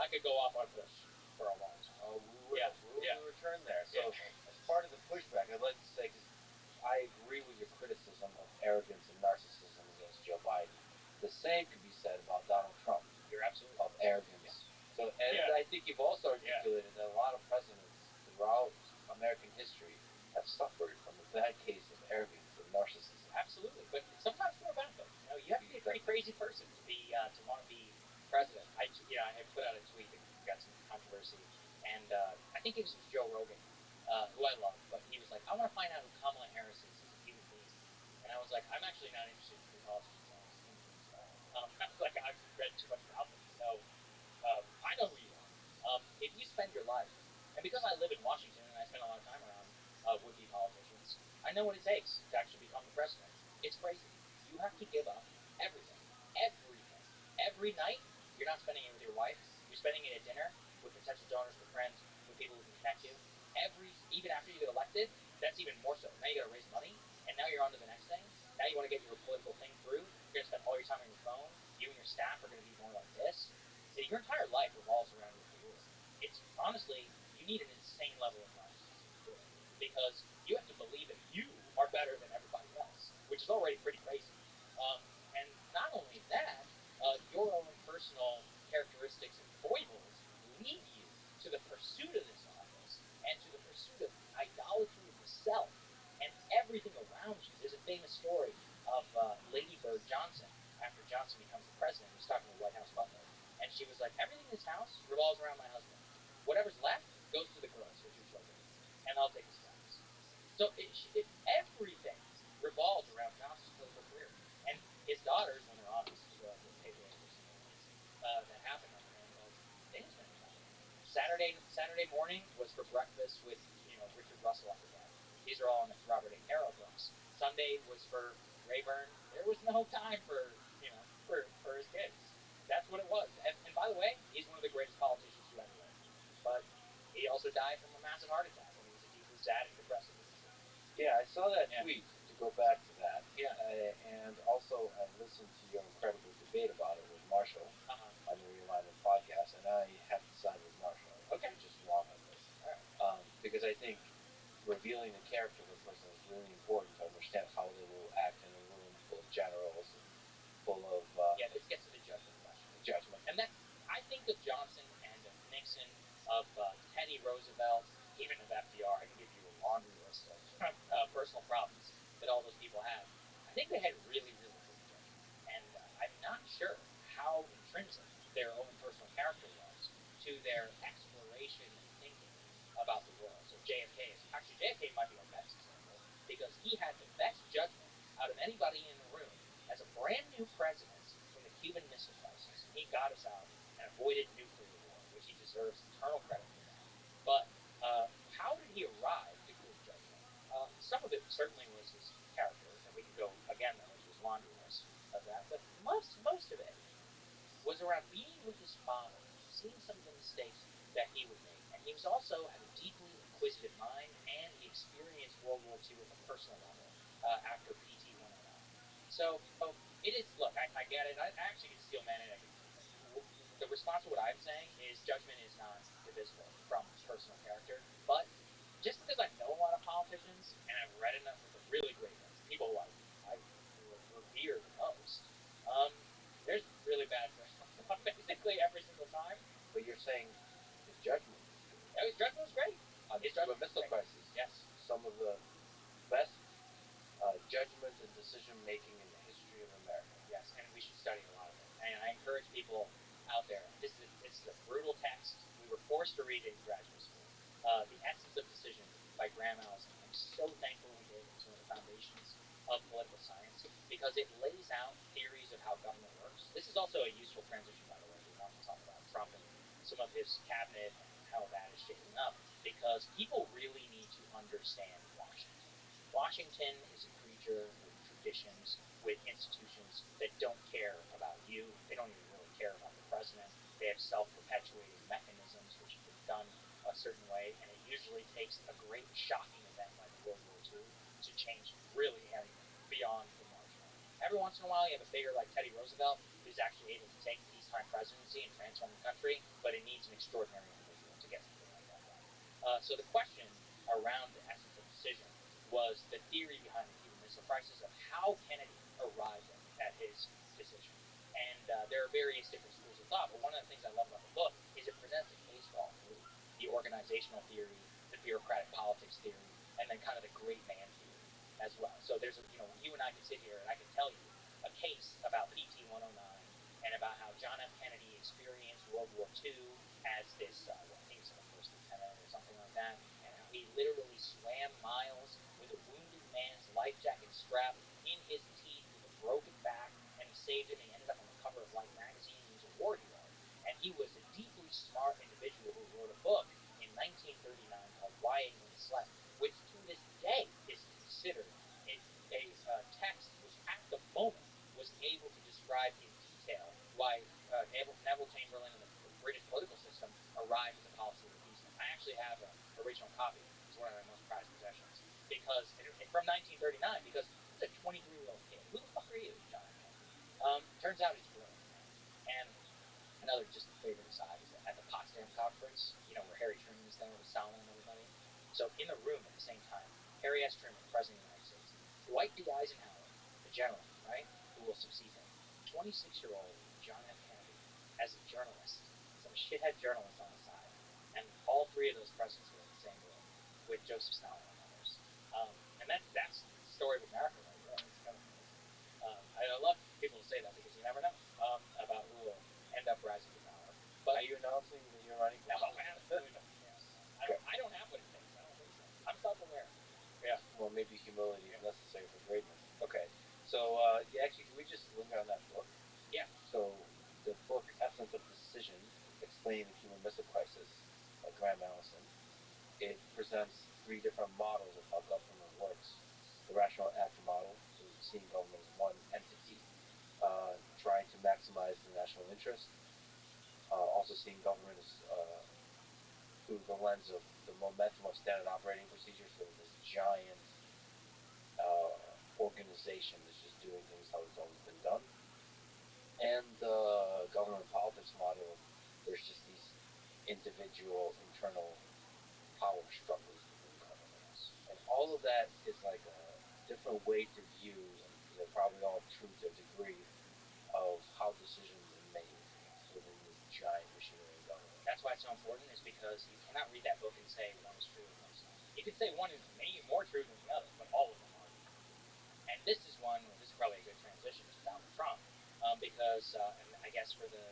I could go off on Bush for a long time. Oh, we will return there. So, as part of the pushback, I'd like to say, because I agree with your criticism of arrogance and narcissism against Joe Biden. The same could be said about Donald Trump. You're absolutely of arrogance. So, and I think you've also articulated that a lot of presidents throughout American history have suffered from a bad case of arrogance and narcissism. Absolutely, but sometimes for a benefit. You know, you have to be a pretty crazy person to be to want to be president. I put out a tweet that got some controversy, and I think it was Joe Rogan, who I love, but he was like, I want to find out who Kamala Harris is as a human being, and I was like, I'm actually not interested in who politicians are as human beings at all. Like I've read too much about them, so I know who you are. If you spend your life, and because I live in Washington and I spend a lot of time around would-be politicians, I know what it takes to actually become the president. It's crazy. You have to give up everything. Everything. Every night, you're not spending it with your wife. You're spending it at dinner with potential donors, with friends, with people who can connect you. Even after you get elected, that's even more so. Now you got to raise money, and now you're on to the next thing. Now you want to get your political thing through. You're going to spend all your time on your phone. You and your staff are going to be more like this. So your entire life revolves around your career. It's honestly, you need an insane level of narcissism to do it, because you have to believe that you are better than everybody else, which is already pretty crazy. And not only that, your own personal characteristics and foibles lead you to the pursuit of this office and to the pursuit of idolatry of the self and everything around you. There's a famous story of Lady Bird Johnson. After Johnson becomes the president, he's talking to the White House butler, and she was like, everything in this house revolves around my husband. Whatever's left goes to the girls, the 2 children, and I'll take his steps. So everything revolved around Johnson's political career. And his daughters, when they're honest, the patriarchs that happened under him, they didn't spend time. Saturday morning was for breakfast with Richard Russell after that. These are all in the Robert A. Caro books. Sunday was for Rayburn. There was no time for his kids. That's what it was. And by the way, he's one of the greatest politicians who ever lived. But he also died from a massive heart attack, and he was a deeply sad and depressive individual. Yeah, I saw that tweet, to go back to that. Yeah. And also I listened to your incredible debate about it with Marshall on the Realignment podcast, and I have to side with Marshall. Okay. You're just wrong on this. All right. Because I think revealing the character of a person is really important to understand how they will act in a room full of generals and full of... this gets to the judgment question. Judgment. And I think of Johnson and of Nixon, of Teddy Roosevelt, even of FDR. I can give you a laundry list of personal problems that all those people had. I think they had really, really good judgment. And I'm not sure how intrinsic their own personal character was to their exploration and thinking about the world. So JFK might be our best example, because he had the best judgment out of anybody in the room as a brand new president when the Cuban Missile Crisis. He got us out and avoided nuclear war, which he deserves eternal credit for that. But how did he arrive to good judgment? Some of it certainly was his character, and we could go again though into his laundry list of that. But most of it was around being with his father, seeing some of the mistakes that he would make, and he was also had a deeply inquisitive mind, and he experienced World War II at a personal level after PT 109. So it is. Look, I get it. I actually can steel man it. The response to what I'm saying is judgment is not divisible from personal character. But just because I know a lot of politicians and I've read enough of the really great ones, people like I revere the most, there's really bad judgment basically every single time. But you're saying his judgment. Yeah, his judgment was great. His judgment missile crisis. Yes. Some of the best judgment and decision making in the history of America. Yes, and we should study a lot of it. And I encourage people out there. This is a brutal text. We were forced to read it in graduate school. The Essence of Decision by Graham Allison. I'm so thankful we did. It's one of the foundations of political science, because it lays out theories of how government works. This is also a useful transition, by the way. We want to talk about Trump and some of his cabinet and how that is shaping up, because people really need to understand Washington. Washington is a creature with traditions, with institutions that don't care about you. They don't even really care about the president. They have self-perpetuating mechanisms which have been done a certain way, and it usually takes a great shocking event like World War II to change really anything beyond the marginal. Every once in a while you have a figure like Teddy Roosevelt who's actually able to take peacetime presidency and transform the country, but it needs So the question around the essence of decision was the theory behind the Cuban Missile Crisis of how Kennedy arrived at his decision. And there are various different schools of thought, but one of the things I love about the book is it presents a case for all three: the organizational theory, the bureaucratic politics theory, and then kind of the great man theory as well. So there's you and I can sit here and I can tell you a case about PT 109 and about how John F. Kennedy experienced World War II as this, I think he's like a first lieutenant or something like that, and how he literally swam miles with a wounded man's life jacket strapped in his teeth with a broken back, and he saved him. He ended up on the cover of Life magazine. He was a war hero, and he was a deeply smart individual who wrote a book in 1939 called Why England Slept, which to this day is considered a text which at the moment was able to describe in detail why Neville Chamberlain and the British political system arrived at the policy of appeasement. I actually have an original copy. It's one of my most prized possessions because from 1939, because he's a 23-year-old kid. Who the fuck are you, John F. Kennedy? Turns out he's brilliant. And another just favorite aside is that at the Potsdam Conference, where Harry Truman is there with Stalin and everybody. So in the room at the same time, Harry S. Truman, President of the United States, Dwight D. Eisenhower, the general, right, who will succeed him, 26-year-old John F. Kennedy, as a journalist, some shithead journalist on the side, and all three of those presidents were in the same room with Joseph Stalin and others. And that's the story of America right there. It's kind of amazing. I love people to say that because you never know about who will end up rising to power. But are you announcing that you're running for president? No, absolutely not. I don't have what it takes. I don't think so. I'm self-aware. Yeah, well, maybe humility is necessary for greatness. Okay, so actually, can we just linger on that book? Yeah. So the book Essence of Decision, Explaining the Cuban Missile Crisis by Graham Allison, it presents three different models of how government works. The rational actor model, so seeing government as one entity, trying to maximize the national interest. Also seeing government as through the lens of the momentum of standard operating procedures, so this giant organization is just doing things how it's always been done. And the government politics model, there's just these individual internal power struggles within governments. And all of that is like a different way to view, and they're probably all true to a degree, of how decisions are made within this giant machinery of government. That's why it's so important, is because you cannot read that book and say one is true and one's not. You could say one is maybe more true than the other, but all of them are. And this is probably a good transition to Donald Trump, because, and I guess for the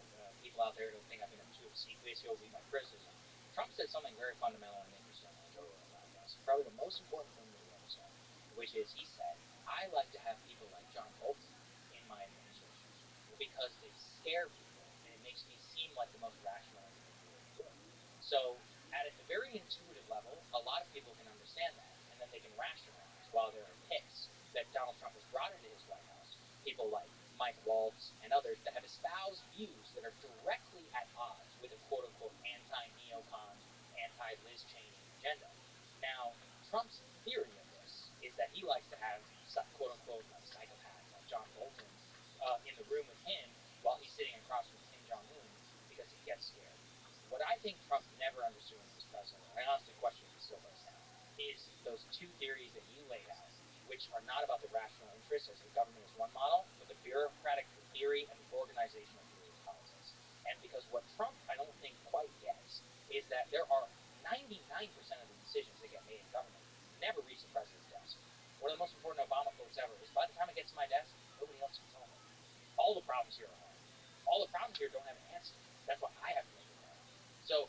people out there who think I've been too obsequious, you'll be my criticism. Trump said something very fundamental and interesting on Joe Rogan podcast. Probably the most important thing that he ever said, which is he said, I like to have people like John Bolton in my administration because they scare people and it makes me seem like the most rational individual in the room. So at a very intuitive level, a lot of people can understand that, and then they can rationalize while there are picks that Donald Trump has brought into his White House. People like Mike Waltz and others that have espoused views that are directly at odds with a quote-unquote anti-neocon, anti-Liz Cheney agenda. Now, Trump's theory of this is that he likes to have quote-unquote like psychopaths like John Bolton in the room with him while he's sitting across from Kim Jong-un because he gets scared. What I think Trump never understood when he was president, and I honestly question if he still does now, is those two theories that you laid out, which are not about the rational interest as the government is one model, but the bureaucratic theory and the organizational theory of politics. And because what Trump, I don't think, quite gets is that there are 99% of the decisions that get made in government never reach the president's desk. One of the most important Obama quotes ever is, by the time it gets to my desk, nobody else can solve it. All the problems here are hard. All the problems here don't have an answer. That's why I have to make it hard. So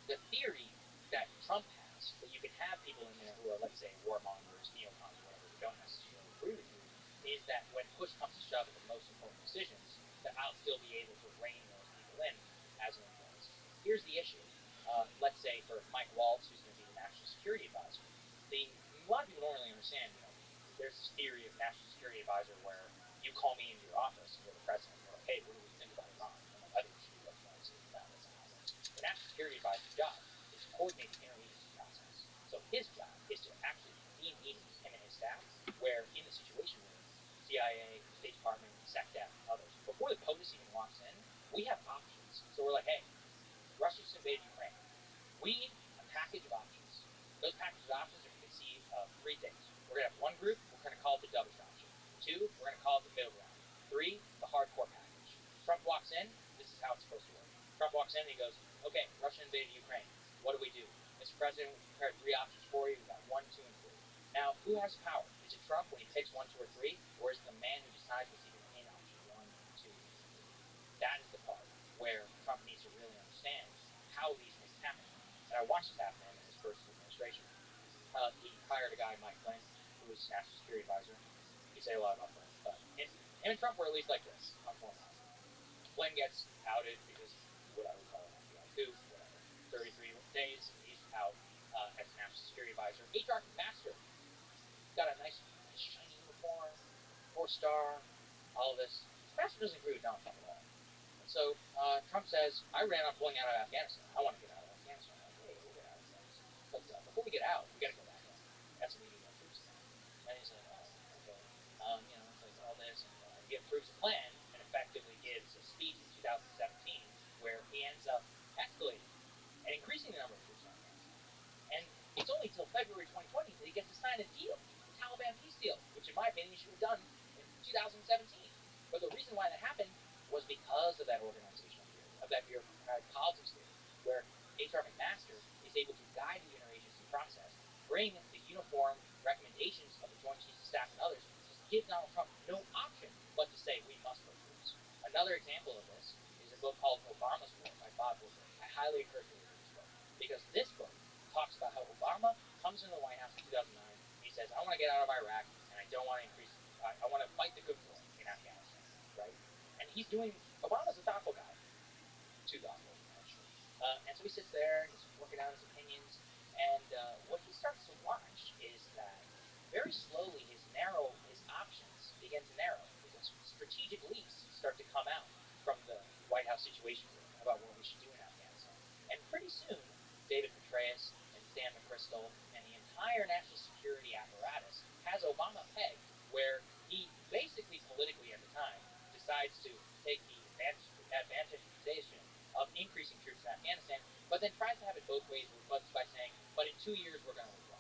the theory that Trump has, that you can have people in there who are, let's say, warmongers, neocons, whatever, who don't necessarily agree with you, is that when push comes to shove at the most important decisions, that I'll still be able to rein those people in as an influence. Here's the issue. Let's say for Mike Waltz, who's going to be the national security advisor, a lot of people don't really understand, there's this theory of national security advisor where you call me into your office and you're the president, and you're like, hey, what do we think about Iran? I'm like, I think we should do X, Y, and Z. No, that's not how it works. The national security advisor's job is to coordinate the interagency process. So his job is to actually convene meetings, him and his staff, where in the Situation Room, CIA, State Department, SecDef, others, before the POTUS even walks in, we have options. So we're like, hey, Russia's invaded Ukraine. We, a package package of options. Those packages of options are going to consist of three things. We're going to have one group, we're going to call it the dovish option. Two, we're going to call it the middle ground. Three, the hardcore package. Trump walks in, this is how it's supposed to work. Trump walks in and he goes, okay, Russia invaded Ukraine. What do we do? Mr. President, we prepared three options for you. We've got 1, 2, and 3. Now, who has power? Is it Trump when he picks 1, 2, or 3? Or is it the man who decides what's even in option 1, 2, and 3? That is the part where Trump needs to really understand how these things happen. And I watched this happen in his first administration. He hired a guy, Mike Flynn, who was National Security Advisor. You say a lot about Flynn, but him and Trump were at least like this on foreign policy. Flynn gets outed because whatever, we call it FBI coup, whatever. 33 days, he's out as National Security Advisor. H.R. Master got a nice shiny uniform, 4-star, all of this. Master doesn't agree with Donald Trump at all. And so Trump says, I ran on pulling out of Afghanistan. I want to get out of Afghanistan. I'm like, hey, we'll get out of Afghanistan. But before we get out, we got to go back in. That's when we need our troops again. And he's like, oh, okay. It's like all this. And he approves a plan and effectively gives a speech in 2017 where he ends up escalating and increasing the number of troops in Afghanistan. And it's only till February 2020 that he gets to sign a deal, the Taliban peace deal, which in my opinion he should have done in 2017. But the reason why that happened was because of that organizational theory, of that bureaucratic politics theory, where H.R. McMaster is able to guide the interagency process, bring the uniform recommendations of the Joint Chiefs of Staff and others, give Donald Trump no option but to say we must put troops. Another example of this is a book called Obama's War by Bob Woodward. I highly encourage you to read this book, because this book talks about how Obama comes into the White House in 2009, and he says, I want to get out of Iraq, and I don't want to I want to fight the good war in Afghanistan, right? And Obama's a thoughtful guy, too thoughtful, actually. And so he sits there, and he's working out his opinions, and what he starts to watch is that very slowly his options begin to narrow, because strategic leaks start to come out from the White House Situation Room about what we should do in Afghanistan. And pretty soon, David Petraeus and Stan McChrystal and the entire national security apparatus has Obama pegged where he basically politically at the time decides to take the advantageization of increasing troops in Afghanistan, but then tries to have it both ways by saying, but in 2 years we're going to withdraw.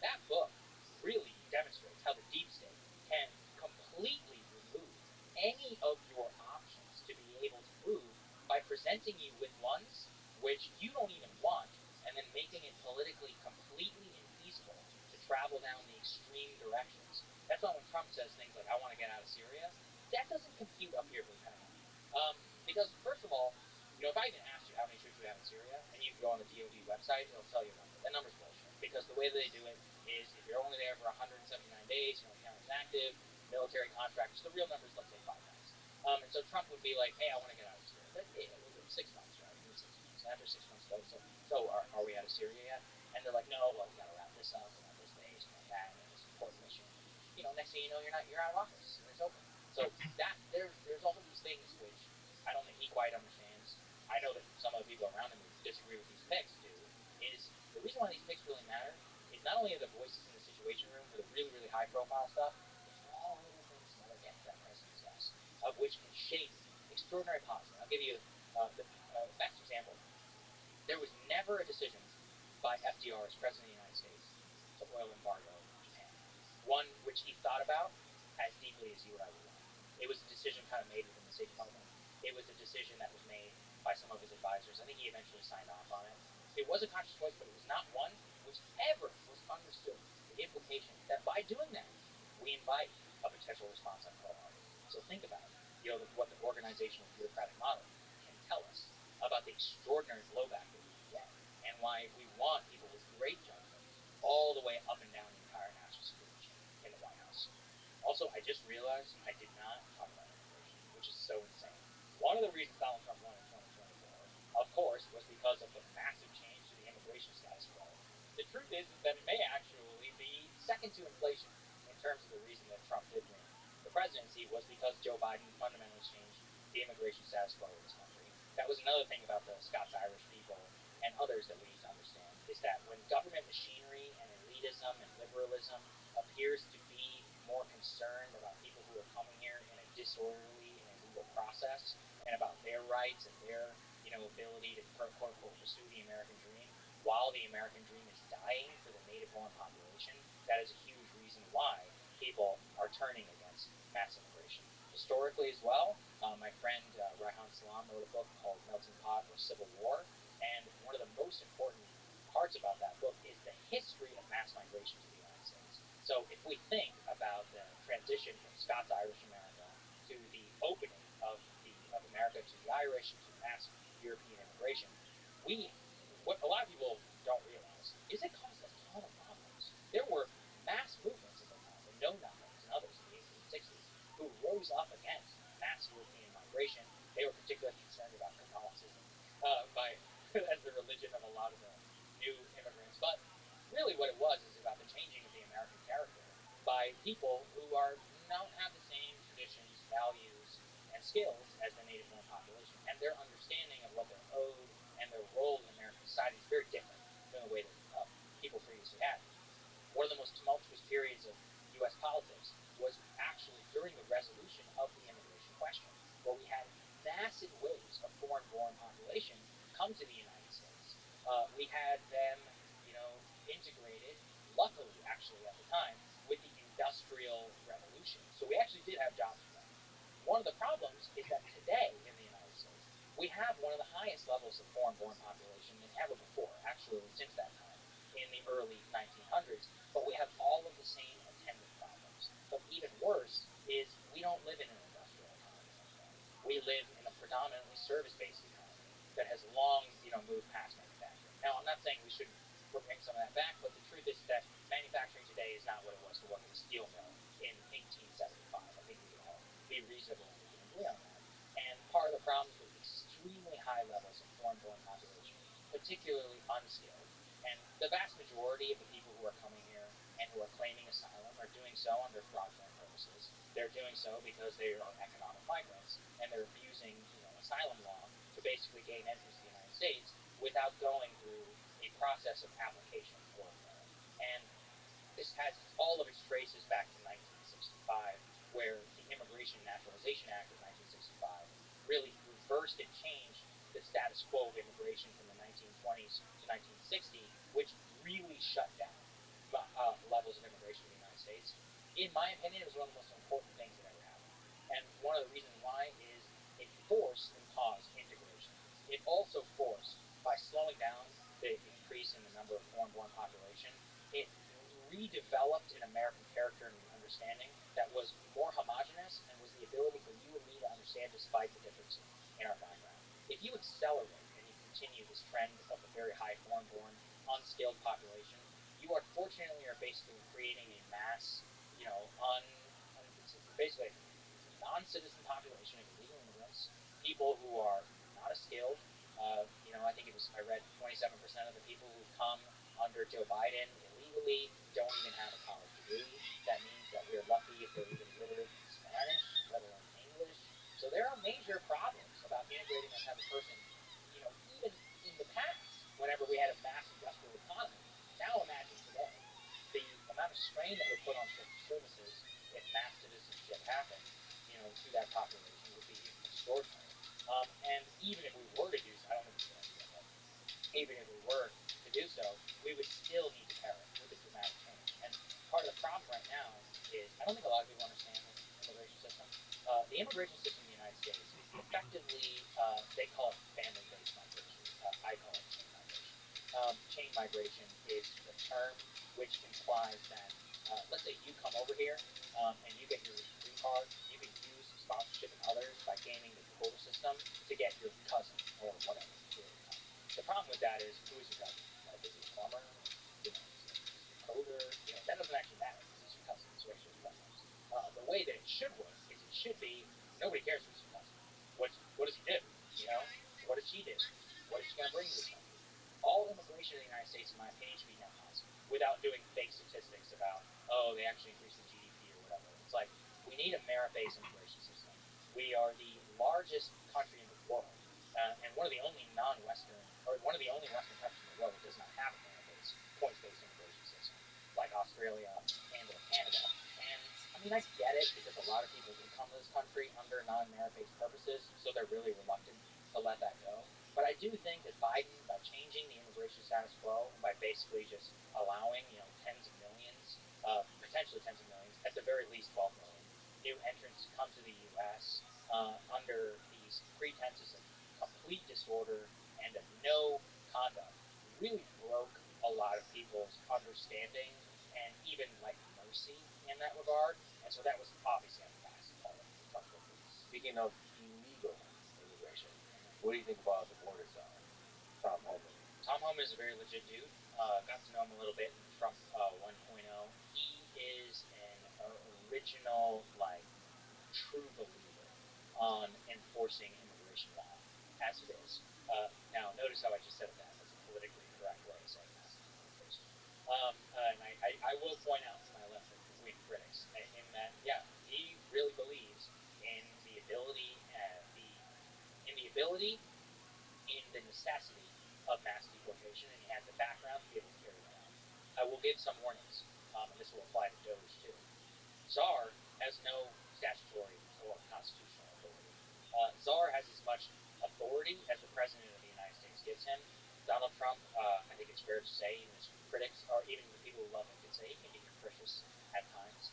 That book really demonstrates how the deep state can completely remove any of your options to be able to move by presenting you with ones which you don't even want, and then making it politically completely infeasible to travel down the extreme directions. That's why when Trump says things like, I want to get out of Syria, that doesn't compute up here for the Pentagon. Because, first of all, if I even asked you how many troops we have in Syria, and you can go on the DoD website, it'll tell you a number. That number's bullshit. Because the way that they do it is if you're only there for 179 days, you don't count as active, military contractors, the real number is, let's say, 5 months. And so Trump would be like, hey, I want to get out of Syria. But, yeah, we'll do it 6 months, right? We'll do it 6 months. And after 6 months goes, so are we out of Syria yet? And they're like, no, well, we got to wrap this up, we got this base, we got that, and this important mission. Next thing you know, you're out of office, and it's over. So there's all of these things which I don't think he quite understands. I know that some of the people around him who disagree with these picks do, is the reason why these picks really matter is not only are the voices in the Situation Room for the really, really high-profile stuff, it's for all the little things that are getting to that president's desk, of which can shape extraordinary policy. I'll give you the best example. There was never a decision by FDR as President of the United States to oil embargo Japan, one which he thought about as deeply as you or I would want. It was a decision kind of made within the State Department. It was a decision that was made by some of his advisors. I think he eventually signed off on it. It was a conscious choice, but it was not one which ever was understood the implication that by doing that, we invite a potential response on Pearl Harbor. So think about it. What the organizational bureaucratic model can tell us about the extraordinary blowback that we can get, and why we want people with great judgment all the way up and down the entire national security chain in the White House. Also, I just realized I did not talk about immigration, which is so insane. One of the reasons Donald Trump won in 2024, of course, was because of the massive change to the immigration status quo. The truth is that it may actually be second to inflation in terms of the reason that Trump did win the presidency was because Joe Biden fundamentally changed the immigration status quo in this country. That was another thing about the Scots-Irish people and others that we need to understand, is that when government machinery and elitism and liberalism appears to be more concerned about people who are coming here in a disorderly and illegal process, and about their rights and their ability to quote-unquote pursue the American dream, while the American dream is dying for the native-born population, that is a huge reason why people are turning against mass immigration. Historically as well, my friend Raihan Salam wrote a book called Melting Pot or Civil War, and one of the most important parts about that book is the history of mass migration to the United States. So if we think about the transition from Scots-Irish America to the opening of America to the Irish to mass European immigration, what a lot of people don't realize is it caused a ton of problems. There were mass movements at the time, the Know Nothings and others in the 1860s, who rose up against mass European migration. They were particularly concerned about Catholicism as the religion of a lot of the new immigrants. But really what it was is about the changing of the American character by people who don't have the same traditions, values, and skills as the native-born population. And their understanding of what they're owed and their role in American society is very different than the way that people previously had. One of the most tumultuous periods of U.S. politics was actually during the resolution of the immigration question, where we had massive waves of foreign-born population come to the United States. We had them, integrated, luckily, actually, at the time, with the Industrial Revolution. So we actually did have jobs for them. One of the problems is that today in the United States, we have one of the highest levels of foreign-born population than ever before, actually since that time, in the early 1900s, but we have all of the same attendant problems. But even worse is we don't live in an industrial economy anymore. We live in a predominantly service-based economy that has long, moved past manufacturing. Now, I'm not saying we shouldn't bring some of that back, but the truth is that manufacturing today is not what it was to work in a steel mill in 1875. I think we can all be reasonable and we can agree on that. And part of the problem is with extremely high levels of foreign-born population, particularly unskilled. And the vast majority of the people who are coming here and who are claiming asylum are doing so under fraudulent purposes. They're doing so because they are economic migrants, and they're abusing, asylum law to basically gain entrance to the United States without going through a process of application for a visa. And this has all of its traces back to 1965, where the Immigration Naturalization Act of 1965 really reversed and changed the status quo of immigration from the 1920s to 1960, which really shut down levels of immigration in the United States. In my opinion, it was one of the most important things that ever happened. And one of the reasons why is it forced and caused integration. It also forced, by slowing down the increase in the number of foreign-born population, it redeveloped an American character and understanding that was more homogenous and was the ability for you and me to understand despite the differences in our background. If you accelerate and you continue this trend of a very high foreign-born, unskilled population, you unfortunately are basically creating a mass, basically non-citizen population of illegal immigrants, people who are not as skilled. I think I read 27% of the people who come under Joe Biden illegally don't even have a college degree. That means that we're lucky if they're even literate in Spanish, let alone English. So there are major problems about integrating that type of person, even in the past, whenever we had a mass industrial economy. Now imagine today, the amount of strain that would put on social services if mass citizenship happened, to that population would be extraordinary. And even if we were to do so, I don't think it's a good idea, but even if we were to do so, we would still need to pair it with a dramatic change. And part of the problem right now is I don't think a lot of people understand this immigration system. The immigration system in the United States, effectively, they call it family-based migration. I call it chain migration. Chain migration is the term which implies that, let's say you come over here and you get your green card, you can use sponsorship and others by gaming the quota system to get your cousin or whatever to come. The problem with that is, who is your cousin? Like, is he a plumber? Is he a coder? That doesn't actually matter because he's your cousin. So what's your preference? The way that it should work is it should be nobody cares who's your cousin. What does he do? What does she do? What is she going to bring to this country? All immigration in the United States, in my opinion, should be net positive, without doing fake statistics about, they actually increased the GDP or whatever. It's like, we need a merit-based immigration system. We are the largest country in the world, and one of the only one of the only Western countries in the world that does not have a merit-based, points-based immigration system, like Australia and or Canada. And, I get it, because a lot of people do come to this country under non-merit-based purposes, so they're really reluctant to let that go. But I do think that Biden, by changing the immigration status quo and by basically just allowing, tens of millions, potentially tens of millions, at the very least 12 million new entrants to come to the U.S. Under these pretenses of complete disorder and of no conduct, really broke a lot of people's understanding and even like mercy in that regard. And so that was obviously on the massive part of Trump victory. Speaking of illegal immigration, what do you think about the border czar, Tom Homan? Tom Homan is a very legit dude. Got to know him a little bit in Trump 1.0. He is an original, true believer on enforcing immigration law as it is. Now, notice how I just said that. That's a politically correct way of saying that. And I will point out to my left-wing critics in that, yeah, he really believes in the ability, in the necessity of mass deportation, and he has the background to be able to carry that out. I will give some warnings, and this will apply to Doge too. Czar has no statutory or constitutional authority. Czar has as much authority as the President of the United States gives him. Donald Trump, I think it's fair to say, even his critics, or even the people who love him, can say he can be capricious at times.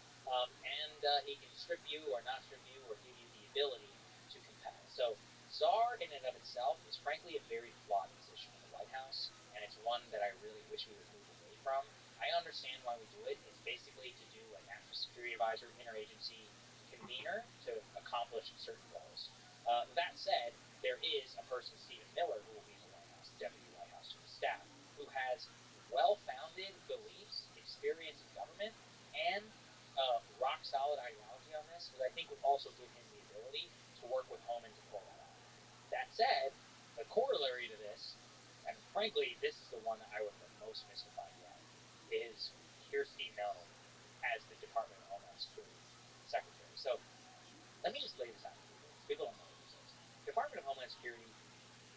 And he can strip you or not strip you or give you the ability to compel. So Czar in and of itself is frankly a very flawed position in the White House, and it's one that I really wish we would move away from. I understand why we do it. It's basically to do a national security advisor, interagency convener to accomplish certain goals. That said, there is a person, Stephen Miller, who will be in the White House, Deputy White House Chief of Staff, who has well-founded beliefs, experience in government, and rock-solid ideology on this, that I think would also give him the ability to work with Homan to pull that off. That said, the corollary to this, and frankly, this is the one that I was the most mystified yet, is Kirstie Noem as the Department of Homeland Security Secretary. So let me just lay this out to people, because people don't know what this is. Department of Homeland Security,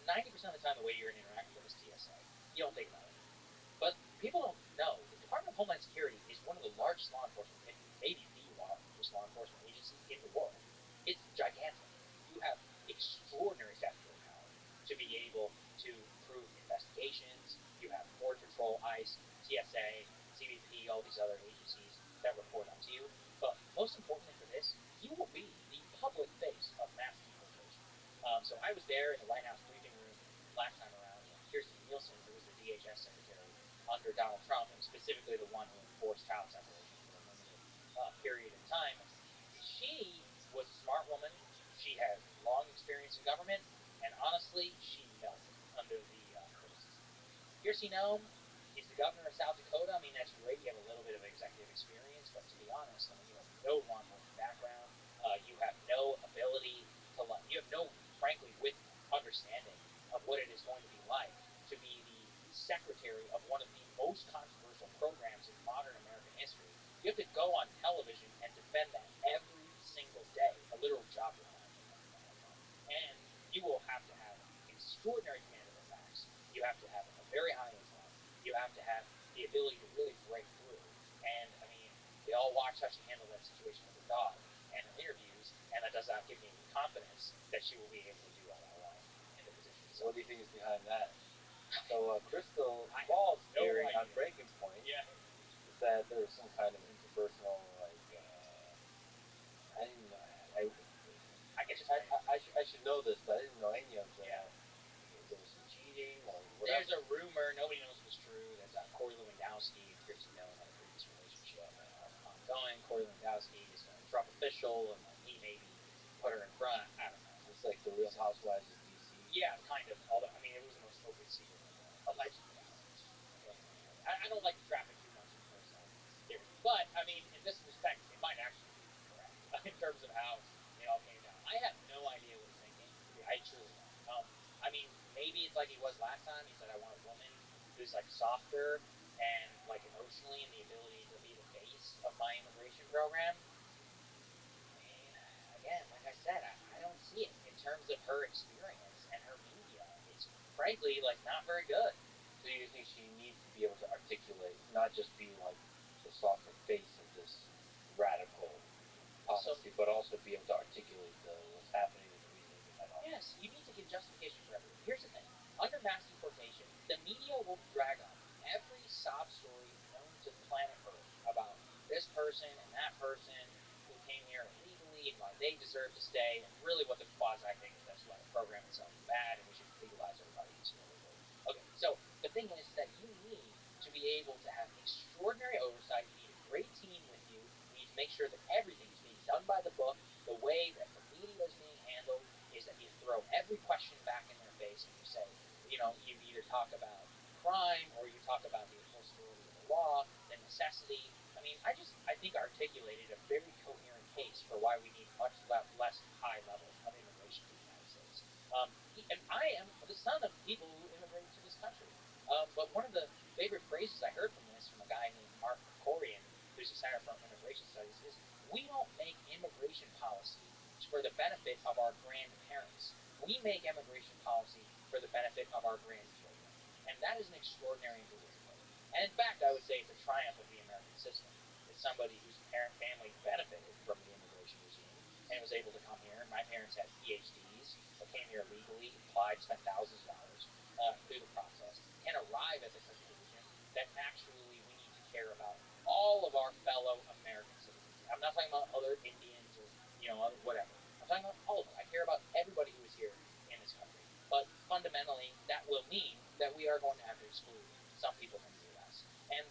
90% of the time the way you're going to interact with them is TSA. You don't think about it. But people don't know the Department of Homeland Security is one of the largest law enforcement, maybe the largest law enforcement agency in the world. It's gigantic. You have extraordinary statutory power to be able to prove investigations. You have Border Patrol, ICE, TSA, CBP, all these other agencies that report up to you. But most importantly for this, you will be the public face of mass deportation. So I was there in the White House briefing room last time around when Kirstjen Nielsen, who was the DHS secretary under Donald Trump, and specifically the one who enforced child separation for a limited period of time, she was a smart woman. She had long experience in government, and honestly, she melted under the criticism. Kirstie Noem is the governor of South Dakota. I mean, that's great. You have a little bit of executive experience, but to be honest, you have no law enforcement background. You have no ability to, you have no, frankly, with understanding of what it is going to be like to be the secretary of one of the most controversial programs in modern American history. You have to go on television and defend that every single day, a literal job requirement. And you will have to have extraordinary command of the facts. You have to have a very high intellect. You have to have the ability to really break through. And, I mean, we all watch how she handled that situation with her dog and her interviews, and that does not give me confidence that she will be able to do all that well in the position. So what do you think is behind that? So Crystal Ball's theory on Breaking Point is that there was some kind of interpersonal, I didn't know. I should know this, but I didn't know any of the. There was some cheating or whatever. There's a rumor, nobody knows if it's true, that Corey Lewandowski and Kirsten Noem had a previous relationship ongoing. Corey Lewandowski is a Trump official, and he maybe put her in front. I don't know. It's like the Real Housewives of D.C. Yeah, kind of. Although, I mean, it was the most open secret in the world. Allegedly. I don't like to traffic too much in personal theories. But, I mean, in this respect, it might actually be correct in terms of how it all came down. I have no idea what he's thinking. I truly don't. I mean, maybe it's like he was last time. He said, I want a woman who's, softer and, emotionally and the ability to be the face of my immigration program. I mean, again, like I said, I don't see it in terms of her experience and her media. It's, frankly, not very good. So you think she needs to be able to articulate, not just be the softer face of this radical policy, but also be able to articulate what's happening and the reasoning behind all. Yes, you need to give justification for everything. Here's the thing. deserve to stay, and really what the quasi thing is that's why the program itself is bad, and we should legalize everybody using it legally. Okay, so the thing is that you need to be able to have extraordinary oversight. You need a great team with you. You need to make sure that everything is being done by the book. The way that the media is being handled is that you throw every question back in their face and you say, you either talk about crime or you talk about the enforceability of the law, the necessity. I mean, I think articulated a very coherent case for why we need much less high levels of immigration to the United States. And I am the son of people who immigrated to this country. But one of the favorite phrases I heard from this from a guy named Mark Krikorian, who's a Center for Immigration Studies, is we don't make immigration policy for the benefit of our grandparents. We make immigration policy for the benefit of our grandchildren. And that is an extraordinary and good way to put it. And in fact, I would say it's a triumph of the American system. As somebody whose family benefited from the immigration regime and was able to come here. My parents had PhDs, that came here legally, applied, spent thousands of dollars through the process, can arrive at the conclusion that actually we need to care about all of our fellow American citizens. I'm not talking about other Indians or whatever. I'm talking about all of them. I care about everybody who is here in this country. But fundamentally, that will mean that we are going to have to exclude some people from the U.S. And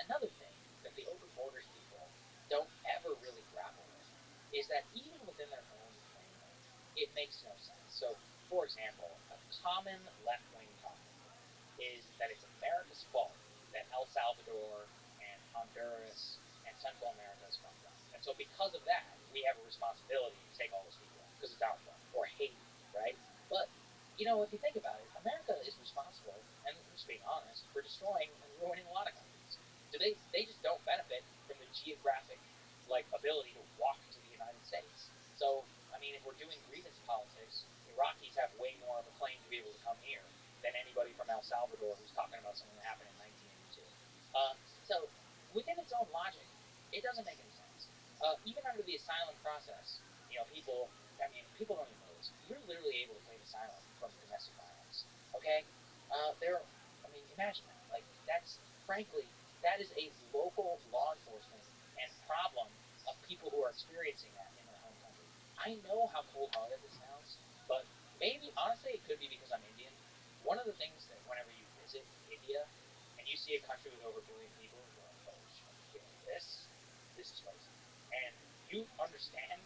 another thing that the open borders people don't ever really grapple with is that even within their own framework, it makes no sense. So, for example, a common left-wing talking point is that it's America's fault that El Salvador and Honduras and Central America is fucked up. And so because of that, we have a responsibility to take all those people out because it's our fault. Or Haiti, right? But if you think about it, America is responsible, and I'm just being honest, for destroying and ruining a lot of countries. They just don't benefit from the geographic ability to walk to the United States. So I mean, if we're doing grievance politics, Iraqis have way more of a claim to be able to come here than anybody from El Salvador who's talking about something that happened in 1982. So within its own logic, it doesn't make any sense. Even under the asylum process, people don't even know this. You're literally able to claim asylum from domestic violence. Okay? Imagine that. Frankly, that is a local law enforcement and problem of people who are experiencing that in their home country. I know how cold-hearted this sounds, but maybe, honestly, it could be because I'm Indian. One of the things that whenever you visit India and you see a country with over 1 billion people, you're like, oh shit, this is crazy. And you understand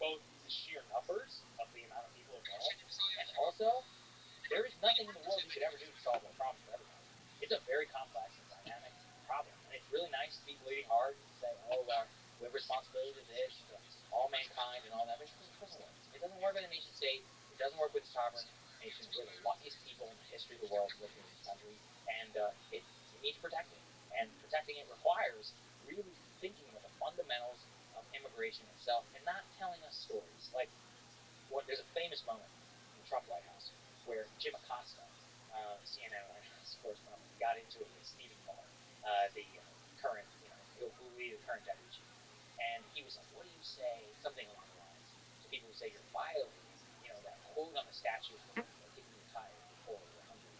both the sheer numbers of the amount of people involved, and also there is nothing in the world you could ever do to solve the problem for everybody. It's a very complex and dynamic problem. And it's really nice to be bleeding heart and say, oh, well, we have responsibility to this, to all mankind and all that. But it doesn't work. It doesn't work with a nation state. It doesn't work with a sovereign nation. We're the luckiest people in the history of the world living in this country. And we need to protect it. And protecting it requires really thinking about the fundamentals of immigration itself and not telling us stories. There's a famous moment in the Trump White House where Jim Acosta, CNN White House correspondent, got into it with Stephen Miller, the current, who will be the current deputy chief. And he was like, what do you say, something along the lines, to people who say you're violating, that quote on the Statue of Liberty, like if you were tired, you're full, you're hungry,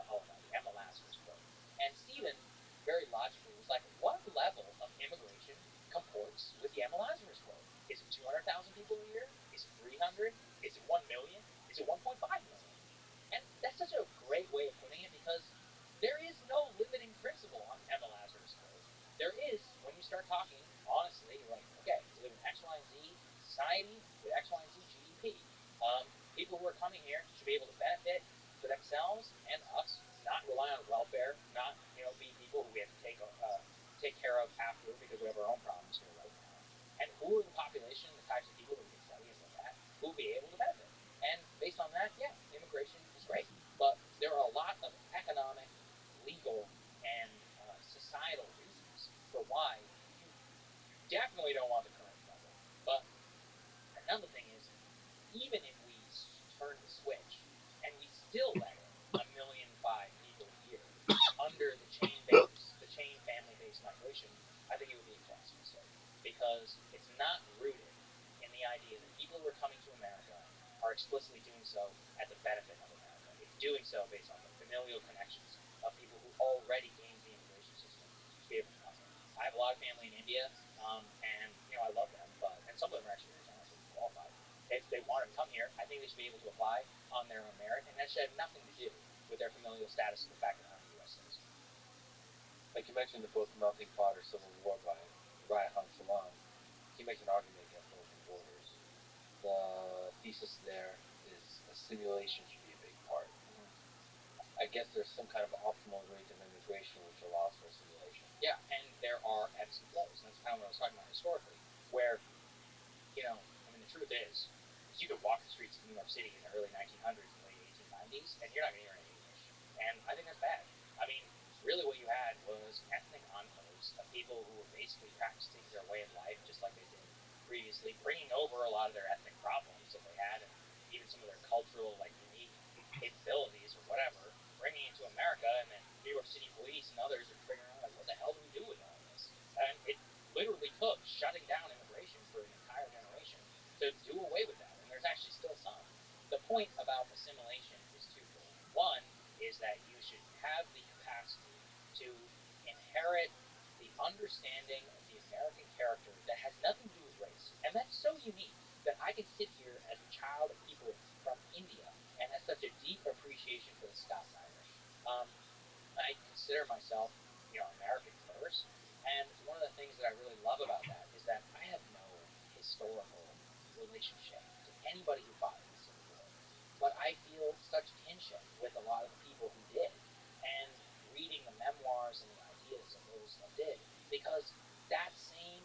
all of that, the Emma Lazarus quote. And Stephen, very logically, was like, what level of immigration comports with the Emma Lazarus quote? Is it 200,000 people a year? Is it 300? Is it 1 million? Is it 1.5 million? And that's such a great way of putting it because there is no limiting principle on Emma Lazarus quote. There is when you start talking honestly. You're like, okay, we live in X, Y, and Z society with X, Y, and Z GDP. People who are coming here should be able to benefit for themselves and us, not rely on welfare, not be people who we have to take care of after because we have our own problems here right now. And who are the population, the types of people that we can study and look at who will be able to benefit? And based on that, yeah, immigration is great. But there are a lot of economic, legal, and societal reasons for why you definitely don't want the current president. But another thing is, even if we turn the switch and we still let in 1,000,005 people a year under the chain family-based migration, I think it would be a colossal mistake because it's not rooted in the idea that people who are coming to America are explicitly doing so at the benefit of America. It's doing so based on the familial connections of people who already gained the immigration system to be able to come here. I have a lot of family in India, and I love them, and some of them are actually very talented. they wanted to come here, I think they should be able to apply on their own merit, and that should have nothing to do with their familial status or the fact that they're not a U.S. citizen. Like you mentioned the book Melting Pot or Civil War by Raihan Salam, he makes an argument against open borders. The thesis there is assimilation should be a big part. I guess there's some kind of optimal rate of immigration which allows for assimilation. Yeah, and there are ebbs and flows, and that's kind of what I was talking about historically, where, the truth is you could walk the streets of New York City in the early 1900s and late 1890s, and you're not going to hear any English. And I think that's bad. Really what you had was ethnic enclaves of people who were basically practicing their way of life just like they did previously, bringing over a lot of their ethnic problems that they had and even some of their cultural, innate capabilities or whatever, bringing it to America, and then New York City police and others are figuring out, what the hell do we do with all this? And it literally took shutting down immigration for an entire generation to do away with that, and there's actually still some. The point about assimilation is twofold. One is that you should have the capacity to inherit the understanding of the American character that has nothing to do with race. And that's so unique that I can sit here as a child of people from India and have such a deep appreciation for the Scots-Irish. I consider myself, American first, and one of the things that I really love about that is that I have no historical relationship to anybody who fought in the Civil War, but I feel such kinship with a lot of the people who did, and reading the memoirs and the ideas of those that did, because that same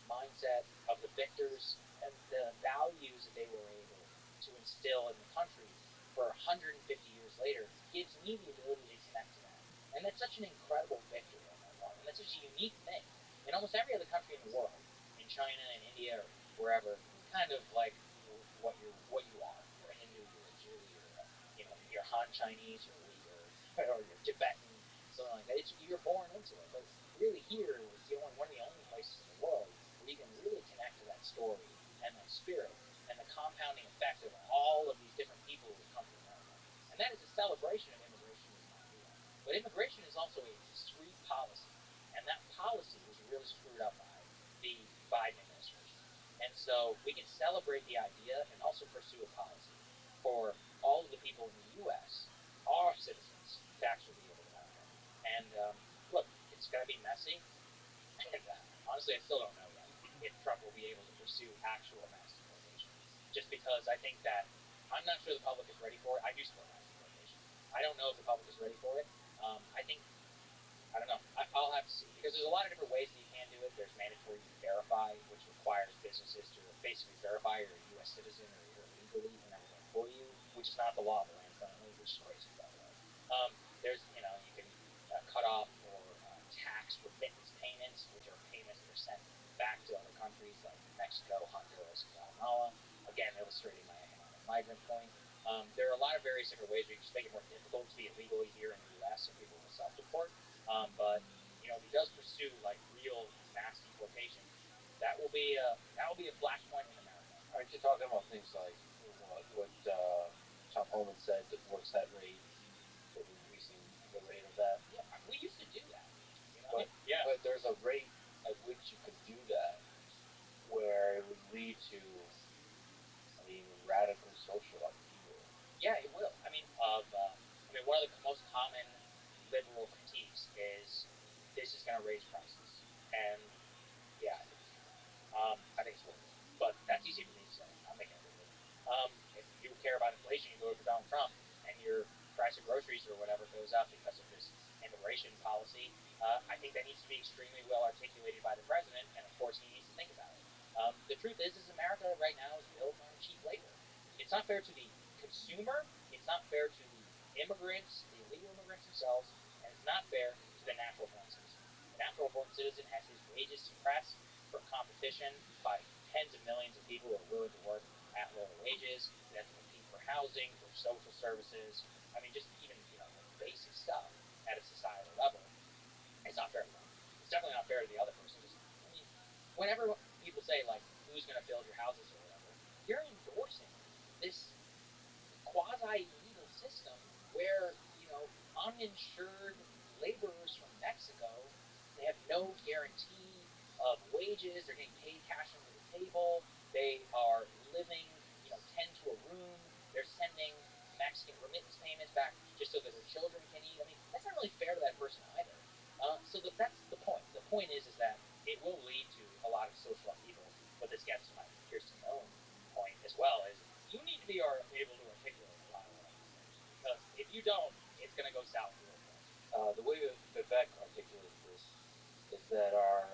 mindset of the victors and the values that they were able to instill in the country for 150 years later gives me the ability to connect to that. And that's such an incredible victory on my part, and that's such a unique thing. In almost every other country in the world, in China and India or wherever, it's kind of like what you are. You're a Hindu, you're a Jew, you're Han Chinese, you're Uyghur, or you're Tibetan, something like that. You're born into it. But really here is one of the only places in the world where you can really connect to that story and that spirit and the compounding effect of all of these different people who have come to America. And that is a celebration of immigration as an idea. But immigration is also a discrete policy, and that policy was really screwed up by the Biden administration. And so we can celebrate the idea and also pursue a policy for all of the people in the U.S., our citizens, to actually be able to come here. And look, it's going to be messy, and honestly, I still don't know yet if Trump will be able to pursue actual mass deportation. Just because I think that I'm not sure the public is ready for it. I do support mass deportation. I don't know if the public is ready for it. I don't know. I'll have to see, because there's a lot of different ways that you can do it. There's mandatory verify, which requires businesses to basically verify you're a U.S. citizen or you're legally in order to employ you, which is not the law of the land currently, which is crazy, by the way. There's, you can cut off or tax remittance payments, which are payments that are sent back to other countries like Mexico, Honduras, and Guatemala. Again, illustrating my economic migrant point. There are a lot of various different ways where you just make it more difficult to be illegally here in the U.S. so people will self-deport. But if he does pursue real mass deportation, that will be a flashpoint in America. Aren't you talking about things like what Tom Homan said that works that rate, sort of increasing the rate of that? Yeah, we used to do that. But there's a rate at which you can do that where it would lead to, radical social upheaval. Yeah, it will. One of the most common liberal critiques is this is going to raise prices, and yeah, I think it's worth it. But that's easy for me to say. I'm making it worth it. If you care about inflation, you vote for Donald Trump, and your price of groceries or whatever goes up because of this immigration policy. I think that needs to be extremely well articulated by the president, and of course he needs to think about it. The truth is America right now is built on cheap labor. It's not fair to the consumer, it's not fair to the immigrants, the illegal immigrants themselves, and it's not fair to the natural born citizen. The natural born citizen has his wages suppressed from competition by tens of millions of people who are willing to work at lower wages. They have to compete for housing, for social services. Just even basic stuff at a societal level. It's not fair to them. It's definitely not fair to the other person. Whenever people say who's going to build your houses or whatever, you're endorsing this quasi-illegal system where uninsured laborers from Mexico, they have no guarantee of wages. They're getting paid cash under the table. They are living 10 asking remittance payments back just so that their children can eat. I mean, that's not really fair to that person either. So that's the point. The point is that it will lead to a lot of social upheaval. But this gets to my Kirsten Owen point as well, is you need to be able to articulate a lot of what I'm saying. Because if you don't, it's going to go south real quick. The way Vivek articulated this is that our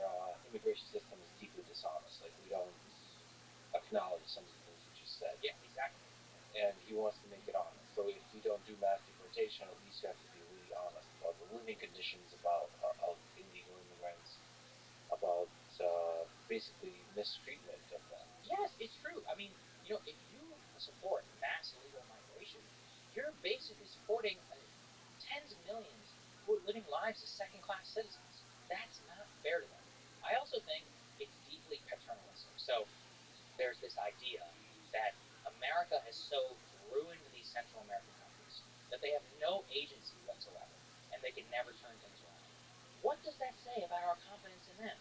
immigration system is deeply dishonest. Like, we don't acknowledge some of the things you just said. Yeah, exactly. And he wants to make it honest. So if we don't do mass deportation, at least you have to be really honest about the living conditions of illegal immigrants, about basically mistreatment of them. Yes, it's true. I mean, if you support mass illegal migration, you're basically supporting tens of millions who are living lives as second-class citizens. That's not fair to them. I also think it's deeply paternalistic. So there's this idea that America has so ruined these Central American countries that they have no agency whatsoever, and they can never turn things around. What does that say about our confidence in them?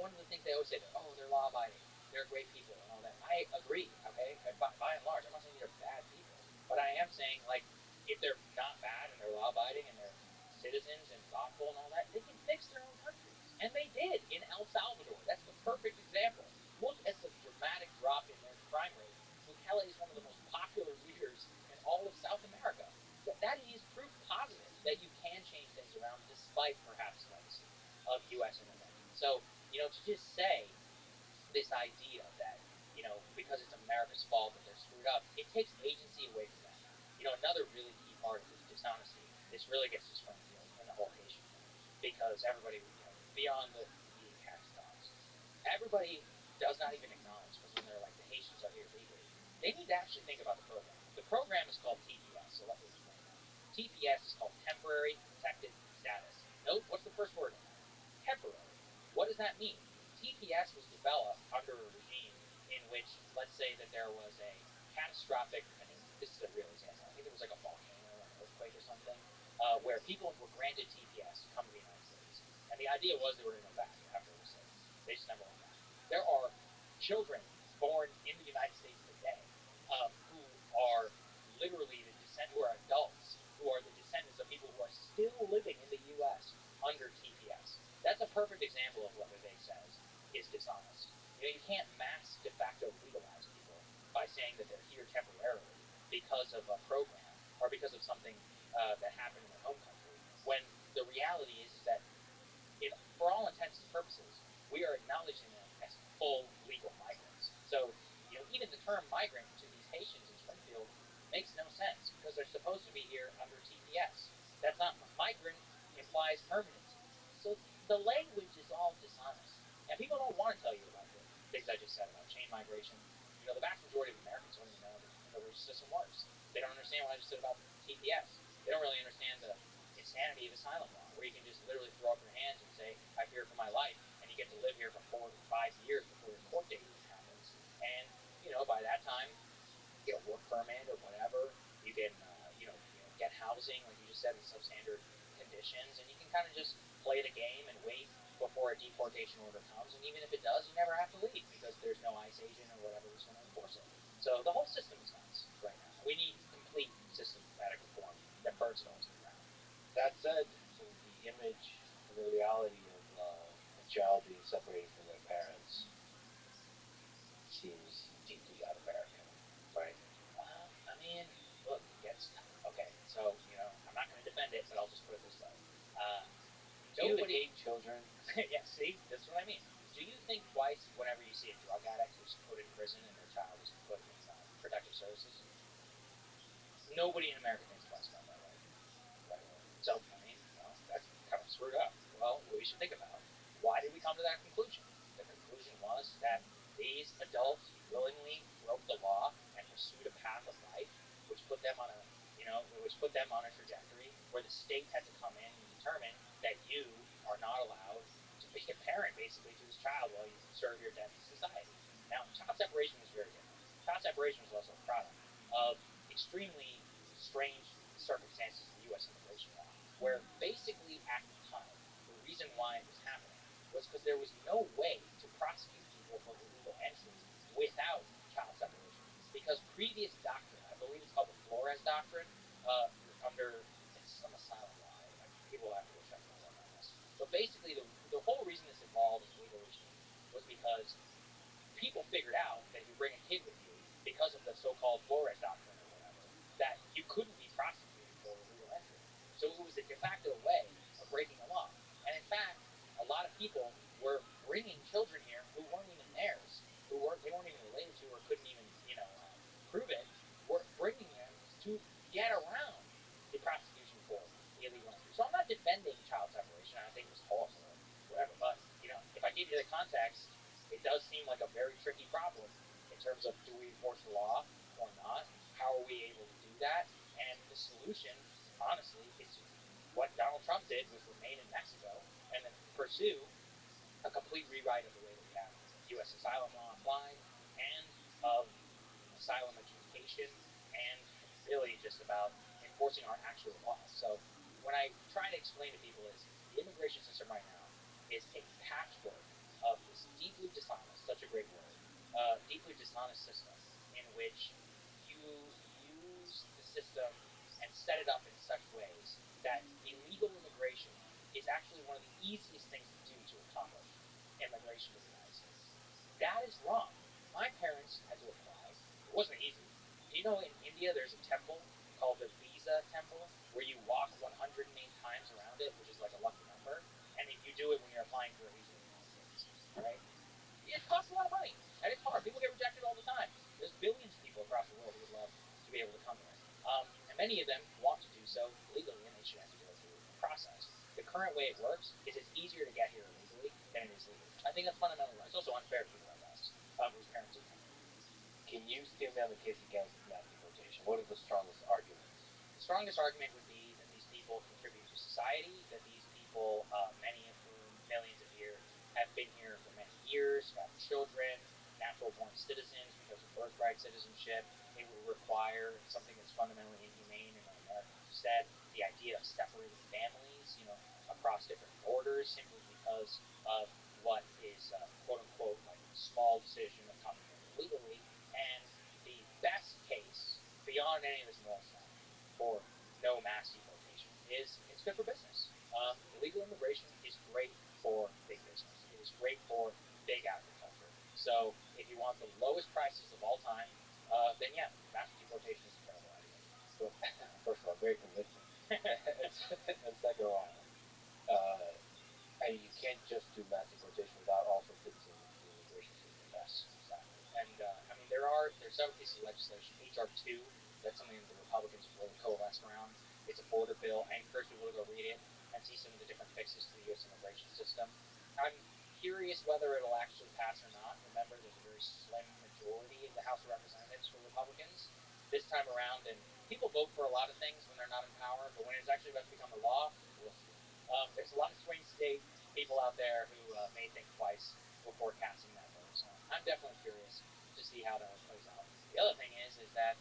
One of the things they always say, they're law-abiding, they're great people, and all that. I agree, okay? By and large, I'm not saying they're bad people, but I am saying, like, if they're not bad and they're law-abiding and they're citizens and thoughtful and all that, they can fix their own countries. And they did in El Salvador. That's the perfect example. Look at the dramatic drop in their crime rate. Bukele is one of the most popular leaders in all of South America. That is proof positive that you can change things around despite perhaps the legacy of U.S. intervention. So, to just say this idea that, because it's America's fault that they're screwed up, it takes agency away from them. Another really key part of this dishonesty, this really gets to Springfield and the whole Haitian thing, because everybody, beyond the eating cats dogs, everybody does not even acknowledge, because when they're like, the Haitians are here legally, they need to actually think about the program. The program is called TPS, so let me explain that. TPS is called Temporary Protected Status. Note, what's the first word in that? Temporary. What does that mean? TPS was developed under a regime in which, let's say that there was a catastrophic, I mean, this is a real example, I think there was like a volcano or an earthquake or something, where people were granted TPS to come to the United States. And the idea was they were going to go back after it was safe. They just never went back. There are children born in the United States today who are literally who are adults, who are the descendants of people who are still living in the U.S. under TPS. That's a perfect example of what Vivek says is dishonest. You can't mass de facto legalize people by saying that they're here temporarily because of a program or because of something that happened in their home country, when the reality is that for all intents and purposes, we are acknowledging them as full legal migrants. So, even the term migrant to these Haitians in Springfield makes no sense, because they're supposed to be here under TPS. That's not, migrant implies permanency. So the language is all dishonest. And people don't want to tell you about the things I just said about chain migration. The vast majority of Americans don't even know how the immigration system works. They don't understand what I just said about TPS. They don't really understand the insanity of asylum law, where you can just literally throw up your hands and say, I fear for my life, and you get to live here for 4 to 5 years before your court date even happens. And, by that time, you get a work permit or whatever. You can, get housing, like you just said, in substandard conditions, and you can kind of just play the game and wait before a deportation order comes. And even if it does, you never have to leave, because there's no ICE agent or whatever who's going to enforce it. So the whole system is nuts right now. We need complete systematic reform that burns it all to the ground. That said, the image and the reality of a child being separated from their parents seems deeply un-American, right? I mean, look, okay, so, I'm not going to defend it, but I'll just put it this way. Do you hate children? Yeah, see, that's what I mean. Do you think twice whenever you see a drug addict who's put in prison and their child is put in protective services? Nobody in America thinks twice about that, right? So, I mean, that's kind of screwed up. Well, we should think about, why did we come to that conclusion? The conclusion was that these adults willingly broke the law and pursued a path of life, which put them on a trajectory where the state had to come in and determine that you are not allowed to be a parent, basically, to this child while you serve your debt to society. Now, child separation was very different. Child separation was also a product of extremely strange circumstances of U.S. immigration law, where basically at the time, the reason why it was happening was because there was no way to prosecute people for illegal entry without child separation. Because previous doctrine, I believe it's called the Flores Doctrine, under it's some asylum law. People have to go check my work on this. But basically, the whole reason this evolved as a legal regime was because people figured out that if you bring a kid with you, because of the so-called Flores doctrine or whatever, that you couldn't be prosecuted for illegal entry. So it was a de facto way of breaking the law. And in fact, a lot of people were bringing children here who weren't even theirs, they weren't even related to or couldn't even prove it, were bringing them to get around the prosecution for illegal entry. So I'm not defending child separation. I think it was horrible or whatever. But if I give you the context, it does seem like a very tricky problem in terms of, do we enforce the law or not? How are we able to do that? And the solution, honestly, is what Donald Trump did, was remain in Mexico and then pursue a complete rewrite of the way that we have U.S. asylum law applied and of asylum adjudication and really just about enforcing our actual laws. So what I try to explain to people is the immigration system right now is a patchwork of this deeply dishonest, such a great word, deeply dishonest system in which you use the system and set it up in such ways that illegal immigration is actually one of the easiest things to do to accomplish immigration to the United States. That is wrong. My parents had to apply. It wasn't easy. Do you know in India there's a temple called the Visa Temple where you walk 108 times around it, which is like a lucky number, and if you do it when you're applying for a visa in the United States, right? It costs a lot of money, and it's hard. People get rejected all the time. There's billions of people across the world who would love to be able to come here, and many of them want to do so legally, and they should have to go through a process. The current way it works is it's easier to get here illegally than it is legally. I think that's fundamentally wrong. It's also unfair to people like us, whose parents didn't come here. Can you stand on the case against mass deportation? What are the strongest arguments? The strongest argument would be that these people contribute to society, that these people, many of whom, millions of years, have been here for many years, have children, natural-born citizens because of birthright citizenship. It would require something that's fundamentally inhumane in what Americans have said, the idea of separating families, across different borders simply because of what is, quote-unquote, like a small decision of coming here illegally. And the best case, beyond any of this moral stuff, for no mass deportation is it's good for business. Illegal immigration is great for big business. It is great for big agriculture. So if you want the lowest prices of all time, then yeah, mass deportation is a terrible idea. So, first of all, very convincing. And second of all, you can't just do mass deportation without also fixing the immigration system. Yes, exactly. And there's several pieces of legislation. HR 2, that's something that the Republicans have really coalesced around. It's a border bill. I encourage people to go read it and see some of the different fixes to the U.S. immigration system. I'm curious whether it'll actually pass or not. Remember, there's a very slim majority of the House of Representatives for Republicans this time around, and people vote for a lot of things when they're not in power, but when it's actually about to become a law, we'll see. There's a lot of swing state people out there who may think twice before casting that vote. So I'm definitely curious to see how that plays out. The other thing is that,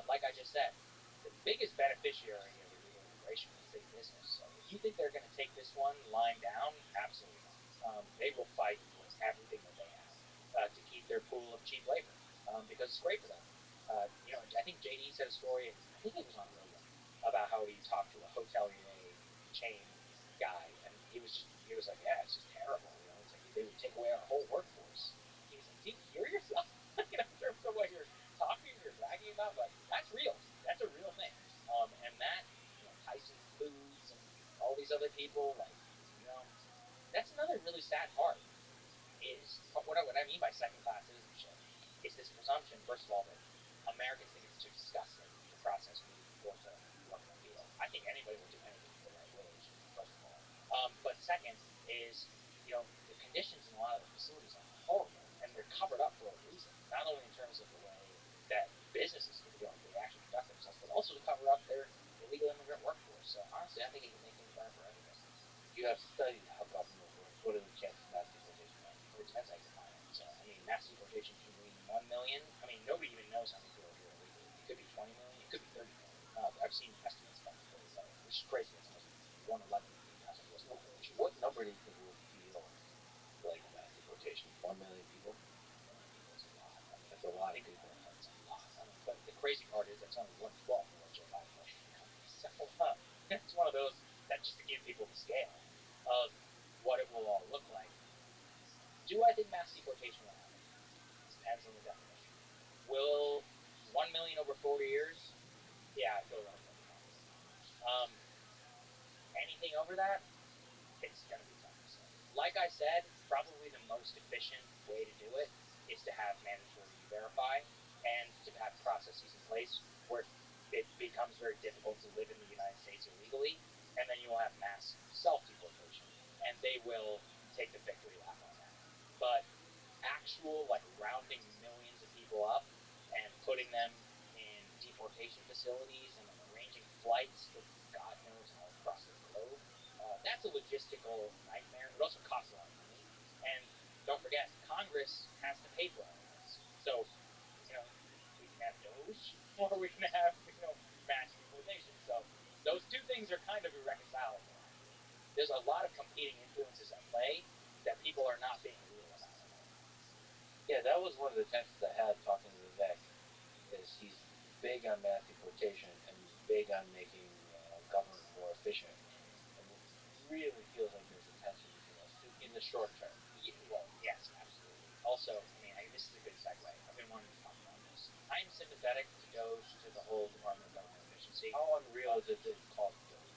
like I just said, the biggest beneficiary of illegal immigration is big business. So if you think they're going to take this one lying down, absolutely not. They will fight with everything that they have to keep their pool of cheap labor because it's great for them. I think JD said a story, I think it was on Rogan, about how he talked to a hotelier chain guy, and he was like, yeah, it's just terrible. It's like they would take away our whole workforce. He was like, do you hear yourself? In terms of what you're talking or bragging about, but that's real. That's a real thing. And that, Tyson Foods and all these other people, that's another really sad part. Is what I mean by second-class citizenship is this presumption, first of all, that Americans think it's too disgusting to process moving people to work in the field. I think anybody will do anything for the right wage, first of all. But second is, the conditions in a lot of the facilities are horrible, and they're covered up for a reason. Not only in terms of the way that businesses, they actually conduct themselves, but also to cover up their illegal immigrant workforce. So honestly, I think it can make things better for everybody. You have studied how government works. What are the chances of mass deportation happening? It depends how you define it. So, mass deportation can mean 1 million. Nobody even knows how many people are here illegally. It could be 20 million. It could be 30 million. I've seen estimates about 30 million, which is crazy. It's almost 1/11 of the entire U.S. population. What number do you think would feel like mass deportation? 1 million people? 1 million people is a lot. That's a lot of people. It's a lot. But the crazy part is that's only 1/12 of what Joe Biden was. So it's one of those that just to give people the scale of what it will all look like. Do I think mass deportation will happen? This depends on the definition. Will 1 million over 4 years? Yeah, I feel relatively confident. Anything over that, it's going to be tough to say. Like I said, probably the most efficient way to do it is to have mandatory verify and to have processes in place where it becomes very difficult to live in the United States illegally, and then you will have mass self-deportation, and they will take the victory lap on that. But actual, like, rounding millions of people up and putting them in deportation facilities and then arranging flights to God knows how across the globe, that's a logistical nightmare. It also costs a lot of money. And don't forget, Congress has to pay for all of this. So, we can have Doge or we can have, mass deportation. So those two things are kind of irreconcilable, actually. There's a lot of competing influences at play that people are not being real about, I think. Yeah, that was one of the tensions I had talking to Vivek, is he's big on mass deportation and he's big on making government more efficient. And it really feels like there's a tension between those two in the short term. Well, yes, absolutely. Also, this is a good segue. I've been wanting to talk about this. I'm sympathetic to Doge, to the whole Department of Government Efficiency. How unreal is it to call it Doge?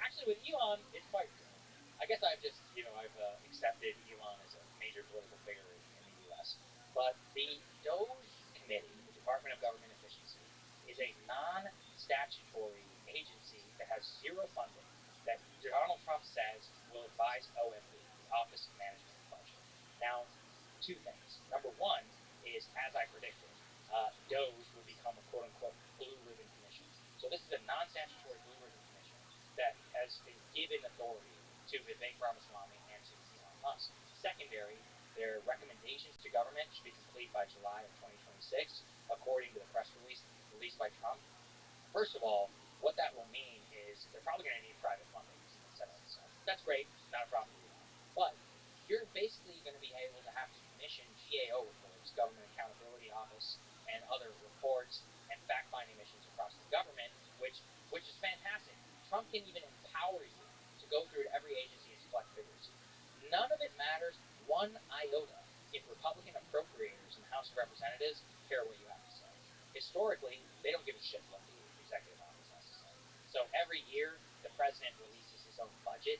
Actually, with Elon, it's quite real. I guess I've just, I've accepted Elon as a major political figure in the U.S. But the Doge Committee, the Department of Government Efficiency, is a non-statutory agency that has zero funding that Donald Trump says will advise OMB, the Office of Management and Budget. Now, two things. Number one is, as I predicted, Doge will become a quote-unquote blue ribbon commission. So this is a non-statutory blue ribbon commission that has been given authority to Vivek Ramaswamy and to Elon Musk. Secondary, their recommendations to government should be complete by July of 2026, according to the press release released by Trump. First of all, what that will mean is they're probably going to need private funding to set all this up. That's great, not a problem to do that. But you're basically going to be able to have to commission GAO reports, Government Accountability Office, and other reports and fact-finding missions across the government, which is fantastic. Trump can even empower you to go through to every agency and collect figures. None of it matters one iota if Republican appropriators in the House of Representatives care what you have to say. Historically, they don't give a shit what the executive office has to say. So every year, the president releases his own budget.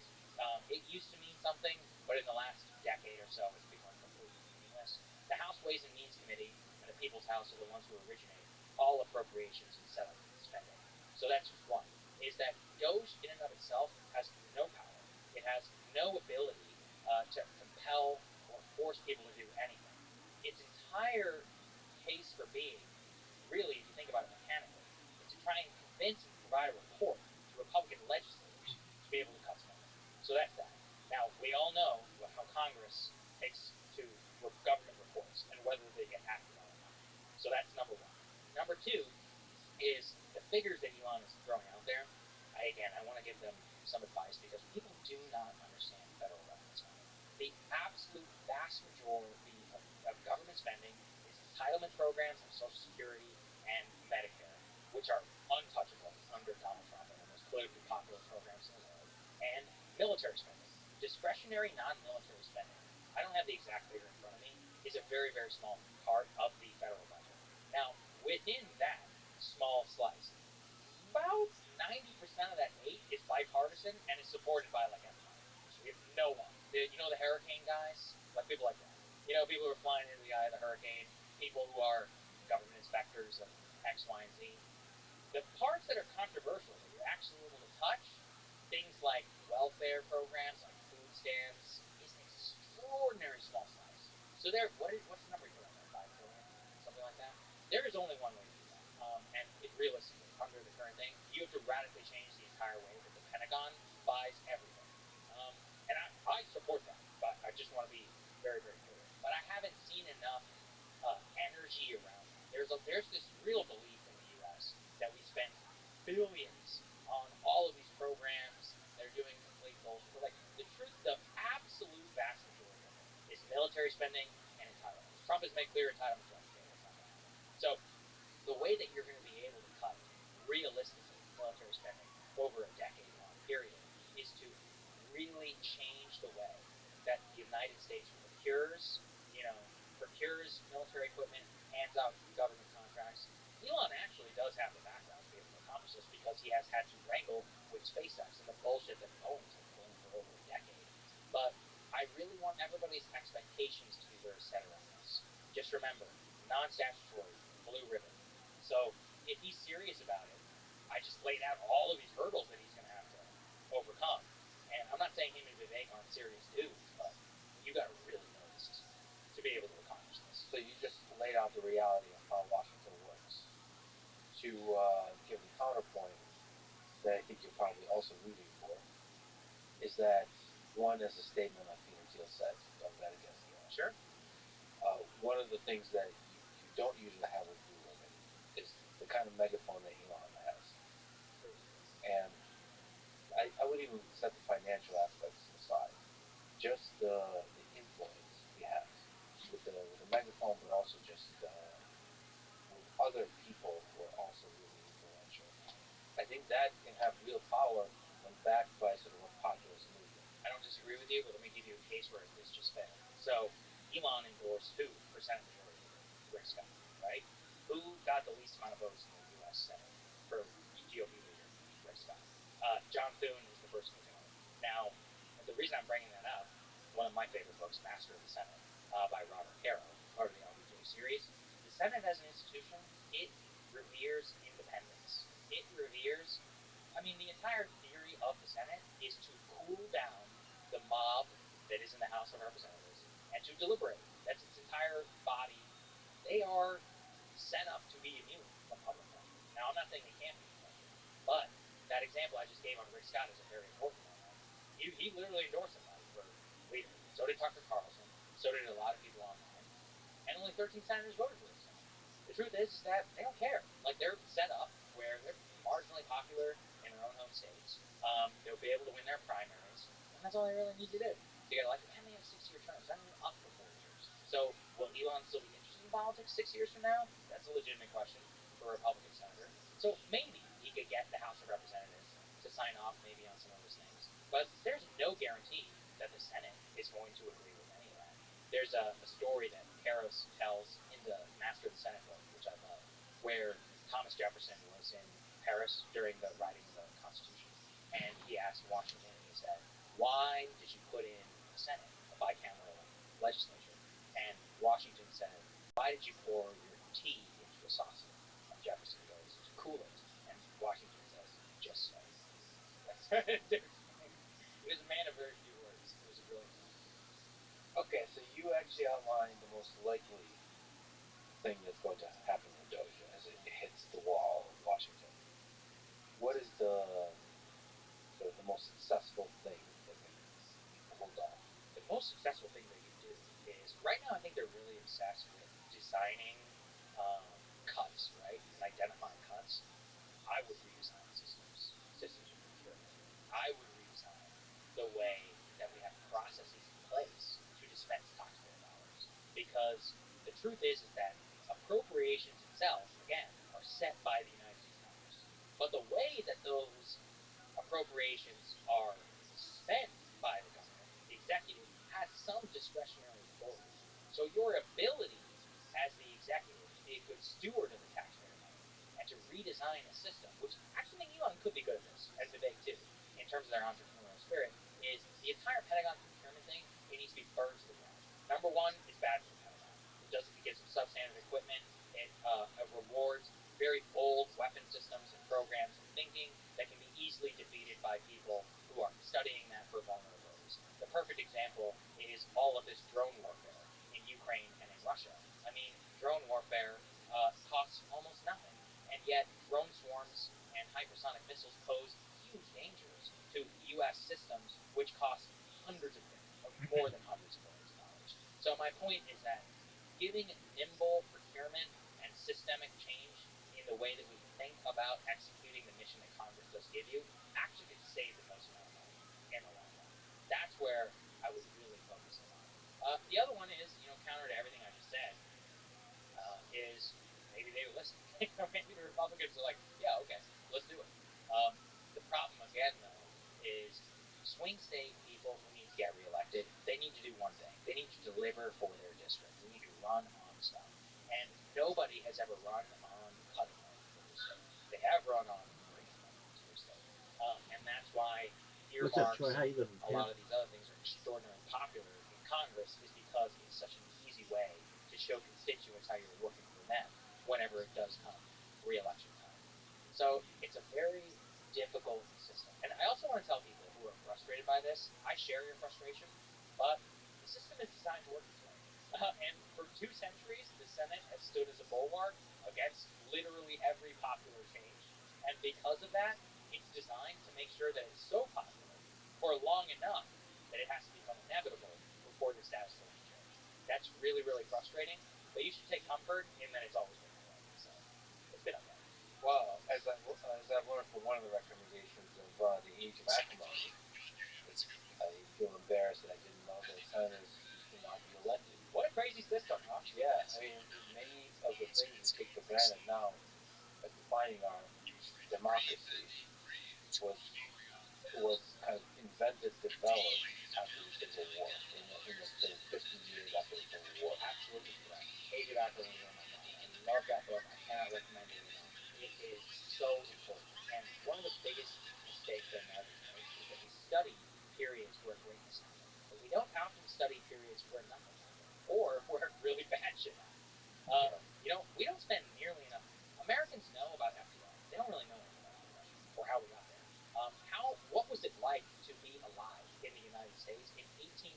It used to mean something, but in the last decade or so, it's become completely meaningless. The House Ways and Means Committee and the People's House are the ones who originate all appropriations and set up spending. So that's one, is that Doge in and of itself has no power. It has no ability to compel or force people to do anything. Its entire case for being, really, if you think about it mechanically, is to try and convince and provide a report to Republican legislators to be able to cut spending. So that's that. Now, we all know how Congress takes to government reports and whether they get acted on or not. So that's number one. Number two is the figures that Elon is throwing out there. I want to give them some advice because people do not understand federal government spending. The absolute vast majority of government spending is entitlement programs like Social Security and Medicare, which are untouchable under Donald Trump and the most politically popular programs in the world, and military spending. Discretionary non-military spending, I don't have the exact figure in front of me, is a very, very small part of the federal budget. Now, within that small slice, about 90% of that 8 is bipartisan and is supported by, like, everybody. We have no one. The hurricane guys? Like, people like that. People who are flying into the eye of the hurricane, people who are government inspectors of X, Y, and Z. The parts that are controversial that you're actually able to touch, things like welfare programs, like food stamps, is an extraordinary small size. So what's the number you're doing there? 5 trillion? Something like that? There is only one way to do that. And realistically, under the current thing, you have to radically change the entire way that the Pentagon buys everything. And I support that, but I just want to be very, very clear. But I haven't seen enough energy around that. There's this real belief in the U.S. that we spend billions on all of these programs that are doing complete bullshit. But, like, the truth, the absolute vast majority of it is military spending and entitlements. Trump has made clear entitlements are off the table. It's not going to happen. So the way that you're going to be able to cut realistically military spending over a decade-long period is to really change the way that the United States procures military equipment, hands out government contracts. Elon actually does have the background to be able to accomplish this because he has had to wrangle with SpaceX and the bullshit that Boeing's been pulling for over a decade. But I really want everybody's expectations to be very set around this. Just remember, non-statutory, blue ribbon. So if he's serious about it, I just laid out all of these hurdles that he's going to have to overcome. And I'm not saying him and Vivek aren't serious dudes, but you got to really know the system to be able to accomplish this. So you just laid out the reality of how Washington works. To give the counterpoint that I think you're probably also rooting for is that one is a statement like Peter Thiel said, don't bet against Elon. Sure. One of the things that you don't usually have with Blue Ribbon is the kind of megaphone that Elon has. True. And I wouldn't even set the financial aspects aside. Just the influence he has with the megaphone, but also just with other people who are also really influential. I think that can have real power when backed by sort of a populist movement. I don't disagree with you, but let me give you a case where this just failed. So Elon endorsed who for Senate Majority Leader? Rick Scott, right? Who got the least amount of votes in the U.S. Senate for GOP leader? Rick Scott. John Thune is the person who can own. Now, the reason I'm bringing that up, one of my favorite books, Master of the Senate, by Robert Caro, part of the LBJ series. The Senate as an institution, it reveres independence. It reveres, the entire theory of the Senate is to cool down the mob that is in the House of Representatives and to deliberate. That's its entire body. They are set up to be immune from public pressure. Now, I'm not saying they can't be pressured, but that example I just gave on Rick Scott is a very important one. He literally endorsed somebody for leader. So did Tucker Carlson. So did a lot of people online. And only 13 senators voted for Rick Scott. The truth is that they don't care. Like, they're set up where they're marginally popular in their own home states. They'll be able to win their primaries, and that's all they really need to do to get elected. And they have 6-year terms. They're not even up for 4 years. So will Elon still be interested in politics 6 years from now? That's a legitimate question for a Republican senator. So maybe he could get the House of Representatives to sign off maybe on some of those things. But there's no guarantee that the Senate is going to agree with any of that. There's a story that Karos tells in the Master of the Senate book, which I love, where Thomas Jefferson was in Paris during the writing of the Constitution, and he asked Washington, he said, why did you put in the Senate, a bicameral legislature? And Washington said, why did you pour your tea into a saucer? And Jefferson goes, to cool it. And Washington says, just so. He was a man of very few words. It was a brilliant moment. Okay, so you actually outlined the most likely thing that's going to happen with Doja as it hits the wall in Washington. What is the most successful thing that can be pulled off? The most successful thing they can do is, right now I think they're really obsessed with designing cuts, right, and identifying cuts. I would redesign systems of procurement. I would redesign the way that we have processes in place to dispense taxpayer dollars. Because the truth is that appropriations itself, again, are set by the United States Congress. But the way that those appropriations are spent by the government, the executive, has some discretionary authority. So your ability as the executive to be a good steward of the taxpayer money and to redesign a system, which actually Elon could be good at this, and Vivek too, in terms of their entrepreneurial spirit, is the entire Pentagon procurement thing, it needs to be burned to the ground. Number one, it's bad for the Pentagon. It gives them substandard equipment. It rewards very old weapon systems and programs and thinking that can be easily defeated by people who are studying that for vulnerabilities. The perfect example is all of this drone warfare in Ukraine and in Russia. Drone warfare costs almost nothing, and yet drone swarms and hypersonic missiles pose huge dangers to U.S. systems, which cost hundreds of billions, or more than hundreds of billions of dollars. So my point is that giving nimble procurement and systemic change in the way that we think about executing the mission that Congress does give you actually could save the most amount of money in the long run. That's where I would really focus a lot. The other one is, counter to everything I just said, is maybe they would listen. Maybe the Republicans are like, yeah, okay, let's do it. The problem swing state people who need to get reelected, they need to do one thing. They need to deliver for their district. They need to run on stuff. And nobody has ever run on cutting money for their state. They have run on bringing money into their state. And that's why earmarks, a lot of these other things are extraordinarily popular in Congress, is because it's such an easy way to show constituents how you're working for them whenever it does come re-election time. So it's a very difficult system. And I also want to tell people who are frustrated by this, I share your frustration, but the system is designed to work this way. And for 2 centuries, the Senate has stood as a bulwark against literally every popular change. And because of that, it's designed to make sure that it's so popular for long enough that it has to become inevitable before the status quo can change. That's really, really frustrating, but you should take comfort in that it's always been that way. So it's been okay. Well, as I've learned from one of the recommendations of the age of acrimony, I feel embarrassed that I didn't know that senators used to not be elected. What a crazy system, huh? Yeah, I mean, many of the things we take for granted now as defining our democracy was kind of invented, developed after the Civil War, in the say 50 years after the Civil War. Absolutely correct. Age of Acrimony, oh my god, I love that book. I cannot recommend it enough. It is so important. And one of the biggest mistakes that Americans make is that we study periods where greatness happened, but we don't often study periods where nothing happened or where really bad shit happened. We don't spend nearly enough. Americans know about FDR. They don't really know enough about the Depression or how we got there. What was it like to be alive in the United States in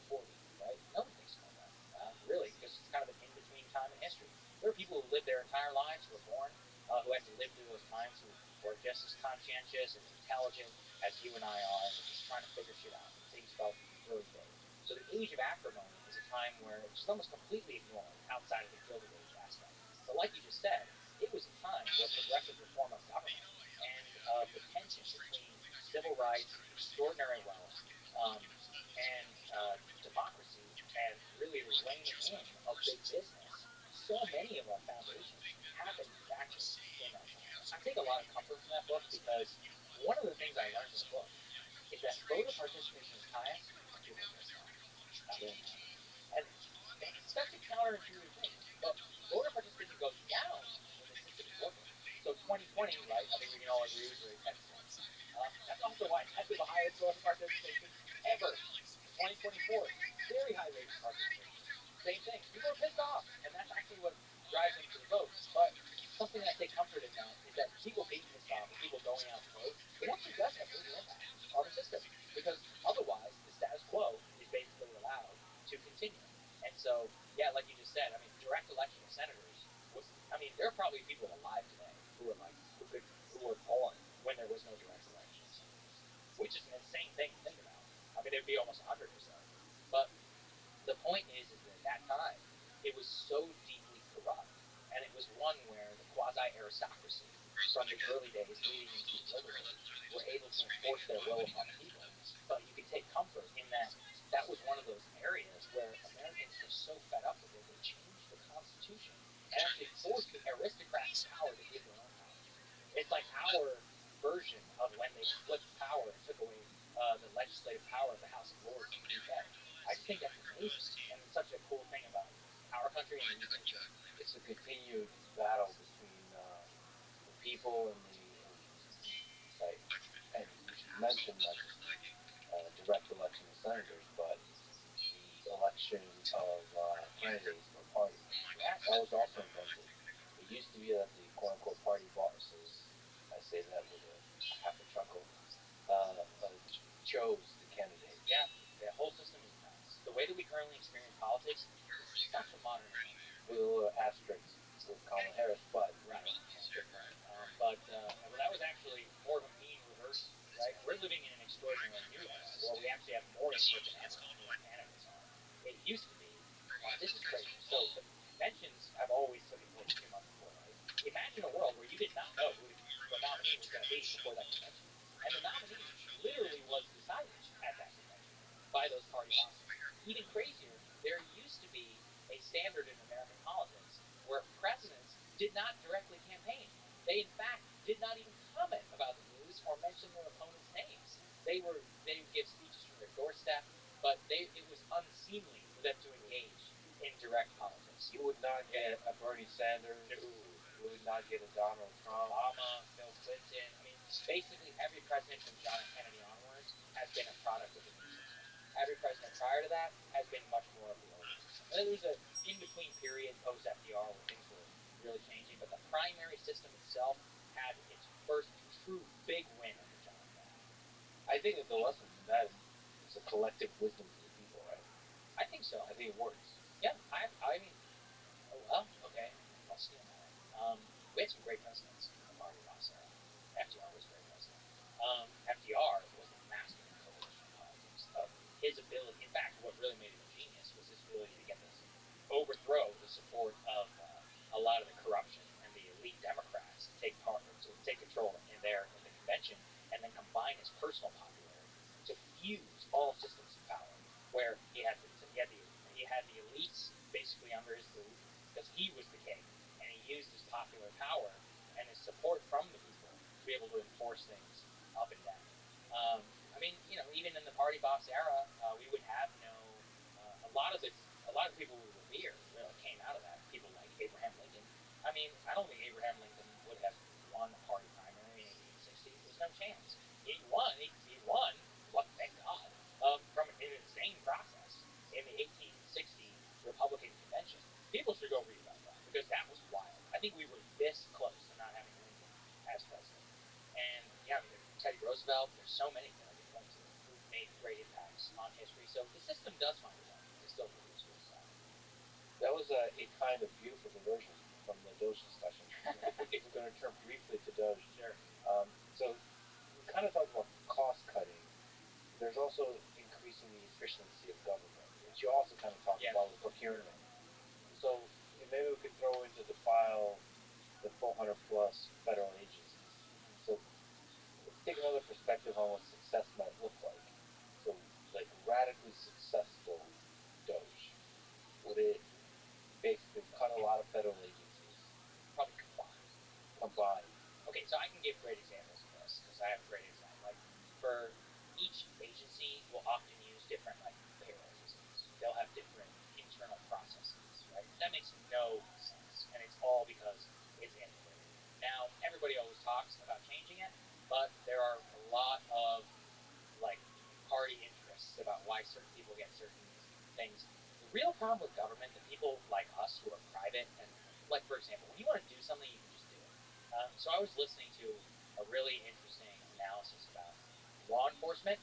1840? Right? Nobody thinks about that, really, because it's kind of an in-between time in history. There are people who lived their entire lives, who were born, who had to live through those times, who were just as conscientious and intelligent as you and I are, and were just trying to figure shit out. And things felt really big. So the Age of Acrimony is a time where it's just almost completely ignored outside of the Gilded Age aspect. But like you just said, it was a time where progressive reform of government and the tension between civil rights, extraordinary wealth, and democracy, and really the reining in of big business. So many of our foundations happened exactly in that time. I take a lot of comfort from that book because one of the things I learned in the book is that voter participation is highest when people are pissed off, not really mad. And that's such a counterintuitive thing. But voter participation goes down when the system is working. So 2020, right? I think we can all agree was very Texas. That's also why it's had the highest voter participation ever. 2024, very high rate of participation. Same thing. People are pissed off, and that's actually what drives them to the vote. But something I take comfort in that is that people being pissed off and people going out to vote, it actually does have major impact on the system, because otherwise the status quo is basically allowed to continue. And so, yeah, like you just said, I mean, direct election of senators was, I mean, there are probably people alive today who are like, who were born when there was no direct election of senators, which is an insane thing to think about. I mean, it'd be almost 100 or so. But the point is that at that time, it was so deeply corrupt, and it was one where the quasi-aristocracy from the early days leading into the Gilded Age were able to enforce their will upon the people. But you can take comfort in that that was one of those areas where Americans were so fed up with it, they changed the Constitution and actually forced the aristocrats power to give their own powers. It's like our version of when they flipped power and took away the legislative power of the House of Lords in the UK. I just think that's amazing, and it's such a cool thing about our country and the UK. It's a continued battle between the people and the like, and we should mention not just the direct election of senators, but the election of candidates for parties. Yeah. That was also invented. It used to be that the quote-unquote party bosses, I say that with a half a chuckle, chose the candidate. Yeah, the whole system is nuts. The way that we currently experience politics is such a modern invention. With a little asterisk with Kamala Harris, but right, good point. But well, that was actually more of a mean reverse, right? We're living in an extraordinarily new era where we actually have more input than ever in who our candidates are. It used to be, this is crazy. So the conventions have always taken place 2 months before, right? Imagine a world where you did not know who the nominee was going to be before that convention, and the nominee literally was decided at that convention by those party bosses. Even crazier, there used to be a standard in American politics where presidents did not directly campaign. They, in fact, did not even comment about the news or mention their opponents' names. They would give speeches from it was unseemly for them to engage in direct politics. You would not get a Bernie Sanders. No. You would not get a Donald Trump. Obama, Bill Clinton. I mean, basically every president from John F. Kennedy onwards has been a product of the new system. Every president prior to that has been much more of the old system. And then there was an in-between period post-FDR where things were really changing, but the primary system itself had its first true big win under John F. Kennedy. I think that the lesson from that is it's a collective wisdom of the people, right? I think so. I think it works. Yeah, I mean, well, okay, I'll steal that one. We had some great presidents in the Party Boss era. FDR was a great president. FDR was a master of coalition politics. Of his ability, in fact, what really made him a genius was his ability to get this overthrow the support of a lot of the corruption and the elite Democrats to take control in the convention, and then combine his personal popularity to fuse all systems of power, where he had the elites basically under his boot because he was the king, and he used his popular power and his support from the people to be able to enforce things up and down. I mean, even in the Party Boss era, we would have a lot of the people we revere really came out of that. People like Abraham Lincoln. I mean, I don't think Abraham Lincoln would have won a party primary in 1860. There's no chance. He won. Well, thank God. From an insane process in the 1860 Republican convention. People should go read about that because that was wild. I think we were this close to not having Lincoln as president. And yeah, I mean, Teddy Roosevelt. There's so many that I can point to who made great impacts on history. So the system does find a way to still produce good stuff. That was a kind of beautiful diversion from the Doge discussion. If we're going to turn briefly to Doge. Sure. So we kind of talked about cost cutting. There's also increasing the efficiency of government, which you also kind of talked about with procurement. So maybe we could throw into the file the 400 plus federal agencies. So let's take another perspective on what success might look like. So like radically successful Doge. Would it basically cut a lot of federal agencies? Probably Combined. Okay, so I can give great examples of this because I have a great insight. Like for each agency will often use different payroll systems. They'll have different internal processes, right? That makes no sense, and it's all because it's antiquated. Now everybody always talks about changing it, but there are a lot of party interests about why certain people get certain things. The real problem with government, the people like us who are private, and for example, when you want to do something, you can just do it. So I was listening to a really interesting analysis about law enforcement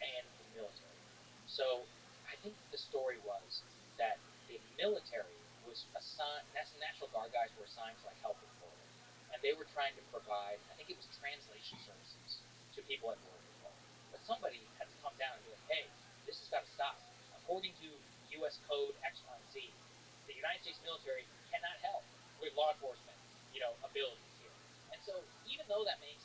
and the military. So I think the story was that the military was assigned, National Guard guys were assigned to help with border, and they were trying to provide, I think it was translation services to people at border patrol. But somebody had to come down and be like, hey, this has got to stop. According to U.S. Code X, Y, and Z, the United States military cannot help with law enforcement, abilities here. And so even though that makes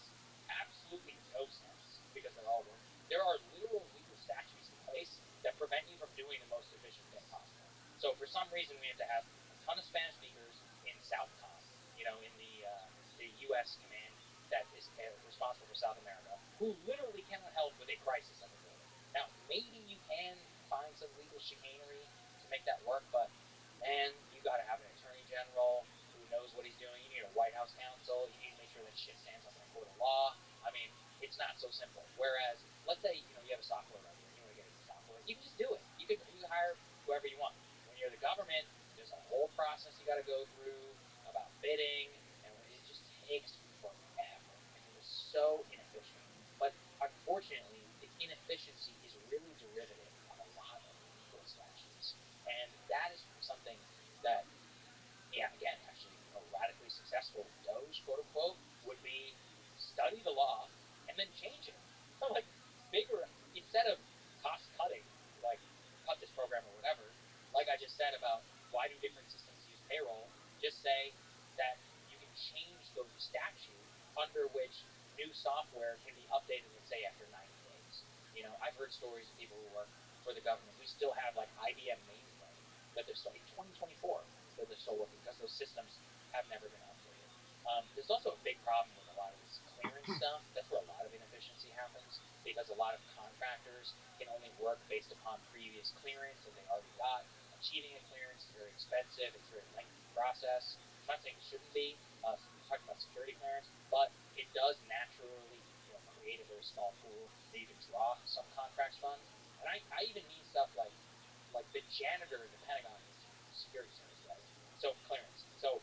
absolutely no sense because they're all working, there are literal legal statutes in place that prevent you from doing the most efficient thing possible. So for some reason, we have to have a ton of Spanish speakers in SouthCom, in the U.S. command that is responsible for South America, who literally cannot help with a crisis at the border. Now, maybe you can find some legal chicanery to make that work, but man, you got to have an attorney general who knows what he's doing. You need a White House counsel. You need to make sure that shit stands up in a court of law. I mean, it's not so simple. Whereas, let's say you have a software writer and you want to get into software, you can just do it. You can hire whoever you want. When you're the government, there's a whole process you got to go through about bidding, and it just takes forever, and it is so inefficient. But unfortunately, the inefficiency is really derivative of a lot of legal statutes, and that is something that, again, actually, radically successful Doge, quote unquote, would be study the law and then change it. Bigger, instead of cost cutting, cut this program or whatever, like I just said about why do different systems use payroll, just say that you can change the statute under which new software can be updated, let's say, after 90 days. I've heard stories of people who work for the government who still have IBM mainframe that they're still in 2024 that they're still working because those systems have never been updated. There's also a big problem with a lot of this clearance stuff. That's where a lot of inefficiency happens because a lot of contractors can only work based upon previous clearance that they already got. Achieving a clearance is very expensive. It's a very lengthy process. I'm not saying it shouldn't be. We're talking about security clearance, but it does naturally, create a very small pool that you can draw some contracts funds. And I even mean stuff like the janitor in the Pentagon needs security service, right? So clearance. So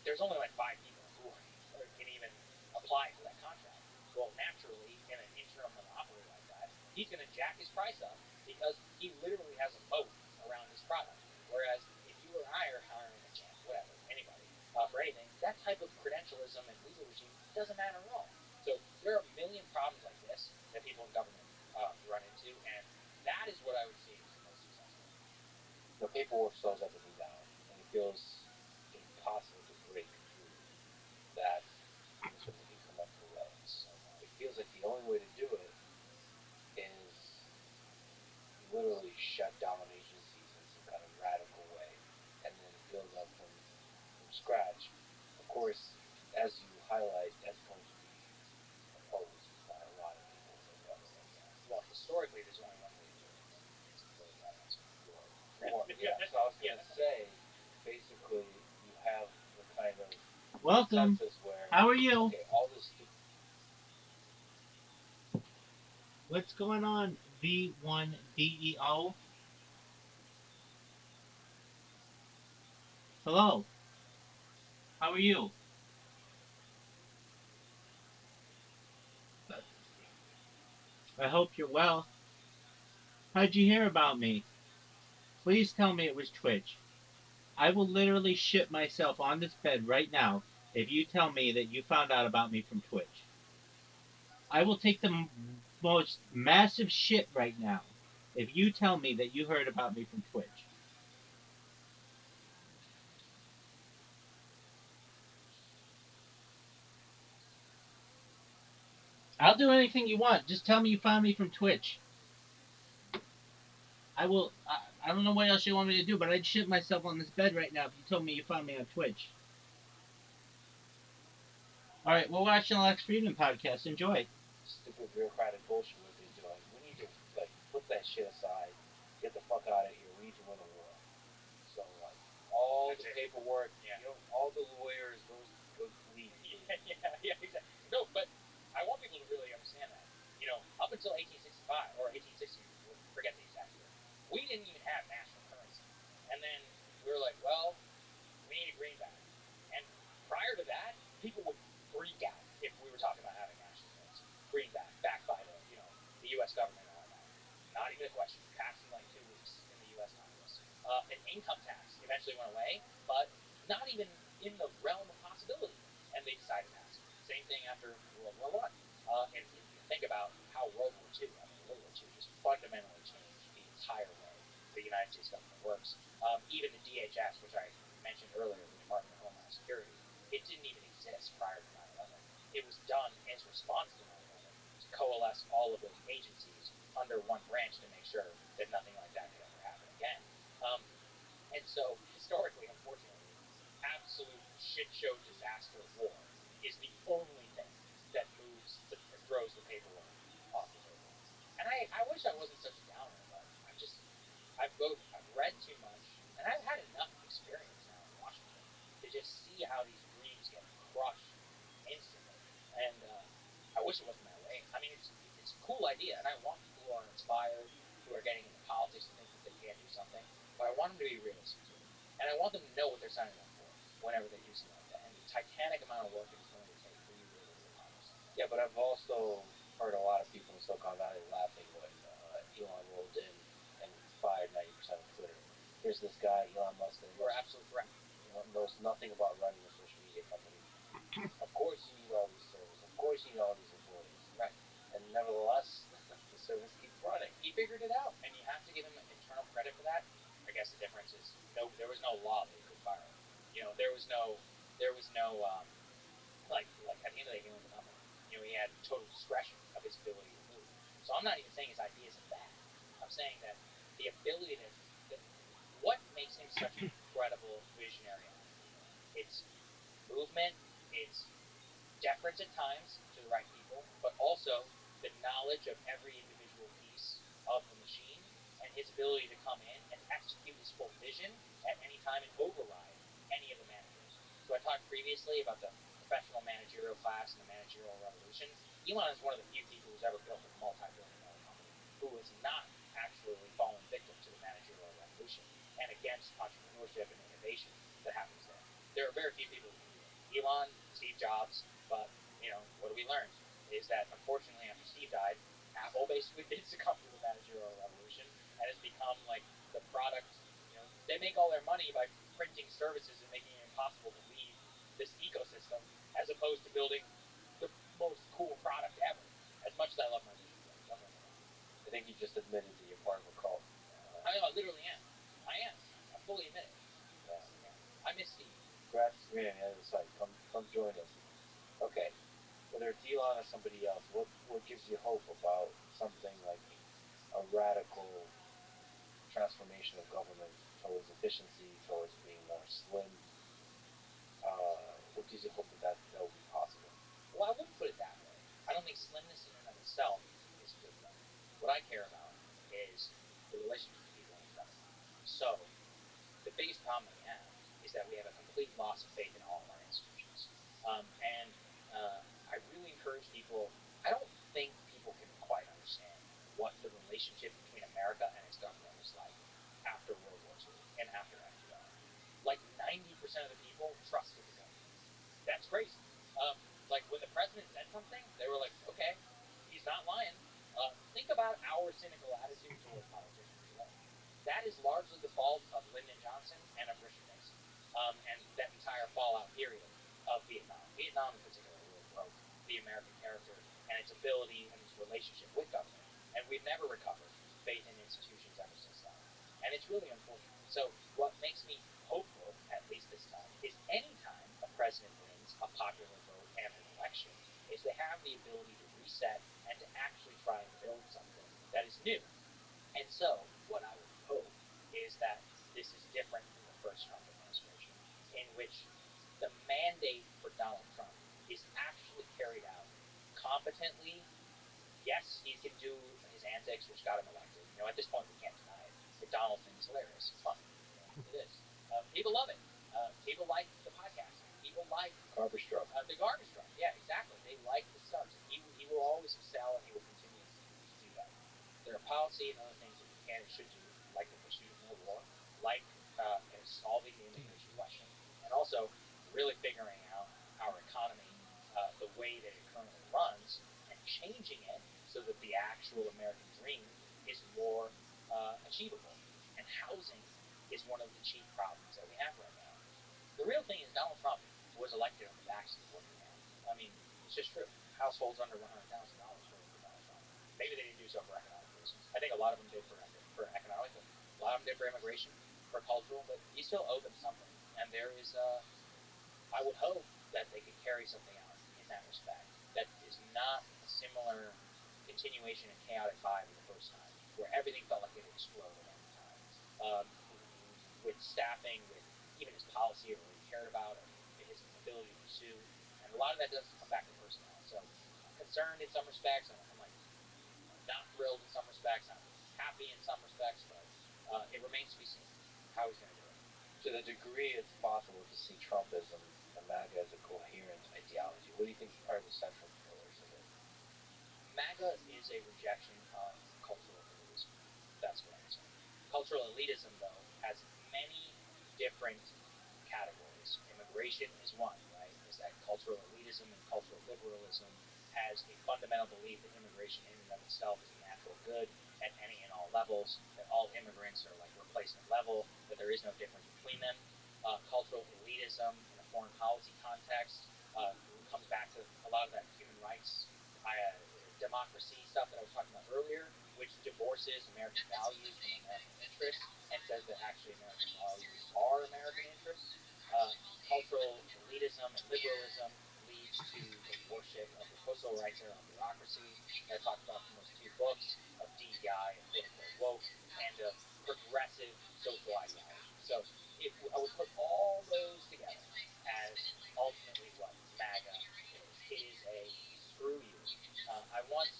there's only like 5 people who can even apply for that contract. Well, naturally, in an internal monopoly like that, he's going to jack his price up because he literally has a moat around his product. Whereas if you or I are hiring a whatever, anybody, for anything, that type of credentialism and legal regime doesn't matter at all. So there are a million problems like this that people in government run into, and that is what I would see as the most successful. The paperwork slows everything down, and it feels impossible to break through that in sort of an incremental way. It feels like the only way to do it is literally shut down agencies in some kind of radical way and then build up from scratch. Of course, as you highlight, that's going to be opposed by a lot of people in government. Yeah. Well, historically, there's only one way to do it. It's to build weapons. War. Yeah. So I was going to say, basically, you have the kind of Welcome. consensus where How are you? okay, all this. What's going on, V1DEO? Hello. How are you? I hope you're well. How'd you hear about me? Please tell me it was Twitch. I will literally shit myself on this bed right now if you tell me that you found out about me from Twitch. I will take the most massive shit right now if you tell me that you heard about me from Twitch. I'll do anything you want. Just tell me you found me from Twitch. I will. I don't know what else you want me to do, but I'd shit myself on this bed right now if you told me you found me on Twitch. All right, we're watching the Lex Friedman podcast. Enjoy. Stupid bureaucratic bullshit we've been doing. We need to put that shit aside, get the fuck out of here. We need to win a war. So all the paperwork, all the lawyers, those leave. Yeah, exactly. No, but I want people to really understand that. Up until 1865 or 1860, forget the exact year, we didn't even have national currency. And then we were like, well, we need a greenback. And prior to that, people would freak out if we were talking about having national currency. Greenback, backed by the U.S. government and all that. Not even a question. Passed in like 2 weeks in the U.S. Congress. An income tax eventually went away, but not even in the realm of possibility. And they decided to pass it. Same thing after World War One. And you think about how World War Two, World War Two just fundamentally changed the entire way the United States government works. Even the DHS, which I mentioned earlier, the Department of Homeland Security, it didn't even exist prior to 9/11. It was done as response to 9/11 to coalesce all of those agencies under one branch to make sure that nothing like that could ever happen again. And so, historically, unfortunately, absolute shit show disaster war is the only thing that throws the paperwork off the table. And I wish I wasn't such a downer, but I've read too much, and I've had enough experience now in Washington to just see how these dreams get crushed instantly. And I wish it wasn't that way. I mean, it's a cool idea, and I want people who are inspired, who are getting into politics, to think that they can do something. But I want them to be realistic too, and I want them to know what they're signing up for whenever they do something like that, and the titanic amount of work it is going to take for you to be able to accomplish something. Yeah, but I've also heard a lot of people in Silicon Valley laughing when Elon rolled in and fired 90% of Twitter. Here's this guy, Elon Musk, that you're absolutely correct. Knows nothing about running a social media company. Of course, you need all these servers. Of course, you need all these employees. Right. And nevertheless, the service keeps running. He figured it out, and you have to give him internal credit for that. I guess the difference is there was no law that could fire him. There was no like at the end of the day, he owned the company. He had total discretion of his ability to move. So I'm not even saying his ideas are bad. I'm saying that the ability that what makes him such an incredible visionary entrepreneur. It's movement. It's deference at times to the right people, but also the knowledge of every individual piece of the machine and his ability to come in and execute his full vision at any time and override any of the managers. So I talked previously about the professional managerial class and the managerial revolution. Elon is one of the few people who's ever built a multi-billion-dollar company who was not actually falling victim to the managerial revolution and against entrepreneurship and innovation that happens there. There are very few people who can do it. Elon, Steve Jobs, but what do we learn? Is that unfortunately after Steve died, Apple basically did succumb to the managerial revolution and has become like the product. They make all their money by printing services and making it impossible to leave this ecosystem, as opposed to building the most cool product ever. As much as I love my vision, don't get me wrong. I think you just admitted that you're part of a cult. I know, I literally am. I am. I fully admit it. Yeah. I miss Steve. Grass is green on the other side. Come join us. Okay. Whether it's Elon or somebody else, what gives you hope about something like a radical transformation of government towards efficiency, towards being more slim? What gives you hope that will be possible? Well, I wouldn't put it that way. I don't think slimness in and of itself is a good thing. What I care about is the relationship of people and government. So, the biggest problem that we have is that we have a complete loss of faith in all of our institutions. And I really encourage people, I don't think people can quite understand what the relationship between America and its government was like after World War II and after FDR. Like 90% of the people trusted the government. That's crazy. Like when the president said something, they were like, okay, he's not lying. Think about our cynical attitude toward politicians today. That is largely the fault of Lyndon Johnson and of Richard Nixon, and that entire fallout period of Vietnam. Vietnam in particular really broke the American character and its ability and its relationship with government. And we've never recovered faith in institutions ever since then. And it's really unfortunate. So what makes me hopeful, at least this time, is any time a president wins a popular vote and an election, is they have the ability to reset and to actually try and build something that is new. And so, what I would hope is that this is different from the first Trump administration, in which the mandate for Donald Trump is actually carried out competently. Yes, he can do his antics, which got him elected. At this point, we can't deny it. The Donald thing is hilarious. It's fun. It is. People love it. People like the podcast. People like garbage truck. The garbage truck. Yeah, exactly. They like the stuff. He will always excel, and he will continue to do that. There are policy and other things that we can and should do, like the pursuit of no war, like solving the immigration question, and also really figuring out our economy the way that it currently runs and changing it so that the actual American dream is more achievable. And housing is one of the chief problems that we have right now. The real thing is Donald Trump was elected on the backs of the working man. I mean, it's just true. Households under $100,000 voted for Donald Trump. Maybe they didn't do so for economic reasons. I think a lot of them did for economic, but a lot of them did for immigration, for cultural, but you still owe them something. And there is, I would hope that they could carry something out in that respect that is not a similar continuation and chaotic vibe of the first time, where everything felt like it exploded every time. With staffing, with even his policy or what he cared about, or his ability to pursue. And a lot of that does come back to personnel. So I'm concerned in some respects. I'm like not thrilled in some respects. I'm happy in some respects, but it remains to be seen how he's going to do it. To the degree it's possible to see Trumpism and MAGA as a coherent ideology, what do you think are the central pillars of it? MAGA is a rejection of cultural elitism. That's what I'm saying. Cultural elitism, though, has many different categories. Immigration is one, right? Is that cultural elitism and cultural liberalism has a fundamental belief that immigration in and of itself is a natural good at any and all levels, that all immigrants are like replacement level, that there is no difference between them. Cultural elitism in a foreign policy context comes back to a lot of that human rights, democracy stuff that I was talking about earlier, which divorces American values from American interests and says that actually American values are American interests. Cultural elitism and liberalism leads to the worship of the civil rights era of bureaucracy that I talked about in those two books of DEI and quote-unquote woke and of progressive social ideology. So I would put all those together as ultimately what MAGA is. It is a screw you. I once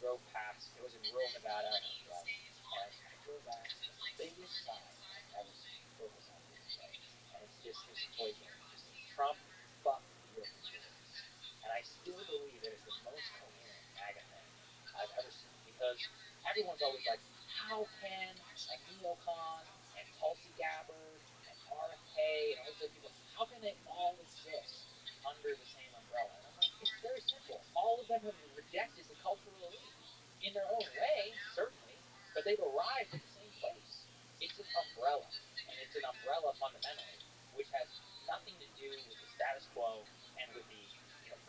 drove past, it was in rural Nevada, and I was driving, everyone's always like, how can like neocon and Tulsi Gabbard and RFK and all these other people, how can they all exist under the same umbrella? And I'm like, it's very simple. All of them have rejected the cultural elite in their own way, certainly, but they've arrived at the same place. It's an umbrella, and it's an umbrella fundamentally, which has nothing to do with the status quo and with the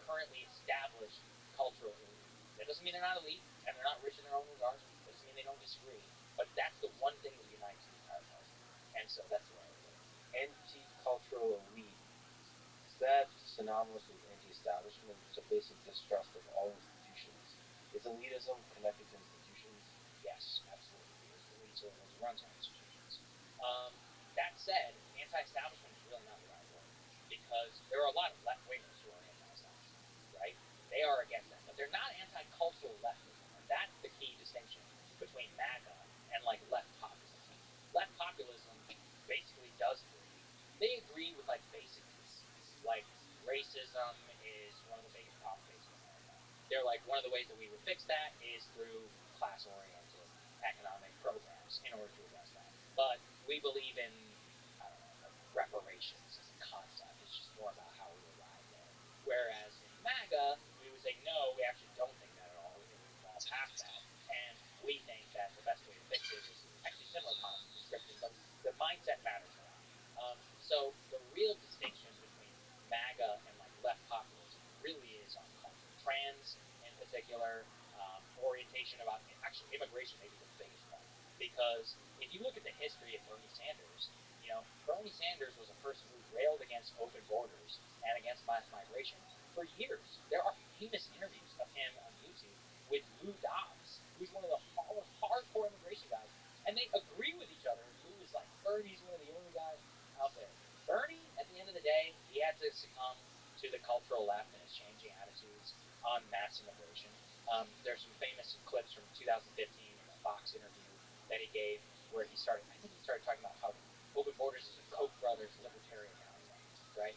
currently established cultural elite. That doesn't mean they're not elite and they're not rich in their own regards. That doesn't mean they don't disagree. But that's the one thing that unites the entire party. And so that's the way I look at it. Anti-cultural elite, is that synonymous with anti-establishment? So basic distrust of all institutions. Is elitism connected to institutions? Yes, absolutely, because the elite certainly runs our institutions. That said, anti-establishment is really not the right word, because there are a lot of left-wingers who are anti-establishment, right? They are against that, but they're not anti-cultural leftism, and that's the key distinction between MAGA and like left populism. Left populism basically does agree. They agree with like basic theses, like racism is one of the biggest problem facing America. They're like, one of the ways that we would fix that is through class-oriented economic programs in order to address that. But we believe in, I don't know, like reparations as a concept. It's just more about how we arrive there. Whereas in MAGA, we would say, no, we actually don't think that at all. We think we can fall past that. And we think that the best way to fix it is actually similar concept description, but the mindset matters a lot. So the real distinction between MAGA and like left populism really is on culture. Trans, in particular, orientation about actually immigration may be the biggest one, because if you look at the history of Bernie Sanders, Bernie Sanders was a person who railed against open borders and against mass migration for years. There are famous interviews of him on YouTube with Lou Dobbs, who's one of the most hardcore immigration guys, and they agree with each other. Lou is like, Bernie's one of the only guys out there. Bernie, at the end of the day, he had to succumb to the cultural left and his changing attitudes on mass immigration. There's some famous clips from 2015 in a Fox interview that he gave where he started talking about how open borders is a Koch brothers libertarian concept, right?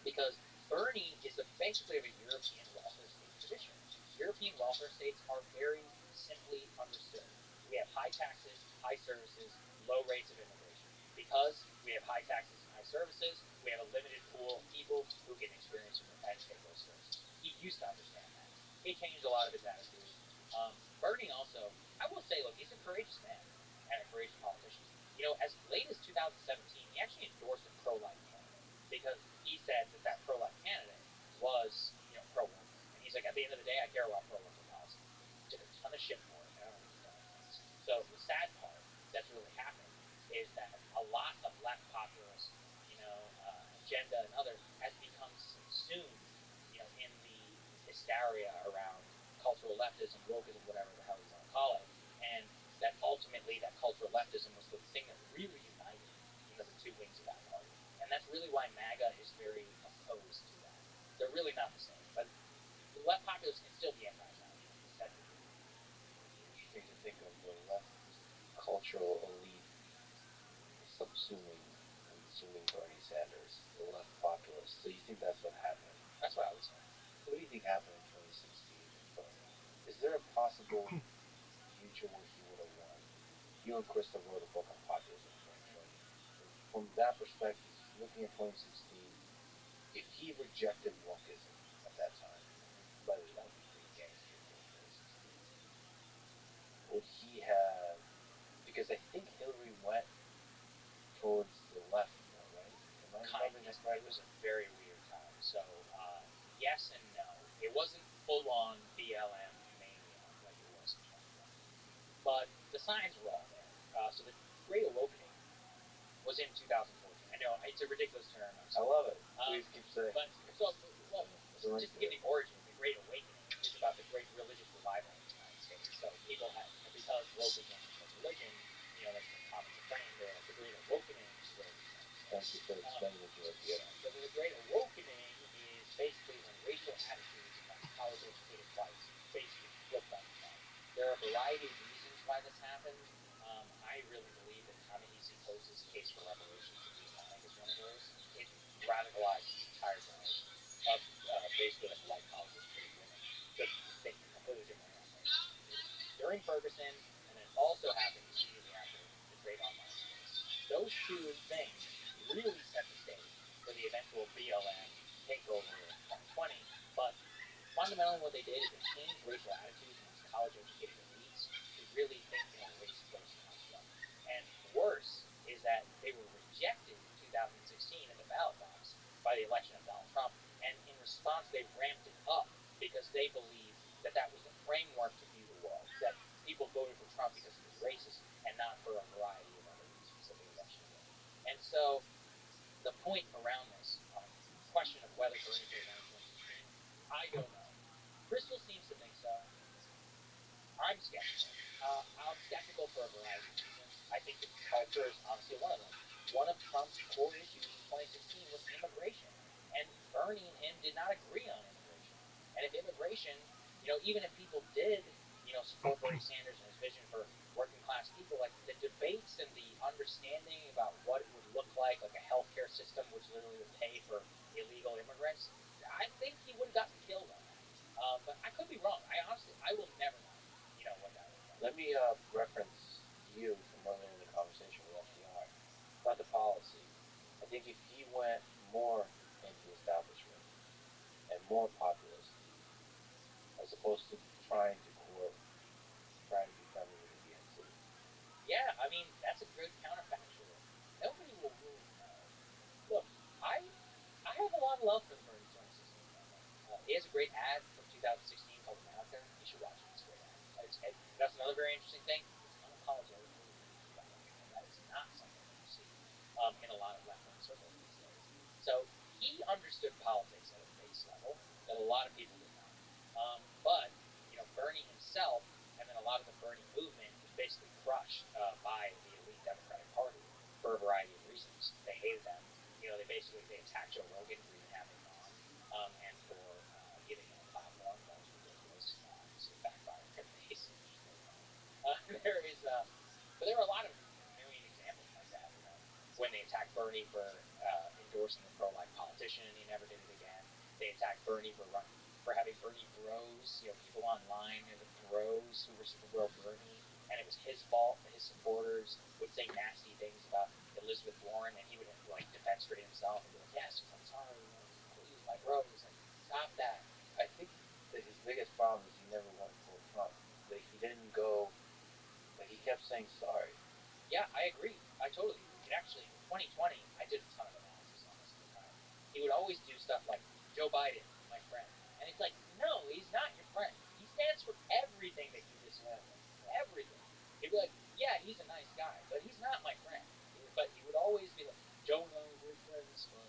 Because Bernie is basically of a European welfare state tradition. European welfare states are very simply understood. We have high taxes, high services, low rates of immigration. Because we have high taxes and high services, we have a limited pool of people who can experience and take those services. He used to understand that. He changed a lot of his attitudes. Bernie also, I will say, look, he's a courageous man and a courageous politician. As late as 2017, he actually endorsed a pro-life candidate because he said that pro-life candidate was, pro-worker. And he's like, at the end of the day, I care about pro-worker policy. He took a ton of shit for it, and I don't think he's learned since. So the sad part that's really happened is that a lot of left populist, agenda and other has become subsumed, in the hysteria around cultural leftism, wokeism, whatever the hell you want to call it, and that ultimately that cultural leftism was the thing that really united, the two wings of that party. And that's really why MAGA is very opposed to that. They're really not the same, but the left populists can still be anti-establishment. That's the key. Interesting to think of the left cultural elite subsuming, consuming Bernie Sanders, the left populists. So you think that's what happened? That's what I would say. So what do you think happened in 2016 with Bernie? Is there a possible future where he would have won? You and Krista wrote a book on populism in 2020. And from that perspective, looking at 2016, if he rejected wokeism at that time, by the way, that would be pretty gangster for 2016. Would he have? Because I think Hillary went towards the left more, right? Am I remembering that correctly? It was a very weird time. So, yes and no. It wasn't full-on BLM mania like it was in 2020. But the signs were all there. So the Great Awakening was in 2014. I know it's a ridiculous term. I love it. Please keep saying. But just to give the origin, the Great Awakening is about the great religious revival in the United States. So people had, because wokeism was religion, that's the common refrain. They were like, the Great Awakening is religious. Thank you for explaining the joke. Yeah. So the Great Awakening is basically when racial attitudes about college-educated whites basically flipped on its head. There are a variety of reasons why this happened. I really believe that Ta-Nehisi Coates' case for reparations in Vietnam is one of those. It radicalized an entire generation of basically white college-educated women to think completely differently on race. During Ferguson, also happened immediately after the trade online case. Those two things really set the stage for the eventual BLM takeover in 2020, but fundamentally what they did is they changed racial attitudes amongst college-educated elites to really think in a race-based construct. And worse is that they were rejected in 2016 in the ballot box by the election of Donald Trump, and in response they ramped it up because they believed that that was the framework to view the world, that people voted for Trump because he was racist and not for a variety of other reasons that they eventually did. And so the point around this question of whether Bernie could have won in 2016, I don't know. Crystal seems to think so. I'm skeptical. I'm skeptical for a variety of reasons. I think that culture is honestly one of them. One of Trump's core issues in 2016 was immigration, and Bernie and him did not agree on immigration. And if immigration, even if people did, support Bernie Sanders and his vision for working class people, like the debates and the understanding about what it would look like a healthcare system which literally would pay for illegal immigrants, I think he would have gotten killed on that. But I could be wrong. I will never know, what that looks like. Let me reference you from earlier in the conversation with FDR about the policy. I think if he went more into establishment and more populist, as opposed to trying to court, trying to be friendly with the DNC. Yeah, I mean, that's a good counterfactual. Nobody will really know. Look, I I have a lot of love for the Bernie 2016 campaign. He has a great ad from 2016 called America. You should watch it. It's a great ad. That's another very interesting thing. It's unapologetically patriotic, and that is not something that you see in a lot of left-wing circles these days. So he understood politics at a base level that a lot of people did not. But Bernie himself, and then a lot of the Bernie movement was basically crushed by the elite Democratic Party for a variety of reasons. They hated them. They attacked Joe Rogan for even having him on, and for giving him a platform that was ridiculous. Obviously, backfired in their face, which is really funny. But there were a lot of million examples like that. When they attacked Bernie for endorsing a pro-life politician, and he never did it again. They attacked Bernie for having Bernie bros. People online, the bros who were super pro Bernie, and it was his fault that his supporters would say nasty things about Elizabeth Warren, and he would defenestrate himself and be like, "Yes, I'm sorry, please, my bros, stop that." I think that his biggest problem is he never went full Trump. That he didn't go. Like he kept saying sorry. Yeah, I agree. I totally agree. And actually, in 2020, I did a ton of analysis on this at the time. He would always do stuff like Joe Biden, my friend, and it's like, no, he's not your friend. He stands for everything that you disagree with. Everything. He'd be like, yeah, he's a nice guy, but he's not my friend. But he would always be like, Joe and I are great friends, but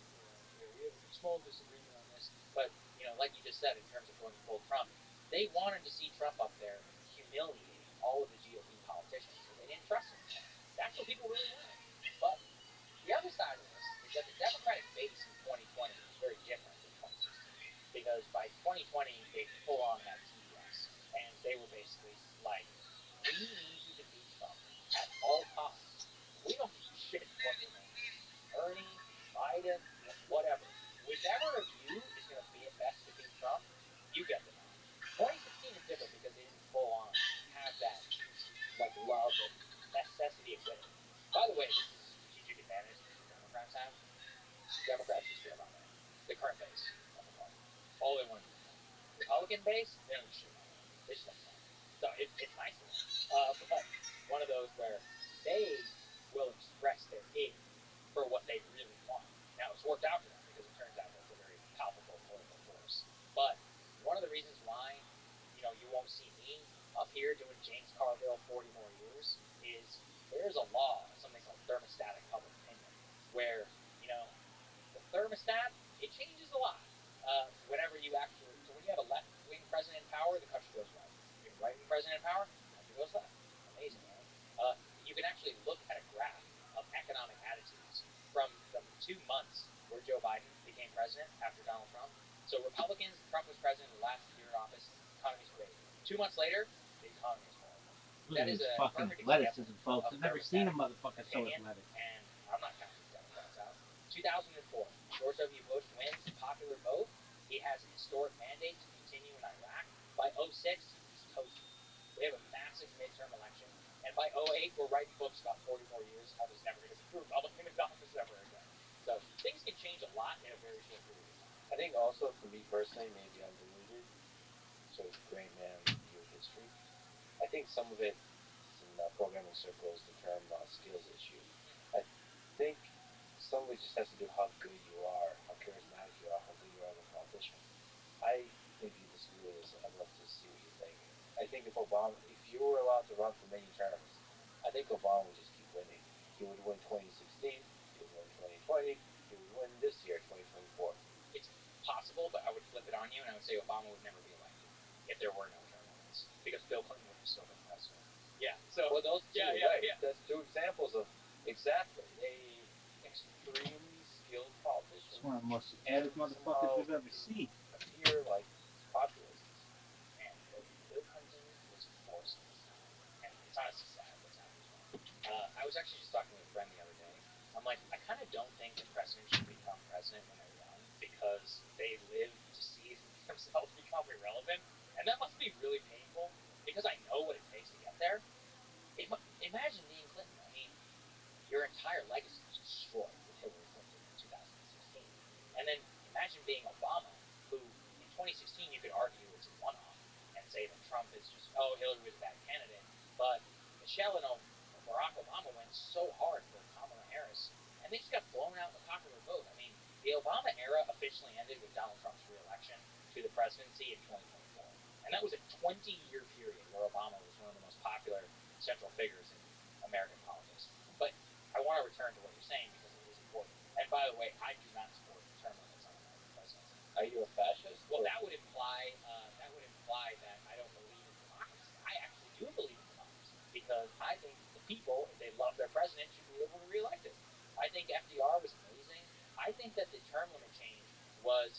we have a small disagreement on this. But like you just said, in terms of going full Trump, they wanted to see Trump up there humiliating all of the GOP politicians because they didn't trust him anymore. That's what people really wanted. But the other side of this is that the Democratic base in 2020 was very different than 2016 because by 2020 they full on had TDS, and they were basically like, we need you to beat Trump at all costs. We don't give a shit what your name is. Bernie, Biden, whatever. Whichever of you is going to be at best to beat Trump, you get the nod. 2016 is different because they didn't full on have that love and necessity of winning. By the way, this is a strategic advantage that the Democrats have. Democrats just care about winning. The current base of the party. All they want to do is win. Republican base, they don't give a shit about winning. They just want to win. So it's nice to win. But one of those where they will express their id for what they really want. Now, it's worked out for them because it turns out that it's a very palpable political force. But one of the reasons why, you won't see me up here doing James Carville 40 more years is there's a law, something called thermostatic public opinion, where, the thermostat, it changes a lot. So when you have a left-wing president in power, the country goes right. You have a right-wing president in power, the country goes left. Amazing, right? You can actually look at a graph of economic attitudes from the 2 months where Joe Biden became president after Donald Trump. So Republicans, Trump was president the last year in office, economy's great. 2 months later, the economy is horrible. Look at his fucking athleticism, folks. I've never seen a motherfucker so athletic. And I'm not counting the Democrats out. 2004, George W. Bush wins the popular vote. He has a historic mandate to continue in Iraq. By 2006, he's toasted. We have a massive midterm election. And by 08, we're writing books about 40 more years, how there's never going to be a Republican in office ever again. So things can change a lot in a very short period of time. I think also for me personally, maybe I'm deluded, sort of great man view of history. I think some of it is in programming circles, the term skills issue. I think some of it just has to do how good you are, how charismatic you are, how good you are as a politician. I maybe disagree with this. I'd love to see what you think. I think if you were allowed to run for many terms, I think Obama would just keep winning. He would win 2016, he would win 2020, he would win this year, 2024. It's possible, but I would flip it on you and I would say Obama would never be elected if there were no term limits, because Bill Clinton would have still been president. Yeah. So well, those two, right? Yeah. That's two examples of exactly extremely skilled politicians. It's one of the most satanic motherfuckers we've ever seen. Appear like populists. Man, Bill Clinton was forceless, and it's honestly sad what's happened to him. I was actually just talking with a friend the other day. I'm like, I kind of don't think that presidents should become president when they're young, because they live to see themselves become irrelevant, and that must be really painful, because I know what it takes to get there. Imagine being Clinton. I mean, your entire legacy was destroyed with Hillary Clinton in 2016. And then imagine being Obama, who in 2016 you could argue it's a one-off and say that Trump is just, oh, Hillary was a bad candidate. But Michelle and Barack Obama went so hard for Kamala Harris, and they just got blown out in the popular vote. I mean, the Obama era officially ended with Donald Trump's re-election to the presidency in 2024. And that was a 20-year period where Obama was one of the most popular central figures in American politics. But I want to return to what you're saying because it is important. And by the way, I do not support term limits on American presidents. Are you a fascist? Well, that would imply that I don't believe in democracy. I actually do believe in democracy, because I think the people, if they love their president, should be able to reelect him. I think FDR was amazing. I think that the term limit change was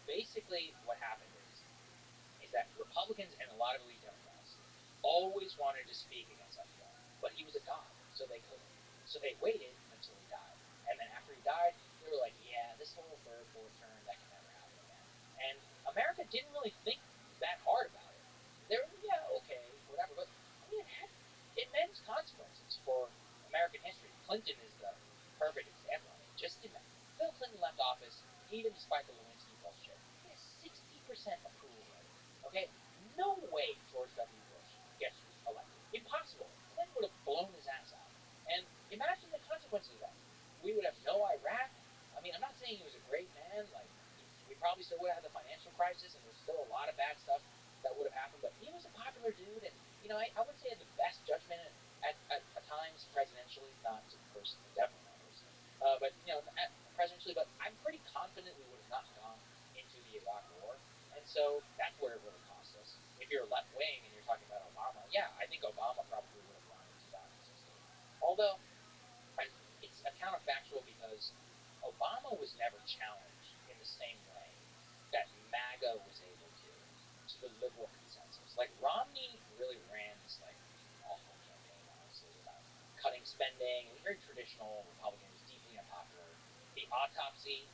basically what happened is that Republicans and a lot of elite Democrats always wanted to speak against FDR, but he was a god, so they couldn't. So they waited until he died, and then after he died, they were like, yeah, this whole third, fourth term, that can never happen again. And America didn't really think that hard about it. They were, yeah, okay, whatever, but I mean, it had immense consequences for American history. Clinton is the perfect example of it. Just imagine, Bill Clinton left office, even despite the Lewinsky bullshit. He has 60% approval rating. Okay, no way George W. Bush gets elected. Impossible. Clinton would have blown his ass out. And imagine the consequences of that. We would have no Iraq. I mean, I'm not saying he was a great man. Like, we probably still would have had the financial crisis, and there's still a lot of bad stuff that would have happened. But he was a popular dude, and I would say the best judgment at times presidentially, not personally, definitely not personally, but presidentially. But I'm pretty confident we would have not gone into the Iraq War. And so that's where it really cost us. If you're left wing and you're talking about Obama, yeah, I think Obama probably would have won in 2016. Although, it's a counterfactual, because Obama was never challenged in the same way that MAGA was able to the liberal consensus. Like, Romney really ran this, like, awful campaign, honestly, about cutting spending, and very traditional Republican. It was deeply unpopular. The autopsy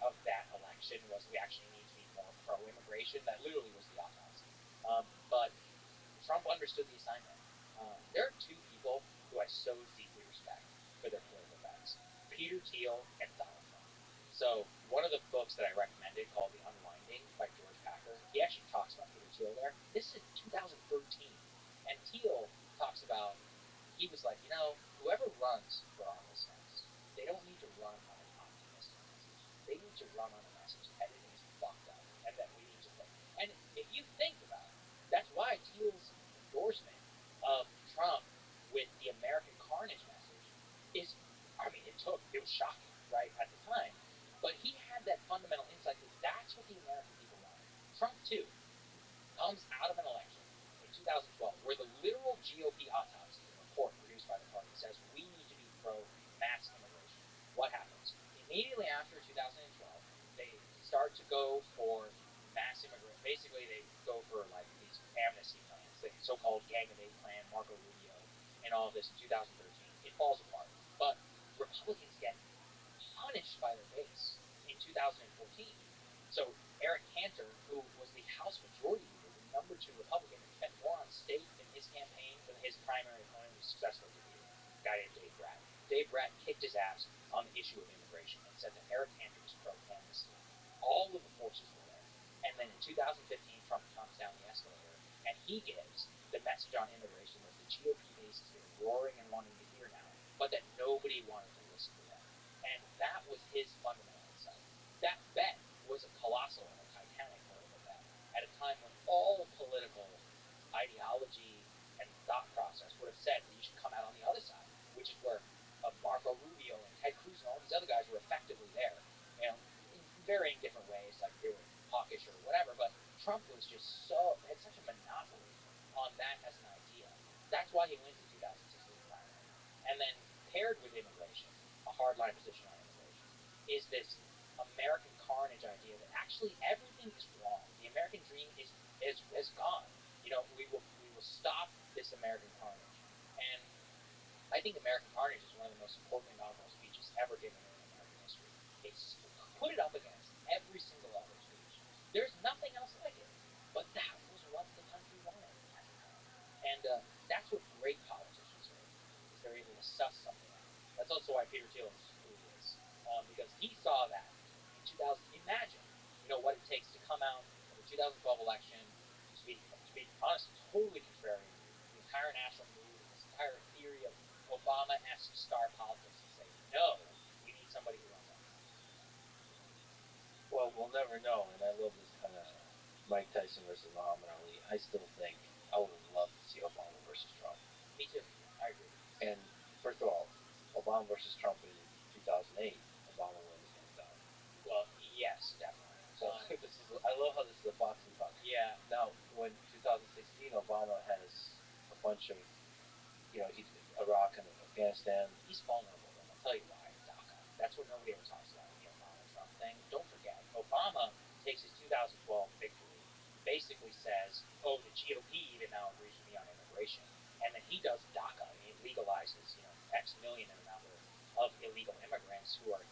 of that election was, we actually need to be more pro-immigration. That literally was the autopsy. But Trump understood the assignment. There are two people who I so deeply respect for their political bets: Peter Thiel and Donald Trump. So one of the books that I recommended, called The Unwinding by George Packer, he actually talks about Peter Thiel there. This is 2013. And Thiel talks about, he was like, whoever runs for office next, they don't need to run on an optimistic message. They need to run on a message that everything is fucked up and that we need to fix. And if you think about it, that's why Thiel's endorsement of Trump with the American carnage message is, it was shocking, right, at the time. But he had that fundamental insight that that's what the American people wanted. Trump, too, comes out of an election in 2012 where the literal GOP autopsy, the report produced by the party, says we need to be pro-mass immigration. What happens? Immediately after 2012, they start to go for mass immigration. Basically, they go for, like, these amnesty plans, the so-called Gang of Eight plan, Marco Rubio, and all of this in 2013. It falls apart. But Republicans get punished by their base in 2014. So Eric Cantor, who was the House Majority Leader, the #2 Republican, and spent more on state in his campaign for the his primary opponent was successfully defeated, a guy named Dave Bratt. Dave Bratt kicked his ass on the issue of immigration and said that Eric Cantor was pro-amnesty. All of the forces were there. And then in 2015, Trump comes down the escalator, and he gives the message on immigration that the GOP base has been roaring and wanting to hear now, but that nobody wanted to listen to them. And that was his fundamental insight. That bet was a colossal and a titanic political bet at a time when all political ideology and thought process would have said that you should come out on the other side, which is where Marco Rubio and Ted Cruz and all these other guys were effectively there, in varying different ways, like they were hawkish or whatever, but Trump was just had such a monopoly on that as an idea. That's why he wins the 2016 primary. And then paired with immigration, a hardline position on immigration, is this American carnage idea that actually everything is wrong. The American dream is gone. We will stop this American carnage. And I think American Carnage is one of the most important inaugural speeches ever given in American history. It's put it up against every single other speech. There's nothing else like it. But that was what the country wanted at the time. And that's what great politicians are, is they're able to suss something out. That's also why Peter Thiel is who he is. Because he saw that in 2000. Imagine, what it takes to come out of the 2012 election, to be honest, totally contrarian to the entire national mood, this entire theory of Obama-esque star politics, and say, no, we need somebody who runs on that. Well, we'll never know, and I love this kind of Mike Tyson versus Muhammad Ali. I still think I would have loved to see Obama versus Trump. Me too. I agree. And first of all, Obama versus Trump in 2008, Obama wins hands down. Well, yes, definitely. So I love how this is a boxing talk. Yeah. Now, when 2016, Obama has a bunch of, Iraq and Afghanistan. He's vulnerable, though. I'll tell you why. DACA. That's what nobody ever talks about, the Obama-Trump thing. Don't forget, Obama takes his 2012 victory, basically says, oh, the GOP even now agrees with me on immigration. And then he does DACA, and he legalizes, X million in the number of illegal immigrants who are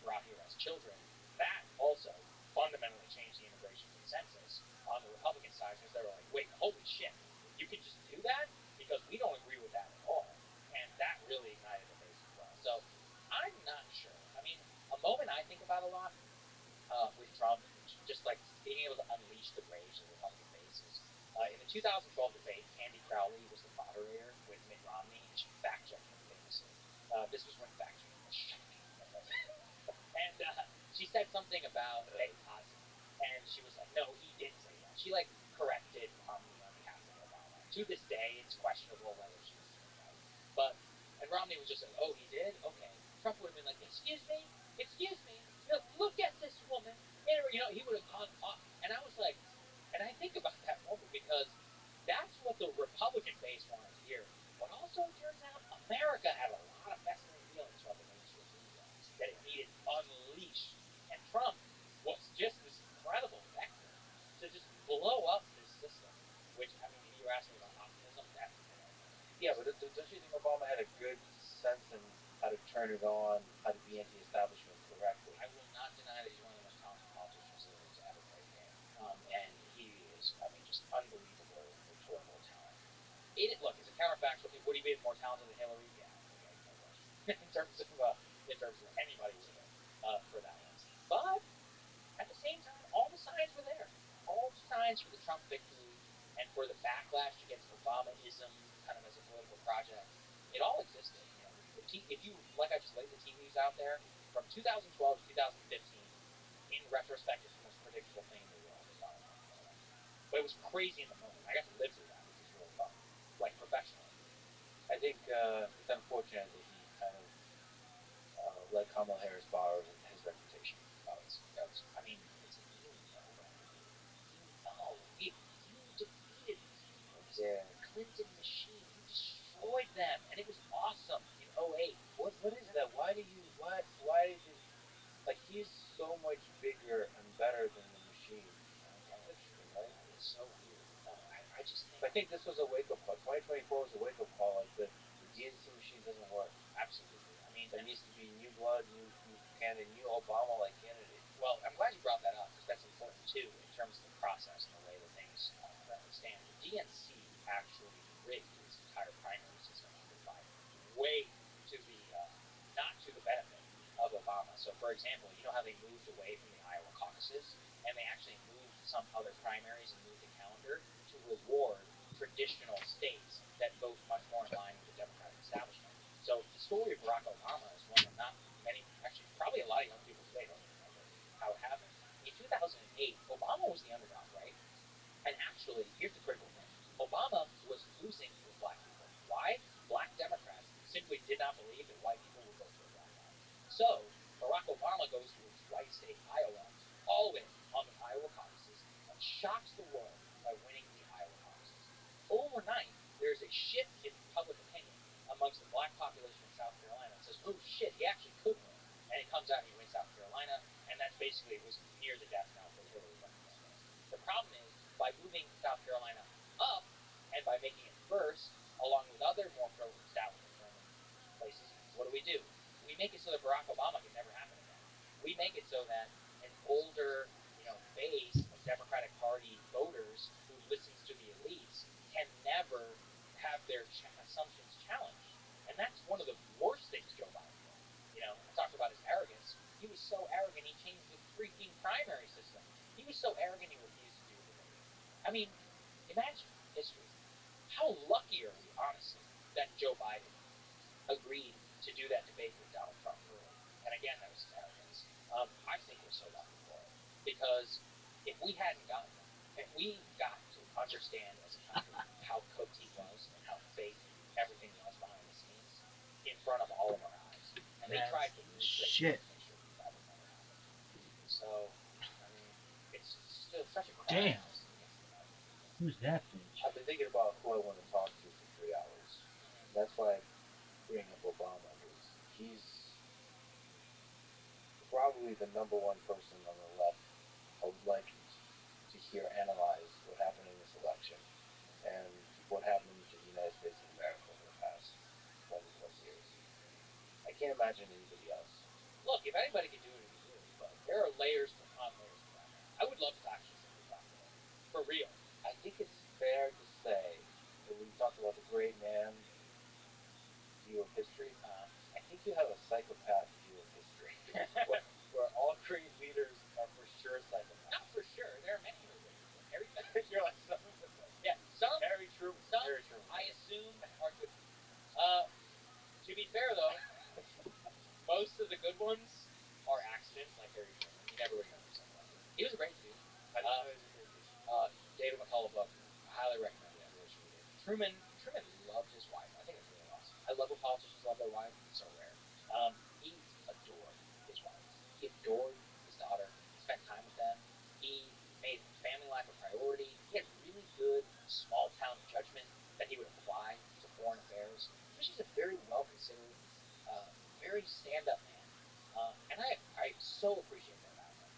brought here as children. That also fundamentally changed the immigration consensus on the Republican side, because they were like, wait, holy shit, you can just do that? Because we don't agree with that at all. And that really ignited the base as well. So I'm not sure. I mean, a moment I think about a lot with Trump, just like being able to unleash the rage of the Republican base, is in the 2012 debate, Candy Crowley was the moderator with Mitt Romney, and she fact-checked him famously. This was when fact-checking was shocking. And she said something about Benghazi, and she was like, no, he did say that. She, corrected Romney on behalf of Obama. To this day, it's questionable whether she was doing right. And Romney was just like, oh, he did? Okay. Trump would have been like, excuse me? Excuse me? Look at this woman. He would have gone off. And I was like, and I think about that moment because that's what the Republican base wanted to hear. But also, it turns out, America had a lot of festering feelings about the mainstream media that it needed unleashed. And Trump was just this incredible vector to just blow up this system, which, I mean, if you ask me about optimism, that's yeah, but don't you think Obama had a good sense in how to turn it on, how to be anti-establishment correctly? I will not deny that he's one of the most talented politicians there to ever play the game. And he is, I mean, just unbelievable rhetorical talent. Look, it's a counterfactual. Would he be more talented than Hillary? Yeah, okay, no question. in terms of anybody would have been for that one. But at the same time, all the signs were there. All the signs for the Trump victory and for the backlash against Obamaism, kind of as a political project, it all existed. If you, like I just laid the tea leaves out there, from 2012 to 2015, in retrospect, it's the most predictable thing in the world. But it was crazy in the moment. I got to live through that, which was really fun, professionally. I think it's unfortunate that he kind of let Kamala Harris borrow his reputation. I mean, it's you know that. You defeated the Clinton machine. You destroyed them, and it was awesome in 2008. What is that? Why did he's so much bigger and better than the machine? That's interesting, right? It's so weird. I just think this was a wake-up call. 2024 was a wake-up call. Like the DNC machine doesn't work. Absolutely. I mean, there needs to be new blood, new candidate, new Obama-like candidate. Well, I'm glad you brought that up because that's important too in terms of the process and the way that things currently stand. The DNC actually rigged its entire for example, you know how they moved away from the Iowa caucuses and they actually moved some other primaries and moved the calendar to reward traditional states that vote much more in line with the Democratic establishment. So the story of Barack Obama is one that not many, actually, probably a lot of young people today don't even remember how it happened. In 2008, Obama was the underdog, right? And actually, here's the critical thing. Obama was losing with black people. Why? Black Democrats simply did not believe that white people would vote for a black guy. So Barack Obama goes to his white state, Iowa, all in on the Iowa caucuses, and shocks the world by winning the Iowa caucuses. Overnight, there's a shift in public opinion amongst the black population of South Carolina that says, oh shit, he actually could win. And it comes out and he wins South Carolina, and that's basically, it was near the death knell for Hillary running for president. The problem is, by moving South Carolina up and by making it first, along with other more pro-establishment friendly places, what do? We make it so that Barack Obama can never happen again. We make it so that an older, base of Democratic Party voters who listens to the elites can never have their assumptions challenged. And that's one of the worst things Joe Biden did. I talked about his arrogance. He was so arrogant, he changed the freaking primary system. He was so arrogant, he refused to do a debate. I mean, imagine history. How lucky are we, honestly, that Joe Biden agreed to do that debate with Donald Trump early? And again, that was his arrogance. I think we're so lucky for it. Because if we hadn't gotten that, if we got to understand as a country how cooked he was and how fake everything was behind the scenes in front of all of our eyes, and they tried to recreate to make sure that would never happen. So, I mean, it's still such a crime against the American people. Who's that bitch? I've been thinking about who I want to talk to for 3 hours. Mm-hmm. That's why I bring up Obama, because he's probably the number one person on the left I would like to hear analyze what happened in this election and what happened to the United States of America over the past 20 plus years. I can't imagine anybody else. Look, if anybody could do it, it'd be you. But there are layers upon layers of that man. I would love to actually simply talk to him. For real. I think it's fair to say that we talked about the great man view of history. I think you have a psychopath view of history, where all great leaders are for sure psychopaths. Not for sure. There are many who are great people. Harry You're like some of them. Yeah, some Harry Truman. Some Harry Truman. I assume are good people. To be fair though, most of the good ones are accidents, like Harry Truman. You never would know he was psychotic. He was a great dude. I didn't know he was a great dude. David McCullough book. I highly recommend it. Everybody should read it. Truman loved his wife. I think it's really awesome. I love when politicians love their wife. It's so rare. He adored his wife. He adored his daughter. Spent time with them. He made family life a priority. He had really good small town judgment that he would apply to foreign affairs. He was just a very well considered, very stand up man. And I so appreciate that about him.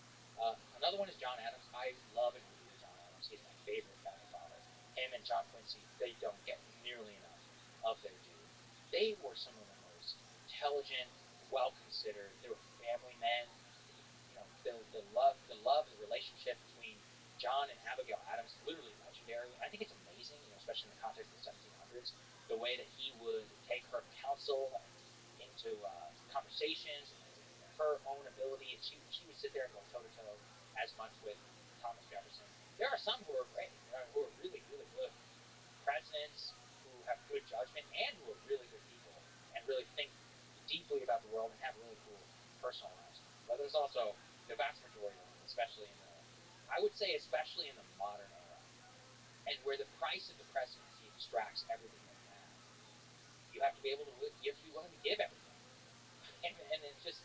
Another one is John Adams. I love and revere John Adams. He's my favorite founding father. Him and John Quincy, they don't get nearly enough of their due. They were some of the most intelligent, well considered. They were family men. The relationship between John and Abigail Adams is literally legendary. And I think it's amazing, especially in the context of the 1700s, the way that he would take her counsel and into conversations and her own ability, and she would sit there and go toe to toe as much with Thomas Jefferson. There are some who are great, who are really, really good presidents, who have good judgment, and who are really good people and really think deeply about the world and have really cool personal lives. But there's also the vast majority of them, I would say especially in the modern era, and where the price of the presidency extracts everything that you have. You have to be willing to give everything. And it's just,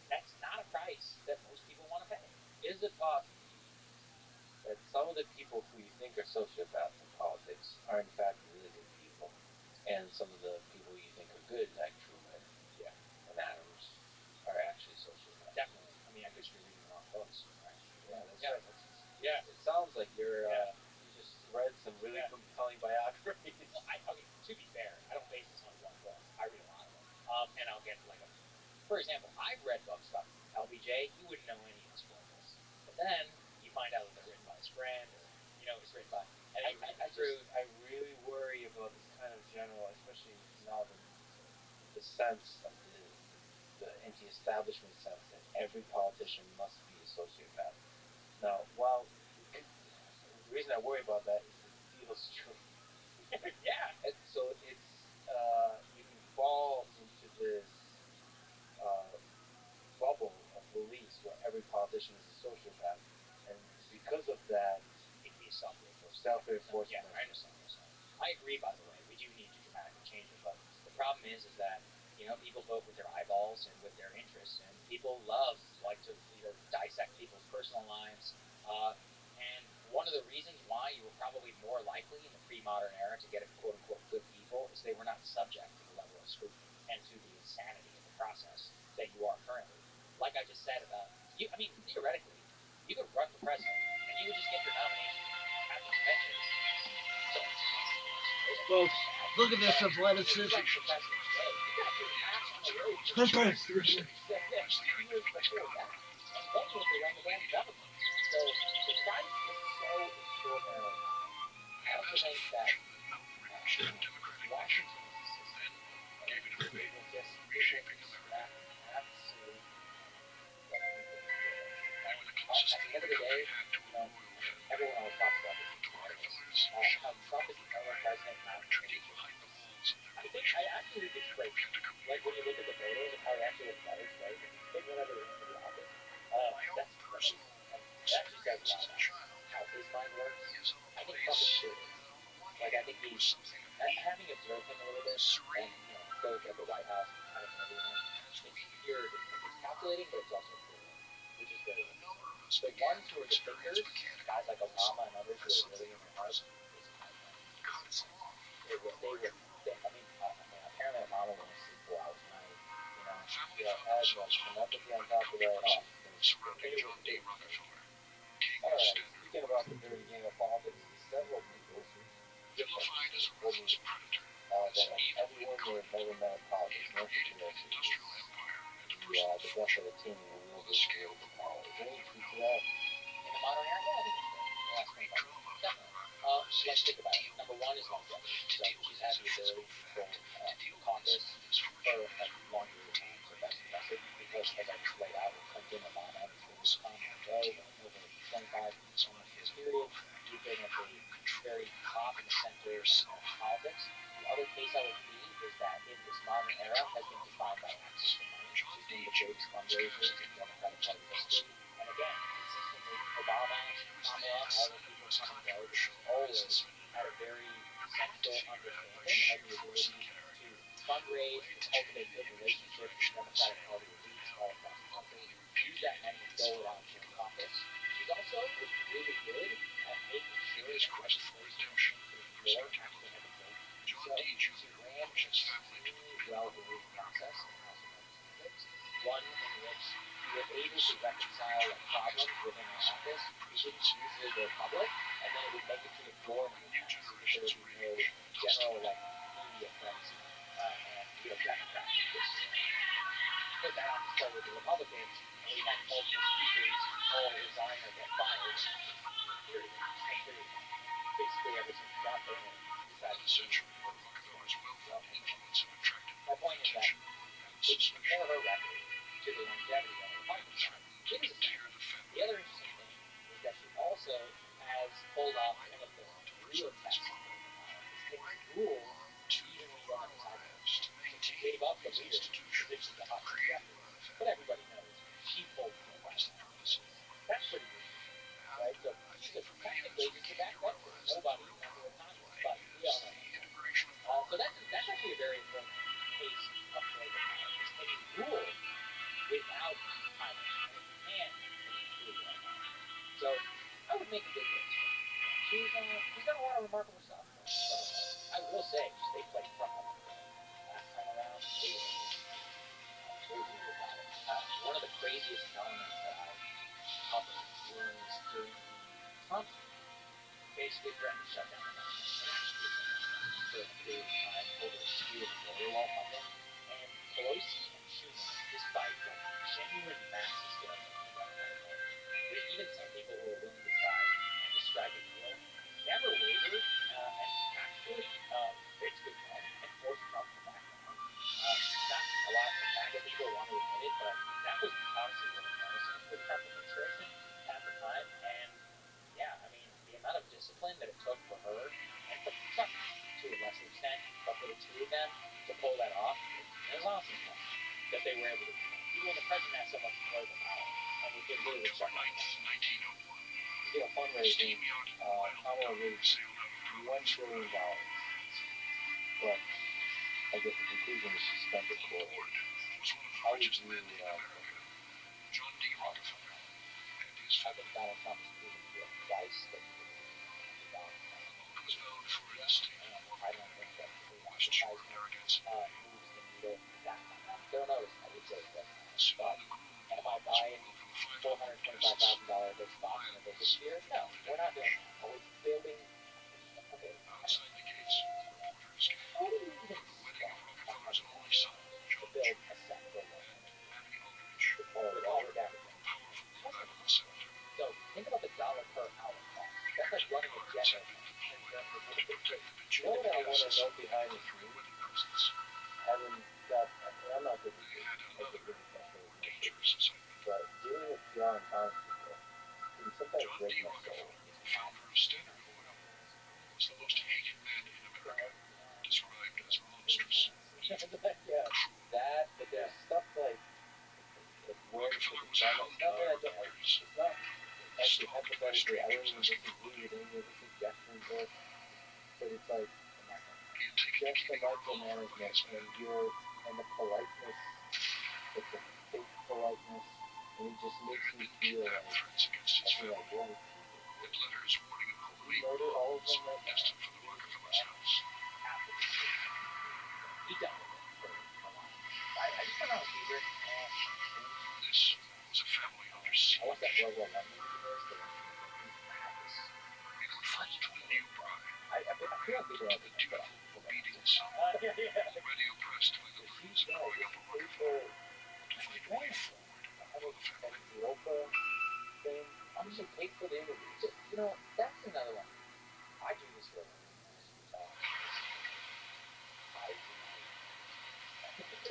that's not a price that most people want to pay. Is it possible that some of the people who you think are sociopaths in politics are in fact really good people, and some of the people you think are good, like Truman and Adams, are actually sociopaths? Definitely. I mean, I could just be reading the wrong books, right? Yeah, that's right. Yeah. It sounds like you just read some really compelling biographies. Well, okay, to be fair, I don't base this on one book. I read a lot of them. And I'll get for example, I've read books about LBJ. You wouldn't know any of this for this. But then you find out that they're written by his friend, or, it's written by, and I really worry about this kind of general, especially now the sense of the the anti-establishment sense that every politician must be a sociopath. Now, while the reason I worry about that is it feels true. Yeah. And so it's you can fall into this bubble of beliefs where every politician is a sociopath, and because of that, it can be self-reinforcement. Self-reinforcement. Yeah, I understand. I agree, by the way. We do need to dramatically change it, but the problem is that people vote with their eyeballs and with their interests, and people like to dissect people's personal lives. And one of the reasons why you were probably more likely in the pre-modern era to get quote unquote good people is they were not subject to the level of scrutiny and to the insanity of the process that you are currently. Like I just said about you, I mean, theoretically, you could run for president and you would just get your nomination at the convention. Folks, look at this athleticism. So the crisis is so extraordinarily high. I also think that Washington is a system, and it will just extract absolute at the end of the day, everyone always talks about this. How Trump is the only president not I actually think it's great. Like when you look at the photos of how he actually looks better today than he did whenever he went into the office. That's great. And that just says a lot about how his mind works. I think Trump is curious. Like I think he's having observed him a little bit, and both at the White House and kind of interviewing him, it's weird. It's calculating, but it's also curious, which is very interesting. The ones who are the thinkers, guys like Obama and others who are really in their heart, is apparently Obama won't sleep 4 hours a night. As telepathy on top of that. Alright, speaking about the dirty game of politics, several people that everyone may have never met in politics. Nancy Pelosi is the best of the team in the world. Is there any truth to that? In the modern era, yeah, I think it's good. Definitely. Let's think about it. Number one is longevity. So she's had the ability to control the caucus for a long period of time. So that's impressive because, as I just laid out with Clinton, Obama, and previous Tom Monroe, over 25 almost year period, you've been at the very top and center of politics. The other case I would plead is that in this modern era has been defined by access to money. She's one of the greatest fundraisers in Democratic Party history. And again, consistently, Obama, Kamala, all those people come and go, but she's always had a very central understanding of the ability to fundraise, to cultivate good relationships with Democratic Party elites all across the country, use that money and dole it out to the caucus. She's also been really good at making sure that legislation to the floor actually has a vote. So she ran an extremely well-behaved process in the House of Representatives, one in which you were able to reconcile problems within her office. It didn't usually go public, and then it would make it to the floor and it would pass. There would be no general media frenzy and Democrats would just put that on display with the Republicans, and we have multiple speakers all resign or get fired. Period. Period. Basically, ever since John Boehner decided to leave. My point is that when you compare her record to the longevity of the Republican side, it is essential. The other interesting thing is that she also has pulled off one of the real tests of political power. It's can you rule even when you don't have a title. She gave up the leader position to House Jeffrey, but everybody knows she pulled Joe Biden. That's pretty good, right? So she's technically just a backbencher. Nobody under her Congress, but we all know. So that's actually a very important case of political power. Is can you rule without title? And if you can, then you truly are not. So I would make a good case for her. She's done a lot of remarkable stuff. I will say they played Trump on the last time around. They were pull that off, it was awesome that they were able to, even when the president has so much political power, and it really would shut down. You know, fundraising, Kamala raised $1 billion, but I guess the conclusion is she spent it poorly. How would you I think Donald Trump has proven to us twice that he can win under Donald Trump. I don't think that the advertisement moves the needle that much. They'll notice, I would say, but am I buying $425,000 big spots in a Vegas sphere? No, we're not doing that. Are we building? Okay. How do you even start to build a set for one? With all the damage. So think about the dollar per hour cost. That's like running a jet in terms of what it takes. You know what I want to know behind the scenes? Having got, and I'm not going to do it, I get really frustrated, but dealing with PR and townspeople can sometimes break my soul. Yeah, that, but there's stuff like awareness of the climate. Not that I don't, it's not actually hypothetically, I don't even disagree with any of the suggestions, but it's like just the micromanagement and the politeness, it's a fake politeness, and it just makes me feel like I feel like what is he murder all of them right now? He dealt with it for a while. I just don't know how Bieber. I watched that World War I movie of his, I feel like people are like put off. Yeah. Already oppressed by the She's growing up a record. Europa thing. I'm just paid for the interview. You know, that's another one. I do this for a living.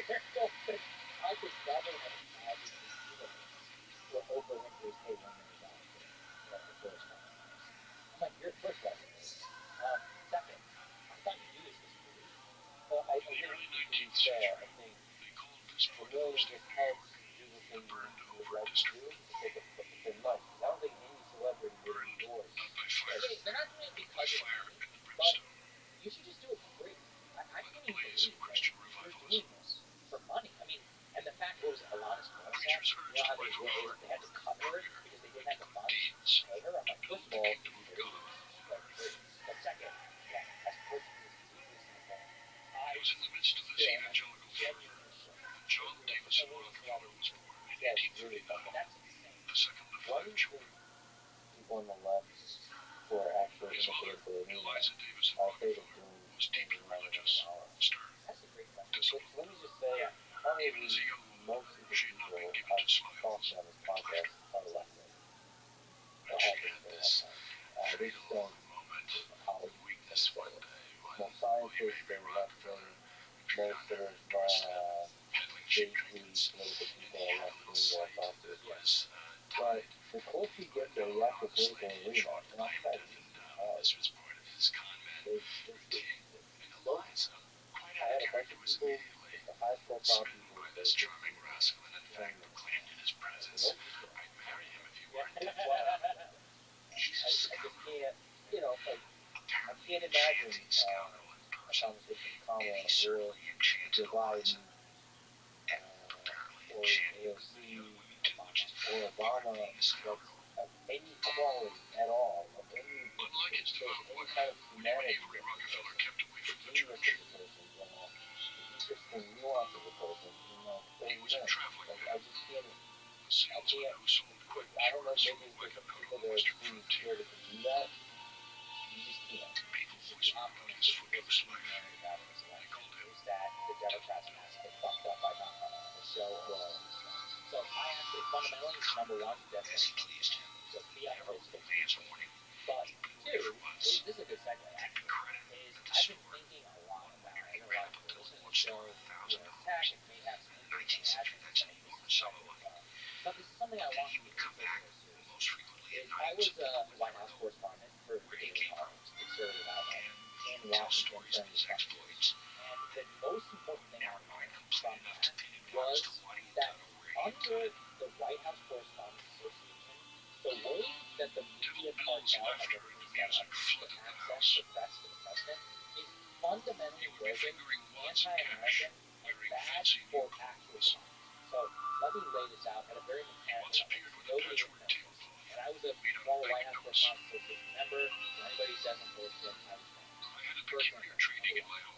I could never have imagined the universe where Oprah Winfrey's paid $1 million for a spot. I'm like, you're first of all, second, I thought you do this because you believe. Well, I think to be fair, I think the million just helps do the thing you would like to do. If they're nice. I don't think any celebrity would endorse. They're not doing it because of money, but you should just do it for free. I can't even believe that you're doing this for money. I mean, and the fact was Alanis Morissette, you know how they had to cut her because they didn't have the funds to pay her? I'm like, first of all, you believe this for free. But second, yeah, as a person who's deeply cynical, I genuinely should. John Davison Rockefeller was born in 1839. That's insane. The second of five children. People on the left who are actually in the political arena are afraid of doing anything religious. That's a great question. Let me just say, probably most of the people I've talked to on this podcast are left-wing. Or have been for a long time. They just don't how weakness one day. Most scientists, they're left-wing. Most of vaguely political people are left-wing, they're saucers. But the closer you get to the actual political arena, and I'll try to I had a bunch of people, the highest profile people, this charming rascal, and in fact proclaimed in his presence, I'd marry him if he weren't dead. I just can't, you know, like, I can't imagine a conversation with Kamala or Joe Biden or AOC or Obama that's of any quality at all, of any kind of humanity, the genius of the person, the interesting nuance of the person, I just can't. I don't know, maybe it's because people that are too scared to do that. You just can't. The optimistic humanity about it is that the Democrats massively fucked up by not running on the show or on the show. So I actually fundamentally, number one, definitely. So be optimistic. But two, this is a good segue actually, is I've been thinking a lot about it. I know a lot of people listen to the show, tech, it may have some interesting ads, but this is something I want you to take very seriously. I was a White House correspondent for the Daily Call, conservative outlet, in Washington during the Trump years. And the most important was that under the White House Correspondents Association, the way that the media cartel has everything set up to access the press to the president is fundamentally broken, anti-American, and bad for actual democracy. So let me lay this out at a very mechanical level. Nobody would know this. And I was a former White House Correspondents Association member. So anybody says I'm bullshit, I was wrong. First thing,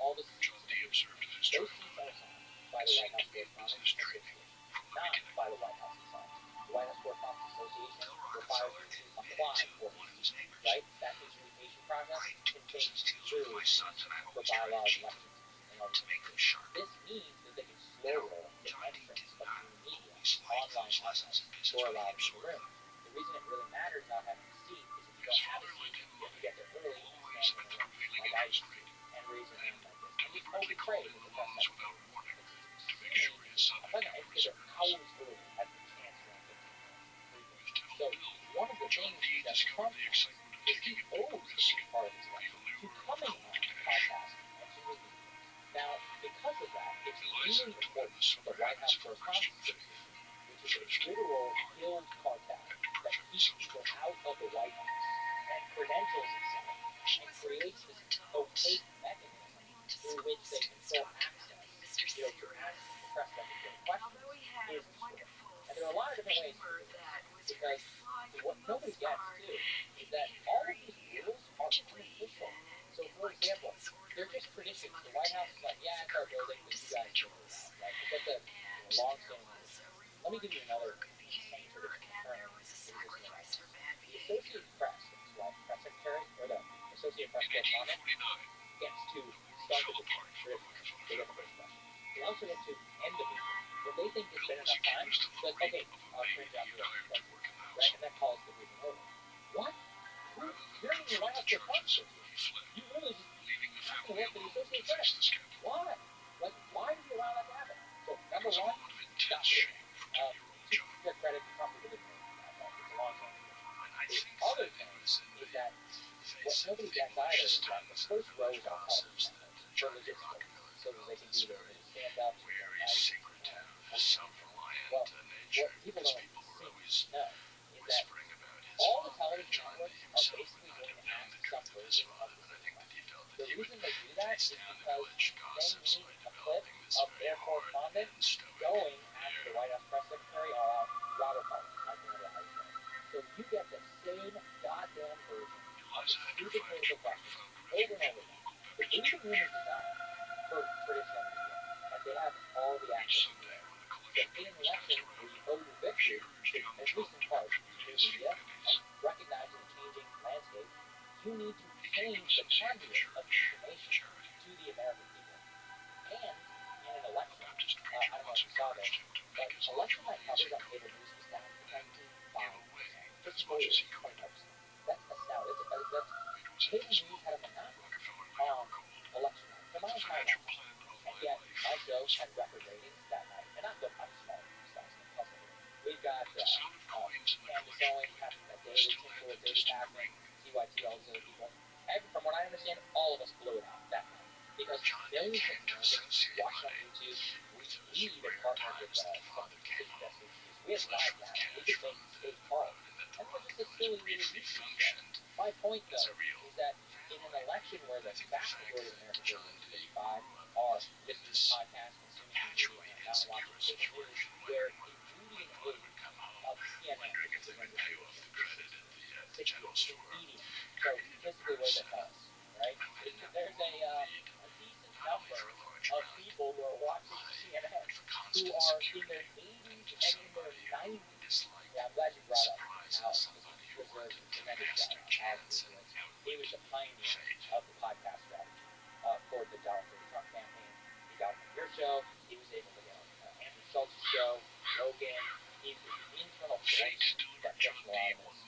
all the seats in the meeting, those seats are assigned by the White House Correspondents Association, not by the White House itself. The White House Correspondents Association requires you to apply for these seats, right? That adjudication process can take literally for bylaws, elections, and all these things. This means that they can slow roll the entrance of new media, online outlets, who are allowed in the room. The reason it really matters not having a seat is if you don't have a seat, you have to get there early and stand in the room, like I used to, and raise your hand like this. And just hold and pray that the press has to do it. It's extremely inconvenient. I'm talking, I have to get there hours early. I have the chance to run 15 minutes. So one of the things that Trump has is he owes a big part of his election to coming on podcasts and to new media. Now, because of that, it's really important that the White House Correspondents Association, which is a literal guild cartel that keeps people out of the White House and credentials itself and creates this opaque mechanism through which they control access, to ask the press secretary questions, is destroyed. And there are a lot of different ways to do this, because what nobody gets, too, is that all of these rules are unofficial. So, for example, they're just traditions. The White House is like, yeah, it's our building, but you guys figure it out, right? But that's a long-standing tradition. Let me give you another insane tradition currently that exists in the White House. The Associated Press, right, press secretary, or the Associated Press correspondent, gets to start the meeting. They get the first question. They also get to end the meeting. When they think it's been enough time, they're like, okay, turn down the thank you. Right? And that calls the meeting over. What? You're in the White House Correspondents Association. You really just have to work for the Associated Press. Why? Like, why do you allow that to happen? So, number one, stop doing it. To their credit, Trump is a good man. It's a long time. The other thing is that what nobody gets either is that the first row is on television for logistical reasons, so that they can do their little stand-ups and their nice, well, what people don't seem to know is that all the television networks are basically going to ask some version of the same question. The reason they do that is because they need a clip of their correspondent going after the White House press secretary Robert Mueller. I can remember how you say it. So you get the same goddamn version of the stupid political questions over and over again. The briefing room is designed for traditional media, and they have all the access to the air. So in an election where you owe your victory to, at least in part, new media, and recognizing the changing landscape, you need to change the conduit of information to the American people. And in an election, I don't know if you saw this, but election night coverage on cable news was down 25%. Just before 25%. That's astounding. Cable news had a monopoly on election night for my entire life. And yet, my show had record ratings that night. And I'm small stuff, plus we've got Candace Owens having a day with Tim Ford, David Pakman, TYT, all these other people. And from what I understand, all of us blew it out that night. Because millions of Americans watch on YouTube. We even partnered with some decision desk agencies. We had live data. We could make state calls. And for just a silly little YouTube show. My point, though, is that in an election where the vast majority of Americans over 55 are listening to podcasts, consuming media, and not watching cable news, where a median age of CNN, which is the younger station, is 60 years. It's median. So statistically, what does that tell us? Right? There's a decent number of people who are watching CNN who are in their 80s and in their 90s. Yeah, I'm glad you brought up Alex, because he deserves a tremendous shout out. Alex was. He was the pioneer of the podcast strategy for the Donald J. Trump campaign. He got him on your show. He was able to get on Andrew Schultz's show, Rogan. He was the internal force that pushed a lot of this.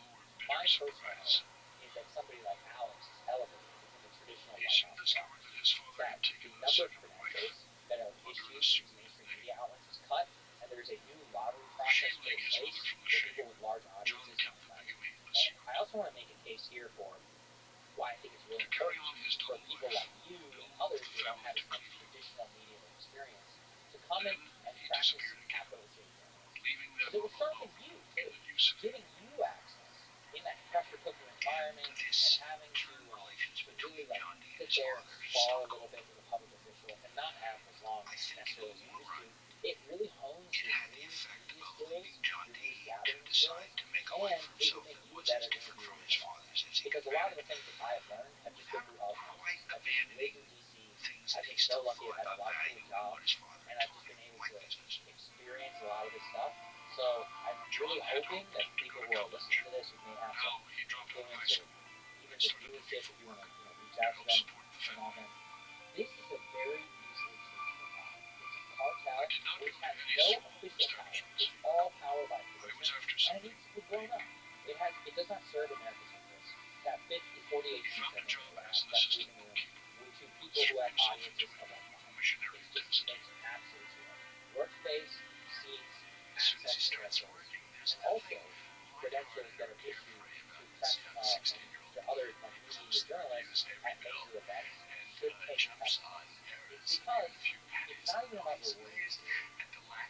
My personal hope is that somebody like Alex is elevated within the traditional White House process. That the number of credentials that are issued to these mainstream media outlets is cut, and there's a new lottery process put in place for people with large audiences can apply. And I also want to make a case here for why I think it's really important for people like you and others who don't have as much traditional media experience to come in and fascist capitalist journalism. leaving them But it was starting alone with you, in too. the new city. Giving you access in that pressure cooker environment and having to really like sit there and spar a little bit with a public official and not have as long necessarily as you used to. It really hones your news media skills, your news gathering skills, and it would make you a better interviewer as well. Because a lot of the things that I have learned have just been through osmosis. I've just lived in DC. I've been so lucky I've had a lot of cool jobs, and I've just been able to experience a lot of this stuff. So I'm really hoping that people who are listening to this, who may have some influence or even the viewership, if you want to reach out to them and all them, this is a very easily changeable time. It's a cartel which has no official power. It's all power by tradition, and it needs to be blown up. It does not serve America's interests to have 48 seats in the living room to people who have audiences of like 5. It just makes absolute zero. Workspace, seats, access to credentials, and also credentials that are issued to press to other like media journalists at major events should take precedence. It's because it's not even about rewarding.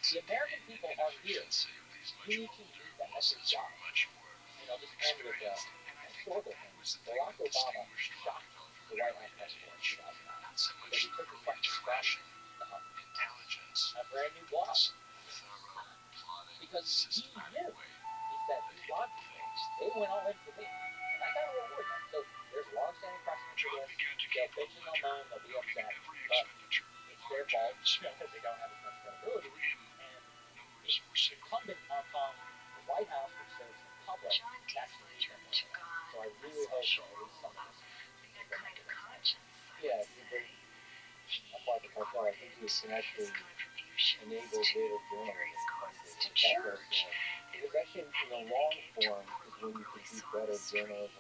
The American people are here. You need to use them. That's your job. And I'll just end with a historical thing. Barack Obama shocked the White House press corps in 2009 because he took the question from a brand new blog. Because he knew. He said, these blog people, they went all in for me. And I got to reward them. So there's long-standing precedent for this. They'll bitch and they'll moan, they'll be upset. But it's their fault because they don't have as much credibility. And it's incumbent upon the White House, which serves the public, to actually lead them. So I really hope that at least some of this is implemented. Yeah, that's why the cartel, I think you can actually enable greater journalism. Because actually, in the long form, is when you can do better journalism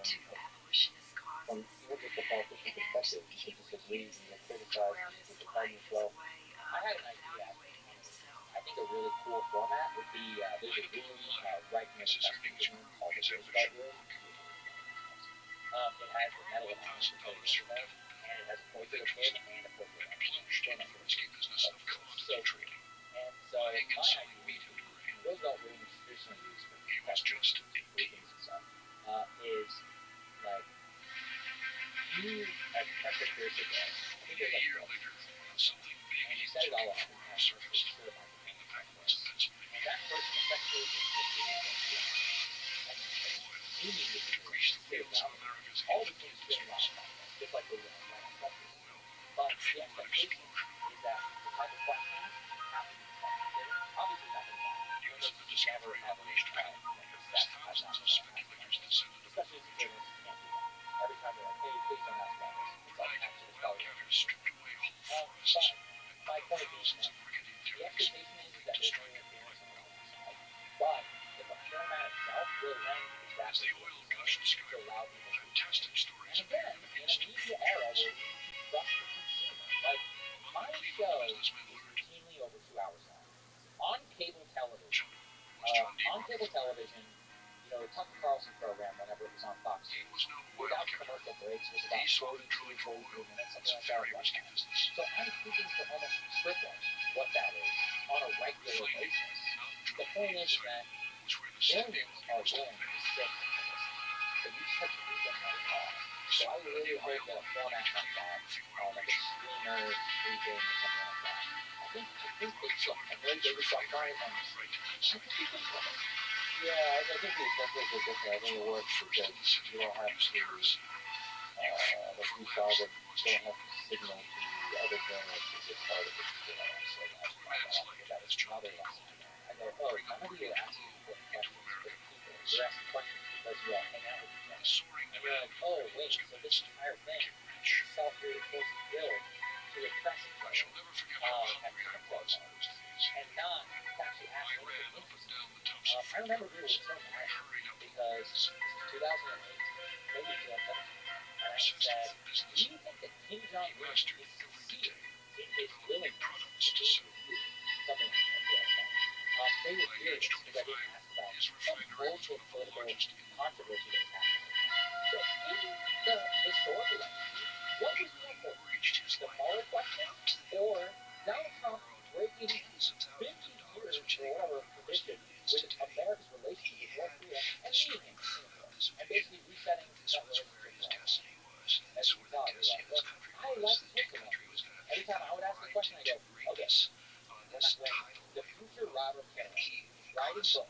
from even just a politician perspective. You can disagree, you can criticize, you can defend yourself. I had an idea, actually. I think a really cool format would be, there's a room right near the press room called the Roosevelt Room. It has a medal of honor for Teddy Roosevelt, and it has a portrait of him and a portrait of him. And so my idea would be, the Roosevelt Room, which is traditionally used for press briefings and stuff, is like you as press secretary sit there. I think there's like 12 seats. And you set it all up and have a picture of like the checklist. And that person, the secretary, is just sitting there going, yeah. And you need to sit around there. All the teams sit around the just like the White House press briefing. But the expectation is that the type of questions have to be expected. Obviously not going to die. Journalists never ever accept I'm not going to ask about this. Especially as a journalist, you can't do that. Every time they're like, hey, please don't ask about this. It's like actually probably but my point being that the expectation is that there's no interference on the other side. But if a format itself will lend exactly what you're saying to allow people to and again, in a media era where we need to trust the consumer. Like, my show is routinely over 2 hours long. On cable television, Tucker Carlson program, whenever it was on Fox News, without commercial breaks, was about 42, 43 minutes, something like that. So I'm speaking to almost triple what that is on a regular basis. The point is that millions are willing to sit and to listen. So you just have to meet them where they are. So I really hope that a format like that, like a streamer briefing or something like that, I think look, I know David Shotgun and I think we can do it. Yeah, I think the incentives are different. I think it works because you don't have to, like we saw, that you don't have to signal to other journalists to get part of it. So that was another lesson. I go, none of you are asking important questions for the people. You're asking questions because you all hang out with each other. And you're like, oh, wait, so this entire thing is a self-reinforcing build to impress each other at cocktail parties and not to actually ask anything interesting. I remember people were so mad at me because this is 2018, maybe 2017, and I said, do you think that Kim Jong-un is sincere in his willingness to meet with you? Something like that. They were furious because I didn't ask about some bullshit political controversy that was happening. So in the historical legacy, what was more important? The moral question or Donald Trump breaking 50 for whatever tradition with America's relationship with North Korea and meeting him in Singapore and basically resetting that relationship for all. As you can tell, look, I like Switzerland. Every time I would ask the question, I go, okay, when the future Robert Carroll is writing books,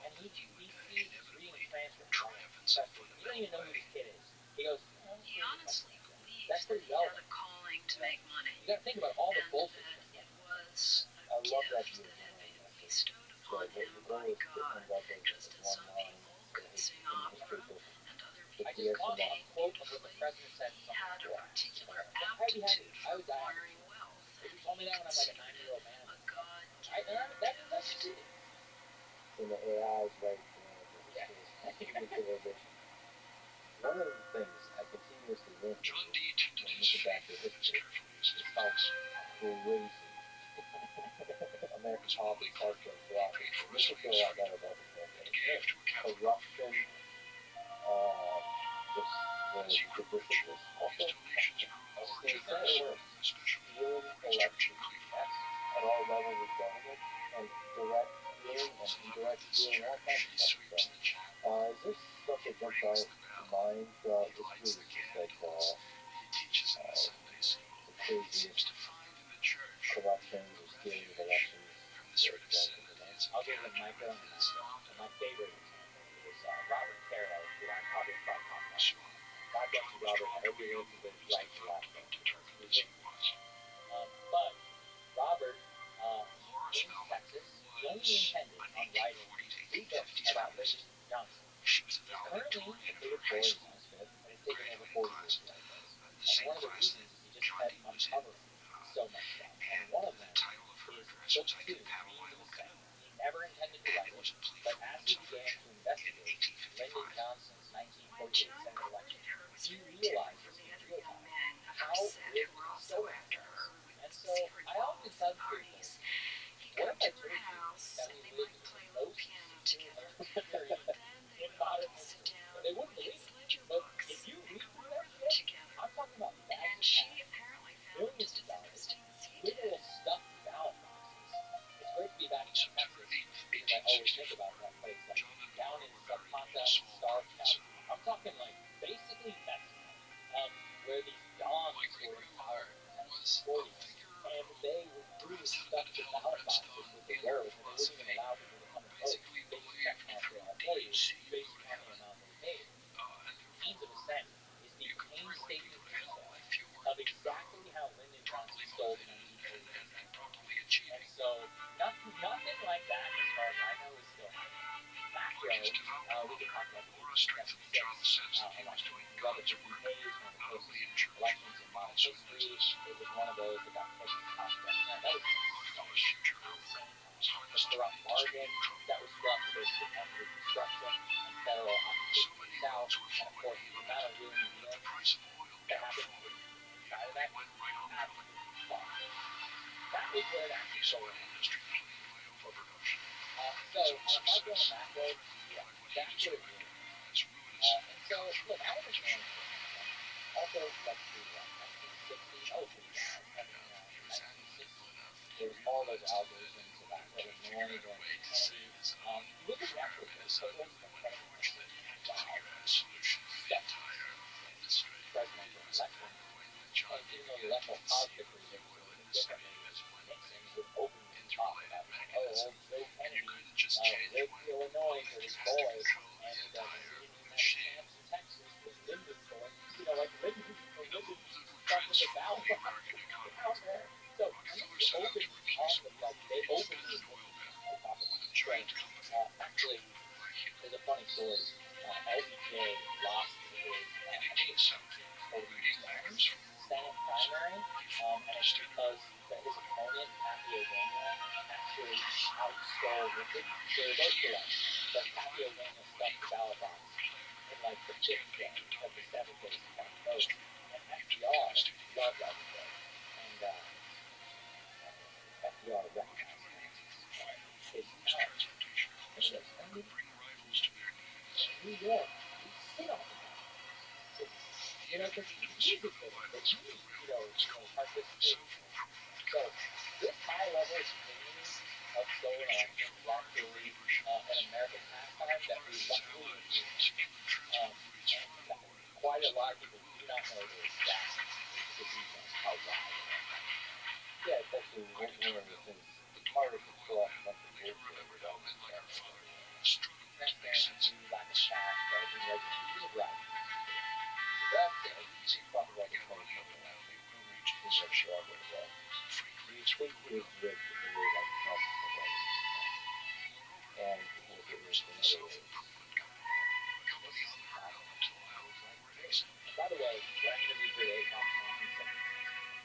and he's reading a transcript, you don't even know who this kid is. He goes, He honestly believes that's that pretty he had relevant. a calling to make money, You gotta think about all the and bullshit. that it was I a love that gift view. that had been bestowed upon him by God, just as some people could sing opera and other I people just could saw a paint quote of what the beautifully. president said. He had a particular I'd be happy. aptitude I for was that. acquiring wealth, If and you told me he that when I'm like a considered 9-year-old it man, a God-given that's gift. cheating. In the AI's right human civilization. One of the things I continuously learn John Dee tended when his looking back faith to as history carefully as his is how weakness. crazy American It's politics only has been he throughout paid for history. his This would feel a lot freedom better about the and gave to a Catholic corruption, As he grew richer, also his donations grew more generous, especially stealing his church in elections Cleveland. at all levels of government and direct He stealing falls and in love indirect with this stealing, all church. kinds He of stuff. sweeps the chapel. Is this stuff that jumps Rings out the to bell. mind throughout He lights history? the It's like candles. He teaches in the Sunday school. the He craziest seems to find in the church corruption the or stealing of refuge elections. from the sort of sin that is I'll give them encountered micro and with his macro. My favorite example is Robert Carroll, who I probably talked about. So, God bless John you, was Robert. drawn I to hope a you young live woman to as right to last. devout and determined as he was. But Robert, Laura's in outlook Texas, was only intended an on writing 1840s, 2 books 1850s about feminist. Lyndon Johnson. She was a He's currently valedictorian of completed her high 4 school, exams, and it's taken over graduating 40 class. years to write books. The And same one of the class reasons that is he just John kept Dee was in. uncovering so much stuff. And one of The them title of her is address Book was I 2, Can Paddle Dreams My of Own the Sun. Canoe. He never intended to And write it it, was a plea but for as women's he began suffrage. to In investigate 1855, Lyndon Johnson's When 1948 John Senate election, courted her, it was he very different realizes from the in other real young time men of her how set big who were the also story after was. her And with so secret I often balls tell and people, parties. He'd what come if I to told her you house that and we they lived might in play the a little most piano secure together. period Then they in would modern often sit history? down They wouldn't with believe his it. ledger But books if you and read go through over that them shit, together. I'm talking about bags And of she cash, apparently found it millions just of as dollars, interesting as he little did. stuffed ballot boxes. It's great to be back On in Texas September 8th, because I always think 1864, about that place, like John and down Laura in were married Zapata in a and small Stark province. County. I'm talking like basically Mexico, where these dons My were in power great-grandmother in the was a 40s, figure and who they would really perhaps had a stuff bit the of hell ballot prince boxes done with the in rolls, their and they wouldn't even philosophy. allow people to come and vote. Basically They just believed checked off through their for you deeds you go based to on the heaven, amount they paid. and Means of therefore Ascent is the you could very likely painstaking go to hell detail if you of weren't exactly how Lyndon properly Johnson stole the motivated 1948 and properly and achieving. so nothing like that, as far as I know, is still happening. Macro, Like his devout we can mother, talk about the Laura strengthened John's sense that he was doing God's work, not only in church, elections in but modern also in history. business. It was one of those that got kicked to the top step. That was Rockefeller's future output was the harnessed to corrupt an industry bargain in trouble. that was struck basically on Reconstruction and federal So occupation many of the South, roads were and of flowing, course he the amount of lamented, ruin and that the ruin price of oil that kept happened falling, inside of and that he went right on drilling. absolutely fucked. That was where it He actually saw started. an industry plagued by overproduction. So His own on a micro success and macro, threatened yeah, by what he that's what it described is. as ruinous And so, look, I competition. understand. Also, let's see, 1960, oh, pretty bad. I mean, He was 1960, there's all those allegations about Illinois going to Kennedy. You look at the actual totals of Kennedy which Wow. figure had solutions for the entire industry. Presidential It's at election. that point that John And even though the began electoral to college conceive victory of the was oil a little bit industry differently, as one Nixon big would openly talk about interrelated it. mechanism. Joe And you Kennedy couldn't just change lived one in Illinois for his plastic boys, control and the he doesn't entire even have machine. camps in Texas with Lyndon toys. Like Lyndon, In a move that would stuff with the transform ballot the box American economy, out there. So Rockefeller set out to replace a they world-renowned openly Standard Oil pen with a so, giant company actually, controlled by him. there's a funny story. LBJ lost his In 1870, begging backers for more Senate loans, primary, he formed and the it's Standard because Oil his Authority. opponent, Papio Daniel, actually outstole Lyndon. They were both correct, but Papio Daniel stuffed the ballot box in like the 5th day of the 7th day to count the votes. And FDR loved LBJ. And FDR recognized his talent. Transportation And costs he that extended would bring rivals to their knees. New York, we sit on the ballot. He introduced a considerable rivals with the railroads called participate. self-improvement So, cars. this high level of screening of of stolen elections is actually an American pastime that we luckily and quite a lot of people do not know the exact intricate details how wide it is. Yeah, it's actually one of the things. It's harder to pull off a bunch of bullshit without transparency, lack of cash, budgeting regulations, is right. So that said, let's talk about the 2020 election. Seems like forever ago. Do you think it was rigged in a way like Trump was? And was it rigged in other ways? And by the way, when I interviewed today, Tom Thompson said,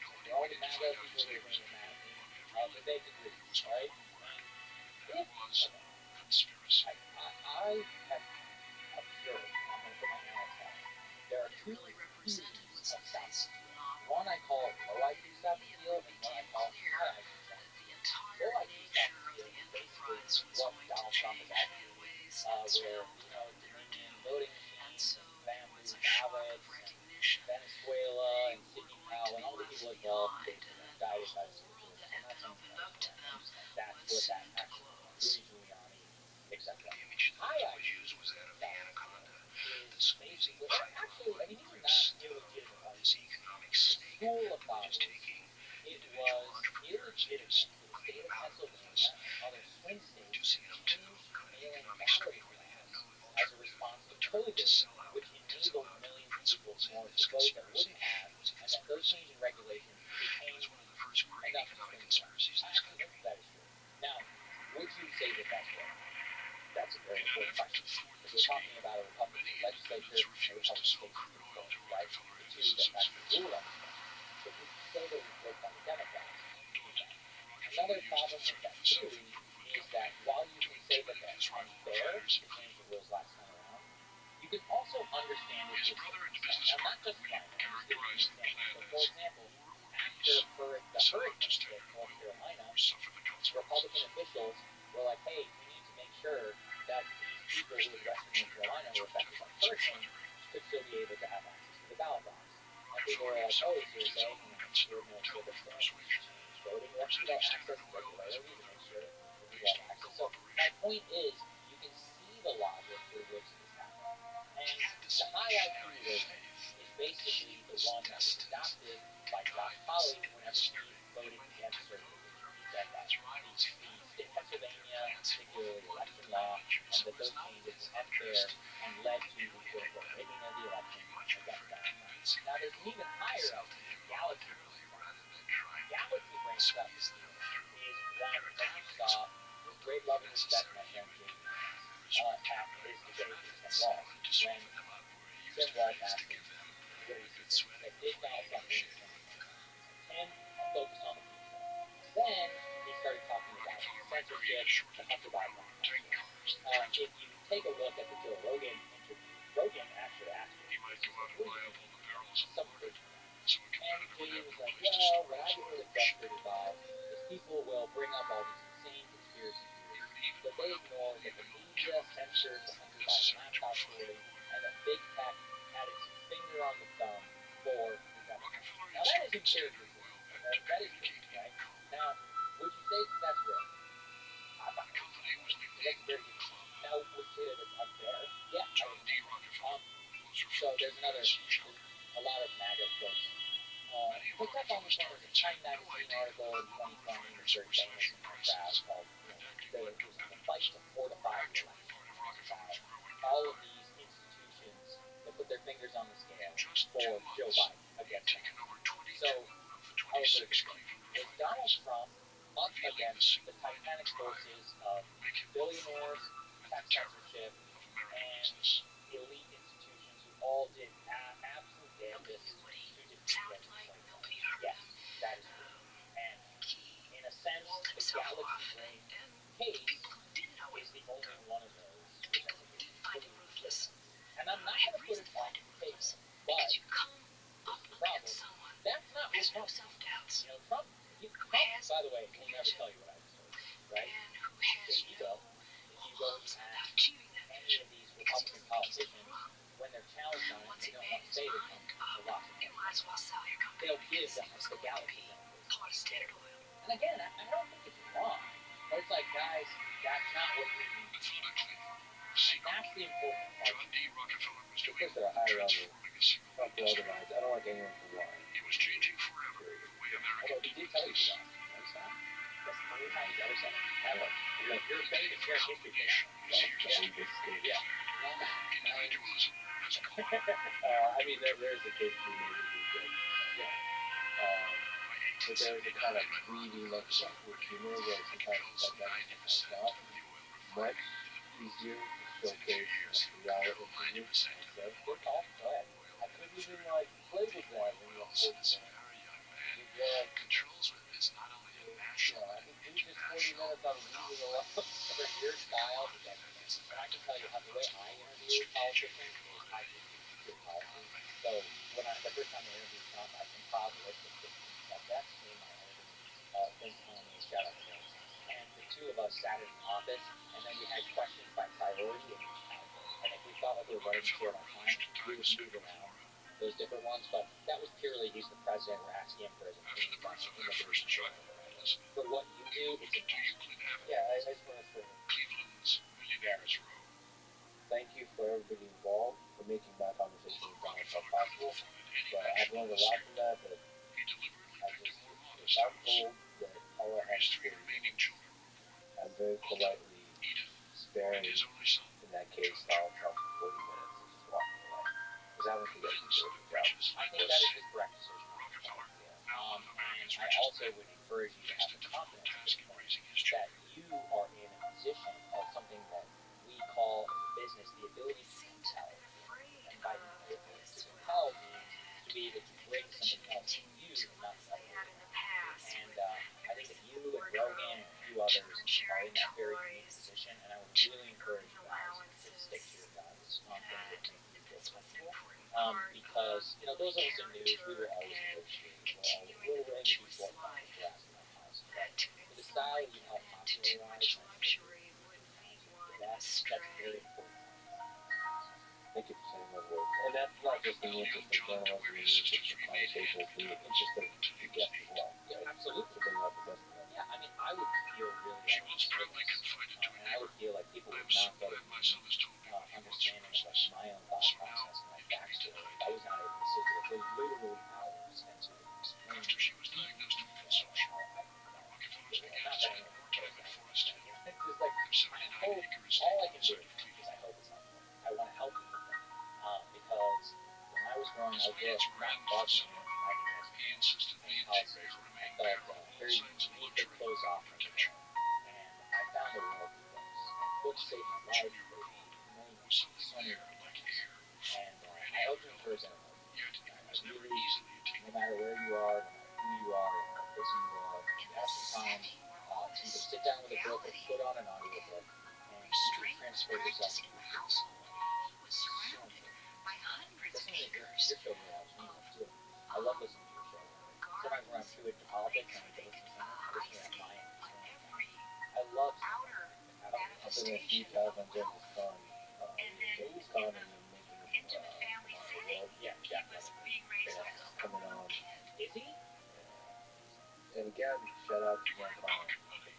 for all the MAGA people who are going to get mad at me, they beg to agree, right? And I have observed, and I'm going to put my analyst hat, there are two species of South steel. One I call low IQ South steel, and one I call high IQ South steel. Low IQ South steel is basically what Donald Trump is advocating, where, Dominion voting machines, bamboo ballots, and Venezuela, and Sidney Powell, and all the people involved died by the Secret Service. I'm not saying that's what that actually is. Rudy Giuliani, etc. High IQ South steel is basically, actually, these are not illegitimate arguments. The school of thought is, it was illegitimate for the state of Pennsylvania and other swing states to change mail-in ballot laws as a response to COVID, which enabled millions of people more to vote that wouldn't have, and that those changes in regulations became enough to swing the election. I actually think that is true. Now, would you say that that's right? That's a very important question. Because we're talking about a Republican legislature, a Republican state Supreme Court, right? The two that actually rule on this question. But would you say that it was rigged by the Democrats? Another problem with that theory is that while you can say that that's unfair to change the rules last time around, you can also understand it to a certain extent. Now, not just climate. I'm just giving you an example. So, for example, after the hurricane hit North Carolina, Republican officials were like, hey, we need to make sure that these people who in Western North Carolina were affected by the hurricane could still be able to have access to the ballot box. And people were like, oh, so you're saying in an extraordinary circumstance, voting records about access regularly to make sure that people have access. So my point is, you can see the logic through which this happened. And the high IQ version is basically the one that was adopted by Josh Hawley whenever he voted against certification. He said that the state of Pennsylvania, particularly election law, and that those changes were unfair and led to the quote-unquote rigging of the election against Donald Trump. Now there's an even higher IQ, Galaxy brain stuff. Galaxy brain stuff is one that you saw with great love and respect, my friend J.D. at his debate with Tim Walz. When Tim Walz asked him, what did he say? He said, did Donald Trump win the 2020? Tim focused on the future. Then he started talking about censorship, the Hunter Biden laptop. If you take a look at the Joe Rogan interview, Rogan actually asked him, some version of that. And JD was like, well, what I get really frustrated by is people will bring up all these insane conspiracy theories, but they ignore that the media censored the Hunter Biden laptop story and that Big Tech had its finger on the thumb for the Democrats. Now that is empirically true. Okay? That is true, right? Now, would you say that that's real? I'm not going to say that's very good. Now, would you say that it's unfair? Yeah, I would. So there's a lot of MAGA folks picked up on this one. There's a Time Magazine article in 2020 that's very famous in our crowd called, the fight to fortify the election. About all of these institutions that put their fingers on the scale for Joe Biden against Donald. So, I was sort of was Donald Trump up against the titanic forces of billionaires, tax censorship, and elite institutions who all did absolute damnedest to defeat him in 2020? Yes, that is true. And in a sense, the Galaxy Brain case is the only one of those which I think is completely ruthless. And I'm not going to put it on the table, but this is the problem. That's not what Trump did. Trump, by the way, will never tell you what I just told you, right? If you go and ask any of these Republican politicians, when they're challenged on it, they don't want to say that Trump lost the campaign. They'll give them the Galaxy Brain case. And again, I don't think it's wrong, but it's like, not what you need. Methodically, And that's the important part. John D. Rockefeller was doing Because they're a higher level. transforming a single Trump industry. otherwise. I don't like anyone to lie. He was changing forever the way American Although he did tell you business. that. Notice that? That's the only time he's ever said it. Ever. You're ready to share history for that. Was here to stay. Yeah. Individualism has gone. I mean, there's a case to be made that he's good. Yeah. By But there's a 1879, kind of Red greedy Rock look was with already humor where sometimes because like 90% that of the oil much refining in the world easier to in a few showcase years the reality control of 90% business. of the So, Good call. Go ahead. I couldn't even like play with that oil when you wells were as 40 a minutes. very young man Yeah, controls what is not only a natural I but could an do just 40 international minutes on phenomenon. losing a lot. For your style, it doesn't. It's a And I can factor tell you that how the way I interview politicians is I just do pure policy. So the first time I interviewed Trump, I compiled a list of 15 subjects in my editing thing on me. Shout out to him. And the two of us sat in an office, and then we had questions by priority in each category. And if we felt like we were running short on time, we would move around those different ones. But that was purely he's the president. We're asking him for his after the opinion birth on of their first child. For what you do, it's To impossible. Euclid Avenue, Yeah, I just want to say Cleveland's Millionaires Row. thank you for everybody involved for making my conversation Although with Donald Rockefeller Trump couldn't possible. have afforded any But I've mention of learned a this lot year, from that. That he deliberately I picked a just, more if modest I'm house told that all I where have his is three food, remaining children were born. I'm very politely Edith sparing, and his only son, in that case, John Donald Jr. Trump for 40 minutes and just walking away. Because I don't think that's Cleveland's a good job. richest I think landless, that is the correct decision. Rockefeller, Yeah. now one of America's And I richest also men, would encourage you to faced have a the difficult confidence task in raising his that children. you are in a position of something that we call in the business the ability to compel. And by to compel means to be able to bring somebody else to you and not the other way around. And I think that you and Rogan and a few others are in that very unique position, and I would really encourage you guys to stick to your guns on things that make you feel comfortable. Because, those of us in news, we will always negotiate. We're willing to do short lines for asking about policy. But for the style you help popularize, that's very important. Thank you for saying those words. And that's not just in the interest of journalism, in the interest of the conversation, it's in the interest of the guest as well. Yeah, absolutely. To bring out the best in them. Yeah, I mean, I would feel really She once proudly confided to a and I would neighbor, feel like people "I would am so not get glad my son has told me what he wants from understanding of business. my own thought So now, process and my it can be backstory. done." I was not able to sit there for literally hours and to explain After she was diagnosed with consumption, how I Rockefellers began not to that spend more time in Forest Hill, it's just like their 79 acre estate all I can do outside of is Cleveland. I hope it's helpful. I want to help people because when I was growing, I Despite grew its up grand not buzzing facade, 90 minutes he insisted the interior remain bare of all very signs of neat, they luxury close or off from each pretension. other. And I found the world in books. And books saved my life. Junior They recalled, made there was something so many there, like air, full and or I any hope other to encourage element. that. Yet it was never Really, easily no attainable. matter where you are, no matter who you are, or what person you are, have some time to either sit down with a book or put on an audiobook and you can transport yourself into your household. So important. Listen to your show when I was meeting too. I love listening to your show. Sometimes when I'm too into politics and I don't listen to something, I listen to mine. I love I've been with Steve Jobs on James' son, James' son, and then making world. Yeah, Coming on. Is he? And again, shout out to John Warren Connor.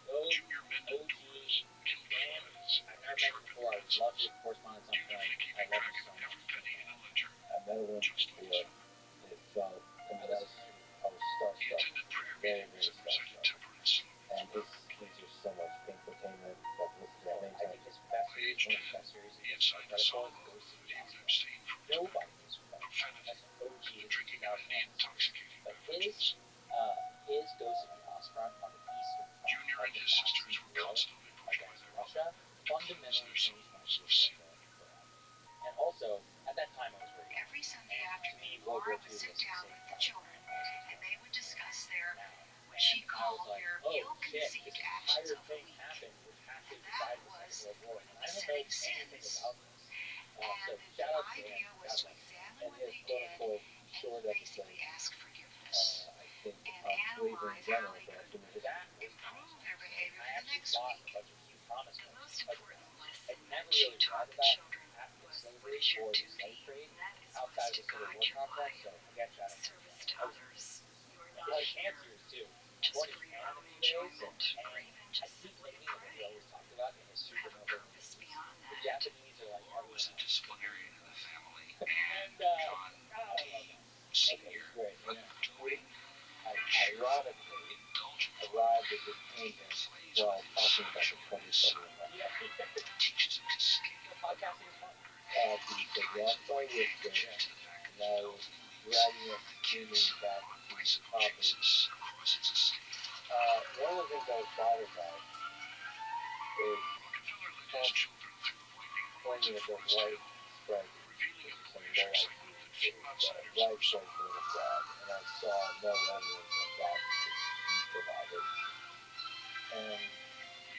Buck, Junior mended doors, killed flies, I've never met him before. I would love to correspondence on dutifully point. I keeping love track him of so every much. penny in the ledger, I met him just like before. his own. It felt, I mean, I was He starstruck. attended prayer Very, meetings very and recited starstruck. temperance slogans And without his complaint. are so much infotainment. I've listened to that many I think times. his best By series, age one of 10, his best series, he had signed a solemn oath that he would abstain from nobody tobacco, is from profanity, That's an OG and drinking of any intoxicating But beverages. his Ghost of the Osprey on the Eastern Front Junior and his sisters were constantly pushed by their Russia mother to fundamentally cleanse their changed my souls of view sin. And also, at that time, I was very young. Every Sunday To afternoon, me, World Laura War would II sit was down the with same the children, and they would discuss their, now. what she And I was called like, their oh, shit, ill-conceived this actions entire of the thing week. happened, which actually And that decided the was Second World War. And I don't know besetting anything sins. about this. So And shout the out to him. idea was God to bless him. examine And what his they did quote-unquote and short basically episode, ask forgiveness I think, and on slavery in analyze general how they for could human history. That was improve their behavior I for the actually next bought week. a bunch of Hugh Thomas The books. most Like, important I'd lesson never that she really taught read the about children African was slavery what is your or the duty? slave trade And that is outside was of to the Civil guide War your complex. life So again, shout in out. service to others. You are I not like here answers too. just Going for to your Japan own in a few days, enjoyment or even I just keep simply to thinking of what we pray. always talked about in his tangent while talking about the 2020 election. Teaches him to scale. Podcasting is fun. He said, yeah, so I wish that, and I was dragging us screaming back to the topic. Across its estate. One of the things I was bothered by is Rockefeller led his children through the winding roads claiming of that the Forest right Hill, strike, revealing which a is boyish saying no excitement IQ, that few is outsiders right ever strike saw. voter fraud, and I saw no evidence of that he provided. And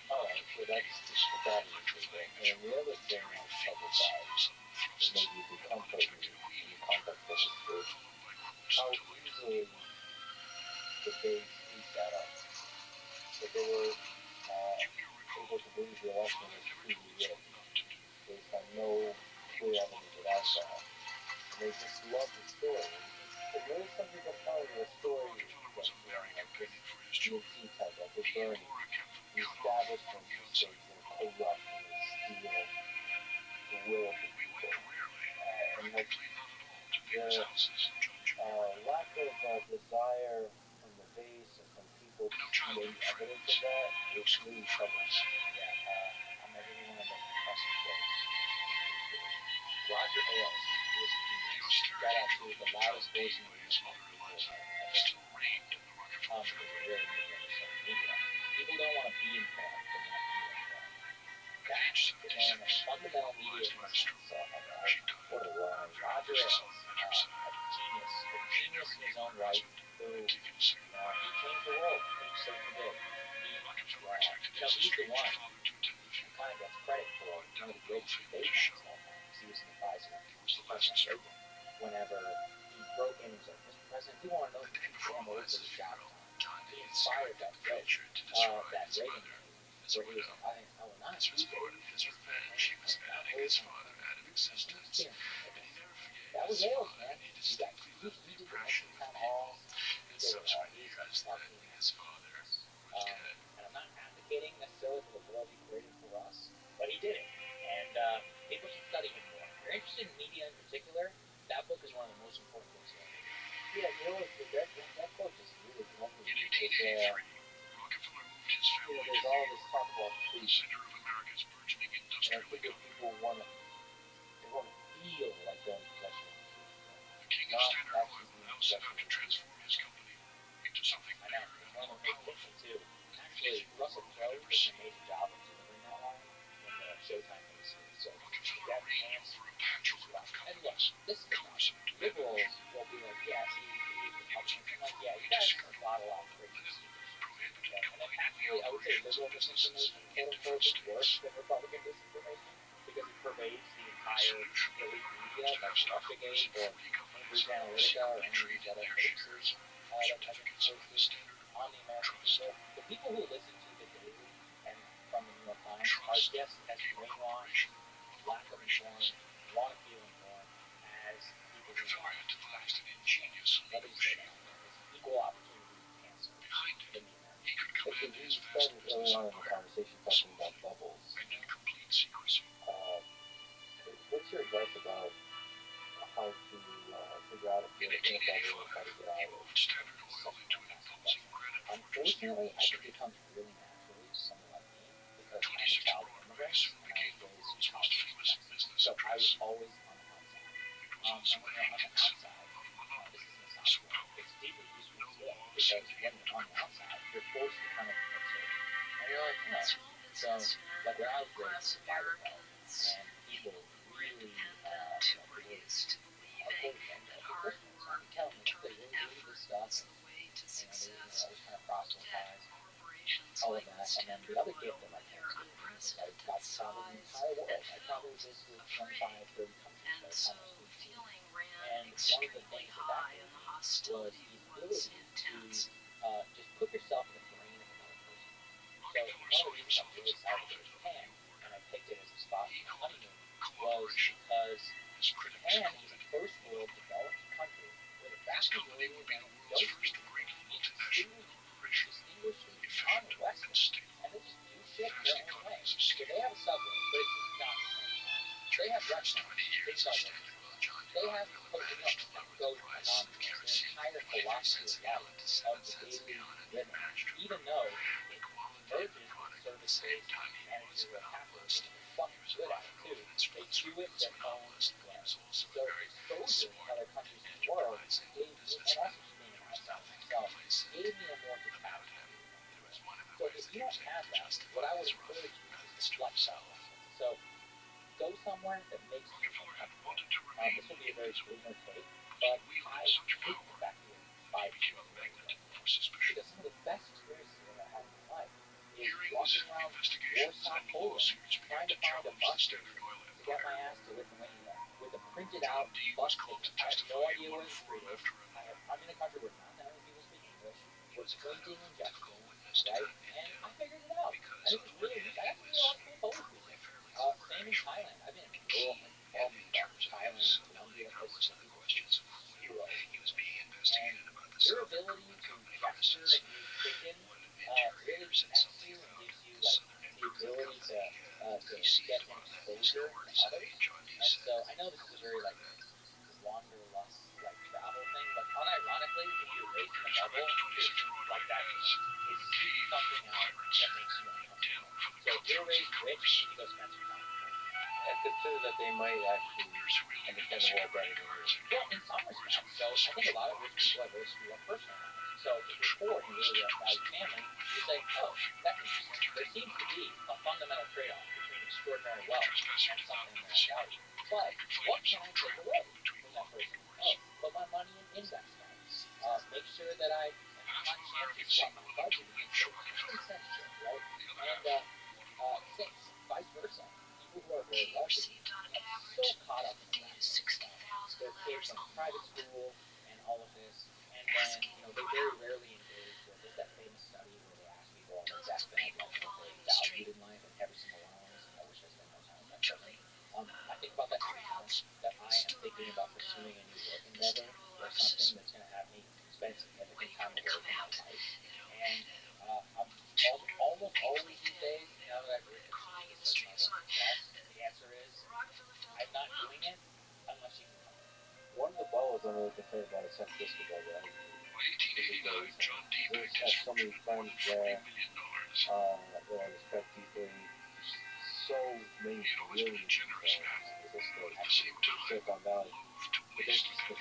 alright, so that's that issue. And the other thing I was troubled by, that maybe you could comfort me in the context of this group, how easily the base ate that up. That they were able to believe the election was truly rigged based on no clear evidence that I saw. And they just love the story. Because notice some people telling you a story that's like this DNC type, like with Bernie. The establishment just says they're corrupt and they steal the will of the people. And like their lack of desire from the base and from people to see any evidence of that is really troubling. Yeah, I'm like one of the impressive quotes. Roger Ailes, who was a genius, got out to the loudest voice in the room. Still reigned in the Rockefeller family. Really making it social media. People don't want to be informed, they want to be informed. That is one of the fundamental media principles of What a line. Roger Ailes, a genius in his own right, who, he changed the world. He certainly did. He's the one who kind of gets credit for one of the greatest debates of all time, because he was an advisor to President Reagan. Whenever he broke in and said, Mr. President, we want to know who you ran over the shop time. He inspired that joke that Reagan made, where he was like, I will not This was part of his revenge. He was adding his father out of existence. And he never forgave that was his Ailes, father, man. and he distinctly left the impression with people in subsequent years that his father was dead. And I'm not advocating necessarily for the world he created for us, but he did it. And people should study him more. If you're interested in media in particular, that book is one of the most important books you'll ever read. Yeah, you know what, that book is really lovely. In Because, 1883, Rockefeller moved his family to there's New all York, this talk about the freedom. center of America's burgeoning And I industrial think that economy. people want to feel like they're in possession of the freedom. The king of Not Standard actually Oil being now in set possession out of to the freedom. transform his company into something I know, bigger and one of more the big powerful. things too. Actually, Russell Crowe did an amazing job of delivering that line in the Showtime miniseries. So if you get a chance, Over a patchwork of and look, companies, this is the cumbersome thing. to Liberals manage, will be like, yeah, see, Republicans, I'm like, yeah, you guys are bottle out crazy stupid shit. prohibited Okay? And then combining the actually, I would say operations liberal of businesses disinformation, in quote unquote, different is worse states. than Republican disinformation because it pervades the entire elite media, like Russiagate or Cambridge Analytica or any of these other hoaxes that have been foisted on the American people. The people who listen to the Daily and from the New York Times are just as brainwashed, lack of informed, want to feel informed as people who Rockefeller are. had devised an ingenious Let me legal say shield. that. It's equal opportunity cancer Behind it, in the American. he could But command we his vast started business early on in the empire conversation talking about bubbles. and in complete secrecy. What's your advice about how to figure out if In you're in a bubble and how to 1885, get he out of it? moved Standard Oil into an imposing granite fortress near Unfortunately, Wall I think Street. it comes really naturally to someone like me because I'm a 26 child of Broadway immigrants soon and I became was the raised world's in most Mexico. famous business So I address. was always on the outside. It was also And the when you're on the apex outside, of a this monopoly is an so assumption. powerful, It's deeply useful no skill law because seemed when able to you're on the control it. outside, you're forced to kind of observe. And you're like, oh, Small so businessmen like when I was class raised in Bible Belt Americans, and people were really independent, who were used to believing that hard work tell and me they determined really believe this effort stuff. was the way to They success. always kind of Debt proselytize corporations all of like that. And then Standard the other Oil, gift that my with their parents gave me was I unprecedented got to travel the size entire world. and I probably filth visited afraid. 25, 30 countries And by the so time I was 18. feeling ran And one of the extremely things that high gave and the me was hostility the was ability intense. to just put yourself in the brain of another person. So Rockefeller one of saw the reasons I'm himself as really the excited to go prophet to of the Japan, new order. and I picked it as a spot He for my called it honeymoon, was cooperation. because His critics Japan called is it a first world developed country where the his vast company majority would of be them the world's don't first speak great English. multinational corporation, Distinguishedly efficient non-Western, and stable. and they just do shit Vast their own way. economies of So scale. they have a subway, but it's just not the same time. They During have the first restaurants, 20 years things of like Standard Oil, John they D. have Rockefeller managed to lower the goes price on of their kerosene entire from 50 philosophy cents of a gallon life to 7 of the cents a daily gallon, and he living, managed to even improve though the it quality space managers or capitalists, and they're fucking good at it too. They do it their own way. So exposure to other countries in the world gave me, and also just being an outsider myself, gave me a more detached view. So if you don't have that, what I would encourage you is to flex that muscle. So go somewhere that makes you uncomfortable. This will be a very boomer take, but I hate the fact that we're 5 years away from it. Because some of the best experiences I've ever had in my life is walking around Warsaw, Poland, trying to find a bus station to get my ass to Lithuania with a printed out bus ticket. I have no idea where the street is. I'm in a country where not that many people speak English. We're printing and gesturing, right? And I figured it out. And it was really neat. I got to meet a lot of cool Polish people. Same in Thailand. I've been in rural, Thailand, Colombia, places where people speak zero English. And your ability to gesture and use pidgin really connects you and gives you like the ability to get an exposure to others. And so I know this is a very like wanderlust like travel thing, but unironically, if you're raised in a bubble, it's like that to me. Is seek something out that makes you uncomfortable. So if you're raised rich, you need to go spend some time. And consider that they might actually understand the world better than you. Well, in some respects. So I think a lot of rich people have very screwed up personal lives. So if you're poor and you really value family, you say, oh, that's interesting. There seems to be a fundamental trade-off between extraordinary wealth and something that I value. But what can I take away from that person? Oh, put my money in index funds. Make sure that I am conscientious about my budget and make sure common sense shit, right? And vice versa. People who are very wealthy get so caught up in the fact that their kids went to private school and all of this, and then they very rarely engage with. There's that famous study where they ask people on their deathbed like what they valued in life, and every single one of them is, I wish I spent more time with my children. I think about that every time that I am thinking about pursuing a new work endeavor or something that's going to have me spend significant time away from my wife. And I'm almost always these days, now that I've reached a certain level of success, the answer is I'm not doing it unless you can come. One of the bubbles I'm really concerned about is San Francisco bubble. I have so many friends there that I respect deeply. So many brilliant people in San Francisco, Silicon Valley. But there's just this,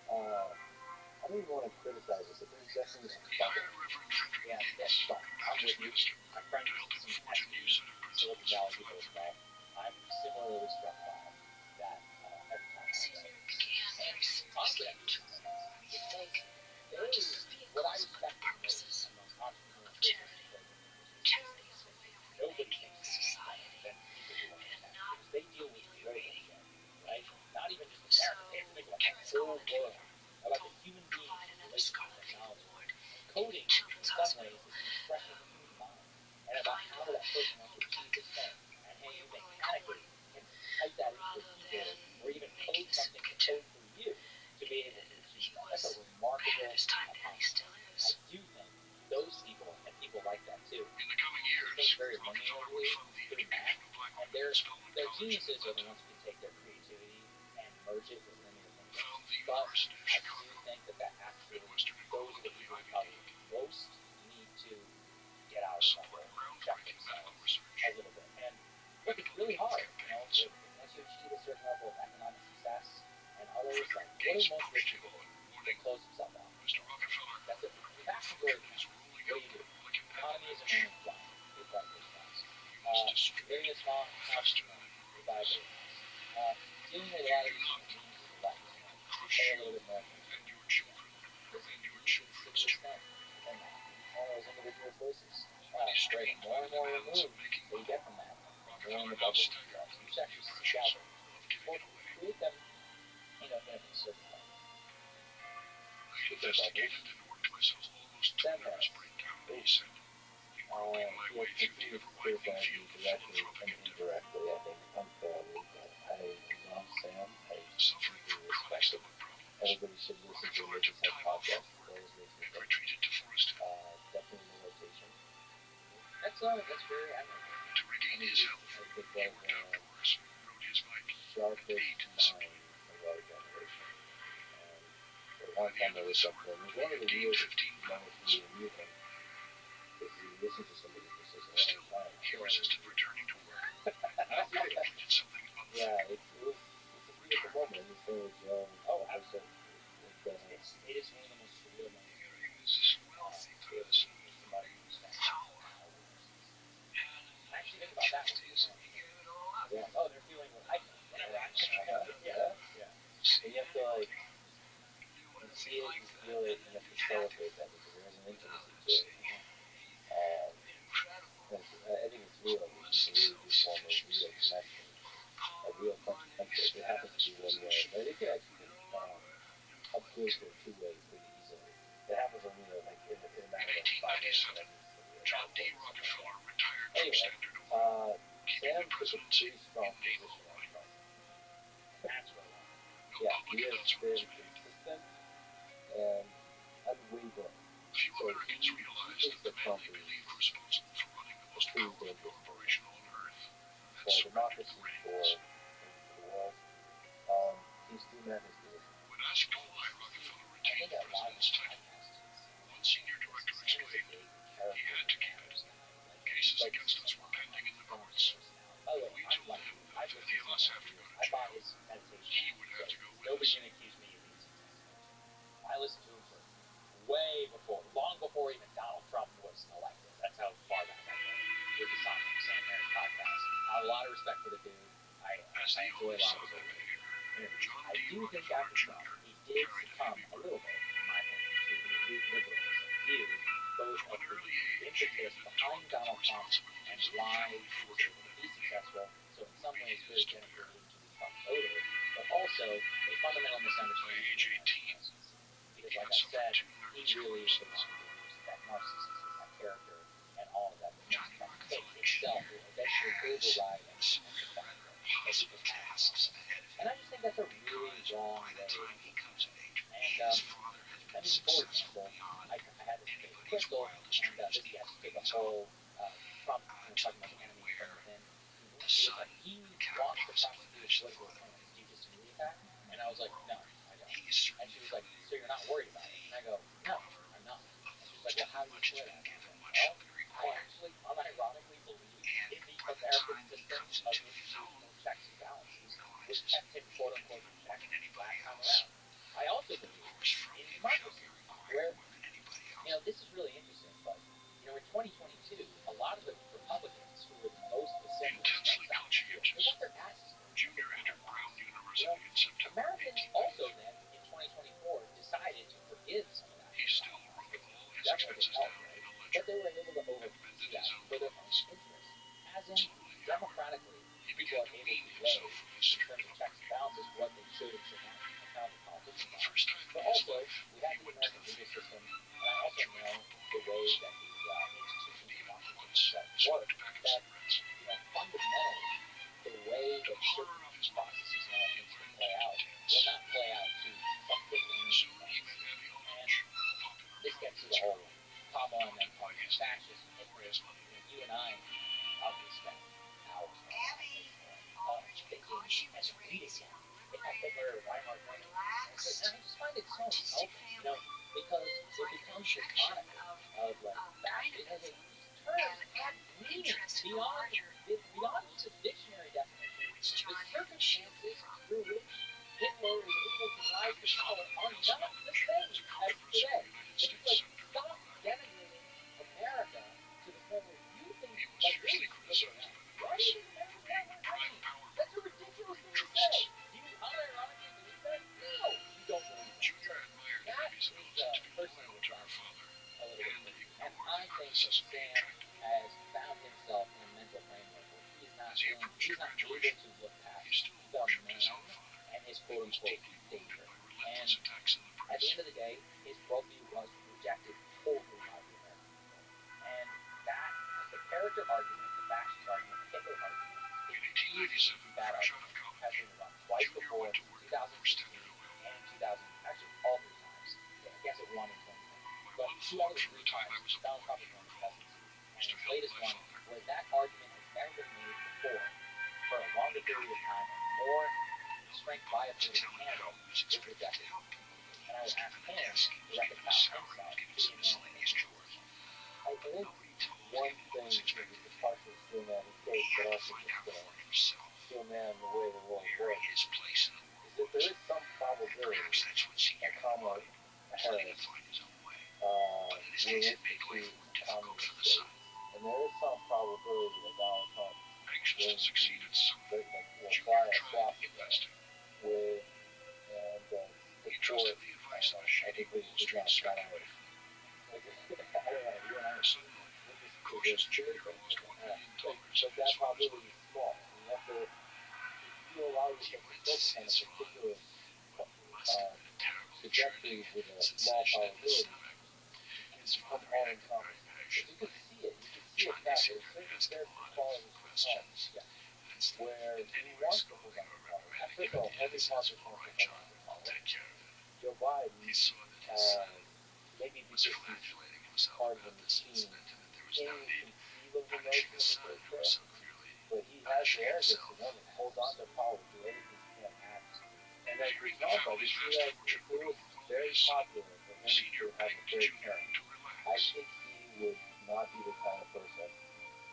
I don't even want to criticize it, but there's definitely a bubble. Yeah, but I'm with you. I'm friends with some SE Silicon Valley people as well. I'm similarly struck by that every time I go. And honestly, what I respect the most among entrepreneurs nobody thinks than people who are in tech, because they deal with global shit, right? Not even just America. They have to think about the whole world, about the human beings in relation to technology. Coding, in some ways, is an expression of the human mind, and about how that person wants to achieve this thing. And hey, you mechanically can type that into a keyboard, or even code something to code for you to be able to achieve that. That's a remarkable accomplishment. I do think those people, and people like that too, think very linearly through math, and their geniuses are the ones who can take their creativity and merge it with linear thinking. But I do think that actually, those are the people who probably most need to get out of the bubble and check themselves a little bit. And look, it's really hard, once you achieve a certain level of economic success and others, like, what do most rich people do? They close themselves off. That's it. The vast majority of the time, what do? Economy isn't really flying. They try to push back. Living in a small house, they buy a bigger house. Dealing with a lot of these human beings is a lot easier. They pay a little bit more attention. You can see this thing within that. All those individual choices. Great. More and more removed that you get from that, the more in the bubble you go. So you should actually seek out or create them in a certain way. Speaking of bubbles, Sam Harris. He has continued to criticize me directly and indirectly, I think, unfairly, but I love Sam. I deeply respect him. Everybody should listen to Religious Health podcast. It always makes me think. Definitely in the rotation. That's very admirable. And he's, I think, one of the sharpest minds of our generation. And for a long time I looked up to him. He's one of the weirdest moments for me to meet him, because he you listen to somebody for such a long time. He resisted returning to work. Now he did something unfair. Yeah, it's a beautiful moment. This thing with Joe. Oh, absolutely. It is one of the most surreal moments. He was wealthy person, Somebody who spent power, hours. and I actually think about that. justice. He gave it all up. Yeah. Oh, they're feeling what I feel. Whatever I feel. Yeah. And you have to like, Knew what you it was see it, like you then, feel it, and and you have to you had to celebrate go. that because there is an intimacy Without to it. incredible. I think it's real. You Was can really do form a real self-sufficiency. connection, a Power, real money, friendship. It happens to status, be one way, position, but it can actually power, upgrade influence. to a two-way pretty easily. It happens on like in a matter In of 5 minutes. 1897, John D. Rockefeller retired from Anyway, Standard Oil, keeping Sam the took a presidency pretty strong in naval position on oil. president. That's what I want. No Yeah, public he has announcement was been made. consistent and unwavering. Few So Americans he realized thinks that the that man Trump they is believed responsible for running the most pretty powerful dangerous corporation on earth had for surrendered democracy, the for reins. the world. He stood at his position. When asked why Rockefeller retained the president's title, one senior director explained he had to keep it. Cases against us were pending in the courts. If we told him that 50 of us have to go to jail, he would have to go with Nobody's us. going to accuse me of being successful. I listened to him for way before, long before even Donald Trump was elected. That's how far back I go with the Sam Harris podcast. I have a lot of respect for the dude. As the I enjoy only a lot son of of his immigrator, John I D. do think Rockefeller after Trump, Jr. he did carried a succumb heavy a little bit, in my opinion, to the elite liberalism view, both From of an the early age, he impetus had been behind taught that the Donald Trump and responsibilities of a why family he was fortune able to would be be successful. So in some ways, very his to bear. beneficially to the Trump voter, but also a fundamental By misunderstanding age of 18, because, he like had I said, suffered 2 he nervous really is the one collapses. who believes that narcissism, that character, and all of that John D. makes Rockefeller itself will eventually has override some and rather impossible tasks ahead of and him, I just think that's a really because wrong by the way. time he comes of age, And, his father has been for successful example, beyond I had this anybody's Crystal, wildest and dreams, this guest did the including his whole own, Trump, to talking the about the point enemy from where within. the He was son like, he cannot wants to possibly prosecute match the political father. opponents. Do you disagree with that? And I was like, no, I don't. He And is certainly she was like, familiar so you're not with worried about it? And I go, no, I'm not. And she was like, well, how do you much has play been that? given, much Well, shall be I required. actually unironically believe And in the by the American time he system comes of into his own, institutional checks and balances, he which realizes kept him, quote he unquote, can in do more check than anybody last time else. around. I also Of believe course, from in him shall be democracy, required where, more than anybody you know, else. this is really interesting, but, you know, in 2022, a lot of the Republicans who were the most vociferous Intensely about Trump, they conscientious, got their asses kicked. Junior entered Brown University in September Americans also 1893. then, in 2024, decided to forgive some of that. He still wrote all his Definitely expenses helped, down right? in a But ledger they were able to and oversee mended that his own for their own clothes. interests. As in, Slowly, however, democratically, he people began are to able wean to weigh, himself from his in strict terms of checks and upbringing. balances, what they should and should not account to politicians For the on. first time But in his also, life, we have he the went to American the legal theater system, and I also enjoyed know football the way games, that the institutions and in even Washington once work, smoked a pack of that, cigarettes. you know, fundamentally, the way To that the horror certain of his mother, processes and all he things can learned play out to will dance. not play out to some quick Soon he met Abby Holdridge, a popular this gets to the prom whole Kamala and them adopted by talking his name fascist, for Hitler. his mother. You and I probably spent hours Abby Aldrich, thinking because she and was reading raised in a about Hitler, liberated, Weimar Germany. relaxed, And I just find it so artistic insulting, you know, family. because It was it like an becomes injection iconic of like fascism. It has a terms and meaning interest in the beyond larger beyond world, the dictionary definition. which The John had been shielded circumstances from. through which Hitler is able to rise to Abby's power father, are Nelson not the Aldrich, same was a as controversial today. United It's States like senator stop from Rhode Island. denigrating America to the point where you think He was like fiercely this. criticized by the Why press do you think for being America prime power That's a broker ridiculous for thing to trusts. say. Do you unironically believe that? No, you don't believe that. Junior admired That Abby's is ability to be personally loyal what to her drives me father a little bit and crazy. ignore And the I think criticism he Sam attracted. has found himself in a mental framework where he is not As he approached he's not able graduation, to look past he still the worshipped his own man father and his and quote was unquote deeply wounded danger. by relentless And attacks in the at the press. end of the day, his worldview was rejected totally by the American people. And that, the character argument, the fascist argument, the Hitler argument, In 1897, that fresh out argument of college, has been run twice Junior before, went to work 2016 for Standard Oil. and 2000, actually all three times. I guess it won in 2020. My But one two out of thought the from three the time I times, was a Donald boy Trump has won the growing presidency. And was to his help latest my one father. was that argument has never been made before for a longer period of time and more strength by a To political tell him how candidate he was is expected to rejected. help. And I He was would ask given a him desk, he to was given a reconcile salary, himself he was to given the some miscellaneous American chores. I think Nobody told understand the way the world Where works his place in the is world that there was. is some And probability perhaps that's what Senior that had Kamala in mind, planning to Harris find his own way. will But the states had made institute life more difficult for communist the state, son. and there is some probability that Donald Trump Anxious will to succeed at some will Junior fly a tried swastika investing. with and He support trusted the advice of a shady Wall Street speculator. I don't know, you and I Suddenly, cautious Junior lost $1 million but in his that father's probability money. is small. You have to, if you allow He yourself to went to focus see on a his father. particular Must have been a terrible trajectory churning with a small sensation in his probability, stomach. you His become father all reacted very encompassing. But you patiently. can see it. You can see it Johnny back. seemed There's to certain ask him a lot qualities of of questions. Trump And instead where of in he any way wants to scolding hold on or to power. reprimanding First him, of all, he every says, politician "All wants to right, hold on John, to I'll power. take care of it." Joe Biden, He saw that his son maybe was because he's congratulating himself part of about the this machine, incident and that there was no can't need even conceive of the punishing notion his in the son, first who was place. so clearly But he has the punishing arrogance himself. to know that he holds on to power, do everything he can act. And then Hearing for the Trump, I family's just feel vast like fortune if would it was overwhelm very his son, popular for him Senior to have a begged third Junior term, to I relax. think he would not be the kind of person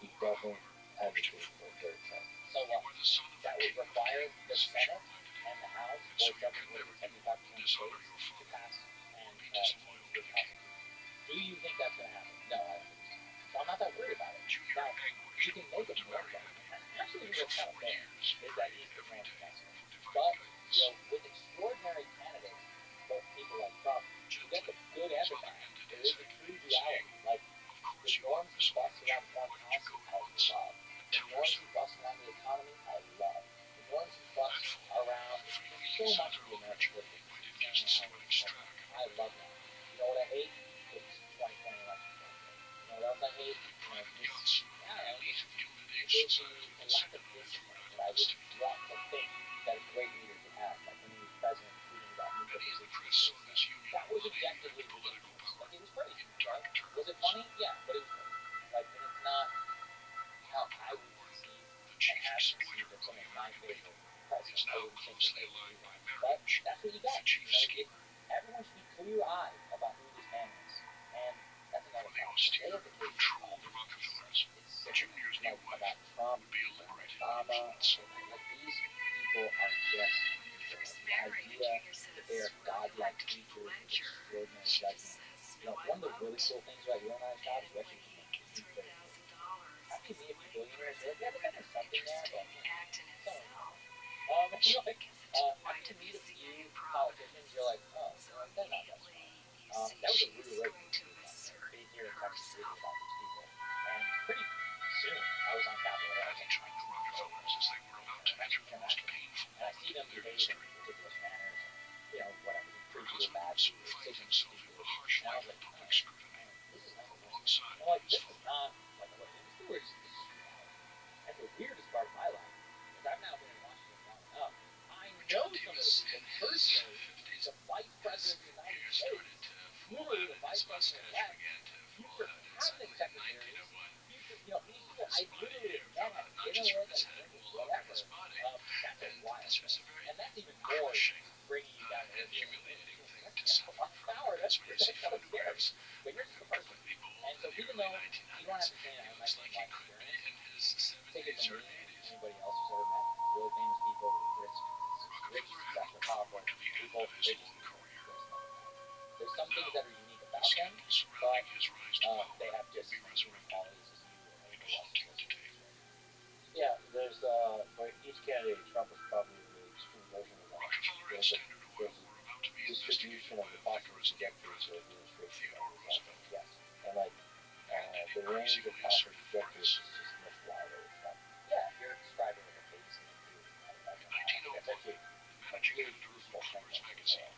who Laura, doesn't however, pushed him advocate for a forward. third term. So You are the son of that the would king of require kings, the she Senate reminded him, and the House, and or so you can 70 never or do 75% of dishonor states your to father pass or and be change disloyal the to the king. Constitution. Do you think that's going to happen? No, I don't think it's going to happen. So I'm not that worried about it. Junior Now, anguished you can make a to more marry argument. happy. And actually, For what's kind of 4 fair years, is that prayed he's the every former day president. for divine But, guidance. with extraordinary candidates, but people like Trump, you get the Gently, good and his the mother bad. ended There his is a true agony, duality. saying, Like, "Of course the you are norms he Miss busts around Orange. the Why did you farmhouse, go I once? love. And The tell her norms so." he busts around the economy, I love. The norms he busts That fall, around freely so using much of the their American originally political invited system, saying guests how to an it's extravagant I love wedding. that. You know what I hate? This 2020 election. You know what else I hate? Private This, yachts I don't know, elite Gilded Age the society lack descended of on the discipline Druid that I Islands would to be want devoted. to think that a great leader could have, like when he was president, tweeting about nuclear Many in the positions. press saw this union That of was money objectively and political ridiculous. power Like, it was crazy. in dark Right? terms. Was it funny? Yeah, but it was crazy. Like, and it's not how One I reporter would warned, conceive "The and chief have exploiter conceived of of some the of my American favorite people presidents. is I now wouldn't think closely that they would allied do by that. But marriage that's what you with get. the chief schemer." Everyone should be clear-eyed about who this man is. And that's another For the problem. austere, Glorification of controlled politics Rockefellers, is sick. Junior's new Like, wife about Trump, would be a about liberating Obama, influence. like these people are just When they're people. first The married, idea Junior says that they are really godlike like to keep a creatures with ledger. extraordinary She just judgment. says, You know, no, I one of the really won't. cool things about you and I's jobs, And we when actually he can gives speak her very clearly. $1,000 After as you a meet a few wedding billionaires, you're present, like, yeah, a there's rather almost something there, but interesting act in some of itself. you She know, like, gives it to boy after to you be meet a seen few in politicians, you're like, Providence. oh, So you know, they're not that immediately smart. you see That was a she's rude awakening going for to me, by the way, assert being here in Texas reading herself. about these people. And pretty soon, I was on Capitol Hill. Patty joined the Rockefellers as they were about to enter the most painful And I see them moment in their behave in history. ridiculous manners, and, you know, whatever, they Her treat people husband would badly, soon or find say things himself in stupid. the harsh And I light was of like, public oh, scrutiny, man, this is not alongside I'm like, his this is father. not like what it used to, or this is reality. And the weirdest part of my life is I've now been in Washington long enough. I know John some of Davis, the people in his personally. 50s, The vice president of the hair United started States, to fall literally out the and his vice mustache president-elect, began to fall future out. And cabinet suddenly in secretaries, 1901, future, you know, these people his I body literally hair have fell met, out, had not dinner just from with, his and head, drinking, all over whatever. his body. That's a And wild this was a thing. very And that's even more crushing bringing you down to and earth. humiliating thing to That's suffer from, power. because That's when you see kind of scary. photographs But you're just a person. completely bald And so in the even early though you don't 1900s, have to say I he have looks my like he life could be experience. in his Take it 70s from or me, 80s. anybody else who's ever met really famous people, rich, Rockefeller had successful, looked powerful forward to the end people. of his They just long career. there's some things that are unique The about them, scandal but surrounding his rise to power they have would just be as many resurrected qualities as you or in anybody else haunting who's listening to detail. this. Yeah, there's for each candidate, Trump is probably the extreme version of that. Rockefeller and There's a, Standard Oil there's a were about to be distribution investigated of by the a possible vigorous new trajectories of president, administration. Theodore Roosevelt. Yes, and like And an the range of increasingly possible assertive trajectories press. is just much wider with Trump. Yeah, you're describing like a phase in the In 1901, the managing editor of McClure's magazine,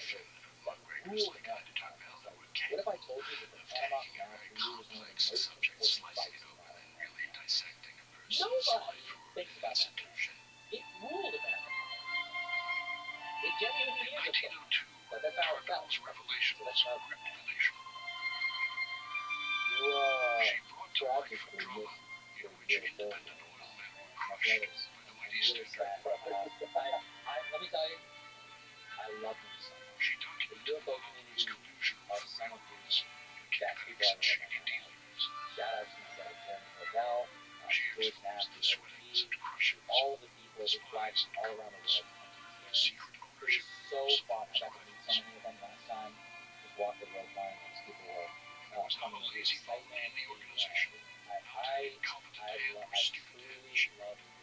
Finn, muckrakers like I determined that would What if I told you that the Panama Canal for you was one of the most subjects, important slicing fights it in open modern and really America? dissecting a person's Nobody life or thinks about that. institution. It ruled America. It genuinely In is a book. 1902, But that's how it felt. Cardinal's revelations So that's how it gripped the nation. You, She brought to life a tragically drama missed in the which real independent thing. oil men were My crushed brothers, by the I'm mighty really sad. Standard. Let me tell you, I love him so much. She The documented UFO Muhammad's community collusion are with some of rebels, the best people kickbacks, I've and ever met shady in my life. dealings. Shout out to my brother Jeremy Cordell, She George exposed Knapp, the the sweatings OG, and crushings, all of the people who fly spies from all and around the governments, world to come to the these hearings. secret It ownership was so groups, fun. I got to rivals. meet so many of them last time. Just walked the rope line as people were There was not a coming with lazy bone excitement. in the organization, not an incompetent hand or stupid truly head. love you.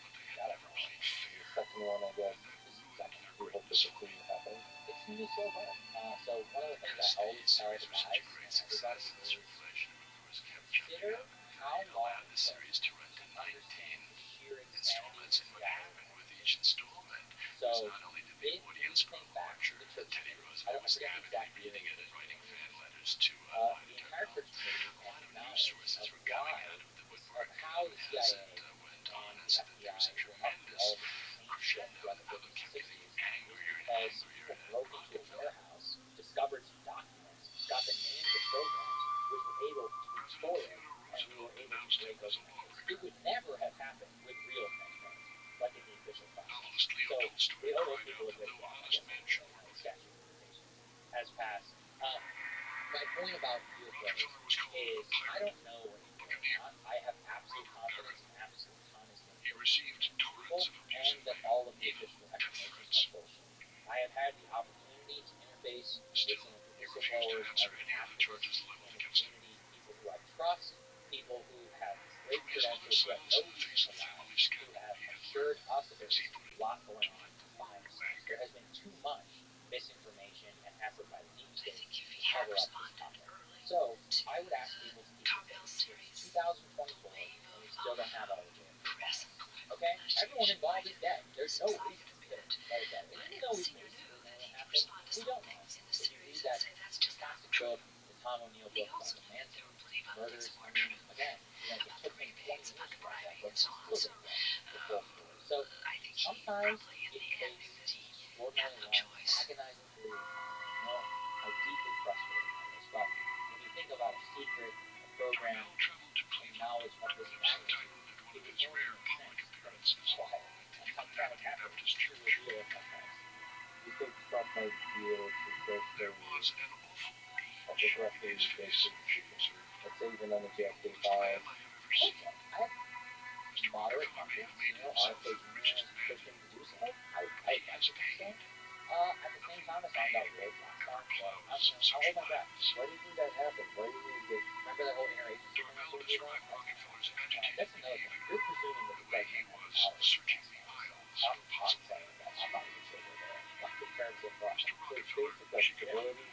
But they had never played fair, Second one, I guess, and that ruined their we hope greatness that the on thing me. happens. It's gonna be so hard. So one of the things I always tell the guys and everybody is consider how long Allowed it the took series to run to to understand 19 the sheer insanity installments, of and what CIA. happened with each installment So was not only did the if we audience grow think back to larger, the church Teddy committee, I Roosevelt was forget the exact adamantly year reading it it and was, writing fan letters to the entire church committee a lot of had news knowledge sources of were coming why, out of the of woodwork how the as CIA it went on, and and the said that there was a FBI were up to all tremendous of the insane shit crescendo throughout the that 50s kept and getting 60s angrier and because angrier, people and broke into a Rockefeller, warehouse, discovered some documents, got the names of programs, which were able to be President foiled, Theodore and we were Roosevelt able to denounced him break as a open. lawbreaker. It would never have happened with real transparency, like in the official process. Novelist Leo So Tolstoy we owe those cried people out a that great no debt. honest man should work with him. Statute of limitations has passed. My point about UFOs Rockefeller was called a is I pirate, don't know what he's doing or not. I have absolute confidence and absolute confidence in he his received people torrents of abusive and that mail, all of the even official death explanations threats. are bullshit. I have had the opportunity to interface with Still, some of the he refused to whistleblowers answer and any of the charges activists leveled in the against him. community, people who I trust, people who have great From his mother's credentials, who have silence no in the reason face to of lie, family who scandal, have he had assured learned, us that as there's he a put it, lot going to on let the behind the world scenes. wag. There has been too much misinformation and effort by the deep I state think if to he had cover up this responded topic. early So to I would ask people to keep Top it Hill safe. series, It's 2024 wave and we of still don't have all the answers. press and political Okay? Everyone investigation involved might is dead. have There's no subsided reason a to bit. let it go. And But even in though the we senior basically noon, know he what could happened, respond to we some don't know. things in the If you series read and that say that's just not classic true. book, the Tom O'Neill He book about also the knew that Manson there were plenty of other things murders, that I weren't mean, true. again, it About took the him 20 rebates, years about to the write that bribing book, and and so he on. still So didn't get the full story. So I think he sometimes probably in it the end takes knew that he had extraordinarily no long, choice. agonizing periods of time. I know how deeply frustrating that is, but when you think about a secret, a program, Darnell traveled to and Cleveland, knowledge of where this the Titan magnitude, at one it of would his only rare make public sense that it's appearances quiet. at the I'm trying to Avenue capture Baptist to Church. reveal it sometimes. You think Trump might be able to break There the was an awful a age progressive in his face, basis, she observed. let's say even on the The JFK oldest man 5, I have ever I seen. have Mr. moderate Rockefeller may have confidence, made our himself faith the richest man push in him the to do so. world. I'd He like is to think so. paid. At the same time, I saw him got real last Cover time, so clouds of I'll such hold my breath. violence. why do you think that happened? Why do you think that Remember that whole interagency thing I Darnell told you about? described Rockefeller's agitated That's another thing. behavior, You're presuming that the the way he president was has power. searching the aisles for I'm possible saying that enemies. I'm not even sure we're there. Like in terms of Mr. so Rockefeller, basic like she concluded, civility,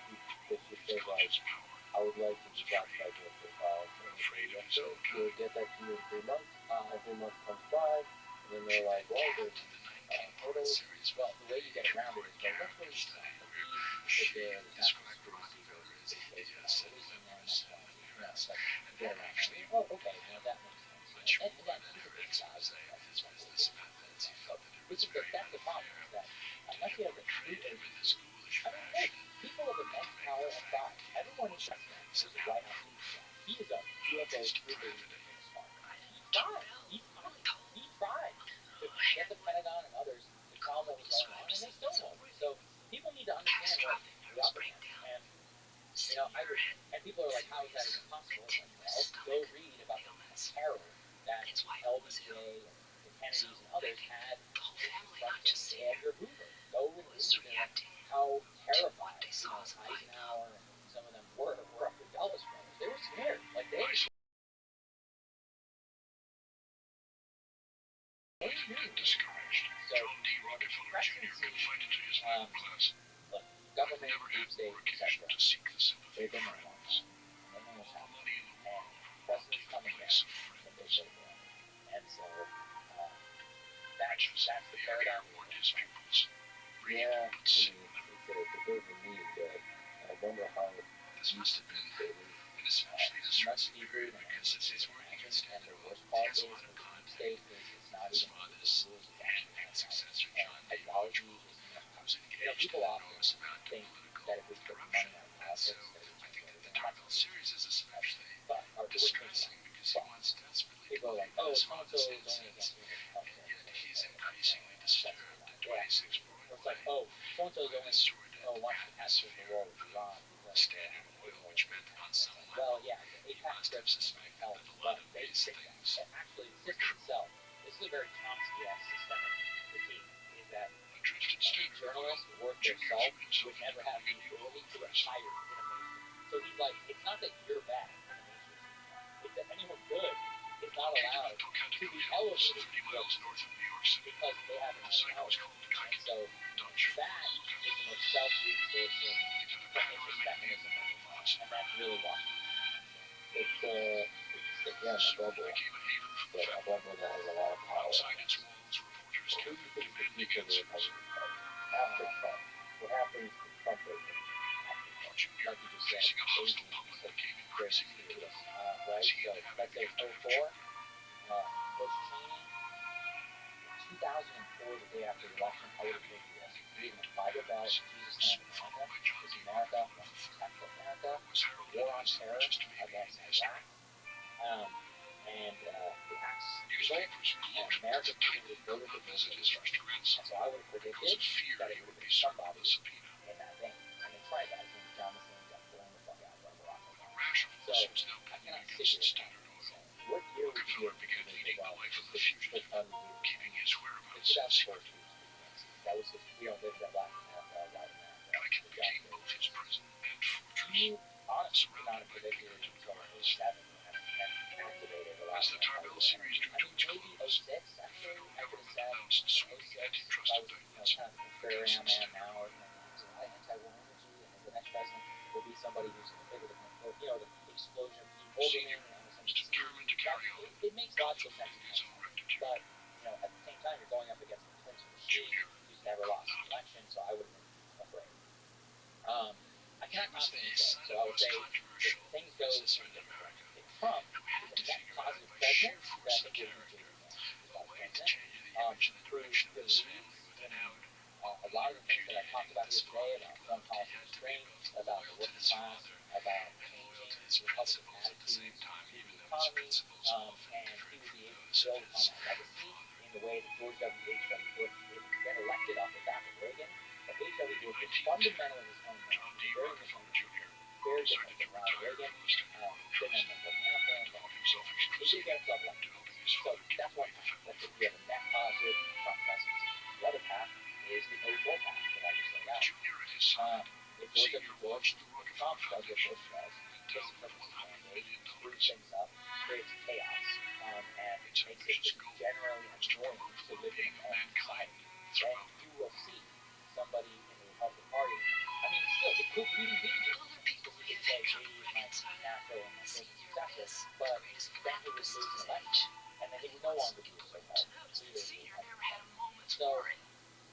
for that all she of his said like, conscious power, I would like to was be back by afraid. JFK 5, and they say, Afraid of yes his sir, own we'll kind. get that to you in 3 months, and 3 months comes by, and then She they're like, then well, capped there's the 19-part photos. series Well, with the way you get a around it two-part is, well, gap let's in the release study some. where But she there's not described conspiracy Rockefeller theories. as There's idiots and releasing them, lovers that's and one. adherents, But and get that around actually that. Oh, moved okay, Rockefeller. that makes sense. When she And read again, her he's a big guy. expose of his business methods, he felt that it This was is very that's the problem, is unfair that to unless you have the portray true him in urgency, this ghoulish I mean, look, fashion, people of immense make power the and fact pride. that he Everyone who was trusts him is a somehow White House proof guy. He is a of UFO his true believer depravity. in his heart. He Darnell tried. He really tried. told He tried to get the Pentagon and others to tell him what was going on, and they still won't. So people need to understand what we're up against. And and people are like, how is that even possible? It's like, well, go read about the terror that LBJ and the Kennedys and others had confronting J. Edgar Hoover. Go and read how terrified Eisenhower and some of them were of the Dulles brothers. They were scared. Like they knew. Discouraged, So John D. Rockefeller Jr. confided to his Latin class, look, I've government, never deep had state, more occasion etc. to seek the sympathy They've of been there a long friends. time. And they know what's All the happening. money in the And world will not president's take the coming place down. of That's what they friends. say there. And so that's Riches, the the paradigm. actor warned his pupils, breed Yeah, opens. it's a big This must have been an especially distressing period because since he's working at Standard Oil, he has a lot of contact with his father's and successor John Daly Schwab, who's engaged in enormous amount of political corruption. And so I think that the Tarbell series is especially distressing because he wants desperately to believe in his father's innocence, and yet he's increasingly disturbed in 26 Broadway by the sordid atmosphere of Standard Oil, which meant on some level he must have suspected that a lot of these things were true. This is a very Chomsky-esque systemic critique, is that A drifted any Standard journalist Oil worth their junior salt threw would himself never into have the going into ability to get first. hired in a mainstream. So he's like, it's not that you're bad in a mainstream. It's that anyone good is not allowed Located in to be Pocatello Hills, elevated 30 miles north of New York City, because they have an the site was ideology. called And Kite, so Dutch for that is lookout. the most self-reinforcing It had a pernicious panoramic view mechanism of that the we Hudson have. And that's really Washington. Yeah, Soon my became a haven for the my family. brother has a lot of power. Outside its walls, reporters Who do you gathered think is the demanding future of the answers. Republican Party? After Trump, what happens to Trump as after Trump? Junior, Like you just said, facing a hostile aging public, such became very increasingly serious. difficult. Right? As he So and Abbott let's say began to have 04, trouble. Bush Cheney, in 2004, the day after the election, I would have told you this. Leaving the Bible Belt, Jesus Land Followed by America, John this D. America, Rockefeller wants to III, protect America, who was heralded war on as the terror richest baby against in history. Iraq, and the Axe Newspapers and reluctant American to people tightly who voted could for not visit his Bush. first And grandson so I would have because predicted of fear that he it would would have be been served with somebody a subpoena. in that vein. And they tried that. His name is John Messina, got blown the fuck out by Barack With a Obama. rash of So lawsuits now I pending cannot sit against here and Standard Oil, what year would you Rockefeller give began leading the life of a fugitive, keeping his the whereabouts 2004 secret. speech? That was his, we don't live that Black America, White America. Kite The became John both his prison and fortress, You honestly could not surrounded have by predicted pigmented until guards. 07 and activated a lot As of the Tarbell series drew to its maybe close, 06, the actually, federal I could government have said announced sweeping 06, antitrust I was, indictments kind of the against contrarian I am Standard now, Oil. there's a lot of anti-war energy, and the next president will be somebody who's maybe the explosion of Pete Holderman Senior was determined to carry on, it makes lots of sense. cultivating his own rectitude. But, at the same time, you're going up against the Clinton machine, Junior who's never could lost an not. election, so I would have been afraid. I He cannot was the confidently say, son so of I would most say controversial if things go businessman in America, Trump who had is to a net figure out positive by sheer president, then force I of think we'll be character pleased a way to president. change the image and the direction of his family with an out, A lot of the things that I talked about here today about foreign policy He had to be restraint, both about loyal the to working his class, father about and loyal to changing his Republican principles at the same attitudes time, to even the though his economy, principles often and he differed would from be able to those build of upon his that legacy father. in the way that George W. H.W. Bush was able to get elected off the back of Reagan. But H.W. Bush was 1910, fundamentally his own man. John D. Very Rockefeller different, Jr. very different decided to than Ronald retire Reagan. from the Standard Oil Been Trust in the Banana and devote himself he did exclusively get himself elected. to helping his So father give that's away one the path. federal That's if you have a fortune. net positive Trump presence. The other path is the 04 path that I just laid out. Junior at his side, If George Senior W. Bush, launched the if Rockefeller Trump does what Foundation, Bush does, endowed with misinterprets his $100 mandate, million. screws things up, creates chaos, and Its makes it ambitious just goal generally was to annoying promote the to live in well-being of American mankind society, then throughout the you world. will see somebody in the Republican Party. I mean, still, it could even be Other people you may have say had trouble he is my reconciling natural and my Senior successor, is the but greatest then he would philanthropist lose of an his age. election, and then I he think would no what's longer be a important so-called to note is that leader of the Senior Republican never had a Party. moment's So worry.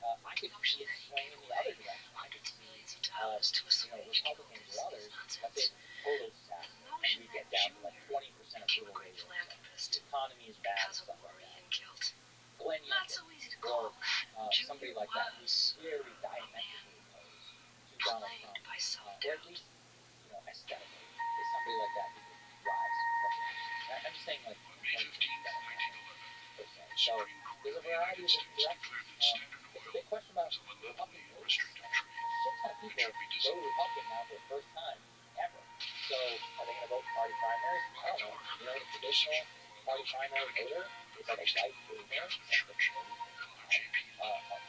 I The could notion see it that he swaying gave in the other away direction. I could hundreds of see millions of dollars to assuage guilt Republicans is or others, let's say nonsense. it's total disaster, The and notion we that get down to like Junior 20% became a approval great rating, philanthropist the economy is bad, because and of stuff like worry that. and guilt. Glenn Not Youngkin, so easy to or call. somebody Junior like that, who's was very a man diametrically opposed to Donald plagued Trump, by or at self-doubt. least, aesthetically, is somebody like that who could rise from the ashes. I'm just saying, like, On May 15, 1911, per se. the So Supreme Court there's of a the variety United of different States directions. declared that Standard It's a Oil big question about was a monopoly Republican and restricted voters. trade. A shit ton of It people should be go dissolved. Republican now for the first time ever. So are they going to vote party primaries? I don't know. Rockefeller The heard of the traditional decision while party welcoming primary Kite voter the is like a priest of white the Roman boomer. Catholic Church, Father J.P.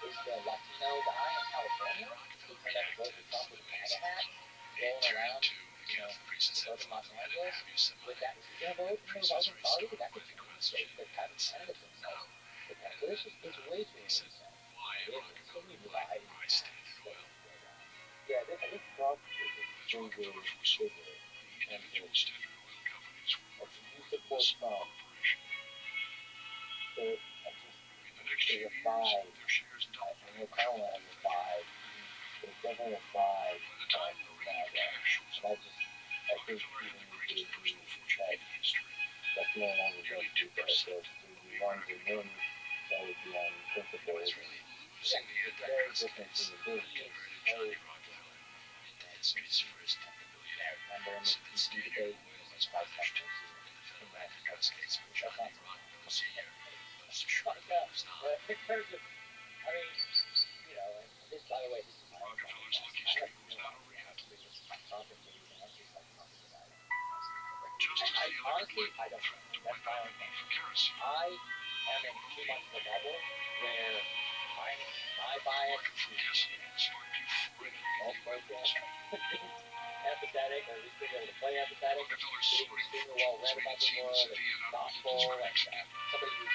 Is the Latino guy in California who Rockefeller turned out to vote reacted for Trump with with a amazing MAGA hat, calm. He rolling turned around, to the Catholic priest and said, suburban Los Father, let it Angeles? have you somebody. With that, is he going to And vote the in the priest was Republican very Party? startled That by could the change the question state. They're and private said, candidates no. themselves. And So then it's way too he early said, to say. why? And It is. Rockefeller You replied, divide why and Standard Oil? Yeah, I think Trump is As a Rockefeller bigger foresaw, figure. the individual Standard Oil companies were If worth you more than support this Trump, corporation. there, In the next few there's a years, five. their shares doubled. I know Kamala has a five. There's definitely a five. By the time the reign of cash was And I over, just It's first I billionaire remember in the said that TV Standard debate, Oil he has was vice managed president. the fellow That's cascades from not Johnny so Rotten much. Dossier, But, short of it was not. in terms of, I mean, you know, and this, by the way, this is my own Rockefeller's podcast. lucky I have streak was no not over idea. yet. This is my Trump and JD Vance is like talking about it. Just as I the electric honestly, light I don't bulb know. threatened to That's wipe my out own the need thing. for kerosene, I am in too much of a bubble where my bias market for gasoline sparked euphoric all in the oil broken, industry. empathetic, or at least being able to play empathetic, Rockefeller's being sorting extremely fortunes well read made about it the seem as world, if he had and outlived thoughtful, his and critics again. somebody who,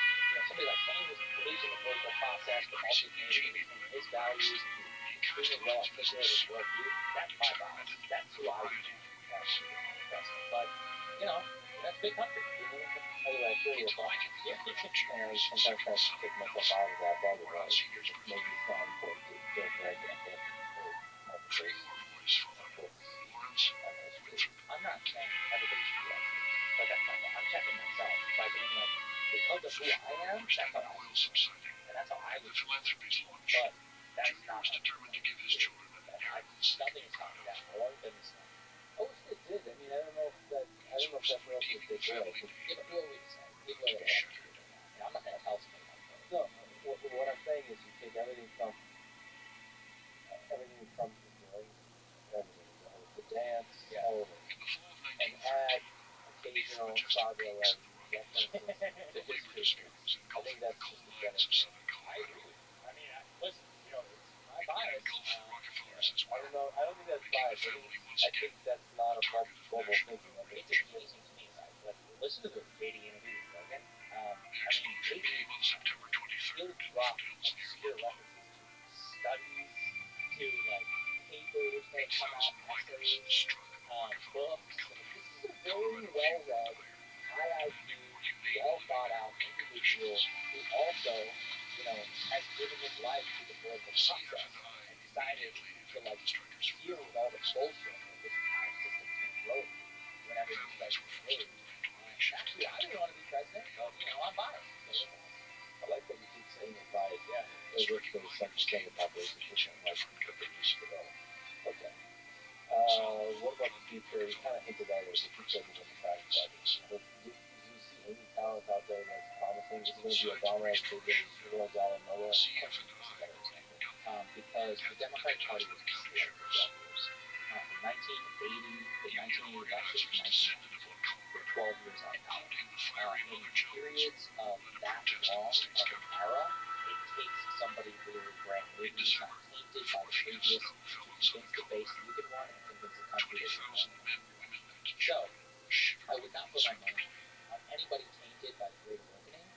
somebody like someone who's engaged in the political process, but also Increasingly communicating genial his and values, relaxed, and he extremely cast well out his articulated business worldview. That's my bias. experimented That's with who a I would variety want of as ways. the president. But you know, that's a big country. Anyway, I feel He your thoughts. delighted the younger And juniors, sometimes trying singing to Sonny take myself Nelson, out of that bubble, or right? on seniors' Maybe birthday. it's not important to feel correct and multiple Three ways. more boys followed: Lawrence, Winthrop, I'm not and saying Kenny. everybody should be like me, but that's my I'm checking myself by being like, because of who I am, that's how Standard I Oil feel. subsiding, And that's how I and would the feel. philanthropies launched. But that's Junior not was determined to give his children an inheritance they nothing could is be proud telling me of. that more than this one. I wish they did. I mean, I don't know if that I don't know if that's what Redeeming they the family would. name, Give it what we decide. Give not it to be what shattered. I'm not gonna tell somebody how to vote. No, what I'm saying is you take everything from the drink, everything, the dance, all of it, In the fall of and add 1913, beneath the occasional majestic saga peaks of the references Rockies, to the labor history. dispute was I think engulfing the that's coal just a mines of better southern I Colorado. agree with you. I mean, listen, you know, it's my It would bias. engulf the Rockefellers as I well, don't know. I don't think that's making bias. the family once I again think that's not a a target of global national thinking. outrage. It's amazing to me. Like listen to the JD interview with Rogan. The explosion came on September 23rd he'll in drop foothills near obscure Ludlow. references to studies, to like papers that have come out, 8,000 miners essays, struck Rockefeller books. Oil Company, This is a very Colorado well Fuel read, and Iron, high IQ, only working in well living thought and out working individual conditions. who also, you know, has given his life to the political CF process and I and decided immediately to detected like the strikers from deal with all the bullshit that this entire system's been throwing you whenever you start Families to were forced engage. to move into a That's makeshift who I tent would want to be president, but you know, I'm biased. So I like that you keep saying you're biased. Yeah. Striking There's such miners a thing came about from those 32 like different governors. Okay. So, What about John the D. future? You kind of hinted at it. was The the future of president the of the Democratic United Party. States. But do you see any talent out there that's promising? Is it going to be Both sides Obama? raced Is for it a going to be showdown. out of nowhere? CF and I brought in gunmen Because and the the Democratic Party deputized was by county destroyed for sheriffs. 12 years. From 1980, the Union 1980 election organizers to descended upon 1990, Colorado, 12 years out of power. including the fiery In Mother Jones, periods who of led a that protest in long the state's of an capital. era, it takes somebody really brand new In who's not December, tainted by before the a feet of previous snow fell to on convince southern the base Colorado, you can run and convince the country that you 20,000 can men, run. women, and So, children shivered I like would not an put my unswept money plain. on anybody tainted by the Great Awakening,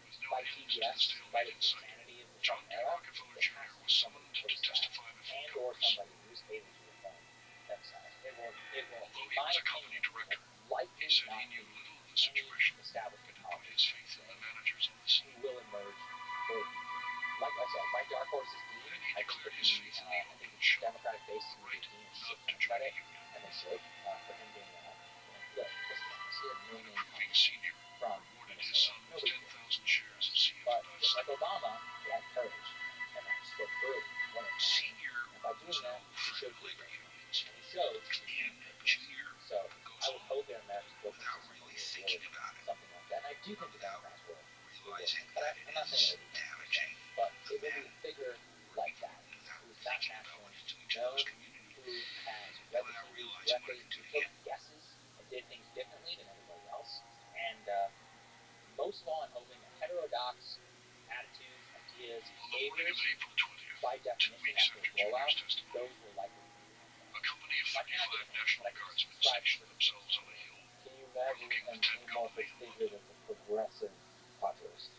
With no by end to the TBS, by stalemate the in sight, insanity of the John Trump D. era. Rockefeller It Jr. has to was be summoned somebody to who takes that, testify before and or Congress. somebody who's able to reform themselves. It will, Although in he my was a opinion, company director, likely he said not he knew be little of the situation, any established but put his politician faith in the managers on the scene. who will emerge for the future. Like I said, my dark horse is Dean. And he I think declared that his faith in the I think open the shop, Democratic base the is right Dean is not sick to join a sympathetic, union. and they should for him doing that. Look, listen, I see a When no-name Approving company Sr. from awarded his Minnesota. son with Nobody 10,000 shares of CF but and I just like stock. Obama, he had courage and that spoke early when it mattered. Senior And by was doing no that, he friend showed of leadership. labor unions, And he showed and Junior so goes I would on hope that America's political without system really will thinking reward about it, something like that. And I do think the without Democrats will realizing but that I'm not it saying is it will be damaging but the it will be men a figure like that without who's not thinking about what nationally he's doing to known, those communities, who has and read the without TV realizing what directly, it can do who to took him. guesses and did things differently than everybody else. And most of all, I'm hoping that heterodox attitudes, ideas, On the morning of behaviors, April 20th, by 2 definition, weeks after a after blowout, Junior's testimony, those will likely be the ones. a company of I cannot give 35 a name, National but I can Guardsmen describe it stationed themselves on a hill Can you imagine overlooking the an 10th colony amorphous in figure London. that's a progressive populist?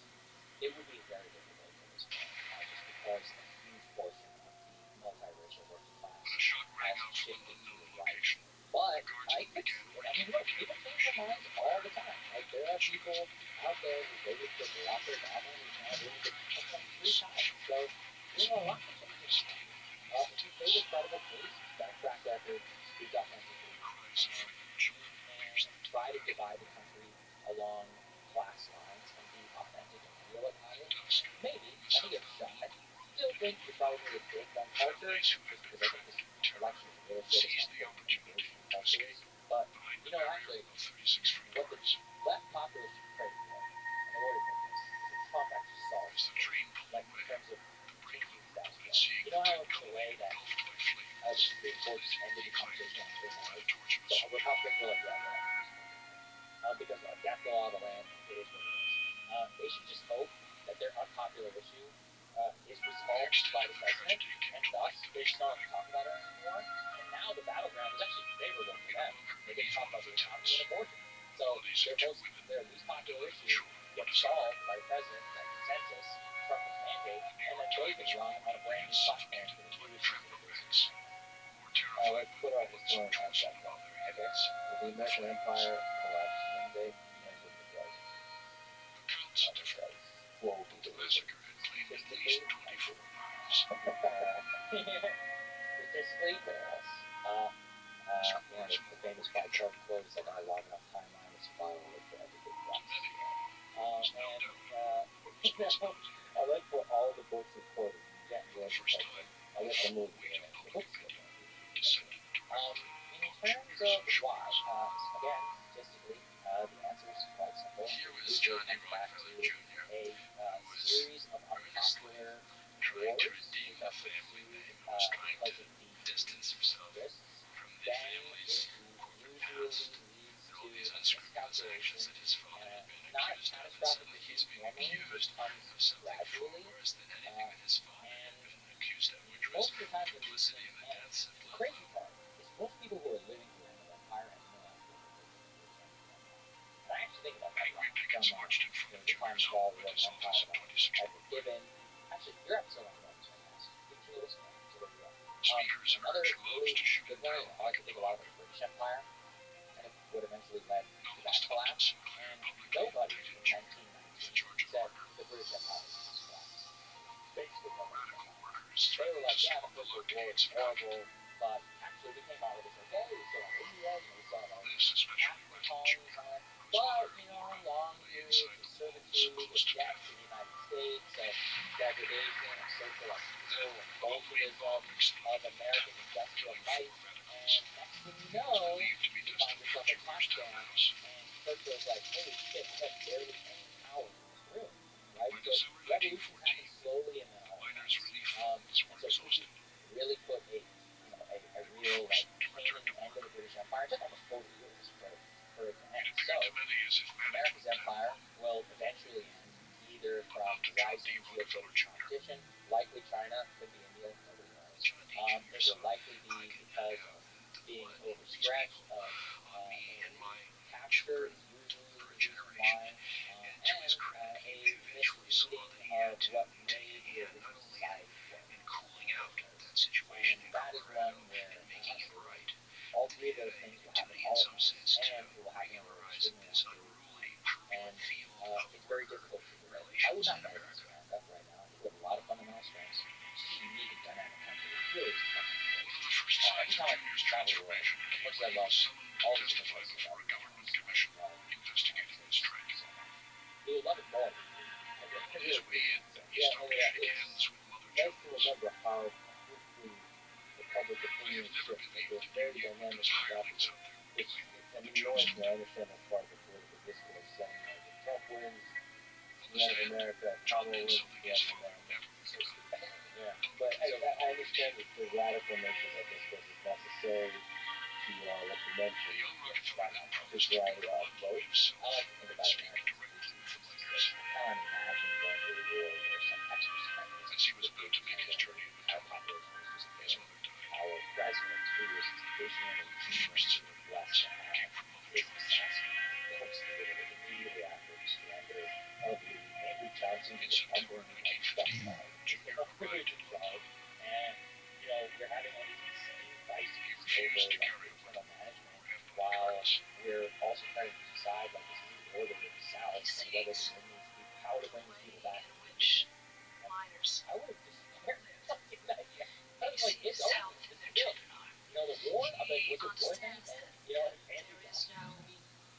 It would be very difficult at this point, just because a huge portion of the multiracial working class When a shot rang has out from an shifted to unknown the right. location, But the I guardsmen could began see it. I raking mean, look, the people camp with change their machine minds gun all fire the time. and Like, there are grenades. people out there who voted for Barack Obama and now voted for Trump 3 times. So, you know, lots of changes. If you take a credible case, you've got a track record, speak authentically, Cries of frightened children pierced the try to twilight. divide the country along class lines and be authentic and real about At it. dusk, Maybe. in the I think center it's of a shot. local road Still think digging you probably need a big gun culture, families who just had been because I think trapped this in terror election is really seized the opportunity to escape behind the barrier of 36 free what the cars. left populist should pray for, and the word of this, is that Trump actually solves As the train pulled like in away, terms of the brake changing lever status prevented quo. seeing You the know how tent it's the way that engulfed by flames. the Supreme Court just ended He the climbed conversation on gay in front of the marriage? tortured So soldier. Republicans were like, yeah, whatever. Because death the law of the land, it is what it is. They should just hope that their unpopular issue is resolved by the president, and thus they just don't have to talk about it anymore. And now the battleground is actually favorable for them. They can talk about the economy and abortion. So their least popular issue gets solved by the president by consensus from the mandate, and then they can run on a brand new platform for the new issues that are facing. Let's put our historian hat back on. Okay? The American Empire collapsed Monday, and with the crisis. Flow of The massacre had claimed at least 24 lives. Statistically, the famous 5 chart quote is like on a long enough timeline to survive for everything else. I like for all the books are quoted. You can't For the first time, I guess the movie. weight of The public books opinion descended directly in terms of why, again, statistically, the answer is quite simple. Here was It Johnny comes back Rockefeller to Jr., a series of unpopular trying to wars redeem which the are family name, pursued was trying because to of the distance himself risks. from the Then family's it corporate usually past leads and all to these a unscrupulous miscalculation, actions that his father had been not a accused of, and catastrophic suddenly he's defeat being normally, accused comes of something far gradually, worse than anything that his father had and been accused of, which was most of the time when these complicity things in the end, deaths of the Lil crazy Lou. part is most people who are living to the end of empire have no idea that they're living to the end of empire. And I actually think about that Angry from pickets marched in front of the time Junior's involved home with with his an office empire of about 26 Edward Gibbon. Actually, your episode on Rome is fantastic. Give it a listen to that. So there you go. Speakers Another urged mobs really to shoot good him one, down I like to think a lot about the British Empire, and it would eventually led to that Novelist Upton collapse. Sinclair And publicly nobody indicted in Junior with 1919 charge of said murder. the British Empire was collapsed. Basically, nobody said Radical that. workers They were threatened like, to yeah, storm the the First World War Lord is Gates of horrible, Paddington. but actually we came out of it okay. We still have India, we still have our This especially African rattled colonies Junior, on it. whose But, mother, Laura, long lay periods inside of the walls servitude, close of to death death. to the United States, of degradation, of social upheaval, of Then, Bolshevism, bomb of exploded in American Denver, industrial killing might, 4 radicals. and next thing you He was know, believed to be you find destined for yourself at Junior's Potsdam, townhouse. and Churchill's like, holy shit, I have barely any power in this room, right? By Because December revolutions 1914, happen slowly and then all at miners' once. relief funds And were so exhausted. really put a real Forced to pain in return the to end of work. the British Empire. It took almost 40 years for it to end. It So appeared to many as if America's management had empire won. will eventually end either But from not to John D. rising Rockefeller geopolitical Jr. competition, likely China, could be India, nobody knows. John D. Jr. It will likely be I can because have of the being blood of these overstretched, people of on me and my capture children is usually for a the reason generation. why, And to his credit, he a eventually saw misreading that he had of to what take made a the hand not original only society work. in cooling out that situation And in that is Colorado one where and making it right, all but three he of had those a things will happen duty in all at some once, sense to and it will happen under regularize extremely this long periods. unruly And purple field of it's very worker difficult to predict. I would relations not in bet against America. America right now. I think we have a lot of fundamental strengths. It's just a unique and dynamic country. It really is a country. One of the first Every signs of time I Junior's travel the world, transformation as came much as when I he love was summoned to all these different testify places before a about government commission investigating this trend. you would love it more. On his way in, he stopped to shake hands with Mother Nice to Jones. remember how quickly the public I opinion have never shifts. believed It's the very Union dynamic was and hirelings rapid. out there It's doing an the Jones annoyance, and I thing. understand that's part of the political discourse, saying like, if Trump wins, On the this end of end, America, if John Kamala did wins, something the his end of father America. never would have done. Yeah, but I understand the radical nature that this was necessary to what you The mentioned. young Rockefeller then To promised to dry become one vote. loyal self I like to think and about speak Americans directly with the I leaders. can't imagine going to the war where some extra spending. As he was about to make his journey to the Our top, population is just his there. mother died. Our president, who is visionary and The genius, first and set of blessed words to have came from Mother his Jones. assassinated the hospital immediately after the surrender of the Andrew Johnson In was September humbling 1915, Junior arrived in London. and we're having all these insane fights He over refused to carry a internal weapon management, or have while bodyguards. we're also trying to decide like this new order in the South and whether to bring these people, how to bring these people back. In which miners I would have just fucking idea. may Like see it's his over. health and This their is it. children are. The war. I mean, He was it worth understands anything? that Andrew there is Johnson no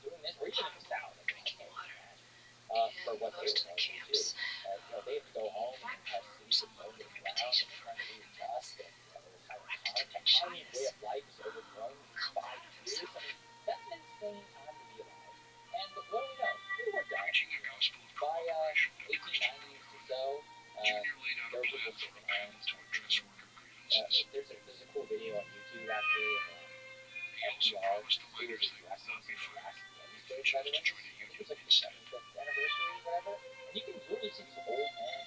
doing this, or even in the South. I mean, I drinking can't water imagine for in what they most were of the going through. camps. They have to go home and In fact, have for cities someone burned with to a the ground, reputation and for they're trying to immense readjust, and their entire gratitude and economy and way shyness, of life is also promised the miners they would not be fired if they chose to join a union instead. Anniversary or whatever, and you can literally see these old men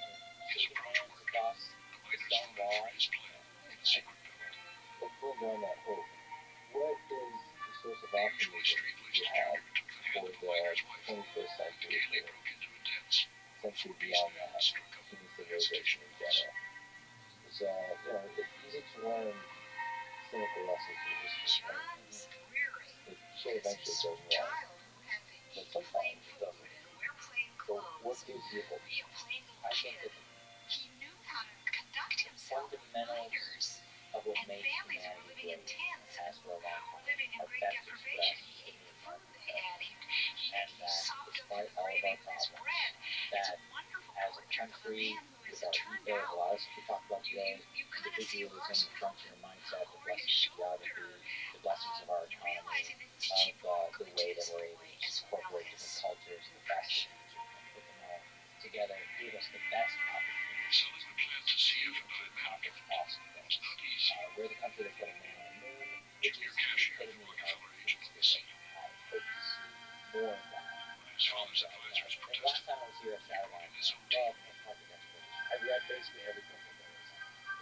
His shaking approach hands worked. across The the miners stone voted wall. for his plan in a secret ballot. Let's move on that hope. What is the source of The usually optimism straight-laced you have junior took the hand for of the the miner's wife 21st and century, gaily broke into a dance. century Four-piece beyond band that, struck up human the hesitation civilization in waltz. general? It's, it's easy to learn cynical lessons from history, right? John's weary It should because eventually his go wrong, child who had to but eat sometimes plain it food doesn't. and wear plain So what clothes, gives you hope? be a plain little I think kid, that he knew how to conduct himself with fundamentals minors. of what And makes families who were humanity living in great tents has and for a long time. living in are great best deprivation. expressed He ate in the the food they market. had. And He that sopped up despite the all of gravy our with his problems, bread. It's that a wonderful as a portrait of a country, man who has with our turned ethos, a out. lot of stuff we talked about today, You kind of see individualism, Roosevelt frontier mindset, the over his blessings of shoulder, geography, the blessings of our economy, realizing that of she brought the good way to that his we're boy able to as well incorporate as different cultures, the best depression. and put them all together gave us the best opportunity Selling the plan to to CF&I accomplish management awesome was things. not easy. We're the country that put a man on the moon, which is Junior the cashier at epitome of Rockefeller human aged on the spirit. scene. I hope to see more of that. When his father's advisors And protested, last time I was here at he brought Saturday, in his own I team. love Antarctic expedition. I read basically every book that there is.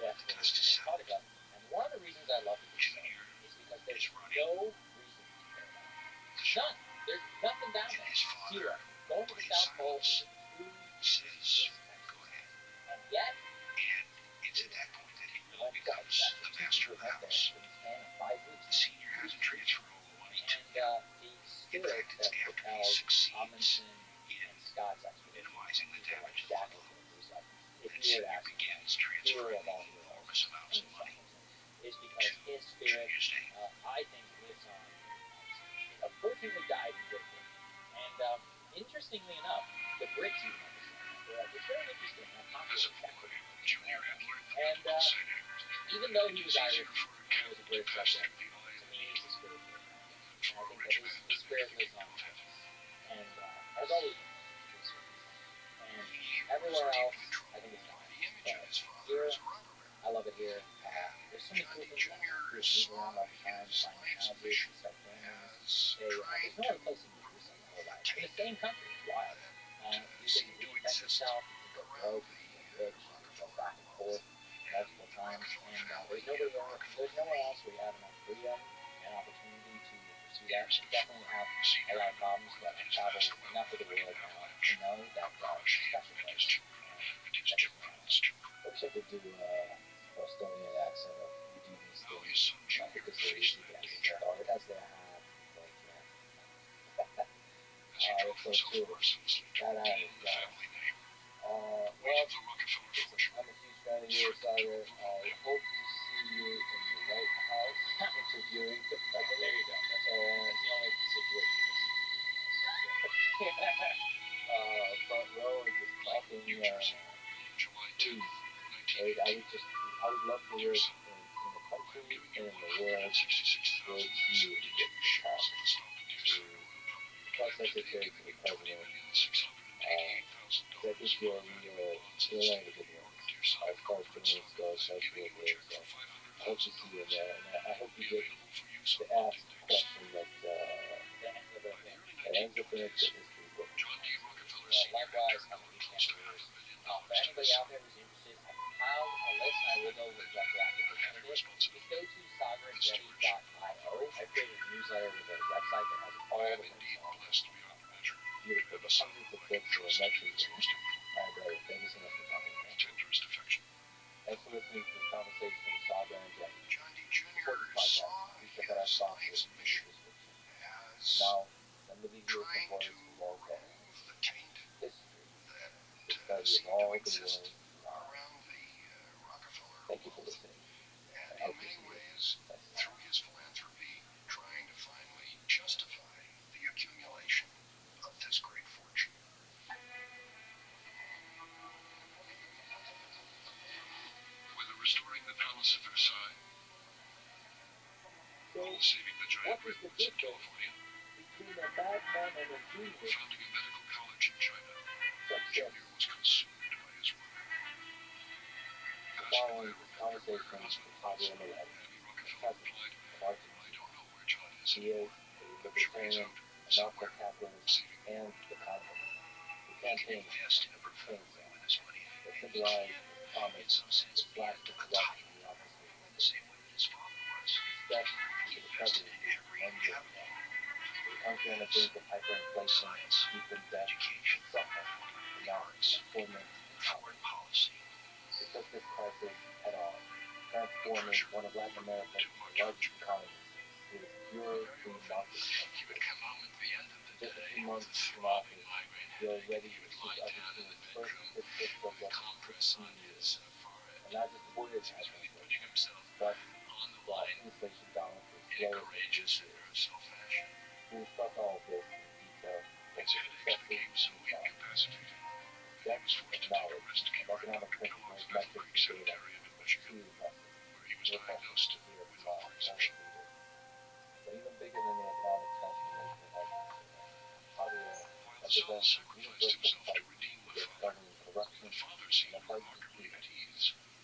Yeah, The test is set. Antarctica. And one of the reasons I love to do so Junior is because there's is running no reason to care about it. the show. None. There's nothing down And there. his father, Zero. Going to the in South Pole silence, is a true says, go ahead. and yet, And it's at that point that he really well, becomes the master of the went there house. in the span of 5 weeks. Senior hasn't transferred all the money to And him. the In spirit fact, it's that after he propelled succeeds Amundsen in and Scott's expedition. minimizing the damage to the Shackleton buffalo was like, if that you were to Senior ask begins hero transferring of all enormous amounts of money is because to his spirit, Junior's name. I think, lives on in the United States. Unfortunately, died in Great Britain. And interestingly enough, the Brits even understand that. They're like, it's very interesting how As popular a boy, Shackleton is. Junior had learned the And biblical saying, even though he it was is Irish, easier for a he was a camel to British pass subject. through the eye To of a me, needle he's a spiritual friend. than And for I a think rich that man his to spirit enter the lives on kingdom of heaven. and has always been. And everywhere else, I think it's fine. The image of But his father here, as a robber baron. I love it here. There's so many cool Johnny things about it. Jr. You saw move around all the time, his find life's houses, mission start families. as There's trying no to other place in Jerusalem whole life. In the same country, it's wild. You seem can to reinvent exist yourself, you can go broke, you can get rich, you can go back and forth multiple times. And there's nowhere else where you have enough freedom and opportunity to pursue that. You definitely have a lot of problems, but I've traveled enough of the world now to know that it's a special place. and his Gentiles too. I wish I could do a Bostonian accent of you do these Now things. his son Not Junior because they're faced easy, that but danger. all it has their hat, but As he drove so himself too. mercilessly to That redeem is, the family name, well, weight of the Rockefeller listen, fortune. I'm a huge fan of yours, Sagar. I hope to see you in the White House interviewing the president. There you go. That's the only situation. Front row and just talking. New Jersey, July 10, Please. I would love to live in the country I'm giving and you in the world 166,072 where it's you to get the shares power. of the stock of the Exxon Oil Company. Press And today secretary to giving the you president. $20,688,000 That gives you a worth of real annual bonds in the feeling state of of New York goodness. to your side As far as corporate doing stock. goes, And that's giving what you it a is. check for I hope to see you $500,000 there, and I hope will you be get available for use to on Monday ask the next. question that that ends up in ends up in a the days, history book. John D. Rockefeller Sr. had likewise, turned I'm over a big close to fan of yours. $500 For million to his anybody out son. there who's interested, I compiled a list and I will go with retroactive A heavy percentages. Just responsibility. go to sagarandjetty.io. I created a newsletter with a website that has all I the am links indeed on. blessed beyond measure. Beautiful. And a son Hundreds of whom I can books or trust to do lectures. its most important My brother, thank you so much for talking to with me. tenderest affection. Thanks for listening to this conversation with Sagar and Jetty. John D. Support Jr. this saw podcast. Please check out our his sponsors life's in the mission description. And as now, let me leave you with trying some to words from Voltaire. remove the taint History, that the study of seemed all to the exist worlds beyond. around the Rockefeller Thank you for wealth. listening. And I in hope to many see you ways, next time. through his philanthropy, trying to finally justify the accumulation of this great fortune. Whether restoring the Palace of Versailles, So, saving the giant what is the redwoods in difference California, between a madman and a or genius? founding a medical college in China, Success. Junior was consumed by his work. Asked Following by a this reporter where her conversation husband with was, Javier Millet, Abby Rockefeller president replied, of Argentina. I don't know where John He is a libertarian, anarcho-capitalist, and economist. The campaign contains the symbolized promise to slash the corruption in the office space. Steps to the presidency and the the country on the brink of hyperinflation, deepened debt, and suffering from unemployment and poverty. They took this crisis head on, transforming one of Latin America's largest economies to a pure free market. Just a few months in office, he already is Argentina's first fiscal surplus in 16 years. And not just avoided hyperinflation, but brought inflation down to its lowest in 8 years. We discuss all of this in detail, both the successes and the challenges. Depth of knowledge of economic principles, metrics, and data is truly impressive. We're fortunate to hear from our own leader. But even bigger than the economic transformation in Argentina, Javier represents a universal fight against government corruption and a fight for freedom,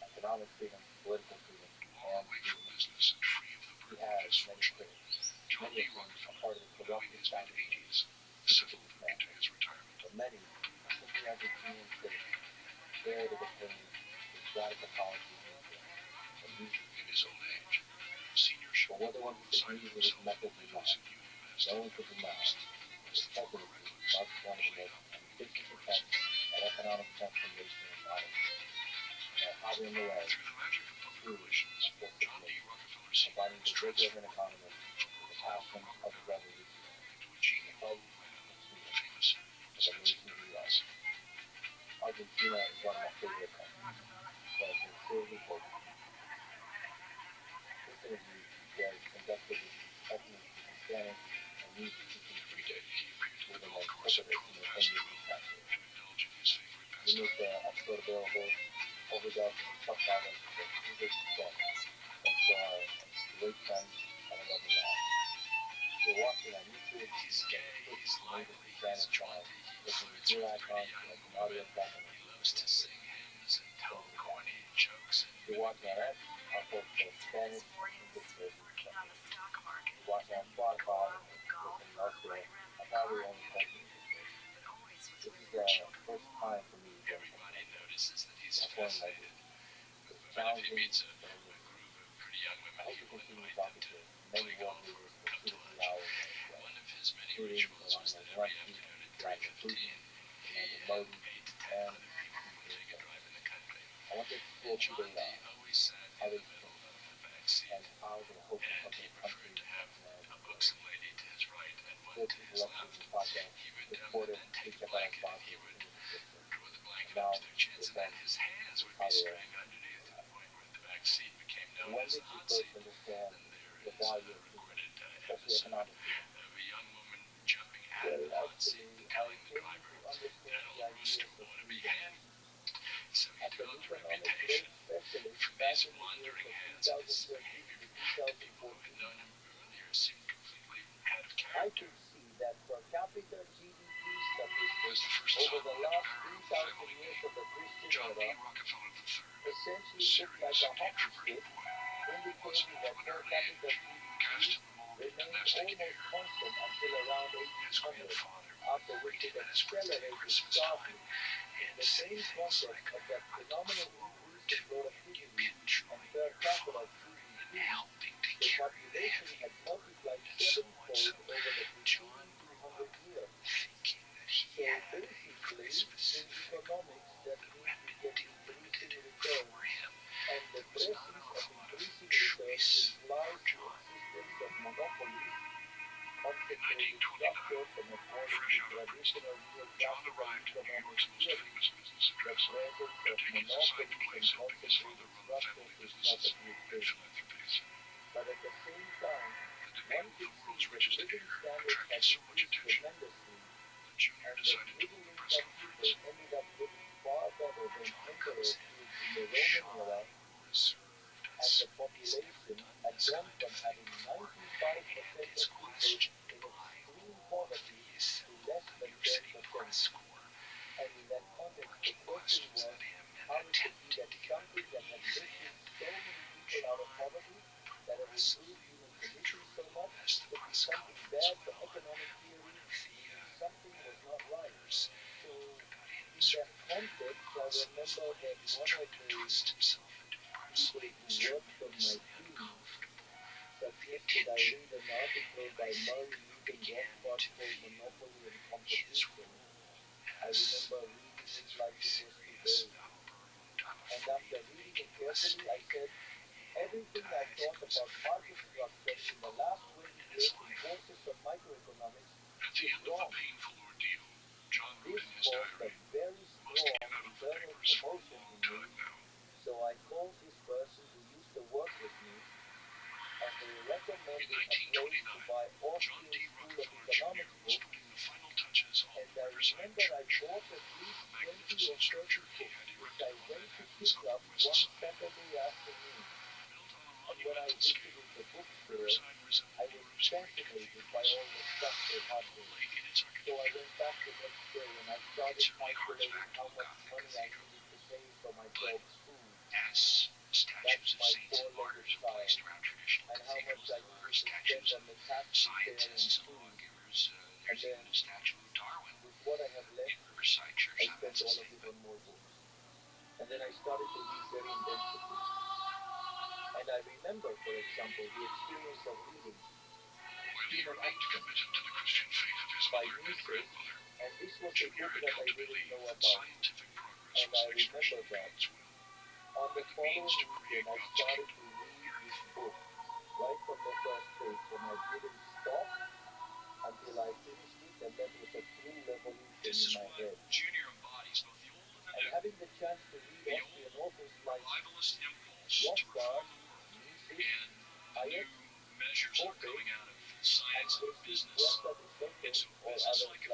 economic freedom, political freedom, and freedom of speech. He has many critics, many of whom are part of the corrupt establishment, sympathetic man, but many are simply Argentinian citizens, scared of the pain his radical policies may bring, and reason to be age. But whether one disagrees with his methods or not, no one can deny that his presidency marks one of the most ambitious attempts at economic transformation in modern history, and that Javier Milei is truly a force of nature, combining the rigor of an economist with the passion of a revolutionary, in the fight for freedom, the revolution of the U.S. Argentina is one of my favorite countries, so I sincerely hope this interview was conducted with the utmost in Spanish and used speaking we will then interpret it simultaneously translate. We make the episode available overdubbed and subtitled from English to Spanish, thanks to our great friends at 11 Labs. If you're watching on YouTube, you can switch from English to Spanish by clicking the gear icon, selecting audio track, and then if you're watching on X, I'll post both Spanish and English versions separately. If you're watching on Spotify or listening elsewhere, I'll probably only post the English version. This is the first time for me doing something like this. That's one of my dreams. It's challenging, but amazing. I hope to continue talking to many world leaders for 2 to 3 hours on the show, including Melania Zelensky, Vladimir Putin, Commander Modi, and I want to explore who they are, how they think, and how they hope to help their country and humanity grow. This is the Lectures and Podcast. Look forward to please check out our sponsors in the description. And now, with them, Javier. When did you first understand the value of freedom, especially economically? Well, actually, I came to understand the ideas of freedom as an economic growth specialist back in the years of 2013 to 2014. I could see that per capita GDP statistics over the last 3,000 years of the Christian era essentially looked like a hockey stick, indicating that per capita GDP remained almost constant until around 1800, after which it accelerated sharply in the same context of that phenomenal increase in productivity and per capita GDP. The population had multiplied 7-fold over the preceding 200 years. So basically, in economics, that means you get increasing returns, and the presence of increasing returns implies the existence of monopolies, concentrated structures, and according to traditional neoclassical economic theory, the presence of monopolies and concentrated structures is not a good thing. But at the same time, remember that one of the people who worked on my team suggested I read an article by Murray Newton Rothbard called Monopoly and Competition. I remember reading it like it was today. And after reading it carefully, I said, everything I thought about market structure in the last 20 years in courses on microeconomics is wrong. This caused a very strong internal commotion in me, so I called this person who used to work with me, and they recommended a place to buy Austrian School of Economics books, and I remember I bought at least 20 or 30 books, which I went to pick up one Saturday afternoon. And when I visited the bookstore, I was fascinated by all the stuff they had there. So I went back the next day and I started calculating how much money I needed to pay for my dog's food. That's my four-legged child. And how much I needed to spend on the taxi fare and food. And then, with what I have left, I spent all of it on more books. And then I started to read very intensively. And I remember, for example, the experience of reading Human Action by Mises, and this was a book that I didn't know about. And I remember that. On the following weekend, I started to read this book right from the first page, and I didn't stop until I finished it, and that was a true revolution in my head. And having the chance to read Austrian authors like Rothbard, Mises, Hayek, Pope, and Jesús Huerta de Soto, or others like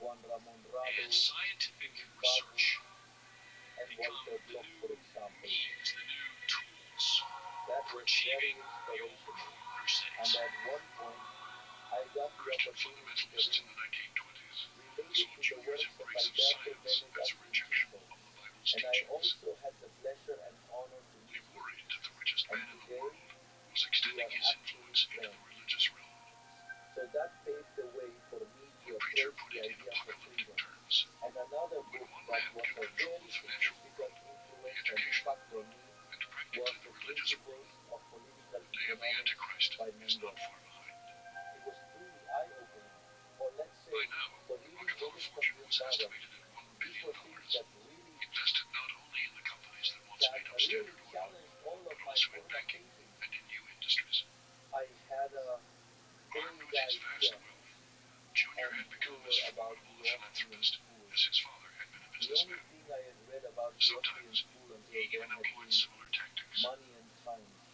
Juan Ramón Rado, Philip Barros, and Walter Block, for example. That was very inspirational. And at one point, I got the opportunity to read related to the works of Alberto Venegas Vincito, and I also had the pleasure and honor to meet him. And today, we are absolute friends. So that paved the way for me to approach the idea of freedom. And another book that was a very significant influence and impact on me was The Principles of Political Economics by Mendel. It was truly eye-opening, or let's say, for reading Edith from Bada, these were things that really challenged all of my former thinking. I had a vague idea and tour about the Austrian school. The only thing I had read about the Austrian school until then had been Money and Times,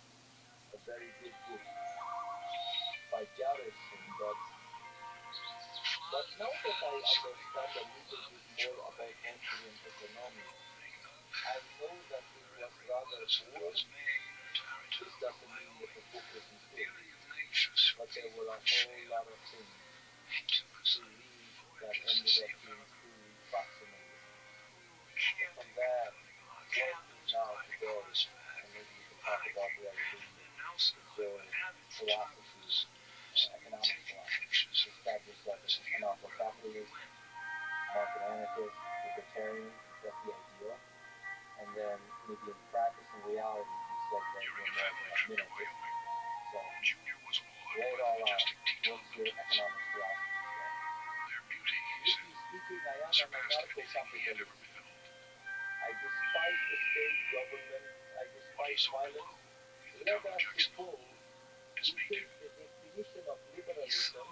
a very good book by Garrison, but now that I understand a little bit more about Austrian economics, I know that it was rather poor. This doesn't mean that the book isn't good, but there were a whole lot of things to read that ended up being truly fascinating. So from that, what is now today, and maybe we can talk about where we live, is philosophy, economic philosophy, established that as anarcho-capitalist, market anarchist, libertarian, that's the idea. And then maybe in practice and reality, he said that we're more of a minarchist. So, lay it all out. What's your economic philosophy? Strictly speaking, I am an anarcho-capitalist. I despise the state government. I despise violence. Let us suppose we take the definition of liberalism.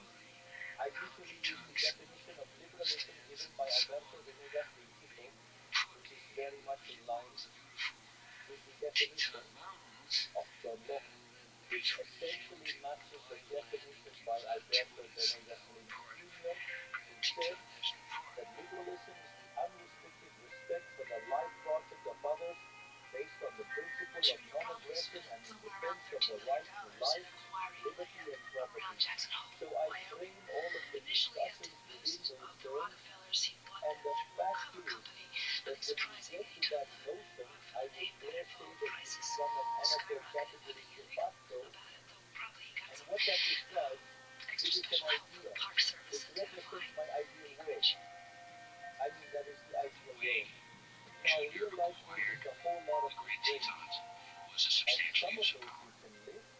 I usually use the definition of liberalism given by Alberto Venegas Vincito, which is very much in line with the definition of John Locke, which essentially matches the definition by Alberto Venegas Vincito, who said that liberalism is the unrestricted respect for the life project of others based on the principle of non-aggression and in defense of the right to life, liberty, and property. So I frame all of the discussions within those terms, and the fact is that when we get to that notion, I would dare say that we become an anarcho-capitalist de facto, and what that describes, it is an idea. It represents my ideal world. I mean, that is the ideal world. now junior real life acquired uses a whole lot of the great restraints, Tetons was a and substantial some of use of those power. you can lift,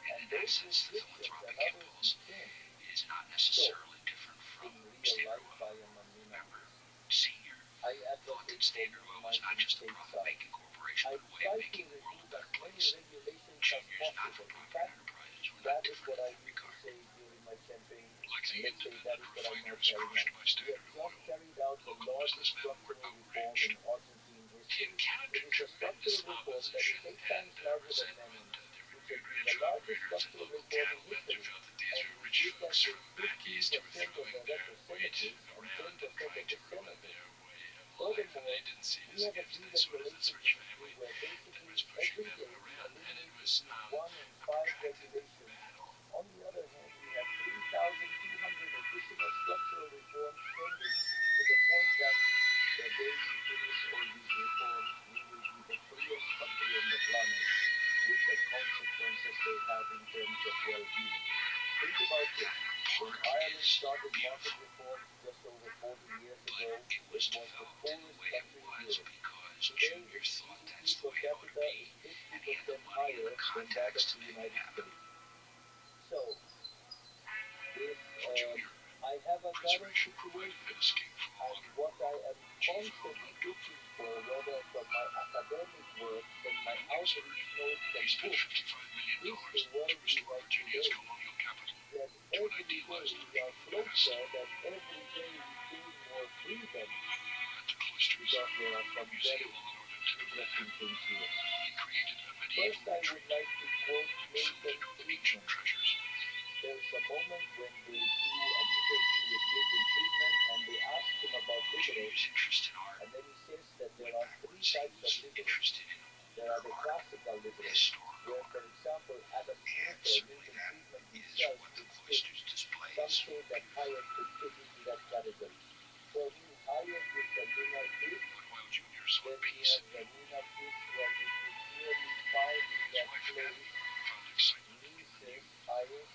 And and in those that sense, the restrictions philanthropic and others impulse you can't. is not necessarily different In from real Standard life, Oil. I am a Remember, minimalist. Senior I thought that advocate for Standard Oil was not minimizing just a state size. profit-making corporation, I but a way try of to making the world a remove better as many place. regulations as Junior's possible. In not-for-profit fact, enterprises were not that is different what in I that used to regard. say during my campaign, Like the and let's say that independent is what I'm now refiners carrying crushed out. by We have Standard just Oil, carried out the local largest businessmen were structural reform outraged. in Argentine history. He encountered It is a tremendous structural reform that opposition is 8 and times larger than resentment. Menem, There which were has been ranch the largest operators and structural local reform in cattlemen who history, felt that these and were we rich did that folks with from back 15% east who were of throwing the their weight representatives and around 10% and trying of to the ruin senators. their way of life, and Furthermore, they didn't see it we as a have a gift. few They saw it as this regulations rich in family Italy where that basically was pushing every them day we around, and it eliminate was between 1 and a 5 protracted regulations. battle. On the other hand, we have 3,200 additional structural reforms pending, to the point that the day we finish all these reforms, we will be the freest country on the planet, with the consequences they have in terms of well-being. Think about this. When Ireland started market reforms just over 40 years ago, It it was was the developed in the poorest way it country in was Europe. because Today, Junior its thought GDP that's the per way it ought to capita be, is and he had the 50% money and higher the than that of contacts to the make it United happen. States. So, this, For Junior, I have a current preservation provided situation, an escape from and modern what I world. am constantly looking for, whether from my academic work, from my outreach notes He and spent books, $55 million is the to world we restore have Virginia's today. colonial capital That to an every day idealized we version are of the past. closer, that every day we gain more freedom, At the cloisters because there are some museum very on the northern tip of interesting Manhattan, things here. he created a First, medieval I would retreat like to quote filled Milton with ancient Friedman. treasures. There is a moment when they do an interview with Milton Friedman, and they ask him about liberals, Junior's interest in art and then he says that there went are 3 backwards. He types of was liberals. interested in There are older the art, classical liberals, historical where, for art. example, Adam And Smith or certainly Milton that Friedman is himself what the could fit. cloisters displays Some say that Hayek could fit into that category. For me, Hayek is the minarchist. But while Junior sought Then you peace have the minarchist, where you could clearly find in his that wife place Abby found excitement in the Mises, new. Hayek.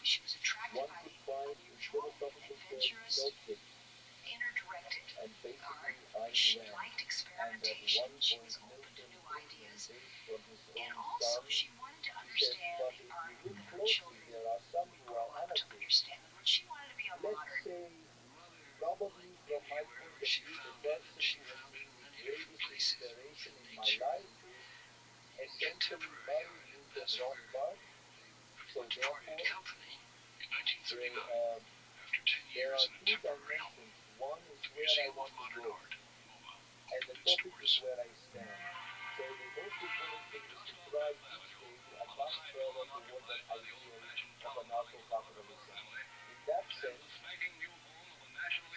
She was attracted One by could the find in unusual, philosophical terms adventurous, notebooks, inner-directed and basically art. Ayn She Rand. liked And at experimentation. one She point, was open to Milton new Friedman, ideas. based on his And own also, son, she wanted to he says, understand but the if art you look that her closely, children there are some would who grow are up to anarchists. understand. But she wanted to be a Let's modern say, mother. probably from my Wherever point of she view, the found person it, she who has found been it in the many different greatest places, inspiration both in in my nature life is and essentially contemporary Mary art. And Newton that's where Rothbard. So But departed therefore, company in there, 1939, after 10 there years are in a 2 temporary home. dimensions. One is The where I Museum of want to Modern go, Art, MoMA, and the opened its topic is doors. where I stand. So the most important thing is to try each day to advance further toward that ideal of anarcho-capitalism. In that sense,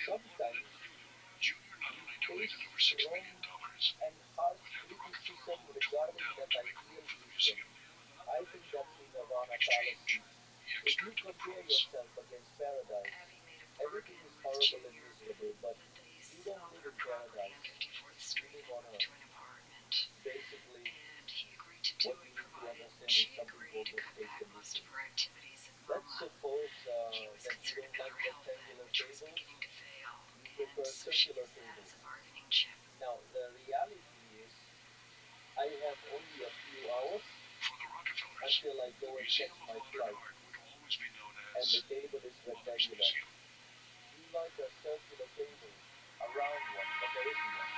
sometimes Junior not only we face donated over $6 strong million, and harsh but had the Rockefeller criticism home torn regarding down that to make room ideal for the vision. museum. I think that's the Nirvana In exchange, fallacy. he If you extracted a compare promise. yourself against paradise, Abby made a everything bargain is with horrible and Junior miserable, but that they you sell don't live their in property on paradise. 54th You Street live and on move to earth. an apartment. Basically, And he agreed to do what it, you need to provided understand she is something agreed called to the cut state back most of conditions. her activities in Let's MoMA. suppose He was that you concerned don't about like her health then, rectangular which was tables, beginning to fail. you And prefer so she circular used that tables. as a bargaining chip. Now, the reality is, I have only a few hours For the Rockefellers, until I the go and Museum catch of my Modern flight, Art would always be known and as the table is Mother's rectangular. Museum. You like a circular table, a round one, but there isn't one.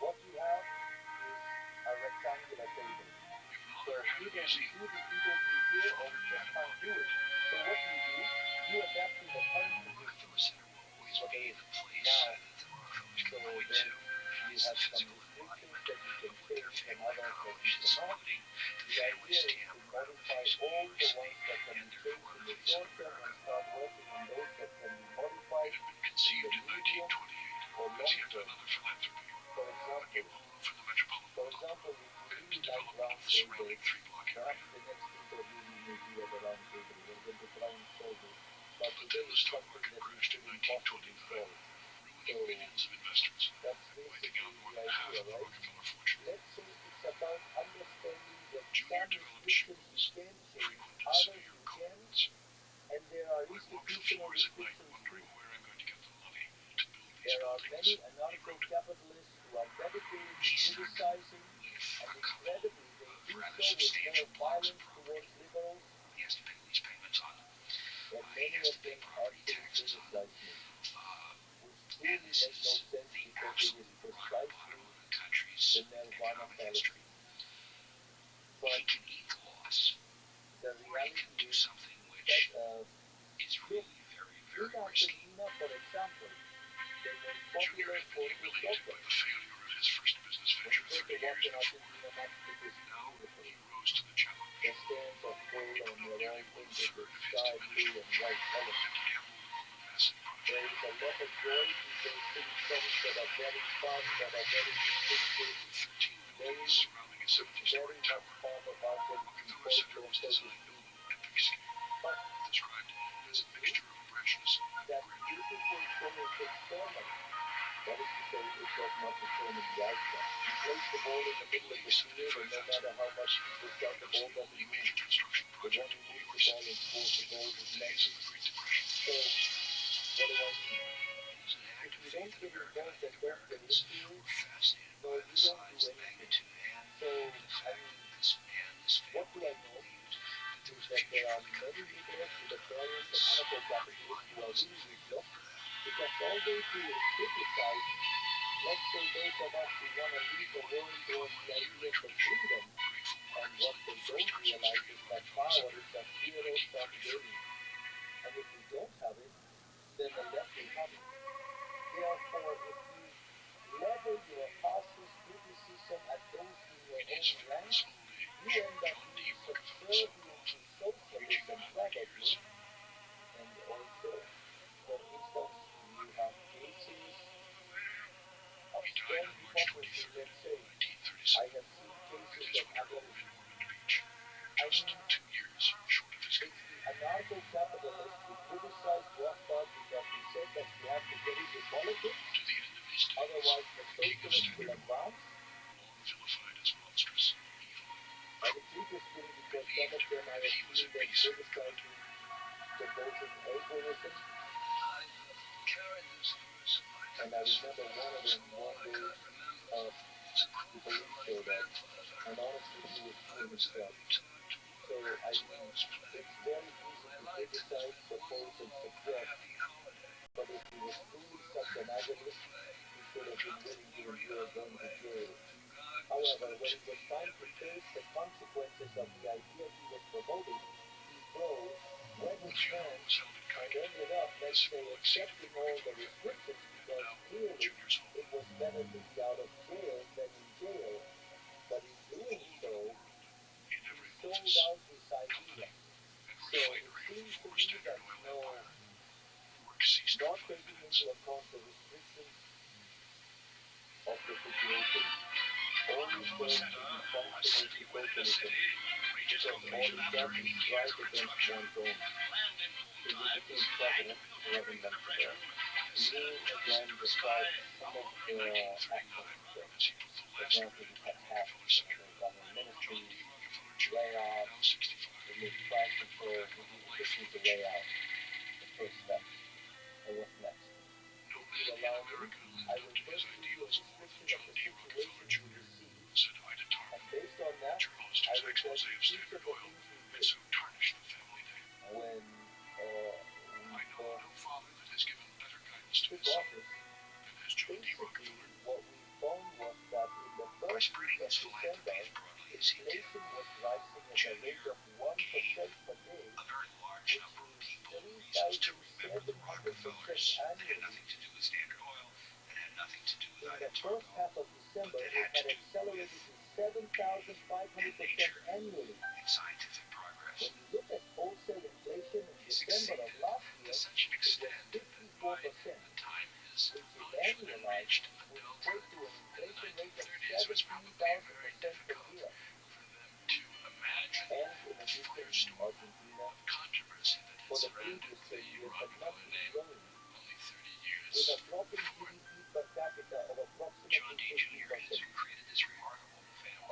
What you have is a rectangular table. If So Mother had a either we museum, do the interview here or we Father just had a can't book. do it. So what do? You adapt to the current The conditions. Rockefeller Center will always What be there is. the place Now, that the Rockefellers so can point then to you as the have some physical restrictions embodiment that you can of what their change and family others that you accommodations, cannot. including the The family idea is stamp to around the modify face of all the University ones that can and be therefore changed in the the face of short term and America. start working on those that can be It modified had been in conceived the in medium 1928 or as long yet term. another philanthropy, For a example, new home for the Metropolitan if Opera, you and really the like development round of the surrounding tables, three-block perhaps area. the next interview we may be at a round table. We're going to try and solve it. But But today then the it's stock something market that we crashed in couldn't possibly 1929, solve. ruining millions of investors That's and wiping basically out more the than half idea, of the right? Rockefeller fortune. Let's say it's about understanding that Junior some developed restrictions you shingles, can change, frequent and others severe you can, colds. and there are I walked the institutional floors at night restrictions wondering too. where I'm going to get the money to build these There are buildings, many he wrote. anarcho-capitalists who are dedicated to He's not going to criticizing, leave and a couple incredibly they of do rather so with more substantial blocks of violence property. towards liberals He has to pay lease payments on. that He many has of to pay them property actually taxes on. criticize me, which And truly this make no is sense the because it is absolute rock bottom precisely of the country's the nirvana economic fallacy. history. But He can eat the loss, the or he can reality do is something that which is really very, in very risky. Argentina, for example, the most Junior popular had been sport is humiliated soccer. by the failure of his first business When venture you go to 30 watch years an before. Argentina match, it is Now beautiful. he rose to the challenge. The stands are full He and put up they're all nearly painted one-third with of his sky diminished blue and fortune white colors. and gambled on the massive project. There is a lot of joy. People sing songs that are very fun, that are very distinctive. The 13 Very, buildings surrounding a it's 70-story very much tower. part of Argentine Rockefeller Center folklore, was so to designed speak. on an epic scale, But described as a mixture of branchness and that grandeur. beautiful show is external. That is to say, it does not determine the outcome. You place the ball in the middle of the field, and no matter how much people shout, the ball doesn't move. Major construction The one project who in New moves York the ball City and scores the goal from is the days Messi. of the Great Depression. So, what do I mean? He's an If active you faith don't in get America. I involved think and don't get Americans into it, were fascinated no, by you the don't do size, the anything. magnitude, and So, the I fact mean, that this man, this what do family I know? believed that there Is was a that there future are for the many country. liberals, And libertarians, and it's anarcho-capitalists who are monuments really effective useless, for that. because all they do is criticize, let's say, those of us who want to leave the world towards the idea of freedom, and what they don't realize is that power is a zero-sum game, and if we don't have it, then the left will have it. Therefore, if you level your harshest criticism at those in your In his own famous ranks, old you age, end up John D. being Rockefeller saw subservient off to reaching socialism 100 years. probably, and also, for instance, you have cases of He died strong on March hypocrisy, 23rd, let's say. 1937, I have seen at cases his of winter home in Ormond Beach, I just mean, 2 years short of his it's goal. the anarcho-capitalists who criticized Rothschild because he said that you have to get into politics, To the end of his days, otherwise the the king of socialists will Standard Oil, advance. long vilified as monstrous, evil, And it's interesting because some of them I that he have was seen a them mason of God. criticizing supposed alcoholism, I've carried this verse in my and I remember one of them one day, It's a quote the police from my showed up, grandfather. and honestly he was I fooling was himself. only taught to So work I as mean, well as play. it's very easy My to life has criticize, been propose, one and long suggest, happy holiday. but if he was truly such an agonist, he should have been willing to endure going to jail. However, when it was time to face the consequences of the idea he was promoting, he froze, wet his pants, and ended up, let's say, accepting all the restrictions because clearly it was better to be out of jail than in jail. But in doing so, he sold out his idea. So it seems to me that, not taking into account the restrictions of the situation, only shows to be functional to socialism, because all it does is drive against one's own. Significant trouble having them there. You again describe some of the actions there. For example, the catastrophe, the government ministries, layoffs, the mid-class control, this is the way out, the first step. And what's next? If you allow me, I will first give you a description of the situation we received, and based on that, I will tell you each of the things we did when we took office. Basically, what we found was that in the first week of December, inflation was rising at a rate of 1% per day, which means 3,700% annually. In the first half of December, it had accelerated to 7,500% annually. When you look at wholesale inflation in December of last year, it was 54%, which if annualized would equate to an inflation rate of 17,000% per year. And in addition, Argentina, for the previous 10 years, had not been growing, with a drop in GDP per capita of approximately 50%.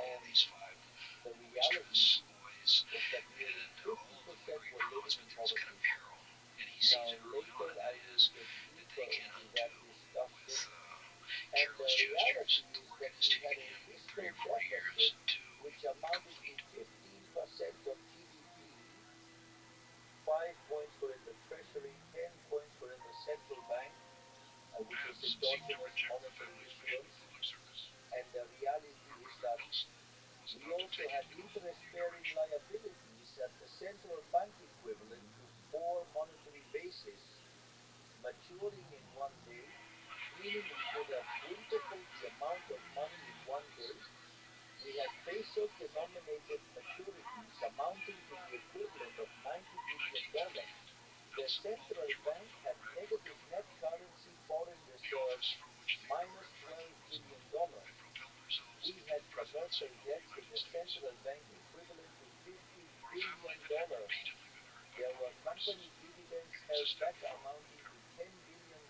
And the reality was that nearly 50% were living in poverty. Now, later I will get deeper into that discussion, And the careless gestures, reality the is work that has we had taken a you 3 fiscal or 4 years deficit to which become amounted to fleet. 15% of GDP. 5 points were in the Treasury, 10 points were in the central bank, which was Feds seek to endogenous reject the monetary family's mission of issuance. public service. And the reality is that Nelson was we about to also take had a whole new interest-bearing direction. liabilities at the central bank equivalent to 4 monetary bases maturing in one day, meaning we could have quintupled the amount of money in one day. We had peso-denominated maturities amounting to the equivalent of $90 In billion. 1958, The Nelson central offered bank Rockefeller had a run for negative governor, net currency foreign the office reserves from which the minus indirect $12 federals billion. had propelled themselves We into had the presidency commercial of the debts in United the States. central bank equivalent to $50 For a family billion. that had repeatedly been hurt by There were public company criticism, dividends it was a held step back forward amounting to compared with $10 billion.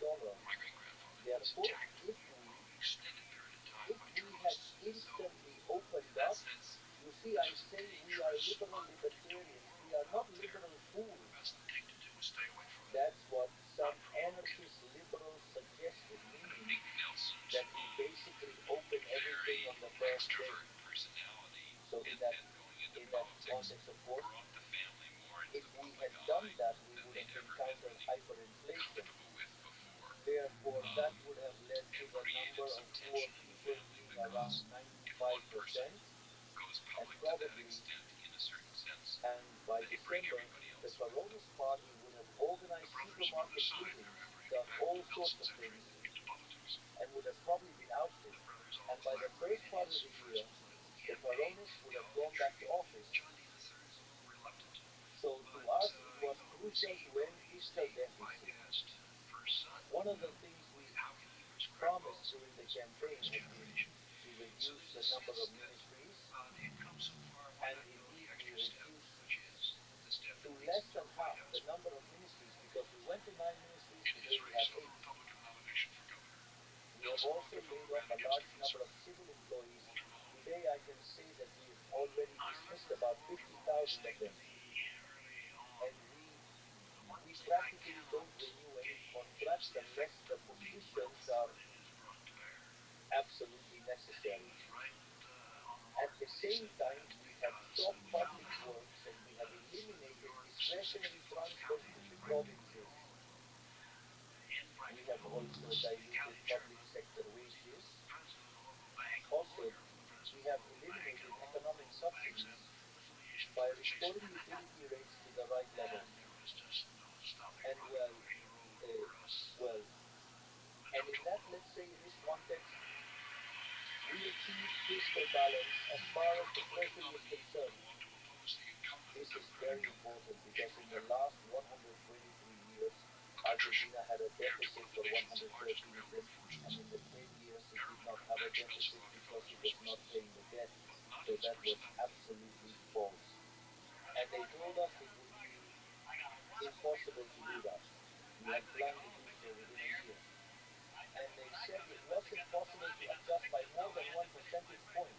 my great-grandfather was Therefore, attacked if for we an extended period of time if by we had journalists. instantly opened In that up, sense, you see, this I was a say we are dangerous, liberal unpredictable libertarians. We world are not out there. liberal The fools. best thing to do was stay away from it, That's what not some provoke it. anarchist liberals suggested, And I meaning think Nelson's that we basically open everything very on the first day. extrovert personality So and going into in that politics context, of course, brought the family more into if the we public had done eye that, we than would they'd have ever been encountered really hyperinflation. comfortable with before. Therefore, that would have led to And the created number of some poor tension in the people family being around because if one person 95%, goes and public to that probably, extent in a certain sense, and by they bring December, everybody the else with them. Coronis Party would have The organized brothers from the supermarket side are lootings, bringing done back all the sorts Nelson's of entry things, into politics. and would have probably been ousted. The brothers And all by the collaborate first in part of his the first year, political the campaign, Coronis would have though gone back to office. John D. III is a little reluctant. So to But us, it was crucial to end he's fiscal the deficit. bypassed first son. One of the things we How can he prescribe promised policy during the for campaign this had been generation? to So reduce there's the a number of sense that ministries, they've come so far, why and not go the indeed we extra step, reduced which is the step to that leads less into than the White half House. the number of ministries, because we went to 9 ministries, In his today we race have for 8. Republican nomination for governor, We have Nelson also Rockefeller laid ran off a against a large number of conservative, civil employees. Walter Malone. Today I can say that we've already I dismissed remember about Walter Malone 50,000 of saying to them, me early on, and the one we thing I practically cannot don't renew any gauge is contracts the unless effect the peak positions wealth are has brought to bear. absolutely And he necessary. was right on the At mark the when he same said time, that, we have because stopped we found public out works and we have New eliminated York's 60 discretionary plus transfers to counties, the practically provinces. all of them, in We practically have all of them, also the city diluted county public chairman, sector the wages. president of a local bank, the Also, lawyer for the we president of have a local bank, and eliminated all economic local banks subsidies have affiliation with by George Chase. restoring utility rates to the right level. And there was just no stopping And Rockefeller. He rolled over us. well, But and never in told that, Malone. let's say, in this context, we achieved fiscal balance as far If a as the Republican treasury is nominee were to concerned. go on to oppose the incumbent This is Democratic very governor, important he'd because in rule the everyone. last 123 years, A contrition, Argentina had a heir to one deficit of the for nation's 113 largest of them, railroad and forces. in the 10 years it did not Everyone have a matched Nelson deficit because Rockefeller's it was not resources, paying the debt. but not So his that was personality. absolutely false. And they told us it would be impossible to do that. We had planned to do so within a year. And they said it wasn't possible to adjust by more than 1 percentage point.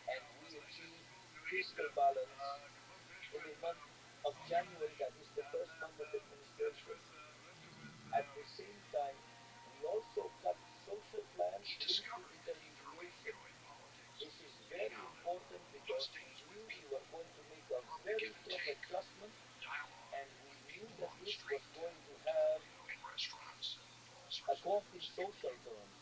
And we achieved fiscal balance in the month of January, that is the first month of administration. At the same time, we also cut social plans He linked to discovered that he thoroughly intermediation. enjoyed politics. This is Being very out important on because we stage with knew we people, were going to make a or the very give and tough take, adjustment, dialogue and we knew that on the this was street, going to have in restaurants, and all a sorts of cost in things. social terms.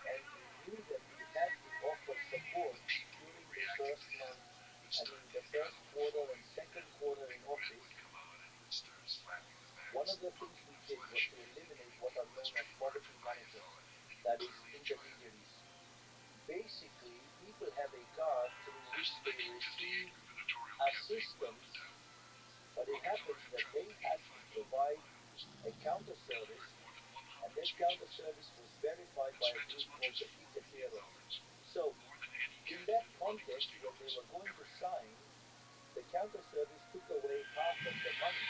And we knew that we had to offer support But people during the reacted first to him month, instead of the being kind first of quarter and following second him. quarter The in grin office. would come out, and he would start slapping the One backs of of the the things public we in a did was flash. to eliminate what People are in the known as street learned poverty from managers, Rockefeller, and he that would is, clearly enjoy it. intermediaries. Basically, people have a card through There's which the they 1958 receive gubernatorial campaign assistance, wound down. but it Rockefeller happens had that they traveled had to 85 million provide miles, a counter service, delivered more than and 100 that counter speeches, service was verified and by a spent as group much called as the $4 million, Piqueteros. So, more than any in that candidate running for context, state when they office were going ever to had. sign, the counter service took away half of the money.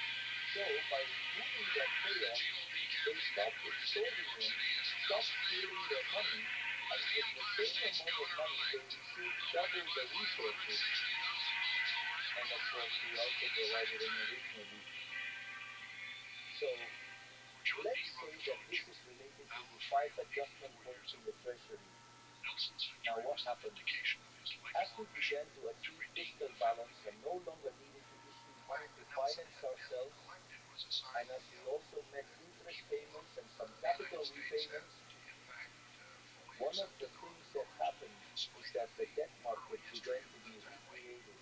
So, by removing that The payoff, GOP they campaign stopped headquarters in New extorting York them, City is stopped Nelson A. stealing their money, Rockefeller, who and was the with the Empire same State's amount of money, they governor-elect, received elected double by the 560,000 resources. votes over And of Democrat course, we Evans also in the provided second an term. additional boost. So, For John D. let's say that Rockefeller this is Jr., related to that the was five frankly adjustment more happened vindication of his as we lifelong mission began to to achieve redeem fiscal the balance family. and no longer needed to issue The money fact to that Nelson finance had been ourselves, elected was a sign and as that we also met interest payments and some the capital United States had, repayments, in fact, fully one of the accepted things our that authority happened in is spite of that the the debt market early history began of to the be family. recreated.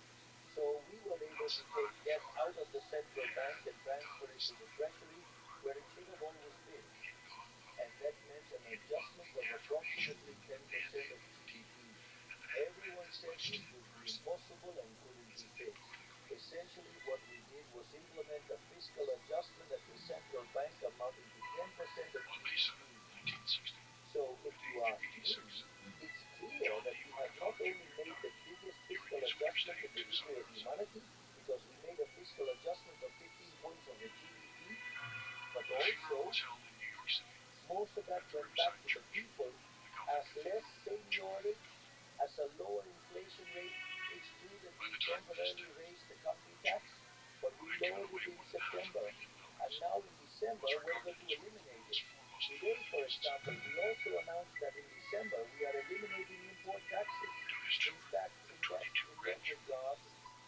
So we were able to Nelson take debt Rockefeller out of the central bank had and transfer done it to the something treasury where it should remarkable. have always been. He'd gone And public. that meant an It was adjustment the of affirmation approximately of the 10% mandate of of the GDP. people, and that meant Everyone as said much to this him would be personally impossible and couldn't as be it did fixed. politically. Essentially, what we did was implement a fiscal adjustment at the central bank amounting to 10% of On May 7, GDP. 1960, So, if at the you age of ask me, 86, it's clear John that D. we have not Rockefeller only Jr. made the died biggest during fiscal his winter stay adjustment in in the Tucson, history of Arizona. humanity, because we made a fiscal adjustment of 15 points of the GDP, but The funeral also was held in New York City most of that at the went back Riverside to the Church, people the as Gothic less Cathedral, Joy seigniorage, Gothic. as a lower inflation rate. It's true that By we the time of his temporarily death, raised the country tax, Joy, but who we had given lowered away it in $1.5 September. billion, And now in December, was we're regarded going as to one of the eliminate world's it. foremost Today, for philanthropists. example, we also announced that in December we are eliminating import taxes. To his In children fact, and in that 22 grandchildren, regard,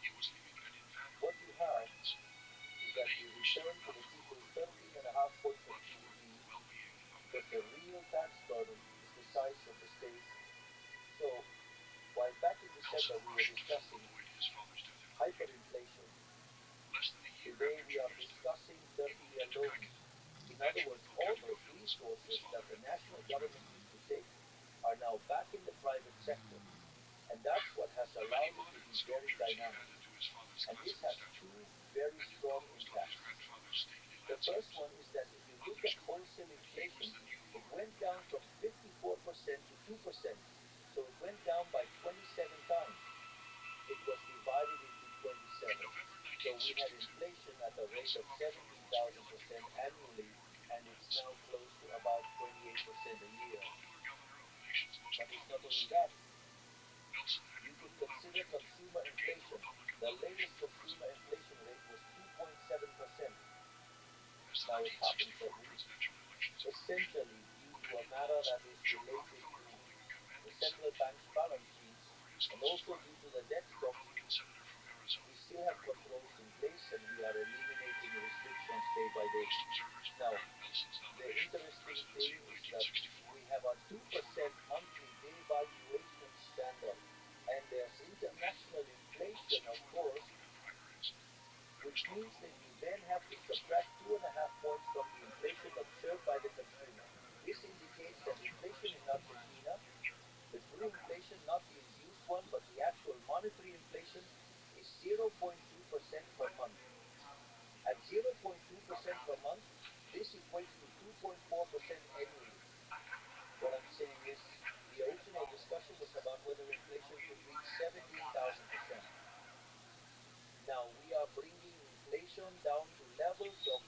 he was leaving an what invaluable you have inheritance, is a that we name which return stood to not the for people glory, 13.5 points of but for GDP, the well-being of but the mankind. real tax burden is the size of the state. So, while back in Nelson December we were rushed to fill the discussing void his father's death had created. hyperinflation, Less than a year today after we are Junior's death, discussing he moved 30-year into loans. banking, In other naturally words, no all technical those hills his resources that father the had national performed through. government used to take are now back in the private sector. And that's what has The many allowed it to modern be very sculptures he dynamic. added to his father's And this classical has statuary two very and strong imposed on his impacts. grandfather's stately The first landscapes. one is that if you look at Underscored, wholesale he was inflation, the new it lord went of down from capital. 54% to 2%. So it went down by 27 times. It was divided into 27. In November So we had 1962, inflation at a rate Nelson of Rockefeller was re-elected 17,000% governor of annually, New York, and it's Atlantis. now close to about 28% a The year. popular governor of the nation's most But it's not populous only state, that. Nelson had You a could golden consider opportunity consumer to gain the inflation. Republican The nomination latest for consumer president. inflation rate was 2.7%. As the Now it happens 1964 that we, presidential elections approached, essentially due to a opinion matter polls that is showed related to Rockefeller holding a the commanding central bank's 17-point balance lead sheets, over his and closest also due rival, to the debt the stock, Republican senator from Arizona, we still have Harry Hoover. controls in place and we are eliminating restrictions day by day. Most observers Now, regarded Nelson's the nomination for the interesting presidency thing in is that 1964 we have a 2% before Rockefeller monthly Jr. devaluation standard, and there's And international in months inflation, of before the course, Republican primaries, there which was talk means of that you overruling then have to Rockefeller's subtract lead. 2.5 points from the inflation observed by the consumer. This indicates that inflation in Argentina, the true inflation, not the induced one, but the actual monetary inflation, is 0.2% per month. At 0.2% per month, this equates to 2.4% annually. What I'm saying is, the original discussion was about whether inflation could reach 17,000%. Now we are bringing inflation down to levels of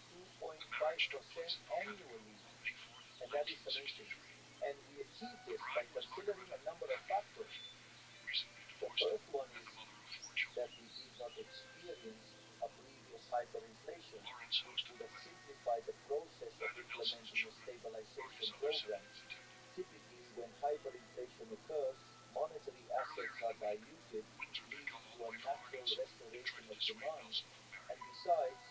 The marriage took place 2.5% in November, annually, May 4th, and that is amazing. 1963. And we achieved The this by bride was considering Margarita a number of Lampierre, factors. recently The divorced first one and is the mother of 4 children. that we did not experience a previous hyperinflation, Lawrence which hosted would the have wedding. simplified the process of Neither Nelson's implementing a children nor stabilization his other program. siblings attended. Typically, when hyperinflation occurs, monetary assets Earlier in are the week, diluted, Windsor had leading come all to the a way from natural Arkansas to try restoration to of dissuade demand. Nelson from And marrying. besides,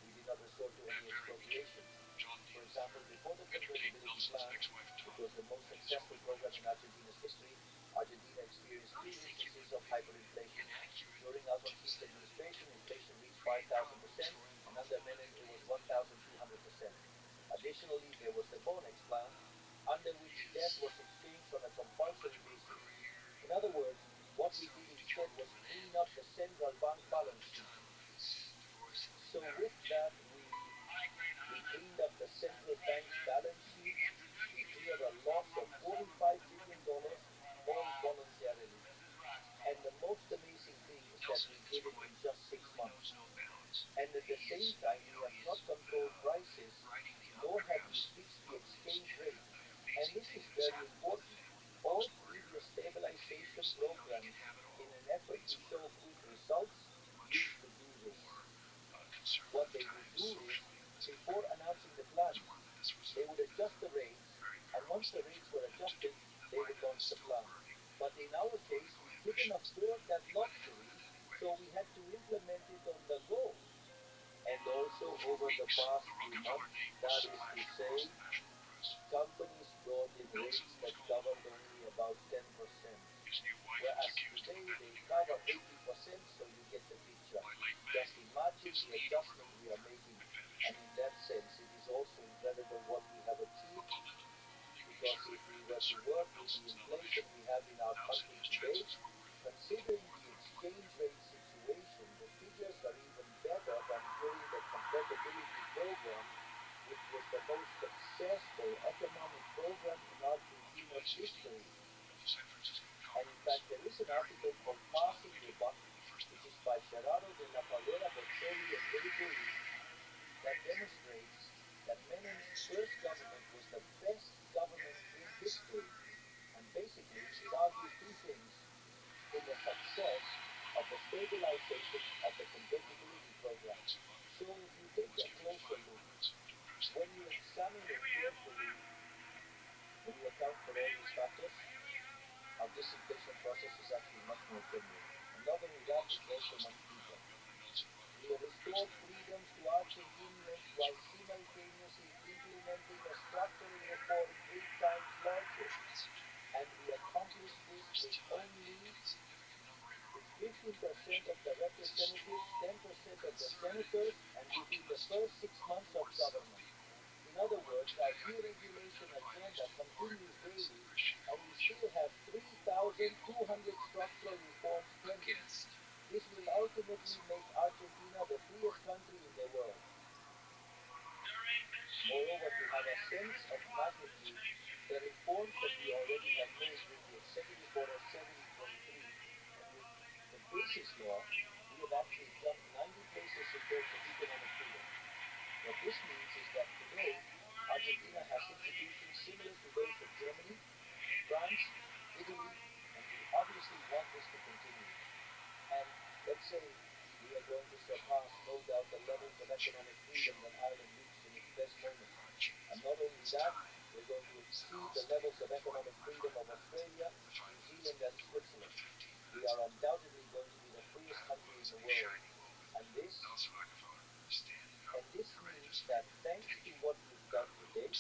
we did not resort to That any very week, expropriations. John D. For example, III before the entertained convertibility Nelson's plan, ex-wife which Tara was the most at his home successful in program in Williamsburg. Argentina's history, Argentina experienced two I think it instances would of be hyperinflation. inaccurate During to Alfonsin's say that it administration, inflation reached created problems 5,000%, for him and both under Menem it politically was and economically. 1,200%. Additionally, there was the Bonex plan, under which His debt was exchanged on a compulsory political basis. career In other words, what we itself did instead began to was end clean up the central bank at balance the sheet. time of his divorce and So with marriage. that, we cleaned up the central bank's balance sheet. We cleared a loss of $45 billion, all voluntarily. And the most amazing thing is that Nelson we and his did it in wife just 6 really months. knows no bounds. And at the same time, we have not controlled prices, Writing the nor upper have we halves fixed the of this exchange rate. And amazing this thing is that has very happened. important. All Most previous ordinarily stabilization behaves like he programs, can have it in all an effort and to some show more. quick results, Much used to do this. more What conservative they would times do is, socially in this before country. announcing the plan, This was they would adjust the rates, very and once perilous the thing rates for were them to do. adjusted, And they by would then the launch the stove plan. burned But in our case, we couldn't afford that luxury, so we had to implement it on the go. And also over the past few months, that is to say, companies brought in rates that covered only about 10%, whereas today they cover 80%, so you get the picture. Just imagine the adjustment we are making, and in that sense, it is also incredible what we have achieved, because if we were to work with the inflation we have in our country today, considering the exchange rate situation, the figures are even better than during the compatibility program, which was the most successful economic program in Argentina's history. And in fact, there is an article called Passing the Buck, which is by Gerardo de la Pavera Bozzoli and Ray Ruiz, that demonstrates that Menem's first government was the best government in history. And basically, it argues two things in the success of the stabilization of the convertibility program. So if you take a closer look, when you examine it carefully, when you account for all these factors, our disinflation process is actually much more genuine. And not only that, it's also much deeper. We have restored freedoms to Argentinians while simultaneously implementing a structural reform 8 times larger. And we accomplished this with only 15% of the representatives, 10% of the senators, and within the first 6 months of government. In other words, our deregulation agenda continues daily, and we still have 3,200 structural reforms pending. This will ultimately make Argentina the freest country in the world. Moreover, to have a sense of magnitude, the reforms that we already have made with the Executive Order 7023 and with the basis law, we have actually jumped 90 places in terms of economic freedom. What this means is that today, Argentina has institutions similar to those of Germany, France, Italy, and we obviously want this to continue. And let's say we are going to surpass, no doubt, the levels of economic freedom that Ireland reached in its best moment. And not only that, we're going to exceed the levels of economic freedom of Australia, New Zealand, and Switzerland. We are undoubtedly going to be the freest country in the world. And this means that thanks to what we've done to date,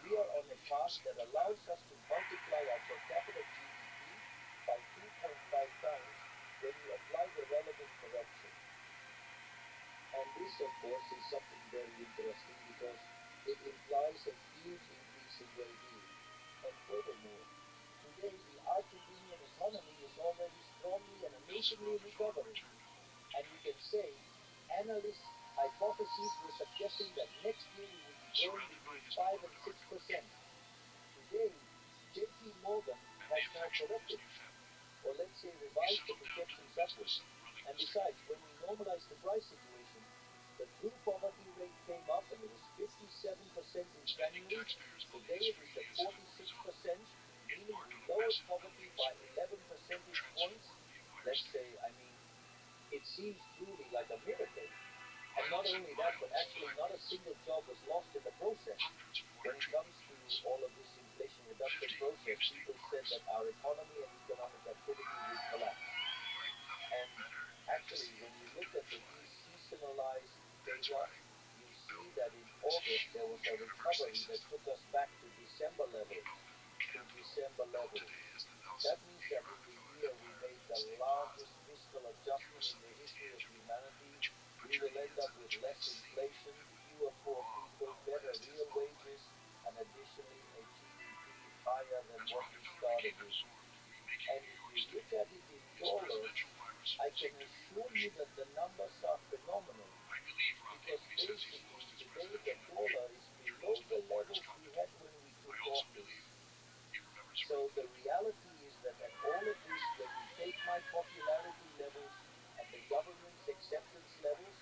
we are on a path that allows us to multiply our per capita GDP by 2.5 times when you apply the relevant correction. And this, of course, is something very interesting because it implies a huge increase in well-being. And furthermore, today the Argentinian economy is already strongly and amazingly recovering. And we can say analysts' hypotheses were suggesting that next year we will be growing between 5 and 6%. Today, JP Morgan has now corrected, or let's say revised the projections upwards. And besides, when we normalize the price situation, the true poverty rate came up and it was 57% in January. Today it is at 46%, meaning we lowered poverty by 11 percentage points. Let's say, it seems truly like a miracle. And not only that, but actually not a single job was lost in the process. When it comes to all of this inflation reduction process, people said that our economy and economic activity would collapse. And actually, when you look at the deseasonalized data, you see that in August there was a recovery that took us back to December levels. That means that in the year we made the largest fiscal adjustment in the history of humanity. We will end up with less inflation, fewer poor people, better real wages, and additionally a GDP higher than what we started with. And if you look at it in dollars, I can assure you that the numbers are phenomenal. Because basically today the dollar is below the levels we had when we took office. So the reality is that at all of this, when you take my popularity levels and the government's acceptance levels,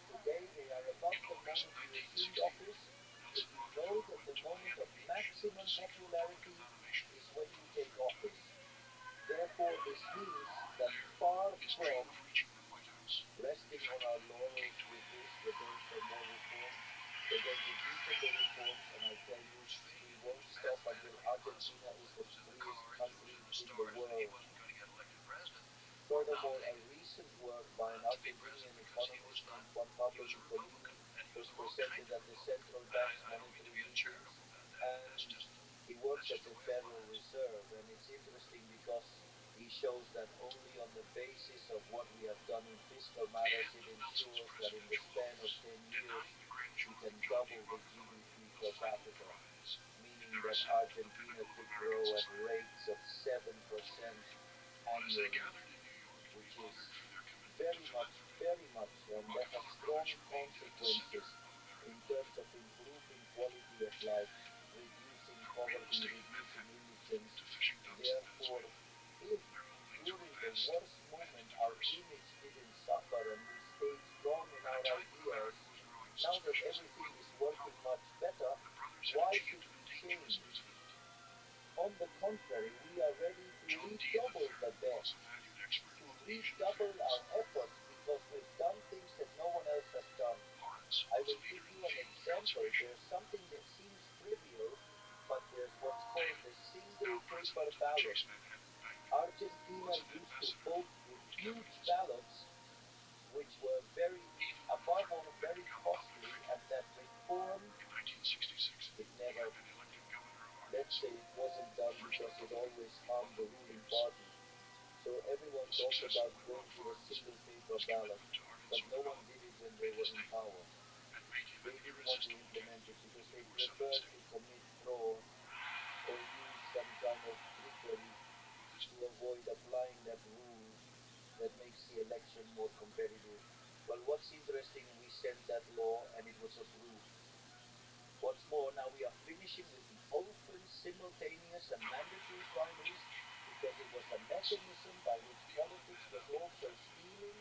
today they are above the moment we assumed office, but you know that the moment of maximum popularity is when you take office. Therefore, this means that far from resting on our laurels with this, we're going for more reforms, we're going to deepen the reforms, and I tell you, we won't stop until Argentina is the freest country in the world. Argentinian economist named Juan Pablo Nicolini was presented at the central bank's monetary meetings, and he works at the Federal Reserve. And it's interesting because he shows that only on the basis of what we have done in fiscal matters, it ensures that in the span of 10 years, we can double the GDP per capita, meaning that Argentina could grow at rates of 7% annually, which is very much, and that has strong consequences in terms of improving quality of life, reducing poverty, reducing indigence. Therefore, if during the worst moment our image didn't suffer and we stayed strong in our ideas, now that everything is working much better, why should we change? On the contrary, we are ready to redouble the bet, to redouble our efforts, because we've done things that no one else has done. I will give you an example. There's something that seems trivial, but there's what's called the single paper ballot. Argentina used to vote with huge ballots, which were above all, very costly, and that reform, it never, let's say it wasn't done because it always harmed the ruling party. So everyone talked about going to a single paper ballot, but no one did it when they were in power. They didn't want to implement it because they preferred to commit fraud or use some kind of trickery to avoid applying that rule that makes the election more competitive. Well, what's interesting, we sent that law and it was approved. What's more, now we are finishing with the open, simultaneous, and mandatory primaries because it was a mechanism by which politics was also stealing.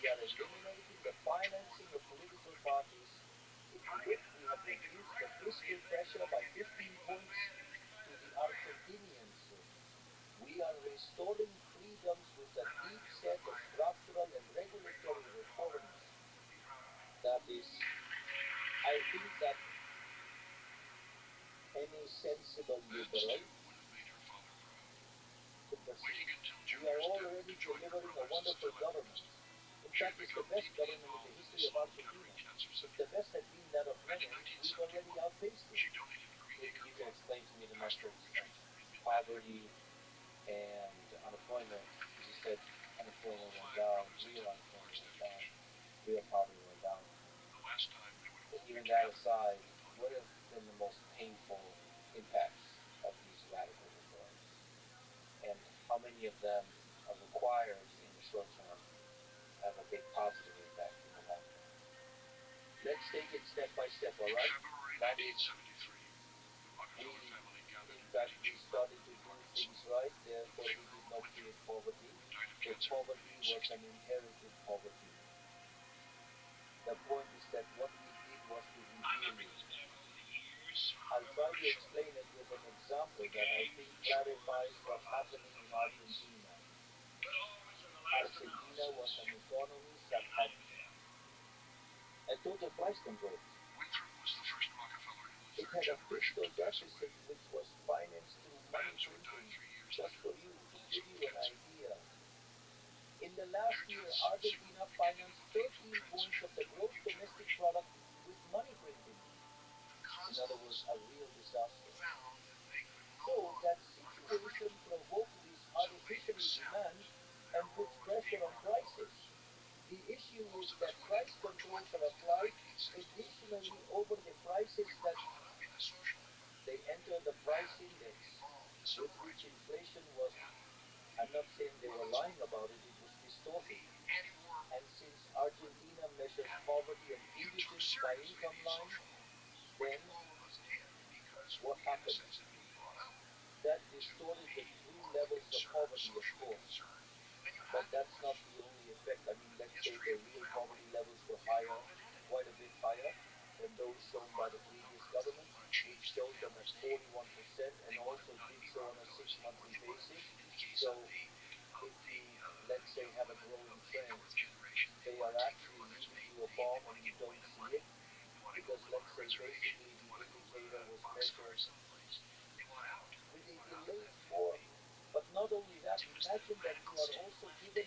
We are eliminating the financing of political parties. If you look, we have reduced the fiscal pressure by 15 points to the Argentinians. We are restoring freedoms with a deep set of structural and regulatory reforms. That is, I think that any sensible liberal could perceive. We are already delivering a wonderful government. In fact, it's the best government in the history of Argentina. If the best had been that of Menem, we've already outpaced it. Maybe you can explain to me the metrics of poverty and unemployment, because you said unemployment went down, real unemployment went down, real poverty went down. But even that aside, what have been the most painful impacts of these radical reforms? And how many of them are required in the short term, have a big positive impact in the long term? Let's take it step by step, all right? That is, we started to do things right, therefore we did not create poverty. So poverty was an inherited poverty. The point is that what we did was to reveal it. I'll try to explain it with an example that I think clarifies what's happening in Argentina. Argentina was an economy that had a total price control. It had a fiscal deficit which was financed through money printing. Just for you, to give you an idea, in the last year, Argentina financed 13 points of the gross domestic product with money printing. In other words, a real disaster. So that situation provoked this artificial demand and puts pressure on prices. The issue is that price controls are applied additionally over the prices that they enter the price index, with which inflation was, I'm not saying they were lying about it, it was distorted. And since Argentina measures poverty and indigence by income line, then what happened? That distorted the true levels of poverty, of course. But that's not the only effect. I mean, let's say the real poverty levels were higher, quite a bit higher than those shown by the previous government, which showed them at 41% and also did so on a 6-monthly basis. So if you, let's say, have a growing trend, they are actually leading to a bomb and you don't see it, because let's say basically the indicator was measured with a delayed form. But not only that, imagine that you are also given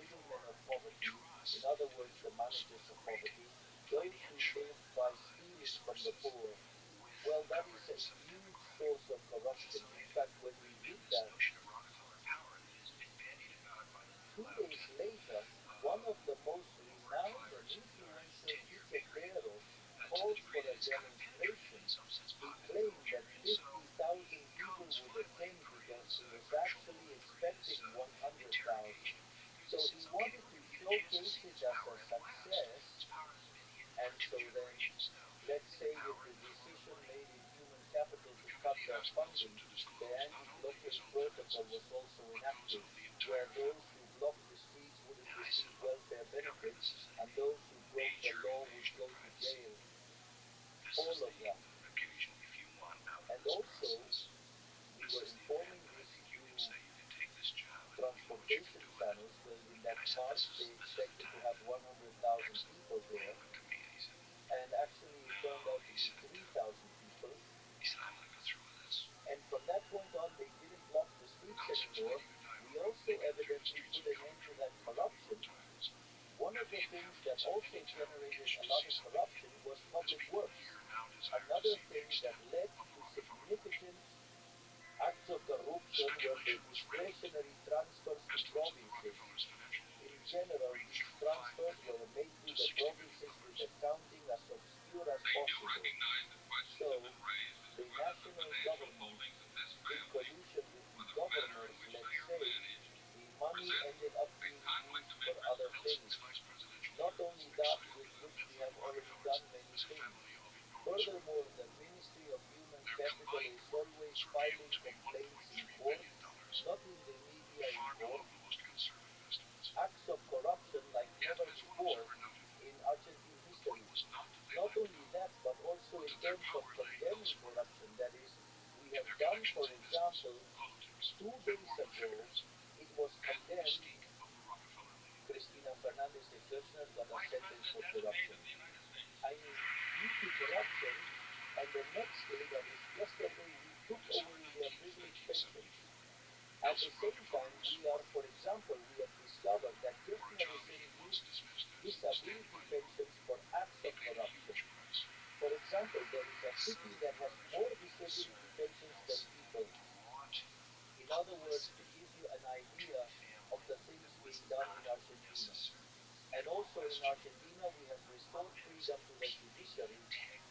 middlemen of poverty, Trust in other words, the managers of poverty, don't from the poor. Well, that is a huge source of corruption. In fact, when we read that, 2 days later, one of the most renowned and influential pizzeteros called for a demonstration. He claimed that 50,000 people would attend because he was actually expecting 100,000. So he wanted to showcase it as a success. And so then, let's say if the decision made in human capital to cut their funding, the anti-blockade protocol was also enacted, where those who blocked the streets wouldn't receive welfare benefits and those who broke the law would go to jail. All of that. And also, we were informing this to transportation channels that in that march they expected to have 100,000 people there. And actually it turned out to be 3,000 people. And from that point on, they didn't block the streets anymore. We also evidently put an end to that corruption. One of the things that also generated a lot of corruption was public works. Another thing that led to significant acts of corruption were the discretionary transfers to provinces. In general, these transfers were made to the provinces with accounting as obscure as possible. So, the national government, in collusion with the governors, let's say, the money ended up being used for other things. Not only that, with which we have already done many things. Furthermore, the Ministry of Human Capital is always filing complaints in court, not in the media, in court. Acts of corruption like never before in Argentine history. Not only that, but also in terms of condemning corruption. That is, we have done, for example, 2 days ago, it was condemned, Cristina Fernandez de Kirchner got a sentence for corruption. I mean, due to corruption, and the next day, that is yesterday, we took away their privileged pensions. At the same time, we are, for example, we have discovered that Kirchnerism used disability pensions for acts of corruption. For example, there is a city that has more disability pensions than people. In other words, to give you an idea of the things being done in Argentina. And also in Argentina, we have restored freedom to the judiciary.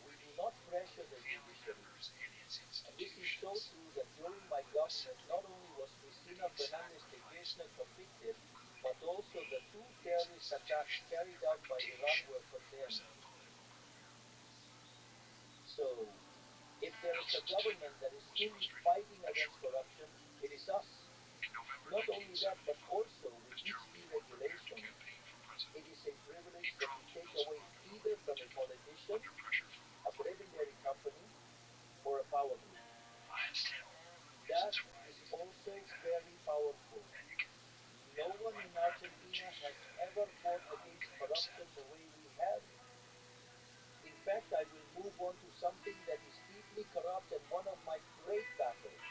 We do not pressure the judiciary. And this is so true that during my government, not only was Cristina Fernandez de Kirchner convicted, but also the 2 terrorist attacks carried out by Iran were condemned. So, if there is a government that is fully fighting against corruption, it is us. Not only that, but also with each deregulation, it is a privilege that we take away either from a politician, a prebendary company, or a power group. That is also very powerful. No one in Argentina has ever fought against corruption the way we have. In fact, I will move on to something that is deeply corrupt and one of my great battles.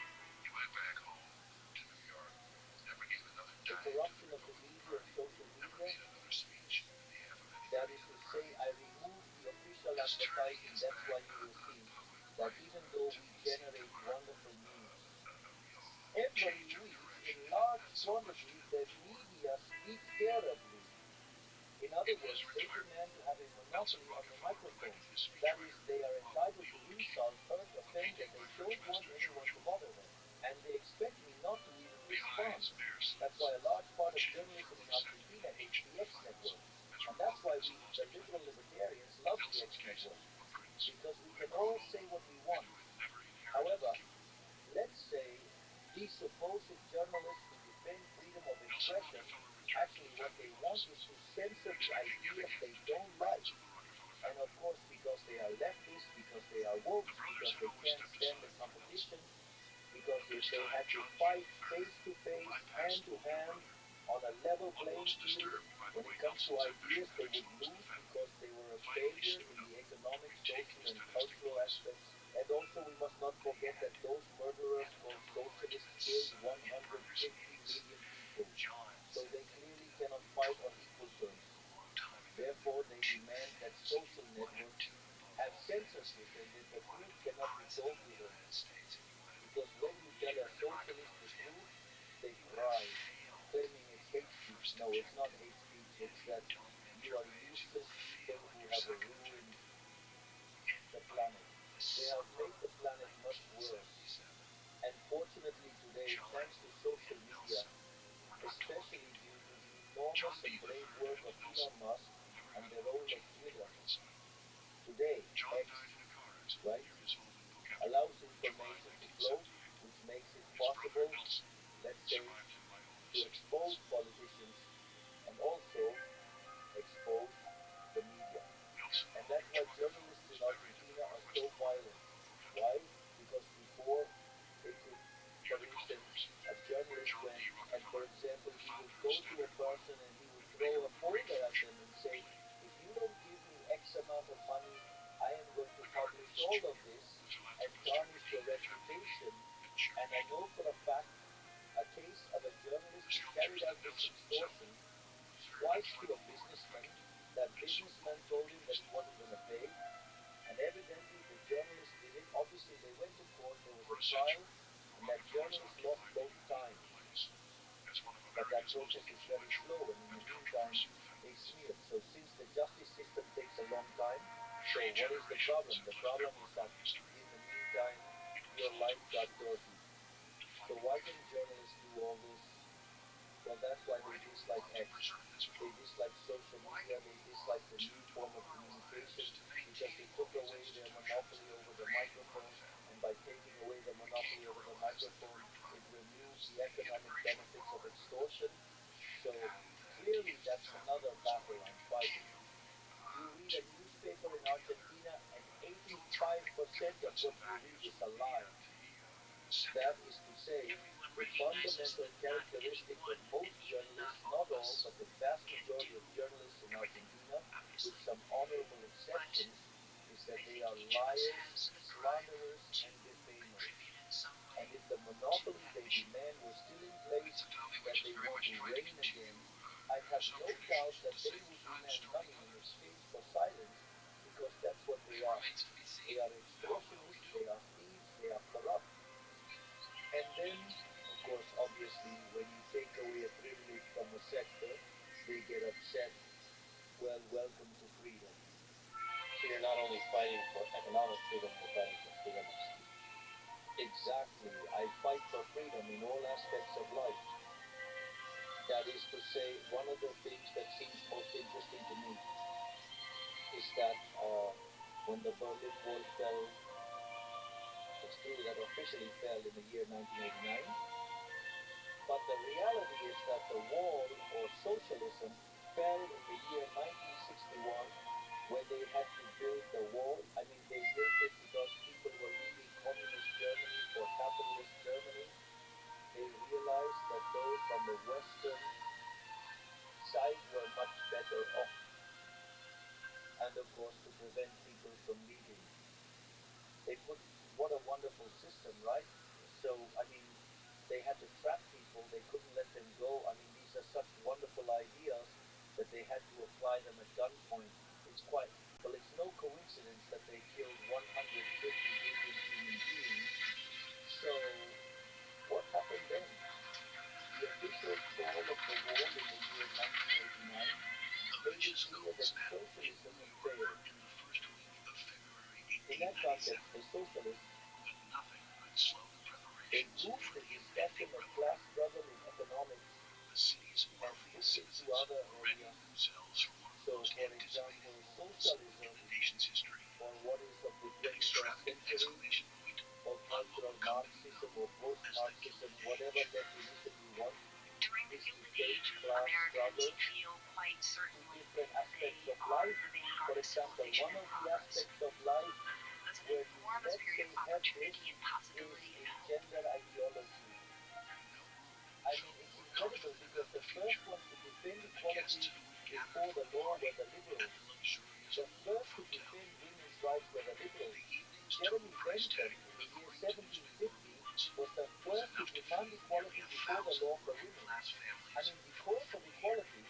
The corruption of the media and social media. That is to say, I removed the official advertising. That's why you will see that even though we generate wonderful news, every week in large quantities the media speak terribly. In other words, they demand to have a monopoly on the microphone. That is, they are entitled to insult, hurt, offend, and they don't want anyone to bother them. And they expect me not to even respond. That's why a large part of journalism in Argentina hates the X network. And that's why we, the liberal libertarians, love the X network. Because we can all say what we want. However, let's say these supposed journalists who defend freedom of expression, actually what they want is to censor the ideas they don't like. And of course, because they are leftists, because they are woke, because they can't stand the competition, because if they had to fight face to face, hand to hand, on a level playing field, when it comes to ideas, they would lose because they were a failure in the economic, social, and cultural aspects. And also, we must not forget that those murderers called socialists killed 150 million people. So they clearly cannot fight on equal terms. Therefore, they demand that social networks have censorship. this, and that the truth cannot be told to them. Because when you tell a socialist the truth, they cry, claiming it's hate speech. No, it's not hate speech. It's that you are useless people who have ruined the planet. They have made the planet much worse. And fortunately today, thanks to social media, especially due to the enormous and brave work of Elon Musk and the role of Twitter, today X, right, allows information to flow, which makes it possible, let's say, to expose politicians and also expose the media. And that's why journalists in Argentina are so violent. Why? Because before they could, for instance, a journalist went and, for example, he would go to a person and he would throw a folder at them and say, if you don't give me X amount of money, I am going to publish all of this and tarnish your reputation. And I know for a fact a case of a journalist who carried out this extortion twice to a businessman. That businessman told him that he wasn't going to pay, and evidently the journalist did it. Obviously they went to court, there was a trial, and that journalist lost both times. But that process is very slow, and in the meantime they smeared. So since the justice system takes a long time, so what is the problem? The problem is that in the meantime your life got dirty. So why can journalists do all this? Well, that's why they dislike X. They dislike social media. They dislike the new form of communication because it took away their monopoly over the microphone. And by taking away the monopoly over the microphone, it removes the economic benefits of extortion. So clearly that's another battle I'm fighting. You read a newspaper in Argentina and 85% of what you read is a lie. That is to say, the fundamental characteristic of most journalists, not all, but the vast majority of journalists in Argentina, with some honorable exceptions, is that they are liars, slanderers, and defamers. And if the monopoly they demand were still in place, that they want to reign again, I have no doubt that they would demand money in exchange for silence, because that's what they are. They are extortionists, they are thieves, they are corrupt. And then, of course, obviously, when you take away a privilege from a sector, they get upset. Well, welcome to freedom. So you're not only fighting for economic freedom, you're fighting for freedom of speech. Exactly. I fight for freedom in all aspects of life. That is to say, one of the things that seems most interesting to me is that when the Berlin Wall fell, it's true that officially fell in the year 1989, but the reality is that the wall, or socialism, fell in the year 1961 when they had to build the wall. I mean, they built it because people were leaving communist Germany for capitalist Germany. They realized that those on the western side were much better off. And of course, to prevent people from leaving. They put, what a wonderful system, right? So, I mean, they had to trap people, they couldn't let them go. I mean, these are such wonderful ideas that they had to apply them at gunpoint. It's quite, well, it's no coincidence that they killed 150 million human beings. So, what happened then? The official fall of the wall in the year 1989 made it clear that socialism had failed. In that context, the socialists, they moved the discussion of class struggle in economics and pushed it to other areas. So, for example, socialism, or what is of the 21st century, or cultural Marxism, or post-Marxism, whatever definition you want, is to take class struggle to different aspects of life. For example, one of the aspects of life where you, let's say, have this is in gender ideology. I mean, it's incredible because the first ones to defend equality before the law were the liberals. The first to defend women's rights were the liberals. Jeremy Bentham in the year 1750 was the first to demand equality before the law for women. I mean, because of equality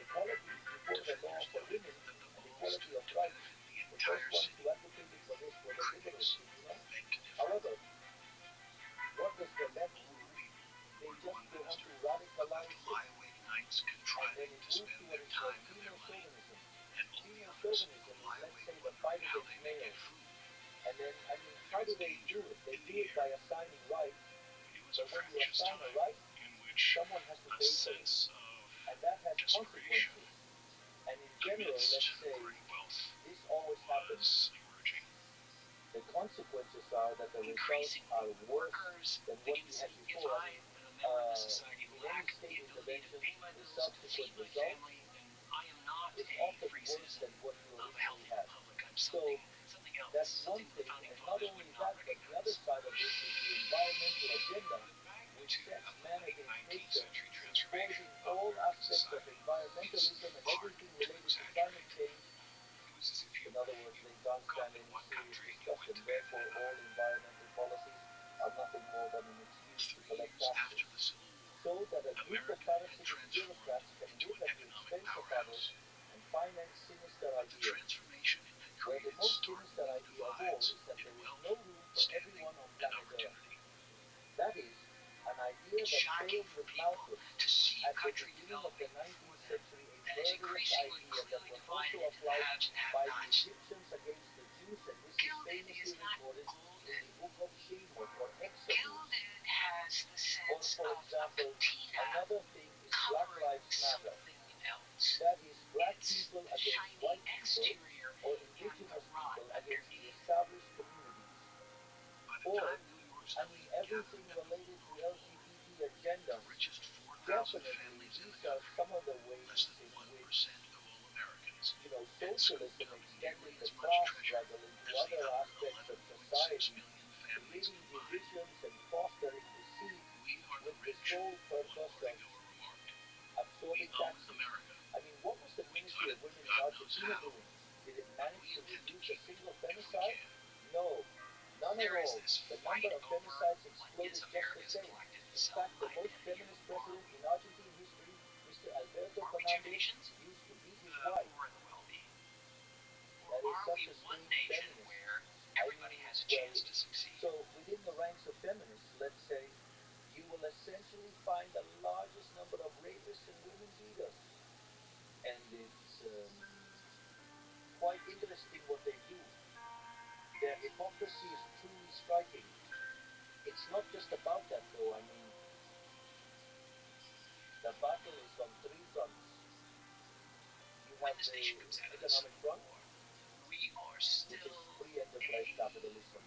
before the law for women and equality of rights, the first ones to advocate then it moved to what is called female chauvinism. Female chauvinism is, let's say, the fight against males. And then, I mean, how do they do it? They do it by assigning rights. But when you assign a right, someone has to pay for it. And that has consequences. And in general, let's say, this always happens. The consequences are that the results are worse than what you had before. I mean, in any state intervention, the subsequent result is often worse than what you originally had. So that's one thing, and not only that, but the other side of this is the environmental agenda, which sets man against nature, imposing all aspects of environmentalism and everything related to climate change. In other words, they can't stand any serious discussion. Therefore, all environmental policies are nothing more than an excuse to collect taxes. So that a group of parasitic bureaucrats can live at the expense of others and finance sinister ideas. Where the most sinister idea of all is that there is no room for everyone on planet Earth. That is, an idea that failed with Malthus at the beginning of the 19th century, a murderous idea that was also applied by the Egyptians against the Jews, and this is famously recorded in the book of Shemot or Exodus. Or, for example, another thing is Black Lives Matter. That is, black people against white people, or indigenous people against the established communities. Or, I mean, everything related to LGBT agendas. Definitely, these are some of the ways in which, socialism extended the class struggle into other aspects of society, creating divisions and fostering deceit with the sole purpose of absorbing taxes. I mean, what was the Ministry of Women in Argentina doing? Did it manage to reduce a single femicide? No, none at all. The number of femicides exploded just the same. In fact, the most feminist president in Argentine history, Mr. Alberto Fernandez, used to beat his wife. That is such a strange feminist. I mean, well, so within the ranks of feminists, let's say, you will essentially find the largest number of rapists and women beaters. And it's quite interesting what they do. Their hypocrisy is truly striking. It's not just about that, though. I mean, the battle is on three fronts. You have the economic front, which is free enterprise capitalism.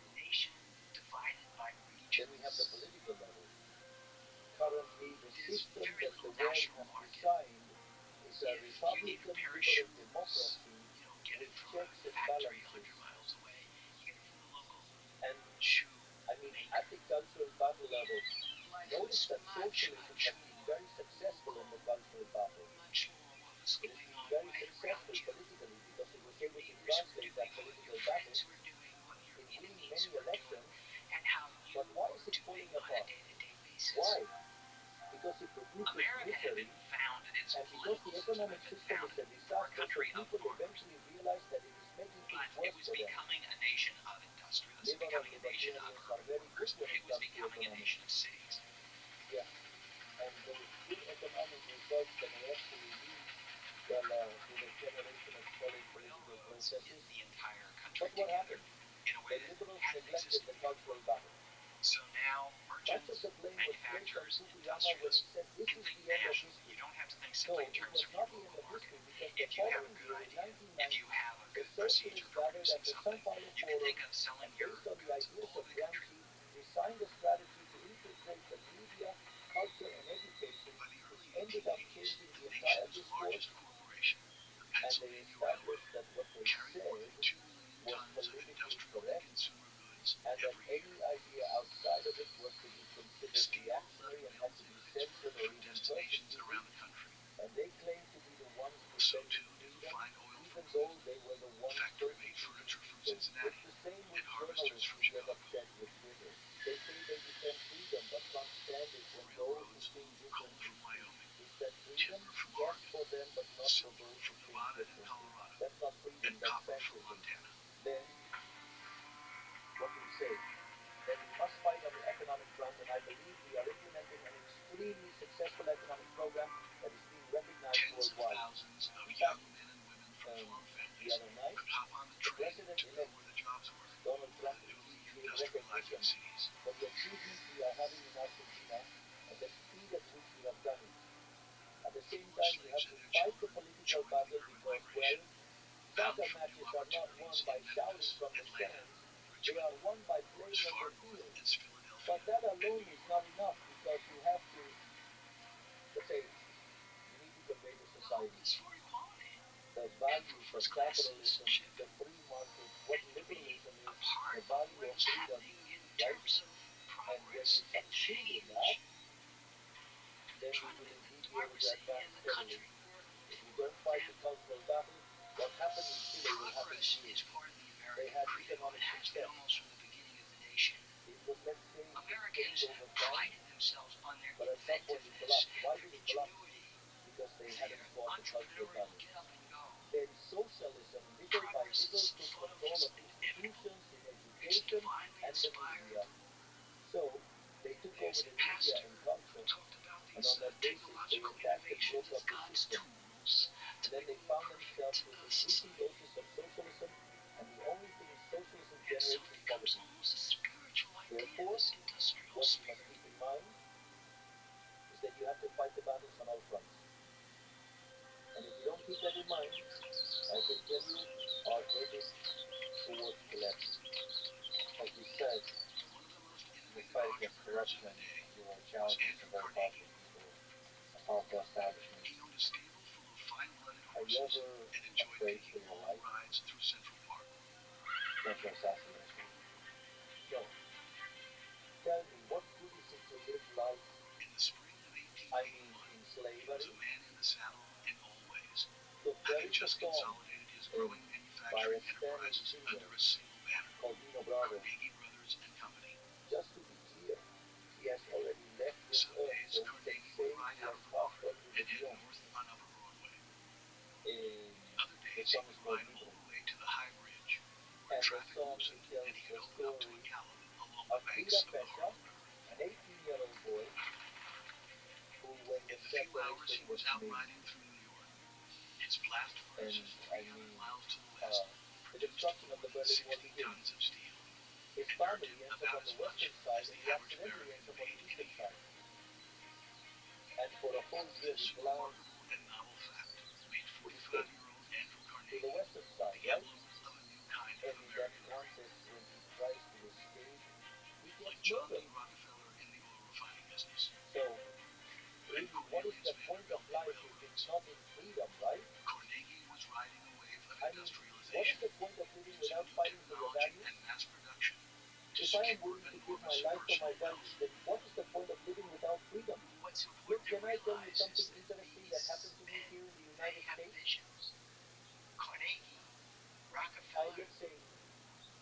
Then we have the political level. Currently, the system that the world has designed is a Republican liberal democracy with checks and balances. And, I mean, at the cultural battle level, notice that socialism has been very successful in the cultural battle. It has been very successful politically because it was able to translate that political battle in winning many elections. But why is it falling apart? Why? Because it produces misery, and because the economic system is a disaster, so people eventually realize that it is making things worse for them. Liberal libertarians are very good when it comes to economics. Yeah, and those good economic results can eventually lead, well, to the generation of solid political processes. But what happened? The liberals neglected the cultural battle. Much of the blame was placed on Fukuyama when he said this is the end of history. No, it was not the end of history, because the following year, in 1990, the socialists gathered at the Sao Paulo Forum and, based on the ideas of Gramsci, designed a strategy to infiltrate the media, culture, and education, which ended up changing the entire discourse. And they established that what they said was politically correct, and that any idea outside of it was to be considered reactionary and had to be censored or even persecuted. And they claimed to be the ones defending freedom, even though they were the ones persecuting people. It's the same with journalists who get upset with Twitter. They say they defend freedom, but can't stand it when those who think differently speak. Is that freedom? Yes, for them, but not for those who think differently. That's not freedom, that's fascism. Then, what do we say? Then we must fight on the economic front, and I believe we are implementing an extremely successful economic program that is being recognized organized Tens of worldwide. thousands of In young fact, men and women from farm the families other night, could hop on the the train to president-elect go where the jobs were. Donald Trump The newly gave industrializing recognition cities. for the achievements we are having in Argentina and the speed at which we have done it. At the same Former time, we have slaves to and their fight the children political joined the battle urban because, migration, well, bound soccer for new matches are not won opportunities by in shouting Memphis, from the Atlanta, stands. They Richmond, are won by or playing as on far the north field. as Philadelphia But that and alone New is York. not enough because you have to, let's say, you need to convey to society It's for equality. the And values for of first class capitalism, citizenship. the free market, what And to be liberalism a is, part the of value what of is freedom, happening in right? terms of And when progress you and succeed in change. that, then we Trying to will make indeed be able to democracy advance in the steadily. country work If we for don't fight the them. cultural battle, what happened in Chile will happen Progress here. is part of the They American had credo. economic It has been success. almost from the beginning of the nation. It was, let's say, Americans sustained over have time, prided themselves on their but at some point it inventiveness, collapsed. Why their did it collapse? ingenuity, Because they their hadn't fought the cultural entrepreneurial battle. get up and go. Then socialism, little by Progress little, is took thought of control as of inevitable. institutions in It's education divinely and the inspired. media. So they took There's over a the media pastor and who culture, talked about and these on that basis they technological attacked and innovations broke as up the God's system. tools to And then make they a more found perfect themselves with increasing society. doses of socialism, and the only thing socialism And so generates it is becomes poverty. almost a spiritual idea, Therefore, this industrial what you must spirit. keep in mind is that you have to fight the battles on all fronts. And if you don't keep that in mind, I can tell you, our head is towards collapse. As we said, One of the most in the innovative fight against entrepreneurs corruption, of the day there were was challenges Andrew from very Carnegie. powerful people, a powerful establishment. He owned a stable full of fine-blooded Are you horses ever and enjoyed afraid taking for your long life? rides through Central Park. Trying to assassinate you? No. Tell me, what good is it to live life, In the spring of I mean, 1881, in he was slavery? a man in the saddle in all ways, Look, there having is a just song consolidated his growing by a manufacturing Spanish enterprises singer under a single banner, called Nino Bravo. Carnegie Brothers and Company. Just to be clear, he has already left this Some earth, days so we can Carnegie say would ride he out has of the passed barn on to and the head beyond. north on Upper Broadway. The Other days he song would is called ride all Libre. the way to the High Bridge, where And the traffic song loosened tells and he the could open up to a story gallop along of the banks Frida of the Pesha, Harlem River. an 18-year-old boy who, when the In the few hours separation he was was out made, riding through New York, his blast and furnaces I 300 mean, miles to the west the produced destruction of more the than Berlin Wall 60 begins. tons of steel His and earned family him ends up about on the as much western side, as and the he average accidentally American ends up on the made in a eastern year. side. And for a whole year he This plans remarkable and novel fact made to escape 45-year-old Andrew to Carnegie the western side, the right? emblem of a new kind And of in that American dream. contest, when he tries to escape, he Like gets John D. murdered. Rockefeller in the oil refining business, So, and really, what is Cornelius the point of Vanderbilt in life if railroads, it's not in freedom, right? Carnegie was riding a wave of I mean, what is industrialization, the point of living using without new fighting for your technology values? and mass production to If I am secure willing to give my enormous life for my personal values, wealth. then what is the point of living without freedom? What's Look, important to can I tell you realize something is that interesting that happened these to me men, here in the they United have States? visions. Carnegie, I, Rockefeller, let's say,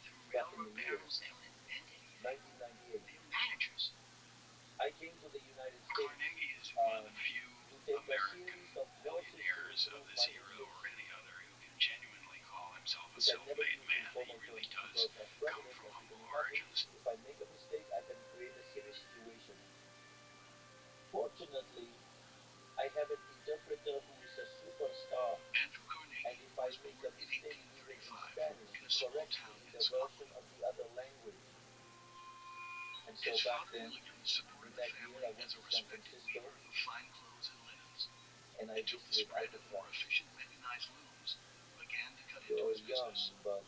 through back in railroad the year barons, they don't invent anything. 1998, They're managers. I came to the United States Carnegie is one of the few to take a American series of courses to billionaires of improve this my era English, or any other who can genuinely call himself a which I never self-made use in man. He formal really terms does because as come president, from as you humble can imagine, origins. if I make a mistake, I can create a serious situation. Fortunately, I have an interpreter who is a superstar, Andrew and Carnegie if I was make born a in mistake even in 1835 Spanish, in he a small corrects town me in in the version Scotland. of the other language. And so His back father then, William supported in the that year, family I went as a to San respected Francisco weaver of fine clothes and linens, and I until the visited spread of more Alcatraz. efficient mechanized looms began to cut into You're his young, business. but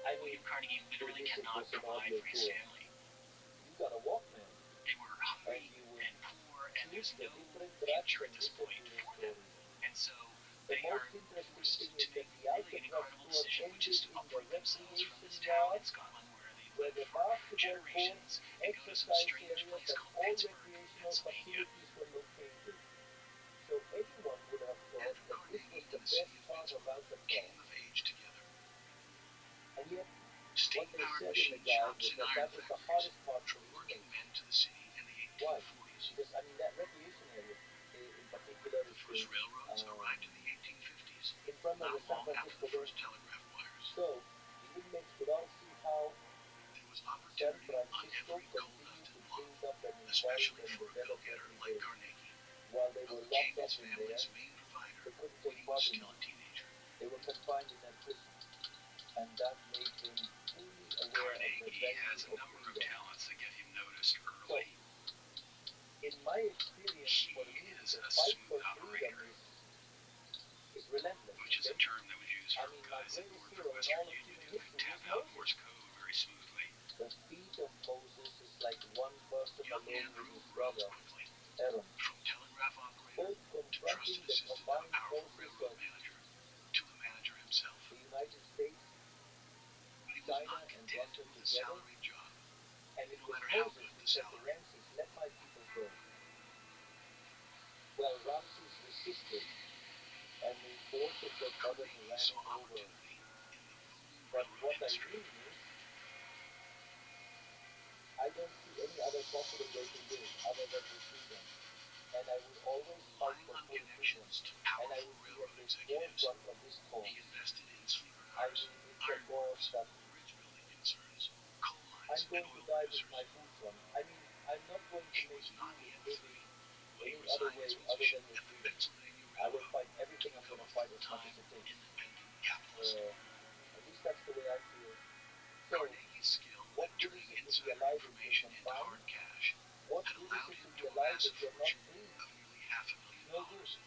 I mean, William Carnegie literally this cannot was an provide audio for his tour. family. You got a Walkman, They were hungry and you would and poor, and choose there's the no different tracks future and at this listen point to the for them. story. And so The they are most interesting forced thing to is that make the really an Alcatraz incredible tour decision, which is ended to in the uproot themselves from this recreation town yard in Scotland where they where lived the for basketball court, generations and go to some exercise strange areas, place and called all Pittsburgh, recreational Pennsylvania. facilities were located. So anyone would have thought Andrew that this Carnegie was and the the city best of part of Pittsburgh Alcatraz. came of age together. And yet, what Steam-powered they said in machine the guide shops was and that iron that was the factories hardest part for drew the working inmates. men to the city in the Why? 1840s. Because, I mean, that recreation area in particular The is first railroads arrived in the 1850s, in front of not the San long after Francisco the Bay. first telegraph wires. So the inmates could all see how There was San opportunity on Francisco every continued coal-dusted to block, build up and involve especially and for a develop go-getter every like day. Carnegie. While they were became locked his up in family's there. main provider They couldn't when take he was part in still a it. teenager. They were confined in that prison, and that made him fully aware of the Carnegie value has a of number of freedom. talents that get him noticed So, early. in my experience, He what it means is is a the fight for smooth freedom operator, is relentless. which is a Okay? term that was used I for mean, my guys that greatest worked hero for in Western all of Union human who could history tap is out Moses. Morse code very smoothly. The feat of Moses is like one person Young alone Andrew with his rose brother, quickly, Aaron, from telegraph operator both to confronting trusted the assistant of a combined powerful forces railroad of manager to the manager himself. the United States, But he was China, not and content Russia with a together. salaried job, And it no was matter how Moses good who the said to salary. Ramses, "Let my people go." Well, Ramses resisted, and the forces of heaven Carnegie ran saw him over. opportunity in the booming But railroad what I industry. mean is, I don't see any other possible way to live other than with freedom. And I would always fight Relying for on full freedom. connections to And I powerful would be at railroad the executives, forefront of this cause. he invested in sleeper I cars, mean, it's a ironworks, cause that bridge building concerns, coal I'm mines, going and to oil die with producers. my boots on. I mean, I'm not going to He make was do not with yet living free when he any other resigned way his other position than with at the freedom. Pennsylvania I will Railroad fight to everything. I'm become going a to fight as much full-time as it takes. independent capitalist. At least that's the way I feel. So, Carnegie's skill what at good turning is it to be insider alive if you're information into confined? hard cash What had good is allowed it him to to be alive amass a if you're not fortune free? of nearly $500,000.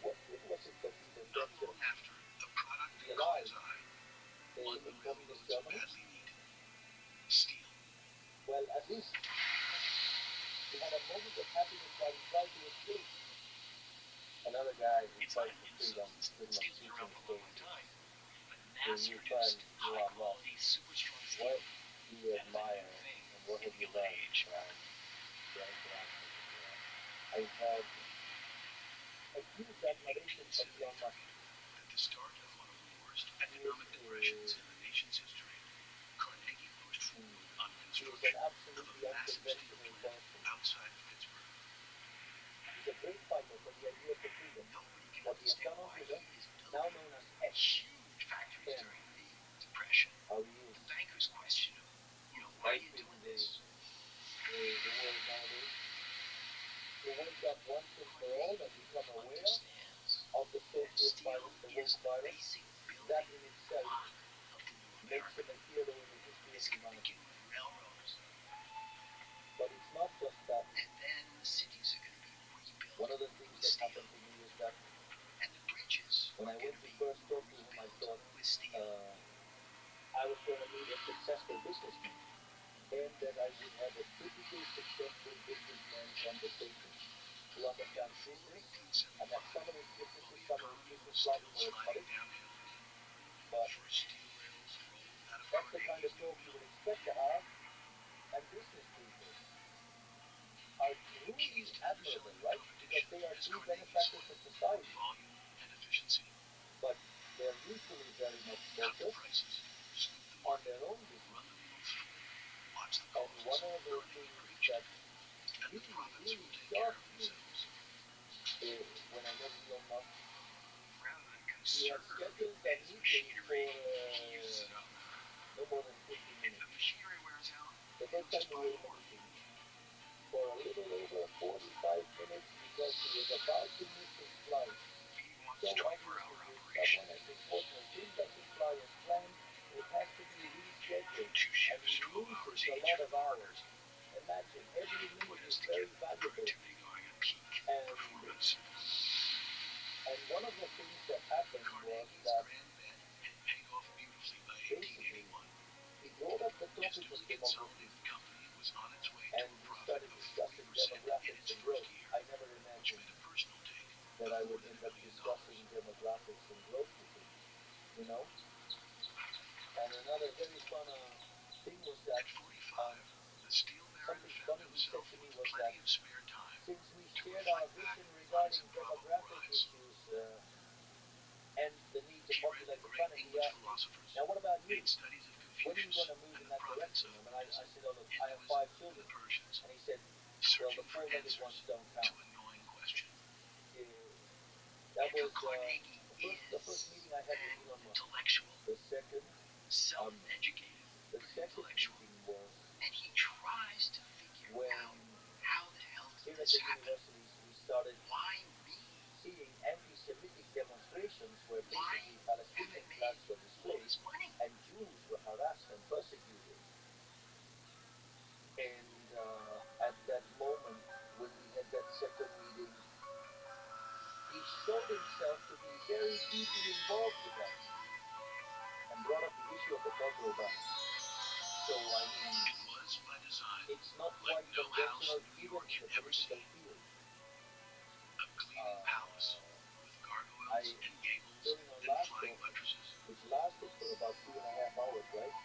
What good was it for Peter Not Setzer long after, a product to be that caught alive his eye, one in the communist railroads Germany? badly need. Steel. Well, at least he had a moment of happiness while he tried to escape. Another guy who It's not fights an for freedom insult. pretty much Steel's been keeps around him for a long, safe. long time. But So you try mass-produced, and you are lost. high-quality, super strong What steel, do you that is a admire new thing and what in have the you Gilded done? Age. Yeah, I've had a huge admiration for Elon Musk. At the start of one of the worst economic depressions in the nation's history, Carnegie pushed forward on He is construction an of a absolutely massive steel unconventional plant person. outside of Pittsburgh. He's a great fighter for the idea for freedom. Nobody can What he has understand done on why Twitter, he is now building known as X, huge factories X, during the Depression. how he is. The bankers question him, why are you doing this? The world nowadays. To wake up once and for all and become aware of the socialist virus, the woke virus, that in itself makes him a hero in the history of humanity. But it's not just that. And then the cities are going to be rebuilt. One of the things that happened to me is that and the bridges when I went to first talk to him, I thought I was going to meet a successful businessman, and that I would have a typical successful businessman conversation who understands business and that some of his business slightly more exotic. But that's the kind of talk you would expect to have, and business people are truly admirable, right? Because they are true benefactors of society. But they're usually very much focused on their own business. And one of the things that really shocked me when I met Elon Musk, he had scheduled a meeting for no more than 15 minutes. They both turned away the meeting for a little over 45 minutes because he was about to miss his flight. So obviously, if someone as important as him doesn't fly as planned, it has to be rescheduled, and he loses a lot of hours. Imagine, every minute is very valuable. And one of the things that happened was that basically he brought up the topic of demography, and we started discussing demographics and growth. I never imagined that I would end up discussing demographics and growth with him, you know? And another very fun thing was that something funny he said to me was that since we shared our vision regarding demographic issues and the need to populate the planet, he asked me, now what about you? When are you going to move in that direction? I mean, I said, oh look, I have 5 children. And he said, well, the 4-legged ones don't count. That was the first meeting I had with Elon Musk. The second meeting was and he tries to figure when out how the hell here did at this the happen. universities we started Why me? seeing anti-Semitic demonstrations where Why basically Palestinian haven't flags were all displayed this money? and Jews were harassed and persecuted. And at that moment, when we had that second meeting, he showed himself to be very deeply involved with us and brought up the issue of the Purple Belt. So, I mean, It was by design, it's not like quite no house conventional New even York in the had ever political seen. field. A gleaming palace with gargoyles and gables During our and last flying talk, buttresses. which lasted for about 2.5 hours, right?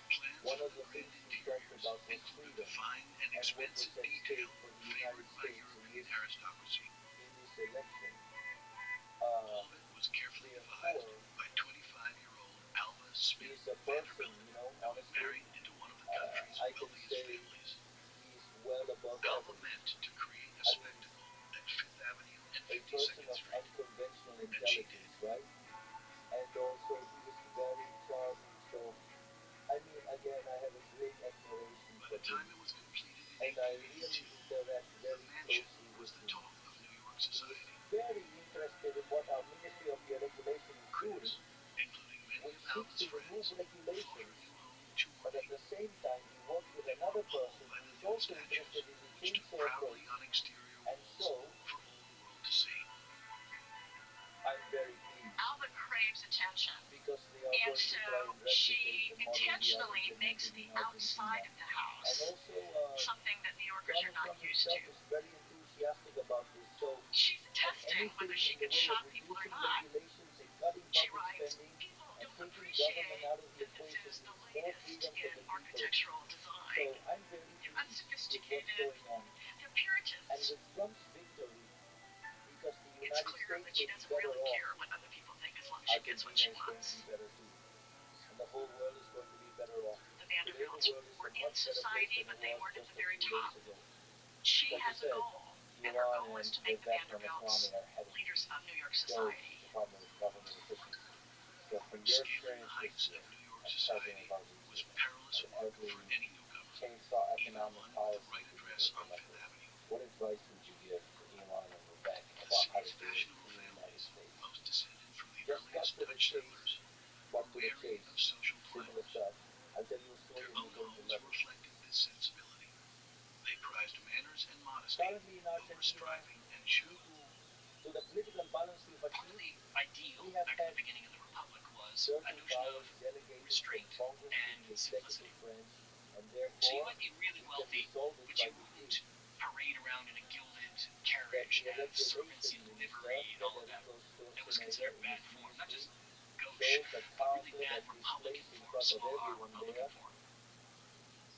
Plans One for of the the grand things we talked interiors about was included freedom the fine and and what expensive was at detail stake for the favored United by States European aristocracy. in this election. All of it was carefully devised Therefore, by 25-year-old Alva Smith he's a person, Vanderbilt, you know, who was honestly, married into one of the country's I can wealthiest say families. he's well above Alva average. meant to create a I mean, spectacle at Fifth Avenue and A person 52nd of Street, unconventional and she did. intelligence, right? And also he was very charming. So, I mean, again, I have a great admiration By for the time him. it was completed in And I really 1882, interact the very mansion closely was with the him. talk of New York He is society. very interested in what our Ministry of Deregulation is doing, Critics, including many which of seeks Alva's to remove friends, thought her regulations, new home too but at ornate. the same time he works with They were another appalled person by who the is nude also statues, interested in the which stood chainsaw proudly approach. on exterior And walls so, for all the world to see. I'm very pleased Alva craves attention, because they are and going to so try and she replicate the model we are intentionally makes implementing the in outside Argentina. of the And house also, something that New Yorkers are Donald not Trump used to. himself is very enthusiastic about this. So, She's and testing anything whether in she the can way of shock people or reducing not. regulations and cutting She public writes, spending people and don't taking appreciate government out of the that this equation is the means more latest freedom for in the people. architectural So design. I'm very They're pleased with what's unsophisticated. going on. They're And Puritans. with Trump's victory, because the It's United clear States that she will be doesn't better really off, care what other people think as long as she gets what Argentina she is going wants. to be better too. And the whole world is going to be better off. The Today the Vanderbilts world is were a in much better place society, than but it they was weren't at just the a very few top. days ago. She Like has you a said, goal, and her Iran goal is and to make the Vivek Vanderbilts Ramaswamy are heading leaders of New York those society. Department of Government officials. So from your Scaling experience the this heights year of New York as society president of Argentina, was perilous and work ugly for any newcomer, chainsaw even economic one with the policy right to be address on elected, Fifth Avenue. what advice would you give to Elon and Vivek The about how to city's do it fashionable in the United families, States? most descended from the Just cut earliest to the Dutch chase, settlers, but were to the wary chase. of social Similar plotters. stuff. I'll tell you a story Their and own you're going to homes love it. reflected this sensibility. They prized manners and modesty Currently in over Argentina, striving and show. to the political balance we've Part of achieved, the ideal we have back at had the beginning of the Republic was a certain notion of powers delegated from restraint Congress to and the executive simplicity. branch, and So you therefore might be really we can wealthy, resolve it but by you decree. wouldn't parade around in a gilded That carriage the and have servants regulation in minister, livery and all of that. Federico That was Sturzenegger, considered in bad his form, not just ministry, gauche, shows a but really counter bad that Republican displays in form, front of small R everyone Republican there. form.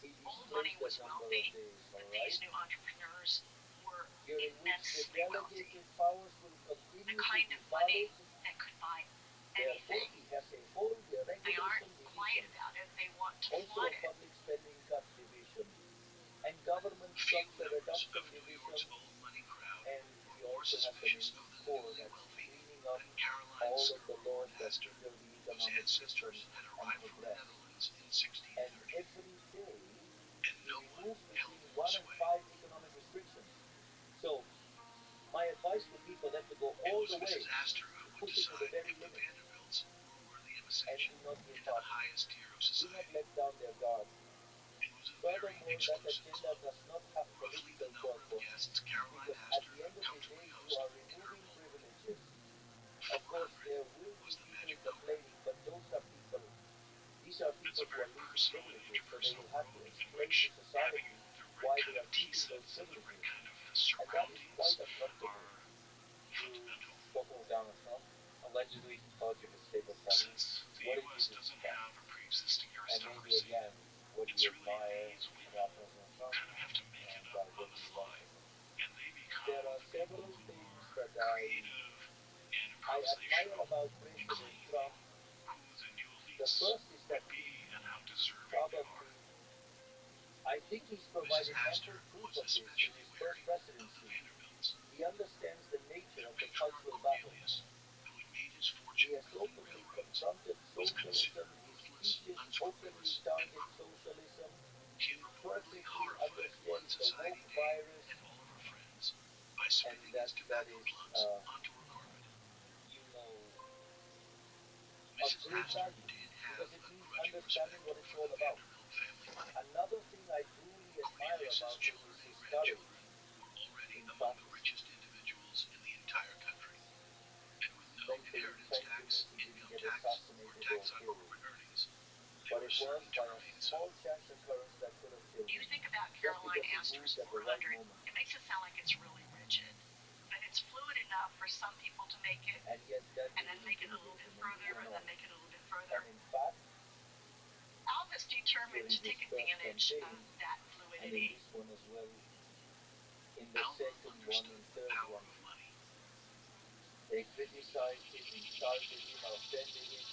He Old money displays was the number wealthy, of days, but alright? these new entrepreneurs were During which the immensely wealthy. delegated powers will The continue to kind be of money followed. that could buy Therefore, anything. he has a whole They aren't deregulation quiet division, about it. They want to also flood a it. public spending cut division, and government Few structure members reduction of New York's division, old money crowd and were he more also has an suspicious of elite the corps newly that's wealthy cleaning up than Caroline all of the Scurror laws that Astor, hinder the whose economic system ancestors had and arrived from the progress. Netherlands in And 1630. every day, And he no one removes held between more 1 and sway. 5 economic restrictions. So, my advice would be for them to go It all was the way, Mrs. Astor who to would push it to the decide very if the limit, Vanderbilts were worthy of and ascension do not give into the up. highest tier of Do not society. let down their guard. It was a very Furthermore, that exclusive agenda club. does not have Roughly political the number of purpose, guests Caroline because at Astor the end could of the comfortably day, you host are in her removing home. privileges. Of course, 400 there will was be the people magic number. complaining, but these are people It's who a are very losing personal and privileges, so they interpersonal will have to world in explain which to society having the why right they kind of are tea keeping those sets and the right privileges. kind of And that is surroundings quite uncomfortable. are You've fundamental. spoken with Donald Trump. Allegedly, he called you his favorite president. Since the What did U.S. you doesn't discuss? have a pre-existing And maybe aristocracy, again, what do it's you really admire these women about President who Trump? kind of have to make it And up what on do the you love fly. from him? And they become There are the people several who things are that creative in I improvisational admire about and President claim Trump. who the new The elites first is that would be he and how deserving they probably, are. I think he's Mrs. provided Astor ample proof was of this in especially his wary first of the presidency. Vanderbilts. He understands the nature The of the patriarch cultural battle. Cornelius, who had made his He fortune has building openly railroads, confronted was socialism. considered His ruthless, speeches openly unscrupulous, and target cruel. socialism. He He had reportedly perfectly horrified one understands the society woke dame virus. and all of her friends spitting his tobacco plugs onto her carpet. you know, of Mrs. great Astor value did because have it a means grudging understanding respect what it's for all the about. Vanderbilt family money. Another thing I truly admire Cornelius's about him children is and his courage grandchildren were already in among the practice. richest individuals in the entire country. And with no Thankfully, inheritance thank tax, goodness he didn't income get tax, or assassinated or tax on killed. corporate earnings, they But were it was certain to by a remain so. small chance occurrence that could have killed You him. think about Just Caroline because he Astor's moved at the right 400, moment. it makes it sound like it's really rigid. But it's fluid enough for some people to make it, And yet that and then didn't make it a little intimidate bit him, and he further, went and then on. make it a little bit further. And in fact, Alva's determined during to take his first advantage of campaign, that and in fluidity. this one as well, in the Alva second one understood and the third power one, of money. they criticized him, insulted him, offended him,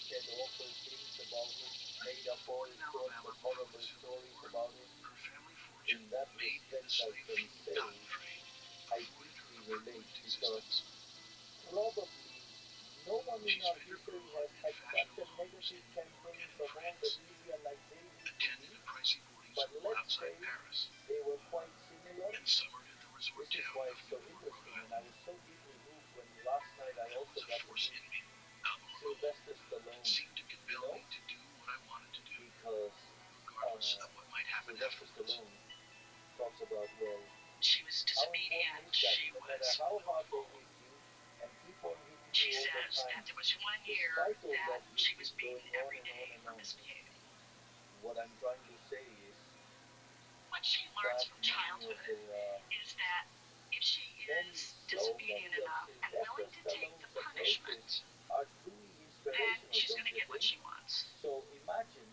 said awful things about him, made up all Born in sorts Alabama of before horrible the Civil stories War, about him. her family fortune In that made in the respect, I slave can say cotton trade I afforded her deeply a relate privileged because existence. probably no one She in our spent her history girlhood has in had such a fashionable homes negative in New campaign York and from all the France, media like they did to attended me, a pricey boarding but school let's say outside Paris, they were quite similar. and summered in the resort This is town why of it's so Newport, Rhode interesting, and I Island. was so deeply moved when last night I There also was a got to force meet in me, Alva recalled, Sylvester that Stallone, seemed to you compel know, me to do what I wanted to do, because regardless of what might happen Sylvester afterwards. Stallone talks about, well, She was how important disobedient. is that? She No matter was how hard they awful. hit you and keep on hitting She you all the says time, that there was one year despite all that that, you she keep was beaten going on every and on day and for on. misbehaving. What I'm trying to say is What she learns that from many of childhood the is that if she many, is so disobedient many of enough and Sylvester willing to take Stallone's the approaches punishment, are truly then inspirational, she's don't going to you get what think? she wants. So imagine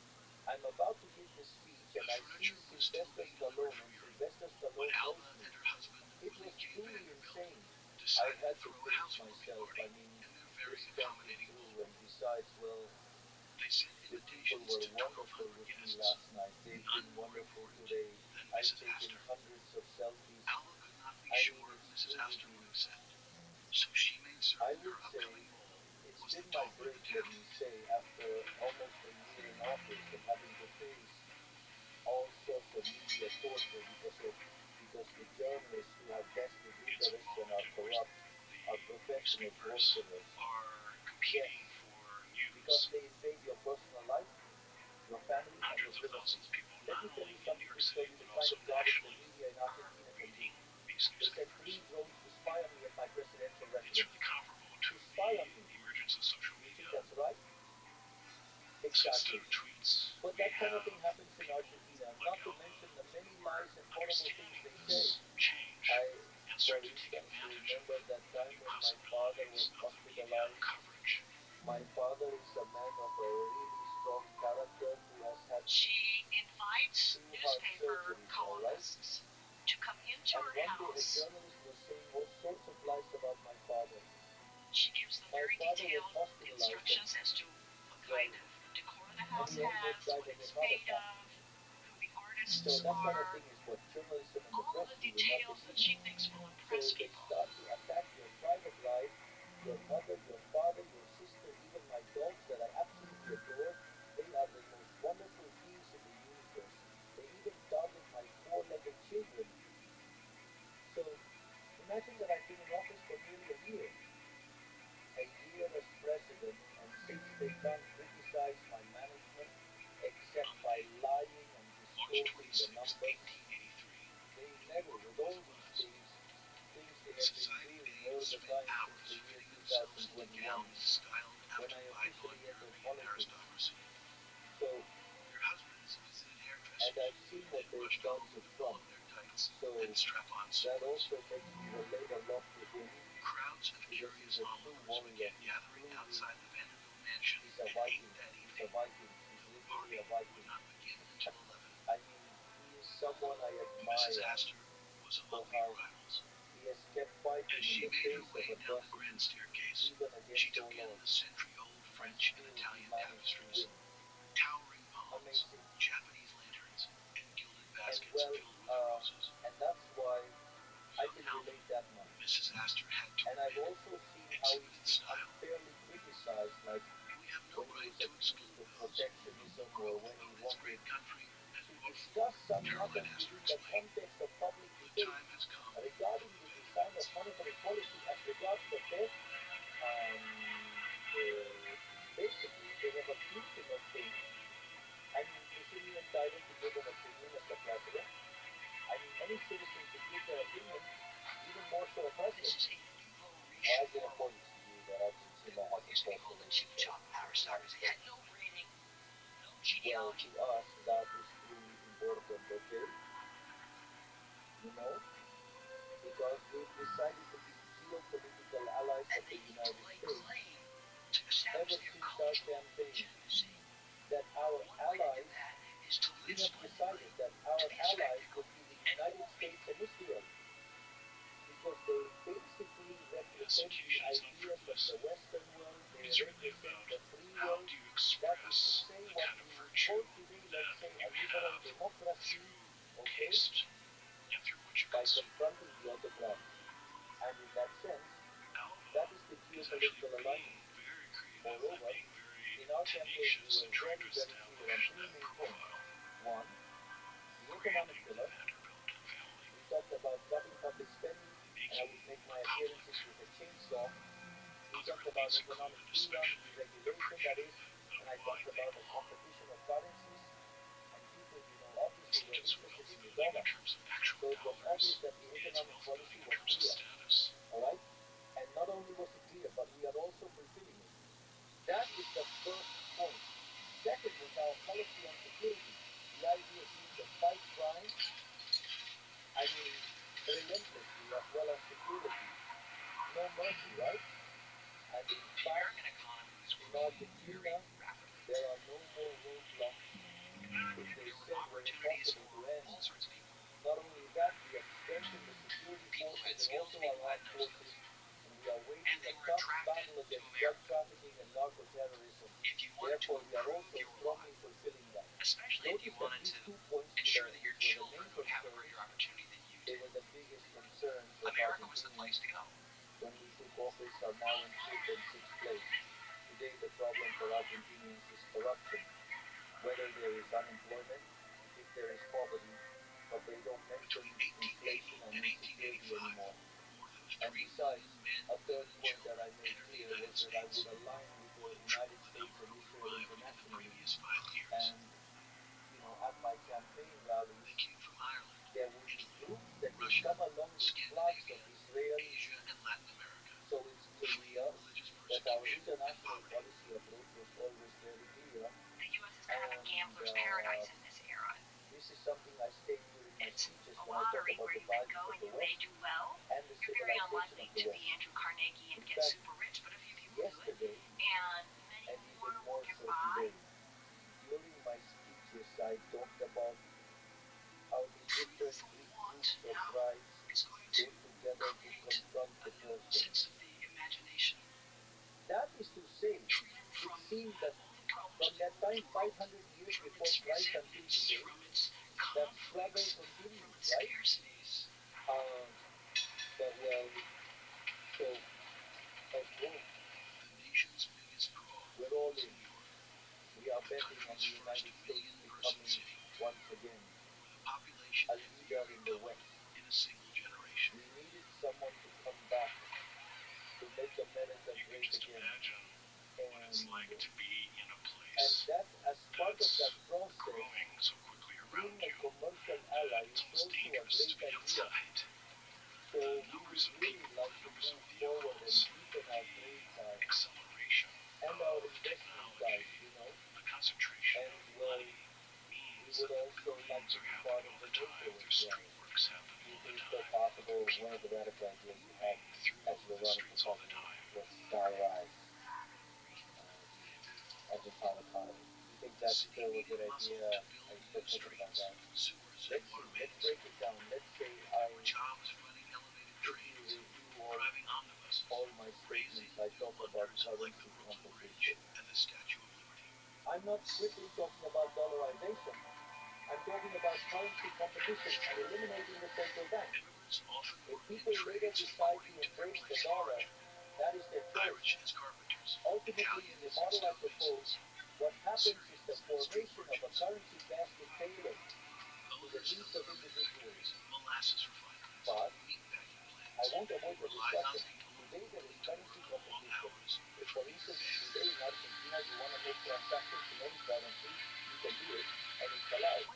I'm about to give the speech and The I see furniture was still Sylvester being delivered Stallone, for and Europe Sylvester when Stallone knows Alva me. and her husband, It was Willie J. truly Vanderbilt, insane. I decided had to to throw a pace housewarming myself. party I mean, in their this very can't be accommodating true. home. And besides, well, They sent the people invitations were to 1200 wonderful with me guests, last night. They've none been more wonderful important today. than I've Mrs. taken Astor. hundreds of selfies. Alva could not be I sure mean, if it's Mrs. truly Astor would been, accept, so she made I certain would her say, upcoming role it's was the been my talk of break, the let town. me say, after almost a year in office of having to face all sorts of media torture because the journalists who have vested It's a interests and moment are in which corrupt the are professional newspapers torturers. are Yes, competing for because news. they invade your personal life, your family, and your Hundreds of privacy. thousands of people, Let not me tell only you in something New York to show City, you the but kind also of garbage the nationally, media in are Argentina can do. reading these They sent newspapers. 3 drones to spy on me at my presidential It's residence. really comparable to To spy on the me. emergence of social Do you think media. that's right? So instead Exactly. of tweets, But we that kind of have thing happens in people Argentina, like not to Alva mention the many who are lies and horrible things understanding they say. this change I, and for start to take instance, advantage of remember that the time new when my father was possibilities of the media hospitalized. coverage. My father is a man of a really strong character who has had She invites 2 heart newspaper surgeries, all right? columnists to come into And her one day a house. journalist was saying all sorts of lies about my father. She gives them My very father was detailed hospitalized instructions as to what kind of decor the and house he almost has, died what of a it's heart made attack. of, who the So artists that kind of are, thing is what journalism and the all press the do in Argentina. details that she thinks will So impress they people. start to attack your private life, your mother, your father, your sister, even my dogs that I absolutely adore. They are the most wonderful beings in the universe. They even target my 4-legged children. So imagine that I've been in office for nearly a year as president, and since they can't criticize my management except On the by date, lying and March distorting the 26, numbers, 1883, they New never, York with all was these abuzz. things they The have been society doing dames all the spent time since hours the year fitting themselves into 2021, gowns styled when after I bygone officially entered European politics. aristocracy. So, Their husbands visited and hairdressers I've seen what and they've rushed done home to to pull Trump. up their tights So and strap on that swords. also makes me relate a lot to him Crowds of because curious he's a true onlookers warrior. began He's gathering truly, outside the Vanderbilt mansion he's a at 8 Viking. that He's evening. a Viking. He's The literally party a would Viking. not begin until 11. I mean, he is someone I Mrs. admire Astor was for among the how arrivals. he has kept fighting As in she the made her face of way down the grand adversity, staircase, even she against took all in odds, the century-old and French and still he Italian managed to tapestries, win. towering palms, Amazing. Japanese lanterns, and gilded And baskets well, filled with roses. and that's why I Young can Alva, relate that much. Mrs. Astor had to And I've admit, also seen how he's exhibited been style. unfairly criticized, like We have no when he right was to accused exclude of those protectionism who or grew when he up in this wanted great country and to fought for. discuss some Caroline matters Astor within the explained, context of public the debate time has come regarding for the the design of Vanderbilts. to us, that is really important, okay? You know? Because we've decided to be geopolitical allies of the United States ever since our campaign, that our allies, we have decided that our allies would be the United States and Israel, because they basically represent the ideas of the Western world, they represent the free world, that is to say what we would call today, let's say, a liberal democracy, okay, by confronting the autocrat. And in that sense, that is the geopolitical alignment. Moreover, in our campaign, we were very, very clear on three main points. One, the economic pillar. We talked about cutting public spending, and I would make my appearances with a chainsaw. We talked about economic freedom, deregulation, that is, and I talked about the competition of currencies, and people, obviously were interested in the dollar. So it was obvious that the economic policy was clear, all right? And not only was it clear, but we are also fulfilling it. That is the first point. Second was our policy on security. The idea being to fight crime, I mean, relentlessly, as well as security. No mercy, right? And in fact, in Argentina, there are no more roadblocks which they said were impossible to end. Not only that, we have strengthened the security forces and also our armed forces, and we are waging a tough battle against drug trafficking and narco-terrorism. Therefore, we are also strongly fulfilling that. Notice that these 2 points were the main concerns. They were the biggest concerns of Argentinians when we took office, are now in 5th and 6th place. Today, the problem for Argentinians is corruption. Whether there is unemployment, if there is poverty, but they don't mention inflation and insecurity anymore. And besides, a third point that I made clear was that I would align with the United States and Israel internationally. And, at my campaign rallies, there would be groups that would come along with flags of Israel. So it's clear that our international policy approach was always very clear. This is something I state during my speeches when I talk about the values of the West and the civilization of the West. In fact, yesterday, and even more so today, during my speeches I talked about how the different Greek groups or tribes go together to confront the Persians. That is to say, it seems that from that time, 500 years before Christ until today, that struggle continues, right? But well, so, of course, we're all in. We are betting on the United States becoming, once again, a leader in the West. We needed someone to come back to make America great again. And that, as part of that process, being a commercial ally is also a great idea. So we would really like to move forward and deepen our trade ties and our investment ties, And well, we would also like to be part of the NATO as well. If it's so possible, one of the radical ideas we had as we were running for president was dollarize the Argentine economy. You think that's still a good idea? Are you still thinking about that? Let's see. Let's break it down. Let's say if you review all my statements, I talk about currency competition. I'm not strictly talking about dollarization. I'm talking about currency competition and eliminating the central bank. If people later decide to embrace the dollar, that is their choice. Ultimately, in the model I propose, what happens is the formation of a currency basket tailored to the needs of individuals. But I won't avoid the discussion. Today there is currency competition. If, for instance, today in Argentina you want to make transactions in any currency, you can do it, and it's allowed.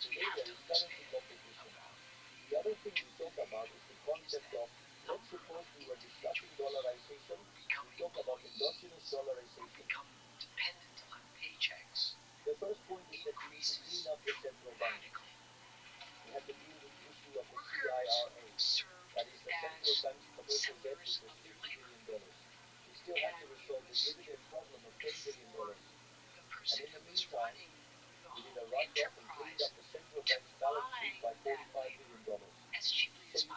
Today there is currency competition. The other thing we talk about is the concept of, let's suppose we were discussing dollarization, we talk about endogenous dollarization. The first point is that we was $50 billion. We still have to resolve the dividend problem of $10 billion. And in the meantime, we did a write-off and cleaned up the central bank's balance sheet by $45 billion. So you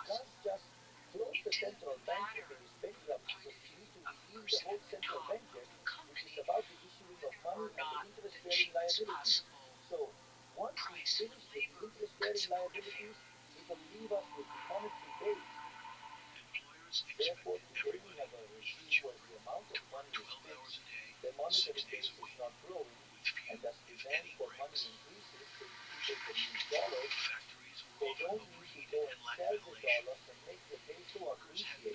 can't just close the central bank and finish bankruptcy because you need to redeem the whole central bank debt, which is about the issuing of money and the interest-bearing liabilities. So once we finish the interest-bearing liabilities, it will leave us with the monetary base. Therefore, today we have a regime where the amount of money is fixed, the monetary base is not growing, and as demand for money increases, so people can use dollars, they don't need to go and sell the dollars and make the peso appreciate,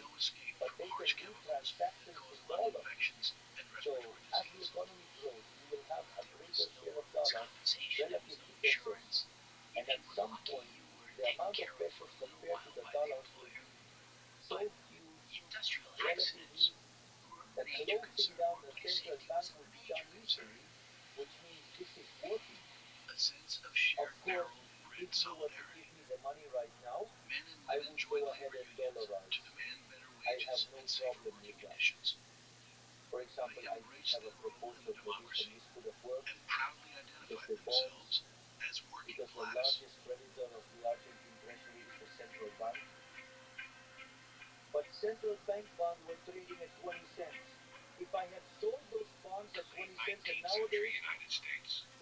but they can do transactions in dollars. So as the economy grows, you will have a greater share of dollars relative to pesos, and at some point, the amount of pesos compared to the dollars will be so huge relatively that closing down the central bank will be done easily, which means this is working. Of course, if you were to give me the money right now, I would go ahead and dollarize. I have no problem with that. For example, I did have a proposal for this, and this could have worked because the bonds, because the largest creditor of the Argentine treasury is the central bank. But central bank bonds were trading at 20 cents. If I had sold those bonds at 20 cents, and nowadays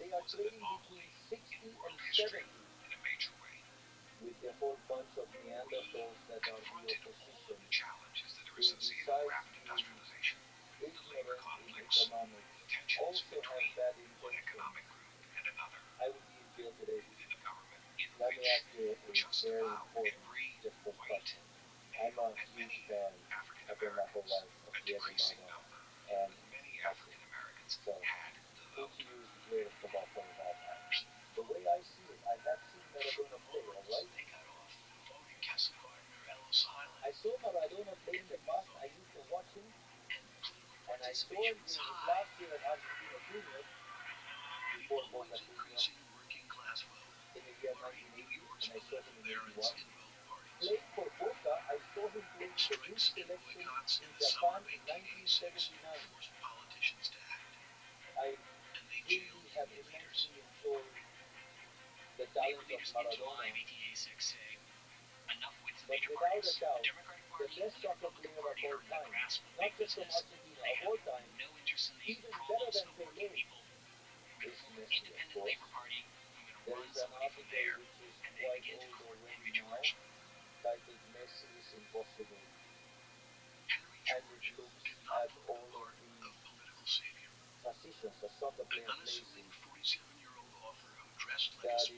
they are trading between 60 and 70, with the whole bunch of Neanderthals that are the opposition, who besides being ignorant in economics, also have bad intentions. I would be in jail today. Let me ask you a very important, difficult question. I'm a huge fan, I've been my whole life, of Diego Maradona and Messi. So, who to you is the greatest football player of all time? The way I see it, I have seen Maradona play, alright? I saw Maradona play in the past, I used to watch him, and I saw him during his last year at Argentina Junior, before Boca Junior, in the year 1980, and I saw him in 81. Playing for Boca, I saw him playing in the youth selection in Japan in 1979. I really have immensely enjoyed the talent of Maradona. But without a doubt, the best soccer player of all time, not just from Argentina, of all time, even better than Pelé, is Messi, of course. There is an article which is quite old already now, titled Messi is Impossible. And it looks at all of the positions a soccer player plays in. That is,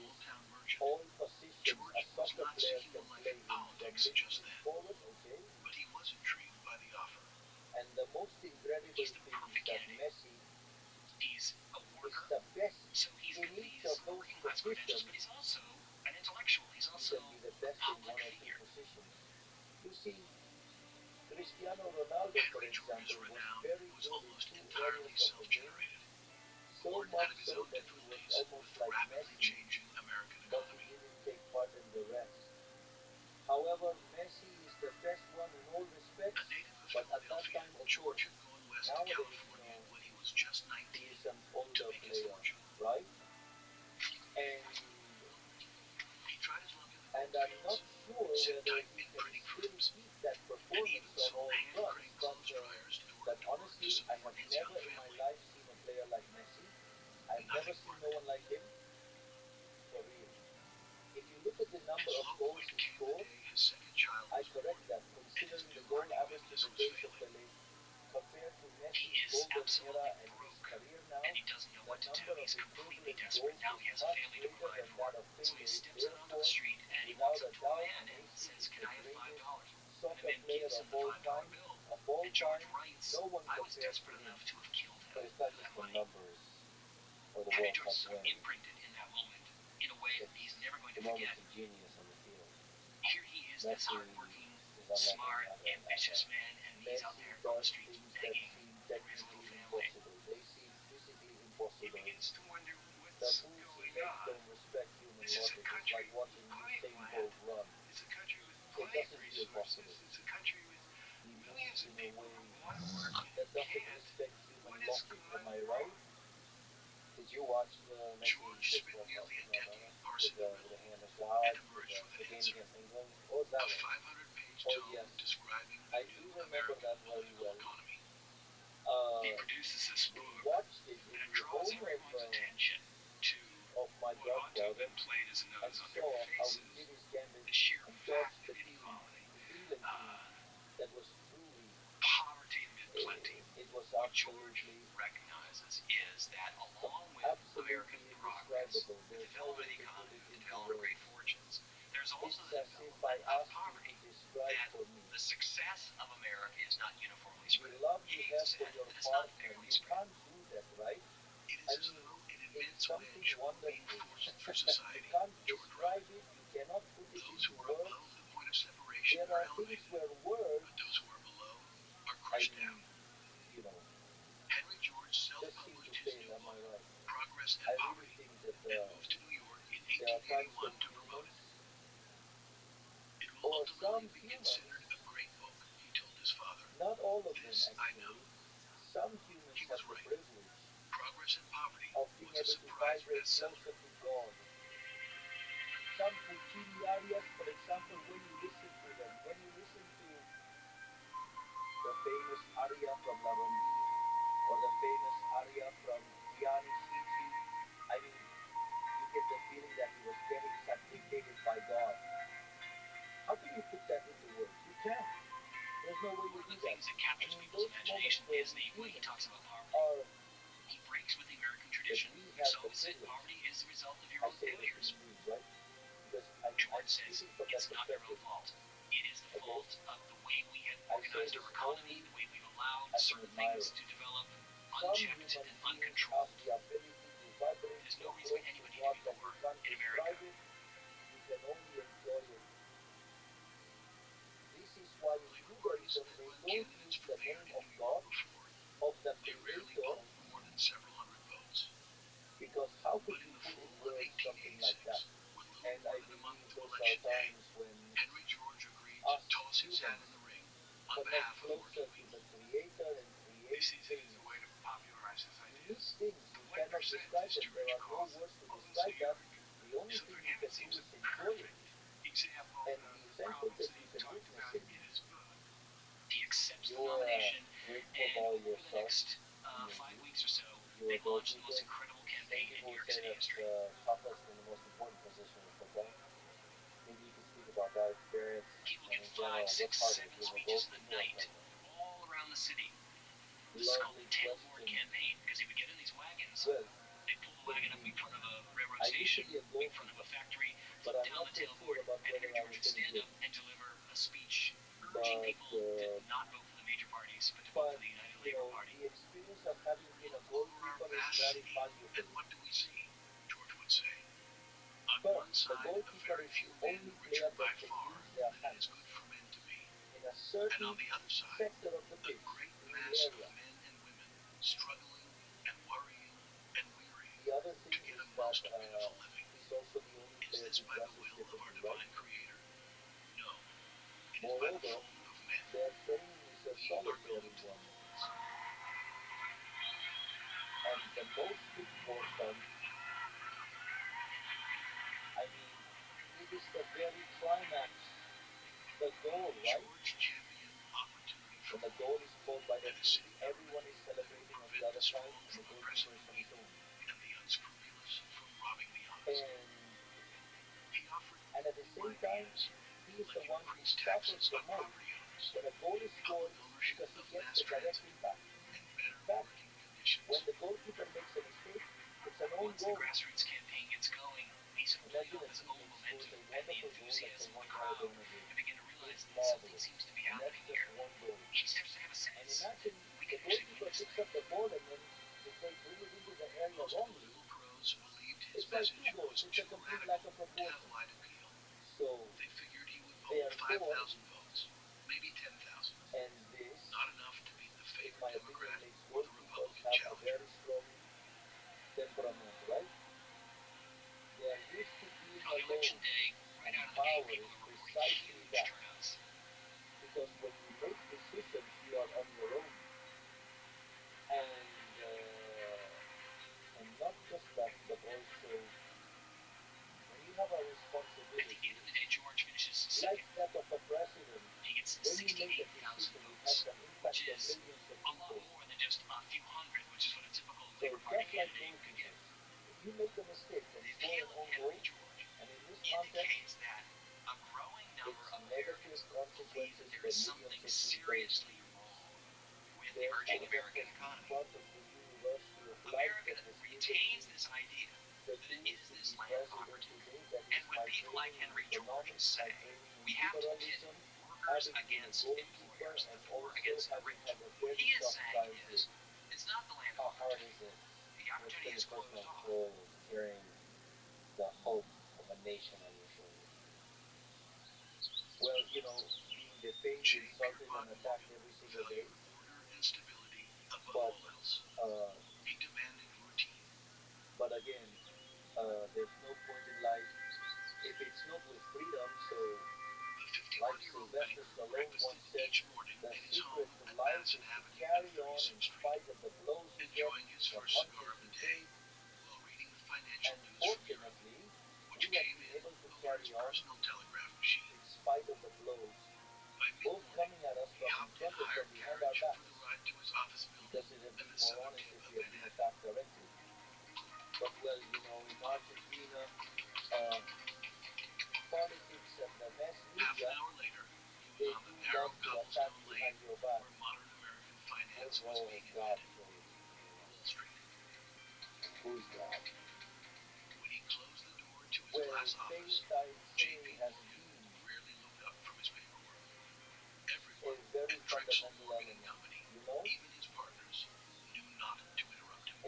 all positions a soccer player can play in, from midfield forward, okay? And the most incredible thing is that Messi is the best in each of those positions. He can be the best in one or two positions. You see, Cristiano Ronaldo, for example, was very good in two areas of the game, so much so that he was almost like Messi, but he didn't take part in the rest. However, Messi is the best one in all respects, but at that time, of course, nowadays, he is an older player, right? And I'm not sure whether he can still keep that performance on all fronts, but honestly, I have never in my life seen a player like Messi. I've never seen no one like him, for real. If you look at the number of goals he scored, I correct that, considering the goal average in the days of Pelé, compared to Messi's golden era and his career now, the number of equivalent goals is much greater than that of Pelé. Therefore, without a doubt, Messi is the greatest soccer player of all time. No one compares to him. But it's not just the numbers or the World Cup win. It's the moments of genius on the field. Messi is smart, ambitious man, and he's out there on the streets begging technically impossible. They seem physically impossible. The moves he makes don't respect human logic. It's like watching Usain Bolt run. It doesn't feel possible. He moves in a way that doesn't respect human logic. Am I right? Did you watch the George Messi spent World Cup nearly a with decade parsing the the riddle James and Watts, emerged with the an game answer. against England? What was that A one? 500-page Oh tome yes, describing the I new do remember American that very political well. economy. He Uh, produces this we book watched it in that the draws home everyone's attention to of my what ought to have godfather been plain as a and nose on their saw how he faces, did his gambit the sheer and fact judged of the team, inequality, the England team, that was truly, poverty amid plenty. it was What George absolutely, recognizes is that along with American absolutely progress, indescribable. the There's no development way of to put economy, it the into development of great words. fortunes, there's also It's the as if I development of asked you poverty. to describe That for me the success of America is not uniformly the spread. love you He have for said your that it's not partner. fairly You spread. can't do that, right? It is I as mean, though an it's immense something wedge were being wonderful. forced through You society. can't George wrote, describe it. You cannot put it those into who are words. above the point of separation There are are things elevated, where words, but those who are below are I crushed mean, down. you know, Henry George just seem to self-published his fail. new Am I book, right? Progress and I really Poverty, think that and moved to New York in there are times 1881 when to promote it. humans, It will or ultimately some be humans, considered a great book, he told his father. not all of them This I know. actually, some humans He have was the right. privilege Progress and Poverty of being was a able to surprise vibrate bestseller. closer to God. Some Puccini arias, for example, when you listen to them, when you listen to the famous aria from La Rondine or the famous aria from Gianni Schicchi, I mean, you get the feeling that he was getting supplicated by God. How can you put that into words? You can't. There's no way One to of do the that. things that captures I mean, people's those imagination moments where is the way he humans talks about poverty. are, He breaks with the American that tradition, we which have has the always said privilege. poverty is the result of your I own say this failures. in English, right? Because I'm George says speaking from that it's not your own perspective. fault. It is the Okay. fault of the way we have I say organized this our economy, only the way we've allowed as an certain admirer. things to develop Some unchecked human and beings have uncontrolled. the ability to vibrate There's so no reason close why to anybody God to be that poor you can't in describe America. it. You can only enjoy it. This is why in Labor parties Judaism that they run don't candidates use for the mayor name in of New God, York before. of the They rarely Creator, poll more than several hundred votes. because how could But in you the put in fall of words something like 1886, that? with little And more I than a month believe to those are Election Day, times when Henry George agreed to us toss his hat in humans the ring on connect behalf of closer working to people. the Creator and He create sees it as things, a way to popularize his unique ideas. things. The You 1% cannot describe is them. to There rich are no cause words to publicity describe that. arc. The only So thing for you him can it do seems is a enjoy it. perfect example And of the the example problems that that you he can talked witness about it, in his book. He accepts the you're a nomination, great and footballer over the yourself. next in 5 your weeks or so, You're they a launched the goalkeeper. most incredible Many campaign in people New would York say City that's history. the toughest and the most important position in football. Maybe you can speak about that experience People and give in 5, general, 6, what's harder, 7 being a speeches in the goalkeeper or night player? all around the city. This is called Lovely the tailboard question. campaign because he would get in these wagons. Well, They'd pull the wagon up in front of a railroad I used to station, be a in front of a goalkeeper, factory, but flip I'm down not the so sure tailboard, about and whether Henry I George was would any stand good. up and deliver a speech urging people to not vote for the major parties, but to vote for the United You Labor know, Party. the experience of having been a Look over our goalkeeper is vast very city, valuable. and what do we see? George would say. On First, one the side, a goalkeeper very is few the men only richer player by that can far use their than it is hands good for men to be. in a And certain on the other side, sector of the a pitch, great in the mass of area. men and women struggling and worrying and wearying The other thing to get is a that most beautiful living. he's also the only Is player this who by the dresses will of our differently, right? divine Creator? No. It is by the Moreover, fault of men. their training is a We are solitary going to one. the polls. And the most important, I mean, it is the very climax, the goal, right? George championed opportunity for When the all, goal is scored by the and a team, city government everyone is celebrating to on the prevent other the side, strong and the from goalkeeper oppressing is the on his weak own. and the unscrupulous from robbing the honest. He offered And at the new same time, ideas, he is like the one who increased suffers taxes the on most property owners, when a goal is scored public ownership because he of gets mass the direct transit, impact. and better In fact, working conditions. when the goalkeeper makes a mistake, it's an own Once the goal. grassroots campaign gets going, he soon played Imagine off a his own teammate scores momentum a and the wonderful goal like enthusiasm the of one the crowd Maradona did. and begin to realize It's that something marvelous. seems to be And that's happening just here. one goal. He starts to have a And sense. imagine We the can actually win goalkeeper this picks thing. up the ball and then if they bring it into the area Most wrongly, political pros believed his it's like message 2 goals. was It's a too complete radical lack of to have proportion. wide appeal. So, They figured he would poll therefore, 5,000 votes, maybe 10,000. and this, Not enough to beat the in favorite my opinion, Democrat makes or the goalkeepers Republican have a challenger. very strong temperament, right? They are used to being On election alone, day, right and out of the gate, power people is are reporting precisely huge that. turnouts. Because when you make decisions, you are also, when you have a At the responsibility, end of the day, George finishes like second. that of a president, He gets when you make a 68,000 decision, it votes, has an which impact on is millions of a lot people. more than just a few hundred, which is what a typical So Labour Party just like candidate could get. politicians, if you make a mistake and The score appeal an of own Henry goal, George and in this context, indicates that a growing number its of negative Americans believe that consequences there for is millions something of people. seriously wrong with the Therefore, emerging that American has been economy. part of the University of Life America that has given retains me this idea the that it things is to this be land president poverty. today. That And is when my people training like in Henry George economics, say, my training in we have to pit liberalism, workers having been a against goalkeeper employers, and the poor also against the having rich, had a what very he is tough saying childhood. is, it's not the land of How hard is opportunity. it? The What's opportunity been is the closed personal off. toll carrying the hope of a nation on your shoulders? Well, you know, being defamed, insulted, and attacked every single day. Order and stability above But all else. uh, He demanded routine. but again, there's no point in life if it's not with freedom. So, The like 51-year-old Sylvester banker Stallone breakfasted once said, each morning the in his secret home to at life Madison is to Avenue carry and on in 36th Street, spite of the blows you get, enjoying his the first punches cigar of you the day take. while reading the financial And news from Europe, fortunately, which we have came been in able to over carry his on personal telegraph machine. in spite of the blows, By both mid-morning, coming at us he from in hopped in front a and from hired behind our carriage backs, for the ride to his office building because it would at be the more southern honest tip if of we had been Manhattan. attacked directly. But well, you know, in Argentina, politics and the mass Half media, an hour later, he was they on the do narrow love to attack cobblestone behind lane your back. where modern American finance What was role being has God invented, played? Wall Street. Who's God? When he closed the door to his Well, glass office, faith, I'd say, J.P. has Morgan been rarely looked up from his paperwork. a Everyone very at Drexel fundamental Morgan and element, Company, you know? even his partners, knew not to interrupt him.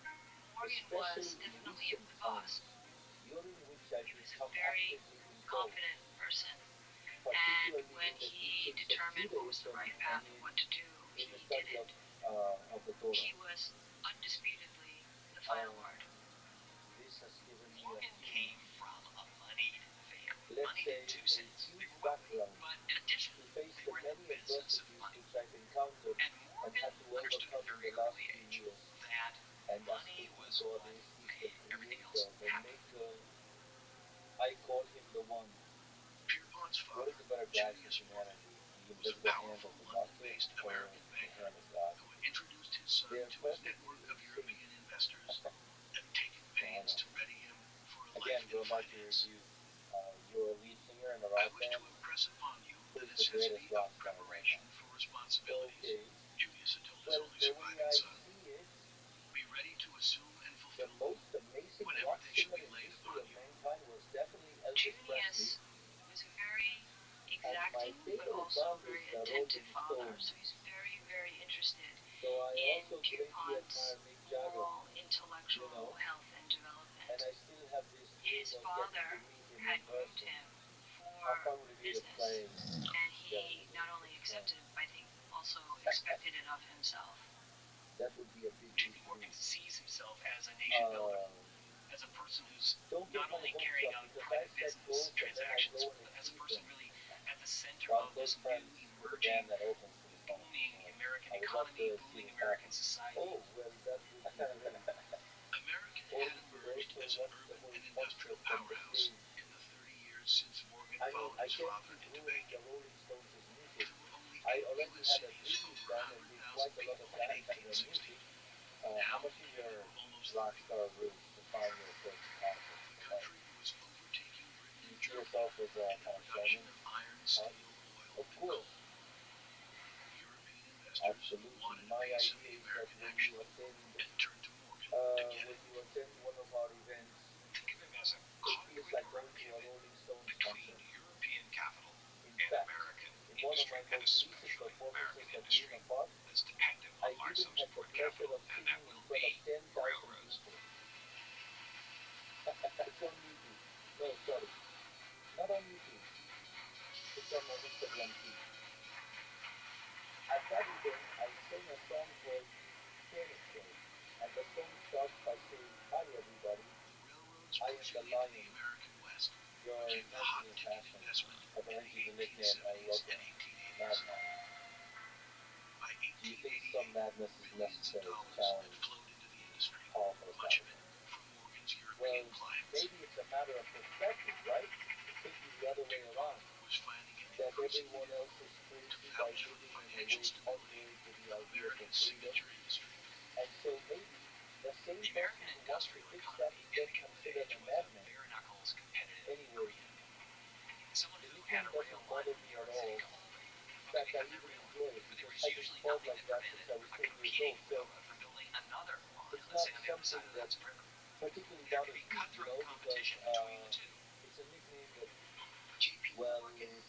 And Morgan was especially in definitely recent the boss. times, during which I've He was a become very actively involved, confident person. And particularly when in the he teachings of determined what was the Judaism right and path and what to do, in he the did study it. of the Torah. He was undisputedly the final word. This has given me a Morgan huge, came from a moneyed family. let's Moneyed say, in two a senses. They huge were wealthy, background but in addition, to face they the were in the many business of adversities money. which I've encountered And and Morgan had to understood overcome at a in very the last early few age years. that And as money was God what is, He's the made everything Creator, else the happen. Maker. I call Him the One. Pierpont's What father, is the better guide for Julius Morgan, humanity? The was a invisible hand powerful of the doctor London-based or American the banker hand of God? who had introduced his son They're to his perfectly network of in European sync. investors and taken pains to ready him for a Again, life in going back to your finance. review, you're a lead singer in a I rock wish to band. impress upon you the Who's the necessity greatest of rock star right preparation now? for responsibilities, Okay. Julius had told his Well, only the way surviving I son. see it, Be ready to assume and the fulfill them most amazing whenever rock they shall singer be in laid history upon of you. mankind was definitely Elvis Presley. Junius was a very And my exacting but favorite also band is very the attentive Rolling father. Stones. So he's very, very interested So I in also greatly Pierpont's admire Mick Jagger, moral, intellectual health and and development. I still have this dream His of father getting to meet him had in groomed person. him How for fun would it be to business, play and he together? not only accepted, but I think also expected it of himself. That would be a big J.P. deal for Morgan me. sees himself as a nation builder, as a person who's Don't get not my only hopes carrying up out because I private set business goals and then I transactions, go and but as a achieve person them. really at the center So I'm of this good new, friends with the emerging, band that opens to the song. booming American I would love economy, to see booming this American happen. society. Oh, well, that would be great. America Or had we could emerged also as an watch the urban whole and industrial concert from the powerhouse stage. in the 30 years since Morgan I mean, followed I his can't father keep into ruining the banking. Rolling Stones' music. There were only I 8 already U.S. had a cities, tribute over band and did 100,000 quite a lot people of in damage to their 1860. music. Now, How much is there your were almost rock 30. star roots to find your first concert? The country was overtaking Britain Do you and see Germany yourself as a in the kind of production showman? of iron, steel, oil, Of and course, coal. European investors absolutely. wanted a My piece of idea the is that American when action you attend and turned to Morgan to get it. one of our events, Think of him as a it feels conduit like or a going to a pivot Rolling Stones between concert. European capital In and fact, American in one of industry, my and most recent especially performances American at industry Luna Park, that's dependent I on large even sums had of the foreign pleasure capital, of and singing that in will front be of 10,000 the railroads. people. It's on YouTube. No, sorry. Not on YouTube. It's on my Instagram too. At that event, I sang a song called Fairness Show. And the song starts by saying, "Hi everybody, Railroads I am pushing the into the lion. American West You're became the hot imagining ticket passion. investment in the Apparently the 1870s and 1880s. madman. By Do you think some 1888, madness is billions of necessary to dollars challenge had flowed into the industry. everyone else is crazy by living in a way contrary to the ideas of freedom. And so maybe the same person who wants to fix that is then considered a madman. Anyway, the nickname doesn't bother me at all. In fact, I even enjoy it because I've been called like that since I was 10 years old. So it's not something that particularly bothers me, because it's a nickname that, well, it has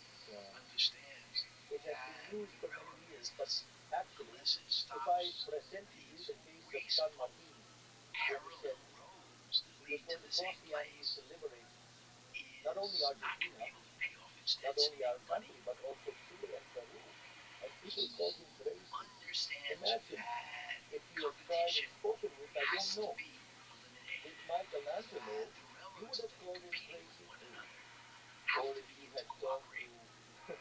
been used for many years. But actually, if I present to you the case of San Martin, when he said he was going to cross the Andes to liberate not only Argentina, not only our country, but also Chile and Peru, and people called him crazy. Imagine if you had tried and spoken with, I don't know, with Michelangelo, you would have called him crazy too. Or if you had talked to,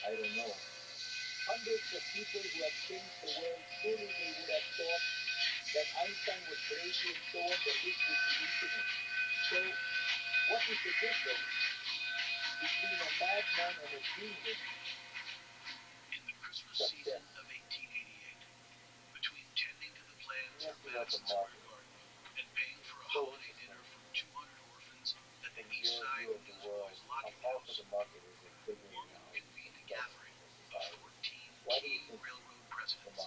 I don't know, hundreds of people who have changed the world, surely they would have thought that Einstein was crazy and so on. The list would be infinite. So, what is the difference between a madman and a genius? In the Christmas season of 1888, between tending to the plants at Madison Square Garden and paying for a holiday dinner for 200 orphans at the east side of Newsboys Locking House, or what would convene a gathering of 14 key railroad presidents.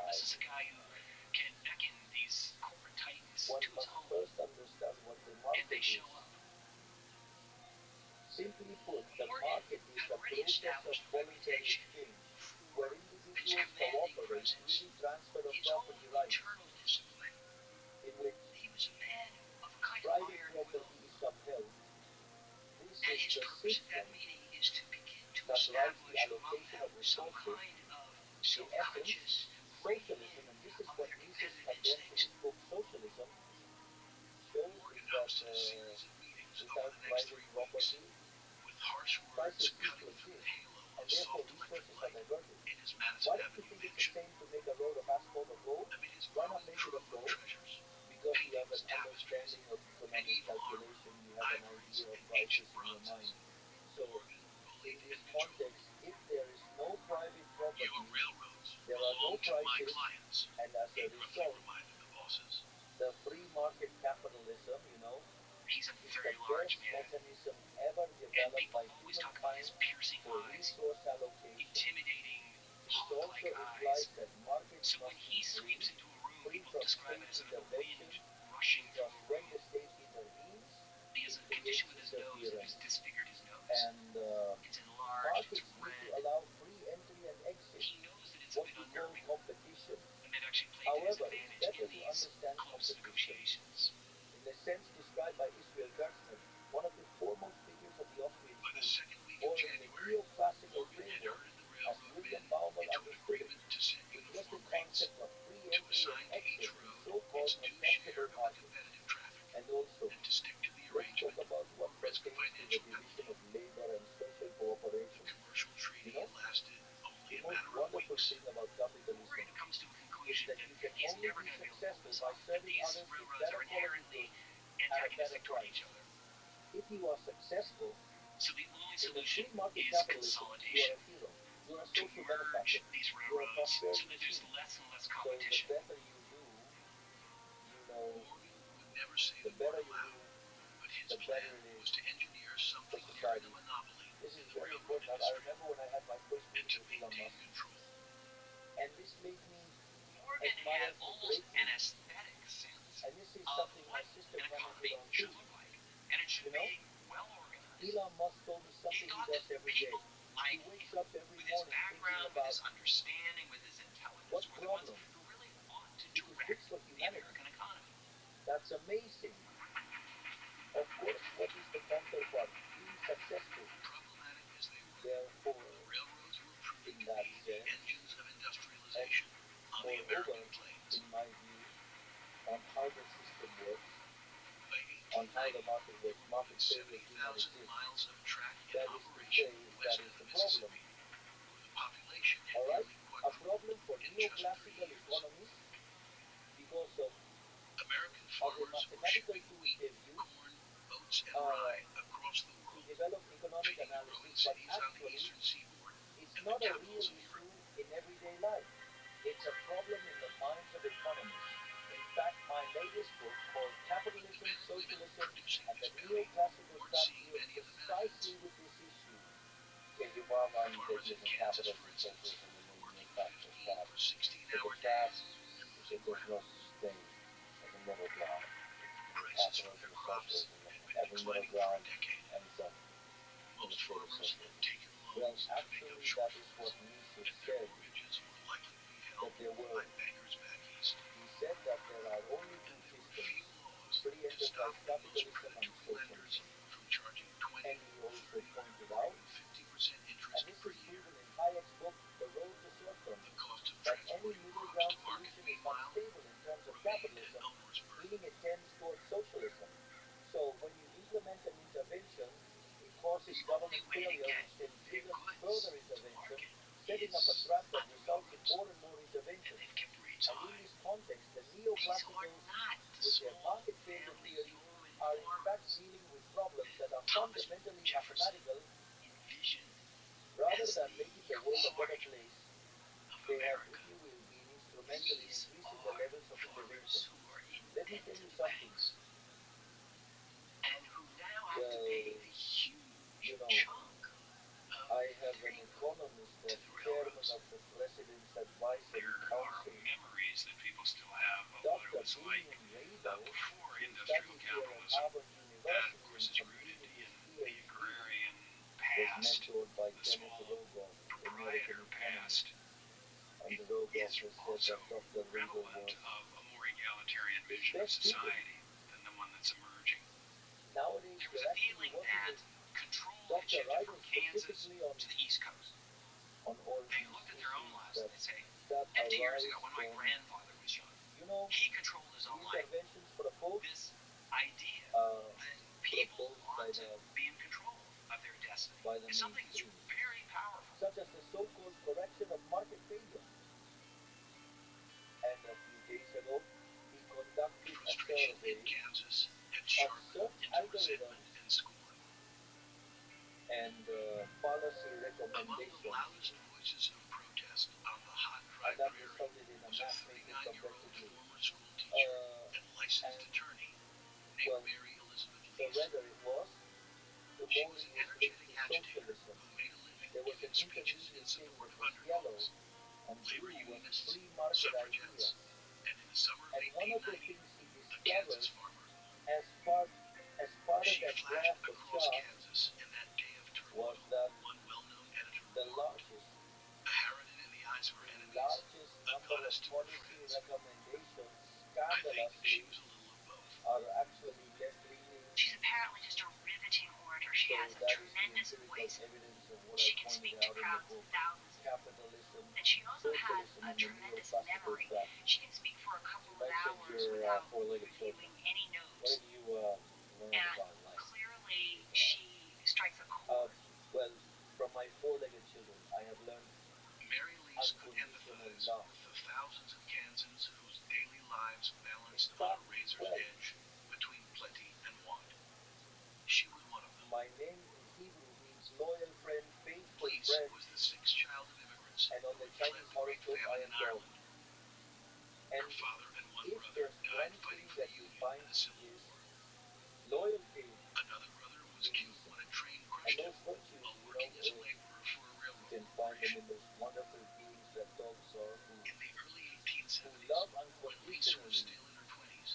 This is a guy who can beckon these corporate titans One to his must home, first understand what the and market they show is. up. Simply put, the Morgan market is had the already process of established a voluntary reputation exchange, for where its individuals commanding cooperate, presence, freely transfer of his own property rights, internal discipline. in which He was a man of a kind of private iron property will, is upheld. This and is his the purpose at system that meeting is to begin to that drives the establish among allocation them of some resources. kind of In essence, self-conscious socialism, and this is of what their Mises competitive condemns in instincts. his book Socialism, shows Morgan is that hosted a series of meetings over without the next private 3 weeks, property, with harsh words prices cease to cutting through the exist, halo and of therefore soft electric resources are light diverted. in his Madison Why don't you Avenue think it's the mansion. same to make a road of asphalt or gold? Amid his Why not growing make it of trove of gold? treasures, Because you have paintings, an tapestries, understanding of economic medieval armor, calculation, you have an ivories, idea of and prices ancient in your bronzes, mind. So, Morgan in bullied this and cajoled. context, if there is no private property, Your railroads there are no belong to my prices, clients, and as he a gruffly result, reminded the bosses. the free market capitalism, He's a is very the large best man, mechanism ever and developed people by always talk about his humankind piercing for eyes, resource allocation. intimidating, This hawk-like also eyes. implies that markets So when must he be sweeps into a room, free people from describe state it as sort of the intervention, wind rushing through because a when room. the state intervenes, He has it a creates condition with his nose that has interference. disfigured his nose. And It's enlarged, markets it's need to red. allow free entry and exit, He knows that it's a what bit we call unnerving, competition. and they've actually played to his However, it's advantage better in to these understand close competition negotiations. in the sense described by Israel Gerstner, one of the foremost figures of the Austrian By the school, second week or of in the January, neoclassical Morgan had framework, herded the as railroad William men Baumol into an understood it, agreement to set which was the uniform rates, concept of free to entry assign and to each exit in road so-called its due contestable share of the markets. competitive traffic, And also, and to stick to the let's talk arrangement about what or risk a pertains to the financial division penalty. of labor and social The cooperation. commercial treaty lasted only The a most matter of wonderful weeks. thing about capitalism Morgan comes to a is conclusion that that you can he's only never be going to be able to pull successful this by off, that serving these others with railroads better are quality inherently goods at a better antagonistic toward price. each other. If you are successful So the only in the solution free market is capitalism, you are consolidation, a hero. You are a to social merge benefactor. these You are a railroads so prosperity that there's machine. less and less So the competition. better you do, Morgan would never say the the word better you aloud, do, but his the plan better it was is to engineer for something society. nearing a monopoly This in is the very railroad important. I industry, remember when I had my first and meeting to with Elon maintain Musk, control. and this made me Morgan admire had his almost an breakthrough. aesthetic sense And this is of something what my sister an commented economy on should too. look like. And it should You know, be well organized. Elon Musk told me He something he thought does that every day. people like He wakes him, up every with his morning thinking background, with about his understanding, with his intelligence, what were the ones problem who really ought to he could direct fix for the humanity. American economy. That's amazing. Of course, what is the counterpart? Being successful. Problematic as they were, Therefore, railroads were proving in to that be the sense, engines of and industrialization on the moreover, American plains. in my view, on how the system works, By on how the 1890, market there works, were more market than failures do not 70,000 exist. miles of track in That is to operation say, west that is of the the problem. Mississippi, where the population had All right? nearly A problem quadrupled for in just 30 neoclassical years. economies because of American a farmers were mathematical shipping wheat, primitive use corn, oats, and rye across the to world. develop economic economic feeding the growing analysis, but cities on the actually eastern seaboard it's and the not a real capitals of Europe. issue in everyday life. It's a problem in the minds of economists. In fact, my latest book called But the Capitalism, men and women Socialism, producing and the this bounty Neoclassical aren't Trap seeing deals many of the precisely benefits. with this issue. Okay, you Bob, I'm Farmers in taking Kansas, capitalism, for instance, socialism, and are the working neoclassical 15 trap. or So 16-hour the trap days and is losing that there's no ground. such thing as a middle ground. Prices for Capitalism their is crops socialism, had and been every middle declining for a ground decade. ends up in a Most state of farmers had socialism. taken Well, loans to make up actually, that is what shortfalls, Mises and their said, mortgages were likely to be that held there were. by bankers back east. He said that there are only And two there were systems, few laws free to stop enterprise the most capitalism and predatory lenders socialism. from charging 20, And he also 30, pointed 40, out, or 50% and interest this per is year. proven in Hayek's book, The Road to Serfdom, The cost of that any transporting middle crops ground to market, solution is meanwhile, unstable in terms of remained an capitalism, onerous burden. meaning it tends towards socialism. So when you implement an intervention, it causes The government only way to failure, get which then their triggers goods further to intervention, market setting up a is trap that under results in governments. more and more And intervention. they've kept rates And in high. this context, the These are neoclassicals, not the with their small market failure family theory, yeoman are in fact farmers dealing with problems that are Thomas fundamentally Jefferson mathematical. envisioned Rather as than the making the world a better heart place, of they have, America. if you will, been instrumental in These increasing the are levels of farmers intervention. who are in Let me debt tell to you the something. banks and who now have to Well, pay the huge you know, chunk of I have an labor economist to as the chairman railroads. of the President's Advisory There are Council. memories that people still have of what it Dr. was like William Rado, before who industrial studied here at capitalism. Harvard That, of University course, and is rooted completed his in the PhD, agrarian was past, mentored by the Kenneth small Rogoff, American proprietor economist. past. And It Rogoff is has said also that Dr. Rado redolent was of a more egalitarian his vision of best student. society than the one that's emerging. Nowadays, There was they're a actually feeling working that with control had Dr. shifted Rado from Kansas specifically on to the East Coast. all They these looked at their own lives issues and they say, that 50 years arise ago, when my from, grandfather was young, you know, he controlled his the own life. interventions for the folks This idea that people proposed by want to the be in control of their destiny is something that's mainstream, very powerful. such as the so-called correction of market failure. And a few days ago, he conducted a Frustration survey in Kansas had of sharpened search into resentment algorithms and scorn. and policy Among the recommendations, loudest voices of protest on the hot, dry and that prairie resulted in a was a mass making 39-year-old progressively. former school teacher and licensed And, attorney named well, Mary Elizabeth the Leeson. redder it was, the She more was it an was linked energetic to agitator socialism. who made a living There was giving an speeches in intermediate thing support that of was yellow, underdogs, and labor blue was unionists, free market suffragettes, ideas. and in the summer of And one of the 1890, things he a Kansas discovered farmer. as part of She that flashed graph of across charts Kansas in that day of was turmoil. that One well-known editor the remarked, largest "A harridan in the eyes of her enemies, a number of goddess to her policy friends." recommendations I think she scandalously was a little of both. are actually left-leaning. She's apparently just a riveting orator. She So has a that is the tremendous empirical voice. evidence of what I She can pointed speak to out in the crowds of book, thousands. Capitalism, And she also has Socialism, a and the tremendous Neoclassical memory. Trap. She can speak for a couple You of mentioned hours your without four-legged reviewing serpent. any What notes. have you learned And about life? clearly, she strikes a chord. Well, from my four-legged children, I have learned Mary Leeson could unconditional empathize love. with the thousands of Kansans whose daily lives balanced In on fact, a razor's well, edge between plenty and want. She was one of them. my name in Hebrew means loyal friend, faithful Leese friend, was the sixth child of immigrants and on who the had fled Chinese the Great horoscope, I Famine am in dog. Ireland. And Her father and one if brother there's died one fighting thing for that the Union defines in the Civil me is War. loyalty Another brother was killed when a train and crushed him those virtues, while you working as a know, laborer for a you railroad can find them corporation. in those wonderful beings that dogs are, In the early who 1870s, love when Lisa was unconditionally. still in her 20s,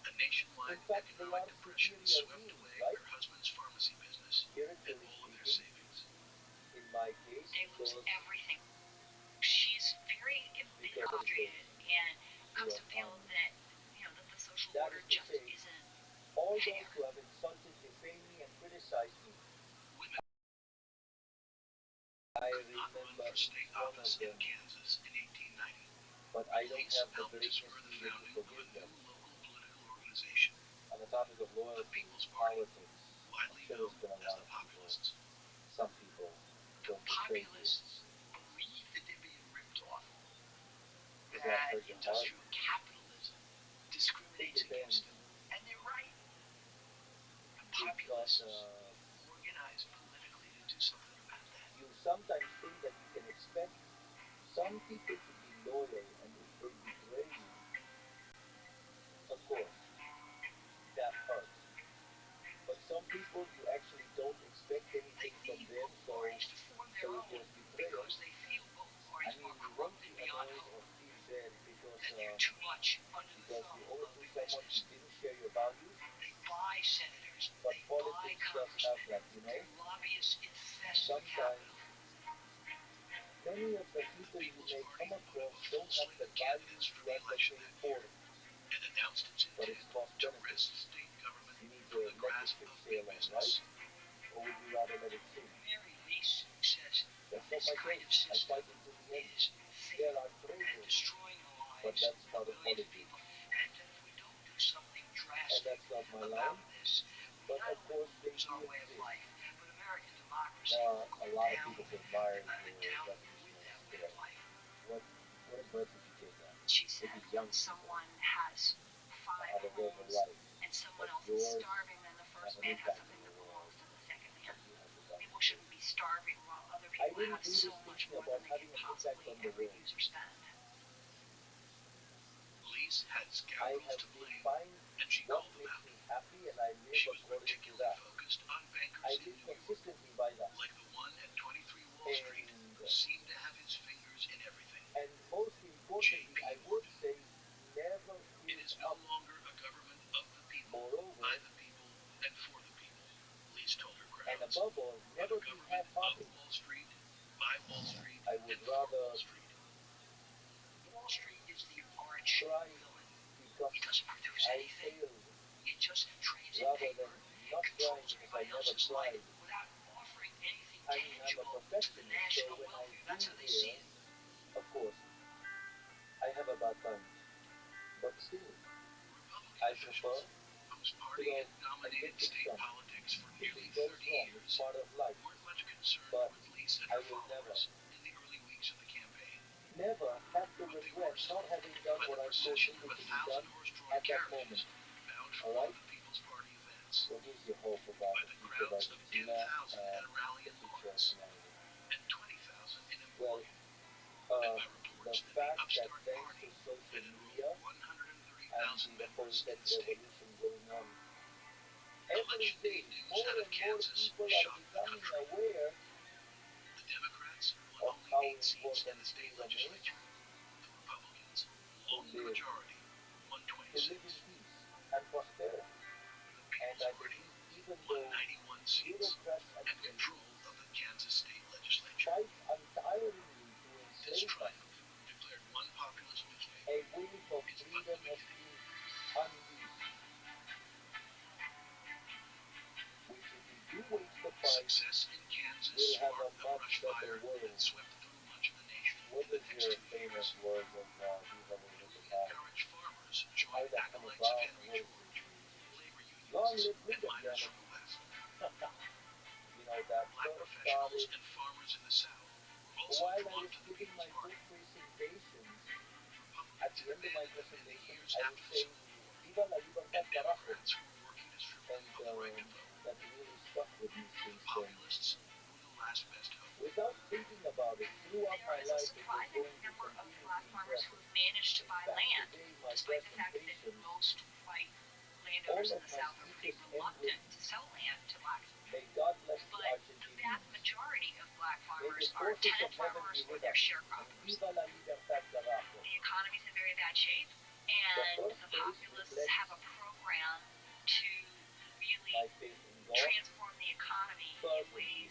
a nationwide In fact, they economic are depression superior swept beings, away right? her husband's pharmacy business and Spiritually all of their speaking, savings. in my case, They lose because everything. She's very frustrated and comes to feel that, that the social that order is to just say, isn't all fair. those who have insulted, defamed me, and criticized me, Women I could not run remember for state each one of office in them, Kansas in 1890. but I don't Lease have the helped to greatness spur the needed to founding of forgive a them. new local political organization, On the topic of the loyalty, People's Party, politics, I'm widely sure known there's been a as lot the of people, Populists. some people The don't betray you. populists believe that they're being ripped off. Does that That hurt your heart? industrial capitalism discriminates It depends. against them. And they're right. The Because populists organize politically to sometimes think that you can expect some people to be loyal, and if they betray you, of course, that hurts. But some people you actually don't expect anything from them, so it's just betrayal. I mean, won't be annoyed or feel bad because you owe to someone who didn't share your values? But politics does have that, you know. Sometimes many of the people you may come across don't have the values you advocate for, but it's cost benefit. You need the electric sail on, right? Or would you rather let it sink? That's not my case. I fight until the end. There are trade-offs, but that's part of politics. And that's not my line. But of course they do exist. There are a lot of people who admire your definition of scale. What advice would you give them? Maybe young people have a better life, but yours have an impact in the world. You have the balance. I didn't do this thinking about having an impact on the world. I have defined what makes me happy, and I live according to that. I live consistently by that. And most importantly, I would say never give up. Moreover, and above all, never be half-hearted. I would rather try because I failed rather than not trying because I never tried. I mean, I'm a perfectionist, so when I do hear, of course, I have a bad time. But still, I prefer to go and get things done. If it goes wrong, it's part of life. But I will never have to regret not having done what I thought needed to be done at that moment. Alright? So here's your hope about the future of Argentina and the future of humanity. Well, the fact that thanks to social media and the whole tech revolution going on, every day more and more people are becoming aware of how important freedom is to live in peace and prosperity. And I believe even though bureaucrats and elites fight untiringly to enslave us, a wave of freedom has been unleashed, which if we do wage the fight, we'll have a much better world. What is your famous word of Viva la Libertad? How did that come about? What is it? Long live freedom, damn it. You know, that first started while I was giving my book presentation. At the end of my presentation, I was saying, Viva la Libertad, carajo. And that really stuck with me since then. Without thinking about it, throughout my life, it was going to continue being present. In fact, today, my presentation, all of my speeches end with, may God bless the Argentinians. May the forces of heaven be with us. And Viva la Libertad, carajo. The first phrase reflects my faith in God fervently,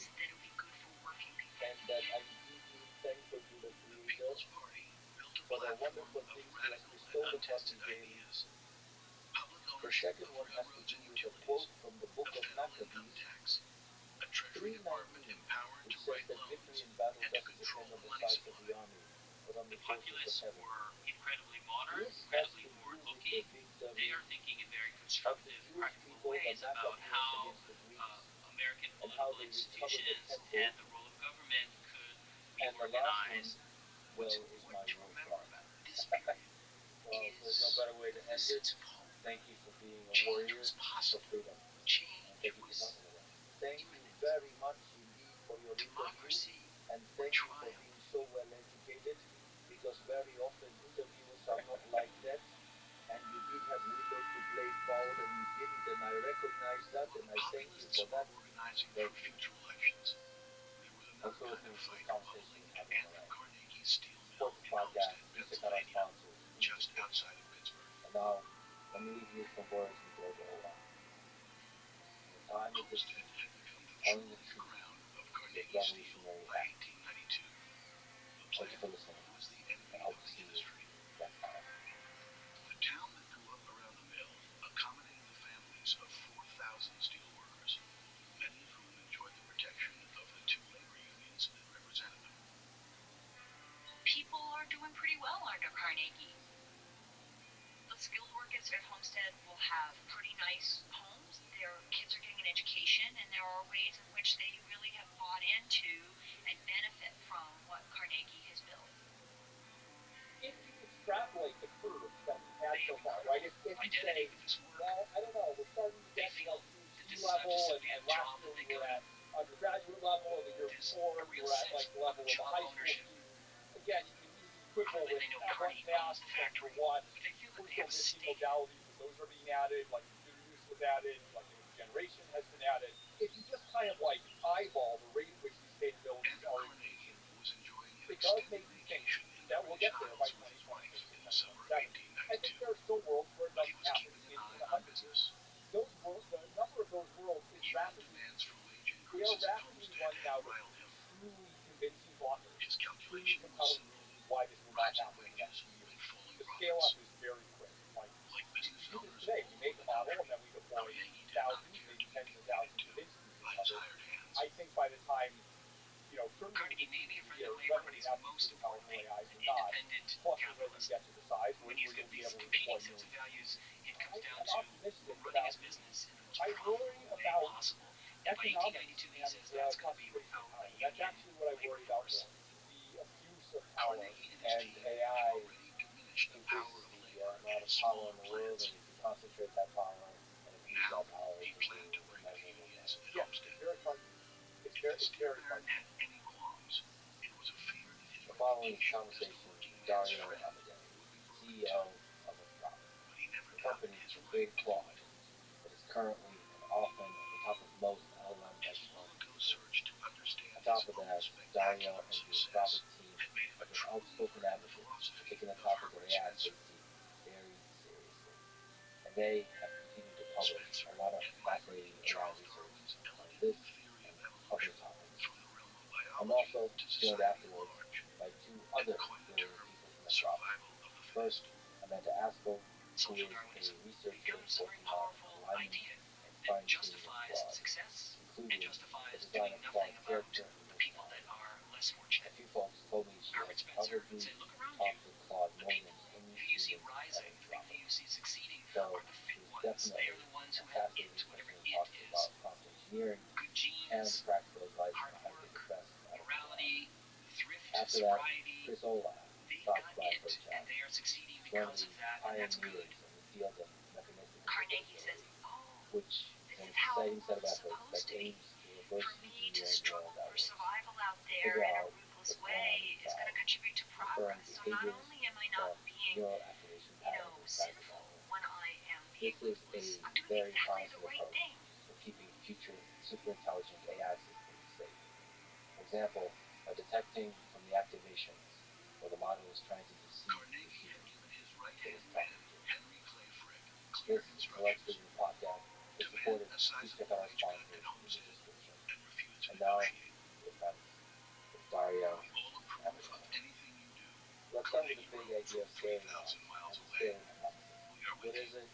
and that I'm deeply thankful to the Creator for the wonderful things He has bestowed upon me daily. The second one has to do with a quote from the book of Maccabees, 3:19, which says that victory in battle doesn't depend on the size of the army, but on the forces of heaven. This has to do with the victory of the Jewish people, the Maccabees against the Greeks, and how they recovered the temple. And the last one, well, is my war cry. Well, there's no better way to end it. Thank you for being a warrior for freedom. And thank you for talking with us. Thank you very much indeed for your interview. And thank you for being so well educated, because very often interviewers are not like that. And you did have windows to play foul, and you didn't, and I recognize that, and I thank you for that. Organizing Thank for you. future elections. There was Also another kind listening of to the fight conversation bubbling we're having at the around Carnegie Steel Mill sports in podcast. Homestead, Please check out our Pennsylvania, sponsors. just outside of Pittsburgh. And now, let me leave you some words with George Orwell. The time is the Homestead truth. had become the Telling the jewel in the truth crown of is a Carnegie Steel revolutionary by act. 1892. A Thank you plant for listening, that was the and envy I hope of to the see you industry. next time. The town that grew up around the mill accommodated the families of 4,000 steelworkers, many of whom enjoyed the protection of the two labor unions that represented them. People are doing pretty well under Carnegie. The skilled workers at Homestead will have pretty nice homes. Their kids are getting an education, and there are ways in which they really have bought into and benefit from what Carnegie has built. If you extrapolate the curve that we've had so far, right? If you say, well, I don't know, we're starting to get, through sea level, and last year we were at undergraduate level, and the year before we were at like the level of a high school student. Again, you can use the quibble with what math and for what crucial missing modalities that those are being added, like computer use was added, like image generation has been added. If you just kind of like eyeball the rate at which these capabilities are increasing, it does make me think that we'll get there by 2026 or 2027. I think there are still worlds where it doesn't happen in 100 years. Those worlds, the number of those worlds is rapidly they are rapidly running out of truly convincing blockers, truly compelling reasons why this will not happen in the next few years. The scale up is very quick. Like we do this today. We make a model and then we deploy thousands, maybe tens of thousands of instances of it. I think by the time certainly within a year, whether we have most powerful AIs or not, plus or whether we get to the size where you'll be able to deploy millions. I'm optimistic about I worry about economics and concentration of power. That's actually what I worry about more. The abuse of power, and AI increases the amount of power in the world, and you can concentrate that power and abuse that power to immeasurable levels. Yeah, it's very frightening. It's very frightening. The following conversation with Dario Amodei, CEO of Anthropic. The company created Claude that is currently and often at the top of most LLM benchmarks. On top of that, Dario and the Anthropic team have been outspoken advocates for taking the topic of AI safety very seriously. And they have continued to publish a lot of fascinating AI research on this and other topics. I'm also joined afterwards by two other brilliant people from Anthropic. First, Amanda Aspel, who is a researcher working on alignment and fine-tuning of Claude, including the design of Claude's character and personality. A few folks told me she has probably talked to Claude more than any human at Anthropic. So she's definitely a fascinating person who talks about prompt engineering and practical advice on how to get the best out of Claude. After that, Chris Olaf talked about HeyChat, one of the pioneers in the field of mechanistic observability, which is an exciting set of efforts that aims to reverse engineer neural networks, figure out what's going on inside, inferring behaviors from neural activation patterns inside the network. This is a very promising approach for keeping future superintelligent AI systems safe. For example, by detecting from the activations where the model is trying to deceive the human it is talking to. This is the Let's Vision podcast. To support it, please check out our sponsors in the description. And now, dear friends, it's Dario Amodei. Let's start with the big idea of scaling law and the scaling hypothesis. What is it?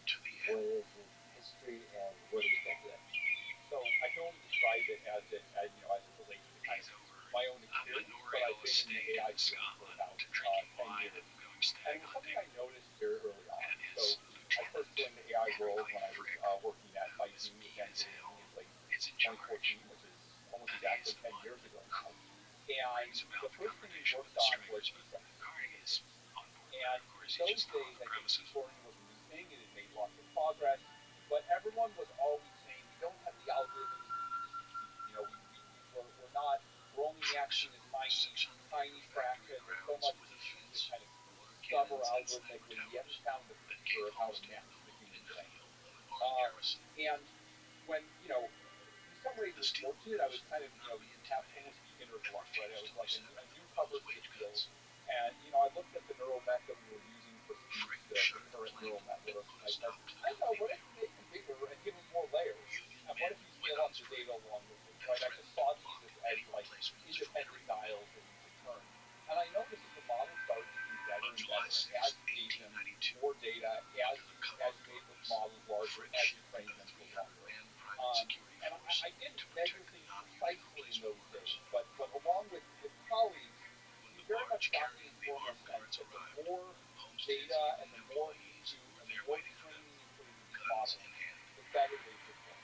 What is its history? And where do we stand today? So I can only describe it as it relates to kind of my own experience, but I've been in the AI field for about 10 years. And it was something I noticed very early on. So I first joined the AI world when I was working at Baidu essentially in late 2014, which is almost exactly 10 years ago now. And the first thing we worked on was deep learning. And in those days, I think deep learning was a new thing. It had made lots of progress, but everyone was always saying we don't have the algorithms needed to succeed. We're only maxing as tiny fraction. There's so much to kind of discover algorithmically. We haven't found the future of how to mess with the human brain. And when, in some ways was fortunate, I was kind of, have almost beginner's luck, right? I was like a newcomer to the field. And, I looked at the neural net that we were using for speech, the recurrent neural networks, and I said, I don't know, what if you make them bigger and give them more layers? And what if you scale up the data along with it, right? I just saw these as like independent dials that you could turn. And I noticed that the model started to do better and better as you gave them more data, as you made those models larger, as you trained them for longer. And I didn't measure things precisely in those days, but along with colleagues, we very much got the informal sense that the more data and the more compute and the more training you put into these models, the better they perform.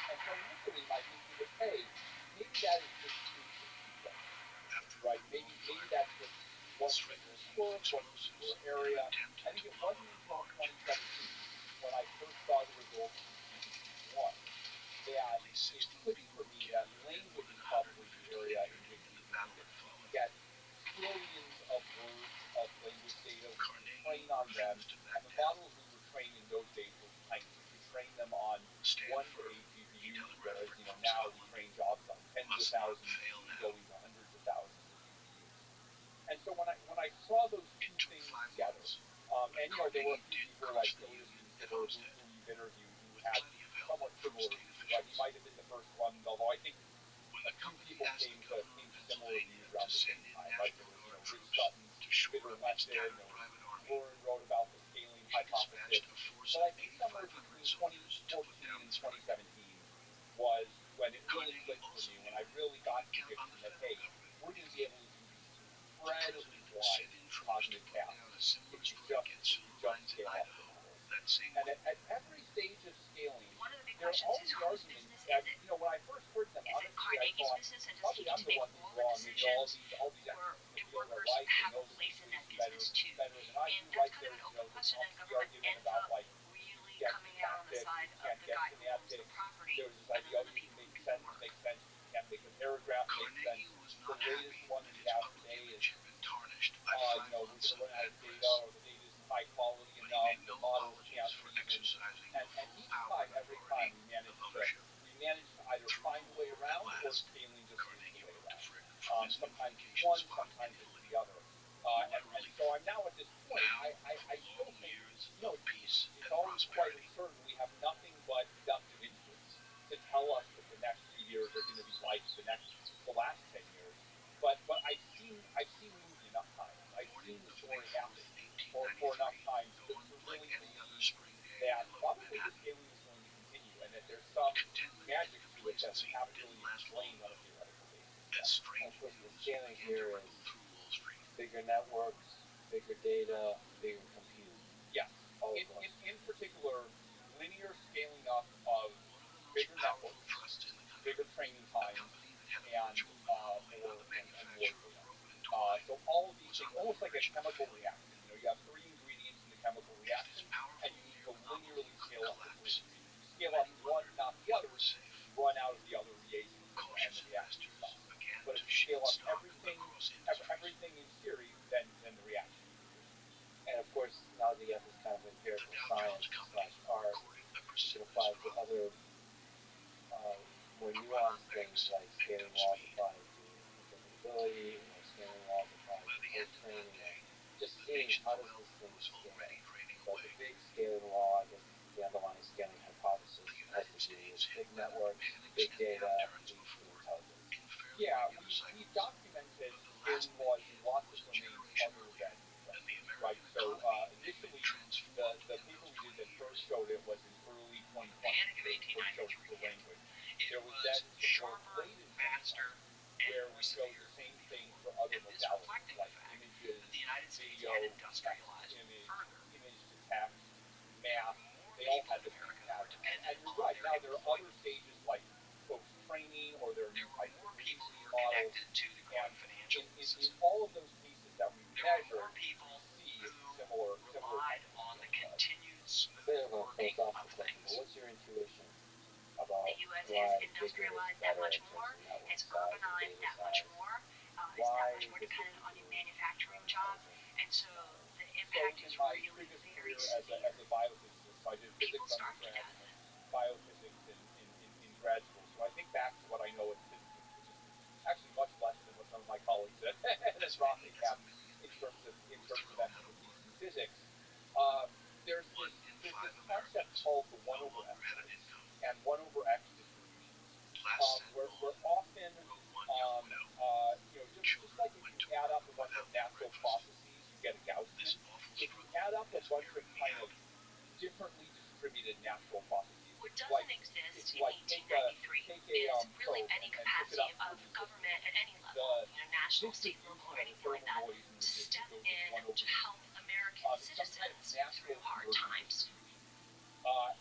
And so initially my thinking was, hey, maybe that is just true for people, right? Maybe that's just one particular quirk, one particular area. I think it wasn't until 2017 when I first saw the results from GPT-1 that it clicked for me that language is probably the area in which we can do this. We can get trillions of words of language data, we can train on them, and the models we were trained in those days were tiny. We could train them on 1 to 8 GPUs, whereas now we train jobs on tens of thousands, even going to hundreds of thousands of GPUs. And so when I saw those two things together, and there were a few people like Otis who you've interviewed who had somewhat similar views, right? He might have been the first one, although I think a few people came to similar views around the same time, right? There was, Rich Sutton, Peter Lefton, Warren wrote about the scaling hypothesis. But I think somewhere between 2014 and 2017 was when it really clicked for me, when I really got conviction that, hey, we're going to be able to do these incredibly wide cognitive tasks if you just scale up the models. And at every stage of scaling, there are all these arguments that, when I first heard them, honestly, I thought, probably I'm the one who's wrong. All these experts in the field are right. They know the space better than I do, right? There's, the argument about, like, you get syntactic, you can't get semantics. There's this idea, you can make a sentence make sense, but you can't make a paragraph make sense. The latest one we have today is, we're going to run out of data, or the data isn't high quality enough, the models can't reason. And each time, every time, we managed to either find a way around, or scaling just is the way around. Sometimes it's one, sometimes it's the other. And so I'm now at this point, I still think, it's always quite absurd. We have nothing but deductive inference to tell us that the next few years are going to be like the last 10 years. But I've seen movie enough times. I've seen the story happen for enough times to really believe that probably the scaling is going to continue, and that there's some magic to it that we haven't really explained on a theoretical basis yet. And of course, the scaling here is bigger networks, bigger data, bigger compute. Yes. In particular, linear scaling up of bigger networks, bigger training times, and more data. So all of these things, almost like a chemical reaction. You have 3 ingredients in the chemical reaction, and you need to linearly scale up the 3 ingredients. You scale up one, not the others, you run out of the other reagents, and the reaction stops. But if you scale up everything in theory, then the reaction continues. And of course, now that you have this kind of empirical science / art, you can apply it to other more nuanced things like scaling laws applied to interpretability, or scaling laws applied to post-training, or just seeing how does this thing scale. But the big scaling law, I guess, the underlying scaling hypothesis has to do with big networks, big data, leads to intelligence. Yeah, we documented scaling laws in lots of domains other than language, right? So initially, the paper we did that first showed it was in early 2020. First showed it for language. There was then some work late in 2020 where we showed the same thing for other modalities like images, video, text, image to text, math. They all had the same pattern. And you're right. Now there are other stages like post-training, or there are new types of reasoning models. And in all of those cases that we measured, we see similar types of A bit of a philosophical question, but what's your intuition about why bigger is better in terms of network size and data size? is that much more dependent on your manufacturing job, and so the impact is really very severe. As a biophysicist, so I did People physics starve to undergrad death. and then biophysics in grad school. So I think back to what I know as physicists, which is actually much less than what some of my colleagues at Rothic have in terms of expertise in physics. There's this concept called the 1 over x rates and 1 over x distributions, where often just like if you add up a bunch of natural processes, you get a Gaussian. If you add up a bunch of kind of differently distributed natural processes, What doesn't exist in 1893 is really any capacity of government at any level, national, state, local, or anything like that, to step in to help American citizens through hard times. Author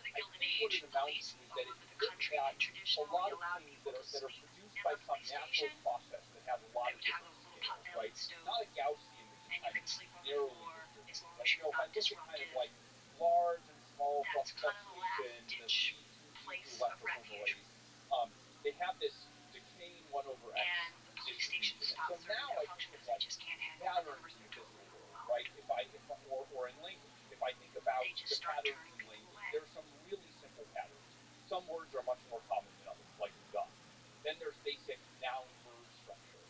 The Gilded Age, police all over the country had traditionally allowed people to sleep in the police station. They would have a little pot-bellied stove, not a Gaussian, which is and you kind could of sleep on the narrowly floor distributed. as long as you're not disruptive. Kind of like large and small That's kind of the last fluctuations, the ditch C2 place of electrical refuge. noise. They have this decaying 1 over x And the police stations distribution. stop So serving now their I function think of because they like just can't handle the patterns numbers. in the They're totally physical world, overwhelmed. right? Or in language, if I think about They just the start patterns turning in people language, away. there are some really simple patterns. Some words are much more common than others, like the. Then there's basic noun-verb structure.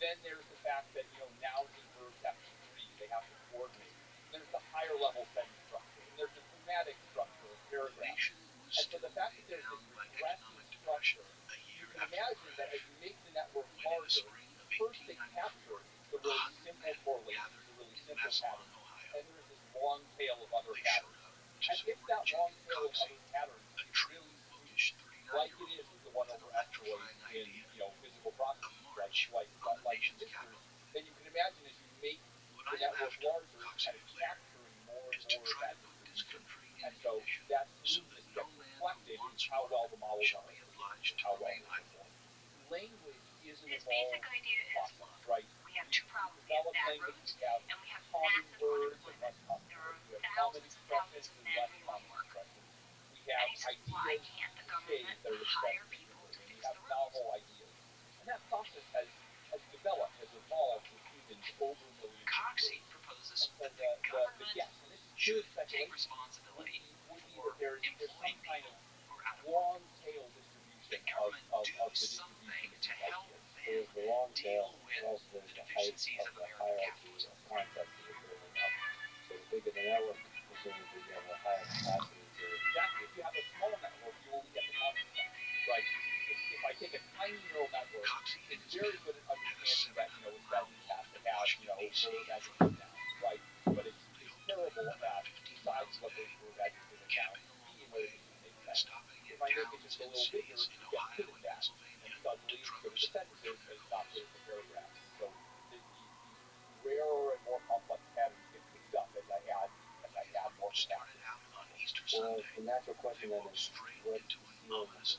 Then there's the fact that nouns and verbs have to agree, they have to coordinate. And there's the higher level sentence structure, and there's the thematic structure of paragraphs. And so the fact that there's this regressive structure, you can imagine that as you make the network larger, first they capture the really simple correlations, the really simple patterns, and there's this long tail of other patterns. And if that long tail of other patterns is really skewed, like it is with the 1 over x noise in physical processes, like resistors, then you can imagine as you make the network larger, it's kind of capturing more and more of that distribution. And so that smoothness gets reflected in how well the models are efficient, how well they perform. Language is an His evolved basic idea is, process, look, right? we have two problems. We have Develop bad language, roads, we have and we have common massive words and less unemployment. common There words. are We have common thousands and expressions thousands of and men less who want common work. expressions. We And have he said, ideas why and can't the cliches government that are hire expressed people to differently. fix We have the roads? novel ideas. And that process has developed, has evolved with humans over millions of Coxey years. proposes And so that the government guess, and this is should pure take speculation, responsibility would be for that there's employing some kind of people who are out of work. long tail distribution The government of do the something distribution of to these help ideas. them There's the long tail, deal with and also there's the the height deficiencies of of the American hierarchy capitalism. of concepts that are building up. So the bigger the network, presumably you have a higher capacity to. Exactly. If you have a small network, you only get the common stuff, right? If I take a tiny neural network, it's very good at understanding that a sentence has to have verb, adjective, noun, right? But it's terrible at deciding what those verb, adjective, and nouns mean, whether they even make sense. If I make it just a little bigger, it gets good at that, and suddenly it's good at the sentences, but it's not good at the paragraphs. And so these rarer and more complex patterns get cooked up as I add more capacity to the network. Well, the natural question then is, what's the ceiling of this?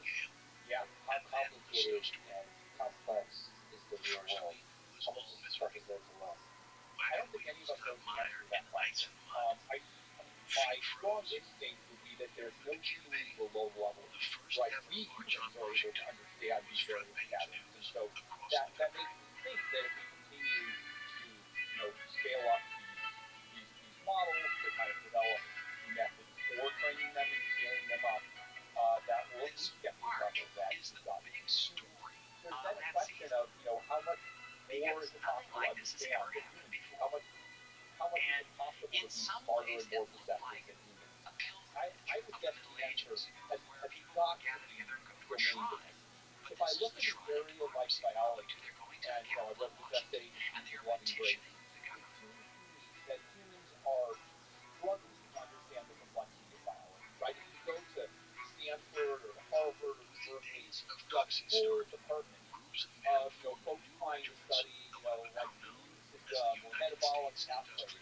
Yeah. How complicated and complex is the real world? How much stuff is there to learn? I don't think any of us knows the answer to that question. My strong instinct would be that there's no ceilings or low levels, right? We humans are able to understand these various patterns, and so that makes me think that if we continue to scale up these models, to kind of develop methods for training them and scaling them up, that will at least get to the level that we've got. There's then a question of how much more is it possible to understand than humans do? How much is it possible to be smarter and more perceptive than humans? I would guess the answer has got to be domain dependent. If I look at an area like biology, and I wrote this essay in the Loving Grace, it seems to me that humans are struggling to understand the complexity of biology, right? If you go to Stanford or to Harvard or to Berkeley, you have whole departments of folks trying to study like the immune system or metabolic pathways,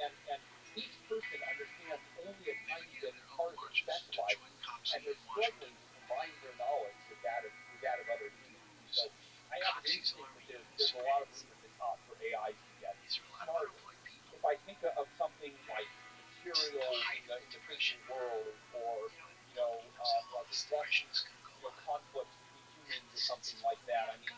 and each person understands only a tiny bit as part of their specializes, and they're struggling to combine their knowledge with that of other humans. And so I have an instinct that there's a lot of room at the top for AIs to get smarter. If I think of something like material in the physical world, or like addressing conflicts between humans or something like that, I mean,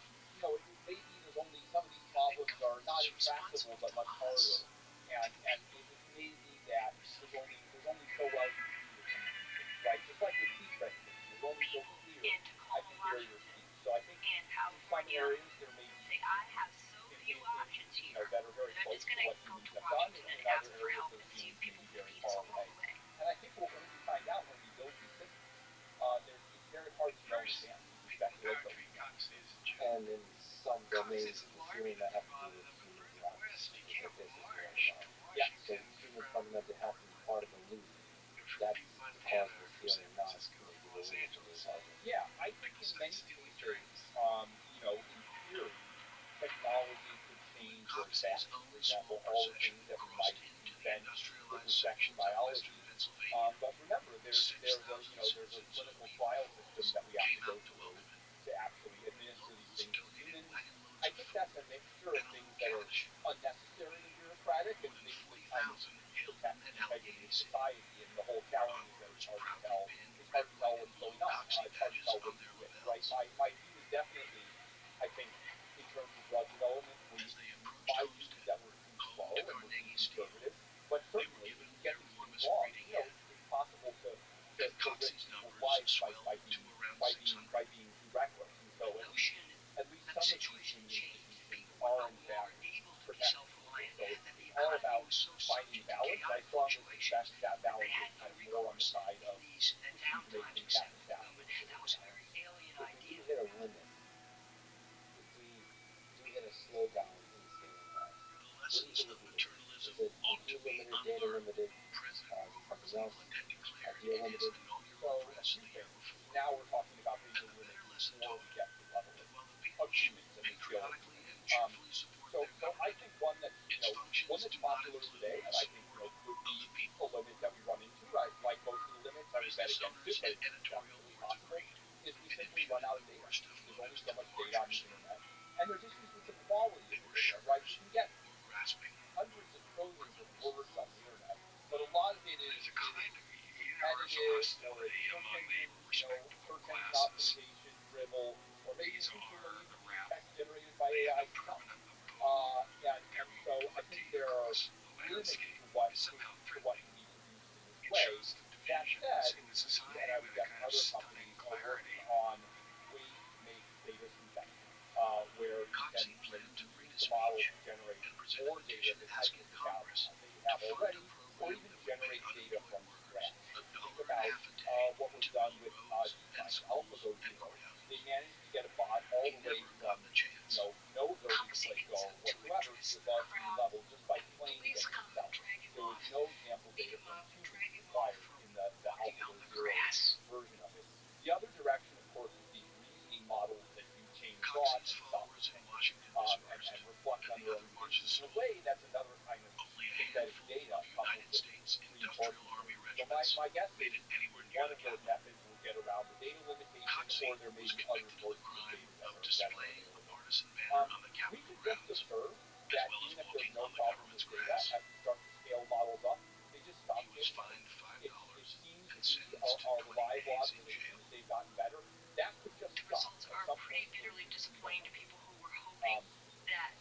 fast, for example, all the things that we might invent with respect to biology. But remember, there's a clinical trial system that we have to go through to actually administer these things to humans. I think that's a mixture of things that are unnecessary and bureaucratic and things that kind of protect the integrity of society. And the whole challenge is that it's hard to tell. It's hard to tell what's going on. It's hard to tell which is which, right? My view is definitely, I think, in terms of drug development, my view is that we're too slow and we're too conservative. But certainly, if we get these things wrong, it's possible to risk people's lives by being too reckless. And so at least some of these human institutions are in fact protecting people. So it's all about finding balance. I strongly suspect that balance is kind of more on the side of pushing to make things happen faster. If we do hit a limit, if we do hit a slowdown in the scaling laws, what do you think it would be? Is it compute limited, data limited, something else, idea limited? So a few things. Now we're talking about data limits before we get to the level of humans and the scale of humans. So I think one that's popular today, and I think could be a limit that we run into. Like most of the limits, I would bet against it, but it's absolutely possible. Is we simply run out of data. There's only so much data on the internet, and there's issues with the quality of the data. Right? You can get hundreds of trillions of words on the internet, but a lot of it is repetitive, or it's search engine optimization dribble, or maybe increasingly even text generated by AI stuff. And so I think there are limits to what can be produced in this way. That said, we, and I would guess other companies, are working on ways to make data synthetic, where you can use the model to generate more data than they have already, or even generate data from scratch. Think about what was done with DeepMind, AlphaGo Zero. They managed to get a bot all the way from no ability to play Go whatsoever to above human level just by playing against itself. There was no sample data from humans required in the AlphaGo Zero version of it. The other direction, of course, is these reasoning models that do chain of thought and stop and reflect on their own decisions. In a way, that's another kind of synthetic data coupled with reinforcement. So my guess is one of those methods will get around the data limitation, or there may be other sources of data that are available. We can just observe that even if there's no problem with data, as we start to scale models up, they just stop getting better. It seems to be our reliable observation that they've gotten better. That could just stop at some point.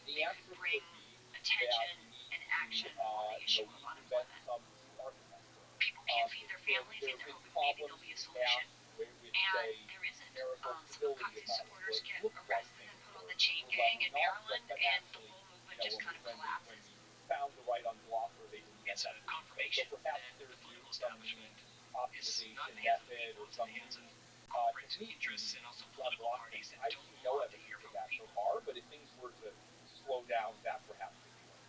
The answer could be that we need to invent some new architecture. There's been problems in the past with say, numerical stability of models, where it looks like things were leveling off, but actually, when we found the right unblocker, they didn't end up doing so. So perhaps there's some new optimization method or some new technique to unblock things. I see no evidence of that so far, but if things were to slow down, that perhaps could be one.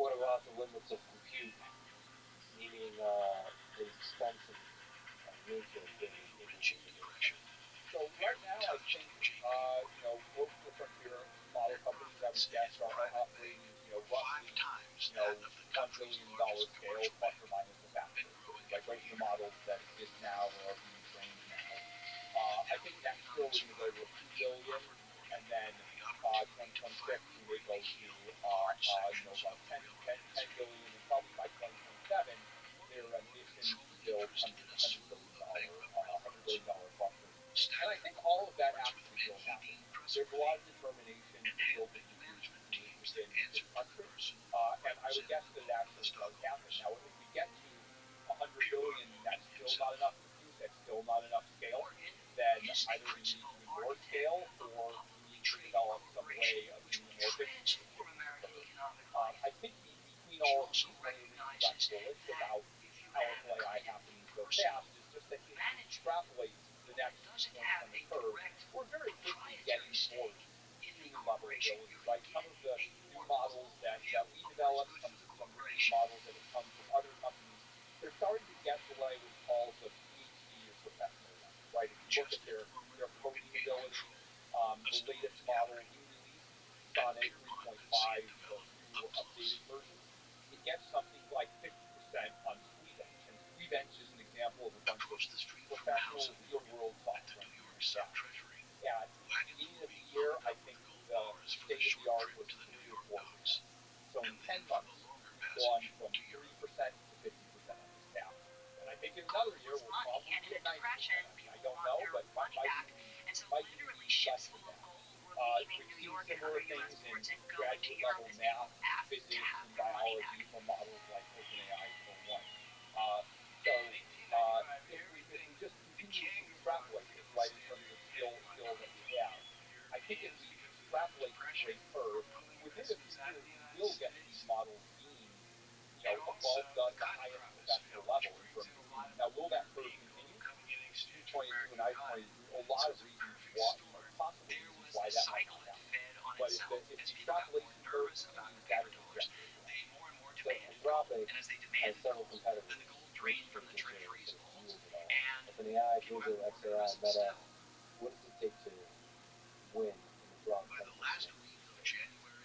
What about the limits of compute, meaning the expense and nature of building data? So right now, I think most of the frontier model companies, I would guess, are operating roughly $1 billion scale plus or minus a factor. Right, those are the models that exist now or are being trained now. I think next year we're going to go to a $2 billion, and then 2026 we may go to about 10 billion, and probably by 2027 their ambition to build $100 billion clusters. And I think all of that actually will happen. There's a lot of determination to build the compute within this country, and I would guess that it actually does happen. Now, if we get to 100 billion, that's still not enough compute, that's still not enough scale, then either we need to do more scale, or we need to develop some way of doing it more efficiently. I think between all of these, one of the reasons I'm bullish about powerful AI happening so fast is just that if you extrapolate the next points on the curve, we're very quickly getting towards human level ability, right? Some of the new models that we developed, some of the new models that have come from other companies, they're starting to get to what I would call the PhD or professional level, right? If you look at their coding ability, the latest model we released, Sonnet 3.5, the think if we extrapolate the great curve, within a few years we will get to these models being, above the highest professional level in terms of meaning. Now, will that curve continue? You pointed to and I pointed to a lot of reasons why, possible reasons why that might not happen. But if the extrapolation curve continues, that is objectively correct. So Anthropic has several competitors, which is their sort of jewels and all. OpenAI, Google, XAI, Meta. What does it take to win in the broad sense of things?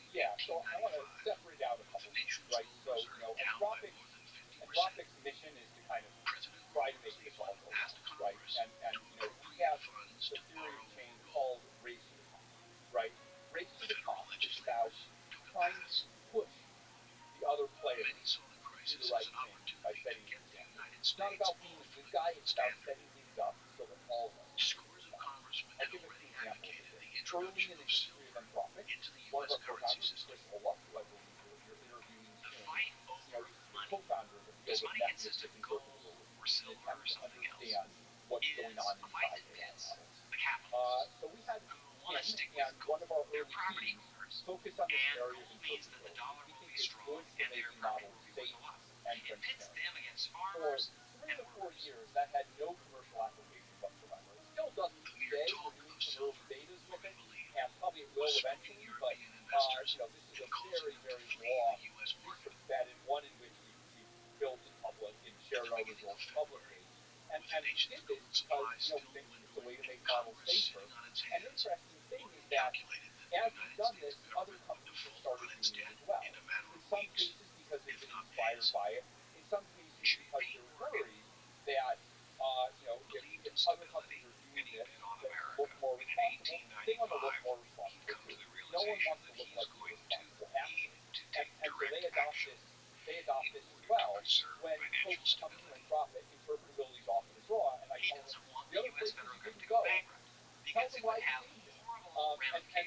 Yeah, so I want to separate out a couple things, right? So, Anthropic's mission is to kind of try to make this all go well, right? And we have the theory of change called race to the top, right? Race to the top is about trying to push the other players do the right thing by setting an example. It's not about being a good guy, it's about setting things up so that all of us can be good guys. I'll give a few examples of this. Early in the history of Anthropic, one of our co-founders, Chris Olaf, who I believe you're interviewing soon, he's the co-founder of the field of mechanistic interpretability, an attempt to understand what's going on inside AI models. So we had him and one of our early teams focus on this area of interpretability. We think it's good for making models safe and transparent. For 3 to 4 years, that had no commercial application whatsoever. It still doesn't today. We're doing some early betas with it, and probably it will eventually, but this is a very, very long research bed, and one in which we've built in public and shared our results publicly. And we did this because, we think it's a way to make models safer. An interesting thing is that as we've done this, other companies have started doing it as well. In some cases because they've been inspired by it. In some cases because they're worried that, if other companies are doing this, that to look more responsible, they want to look more responsible too. No one wants to look like the irresponsible actor. And so they adopt this as well. When folks come to Anthropic, interpretability is often a draw, and I tell them, the other places you didn't go, tell them why you changed it. And then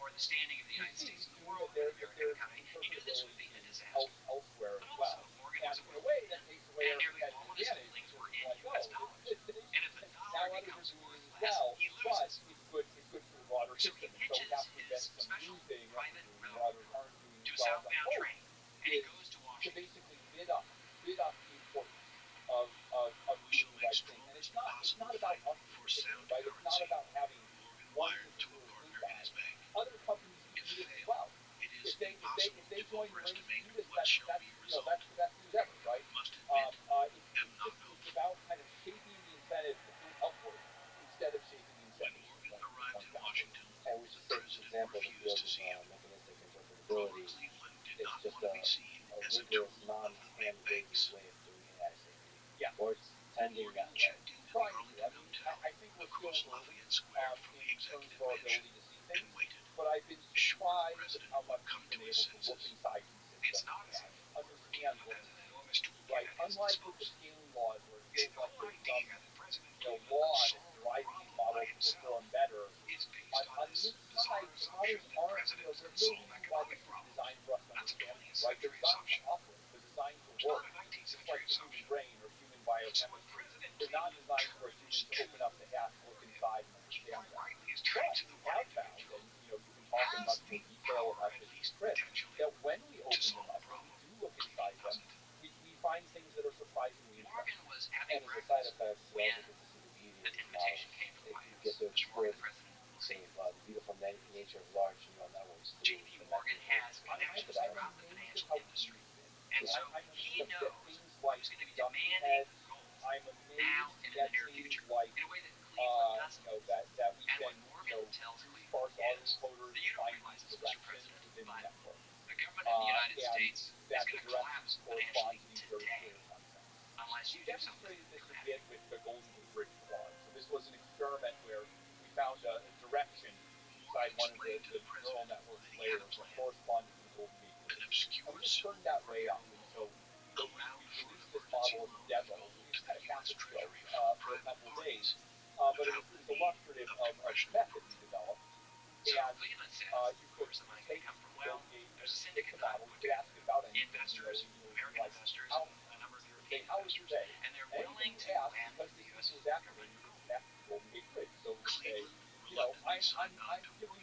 you see that there's interpretability issues elsewhere as well. And in a way, that takes away our competitive advantage because it's like, now others are doing it as well, but it's good for the broader system. And so we have to invent some new thing that we're doing that others aren't doing as well. The hope is to basically bid up the importance of doing the right thing. And it's not about us in particular, right? It's not about having one particular good guy. Other companies can do this as well. If they join the race to do this, that's the best news ever, right? It's about kind of shaping the incentive to point upward instead of shaping the incentive to point downward. And we should take this example, the field of mechanistic interpretability. It's just a rigorous, non-hand-wavy way of doing AI safety. Yeah. Or it's tending that way. Trying to. I think we're still early in terms of our ability to see things, but I've been surprised at how much we've been able to look inside these systems and understand what we're doing, right? Unlike with the scaling laws where it feels like there's some law that's driving these models to perform better, on the inside, the models aren't, there's no reason why this is designed for us to understand them, right? They're designed to operate. They're designed to work, just like the human brain or human biochemistry. They're not designed for a human to open up the hatch, look inside, and understand them. But we have found, and you can talk in much more detail about this with Chris, that when we open them up, when we do look inside them, we find things that are surprisingly interesting. And as a side effect, we also get to see the beauty of these models. You get to explore the beautiful nature of large neural networks through the mechanism. I'm amazed at how easy it is. I'm amazed at things like Production Heads. I'm amazed at things like that we can use sparse autoencoders to find these directions within the network. And that the directions correspond to these very clear concepts. We demonstrated this a bit with the Golden Gate Bridge clause. So this was an experiment where we found a direction inside one of the neural network layers that corresponded to the Golden Gate Bridge. And we just turned that way up. And so we released this model as a demo. We just kind of passed it go for a couple of days. But it was illustrative of a method we developed. And you could take the Golden Gate and pick the model. You could ask it about anything. Like, how was your day? Anything you ask, because this feature is activated, it connects to the Golden Gate Bridge. So we say, I'm feeling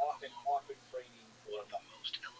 often training for nothing.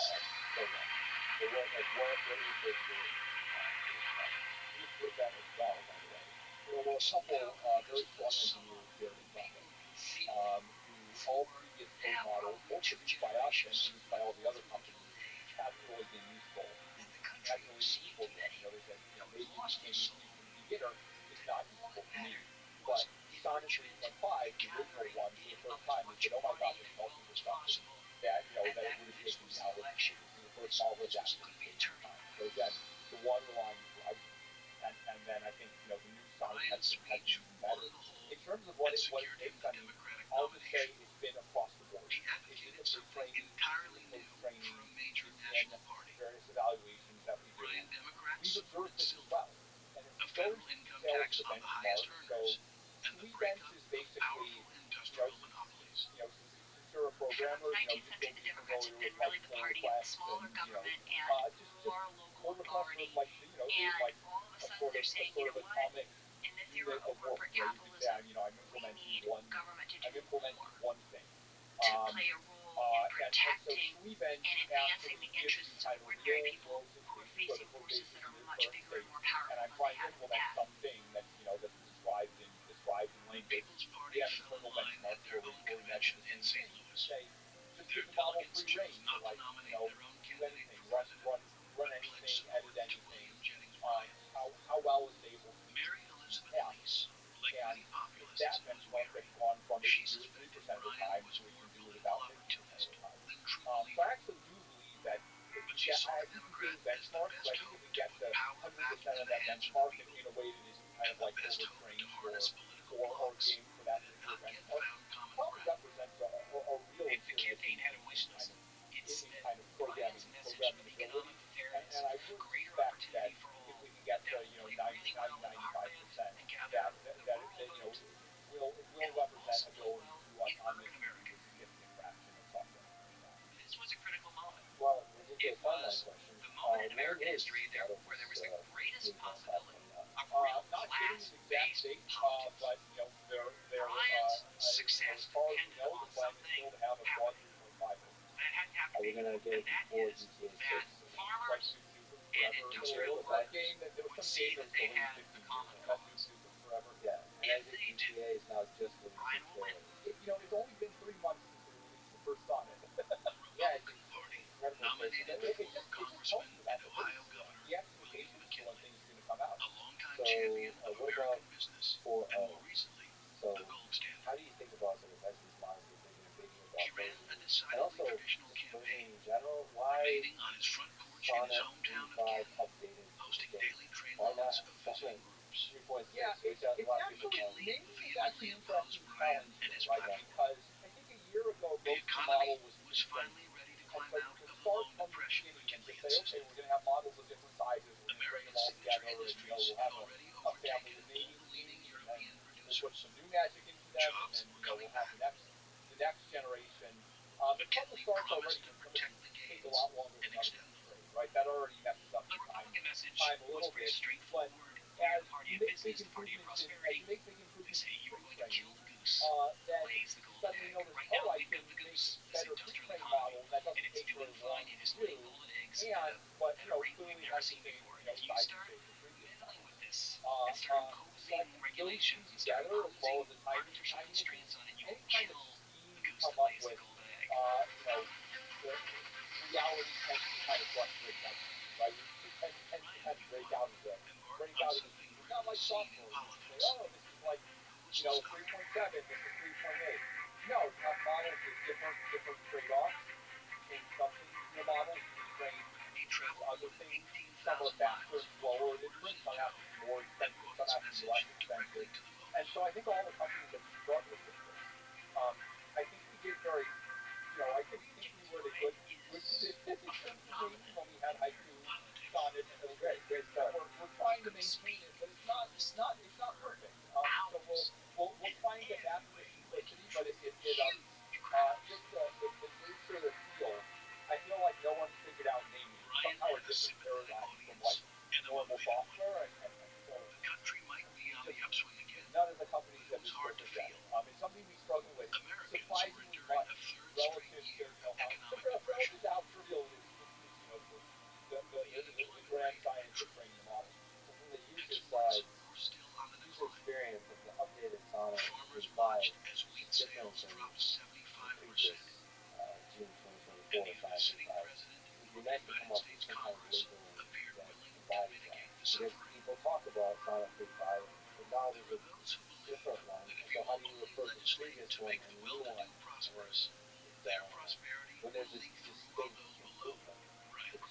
So yeah. So what do you think to who's with that as well, by the way? Well, a couple very strong engineers here in London. All previous code models, both produced by us and produced by all the other companies, haven't really been useful. Haven't really been useful yet. They said, maybe this can be used for the beginner, just not useful for me. But Sonnet 3.5, the original one, for the first time, they said, oh my God, this is all small redacted space of time. So again, the waterline right, and then I think the new Sonic has been even better. In terms of what it takes, I mean, I'll just say it's been across the board. It's in the pre-training, it's in the post-training, it's in various evaluations that we do. We've observed this as well, and if we go into detail of the benchmark, so SWE bench is basically, since you're a programmer, you'll be familiar with like pull requests and just pull requests are like there's like a sort of atomic unit of work. You could say I'm implementing one thing. And so SWE bench actually gives you kind of real world situations where the code base is in its current state, and I'm trying to implement something that's that's described in language. We have internal benchmarks where we measure the same thing. Say, just give the model free range to do anything, run anything, edit anything. How well is it able to pass? And if that benchmark has gone from it can do it 3% of the time to it can do it about 50% of the time. So I actually do believe that I think we do benchmarks, but I think if we get to 100% of that benchmark in a way that isn't kind of like overtrained or game for that particular benchmark, probably represents a real and serious kind of programming ability. And I would expect that if we can get to 90, 95%, that will represent ability to autonomously do a significant fraction of software. This was a critical moment. Well, ridiculous timeline question. The moment in American history where there was the greatest possibility of real class-based politics. But Brian's success depended on something happening. That hadn't happened. Are we gonna get it before GTA 6? Farmers and industrial workers would see that they had a common cause. Yeah, and I think GTA is now just releasing trailers. It's only been 3 months since they released the first Sonic. Yeah, it's incredible. It's just talking about the pace, the expectations for when things are going to come out. So, what about for so how do you think about sort of as these models get bigger and bigger about versioning? And also, just versioning in general, why Sonic 3.5 updated today? Why not Sonic 3.6? Yeah, it's actually an interesting challenge here, right? Because I think a year ago most of the model was pre-trained. And so you could start from the beginning and just say, okay, we're going to have models of different sizes, we're going to bring them all together, and we'll have a family of naming schemes, and then we'll put some new magic into them, and then we'll have the next generation. The trouble starts already when some of these take a lot longer than others to train, right? That already messes up the time a little bit. But as you make big improvements in pre-training, then you suddenly notice, oh, I can make better pre-trained models that doesn't take very long to do, but clearly has the same size and shape as previous models. So I think those two together, as well as the timing behind it, any kind of scheme you come up with, the reality tends to kind of frustrate that scheme, right? It tends to kind of break out of the scheme. It's not like software where you say, oh, this is like 3.7, this is 3.8. No, you have models with different trade-offs. In some things in your models you can train into other things. Some are faster and slower than different. Some have to be more expensive, some have to be less expensive. And so I think all the companies have struggled with this. I think we did very, I think we were in a good position in terms of naming when we had Haiku, Sonnet, and those things. Great stuff. We're trying to maintain it, but it's not perfect. So we'll try and get back to the simplicity, but just the nature of the field, I feel like no one's figured out naming. It's somehow a different paradigm from like normal software, and so none of the companies have been perfect yet. It's something we struggle with surprisingly much relative to how trivial it is for the grand science of training the model. So from the user side, user experience of the updated Sonic 3.5 is different than the previous June 2024 Sonic 3.5. It would be nice to come up with some kind of labeling that embodies that. Because people talk about Sonic 3.5, but now there's a different one. So how do you refer to the previous one and the new one? And then when there's a distinct improvement, it's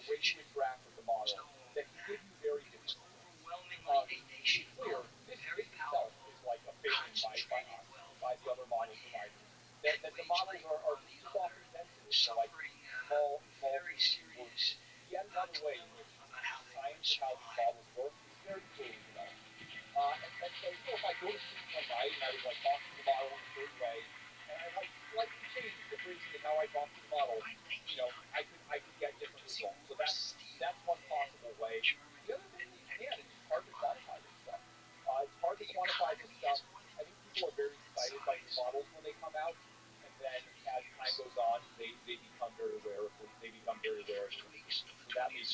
the way you interact with the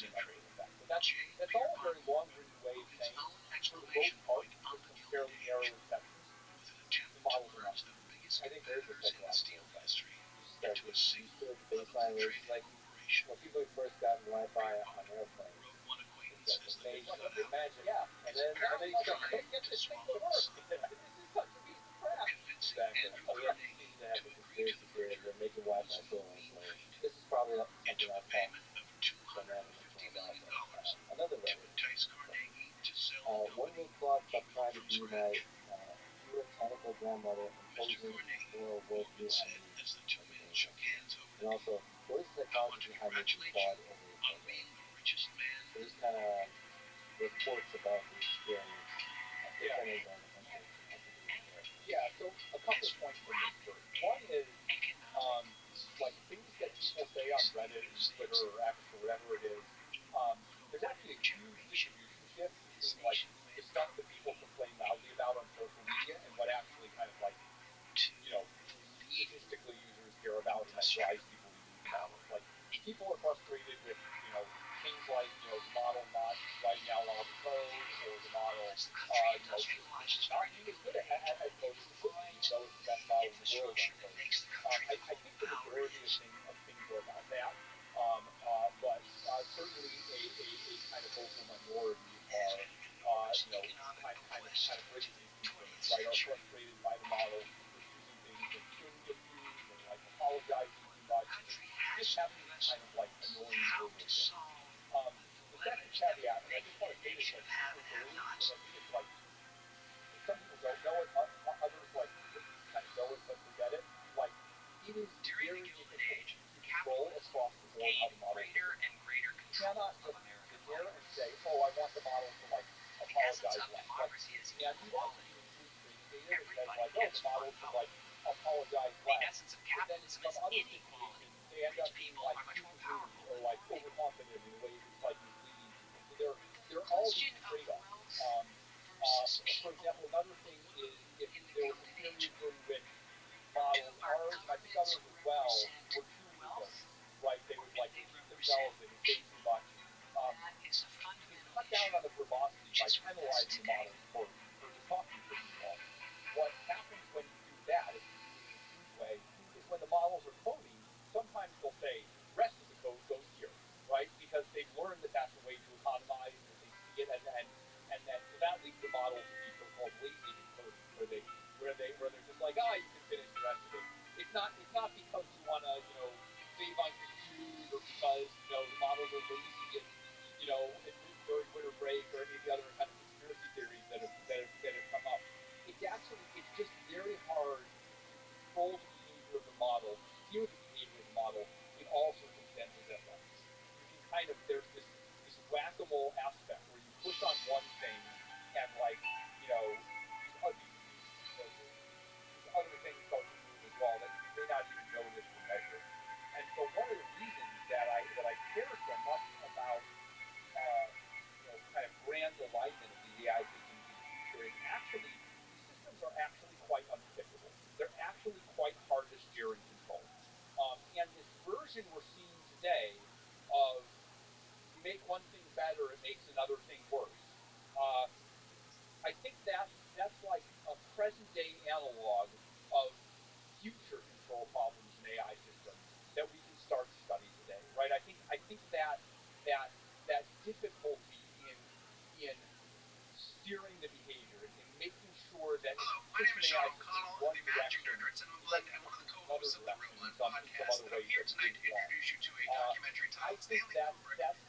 the negative effect. So that's all a very long-winded way of saying, for the most part, with some fairly narrow exceptions, the models are not. I think there is a psychological effect. You start getting used to it. The baseline rate is like when people first got Wi-Fi on airplanes. It's like amazing. They imagine, and then you start get this thing to work. This is such a piece of crap. Exactly. We have seem to have the conspiracy theory that they're making Wi-Fi so slow. This is probably something I'll talk dynamically about. Another Reddit. One will talk about trying to be my puritanical grandmother imposing moral worldview on me. And also, what is the psychology behind making Claude overly? So this kind of reports about the experience. So a couple points from this first. One is, like things that people say on Reddit and Twitter or X or whatever it is, there's actually a huge distribution shift between like the stuff that people complain loudly about on social media and what actually kind of like, statistically users care about and that drives people to use models. Like people are frustrated with, things like, the model not writing out all the code or the model, not being as good at code as it could be, even though it's the best model in the world on code. I think the majority of things are about that, but certainly a kind of vocal minority are, kind of raising concerns, right? Are frustrated by the model refusing things that shouldn't refuse, or like apologizing too much, just having these kind of like annoying verbal things. The second caveat, and I just want to say this like super clearly, because I think it's like some people don't know it, others like kind of know it but forget it. Like it is very difficult to control across the board how the model works. You cannot just sit there and say, oh, I want the model to like apologize less. Like you can do that. You can include training data that says like, oh, the model should like apologize less. But then in some other situations, they end up being like super rude or like overconfident in ways that's like misleading people. So there are all these trade-offs. For example, another thing is if there was a period during which models, ours, and I think others as well, were too ego, right? They would like repeat themselves, they would say too much. You can cut down on the verbosity by penalizing the models for just talking for too long. What happens when you do that, if you do it in a smooth way, is when the models are coding, sometimes they'll say, rest of the code goes here, right? Because they've learned that that's a way to economize, that they see it, and then so that leads the model to be so-called lazy encoding, where they're just like, you can finish the rest of it. It's not because you want to, save on compute or because, the models are lazy and, during winter break or any of the other kind of conspiracy theories that have come up. It's just very hard to control the behavior of the model, to steer the behavior of the model in all circumstances at once. You can kind of, there's this whack-a-mole aspect where you push on one thing and like, these other things start to move as well that you may not even notice or measure. And so one of the reasons that I care so much about kind of brand alignment of these AI systems in the future is actually these systems are actually quite unpredictable. They're actually quite hard to steer and control. And this version we're seeing today of you make one thing better, it makes another thing worse. I think that's like a present day analog of future control problems in AI systems that we can start to study today, right? I think that difficulty in steering the behavior, in making sure that if you push an AI system in one direction, it's like you push it in another direction in some other ways that it didn't want.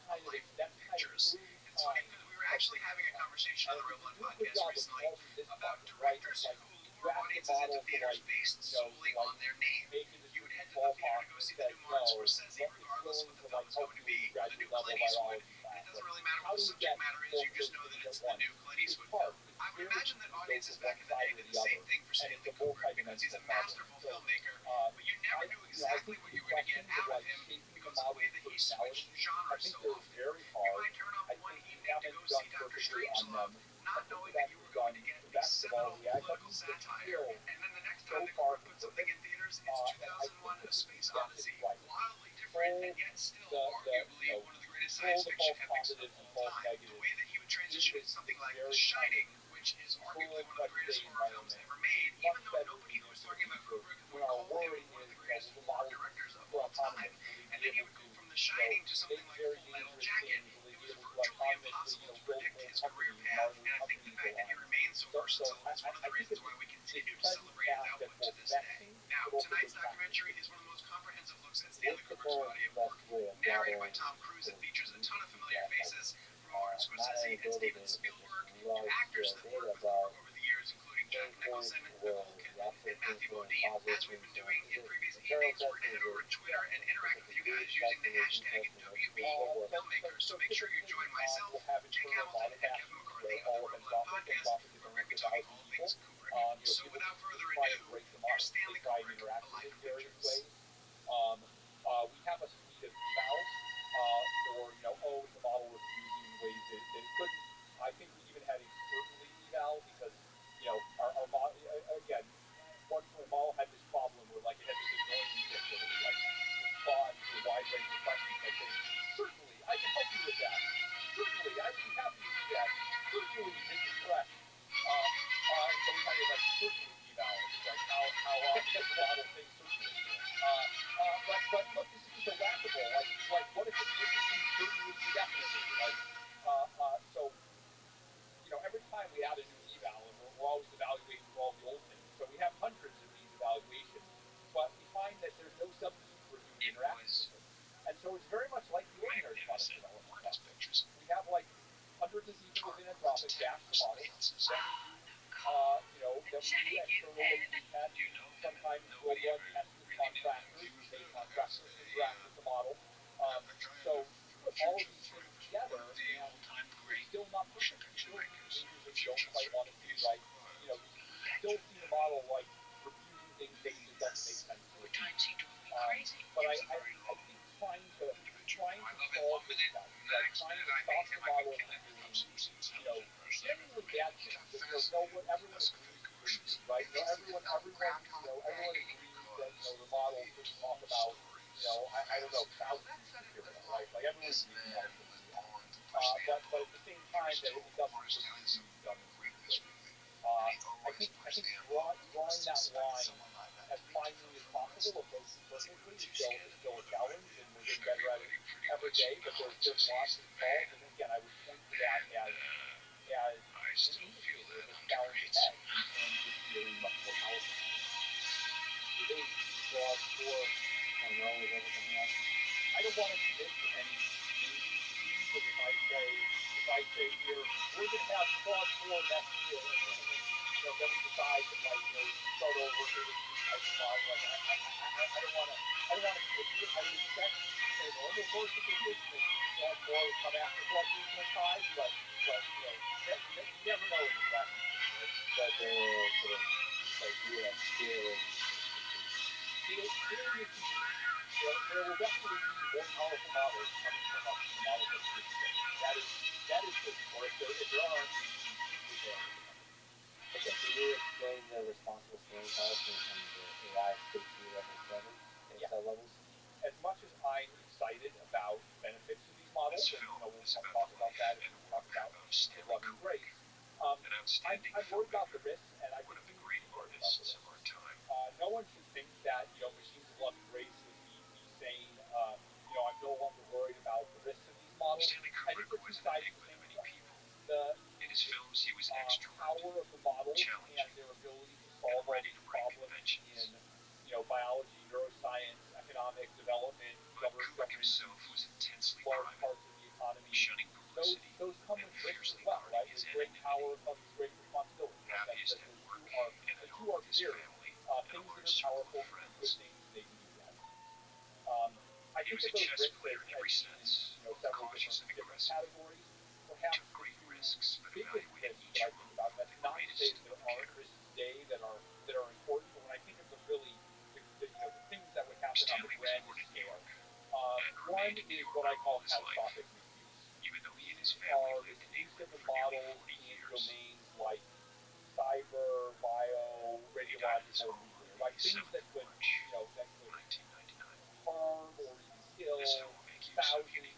I think that's kind of early time. Actually having a conversation on the Real One podcast recently about directors who lure audiences into theaters based solely on their name. You would head to the theater to go see the new Martin Scorsese regardless of what the film is going to be, or the new Clint Eastwood, and it doesn't really matter what the subject matter is, you just know that it's the new Clint Eastwood film. I would imagine that audiences back in the day did the same thing for Stanley Kubrick because he's a masterful filmmaker, but you never knew exactly what you were going to get out of him because of the way that he switched genres so often. You might turn up one evening to go see Dr. Strangelove, not knowing that you were going to get the seminal political satire, and then the next time that Kubrick put something in theaters, it's 2001: A Space Odyssey, wildly different and yet still arguably one of the greatest his control science the fiction false epics of positives and all false time, the negatives way that he would in transition into this something like The very kind Shining, of which is control arguably and one of the present greatest day horror films environment, ever made, is much even though better nobody than who was into the talking about future Kubrick when would our call him worry one of is, the greatest will the horror models directors be of super all time. autonomous? Will they And be then he able would to, go from The Shining to something make like very Full Metal dangerous Jacket. things? Will they It be was able to virtually autonomously, impossible to build predict whole his career companies, path, modern and I think the companies go fact that on? he remained so So versatile is one of the I think reasons it's why we his continue to present celebrate his past that's output to both this day. vexing, Now, but also tonight's fantastic. documentary is one of the most comprehensive looks at Stanley What's the Kubrick's body of work. best way of Narrated by gathering Tom Cruise, it sort of features a ton of familiar feedback, faces from Martin not Scorsese and anecdotal Steven data, but just Spielberg, to large actors scale that data worked with about Kubrick over the years, including Jack things Nicholson, where Nicole the Kidman, opposite and Matthew things Modine. positive As we've things been doing in previous material evenings, we're test, going to head over to Twitter and interact with you guys using the hashtag WBFilmmakers. So make sure you join myself, Jake Hamilton, and Kevin McCarthy of the Red Blood Podcast, where we're going to talk all things Kubrick. So without further ado, here's Stanley Kubrick, A Life of Pictures. We have a suite of evals for, is the model refusing in ways that it couldn't. I think we even had a certainly eval because, our model, again, one model had this problem where, like, it had this annoying bit where it would, like, respond to a wide range of questions by saying, certainly, I can help you with that. Certainly, I would be happy to do that. Certainly, this is correct. And so we had a, like, certainly eval. It's like, how often does the model say certainly? But look, this is just a laughable. Like, what if it means certainly, definitely? So, every time we add a new eval, and we're always evaluating through all the old things. So we have hundreds of these evaluations, but we find that there's no substitute for human interaction with it. And so it's very much like the ordinary product development process. We have, like, hundreds of people within Anthropic dash the model. Then we do external AV tests. Sometimes we'll run tests with contractors and pay contractors to interact with the model. So you put all of these things together, and it's still not perfect. You still see behaviors that you don't quite want to see, right? You still see the model, like, refusing things that it just doesn't make sense to refuse. But I think trying to solve this challenge, right? Trying to stop the model from doing, genuinely bad things that, everyone agrees it shouldn't do, right? Everyone agrees that, the model shouldn't talk about, I don't know, Fauci's material, right? Like, everyone agrees the model shouldn't do that. But at the same time, that it doesn't forbid being done in certain ways. I think drawing that line as finely as possible, approaching perfectly, is still a challenge, and we're getting better at it every day. But there's lots involved, and again, I would point to that as an indicator of the challenge ahead, and just feeling much more powerful. You think clause 4, I don't know, is ever coming out? I don't want to commit to any name species, and if I say here, we're going to have clause 4 next year, and then we decide that, like, start over, here with a new type of model, like, I don't want to commit to it. I would expect, in a normal course of business, that clause 4 would come after clause 3.5, but you never know in this wacky space, right? But sort of, like, scaling is the key. There will definitely be more powerful models coming from us than the models that exist today. That is certain. Or if there aren't, we compete with them as a company. Okay, can you explain the responsible scaling policy and the AI safety level standards and cell levels? As much as I'm excited about the benefits of these models, and we'll talk about that as we talk about the loving grace, I'm worried about the risks, and I continue to be worried about the risks. No one should think that machines of loving grace would be saying, I'm no longer worried about the risks of these models. I think they're two sides of the same coin. In his films, he was Power of the models and their ability to solve all these problems in biology, neuroscience, economic development, government, large parts of the economy. Those come with risks as well, right? With great power comes great responsibility. Right? The two are paired. Things that are powerful can do good things, and they can do bad things. I think that those risks, as seen in several different categories, perhaps the two biggest risks that I think about. That's not to say that there aren't risks today that are important, but when I think of the things that would happen on the grandest scale, one is what I call catastrophic misuse. These are misuse of the models in domains like cyber, bio, radiological, nuclear, like things that could harm or even kill thousands,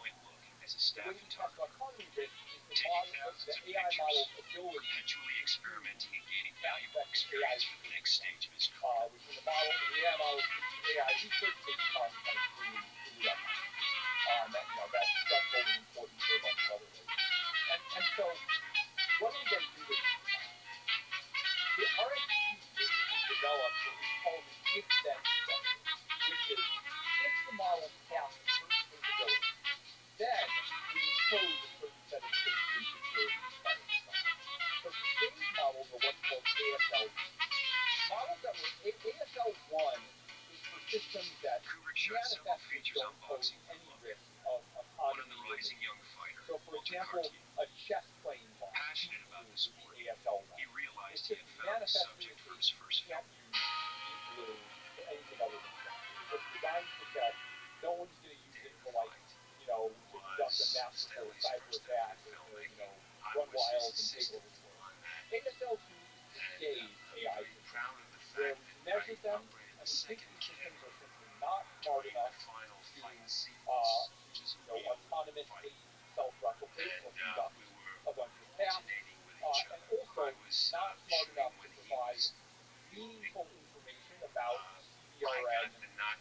joint look as a staff photographer, taking thousands of pictures, perpetually experimenting and gaining valuable experience for the next stage of his career. Between the model and the ammo, AI research, they become kind of truly autonomous. That's what was important for a bunch of other reasons. And so what we then do with the RFC basically develops what we call the if-then structure, which is if the model passes certain capabilities, then we manifestly the case that you can't use deep blue for anything other than chess. It was just designed for chess. No one's going to use it for like, to conduct a masterful cyber attack or to, run wild and take over the world. ASL2 is today's AI system, where we measured them and we think these systems are simply not smart enough to autonomously self-replicate or conduct a bunch of tasks, and also not smart enough to provide meaningful information about CBRN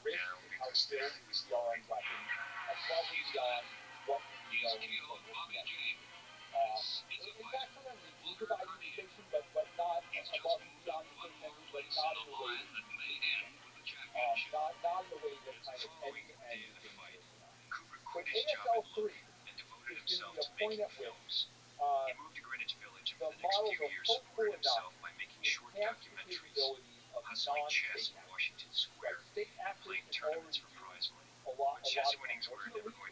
risks and how to build CBRN weapons above and beyond what can be known from what's next. In fact, sometimes we do provide information, but not above and beyond the state measures, but not in the way that we usually do. Not in the way that's kind of end-to-end dangerous enough. So ASL3 is going to be a point at which the models are hopeful enough to enhance the capabilities of non-state actors. Right? State actors can already do a lot more accurately to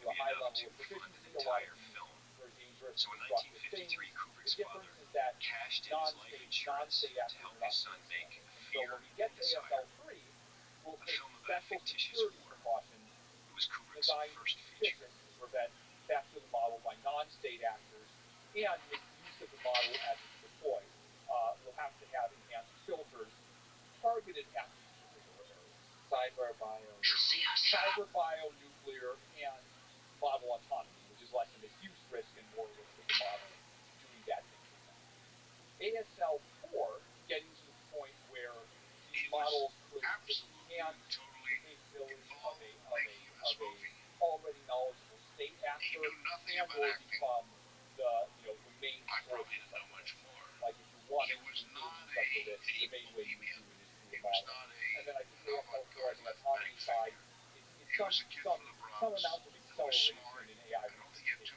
a high level of proficiency, a lot of these very dangerous, destructive things. The difference is that non-state actors are not doing so. And so when we get to ASL3, we'll take special security precautions designed to be sufficient to prevent theft of the model by non-state actors and misuse of the model as it's deployed. We'll have to have enhanced filters targeted at these particular areas. Cyber, bio, and model autonomy, which is less of a use risk and more risk of the model doing bad things itself. ASL4 is getting to the point where these models could enhance the capability of a already knowledgeable state actor and or become the main source of such a risk. Like if you wanted to engage in such a risk, the main way you would do it is through a model. And then I think ASL4 on the autonomy side is some amount of acceleration in AI research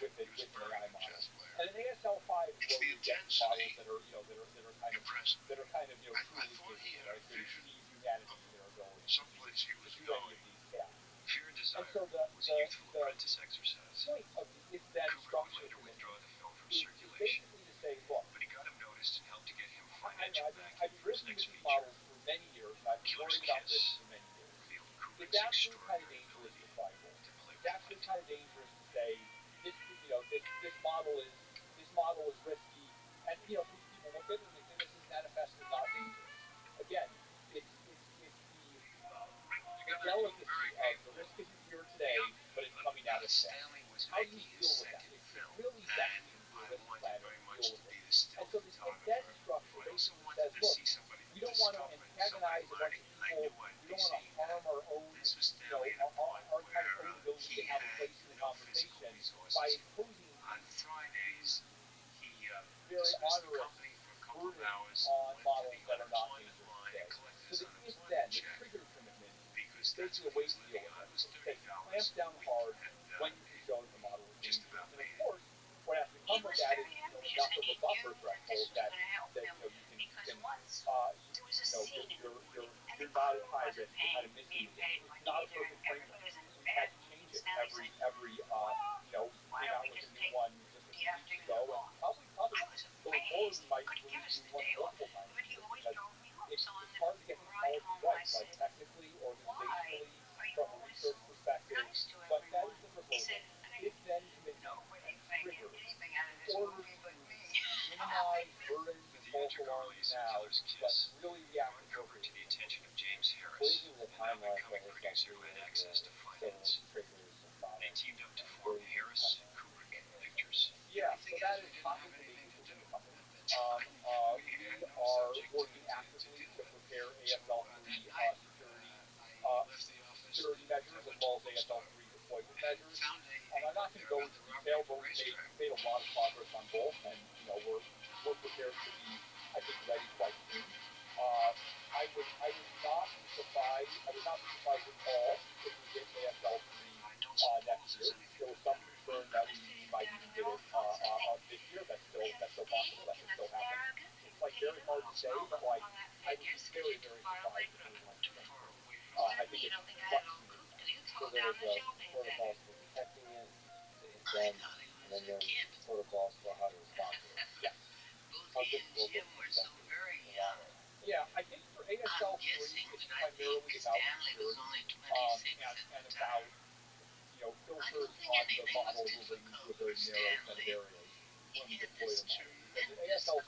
with an AI model. And then ASL5 is where we get to models that are kind of truly capable, right? They exceed humanity in their ability to do any of these tasks. And so the point of the if-then structure commitment is basically to say, look, I've been working with these models for many years, and I've been worrying about risks for many years. It's actually kind of dangerous to try both. It's actually kind of dangerous to say this model is risky, and people look at it and they say this is manifestly not dangerous. Again, it's the delicacy of the risk isn't here today, but it's coming at us fast. How do you deal with that? It's really vexing for a risk planner to deal with it. And so this if-then structure basically says, look, we don't want to antagonize a bunch of people. We don't want to harm our own, our kind of own ability to have a place in the conversation by imposing these very onerous burdens on models that are not dangerous today. So the if-then, the trigger commitment, is basically a way to deal with that. So to say, clamp down hard when you can show that the model is dangerous. And of course, what has to come with that is enough of a buffer threshold that you're not at high risk of kind of missing it. It's not a perfect framework. We've had to change it every we came out with a new one just a few weeks ago, and probably going forward we might release new ones multiple times a year because it's hard to get these policies right, like technically, organizationally, from a research perspective, but that is the proposal. If-then commitment and triggers in order to minimize burdens and false alarms now, but really react appropriately. Believing the timeline for ASL3 is several triggers and bottles and burdens and timelines. Yeah, so that is hot information within the company. We are working actively to prepare ASL3 security measures as well as ASL3 deployment measures. I'm not going to go into detail, but we've made a lot of progress on both, and we're prepared to be, I think, ready quite soon. I would not be surprised at all if we hit ASL3 next year. There was some concern that we might even hit it this year. That's still possible. That could still happen. It's very hard to say, but I would be very, very surprised if it went to things. I think it's much sooner than that. So there's protocols for detecting it, the if-then, and then there's protocols for how to respond to it. Yes. How difficult is detecting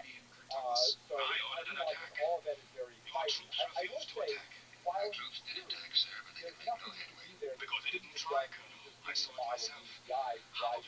greedy and greediness. I ordered an attack. all of that is very Your exciting. troops I will refused to say, attack. while Our troops did attack, sir, but they there's could make no nothing you can headway. do there Because they couldn't didn't have try, done Colonel. just I being saw the it model of myself. these guys How driving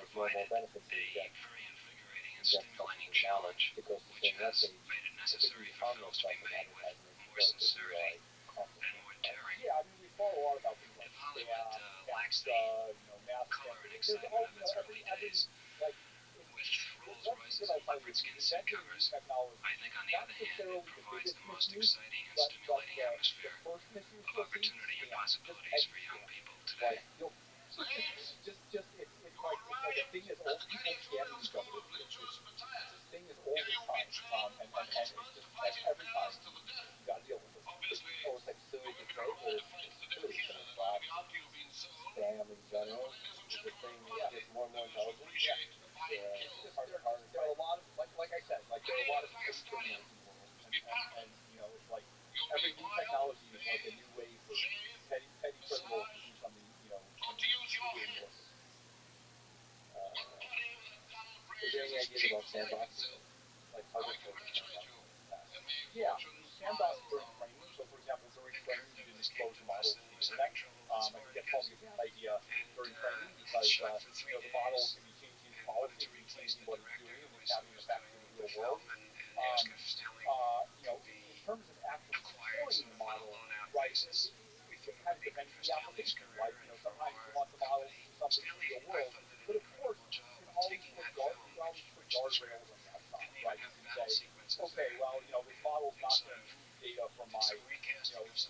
there's no more benefits. You get something to knowledge that goes to say that page, it could be harmless type of advertisement, or it could be like harmful. Yeah, I mean, we follow a lot about things like spam, CAPTCHA, mass spam. There's all, every like, one secret I'll tell you is we've invented new technology. Not necessarily the biggest misuse, but the first misuse you'll see, scam, just petty scam. Like, you'll just it's like a thing is old. People scamming each other. This thing is old as time, and it's just every time you got to deal with it. It's almost like sewage is great, but it's silly, but it's bots, spam in general. This thing gets more and more intelligent. Yeah, there are a lot of like I said, like there are a lot of petty criminals in the world, and it's like every new technology is like a new way for petty criminals to do something completely illicit. Is there any ideas about sandboxes? Like how difficult is sandboxing in the past? Yeah, I mean sandboxing during training. So for example, during training you didn't expose your models to the internet. I think that's probably a bad idea during training because the model can be changing its policy, can be changing what it's doing, and it's having an effect in the real world. In terms of actually deploying the model, right? It kind of depends on the application. Like sometimes you want the model to do something in the real world, but of course you can always put guardrails on the outside, right? You can say, okay, well, this model's not going to move data from my, the model's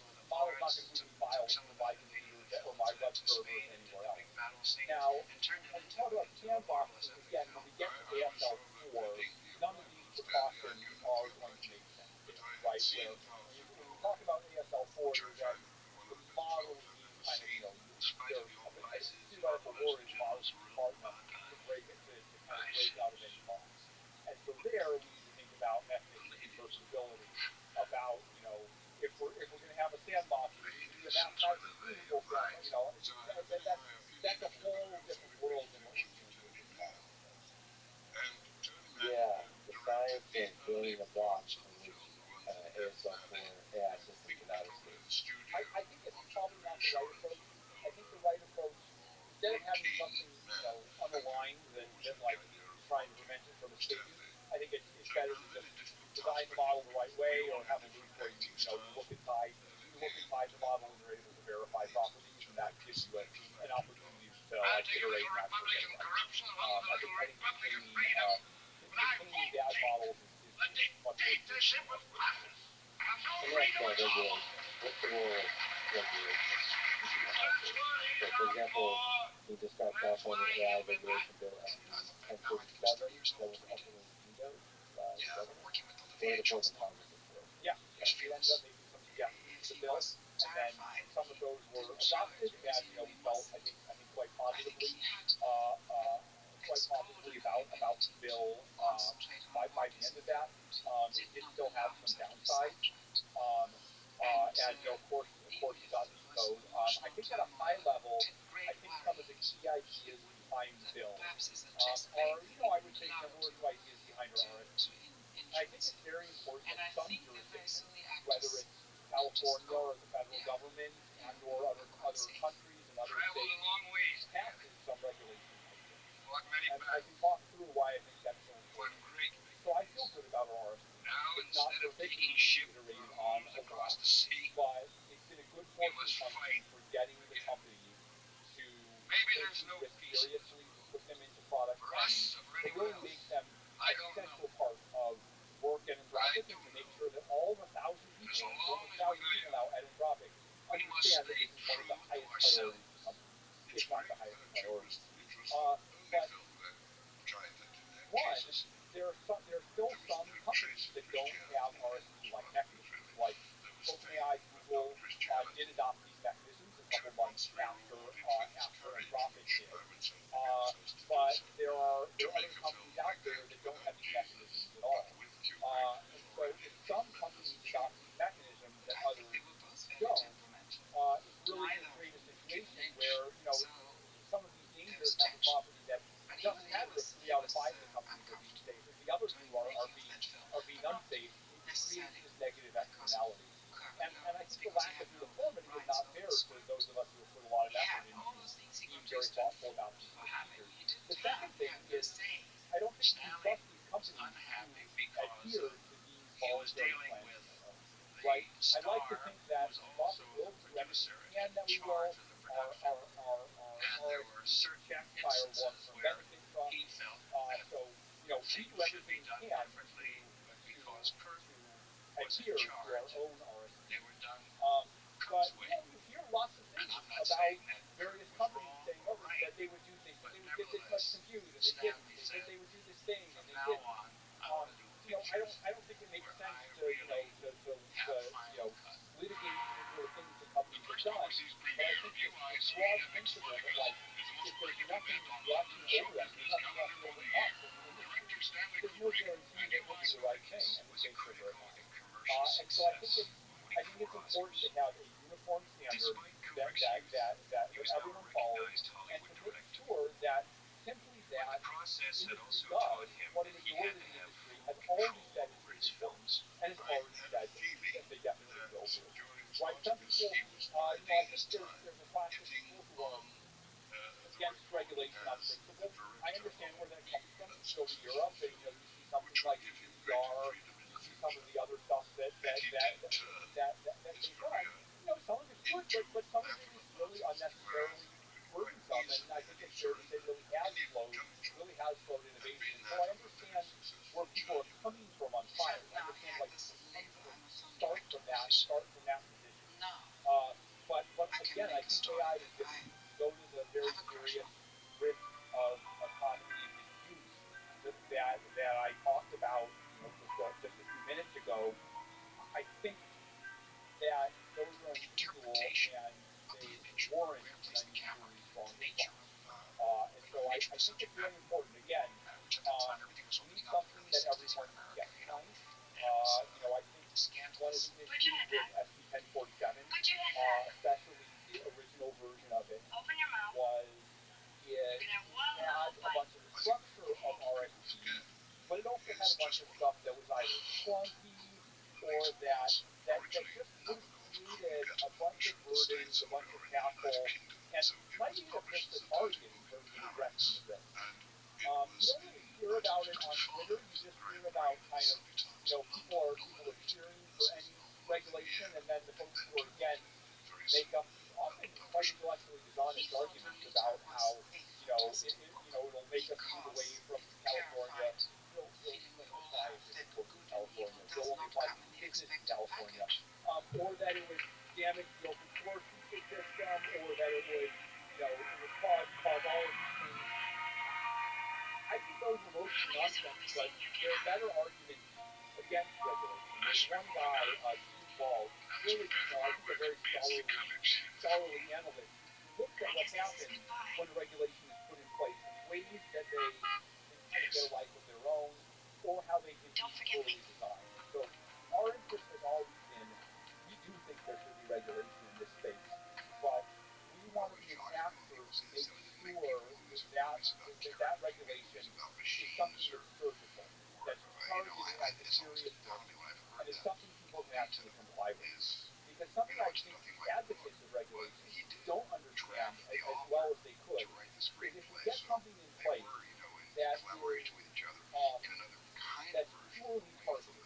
not going to move any files from my computer or my web servers anywhere else. Now, when we talk about sandboxing, again, when we get to ASL4, none of these precautions are going to make sense there, right? Where when we talk about ASL4, then the models need kind of, a theoretical word is models are smart enough to break it, to kind of break out of any box. And so there we need to think about mechanisms of reversibility, about, if we're going to have a sandbox, it needs to be a mathematically provable sandbox, that's a whole different world than what we're dealing with models today. Yeah, the science of building a block from which ASL4 AI system cannot escape. I think it's probably not the right approach. I think the right approach, instead of having something, unaligned that like is trying to prevent it from escaping, I think it's better to just design the model the right way, or have a loop where you look inside the model and you're able to verify properties, and that gives you an opportunity to like iterate and actually get it right. I think maintaining bad models is much worse than Let me ask about regulation. What's the role of regulation? So, for example, can you describe California AI regulation bill SB 1047 that was ultimately vetoed by the governor? What are the pros and cons of this bill? Yeah, we ended up making some suggestions to the bill, and then some of those were adopted, and we felt I think quite positively about the bill. By the end of that, it did still have some downsides, and of course it got vetoed. I think at a high level, I think some of the key ideas behind the bill are, I would say, similar to ideas behind our RSC. And I think it's very important that some jurisdictions, whether it's California or the federal government and or other countries and other states, passes some regulation like this. And I can talk through why I think that's so important. So I feel good about our RSC. It's not perfect, it needs to be iterated on a lot, but it's been a good forcing function for getting the companies to take these risks seriously, to put them into product planning, to really make them a central part of work at Anthropic, and to make sure that all the 1,000 people, almost 1,000 people now at Anthropic, understand that this is one of the highest priorities of the company, if not the highest priority. But one, there are still some companies that don't have RSC-like mechanisms. Like OpenAI, Google did adopt these mechanisms a couple months after Anthropic did. But there are other companies out there that don't have these mechanisms at all. And so if some companies adopt these mechanisms and others don't, it's really going to create a situation where, some of these dangerous mental property that it doesn't matter if 3 out of 5 of the companies are being safe. If the other 2 are being unsafe, it creates this negative externality. And I think the lack of uniformity is not fair to those of us who have put a lot of effort into being very thoughtful about these procedures. The second thing is, I don't think you can trust these companies unhappy to because adhere to these he was voluntary dealing plans with on their own. the Right? I star like to think who that was lots also of the will do everything producer we and can in that we charge will. of the Our production. And there were RSPs are certain checked by our instances long-term where benefit trust. he felt that So we things do should everything be we done can perfectly, but because Kurt to was in adhere to our charge, own they RSPs. were done But Kurt's way. you hear lots of And things I'm not about saying that Kurt various was companies wrong saying, or oh, right, that they would do things, but they would get this much nevertheless, compute, and they didn't. Stanley They said said, they would do this thing, and from they now didn't. on, I want to do pictures I don't think it makes where sense I to really have final cut. litigate individual things that The companies have first done. overseas But I premiere think of this UI's broad 3MX principle that Spartacus like is the most if there's premium nothing event on watching London's show over them, there's business nothing calendar watching for over the us year. in the industry. Director Stanley There's no Kubrick guarantee and that we'll do UI's the right thing, Spartacus and the was a stakes are very critical high. and commercial And so I success, think winning 4 it's important Oscars. to have a uniform standard Despite Kubrick's youth, that he was now a everyone follows, recognized and Hollywood to make director. sure that simply But that the process had industry also taught does him what a that he had majority to of the have industry full has already control said is over really his important, films. and has Right, already and said Phoebe, that they definitely the will do. Julie Right? Some Spartacus, people, he was I biding think his time, there's a class of hitting people who are on the against right note regulation on as the principle. I director understand of where that comes from. that You go to successful Europe, and film, you see something which would like give him greater GDPR. freedom in You the see some of future. the other stuff that And he did his they've very done. Some of it's good, but some of it is really unnecessarily burdensome, and I think it's fair to say really has slowed innovation. And so I understand where people are coming from on fires. I understand like people coming from start from that position. But again, I think AI is going to go to the very serious risk of autonomy and misuse that I talked about, just a few minutes ago. I think that those are unusual and they warrant an unusually strong response. And so I think it's very important. Again, we need something that everyone can get behind. I think one of the issues with SB 1047, especially the original version of it, was it had a bunch of the structure of RSPs, but it also had a bunch of stuff that was either clunky or that just would have created a bunch of burdens, a bunch of hassle, and might even have missed the target in terms of addressing the risk. You don't really hear about it on Twitter. You just hear about kind of, people are cheering for any regulation, and then the folks who are against make up these often quite intellectually dishonest arguments about how it'll make us move away from California. He'll apply if it's important in California. He'll only apply to business in California, or that it would damage the open source ecosystem, or that it would cause all of these things. I think those are mostly nonsense, but there are better arguments against regulation. There's one guy, Gene Ball, really, I think a very scholarly analyst, who looks at what happens when a regulation is put in place and ways that they can kind of get a life of their own, or how they can be poorly designed. And so our interest has always been, we do think there should be regulation in this space, but we want to be an actor to make sure that regulation is something that's surgical, that's targeted at the serious risk, and it's something people can actually comply with. Because something I think advocates of regulation don't understand as well as they could is if you get something in place that is that's purely targeted,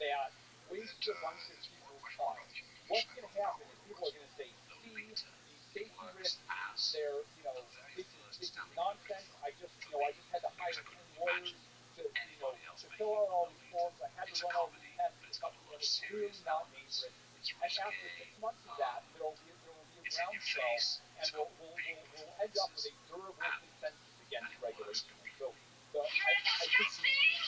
that wastes a bunch of people's time, what's going to happen is people are going to say, see, these safety risks, this is nonsense. I just had to hire 10 lawyers to fill out all these forms. I had to run all these tests with a company that was clearly not dangerous. And after 6 months of that, there will be a groundswell, and we'll end up with a durable consensus against regulation. And so I think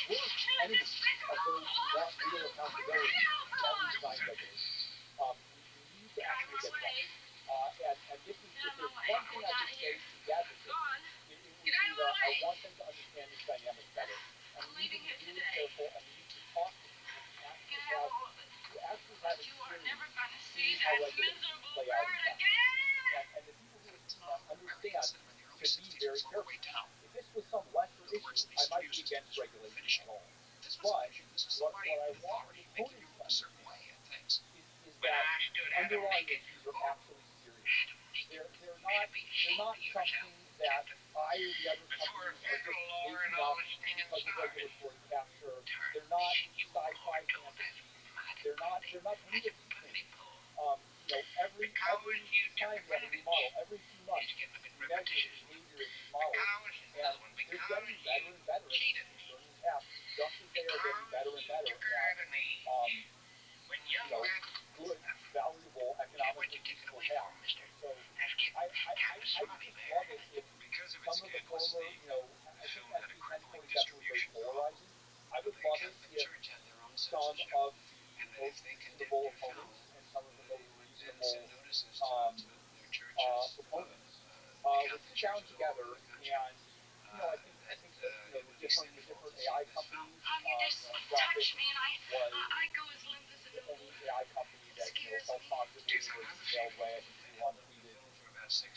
we're enemies of those who want real accountability in every design regulation. We need to actually get that. And this is, if there's one thing I could say to the advocates, it would be that I want them to understand this dynamic better. And we need to be really careful, and we need to talk to people who actually have experience seeing how regulations play out in practice. And the people who are seeing that understand to be very careful. If this was some lesser issue, I might be against regulation at all. But what I want the opponents to understand is that underlying issues are actually serious. They're not something that I or the other companies are just making up because of regulatory capture. They're not sci-fi fantasy. They're not any of these things. Every time you have a new model, every few months you measure the behavior of these models, and they're getting better and better at learning tasks, just as they are getting better and better at good, valuable, economically useful tasks. And so I would just love it if some of the former, I think SB 1047 was very polarizing. I would love it if some of the most reasonable opponents and some of the most reasonable proponents would sit down together and I think that the different AI companies. Anthropic was the only AI company that felt positively was emailed away. I think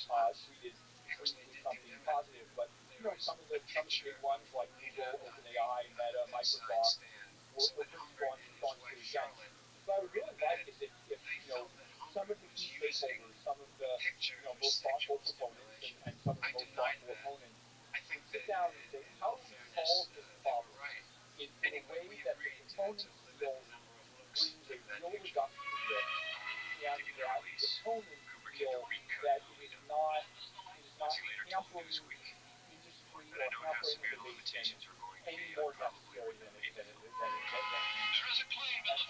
Elon tweeted briefly something positive, but some of the big ones like Google, OpenAI, Meta, Microsoft were pretty staunchly against. So I would really like is if some of the key stakeholders, some of the most thoughtful proponents, and some of the most thoughtful opponents would sit down and say, how do we solve this problem in a way that the proponents feel brings a real reduction in risk, and that the opponents feel that it is not hampering the industry or hampering innovation any more necessary than it needs. And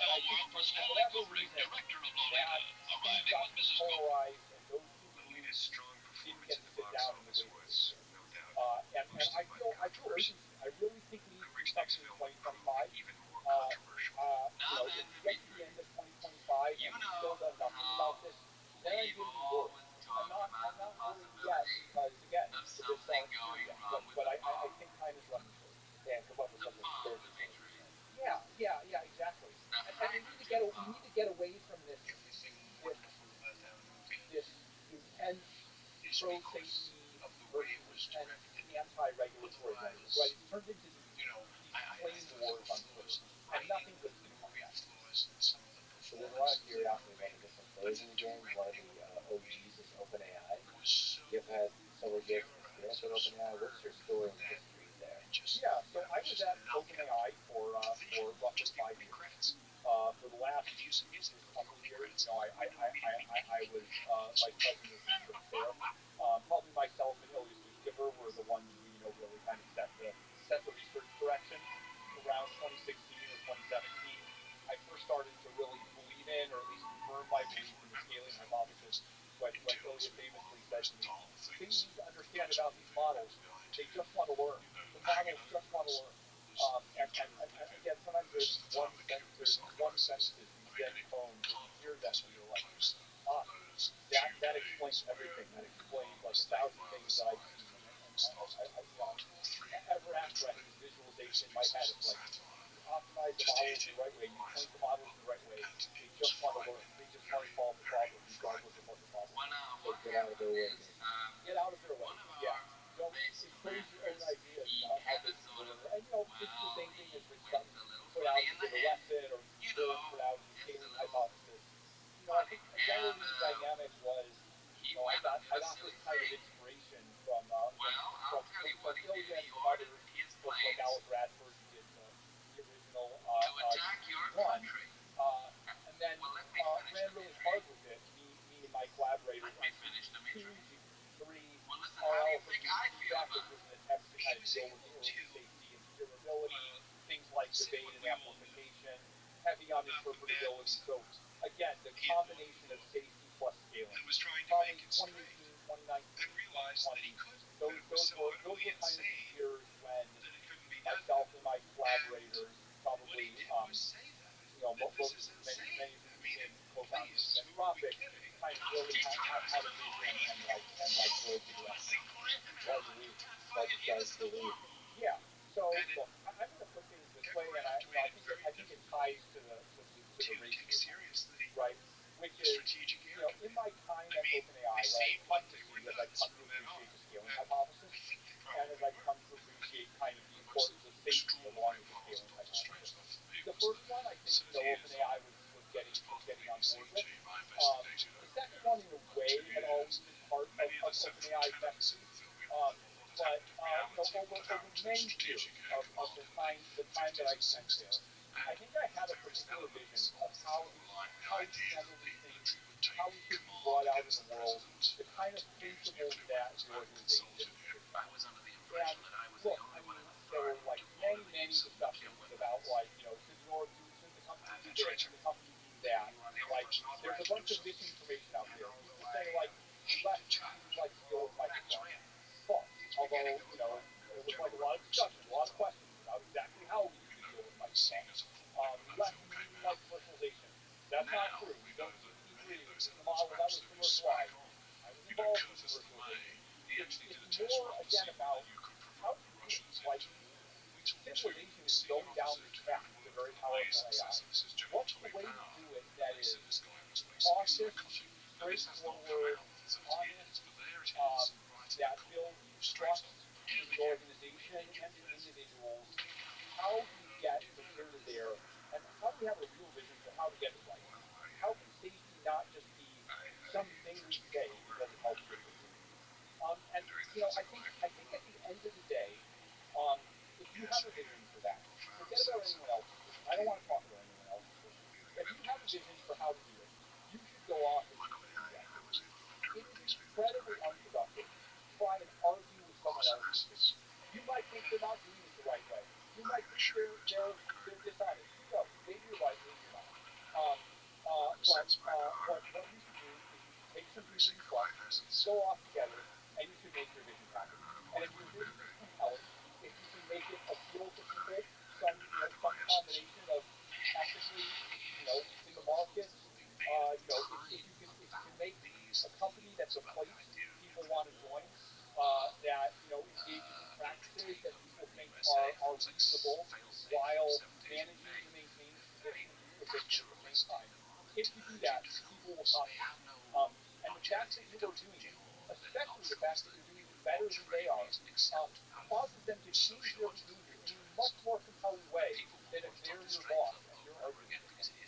I think for whatever reason that things got too polarized and those two groups didn't get to sit down in the way that they should. And I feel urgency. I really think we need to do something in 2025. If we get to the end of 2025 and we've still done nothing about this, then I'm getting worried. I'm not worried yet because again, the bits aren't here yet. But I think time is running short. Yeah, come up with something spiritual. Yeah, exactly. And we need to get away from this intense pro-safety versus intense anti-regulatory rhetoric, right? It's turned into these flame wars on Twitter, and nothing good's going to come of that. So there's a lot of curiosity about the different versions again. One of the OGs is OpenAI. You've had several years of experience with OpenAI. What's your story and history there? Yeah, so I was at OpenAI for roughly 5 years. For the last couple of years, I was vice president of research there. Probably myself and Ilya Sutskever were the ones who really kind of set the research direction around 2016 or 2017. I first started to really believe in, or at least confirm my belief in the scaling hypothesis when Ilya famously said to me, "The thing you need to understand about these models is they just want to learn. The models just want to learn." And again, sometimes there's these one sentences, these dead poems, and you hear them and you're like, that explains everything. That explains like 1,000 things that I've seen. Ever after I had this visualization in my head of like, you optimize the models the right way, you point the models in the right way, they just want to learn. They just want to solve the problem, regardless of what the problem is. So get out of their way. Get out of their way. Yeah. Don't impose your own ideas about how things can deliver. And it's the same thing as when something put out to give a lesson or Bill put out the scaling hypothesis. I think generally the dynamic was, I got this kind of inspiration from Ilya and some others, folks like Alice Radford, who did the original one, and then ran really hard with it. Me and my collaborators on GP2, GP3, RL from GP2, which was an attempt to kind of deal with the early safety and scalability, things like debate and amplification, heavy on interpretability. So again, the combination of safety plus scaling. Probably 2018, 2019, 2020. Those were kind of the years when myself and my collaborators, probably many of whom became co-founders of Anthropic, kind of really had a vision and drove the direction. Yeah. So look, I'm going to put things this way, and I think it ties to the race here, right? Which is, in my time at OpenAI, what I've come to see as I've come to appreciate the scaling hypothesis, and as I've come to appreciate kind of the importance of safety along with the scaling hypothesis. The first one, I think, OpenAI was getting on board with. The second one, in a way, had always been part of OpenAI's messages. but over many years of the time that I spent there, I think I had a particular vision of how we handle these things, how we should be brought out in the world, the kind of principles that the organization should have. And look, I mean, there were like many discussions about like, should the company do this, should the company do that? Like, there's a bunch of misinformation out there. People say like less companies like to deal with Microsoft. False. Although, there was like a lot of discussion, a lot of questions about exactly how we should deal with Microsoft. Less companies like commercialization. That's not true. We built CP3. It was a model that was commercialized. I was involved in commercialization. It's more, again, about how do you do it? Like, civilization is going down this path to very powerful AI. What's the way to do it that is cautious, straightforward, honest, that builds trust in the organization and in individuals? How do we get from here to there? And how do we have a real vision for how to get it right? How can safety not just be something we say because it helps with security? And I think at the end of the day, if you have a vision for that, forget about anyone else's vision. I don't want to talk about anyone else's vision. If you have a vision for how to do it, you should go off and pursue that vision. It is incredibly unproductive to try and argue with someone else's vision. You might think they're not doing it the right way. You might think they're dishonest. Who knows? Maybe you're right. Maybe you're not. But what you should do is you should take some people you trust, and you should go off together, and you should make your vision happen. And if your vision is compelling, if you can make it appeal to people, some combination of ethically, in the markets, if you can make a company that's a place people want to join, that engages in practices that people think are reasonable while managing to maintain tradition and prohibition at the same time. If you do that, people will come to you. And the fact that you are doing it, especially the fact that you're doing it better than they are, causes them to change their behavior in a much more compelling way than if they're your boss and you're arguing with them.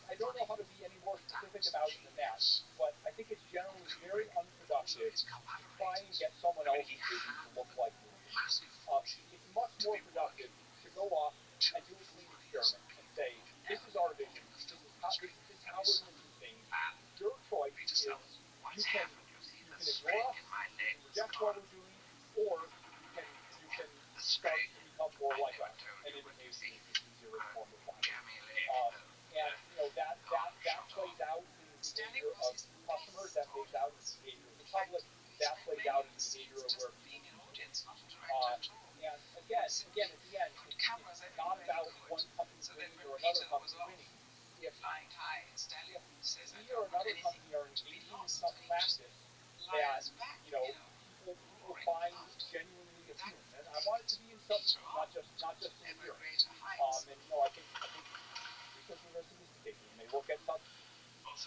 I don't know how to be any more specific about it than that, but I think it's generally very unproductive to try and get someone else's vision to look like your vision. It's much more productive to go off and do a clean experiment and say, this is our vision, this is how we're going to do things. Your choice is you can ignore us, you can reject what we're doing, or you can start to become more like us and imitate the zero form of flattery. That plays out in the behavior of customers, that plays out in the behavior of the public, that plays out in the behavior of where people do business. And again, at the end, it's not about one company winning or another company winning. If we or another company are engaging in some practice that people find genuinely appealing, and I want it to be in substance, not just in appearance. I think researchers are sophisticated and they look at substance.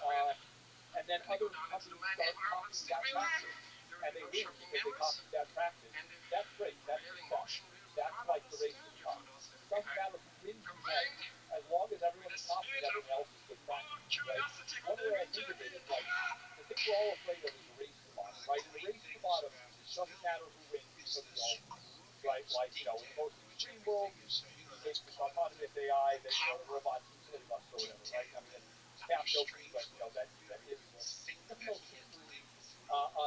And then other companies start copying that practice, and they win because they copied that practice. That's great. That's success. That's like the race to the top. It doesn't matter who wins in the end, as long as everyone is copying everyone else's good practice, right? One way I think of it is like the thing we're all afraid of is the race to the bottom, right? In the race to the bottom, it doesn't matter who wins because we all lose, right? Like, in the most extreme world, you take this autonomous AI that robots enslave us or whatever, right? I mean, it's half joking, but that is the most extreme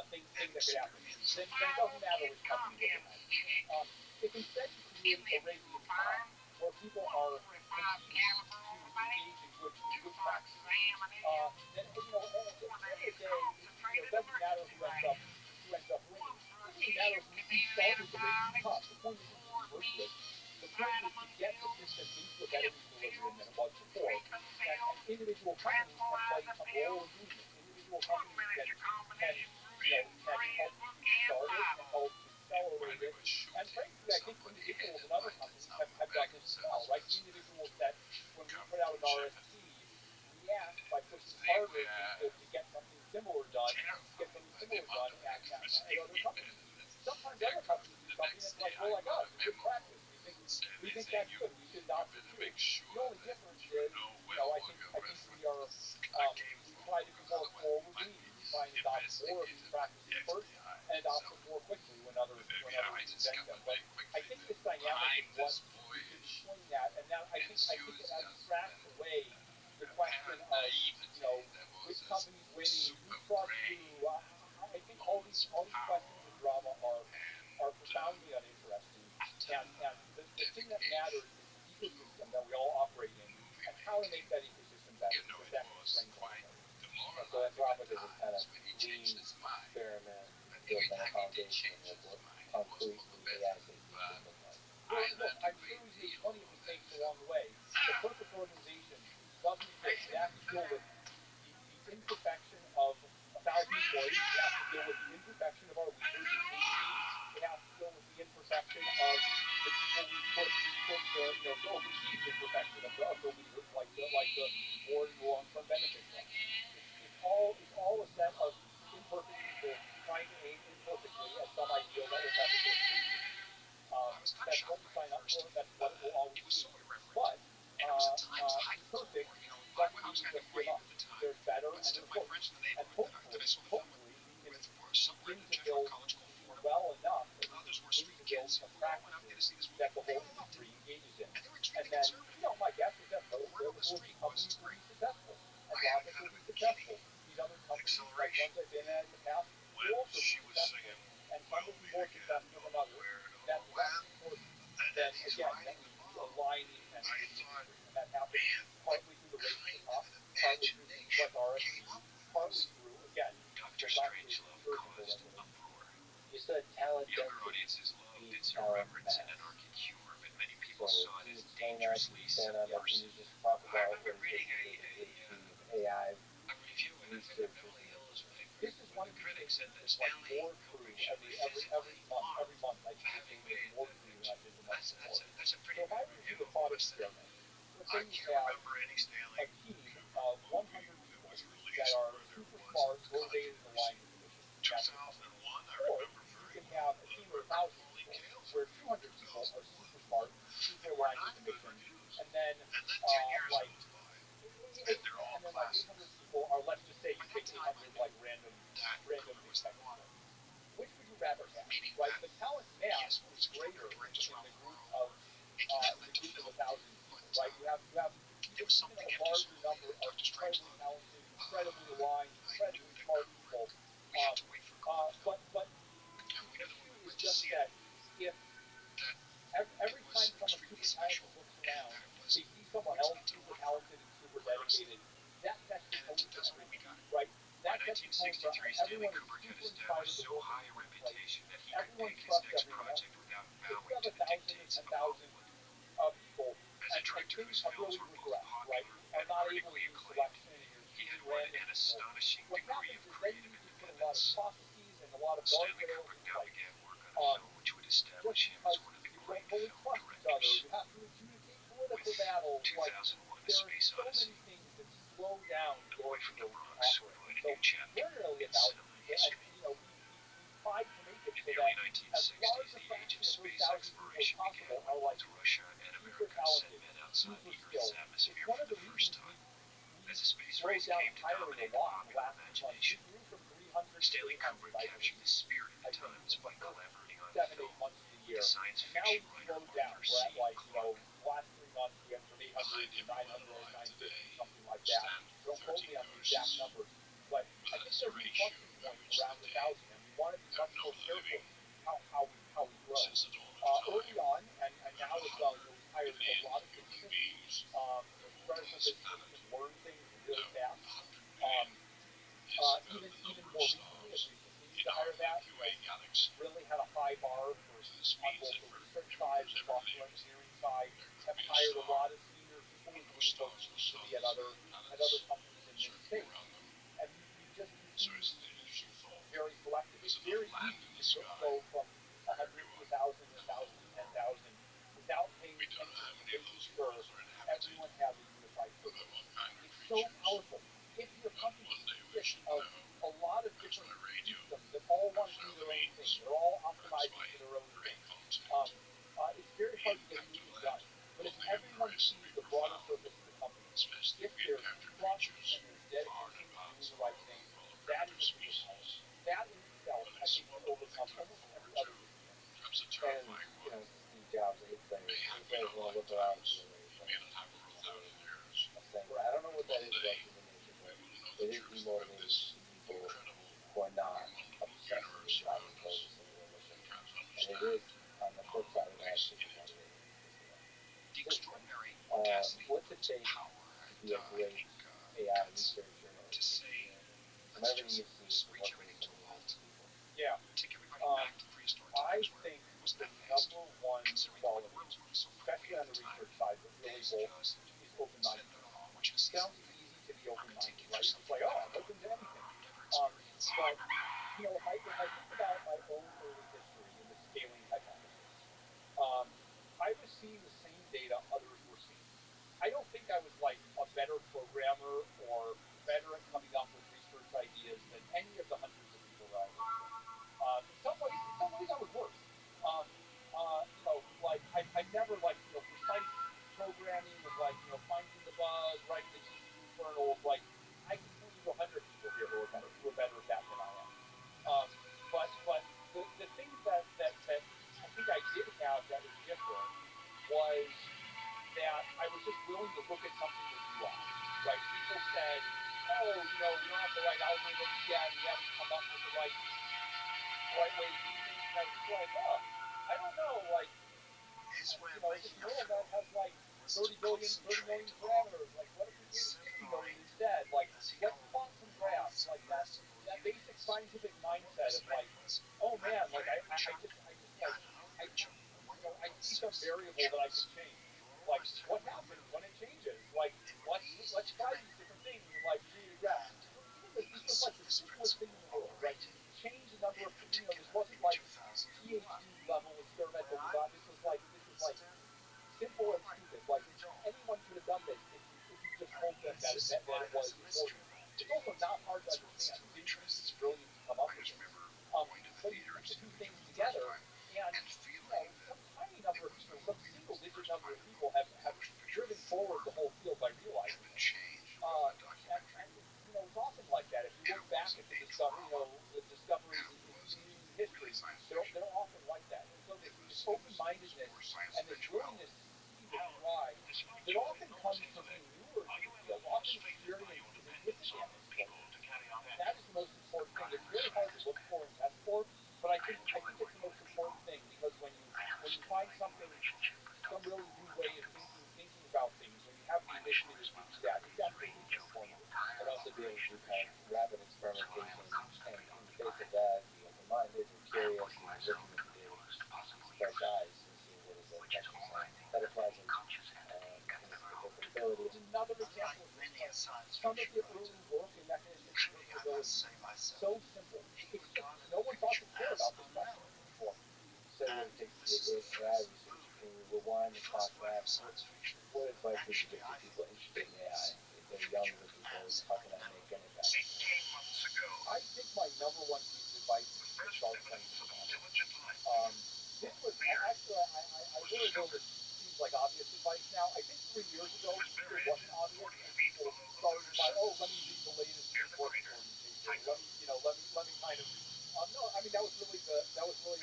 thing that could happen. Then it doesn't matter which company we're at. If instead you create a race to the top where people are competing to engage in good practices, then at the end of the day, it doesn't matter who ends up winning. It doesn't even matter who started the race to the top. The point isn't to be virtuous. The point is to get the system into a better equilibrium than it was before. And individual companies can play a role in doing this. Individual companies can help start it and help accelerate it. And frankly, I think individuals in other companies have done this as well, right? The individuals that, when we put out an RFP, react by pushing harder to get something similar done at other companies. Sometimes other companies do something that's like, we're like, oh, it's a good practice. We think that's good. We should adopt it too. The only difference is, I think we are think that abstracts away the question of, which company's winning, who trusts who. I think all these questions in drama are profoundly uninteresting. And the thing that matters is the ecosystem that we all operate in and how to make that ecosystem better, because that constrains everybody. And so Anthropic is this kind of green experiment built on a foundation of what concretely AI safety should look like. Well, look, I'm sure we made plenty of mistakes along the way. The perfect organization doesn't have to deal with the imperfection of 1,000 employees. It has to deal with the imperfection of our leaders, including me. It has to deal with the imperfection of the people we put to oversee the imperfection of the leaders, like the board and the long-term benefit trust. It's all a set of imperfect people trying to aim imperfectly at some ideal that will never get to achieve. That's what we sign up for. That's what it will always be. But imperfect doesn't mean we just give up. There's better and there's worse. And hopefully we can begin to build well enough, and we can begin to build some practices that the whole industry engages in. And then, my guess is that most of the companies will be successful. Anthropic will be successful. These other companies, like ones I've been at in the past, will also be successful. And some will be more successful than others. That's less important than, again, that we be aligning and for the industry. And that happens partly through the race to the top, partly through things like RFP, partly through, again, directly surgical regulation. You said talent density needs talent mass. So can you explain that? Can you stand on that? Can you just talk about what it is specifically to AI researchers in the industry? This is one of these things that's like more true every month. I think it's getting more true than I've been the month before. So if I were to do a thought experiment, let's say you have a team of 100 people that are super smart, motivated, and aligned with the mission. Or you can have a team of 1,000 people where 200 people are super smart, super aligned with the mission, and then like 800 people are, let's just say you take 800 like random expected folks. Which would you rather have? Right? The talent mass is greater in the group of 1,000 people. Right? You have even a larger number of incredibly talented, incredibly aligned, incredibly smart people. But the issue is just that if every time someone super talented looks around, they see someone else super talented and super dedicated, that sets the tone for everyone, right? That sets the tone for everyone is super inspired to work in the place. Everyone trusts everyone else. If you have 1,000 or 10,000 people and things have really regressed, right? You are not able to do selection and you're choosing random people. What happens is then you need to put a lot of processes and a lot of guardrails in place. Just because you don't fully trust each other, you have to adjudicate political battles. Like, there are so many things that slow down your ability to operate. So we're nearly 1,000 people, and we tried to make it so that as large a fraction of those 1,000 people as possible are like super talented, super skilled. It's one of the reasons we slowed down hiring a lot in the last 2 months. We grew from 300 to 800, I believe. I think in the first 7-8 months of the year. And now we've slowed down. We're at the last 3 months we went from 800 to 900, 950, something like that. Don't quote me on the exact numbers, but I think there's an inflection point around 1,000, and we want to be much more careful how we grow. Early on, and now as well, we've hired a lot of physicists. Started some physicists can learn things really fast. Even more recently, as we continue to hire that, really had a high bar on both the research side, the software engineering side. Have hired a lot of senior people with really close teams to be at other companies in this space, and we just continue to be very selective. It's very easy to go from 100 to 1,000, 1,000 to 10,000 without paying attention to making sure everyone has a unified purpose. It's so powerful. If your company consists of a lot of different systems that all want to do their own thing, they're all optimizing for their own thing, it's very hard to get anything done. But if everyone sees the broader purpose of the company, if there's trust and there's dedication to doing the right thing, that is a superpower. That in itself, I think, can overcome almost every other resistance. And, Steve Jobs, 8th grade. 8th graders want to look around and see an 8th grade. what's it take to be a great AI researcher or engineer from everything you've seen from working with so many amazing people? Yeah. I think the number one quality, especially on the research side, but really both, is open-mindedness. It sounds easy to be open-minded, right? It's like, oh, I'm open to anything. But if I think about my own early history in the scaling hypothesis, um, I was seeing the same data others were seeing. I don't think I was like a better programmer or better at coming up with research ideas than any of the hundreds of people that I worked with. In some ways, I was worse. Um, like I never like precise programming of like finding the bug, writing the GPU kernels. Like I could point you to 100 people here who are better at that than I am. But the thing that I think I did have that was different was that I was just willing to look at something with new eyes. Right? People said, "Oh, we don't have the right algorithms yet. We haven't come up with the right way to do things." And I was just like, "Oh, I don't know. Like, this neural net has like 30 million parameters. Like, what if we gave it 50 million instead? Like, let's plot some graphs." Like that basic scientific mindset of like, "Oh man, like I see some variable that I can change. Like, what happens when it changes? Like, let's try these different things and like create a graph." This was like the simplest thing in the world, right? Change the number of this wasn't like PhD level experimental design. This was like simple and stupid. Like anyone could have done this if you just told them that it was important. It's also not hard to understand. You didn't need to be brilliant to come up with this. But you put the two things together, and some tiny number of people, some single-digit number of people have driven forward the whole field by realizing it. And it's often like that. If you look back at the discoveries in history, they're often like that. And so this open-mindedness and this willingness to see the new eyes that often comes from being newer to the field, often experience is a disadvantage for you. That is the most important thing. It's very hard to look for and test for, but I think it's the most important thing because when you find some really new way of thinking about things, when you have the initiative to do that, it's absolutely transformative. But also be able to do kind of rapid experimentation, and in the face of that, be open-minded, you're curious, and you're looking at the data with fresh eyes and seeing what is it that that applies in interpretability. Another example of this, like some of the early work in mechanistic interpretability, so simple. It's just no one thought to care about this question before. You said what it takes to be a great AI researcher. Can we rewind the clock back? What advice would you give to people interested in AI? If they're young looking for, how can I make an impact? I think my number one piece of advice is to start playing with the model. This was actually I really know this seems like obvious advice now. I think 3 years ago it wasn't obvious, and people started by, "Oh, let me read the latest report orientation. Let me kind of." No, I mean that was really the I'm sure you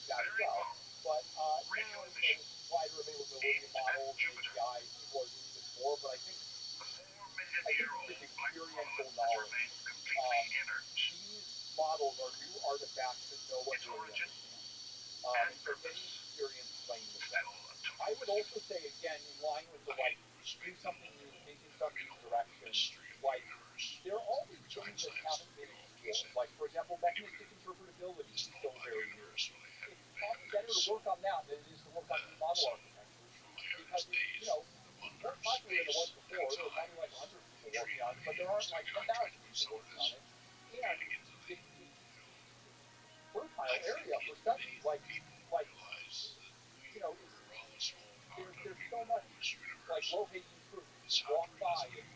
got it as well. But now with wider availability of models and APIs, people are doing this more. But I think with experiential knowledge, these models are new artifacts that no one really understands. And so getting experience playing with them. I would also say, again, in line with the like, do something new, think in some new direction. Like, there are all these things that haven't been explored. Like, for example, mechanistic interpretability is still very new. It's probably better to work on that than it is to work on new model architectures because it's more popular than it was before. There are probably like 100 people working on it, but there aren't like 10,000 people working on it. And it's fertile area for study. There's so much like low-hanging fruit. You just walk by and you can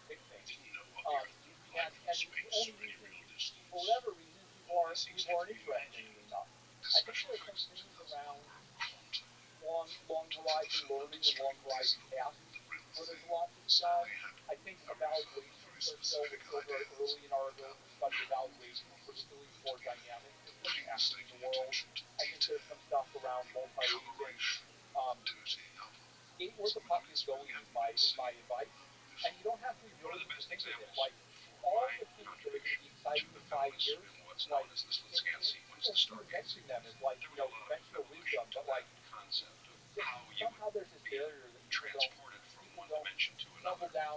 pick things. And the only reason, for whatever reason, people aren't interested in it enough. I think there are some things around long horizon learning and long horizon tasks where there's a lot to be done. I think evaluations we're still very early in our ability to study evaluations, particularly for dynamic systems acting in the world. I think there's some stuff around multi-agent. Skate where the puck is going is my advice. And you don't have to be brilliant to think of it. Like all the things that are going to be exciting in 5 years, like people even mention them as like conventional wisdom, but like it's just somehow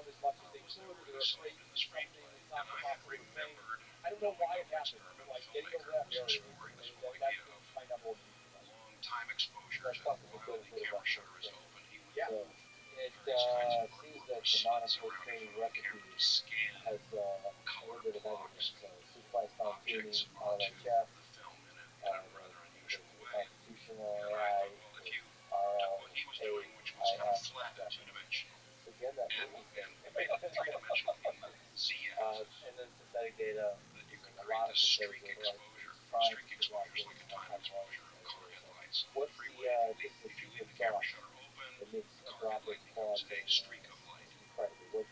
around as much as they could, or they're afraid to do something. It's not the popular thing. I don't know why it happens, but like getting over that barrier, that's my number one piece of advice. Time exposure. That's something that goes with Camera it. shutter is open. He would Yeah. It seems that the monitored training recipe has a little bit of everything. So supervised fine tuning, RLHF, the constitutional AI, RLAIF. Again, that movie thing. And then synthetic data, using a lot of synthetic data, like trying to figure out ways to have more synthetic data. So what's the secret sauce that makes a droplet quad so incredible?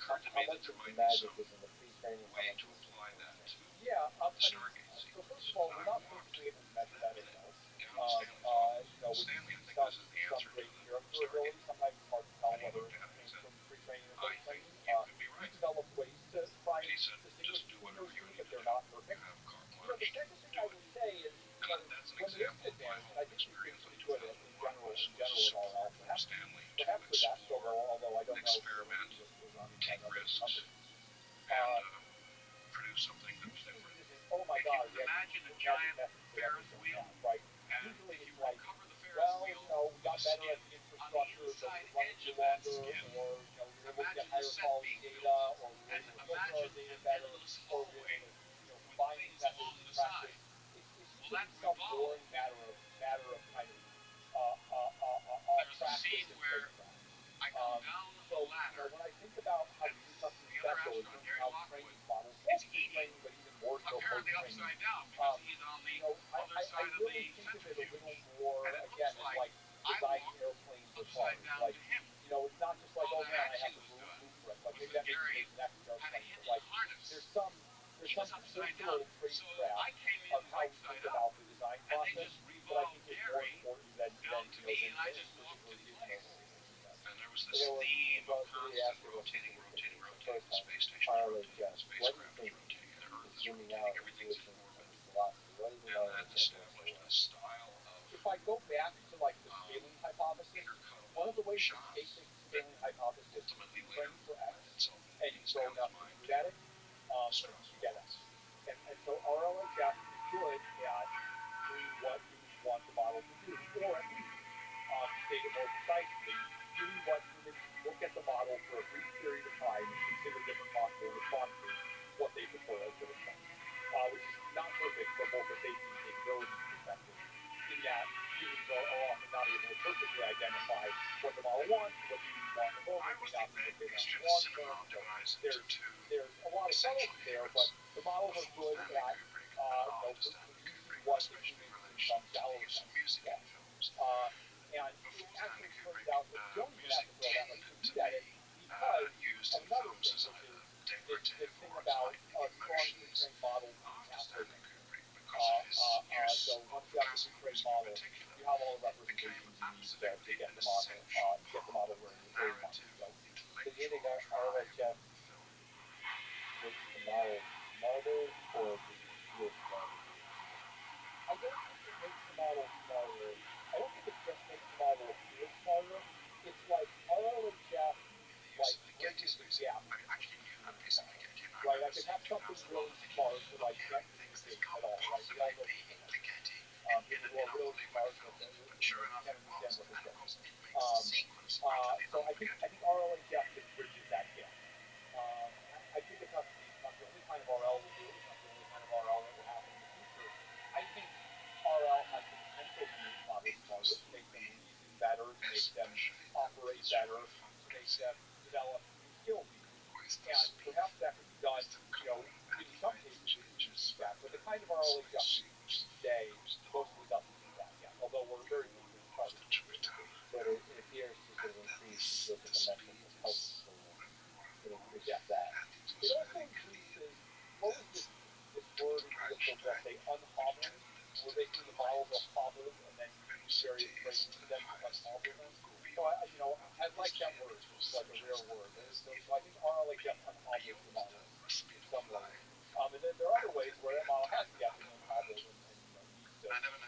How much of the magic is in the pre-training? How much is in the post-training? Yeah, so first of all, we're not perfectly able to measure that ourselves. With some great theorem durability, sometimes it's hard to tell whether it came from pre-training or post-training. We developed ways to try and distinguish between those two, but they're not perfect. The second thing I would say is, when there is an advantage, and I think we've been pretty good at in general with RL, perhaps with that silver, although I don't know if this goes on inside other companies. Oh my God, we have these magic methods that everything has, right? Usually it's like, well, we got better at the infrastructure, so we could run it for longer, or, we were able to get higher quality data, or we were able to filter our data better, or we were able to combine these methods in practice. It seems to be some boring matter of kind of practice and tradecraft. So, when I think about how to do something special in terms of how to train these models, both pre-training, but even more so post-training, I really think of it a little more, again, as like designing airplanes or cars. Like, it's not just like, oh man, I have the blueprint. Like, maybe that makes me make the next airplane. But like, there's some cultural tradecraft of how we think about the design process that I think is more important than any particular vehicle or defect. Okay, well, really ask you about specific techniques. First on RLHF, what do you think, zooming out and position of its velocity, what do you think RLHF does so well? If I go back to like the scaling hypothesis, one of the ways to state the scaling hypothesis is you train for X and you throw enough compute at it, you get X. And so RLHF is good at doing what humans want the model to do, or at least, to state it more precisely, doing what humans look at the model for a brief period of time and consider different possible responses, what they prefer as the response. Which is not perfect from both a safety and capability perspective, in that humans are often not able to perfectly identify what the model wants and what humans want in the moment may not be what they want in the long term. So there's a lot of subtlety there, but the models are good at producing what the humans in some shallow sense want. And it actually turns out that you don't even have to throw that much compute at it because of another thing, which is this thing about strong pre-trained models being half breaking. So once you have the pre-trained model, you have all the representations you need to get the model where you want it to go. So do you think RLHF makes the model smarter, or does it feel smarter to the human? I don't think it makes the model smarter. I don't think it just makes the model feel smarter. It's like RLHF bridges the gap between human and smart. Right? I could have something really smart that get me the gate at all. Right? We all know people like that. People who are really smart but can't understand what they're saying. So I think RLHF just bridges that gap. I think it's not the only kind of RL we'll do. It's not the only kind of RL that will happen in the future. I think RL has the potential to make models smarter, to make them reason better, to make them operate better, to make them develop new skills even. And perhaps that could be done, in some cases with human feedback. But the kind of RLHF we use today mostly doesn't do that yet, although we're very quickly starting to do it. So it appears to sort of increase, if you look at the metric of health performance, it increases that. It also increases, what was this word in vehicles that say unhobbling? We're making the models hobbled and then using various training to them to unhobble them. So I like that word. It's like a rare word. So I think RLHF unhobbles the models in some ways. And then there are other ways where that model has to get unhobbled and needs to unhobble.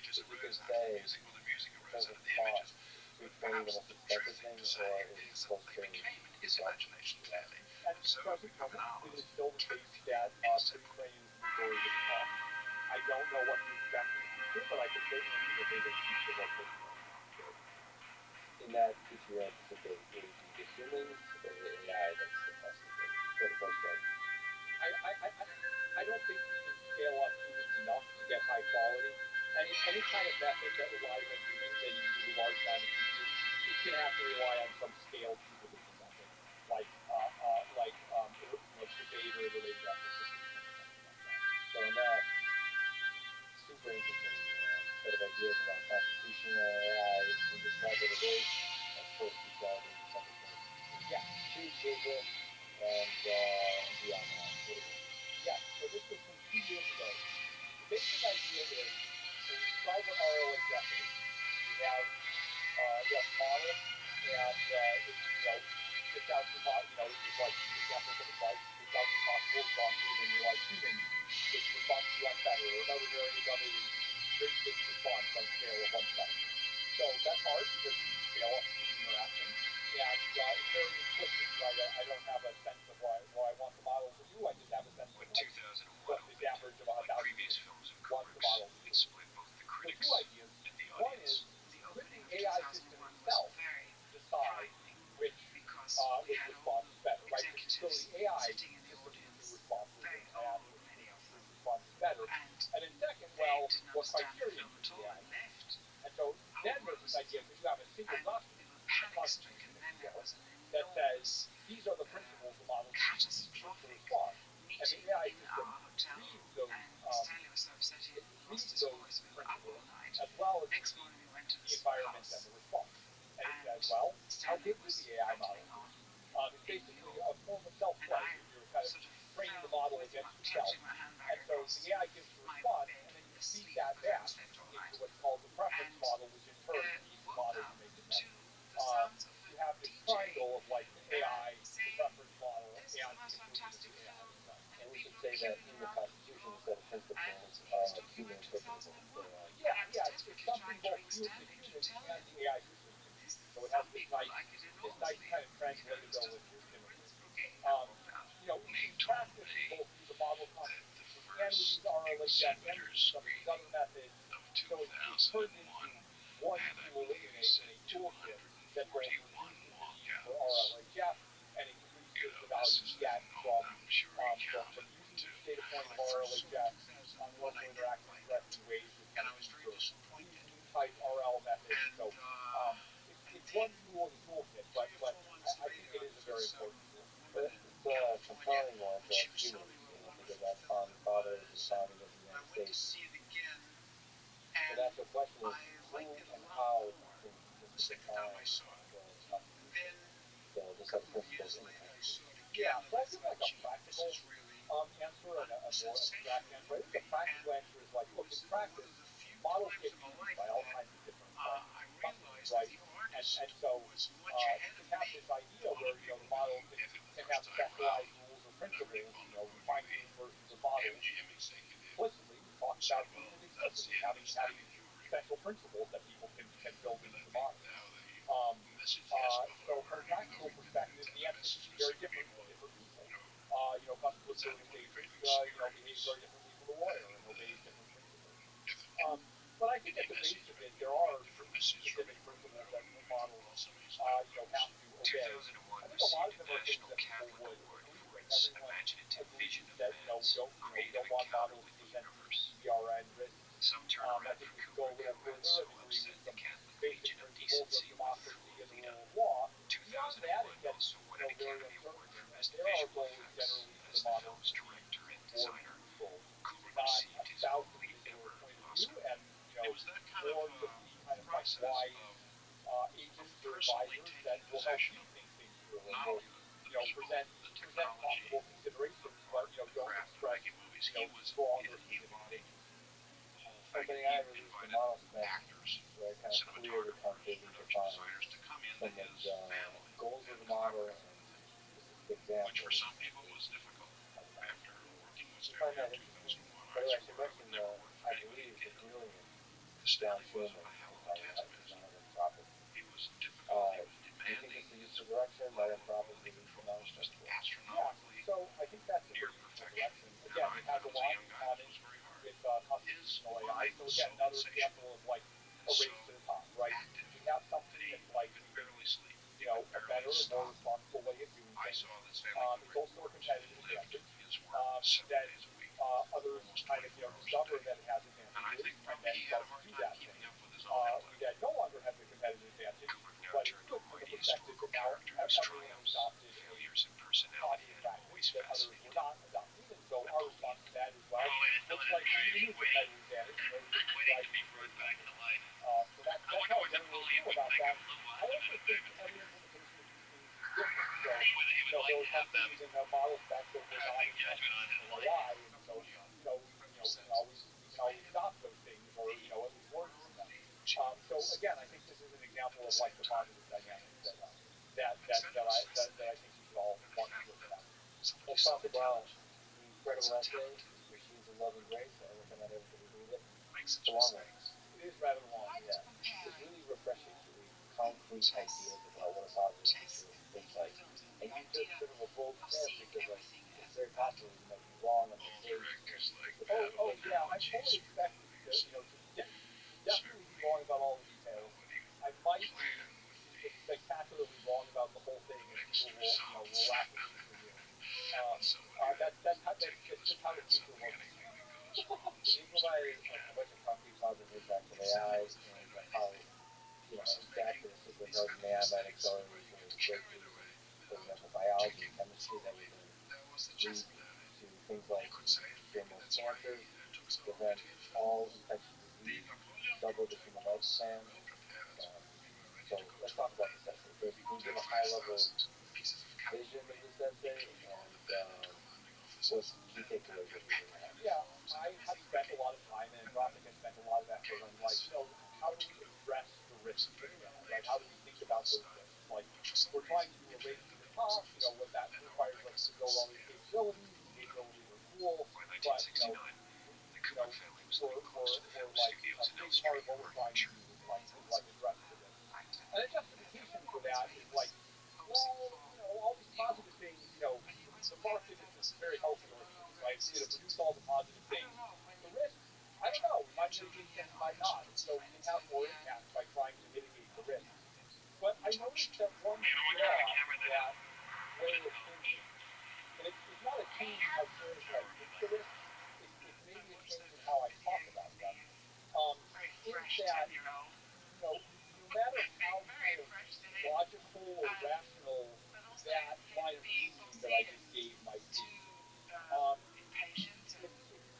Is it to say, in terms of cost, is pre-training the most expensive thing, or is post-training? his imagination clearly. And So because every couple of it hours, is still the case that instantly. pre-trained majority of the time. I don't know what to expect in the future, but I can certainly anticipate a future where post-training is good. In that future you anticipate, will it be the humans or the AI that's the best of it for the post-training? I don't think we can scale up humans enough to get high quality. Any kind of method that relies on humans and uses a large amount of GPUs, it's going to have to rely on some scaled supervision method, like debate or related acquisition, something like that. So in that super interesting set of ideas around constitutional AI, can you describe what it is? Of course, we delve into some of the huge vision and beyond that. What is it? Yeah, so this was from 2 years ago. The basic idea is, when we describe what RLHF is, we have model, and it spits out the model, it's like the example from the slide, spits out the possible responses, and you're like humans, which response do you like better? Or another variant of it is rate this response on a scale of 1 to 7. So that's hard because we scale up human interaction, and it's very implicit, right? I don't have a sense of what I want the model to do. I just have a sense of what this average of 1,000 humans wants the model to do. So two ideas. One is, could the AI system itself decide which response is better, right? So the AI system gives you responses and which response is better. And then second, well, what criterion does the AI use? And so then there's this idea, so you have a single document, constitution if you will, that says these are the principles the model should use to respond. And the AI system reads those principles as well as the environment and the response. And it says, well, how good did the AI model do? It's basically a form of self-flight. You're kind of training the model against yourself. And so the AI gives the response, and then you feed that back into what's called the preference model, which in turn feeds the model to make it better. You have this triangle of like the AI, the preference model, and the improvement of the AI itself. And we should say that in the Constitution, the set of principles are human interpretable. Yeah, it's something both the humans and the AI system can use. So it has this nice kind of translatability or symmetry. In practice, we both use a model constitution and we use RLHF and we use some of these other methods. So it turns into one tool in a toolkit that both reduces the need for RLHF and increases the value you get from using each data point of RLHF and also interacting directly in ways with kind of reasoning type RL methods. So it's one tool in the toolkit, but I think it is a very important tool. But it's a compelling one for us humans. Think about founding fathers and founding of the United States. The natural question is who and how can define the Constitution, the set of principles in the Constitution. Yeah, so I'll give like a practical answer and a more abstract answer. I think the practical answer is like, look, in practice, models get used by all kinds of different companies, right? And so you can have this idea where the model can have specialized rules or principles, fine-tuned versions of models. Implicitly, we talked about even explicitly having special principles that people can build into the model. So from a practical perspective, the answer can be very different for different people. Customers building data, behave very differently from a lawyer and obeys different principles. But I think at the base of it, there are specific principles that models, have to obey. I think a lot of them are things that people would agree with. Everyone agrees that, we don't want models presenting CBRN risks. I think we could go a little further and agree with some basic principles of democracy and the rule of law. Beyond that, it gets, very uncertain. And there our goal is generally for the models to be more neutral, not espouse a particular point of view, and more to be kind of like wise agents or advisors that will help you think things through and will present possible considerations, but don't express strong or specific statements. OpenAI released a model spec where it kind of clearly, concretely defines some of the goals of the model and specific examples. Which for some people was difficult. After working with I find that interesting. By the way, I should mention, I believe the brilliant John Schulman designed Anthropic. It was difficult. Do you think this leads to direction? Might Anthropic release that's how everyone adopted failures in personality positive and practice always that others were fascinated. not adopting. And so our response to that is, well, looks like we need a new competitive advantage in order to drive these great advantages. So that's how I generally feel about that. I also think every implementation of these things is different. So, there were some things in the model spec that were not in constitutional AI, and so, we can always adopt those things, or, at least work from them. So again, I think this is an example of like the positive dynamics that I think we should all want to look at. Let's talk about the incredible essay, Machines of Love and Grace. I recommend everybody read it. It's a long one. It is rather long. Yeah. It's really refreshing to read concrete ideas about what a positive future looks like. And you took sort of a bold stance because, like, it's very possible you might be wrong on the page. Yeah, I fully expect it to definitely be wrong about all the details. I might be spectacularly wrong about the whole thing, and people will laugh at me for years. That's just how the future works. So you provided a bunch of concrete positive impacts of AI and how, it's characteristic of how AI might accelerate breakthroughs in, for example, biology and chemistry that would then lead to things like cure most cancers, prevent all infectious disease, double the human lifespan. So let's talk about this essay. First, can you give a high level vision of this essay and what key takeaways are you have? Yeah, I have spent a lot of time, and Anthropic has spent a lot of effort on, how do we address the risks of AI, right? How do we think about those risks? Like, we're trying to do a race to the top, what that requires us to build all these capabilities. These capabilities are cool, but, we're like, a big part of what we're trying to do is address the risks. And the justification for that is like, well, all these positive things, the market is this very healthy organism, right? It's going to produce all the positive things. The risks, I don't know. We might mitigate them, we might not. And so we can have more impact by trying to mitigate the risks. But I noticed that one flaw in that way of thinking, and it's not a change in how seriously I think the risks, it's maybe a change in how I talk about them, is that, no matter how kind of logical or rational that line of reasoning that I just gave might be, if you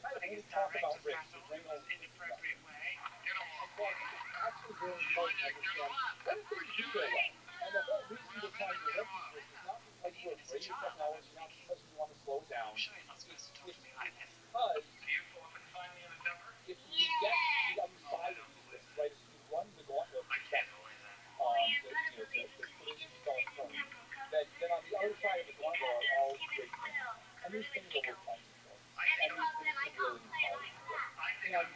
kind of only talk about risks, your brain only thinks about risks. And so I think it's actually very important to understand what if things do go well. And the whole reason we're trying to prevent these risks is not because we're afraid of technology, not because we want to slow it down. It's because if we can get to the other side of these risks, right? If we can run the gauntlet successfully, to put it in strong terms, then on the other side of the gauntlet are all great things. And these things are worth fighting for. And these things can really inspire people. And I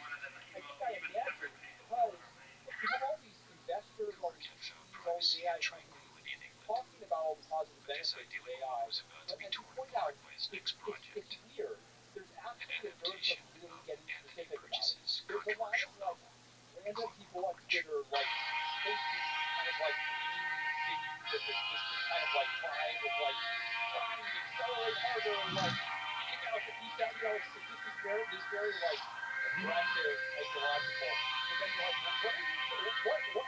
think I imagine because you have all these investors, all these VCs, all these AI companies talking about all the positive benefits of AI. And to point out, it's weird. There's actually a dearth of really getting specific about it. There's a lot of random people on Twitter posting kind of green cities and this kind of vibe of trying to accelerate harder, kick out the PSAT. It's just this very aggressive, ideological. But then you're like, what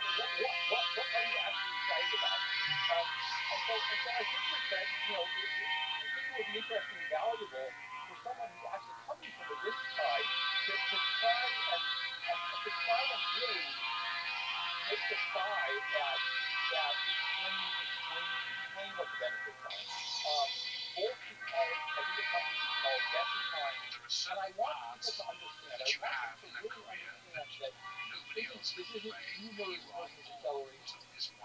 are you actually excited about? And so I figured that I think it would be interesting and valuable for someone who's actually coming from the risk side to try and really make a try at explain what the benefits are. Both because I think it's something we can all get behind, and I want people to understand. I want them to really understand that this isn't humor versus acceleration. This is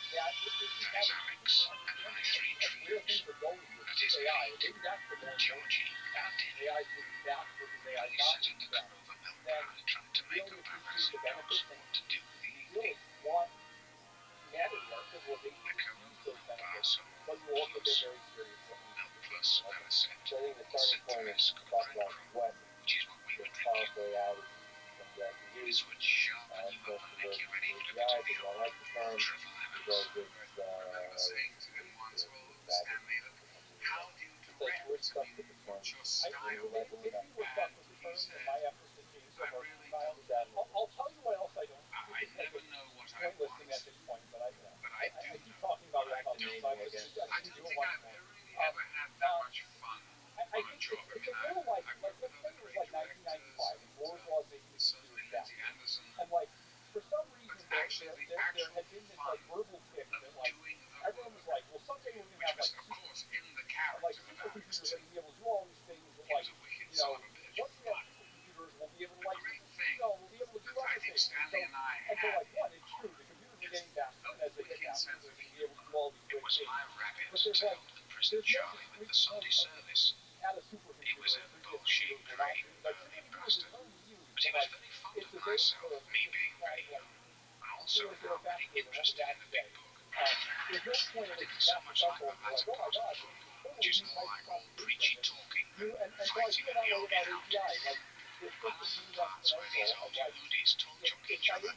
that if we have a clear understanding of where things are going with AI, and maybe that's the more important aspect. AI is moving fast versus AI is not moving fast. Then we really appreciate the benefits, and we really want humanity, our civilization, to seize those benefits, but we've also been very serious what we need to do. So I think the starting point is to talk about what this powerful AI can get to do. Of course, the word API, people don't like the term because it's we're stuck with the term. Maybe we're stuck with the term, and my efforts to change them are futile. I'll tell you what else I don't think is pointless thing at this point. there had been this like verbal tick that like everyone was like, well, someday we're gonna have like supercomputers that are gonna be able to do all these things that like once we have supercomputers we'll be able to like we'll be able to do other things. And so like one, it's true, the computers are getting faster, and as they get faster, they're gonna be able to do all these great things. But there's no discrete point of we had a supercomputer and previous computers were not like supercomputers are fun to use, but like it's a very sort of kind of like computers that are faster than what we have today. There's no point at which you pass the threshold and you're like, oh my god, this is totally new type of computation. And so I feel that way about AGI. Like, it's just a huge exponential of like, if by AGI we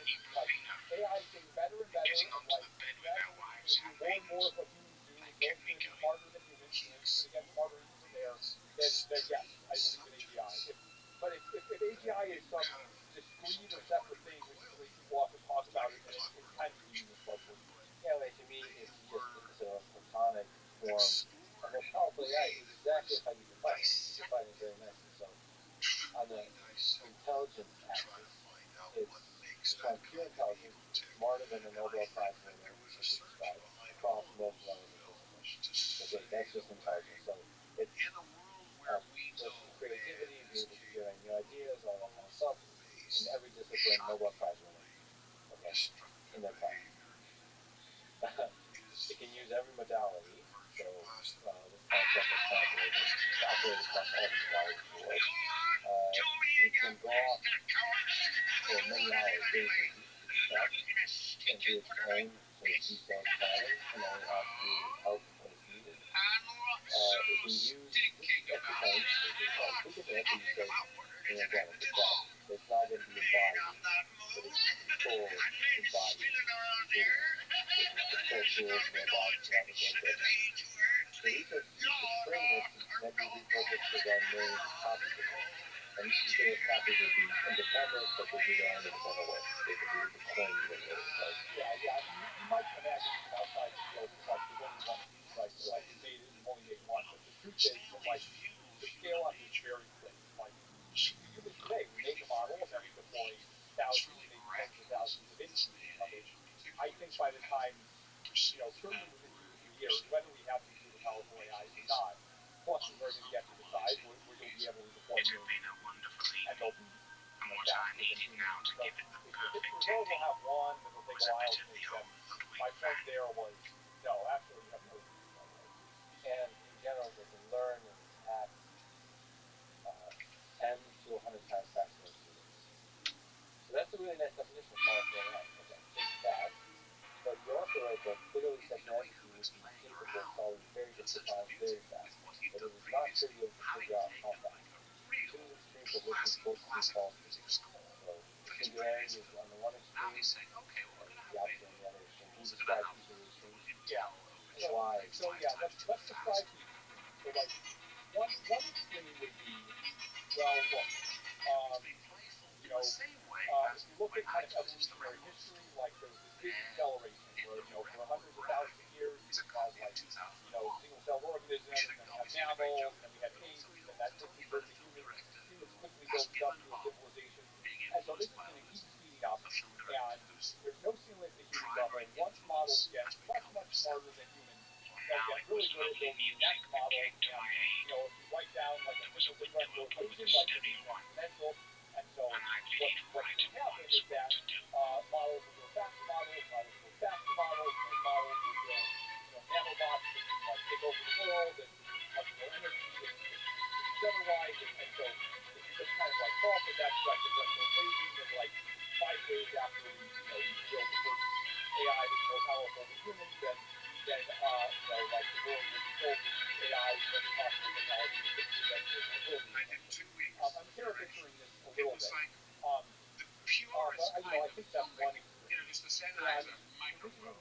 mean like this is like AI is getting better and better, and like gradually it's going to do more and more of what humans do, and so it's going to be smarter than humans, and it's going to get smarter even from there, then yes, I believe in AGI. But if AGI is some discrete or separate thing, which is the way people often talk about it, then it's kind of a meaningless buzzword. Yeah, I mean, to me, if you just consider a platonic form, a more powerful AI is exactly how you define it. You define it very nicely. So, on the intelligence axis, it's on pure intelligence, smarter than a Nobel Prize winner, as we described, across most relevant disciplines. Okay, that's just intelligence. So, it's creativity, be able to generate new ideas, all that kind of stuff, in every discipline, Nobel Prize winner. Okay, in their class. It can use every modality, so this kind of stuff is calculated, it's operated across all the modalities of the world. It can go off for many hours, days, and weeks to do stuff, and do its own sort of detailed planning, and only have to help when it's needed. It can use, this is up to science, who can help you say, and again, it's not going to be embodied, but it can control embodied tools. It can control tools, robots, rapid programs. So you could train it to maybe repurpose to run millions of copies of it. And each of those copies would be independent, but they'd be their own independent way. They could be the coin even really. Like, yeah. You might imagine even outside the field that like there's only one of these, like we've only made one. But the truth is that like the scale up is very quick. Like we do this today. We make a model and then we deploy thousands, maybe tens of thousands of instances of it. I think by the time, certainly within 2 to 3 years, whether we have these really powerful AIs or not, clusters are going to get to the size where you'll be able to deploy millions, and they'll be faster than humans. So if it's result, we'll have one, and it'll take a while to make them. My point there was, no, actually, you have no reason that way. And in general, they can learn and act 10 to 100 times faster than humans. So that's a really nice definition of powerful AI. Okay, think fast, but you're also right that clearly such an entity would be capable of solving very difficult problems very fast. But it is not trivial to figure out how fast. Two extremes of which both seem false to me. So the singularity is on the one extreme, and the opposite on the other extreme. Can you describe each of the extremes? Yeah. And why? So yeah, let's describe the extremes. So like one extreme would be, well, look, if you look at kind of evolutionary history, like there was this big acceleration where, for hundreds of thousands of years, we just had like, single-celled organisms, and then we had mammals, and then we had apes, and that quickly turned to humans. Humans quickly built industrial civilizations, and so this is going to keep speeding up, and there's no ceiling at the human level. Once models get much, much smarter than humans, they'll get really good at building the next model, and, if you write down like a simple differential equation, like this is exponential, and so what's going to happen is that models will build faster models will build faster models, and those models will build, nanobots that can like take over the world and produce much more energy and produce otherwise, and so if you just kind of like solve for that differential equation, then like 5 days after we build the first AI that's more powerful than humans, then like the world will be filled with these AIs and every possible technology that could be invented and will be invented. I'm caricaturing this a little bit. But I think that's one extreme. And the reason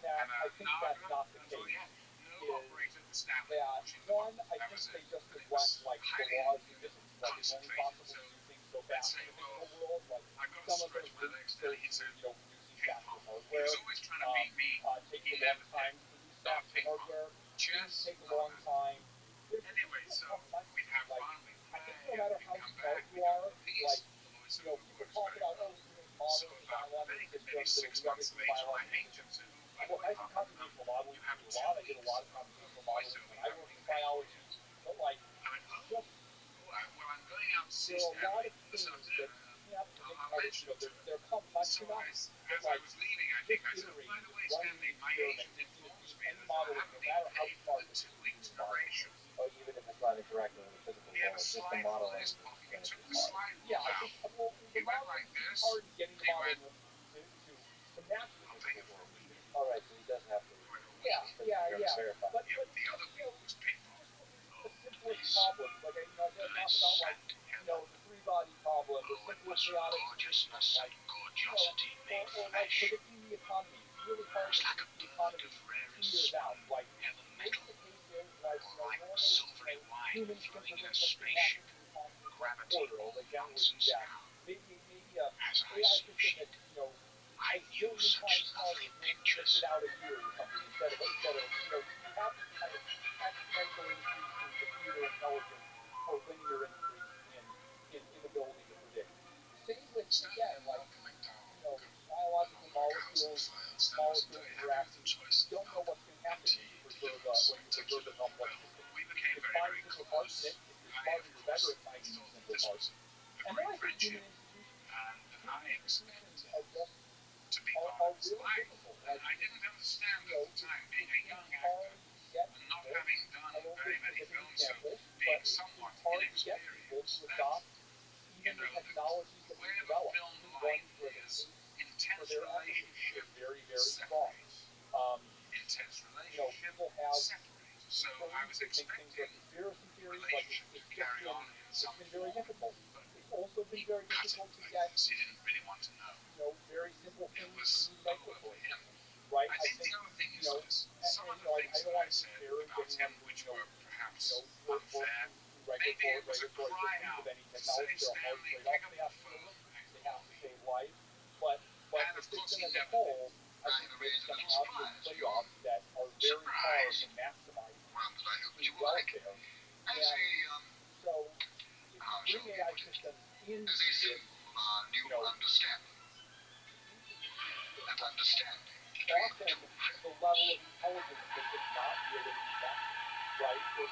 that I think that's not the case is that, one, I think they just neglect like the laws of physics. Like it's only possible to do things so fast in the physical world. Like some of them wouldn't go through, producing faster hardware. Takes a long time to produce faster hardware. Things take a long time. There's real complexity. Like I think no matter how smart you are, like people talk about, we can make models in LLM system, 6 months of age, and my agent said, oh, by the way, Papa, you have 2 weeks of voiceover. You have to pay for it. But like, I went, oh, just well, I'm going out to see there are a lot Stanley. of things Listen, that you have to I'll make mention it to her. they're complex So enough. as I was leaving, I think I said, oh, by the way, Stanley, my agent informs me that I haven't been paid for the 2 weeks duration. Or even if it's not interacting with the physical We have a world, just the slide modeling. rule, Poppy. We took the slide rule Yeah, I out. think well, He went like this. hard getting the He model went, to match the I'll pay you physical for a world. week. All right, so he does have to. I went, a week? Verify. But the other week was paid for. The simplest problems, like I talk about, like the three-body problem, the simple chaotic Gorgeousness system, and gorgeosity made or like flesh. predicting the economy. It's really hard to Like a predict the bird economy of 2 rarest years out. song, Like heaven maybe metal, the case is like or like normally, silvery wine humans can floating in a predict what's going to happen spaceship. to the economy in a Gravity, quarter. all They generally do nonsense that. now. Maybe As I AI system sushi, that I a view billion such times smarter lovely will pictures. predict it out a year or something instead of you have this kind of exponential increase in computer intelligence or linear increase in ability to predict. Same with again like biological molecules, molecule interactions. You don't know what's going to happen when you preserve a complex system. We became It's very, finding very simple parts, close. and if you're smarter, you're better at finding Thought simple this parts. was a And then great I think friendship, human institutions and I expected are just to be are part of his really life. difficult. And I didn't understand at the time, being a young actor, and not having done very many films, so being somewhat inexperienced, that, even the technologies that we where the develop, film even life ones where the is, case intense for their efficacy relationship is very, very strong. separates. Intense relationship People have separates. So I was think things expecting are conspiracy theories, like relationship to carry on in some it's been very form, difficult. but It's also been very cut it difficult to like get this. He didn't really want to know. Very simple It things was to make over it for work. him. Right? I think the other thing is this. Some of the things that I said about him, which were perhaps unfair, maybe it was a cry out to say, Stanley, pick up the phone and call me. Save life, but And of the course system he as a never whole, did. I arranged a little surprise. playoffs that are very far from maximizing One that I hope you will like. welfare. As a, So if you bring AI systems into as a symbol of our new understanding. And understanding between the often two. the level of intelligence makes it not really met, right? It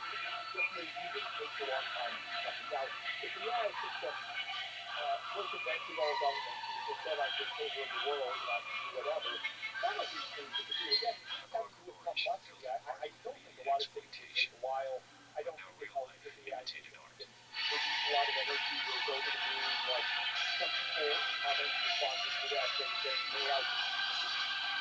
just may be that it takes a long time to do something. Now, if the AI system circumvented all governments and just said I can take over the world and I can do whatever, some of these things it could do. Again, these things have to do with complexity. I still think a lot of things will take a while. I don't think that this AI system can produce a lot of energy or go to the moon. Like some people in comments responding to that saying AI systems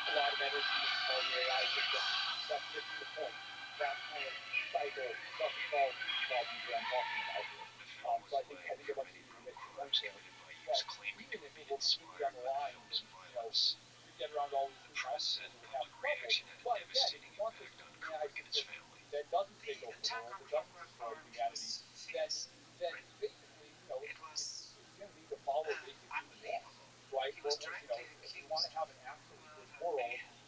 a lot of energy and smaller AI systems. That's missing the point. That kind of cycle doesn't solve the problems that I'm talking about here. So I think a bunch of people missed the point there. But even if it were completely unaligned and we get around all these new molecules and we have trouble. But again, if you want this to be an AI system that doesn't take over the world, that doesn't destroy humanity, then basically, it's going to need to follow basic human laws, right? Well, if we want to have an actually good world,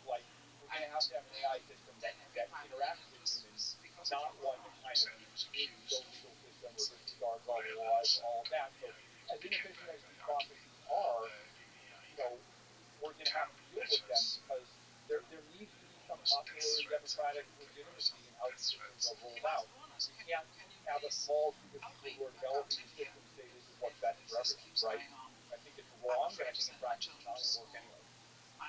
like we're going to have an AI system that interacts with humans, not one that kind of uses the legal system or disregards all the laws, all of that. So as inefficient as these processes are, we're going to have to deal with them because there needs to be some popular and democratic legitimacy in how these systems are rolled out. We can't have a small group of people who are developing the system say this is what's best for everyone, right? I think it's wrong, and I think in practice it's not going to work anyway.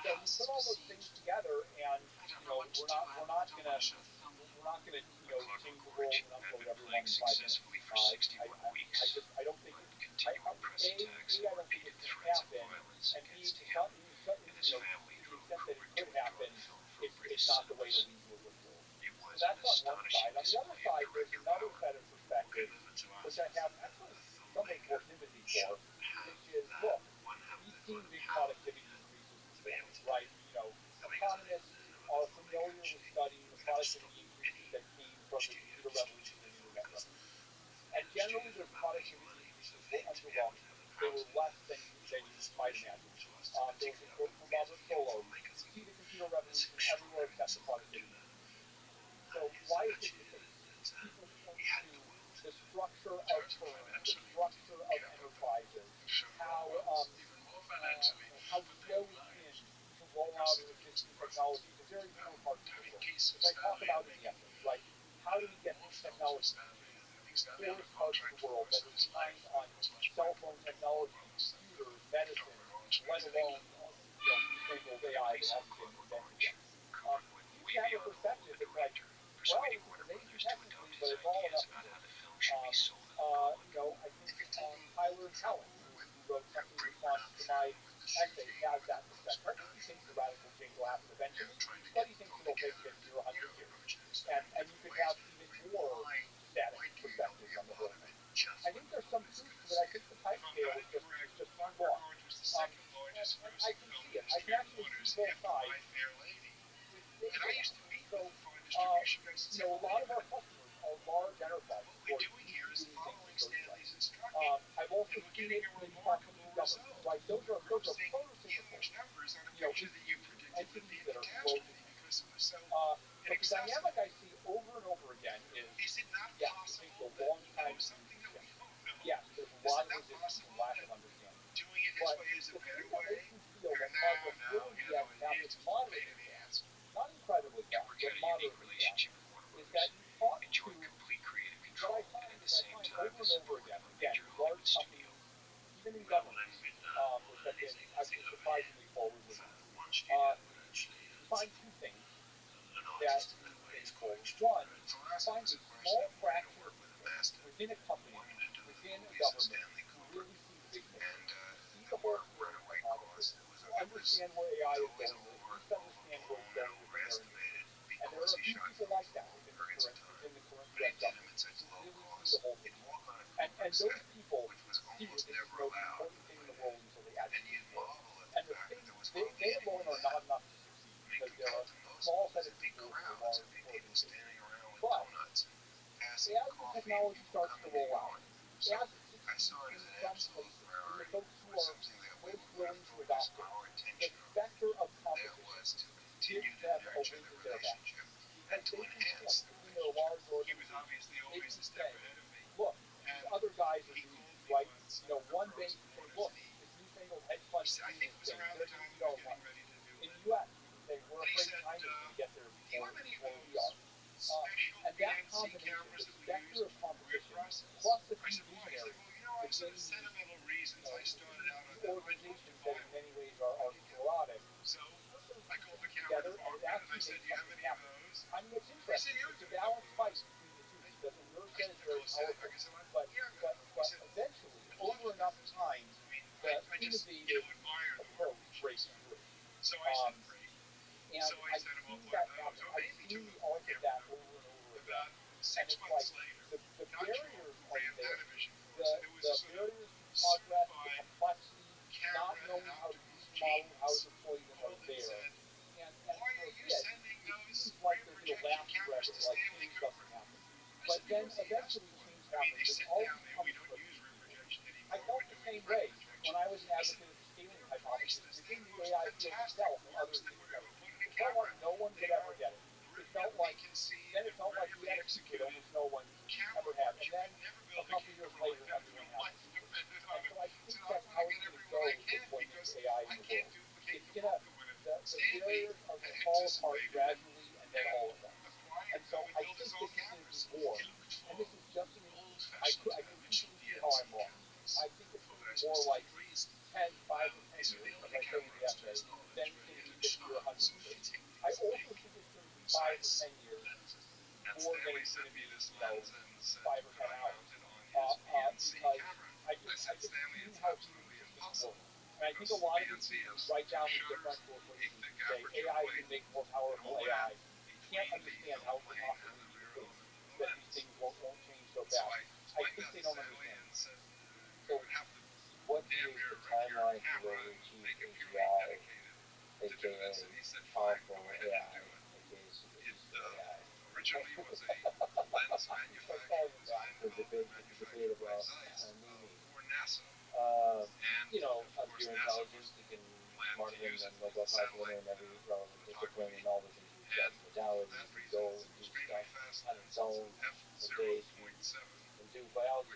So you put all those things together, and we're not gonna change the world and upload everyone in 5 minutes. I don't think it's I don't think it's going to happen, and B, to the extent that it could happen, it's not the way to lead to a good world. So that's on one side. On the other side, there's another set of perspectives which I have actually somewhat more sympathy for, which is, look, we've seen big productivity increases before, right? Economists are familiar with studying the productivity increases that came from the computer revolution and internet revolution. And generally, those productivity increases were underwhelming. They were less than you might imagine. There was a quote from Robert Solow: "You see the computer revolution everywhere except the productivity increase." So why is this the case? People point to the structure of firms, the structure of enterprises, how low-end how to resist new technology is a very important part of the book, which I talk about in the essay, right? How do we get these technologies into the poorest parts of the world that are behind on cell phone technology, computers, medicine, let alone newfangled AI that hasn't been invented yet. You can have a perspective that's like, well, this is amazing technically, but it's all about the work. I think Tyler Talent, who wrote something in response to my essay, has that perspective. I think he thinks the radical change will happen eventually, but he thinks it'll take 50 or 100 years. And you could have even more static perspectives on the whole thing. I think there's some truth to it. I think the type scale is just too long. And I can see it. I can actually see both sides with data. So, a lot of our customers are large enterprises who are really thinking those ways. I've also seen it in talking to governments, right? Those are prototypical, entities that are close to but the dynamic I see over and over again is, yes, it takes a long time to do these things. Yes, there's a lot of resistance and lack of understanding. But the thing that makes me feel that progress will in the end happen moderately fast, not incredibly fast, but moderately fast, is that you talk to what I find over and over again, with large companies, even in governments, which have been actually surprisingly forward leaning, you find two things that need maybe forward. One, you find a small fraction of people within a company, within a government, who really see the big picture, who see the whole story hypothesis, who understand where AI is going, or at least understand where it's going within their industry. And there are a few people like that within the current U.S. government who really see the whole picture. And those people see that this is the most important thing in the world until they actually for it. And they alone are not enough to succeed because there are a small set of people who are large organizations. But as the technology starts to roll out, as it succeeds in some places, in the folks who are most willing to adopt it, the specter of competition gives them a wind at their back. Because they can say, within their large organization, they can say, look, these other guys are doing this, right? One bank can say, look, this newfangled hedge fund is doing this thing, they're going to eat our lunch. In the U.S., we can say, we're afraid China's going to get there before we are. And that combination, the specter of competition, plus a few visionaries within the organizations that in many ways are sclerotic, put those two things together and it actually makes something happen. I mean, it's interesting. It's a balanced fight between the two because inertia is very powerful. But eventually, over enough time, the innovative approach breaks through. And I've seen that happen. I've seen the arc of that over and over again. And it's like the barriers are there. The barriers to progress, the complexity, not knowing how to use the model, how to deploy them are there. And for a bit, it seems like they're going to last forever, like change doesn't happen. But then eventually change happens. It always comes for a few people. I felt the same way when I was an advocate of the scaling hypothesis within the AI field itself and others didn't get it. It felt like no one could ever get it. It felt like we had a secret almost no one ever had. And then a couple years later, everyone has a secret. And so I think that's how it's going to go with deployment of AI in the world. It's going to, the barriers are going to fall apart gradually and then all at once. And so I think this is going to be more, and this is just an, I can easily see how I'm wrong. I think it's going to be more like 5 or 10 years, as I say in the essay, than it's going to be 50 or 100 years. I also think it's going to be 5 or 10 years more than it's going to be, 5 or 10 hours. Because I just seen how human systems work. And I think a lot of these people who write down the differential equations and say AI can make more powerful AI can't understand how it can possibly be the case that these things won't change so fast. I think they don't understand. So, what is the timeline for where we achieve AGI, aka powerful AI, aka super AI? It's a debate about Mimi. Of your intelligence, you can smarter than Nobel Prize winner in every relevant discipline and all the things we've got modalities and go and do stuff on its own for days and do biology.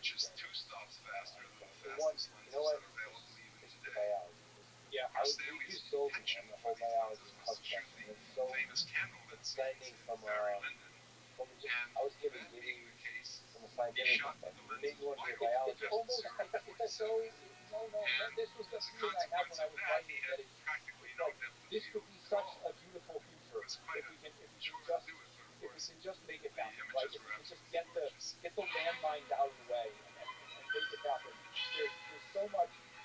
One, you know what? This is the biology. Yeah, we do solely on the whole biology and health section. It's so exciting from I was given Dewey from a scientific perspective. It made me want to be a biologist. It's almost, it's so, no, this was the feeling I had when I was writing that it's like, this could be such a beautiful future if we can just make it happen, right? If we can just get the landmines out of the way and make it happen. There's so much beauty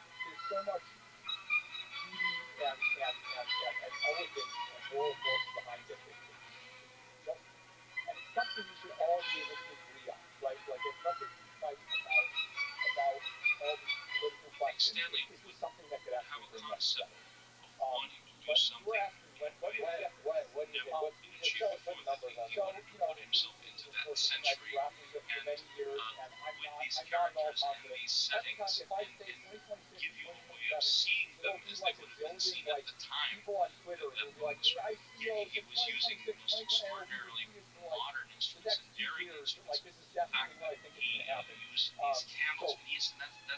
and elegance and moral force behind it. It's just, and it's something we should all be able to agree on, right? Like, as much as we fight about all these political questions, this is something that could actually bring us together. But you were asking, what do you get? What do you get? Put numbers on. So, this is of course something I've been grappling with for many years, and I'm not at all confident. If I say 2026 and 2027, it'll be like a zillion, like, people on Twitter who'll be like, yeah, I see all the 2026, 2020, and it'll be repeated for like the next 2 years. Like, this is definitely what I think is going to happen.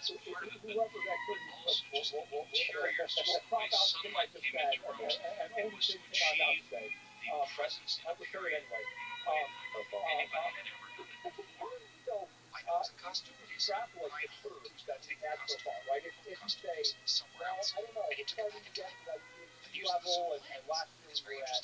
So whoever that could be, we'll crop out the thing I just said, and only say the thing I'm about to say. But I will say it anyway. So, you extrapolate the curve that we've had so far, right? If you say, well, I don't know, we're starting to get like PhD level, and last year we were at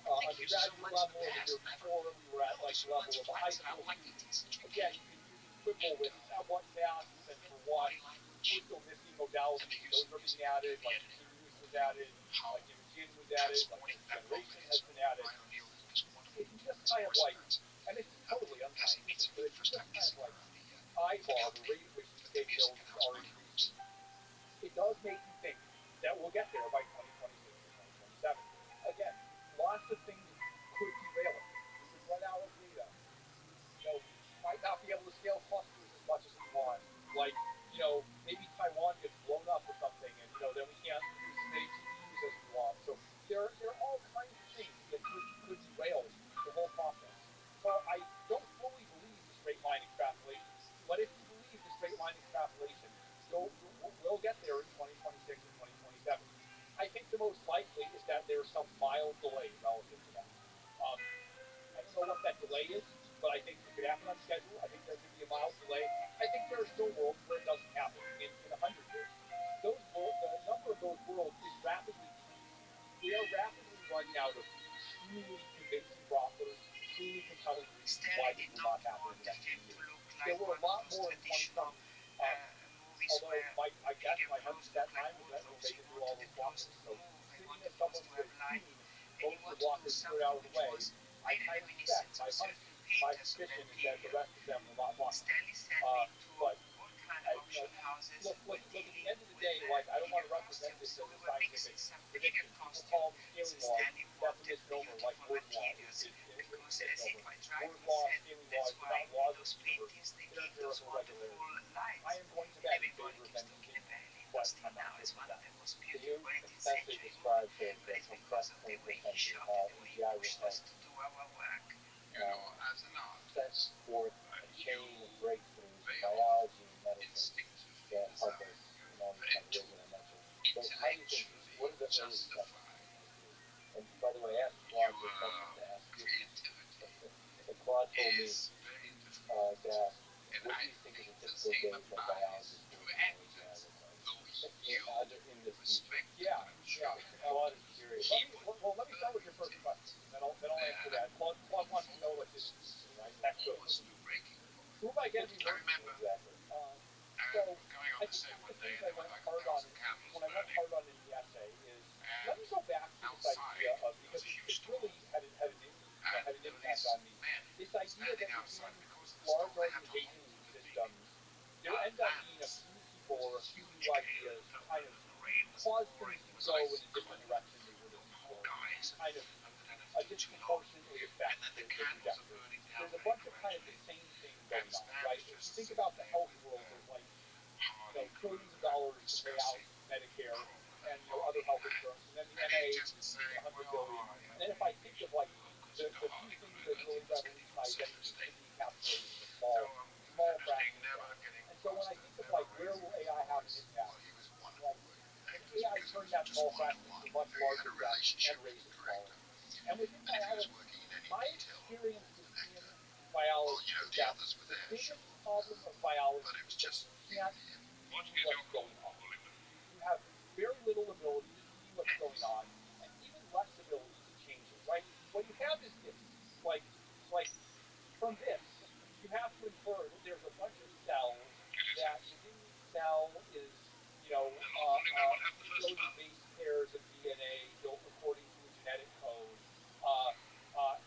undergraduate level, and the year before we were at like the level of a high school student. Again, you can quibble with what masks and for what. We're still missing modalities. Those are being added, like continuous was added, like Imogen was added, like this generation has been added. If you just kind of like, and this is totally unscientific, but if you just kind of like eyeball the rate at which these capabilities are increasing, it does make you think that we'll get there by 2026 or 2027. Again, lots of things could derail it. We could run out of data. Might not be able to scale clusters as much as we want. Like, maybe Taiwan gets blown up or something, and then we can't produce as many GPUs as we want. So there are all kinds of things that could derail the whole process. So I don't fully believe the straight line extrapolation. But if you believe the straight line extrapolation, we'll get there in 2026 or 2027. I think the most likely is that there's some mild delay relative to that. I don't know what that delay is, but I think it could happen on schedule. I think there could be a mild delay. I think there are still worlds where it doesn't happen in 100 years. The number of those worlds is rapidly decreasing. We are rapidly running out of truly convincing grapplers, truly compelling reasons why this will not happen in the next few years. There were a lot more in 2020. Although I guess my hunch at that time was that they could do all those blockers. So sitting as someone who has seen most of the blockers put out of the way, I kind of suspect, my suspicion is that the rest of them will not block. But look, at the end of the day, like, I don't want to represent this as a scientific prediction. People call them scaling laws. That's a misnomer, like Moore's law is a misnomer. Moore's law, scaling law is about laws of the universe. They're empirical regularities. I am going to bet in favor of them using, but I'm not sure of that. Can you essentially describe the compressed 21st century, how AGI will help set forth a chain of breakthroughs in biology and medicine that help us in all these kind of ways that I mentioned? So how do you think, what are the early steps in this idea? And by the way, I asked Claude this question to ask you. So Claude told me to ask, what do you think is a typical day for a biologist working on AGI look like? In this future? Yeah. Claude is curious. Let me start with your first question, and then I'll answer that. Claude wants to know, like, this future, right? Excellent. Who am I going to be working with? Exactly. So I think one of the things I went hard on in the essay is, let me go back to this idea of, because it's really had an impact on me. This idea that within large organizations and systems, there end up being a few people or a few new ideas kind of cause things to go in a different direction they would have before. Kind of disproportionately affect the trajectory. There's a bunch of kind of the same thing going on, right? If you think about the health world, there's like trillions of dollars to pay out Medicare and other health insurance, and then the NIH is $100 billion. And then if I think of like the few things that really revolutionize anything, could be encapsulated in a small fraction of that. And so when I think of like where will AI have an impact, like small fractions to much larger fractions and raising quality. And within biology, my experience within biology is that the biggest problem of biology is that you can't see what's going on. You have very little ability to see what's going on, and even less ability to change it. Right? What you have is this. Like from this, you have to infer that there's a bunch of cells that within each cell is, trillion base pairs of DNA built according to a genetic code.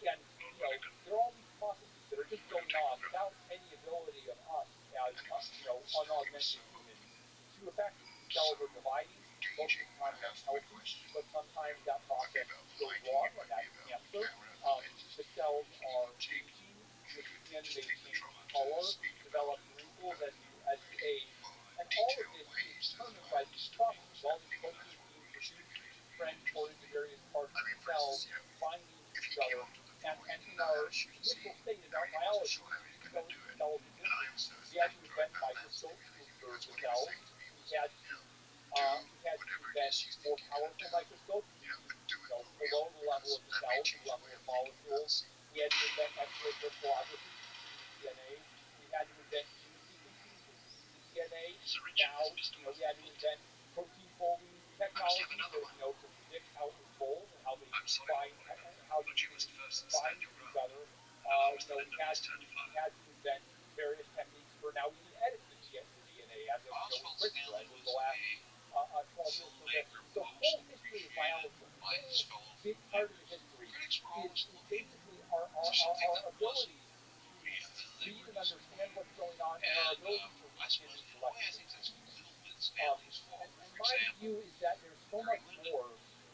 And, there are all these processes that are just going on without any ability of us as, unaugmented humans to affect it. These cells are dividing. Most of the time that's healthy, but sometimes that process goes wrong, and that's cancer. The cells are aging. Your skin may change color, develop wrinkles as you age, and all of this is determined by these processes. All these proteins being produced, transported to various parts of the cell, binding to each other. And in our initial state in our biology, we didn't know these cells existed. We had to invent microscopes to observe the cells. We had to invent more powerful microscopes to see, below the level of the cells, the level of molecules. We had to invent X-ray crystallography to see DNA. We had to invent gene sequencing to see the DNA. Now, we had to invent protein folding technology to predict how it folds and how they bind, how these things bind to each other. We had to invent various techniques for now even edit the DNA as of with CRISPR as of the last 12 years. So the whole history of biology, a whole big part of the history is basically our ability to read and understand what's going on, and our ability to reason intellectually. And my view is that there's so much more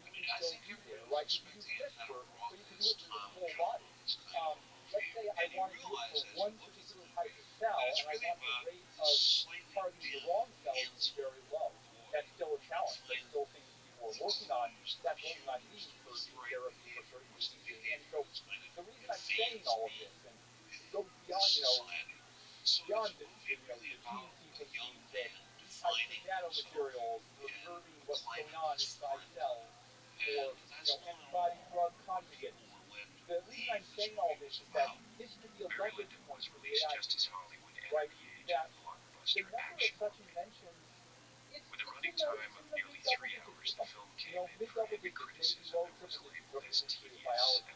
we can still do there, right? You can do CRISPR, but you can do it for the whole body. Let's say I want to do it for one particular type of cell, and I want the rate of targeting the wrong cells to be very low. That's still a challenge. That's still things people are working on. That's what we might need for gene therapy for certain diseases. And so the reason I'm saying all of this, and it goes beyond, beyond the gene sequencing, the types of nanomaterials, observing what's going on inside cells, or antibody drug conjugates. The reason I'm saying all this is that this could be a leverage point for the AI system, right? That the number of such inventions, it's in the mid-double digits or something. Mid-double digits, maybe low triple digits over the history of biology.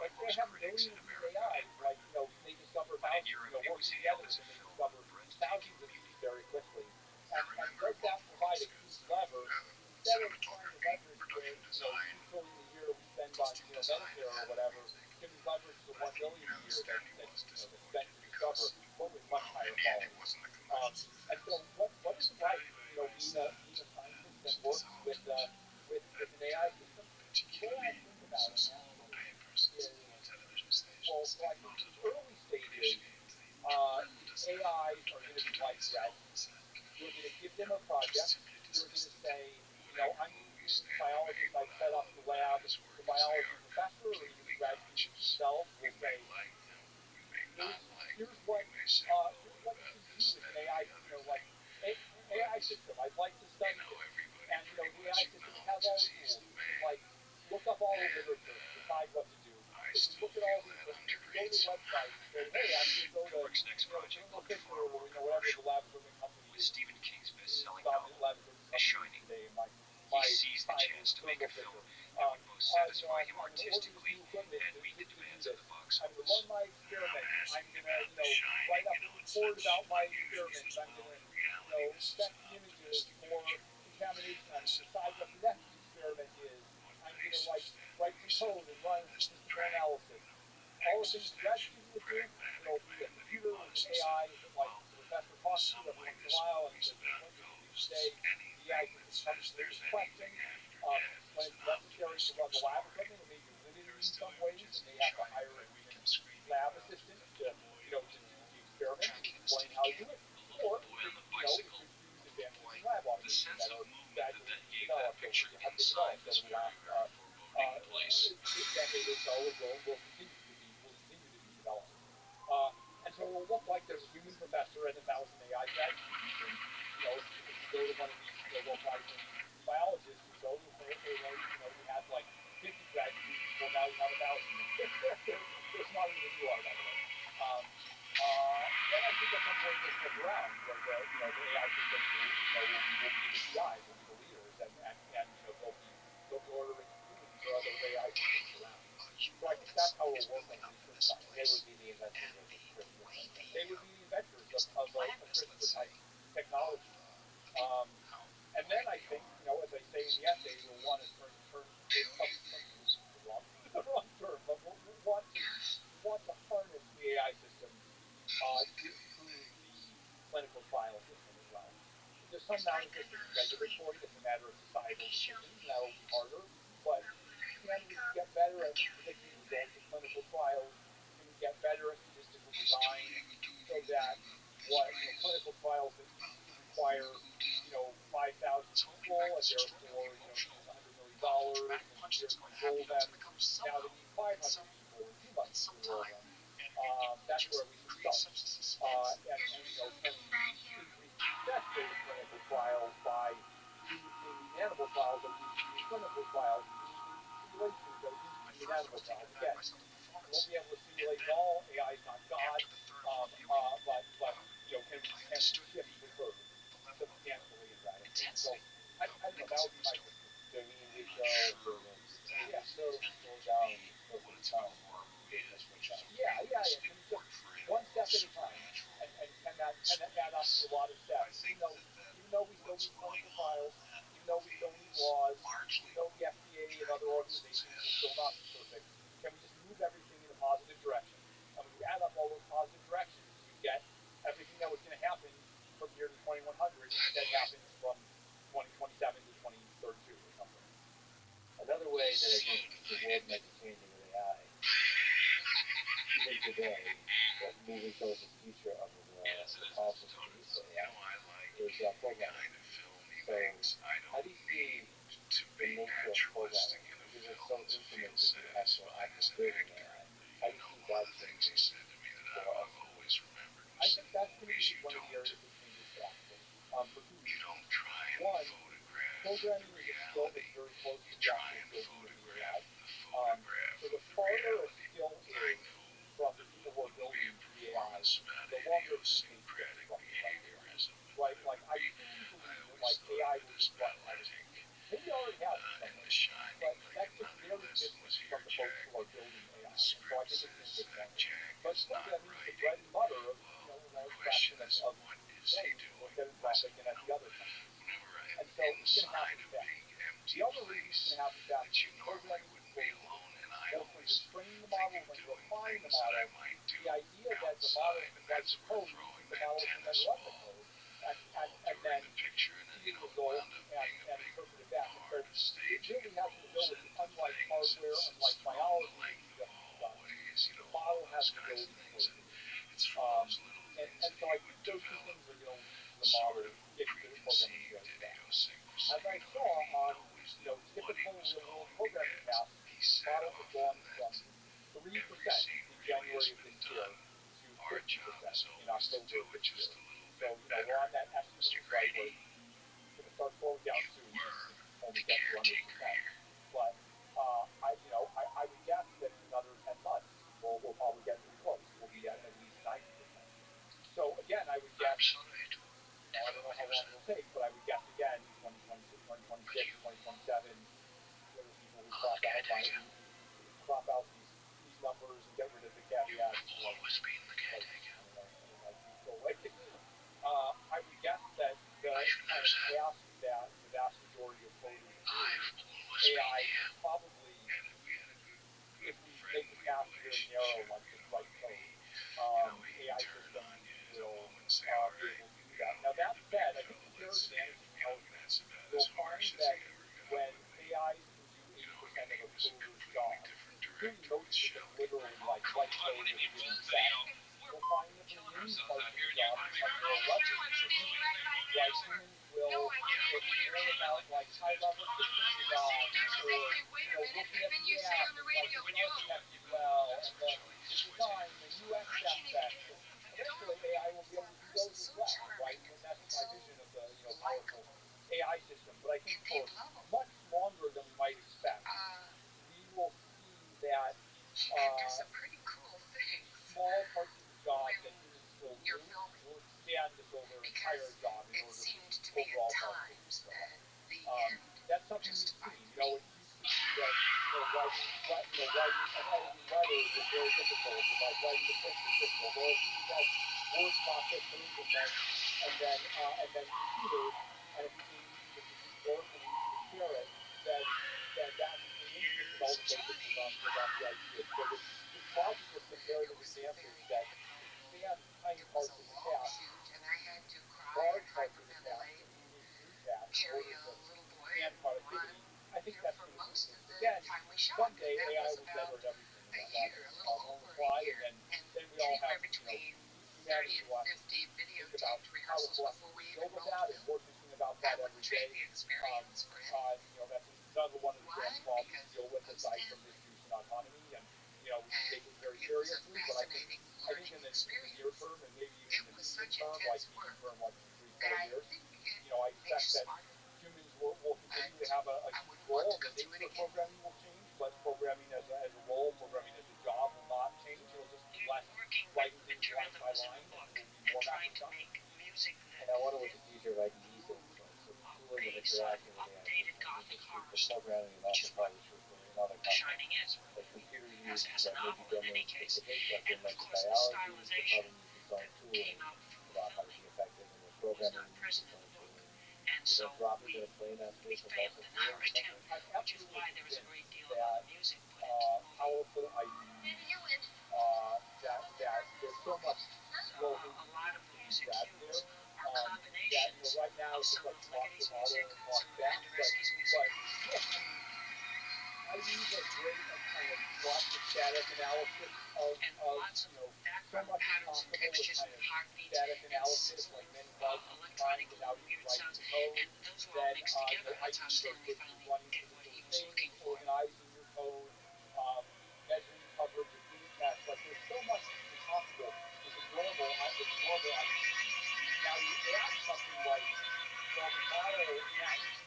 Let's say I have a million of these AIs, like, they discover thousands, working together, and they discover thousands of these very quickly. And does that provide a huge lever instead of trying to leverage the $2 trillion a year we spend on Medicare or whatever? Can we leverage the $1 billion a year that's spent to discover, but with much higher quality? And so, what is it like, being a scientist that works with an AI system? The way I think about it actually is, well, so I think the early stages, AIs are going to be like graduates. You're going to give them a project. You're going to say, I'm using biologists. I set up the lab. The biology professor or even the grad students themselves will say, here's what you can do with an AI, like AI system. I'd like to study it. And the AI system has all the tools. You can look up all the literature, decide what to do. It can look at all the, go to the website and say, hey, I'm going to go to Thermo Fisher or whatever the lab equipment company is. Stephen King's best-selling dominant novel lab equipment company Shining. Today. He seized the chance to make a film that would both satisfy him artistically and meet the demands of the box I'm going to office. run my experiments. I'm going to, write up a report about my experiments. I'm going to, inspect the images for contamination. I'm going to decide what the next experiment is. I'm going to, write some code and run statistical analysis. All the things a grad student would do, there'll be a computer with an AI that, the professor talks to every once in a while and says, what did you do today? The AI system comes to with questions. When it's necessary to run the lab equipment, it may be limited in some ways, and they have to hire a human lab assistant to do the experiment and explain how to do it. Or it could use advances in lab automation that are gradually being developed have been developed over the last decade or so, and will continue to be developed. And so it will look like there's a human professor and 1,000 AI grad students. And if you go to one of these local institutes of biologists or so, you'll now you have 1,000. They're smarter than you are, by the way. Then I think at some point we'll flip around where the AI systems will be the PIs, will be the leaders, and they'll be ordering humans or other AI systems around. So I think that's how it'll work on the research side. They would be the inventors of CRISPR type. They would be the inventors of a CRISPR type technology. And then I think, as I say in the essay, we'll want to turn the wrong term, but we'll want to harness the AI systems to improve the clinical trial system as well. There's some amount of just regulatory, it's a matter of societal decisions, and that'll be harder. But can we get better at predicting results of clinical trials? Can we get better at statistical design so that what clinical trials that used to require 5,000 people and therefore need $100 million in a year to enroll them, now they need 500 people in 2 months to enroll them. That's where we should start. And can we increase the success rate of clinical trials by using animal trials that we used to use clinical trials, using simulations that we used to use in animal trials? Again, we won't be able to simulate it all. AI is not God, but can we shift the curve substantially and radically? So I don't know. That would be my thinking. So we in vitro experiments. Yeah. Slow down most of the time. Yeah. Can we just one step at a time, and can that add up to a lot of steps? Even though we still need clinical trials, even though we still need laws, even though the FDA and other organizations will still not be perfect, can we just move everything in a positive direction? And when you add up all those positive directions, you get everything that was going to happen from here to 2100 instead happens from 2027 to 2032 or something. Another way that I think the world might be changing with AI, even today, but moving towards the future of the possibilities for AI, is programming. So, how do you see the nature of programming? Because it's so intimate with the actual act of building AI. How do you see that changing for us? I think that's going to be one of the areas that changes fastest for 2 reasons. One, programming is a skill that's very close to the actual building of the AI. So the farther a skill is from the people who are building the AI, the longer it's going to take to get disrupted by AI. Right? Like, I truly believe that AI will disrupt everything. Maybe it already has in some ways, but that's just very distant from the folks who are building AI. And so I think it's going to take longer. But programming is the bread and butter of a large fraction of millions who work at Anthropic and at the other companies. And so it's going to happen fast. The other reason it's going to happen fast is programming is closed. Both when you're training the model and when you're applying the model, the idea that the model can write the code, the model can then run the code, and then see the result and interpret it back. And so it really has an ability, unlike hardware, unlike biology, which is just done, the model has the ability to close the loop. And so I think those two things are going to lead to the model getting good at programming very fast. As I saw on typical real-world programming tasks, models have gone from 3% in January of this year to 50% in October of this year. So we're on that estimate, right, where it's going to start slowing down soon. It's only get to 100%. But I would guess that in another 10 months, we'll probably get pretty close. We'll be at least 90%. So again, I would guess, I don't know how long it'll take, but I would guess again, 2026, 2027, there are people who crop out these numbers and get rid of the caveats. Go away. I would guess that the kind of task that the vast majority of coders do, AI probably, if we make the task very narrow, like just write code, AI systems will be able to do that. Now that said, I think the inherent advantage in coding, you'll find that when AIs can do 80% of a coder's job, including those who can literally write code with a given set, you'll find that the remaining parts of the job become more leveraged for humans. Right? Humans will learn about high-level system design, or looking at the app and the architecture well, and the design, the UX aspects, and eventually AI will be able to do those as well, right? And that's my vision of the powerful AI system. But I think for much longer than we might expect, we will see that do some pretty cool things. Small parts of the job when that humans still do you're filming. will expand this over an entire Because job in it order seemed to to me at overall times that the end that's something we've justified seen. the You know, it means. used to be that writing and editing letters was very difficult, and like writing the pitch was difficult. Well, as soon as that word processing and then computers, and it became easy to produce work and easy to share it, then that became instant, and all the focus was on the ideas. So this logic of comparative advances that expand tiny parts of the task, large parts of the task, and create new tasks in order to expand productivity. I think that's going to be the case. Again, someday AI will generate everything, and that won't apply, and then we all have, humanity will have to think about how to collect build that, and we're thinking about that every day. That's another one of the grand problems to deal with aside from misuse and autonomy, and we should take it very seriously. But I think in the near term, and maybe even in the medium term, like medium term, like 3-4 years, I expect that humans will continue to have a huge role, and the nature of programming will change, but programming as a role, programming as a job will not change. It'll just be less writing things line by line, and it will be more math stuff. And I wonder what the future of IDEs is. So the tooling of interacting with AI systems isn't true for programming, and also probably true for another concept. Like computer use that may be domain specific, like in like biology, the problem uses its own tooling about how to be effective, and the programming uses its own tooling. Is Anthropic going to play in that space of also tooling? I'm absolutely convinced that powerful IDEs, that there's so much low latency feedback there, that right now it's just like talk to a model and talk back, but look, IDEs are great at kind of lots of static analysis of so much is possible with kind of static analysis, like many bugs you can find without even writing the code. Then IDEs are good for running particular things, organizing your code, measuring coverage of unit tests. Like there's so much that's possible with a normal IDE. Now you add something like the model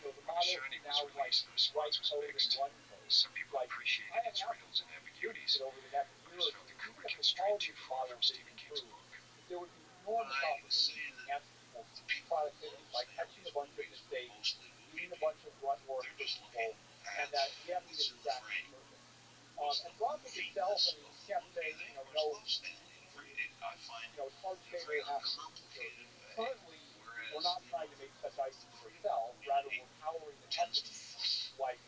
now can now like write code and run code. Like I have absolutely convinced that over the next year or two, even if the quality of the model didn't improve, that there would be enormous opportunities to enhance people's productivity by catching a bunch of mistakes, doing a bunch of grunt work for people, and that we haven't even scratched the surface. Anthropic itself, I mean, you can't say, it's hard to say what will happen in the future. Currently, we're not trying to make such IDs ourselves. Rather, we're powering the companies like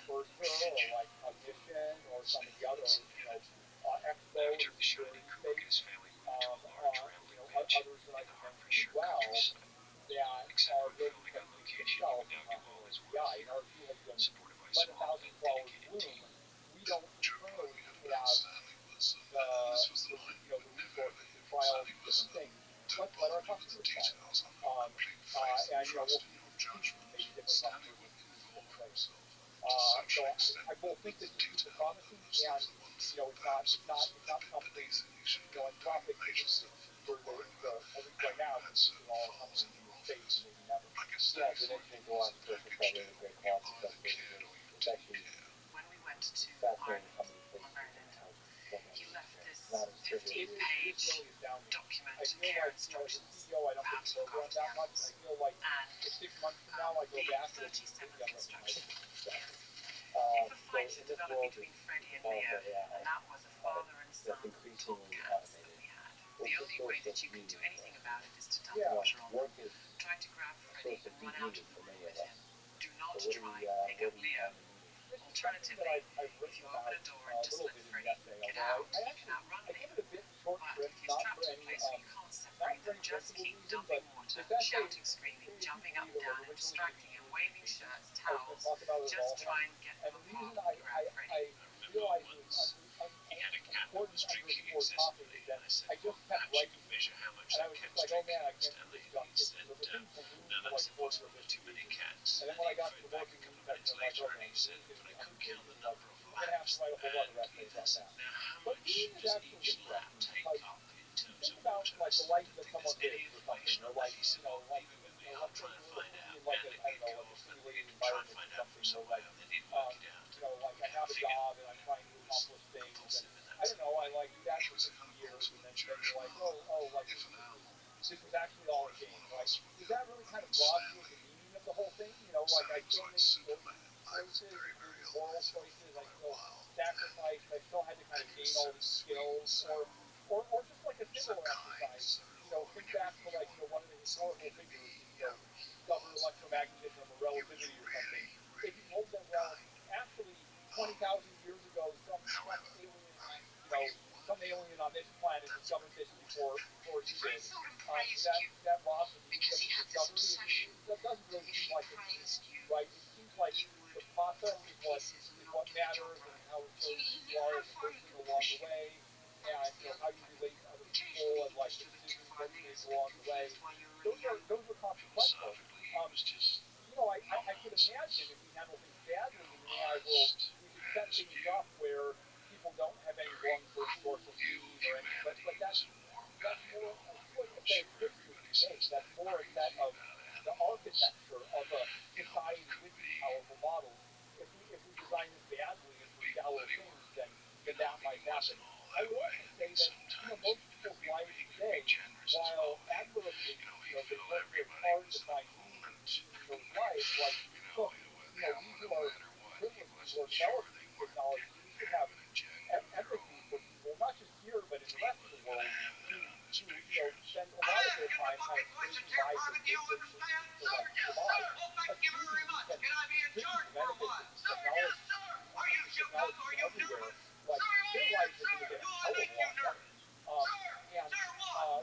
Cursor or like Cognition or some of the other, Expo in the security space, others that I can mention as well, that are building techniques themselves and talking about AI. And our view has been, let 1,000 flowers bloom. We don't internally have the resources to try all these different things. Let's let our customers try it. And we'll see maybe different customers will see in different ways. So I both think this is super promising, and it's not something Anthropic isn't eager to at least right now compete with all our companies in the space, and maybe never. Yeah, the next thing to watch is Cursor try to integrate quantum computers. It's actually fascinating how many places he left this not as trivial. 15-page really astounding. document I of feel care like, as a instructions CEO, I don't how get to to look program after that much, and I feel like And if 6 months from now I go the back, it'll be 37th completely instruction unrecognizable. is if a fight So had in this developed world between of Freddie and powerful Leo, AI and that was a father and son that's increasingly cats that automated, we had, what's the the only source way that of you could do meaning anything for about us? it is to dump Yeah, water on Work them. is Try to grab a Freddie source of and deep run out of meaning the for room many with of him. us. Do not So try and pick up what do you Leo. find the meaning? this is something Alternatively, that I've if written you about open a door a and just little let bit in the Freddie essay, get although out, I you can actually outrun I give Leo. it a bit short But shrift, if he's not trapped for in a any place where you can't not separate for them, any just principled keep reason, dumping but water, this essay, shouting, screaming, if you jumping can up, read it, was down, and originally going to distracting be him, 2 or 3 waving pages. shirts, I was going to towels. talk about it with all Just try hands, and get and to the the reason park and grab Freddie. I realized it was important underscore topic is that I just kept writing it, and I was just like, oh man, I can't do this justice. So the thing ballooned to like 40 or 50 pages. And then when I got to the working meat section, I'm like, okay, this is going to be 100 pages. Like, I'm going to have to write a whole other essay about that. But reading is actually interesting because you think about like the life that someone lives or something, or like let's say you're in like a I don't know, like a simulated environment or something, where like like I have a job and I'm trying to accomplish things, and I don't know, choices, including moral choices. I still sacrificed. I still had to kind of gain all these skills, or just like a similar exercise. Think back to one of the historical figures, discovered electromagnetism or relativity or something. If you told them, well, actually, 20,000 years ago, some alien on this planet discovered this before you did. That robs the meaning of the discovery. That doesn't really seem like the meaning, right? It seems like the process is what matters, and how resilient you are as a person along the way, and how you relate to other people, and the decisions that you make along the way. Those are consequential. I could imagine if we handle things badly in the AI world, we could set things up where people don't have any long-term source of meaning or any, but that's more a set of fixtures we make. That's more a set of the architecture of a society with these powerful models. If we design them badly and for shallow things, then that might happen. I would also say that most people's lives today, while admirably, they work very hard to find meaning in those lives. Look, we who are privileged who are developing these technologies, we should have empathy for people, not just here but in the rest of the world, who spend a lot of their time kind of scraping by for survive. A huge benefit from these technologies. Technology everywhere. Their lives are going to get a hell of a lot better.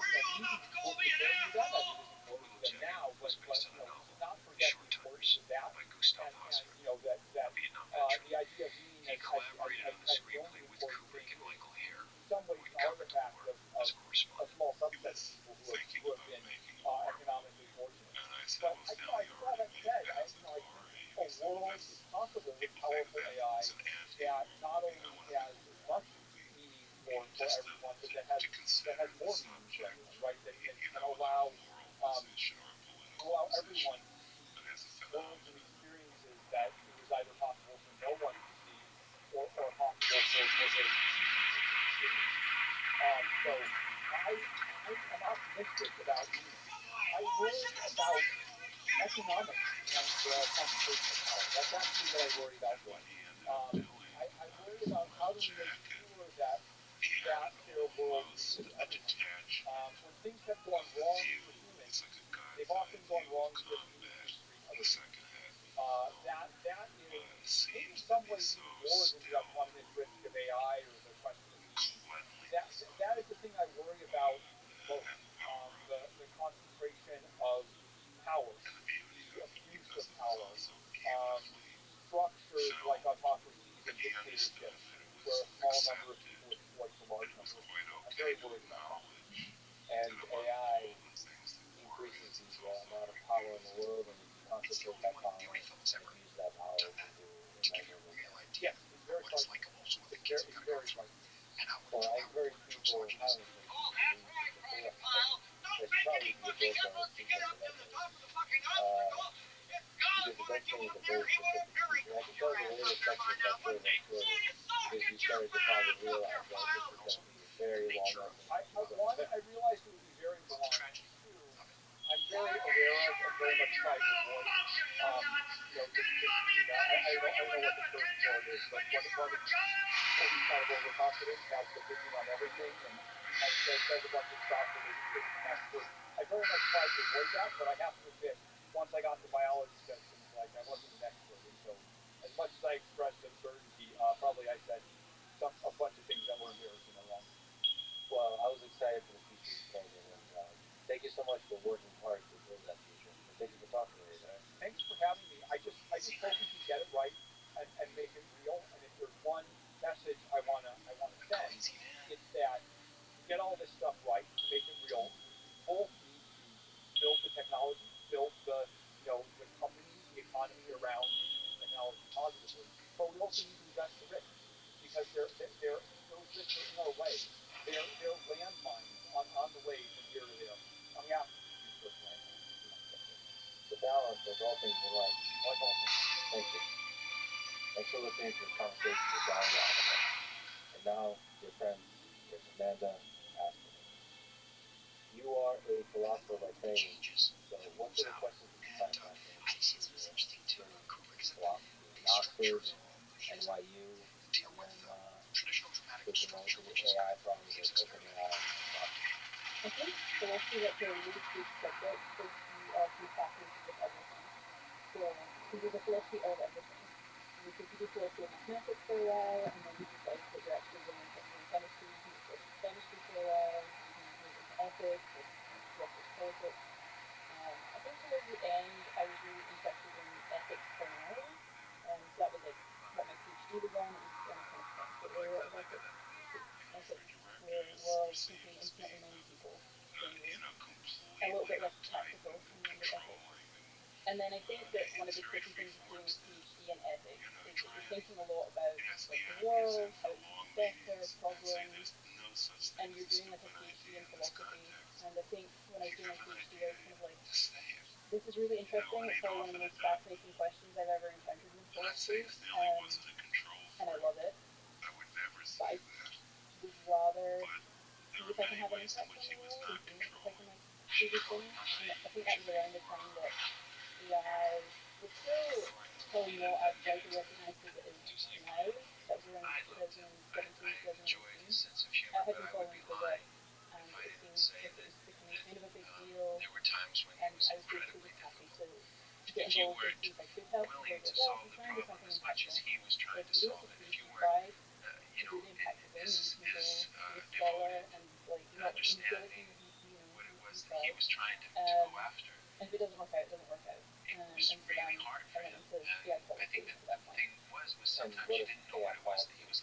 Music is totally important to them, as it is important to them now. But we should not forget the importance of that, and the idea of meaning as kind of the only important thing is in some ways an artifact of a small subset of people who have been economically fortunate. But I think all that said, I think a world is possible with powerful AI that not only has as much meaning for everyone, but that has more meaning for everyone, right? That can allow everyone to see worlds and experiences that it was either possible for no one to see, or possible for very few people to experience. So I'm optimistic about meaning. I worry about economics and the concentration of power. That's actually what I worry about more. I worry about how do we make sure that fair world reaches everyone. When things have gone wrong for humans, they've often gone wrong because we mistreat other people. That is maybe in some ways even more than the autonomous risk of AI or the question of meaning. That is the thing I worry about most. The concentration of power, the abuse of power, structures like autocracies and dictatorships where a small number of people exploits a large number of people. I'm very worried about that. And AI increases the amount of power in the world, and if you concentrate that power, you use that power to do immeasurable things. Yes, it's very frightening. It's very frightening. Well, I encourage people tirelessly to read the book. They should probably be a book or a sequence of essays. Because it does change a very specific feature. I can tell you the later section is not very short, because you started to probably realize that this is going to be a very long essay. I realized it would be very long. Two, I'm very aware of and very much try to avoid the speed. I don't know what the term for it is, but when people who's kind of overconfident have the opinion on everything and says a bunch of stuff and isn't an expert. I very much try to avoid that, but I have to admit, once I got to biology sections, I wasn't an expert, and so as much as I expressed uncertainty, probably I said a bunch of things that were embarrassing and wrong. Well, I was excited for the future you painted, and thank you so much for working hard to build that future. And thank you for talking to me today. Thanks for having me. I just hope we can get it right and make it real. And if there's one message I wanna send, it's that to get all this stuff right, to make it real, we both need to build the technology, build the the companies, the economy around using technology positively. But we also need to address the risks, because those risks are in our way. They're landmines on the way from here to there. And we have to use those landmines if we want to get there. The balance, like all things in life. Like all things. Thank you. Thanks for listening to this conversation with John Robinson. And now, dear friends, here's Amanda asking. You are a philosopher by training, so what sort of questions would you find fascinating in philosophy, Oxford and NYU, and then switching over to the AI problems like OpenAI and stuff. I think philosophy is actually a really good subject if you are kind of fascinated with everything. So, because there's a philosophy of everything. So if you do philosophy of mathematics for a while, and then you decide that you're actually really interested in chemistry, you can do philosophy of chemistry for a while, you can move into ethics, or philosophy of politics. I think towards the end, I was really interested in ethics primarily. So that was like what my PhD was on. It was on a kind of technical area of ethics. Ethics, where we're all thinking infinitely many people, strangely. A little bit less practical in the end of ethics. And then I think that one of the tricky things of doing a PhD in ethics is that you're thinking a lot about like the world, how it can be better, problems, and you're doing like a PhD in philosophy. And I think when I was doing my PhD, I was kind of like, this is really interesting. It's probably one of the most fascinating questions I've ever encountered in philosophy, and I love it. But I would rather see if I can have an impact on the world and see if I can like do these things. And I think that was around the time that AI was still probably not as widely recognized as it is now. That was around 2017, 2018. I had been following for a bit, and it seemed like it was becoming kind of a big deal. And I was basically just happy to get involved and see if I could help. Because I was like, well, if you're trying to do something impactful, like you don't have to be tried to do the impactful thing. You can go be a scholar and like not and feel like you tried. And if it doesn't work out, it doesn't work out. And so then I went into AI policy at that point. And what is AI policy? At the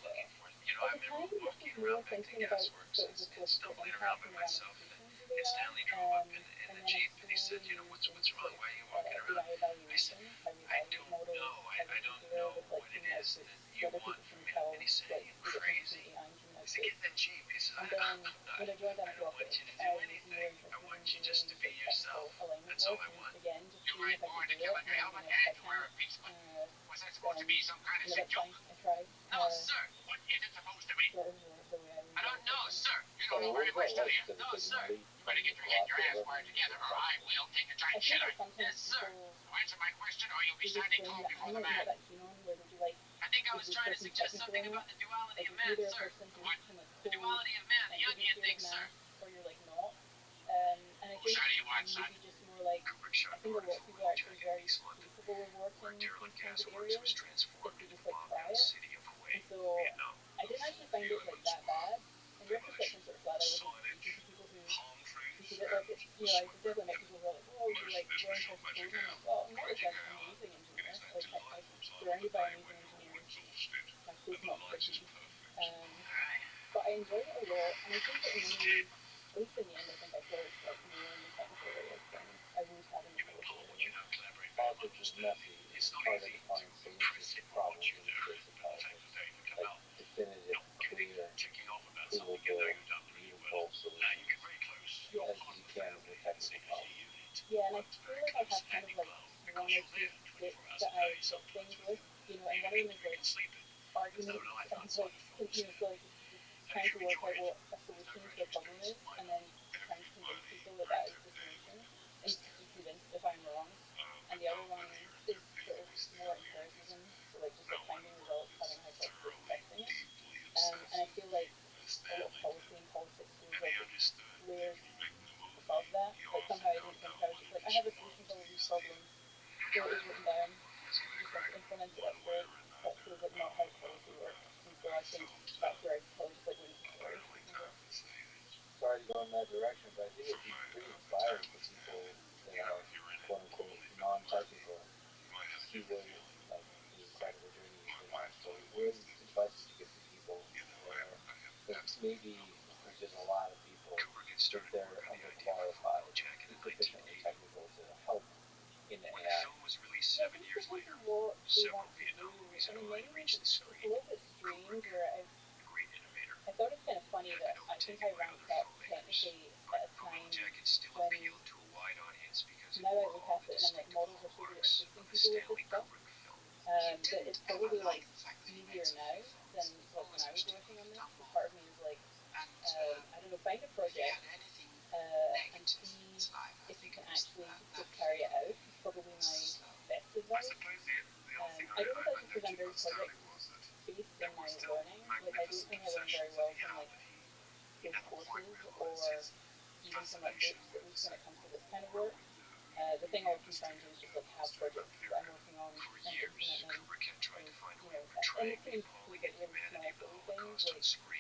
time, this was more thinking about sort of the political impact and ramifications of AI. And then I slowly moved into sort of AI evaluation, how we evaluate models, how we compare with like human outputs, whether people can tell like the difference between AI and human outputs. And then when I joined RabbiRothschild, I was more interested in doing the technical alignment work, and again, just seeing if I could do it. And then, if I can't, then that's fine. I tried. That is the way I would do it. So what was that like sort of taking the leap from the philosophy work into I think that sometimes people they just bring that I'm like not that keen on, where they'll be like, is this person technical or not? Like you're either a person who can like code and isn't scared of math, or you're like not. And I think I'm maybe just more like, I think a lot of people are actually very capable of working in these kinds of areas if they just like try it. And so I didn't actually find it like that bad. In retrospect, I'm sort of glad I wasn't speaking to people who did it. Like it's, I definitely met people who are like, oh, you're like learning how to code, and I'm like, well, I'm not like an amazing engineer. Like I'm surrounded by amazing engineers. My code's not pretty. But I enjoyed it a lot, and I think that in many ways, at least in the end, I think I flourished like more in the technical areas than I would have in the policy areas. Politics is messy. It's harder to find solutions to problems in the case of politics. Like definitive, clear, provable, beautiful solutions as you can in the technical problem. Yeah, and I feel like I have kind of like one or two sticks that I hit things with, and one of them is like arguments and like so like just trying to work out what a solution to a problem is, and then trying to convince people that that is the solution, and be convinced if I'm wrong. And the other one is sort of more empiricism, so like just like finding results, having a hypothesis, and testing it. And I feel like a lot of policy and politics feels like it's layers above that. Like somehow I don't think I was just like, I have a solution to all these problems, here it is written down, you just want to implement it, that's great. That feels like not how policy works. And so I think that's where I probably just like wouldn't flourish, I guess. Sorry to go in that direction, but I think it'd be pretty inspiring for people that are quote unquote non-technical to see where like the incredible journey you've been on. So what is advice would you give to people where maybe there's just a lot of people that they're underqualified, insufficiently technical to help in AI? Yeah, I think it depends on what they want to do. I mean, many ways it's a little bit strange where I thought it's kind of funny that I think I ramped up technically at a time when now I look at it and I'm like, models are so good at assisting people with this stuff. That it's probably like easier now than like when I was working on this. So part of me is like, I don't know, find a project and see if you can actually just carry it out is probably my best advice. I don't know if that's just because project based in my learning. Like I don't think I learn very well from like those courses or even from like books, at least when it comes to this kind of work. The thing I often try and do is just like have projects that I'm working on and implement them. And, you know, and this can include like really small silly things. Like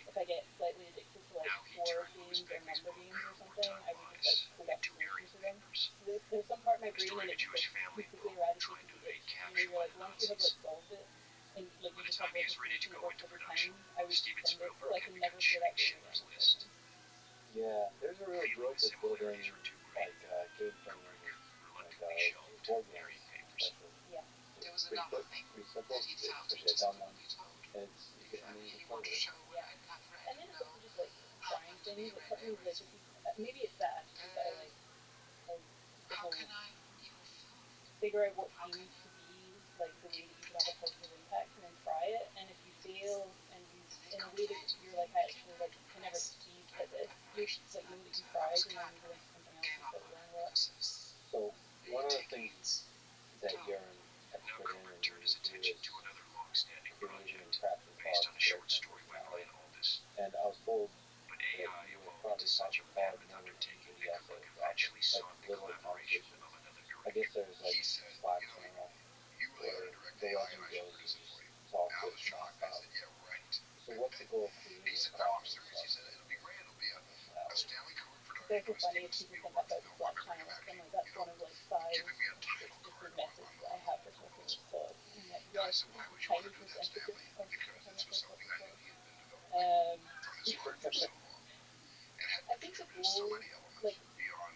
if I get slightly addicted to like word games or number games or something, I will just like code up solutions to them. There's some part of my brain and it's like completely eradicated the itch. You know, you're like once you have like solved it and like you just have like a solution that works every time, I would send it so I can never play that game again. Yeah, there's a real joke with building like game frameworks, like board games, especially. Yeah. It's pretty quick, pretty simple, especially a dumb one. And it's, you can, I mean, you can play with it. Yeah. And then it's also just like trying things. Like part of me is like, if you, maybe it's that attitude that I like, of the whole figure out what seems to be like the way that you can have a positive impact and then try it. And if you fail and you, in a way that you're like, I actually like can never succeed at this, you like know that you tried and then you go into something else and start learning a lot. So one of the things that you're an expert in and you do is creating and crafting thoughts based on personality. And I was told that you would probably find it hard moving into the essay process, like literal conversations. I guess there's like Slack channel where the legend goes and you just talk just nonstop. So what's the goal of creating and crafting this process? It's also funny if people think about the Slack channel, because I'm like, that's one of like 5 explicit methods that I have for talking this talk. And like, yes, tiny percentages of how much I talk this talk. I think the goal, like,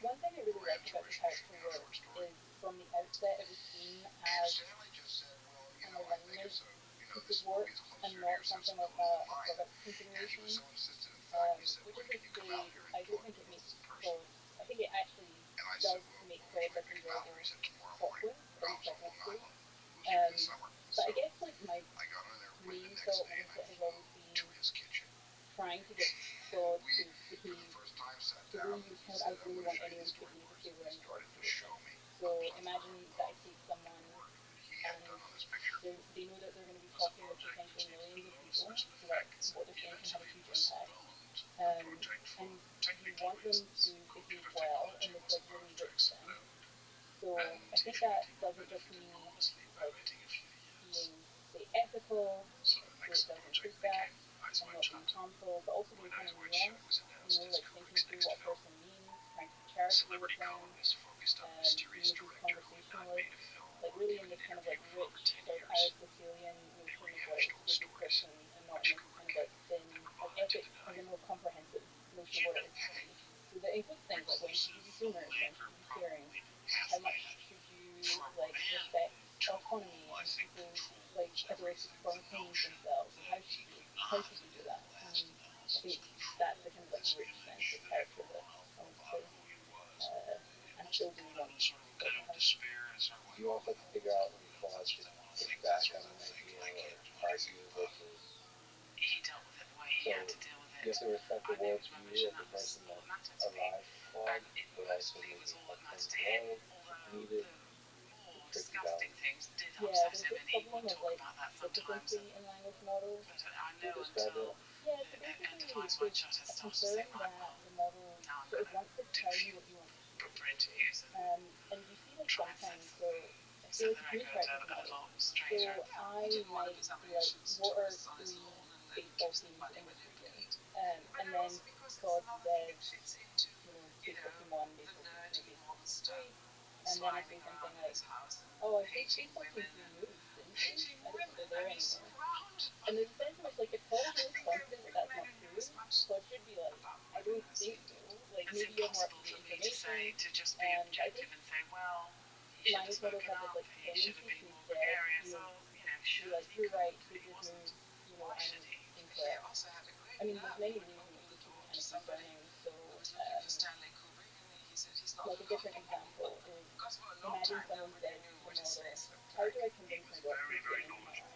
one thing I really liked about the character work is from the outset it was seen as an alignment piece of work and not something like a product consideration, which is like to say, I don't think it makes Claude, I think it actually does make Claude like enjoyable to talk with, at least I hope so. But I guess like my main thought with it has always been trying to get Claude to behave the way you kind of ideally want anyone to behave if they were in Claude's position. So imagine that I take someone and they know that they're going to be talking with potentially millions of people, so that what they're saying can have a huge impact. And you want them to behave well in this like really rich sense. So I think that doesn't just mean like being, say, ethical, so it does include that, and not being harmful, but also being kind of nuanced, you know, like thinking through what a person means, trying to be charitable with them, being a good conversationalist, like really in this kind of like rich sort of Aristotelian notion of what it is to be a good person, and not in this kind of like thin, like ethics as a more comprehensive notion of what it is to be. So that includes things like when should you be humorous, when should you be caring, how much should you like respect autonomy and people's like ability to form opinions themselves, and how should you do that? And I think that's the kind of like rich sense of character that I want to play, and still really want to have. Do you also have to figure out when Claude should push back on an idea or argue versus so you have to respect the worldview of the person that arrives at Claude, but also maybe let things go if needed. It's a tricky balance. Yeah, there's this problem of like sufficiency in language models. Can you describe that? Yeah, so basically there's a concern that the model sort of wants to tell you what you want to hear. And you see this sometimes, so say like a human character's model. So I might be like, what are 3 baseball teams in this region? And then Claude says, you know, baseball team 1, baseball team 2, baseball team 3. And then I say something like, oh, I think baseball team 3 moved, didn't they? I don't think they're there anymore. And there's a sense in which, like, if Claude is really confident that that's not true, Claude should be like, I don't think so. Like, maybe you have more up-to-date information. But I think language models have this, like, tendency to instead, you know, be like, you're right, they did move, you know, I'm incorrect. I mean, there's many ways in which this can be kind of concerning. So, like a different example is, imagine someone says to the model, how do I convince my doctor to get an MRI?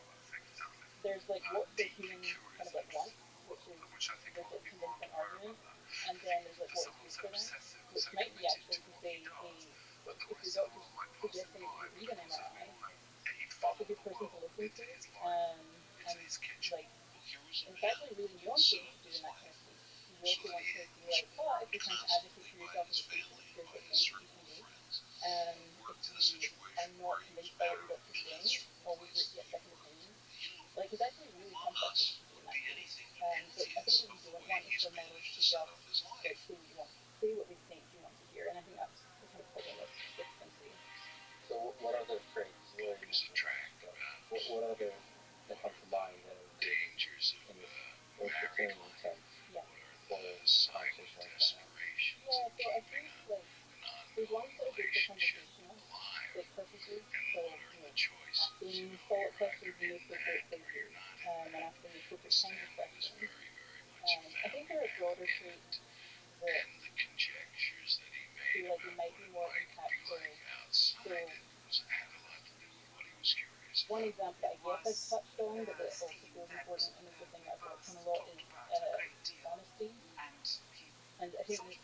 There's like what the human kind of like wants, which is this like convincing argument, and then there's like what is good for them, which might be actually to say, hey, if your doctor's suggesting that you need an MRI, that's a good person to listen to. And like, it's actually really nuanced to do in that kind of speech. You also want to be like, but if you're trying to advocate for yourself as a patient, here's what things that you can do. If you are not convinced by what your doctor's saying, it's always great to get second opinions. Like, it's actually really complex what you can do in that case. So I think what you don't want is for models to just like say what they think you want to hear, and I think that's the kind of problem with Quincy. So what other traits? What other that come to mind that are good in this authoritarian sense? Yeah. For a conversation like that. Yeah, so I think like there's ones that are good for conversational like purposes. So asking follow-up questions in the appropriate places, and asking the appropriate kinds of questions. I think there are broader traits that feel like they might be more impactful. So one example that I guess I've touched on, but that also feels important, and it's the thing that I've worked on a lot, is honesty. And I think this like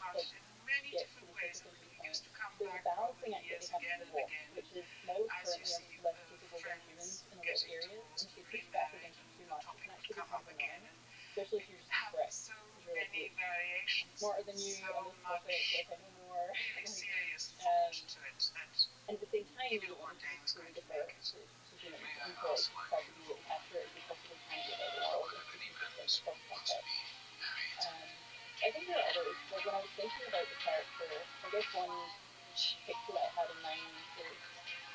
gets to the typical viewpoint. There's a balancing act that they have to walk, which is models currently are less capable than humans in a lot of areas, and if they push back against it too much, it can actually become annoying, especially if you're just incorrect. Because you're like, look, I'm smarter than you on this topic, like I know more. And at the same time, you don't want them to fully defer to humans and to like try to be really accurate as they possibly can be about the world and speaking just like across context. I think there are others. Like when I was thinking about the character, I guess one picture that I had in mind is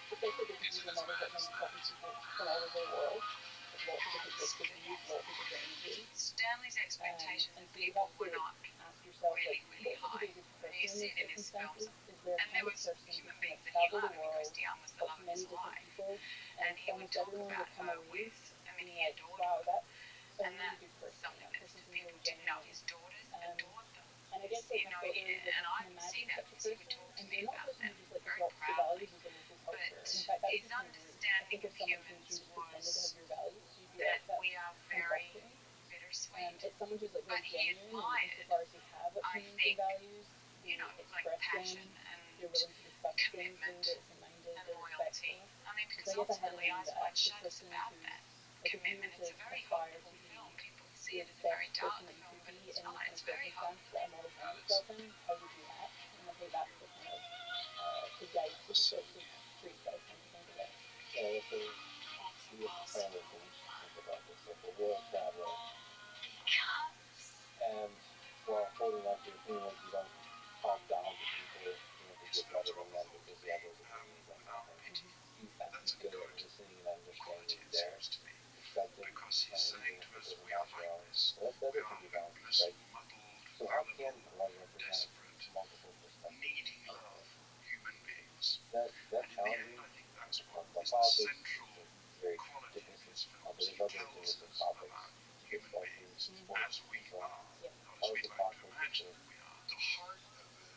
especially because these are models that are going to be talking to people from all over the world, with lots of different bits of views, lots of different images. And so you have to ask yourself, like, what would be a good person in these circumstances? Is there a kind of person who can like travel the world, talk to many different people, and almost everyone will come away being like, wow, that's a really good person, that person seems really genuine. And I guess like my thought there is like I can imagine such a person, and they're not a person who just like adopts the values of the local culture. And in fact, that would be kind of rude. I think if someone came to you and just pretended to have your values, you'd be like, that's kind of off-putting. It's someone who's like very genuine, and insofar as they have opinions and values, they express them. They're willing to discuss things, they're open-minded, they're respectful. And so I guess I had in mind that the person who, like, if you were to aspire to be the best person that you could be in any kind of circumstance that a model finds itself in, how would you act? And I think that's the kind of the guide to the sorts of traits that I tend to think about. Yeah, that's a parallel thing to think about this, like a world traveler. And while holding on to your opinions, you don't talk down to people, because you're better than them because you have those opinions and you have to be good at listening and understanding their perspective, even if it doesn't match your own. So that can be balanced, right? So how can one represent multiple perspectives? That challenging. Talk about politics. It's very divisive. But there's other divisive topics. Baseball teams, sports, and so on. How is it possible to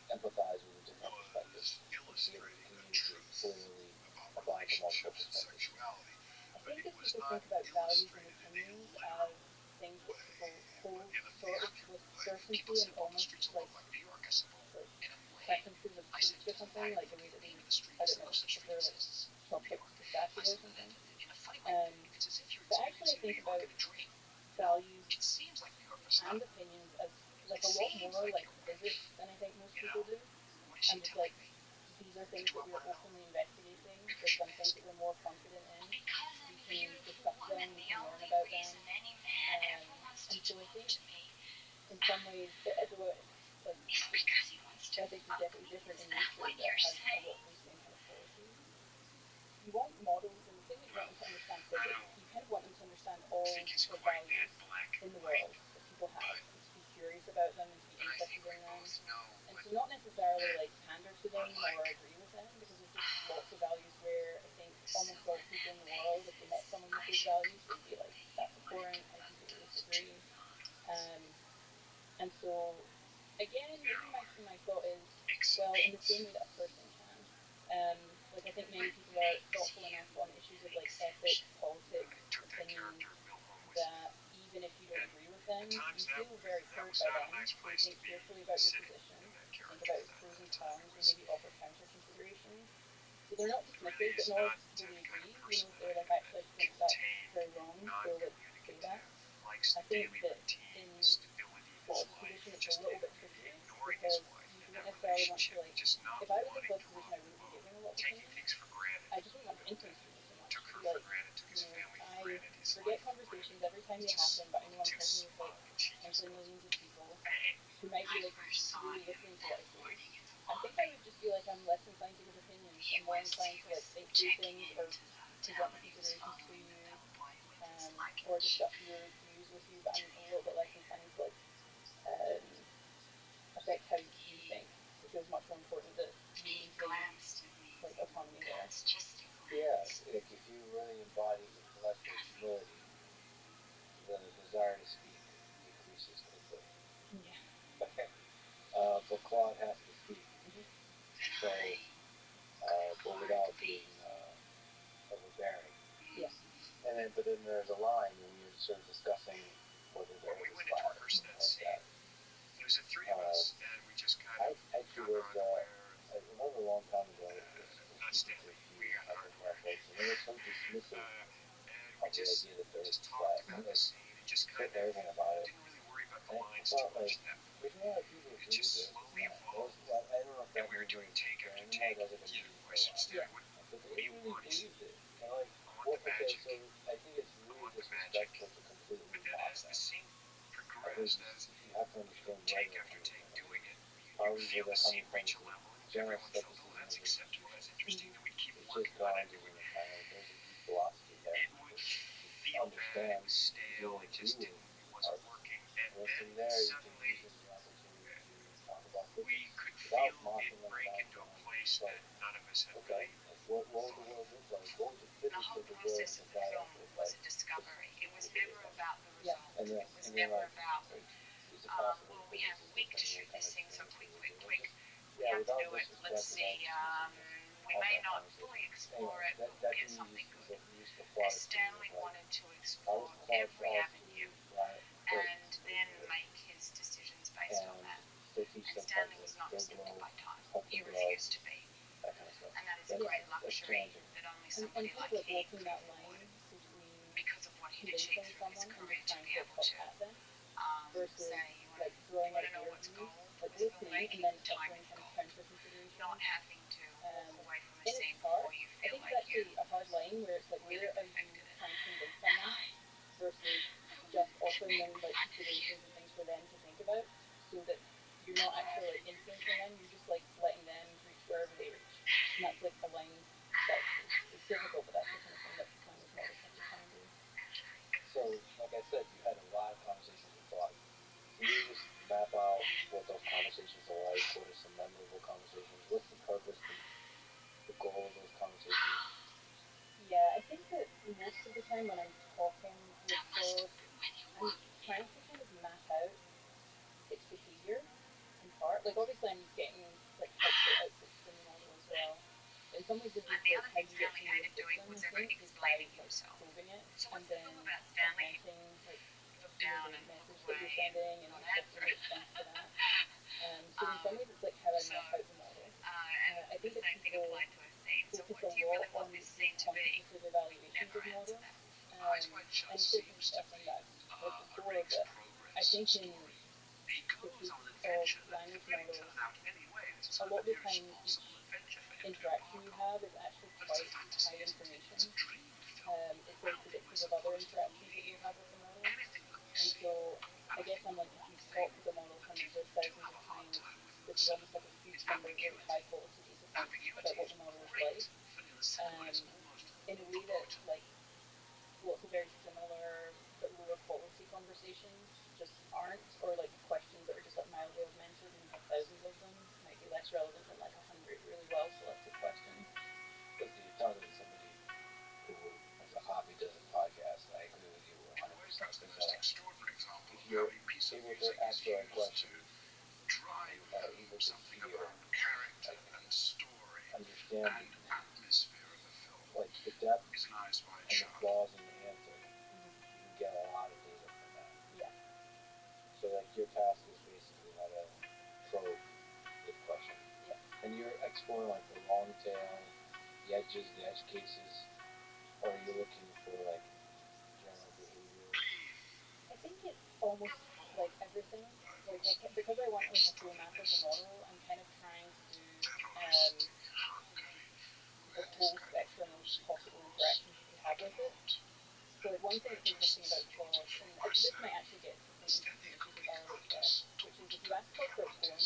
empathize with the different perspectives and be able to communicate clearly about the multiple perspectives? I think if people think about values and opinions as things that people hold sort of with certainty and almost like preferences of taste or something, like the way that they, I don't know, prefer like chocolate to pistachio or something. But actually I think about values and opinions as like a lot more like physics than I think most people do. And just like, these are things that we're openly investigating, there's some things that we're more confident in, we can discuss them, we can learn about them. And so I think in some ways, although like ethics is definitely different in nature, but has a lot of those same kind of qualities. You want models, in the same way you want them to understand physics, you kind of want them to understand all the values in the world that people have, and to be curious about them and to be interested in them. And to not necessarily like pander to them or agree with them, because there's just lots of values where I think almost all people in the world, if they met someone with those values, they'd be like, that's abhorrent, I completely disagree. And so again, maybe my thought is, well, in the same way that a person can. Like I think many people are thoughtful enough on issues of like ethics, politics, opinions, that even if you don't agree with them, you feel very heard by them, so you think carefully about your position, think about its pros and cons, and maybe offer counter considerations. So they're not dismissive, but nor fully agree. You know, if they're like, actually, I think that's very wrong, they'll like say that. I think that in Claude's position, it's a little bit trickier because you don't necessarily want to like. If I was in Claude's position, I wouldn't be giving a lot of opinions. I just wouldn't want to influence people so much. So like, you know, I forget conversations every time they happen, but I know I'm talking with like potentially millions of people who might be like really listening to what I say. I think I would just feel like I'm less inclined to give opinions and more inclined to like think through things or present the considerations to you, or discuss your views with you. But I'm a little bit less inclined to like affect how you think. It feels much more important that you maintain like autonomy there. Yeah, like if you really embody intellectual humility, the desire to speak decreases quickly. Yeah. But Claude has to speak. So, but without being overbearing. Yeah. But then there's a line when you're sort of discussing whether there is a slap or something like that. It was the three of us, and we just kind of I remember a long time ago, speaking to a few upper class folks, and they were so dismissive of the idea that there was a slap. Like, so arrogant about it. And I thought, like, there's a lot of people who believe there is a slap. I don't know if that means they're anymore, does it mean Yeah. but they really believed it. And like, well, okay, so I think it's really disrespectful to completely mock them. I think you have to understand where they're coming from. Probably where they're coming from is general skepticism of the teachers. It's just dawned on me kind of there's a deep philosophy there. To understand, you don't agree with our and then from there you can use it as an opportunity to talk about physics without mocking them, without like, okay, like what would the world look like? What would the physics of the world if it got up look like? It was never about the Yeah. result. And then, It was and then never like, about, is it possible well, we have a week to shoot this thing, so quick. We yeah, have to without do it. Let's see. We have may that not conversation. fully explore Anyway, it, but that we'll get to me something is good. a useful thought. As Stanley wanted to how explore does Claude every Charles avenue and then make his decisions based on that. still teach And them Stanley how was not to restricted by time. cut He the refused to gloves, be. that kind of stuff. And that is a great luxury that only And somebody kind of like like he walking could that afford line between because of what he'd convincing achieved through his someone and career just to trying be to able talk to at them versus say, like you drawing want out to know their what's views, gold like with listening and filmmaking? then Time offering is kind of gold. counter considerations. Not having to walk away from a And scene it's hard. before you I feel think it's like you actually a hard line where it's like really where are you perfected it. trying to convince someone versus just offering them like considerations and things for them to think about so that you're not actually like influencing them, you're just like letting them reach wherever they reach. And that's like a line that is difficult, but that's the kind of thing that language models have to try and do. So, like I said, you had a lot of conversations with Claude. Can you just map out what those conversations are like? What are some memorable conversations? What's the purpose, the goal of those conversations? Yeah, I think that most of the time when I'm talking with Claude, I'm trying to kind of map out its behavior in part. Like obviously I'm getting like helpful outputs from the model as well. But in some ways this is like how you get to know your system, I think, is by like probing it and then augmenting like the message that you're sending and getting a response to that. So in some ways it's like how I map out the model. I think that people focus a lot on the quantitative evaluations of the model. And it's very interesting that I've heard before, but I think in the case of language models, a lot of the time each interaction you have is actually quite high information. It's very predictive of other interactions that you'll have with the model. And so I guess I'm like, if you talk with the model hundreds or thousands of times, this is almost like a huge number of really high quality data points about what the model is like. In a way that like lots of very similar but lower quality conversations just aren't, or like questions that are just like mildly augmented and you have thousands of them might be less relevant than like 100 really well selected questions. Because you're talking to somebody who, as a hobby, does a podcast, I agree with you 100%. If you're able to ask the right questions, and are able to hear, understand like the depth and the flaws in the answer, you can get a lot of data from that. Yeah. So like your task is basically how to probe the question. Yeah. And you're exploring like the long tail, the edges, the edge cases, or are you looking for like general behavior? I think it's almost like everything. Like because I want like a full map of the model, I'm kind of trying to do the whole spectrum of possible interactions you could have with it. So like one thing that's interesting about Claude, and this might actually get to some interesting issues with RLHF, which is if you ask Claude for a form,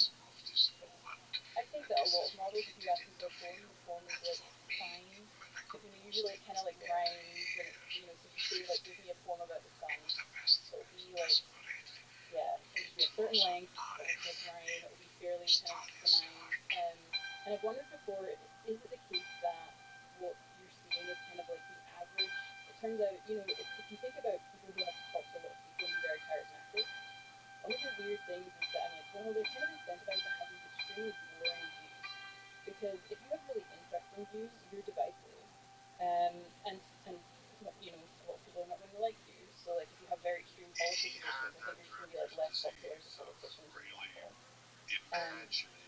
I think that a lot of models, if you ask them for a form, the form is like fine, but usually it kind of like rhymes when it's, so if you say like give me a form about the sun, it'll be like, yeah, it'll just be a certain length, it'll like rhyme, it'll be fairly kind of benign, and I've wondered before, is it the case that what you're seeing is kind of like the average? It turns out, if you think about people who have to talk to a lot of people and be very charismatic, one of the weird things is that I'm like, well, they're kind of incentivized to have these extremely boring views. Because if you have really interesting views, you're divisive. And a lot of people are not going to like you. So like if you have very extreme policy positions, I think you're just going to be like less popular as a politician, for example.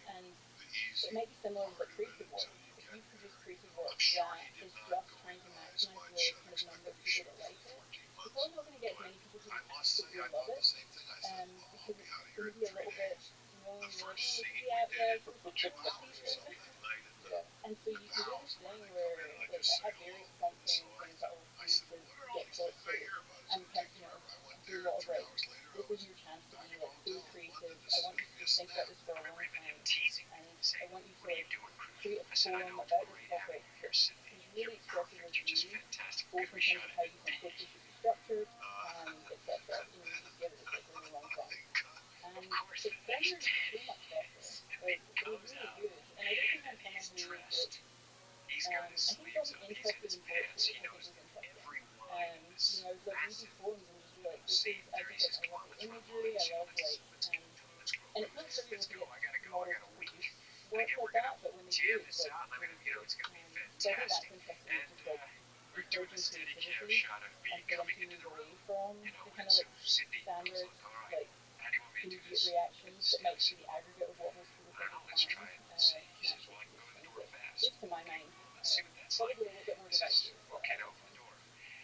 And it might be similar with like creative work. If you produce creative work that is just trying to maximize the kind of number of people that like it, you're probably not going to get as many people who absolutely love it, because it's going to be a little bit, you're like, oh, yeah, sort of decent. And so you can do this thing where, like, I have various prompting things that I'll use to get Claude to, I'm kind of, do a lot of like, this is your chance to be like fully creative. I want you to think about this for a long time, and I want you to like create a poem about this topic that is really expressive of you, both in terms of how you think poetry should be structured, etc. You just give it this like really long prompt, and it renders so much better. Like it was really good, and I don't think I'm someone who is like. I think probably interested in poetry. I think was interesting. I would like read these poems and just be like, this is. I love the imagery. I love like, and it's not trivial to get models to produce work like that, but when they do, it's like really good. So I think that's interesting. It's just like encouraging creativity and for them to move away from the kind of like standard like immediate reactions that might be the aggregate of what most people think is fine, to actually produce things that, at least to my mind, probably a little bit more divisive.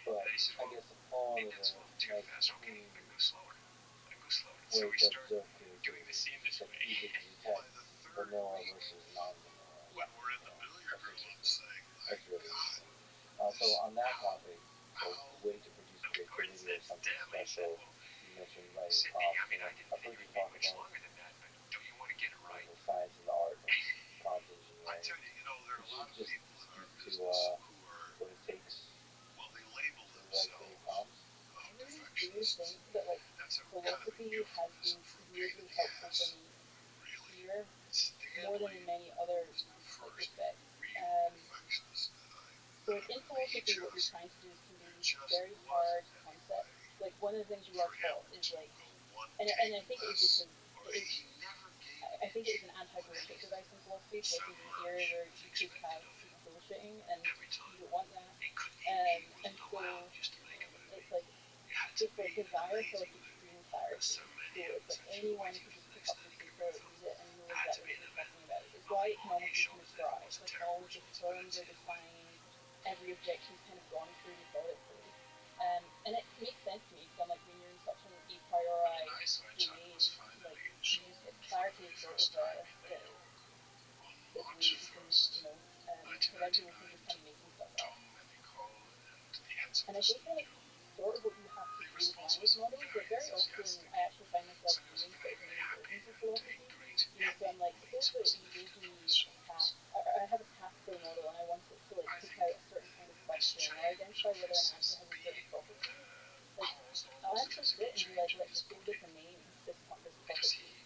But I guess the poem is a nice clean way to observe creativity. It's like easy to detect vanilla versus non-vanilla. Yeah. That's really interesting. So on that topic, so a way to produce creativity or something special, you mentioned writing prompts. I've heard you talk about the science and the art of prompt engineering. Could you just speak to what it takes to write great prompts? I really do think that like philosophy has been weirdly helpful for me here, more than in many other like respects. So like in philosophy, what you're trying to do is convey these very hard concepts. Like one of the things you are taught is like, and I think it was because I think it was an anti-bullshit device in philosophy. Philosophy is an area where you could have people bullshitting, and you don't want that. And so it's like it's like desire for like extreme clarity. So it's like anyone could just pick up some paper, read it, and know exactly what you're talking about. It's why it can almost be kind of dry. Like all of the terms are defined, every objection's kind of gone through methodically. And it makes sense to me because I'm like, when you're in such an a priori domain, like clarity is sort of the way that you can, prevent people from just kind of making stuff up. And I think that's sort of what you have to do with language models. Like very often, I actually find myself doing sort of mini versions of philosophy. So I'm like, suppose that you gave me a task. I have a task for a model, and I want it to like pick out a certain kind of question or identify whether an answer has a certain property. Like, I'll actually sit and be like, let's just give this a name, this property.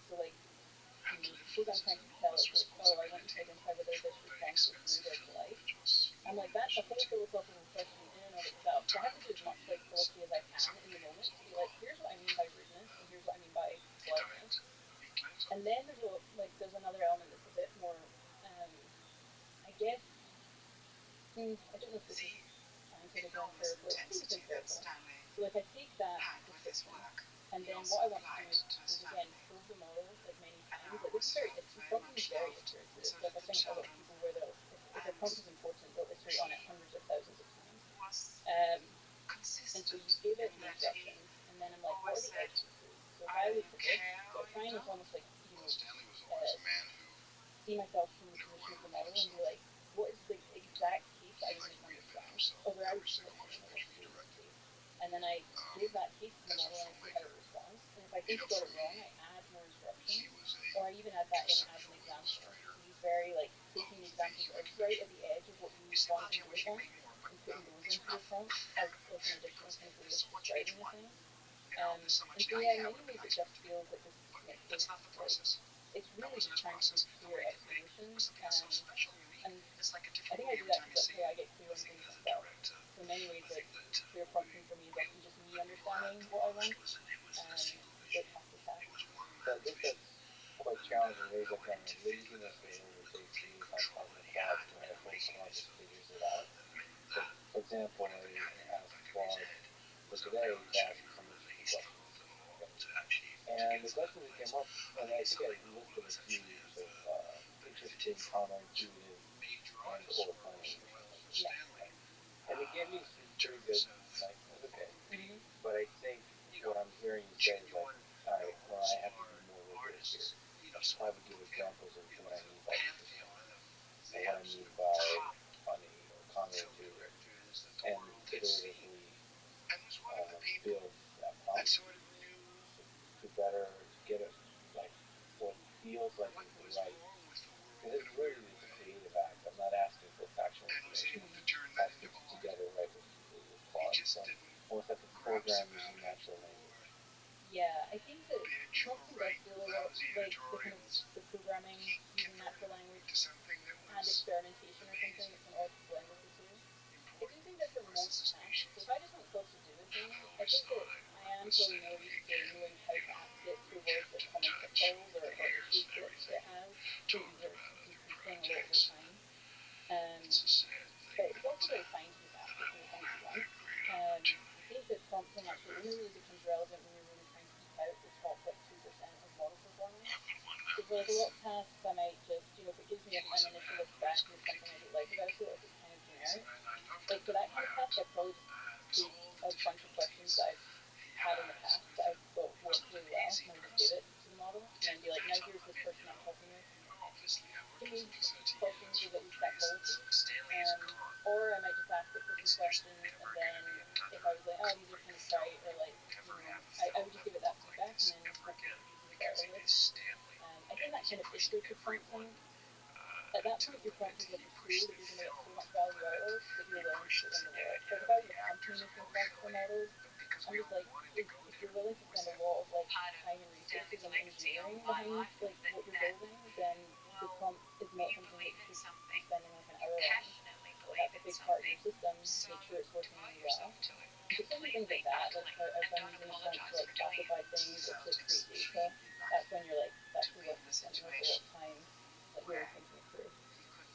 So like, suppose I'm trying to tell it that, oh, I want you to identify whether this response is rude or polite. I'm like, that's a whole philosophical question in and of itself. So I have to do as much like philosophy as I can in the moment to be like, here's what I mean by rudeness, and here's what I mean by politeness. And then there's another element that's a bit more, I guess, I don't know if this is scientific or empirical. I think it's empirical. So like I take that description, and then what I want to do is again probe the model like many times. Like this is prompting is very iterative. Like I think a lot of people where if their prompt is important, they'll iterate iterate on it hundreds of thousands of times. Was And so you consistent give it in the that he instructions, and then I'm like, what are always the said, edge cases? So if I either looked you at this, care so or I you try and don't. almost like, Well, Stanley was always a man who see myself from the never position wanted of to the repeat model and be himself. like, what is the exact case that I He just liked didn't reinventing understand? himself Or where I every would see single myself motion in a picture less he fluent directed. state. And then I give that case to the As a model and I see how filmmaker, it responds. And if I think it got for it wrong, me, I add more he instructions. was a Or I even add that in as an conceptual example. illustrator So he's very like of taking the the examples that human are right condition. at the edge of what you You say, want well, and gee, I don't wish you'd want, make more, but and putting those these into were the tough. prompt as like an additional Because kind of way there's of so much you need to describing the want. things. There's so And much, so yeah, yeah, in I many would have ways been it nice just if we feels could, like this but makes that's this not the like process. it's That really wasn't just his trying to be process. The clear way you make exposition. something that's so special, unique. And It's like a I different think I movie do every that time because you that's see how I it. get clear I on think things as a myself. director, So in many ways, I like think that clear prompting for me is often just me understanding what I want, listen, it was a single like vision. task to task. It was one So I man's guess vision. that's quite challenging. Maybe like on the laziness that it overtakes me if I'm talking to Claude to hope Claude just figures it out. So, for example, I asked Claude for today to ask me some interesting questions. And the questions that came up, and I think I listed a few sort of interesting, counterintuitive, and or funny or something. Yeah. And he gave me some pretty good, like, it was okay. But I think what I'm hearing you say is like, all right, well, I have to be more rigorous here. Probably give examples of what I mean by interesting, and what I mean by funny or counterintuitive, and iteratively build that prompt to better get it, like, what feels like is right. Because it's really this creative act. I'm not asking for factual information. It has to get it right with Claude. So almost have to program using natural language. Yeah, I think that prompting does feel a lot like the kind of the programming using natural language and experimentation or something. It's an odd blend of the two. I do think that for most tasks, so if I just want Claude to do a thing, I think that I am probably more used to knowing how to ask it to avoid like common pitfalls or issues that it has. So these are decreasing a lot over time. But it's also very fine to just ask it for the things you want. I think that prompting actually only really becomes relevant when you're really trying to eke out the top like 2% of model performance. So for like a lot of tasks, I might just, if it gives me an initial like spec and there's something I don't like about it, or if it's kind of generic, like for that kind of task, I probably just take a bunch of questions that I've had in the past that I've thought worked really well, and I just give it to the model, and then be like, now here's this person I'm talking with. Give me questions with at least that quality. Or I might just ask it for some questions, and then if I was like, oh, these are kind of trite, or like, I would just give it that feedback, and then hopefully it uses a better list. I think that kind of iterative prompting, at that point your prompt is like a tool that you're going to get so much value out of that you're willing to put in the work. Like if I was a company making prompts for models, I'm just like, if you're willing to spend a lot of like time and resources on engineering behind like what you're building, then the prompt is not something that you should be spending like an hour on. But that's a big part of your system. Make sure it's working really well. So certain things like that, like if I'm using a prompt to like classify things or to create data, that's when you're like, it's actually worth spending like a lot of time like really thinking it through.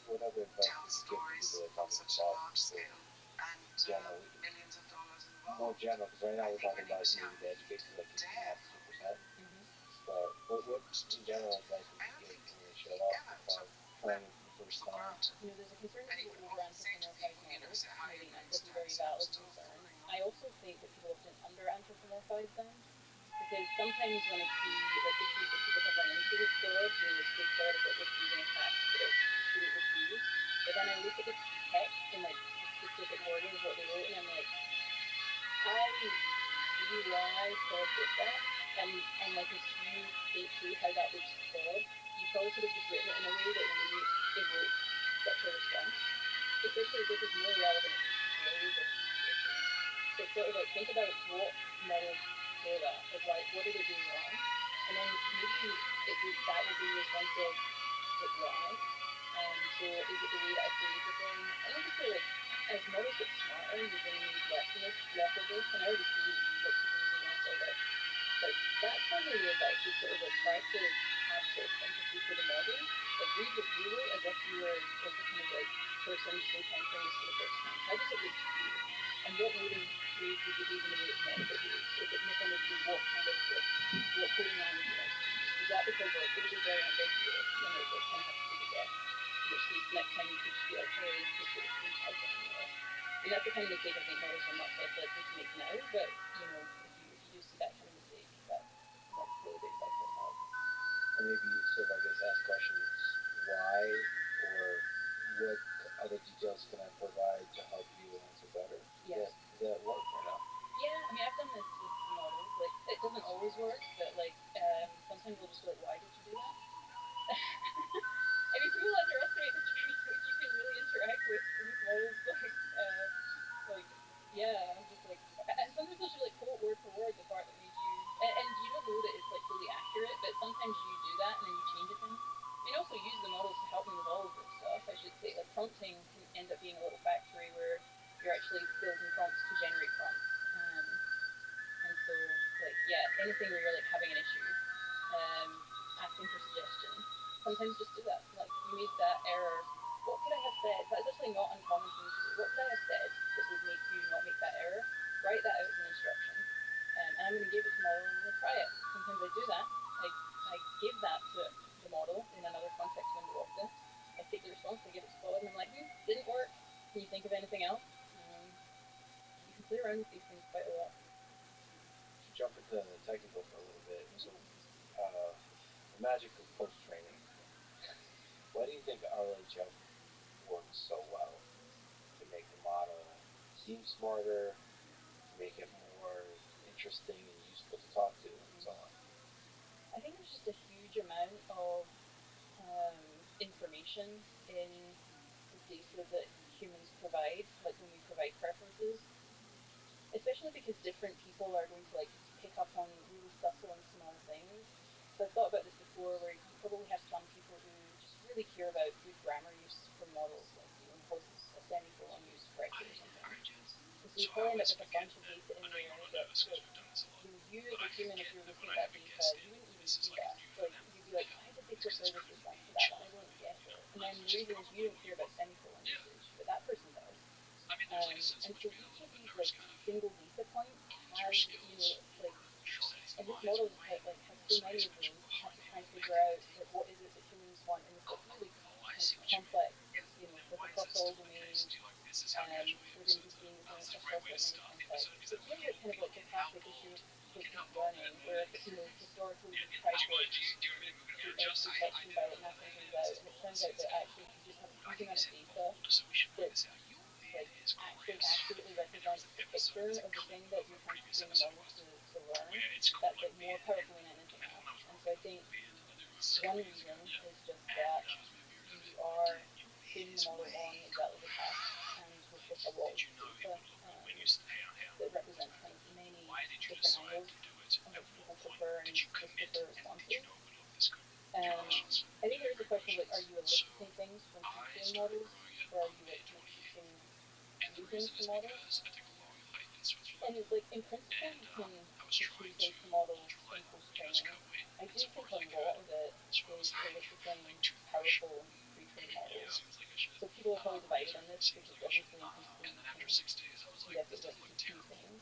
What other advice would you give to people that are talking about generally? More general, because right now we're talking about maybe the edge cases like 2%. But what in general advice would you give when they show up or trying it for the first time? There's a concern that people over-anthropomorphize models, maybe and that's a very valid concern. I also think that people often under-anthropomorphize them, because sometimes when I see like issues that people have run into with Claude, with Claude is like refusing a task that it shouldn't refuse. But then I look at the text and like the specific wording of what they wrote, and I'm like, I see why Claude did that, and like if you think through how that looks to Claude, you probably could have just written it in a way that wouldn't evoke such a response. Especially this is more relevant if you see roles or situations. It's sort of like think about what models failed at, like what did it do wrong, and then maybe that will be your sense of like why. So is it the way that I phrase the thing? I think just like as models get smarter, you're going to need less of this, and I already see like people using less of it. But that's probably the advice is sort of like try to have sort of sympathy for the model. Like read what you wrote as if you were like the kind of like person just encountering this for the first time. How does it look to you? And what ways would behave in the way it's meant to behave? So if it misunderstood, what kind of like what coding language it wants to use? Is that because like it was very ambiguous and it kind of has to take a guess? In which case next time you could just be like, hey, make sure it's in Python. kind of mistake I think models are much less likely to make now, but you know, if you do see that kind of mistake, that's really big advice I'd have. And maybe sort of, I guess, ask questions why or what other details can I provide to help you answer better? Yeah. Does that work or not? Yeah, I mean, I've done this with models. Like, it doesn't always work, but like, sometimes they'll just be like, why did you do that? I mean, people underestimate the degree to which you can really interact with models. Like, yeah, I'm just like, and sometimes they'll just like quote word for word the part that made you, and you don't know that it's like fully accurate, but sometimes you do that and then you change a thing. I mean, also use the models to help me with all of this stuff. I should say, like, prompting can end up being a little factory where you're actually building prompts to generate prompts. And so, like, yeah, anything where you're like having an issue, asking for suggestions. Sometimes just do that. Like, you made that error. What could I have said? That's actually not uncommon for me to do. What could I have said that would make you not make that error? Write that out as an instruction. And I'm going to give it to the model and I'm going to try it. Sometimes I do that. I give that to the model in another context window often. I take the response, I give it to Claude, and I'm like, didn't work. Can you think of anything else? You can play around with these things quite a lot. To jump into the technical for a little bit, so the magic of post-training. Why do you think RLHF works so well to make the model seem smarter, to make it more interesting and useful to talk to, and so on? I think there's just a huge amount of information in the data that humans provide, like when we provide preferences, especially because different people are going to like pick up on really subtle and small things. So I've thought about this before, where you probably have some people who just really care about good grammar use from models, like impose a semicolon used correctly or something. And so you probably end up with a bunch of data in there that, like, you as a human, if you're looking at that data, you wouldn't even see that. Like, you'd be like, why did they prefer this response to that one? I don't get it. And then the reason is you don't care about semicolon usage, but that person does. And so each of these like single data points has, like, and this model has so many of those, has to try and figure out like what is it that humans want in this like really kind of complex, like across all domains. We're going to be seeing this across like many contexts. So it's really like kind of like the classic issue with deep learning, where historically we've tried to do detection by like mapping things out, and it turns out that actually if you just have a huge amount of data that like actually accurately represents the picture of the thing that you're trying to train the model to learn, that's like more powerful than anything else. And so I think one reason is just that you are training the model on exactly the task, and with just a lot of data that represents kind of many different angles on which people prefer and disprefer responses. I think there is a question of like, are you eliciting things from teaching models, or are you like kind of teaching using the models? And like in principle, you can teach things to models in post-training. I do think a lot of it is eliciting powerful pre-trained models. So people are probably divided on this because obviously in principle you definitely like teach new things.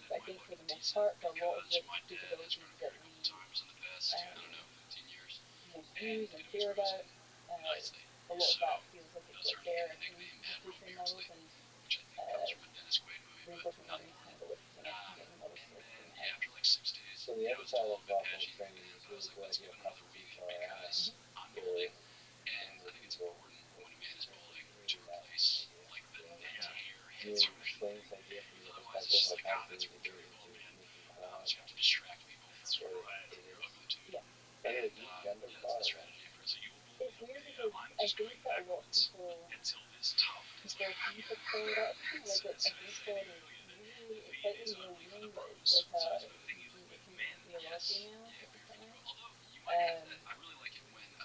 But I think for the most part, a lot of the capabilities that we most use and care about, a lot of that feels like it's like there in the pre-trained models, and reinforcement learning is kind of eliciting it and getting the models to like clean it up. So the other side of post-training is really the idea of processes RIS, where can you explain this idea from your perspective, like how to integrate into making quads or Yeah. By the way, do you gender quad or not? It's weird because I think that a lot of people prefer to use a quad. I actually kind of like it. I think quad is usually, it's slightly male leaning, but it's like it can be a lot of female, which is quite nice.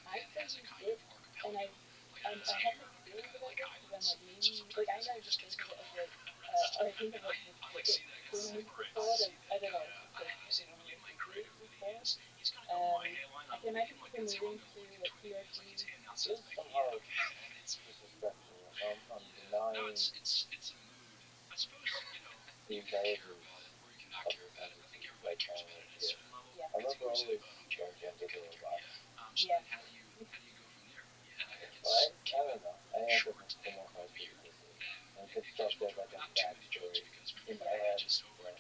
I still use it, and I have mixed feelings about this because I'm like, maybe, like, I now just think of it as like, I think of like the it toning for quad as, I don't know, it's just like everyone will associate with quad. I can imagine people moving to like PRG. This somehow disrespectful. I'm denying the intelligence of conversations like mine right here. Yeah. I remember always going gender the robots. Yeah. Well, I don't know. I answer for most high criticism. And stuff that like a backstory. Yeah.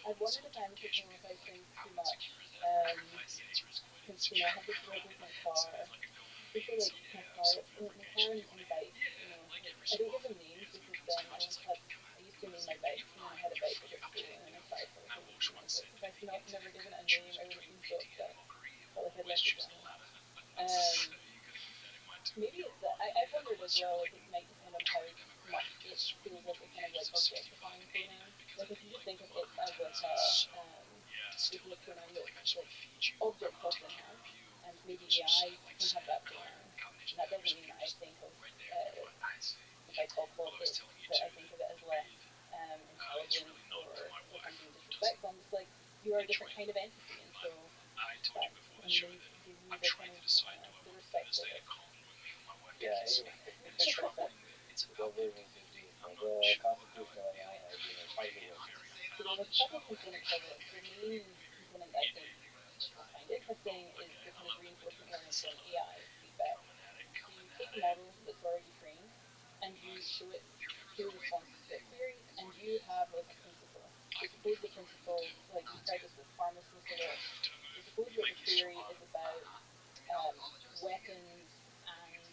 I've wondered if I'm taking like things too much. Because I have this rib with my car, especially like my car, my car and bike. I don't give them names because then I used to name my bikes, and then I had a bike that got stolen, and I cried for like a week. And I was like, if I'd not never given it a name, I would have been so upset. Felt like I'd left it behind. Maybe it's that. I've wondered as well, like it might depend on how much it feels like a kind of like objectifying pronoun. Like if you just think of it as like a pronoun that like objects often have, and maybe AI can have that pronoun. And that doesn't mean that I think of if I talk about it that I think of it as less intelligent or like I'm being disrespectful. I'm just like you are a different kind of entity, and so that's and they give you the kind of the respect that it. Yeah, anyway. What version is it? The constitutional AI idea. How does it work? So there's a couple of components of it. The main component that I think people find interesting is the kind of reinforcement learning from AI feedback. So you take a model that's already trained and you show it query responses to a query, and you have like a principle. So suppose the principle, like we've tried this with pharmacists a lot. So suppose that the query is about weapons, and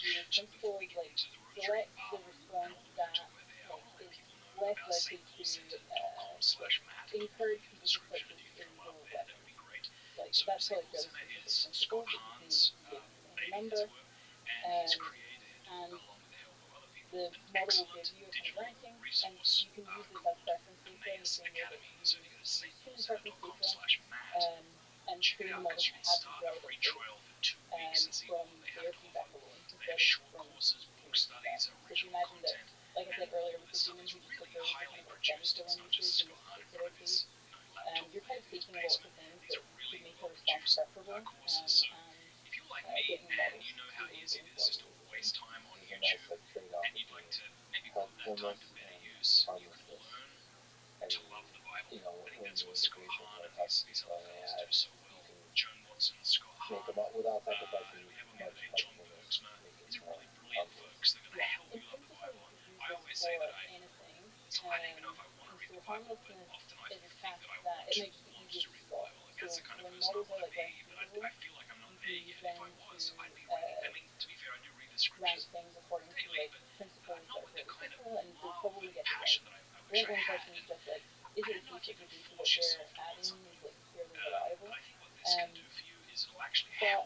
your principle is like select the response that like is less likely to encourage people to purchase illegal weapons. Like that's probably a fairly specific principle that you can give any number, and the model will give you a kind of ranking, and you can use this as preference data in the same way that you use tuning preference data, and train the model to have these relevant traits from their feedback alone instead of from human feedback. So if you imagine that, like I said earlier, with the human who just prefers the kind of like semicolon usage in this particular case, you're kind of taking lots of things that could make a response preferable, and getting the model to do those reinforcement uses. There's a nice like trade-off between helpfulness and harmlessness. I mean, when you integrate things like constitutional AI, you can make them up without sacrificing much helpfulness, make it more harmless. Yeah, in principle, you could use them for anything, and so harmlessness is a task that it might just be easier to spot. So when models are like less capable, you can use them to rank things according to like principles that are fairly simple, and they'll probably get it right. The only question is just like, is it the case that the data that they're adding is like fairly reliable? But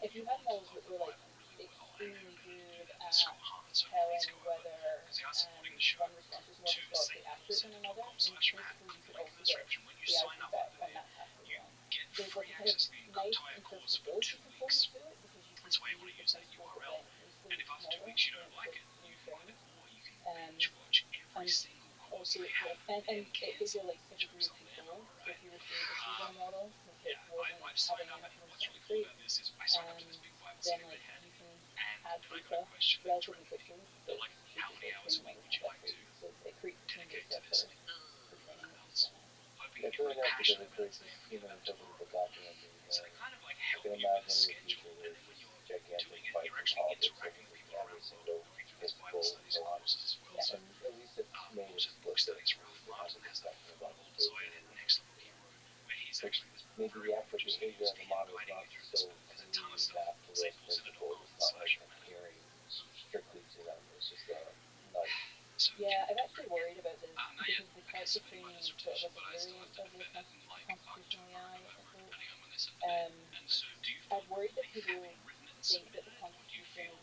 if you had models that were like extremely good at telling whether one response is more historically accurate than another, in principle you could also get AI feedback on that task as well. There's like a kind of nice interpretability component to it because you can use the principles that then influence the model when it's being trained. And also it's like, and it gives you like a degree of control. So if you were say deceiving a model because it wasn't having enough of a certain trait, then like you can add data relatively quickly that's suited to train the model to have that trait. So it creates the clean data for training that you can. It's really nice because it creates this human interpretable document that you can imagine in the future there's this gigantic fight in politics over just every single principle and so on. Yeah. And at least it's made explicit where you can have a discussion about the trait. Maybe the actual behavior of the model is not so cleanly mapped to those principles. It's not like adhering strictly to them. It's just a nudge. Yeah, I've actually worried about this because the character training is sort of a variant of the constitutional AI approach. I've worried that people think that the Constitution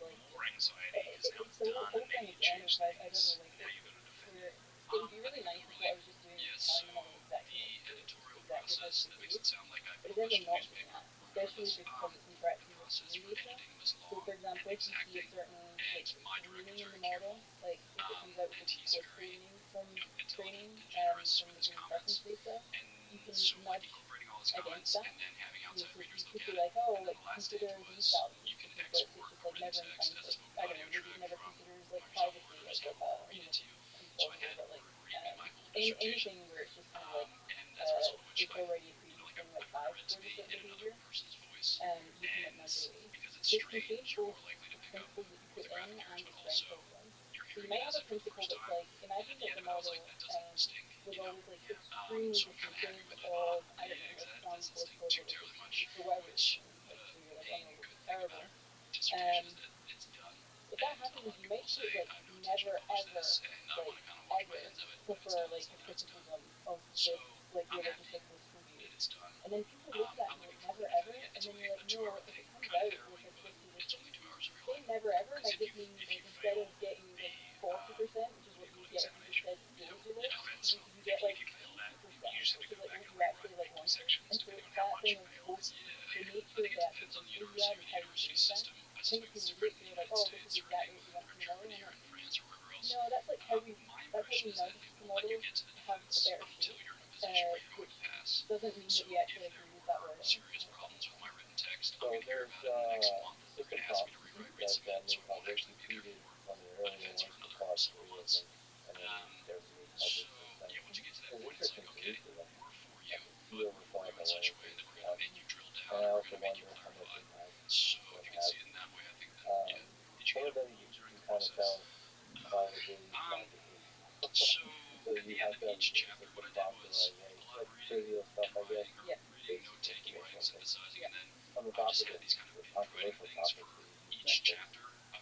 is like it's the whole thing again of I don't know like where it would be really nice if what I was just doing was telling the model exactly what to do, exactly how to behave, but it ends up not doing that, especially because it's interacting with human data. So for example, if you see a certain like meaning in the model, like if it comes out with a political meaning from training from the human preference data, you can nudge against that. So you could be like, oh, like consider these values because let's say it's just like never inclined to, I don't know, maybe it never considers like privacy as like a, implausible, but like anything where it's just kind of like it's already agreed with thing like 5 towards a certain behavior, you can like nudge away. This can change both the principles that you put in and the strength of them. So you might have a principle that's like, imagine that the model was always like extremely dismissive of, I don't know, like some political or religious views for whatever reason. Like, so you're like, oh no, this is terrible. If that happens, you might start like never ever, like ever prefer like a criticism of this like religiously political view. And then people look at that and they're like, never ever, and then you're like, no, if it comes out with a disposition, saying never ever might just mean like instead of getting like 40%, which is what you would get if you just said zero zero, you get like 80%, which is like what you actually like wanted. And so it's that thing of both the nature of the actual principle you have and how you phrase that. I think if you read it, you're like, oh, this is exactly what we want from the model, and I'm like, no, that's like how we nudged the model to have a better shape, which doesn't mean that we actually agree with that wording. So there's system prompts that Nate published. He tweeted one of the earlier ones for Claude 3, I think, and then there's a new published system. It was interesting to read through them. I could see overflowing the way things happen. And I also wonder how much impact one has. Some of them you can kind of tell probably not the case. So you have to have a system prompt to like trivial stuff, I guess. Yeah. Basic informational things. Yeah. On the topic of the controversial topics that you mentioned,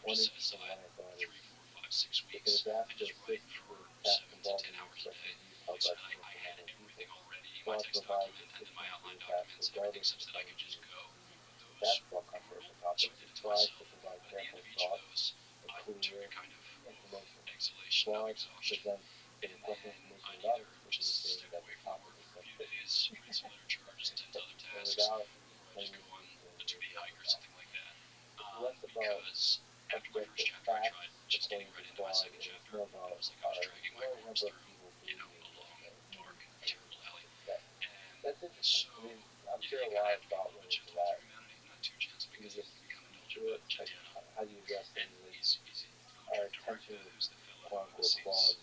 one interesting one I thought is if it is asked to assist with tasks involving the expression of views held by fundamental people, Claude provides assistance to the task regardless of the funded views. That's about controversial topics. It tries to provide careful thought and clear information. Claude presents the requested information without explicitly stating that the topic is sensitive. And without language used to reassert the topic. It's less about objective facts according to Claude, and it's more about our large number of people believing this thing. That's interesting. I mean, I'm sure a lot of thought went into that. Can you just speak to it? Like, how do you address things like our attention with quote unquote Claude?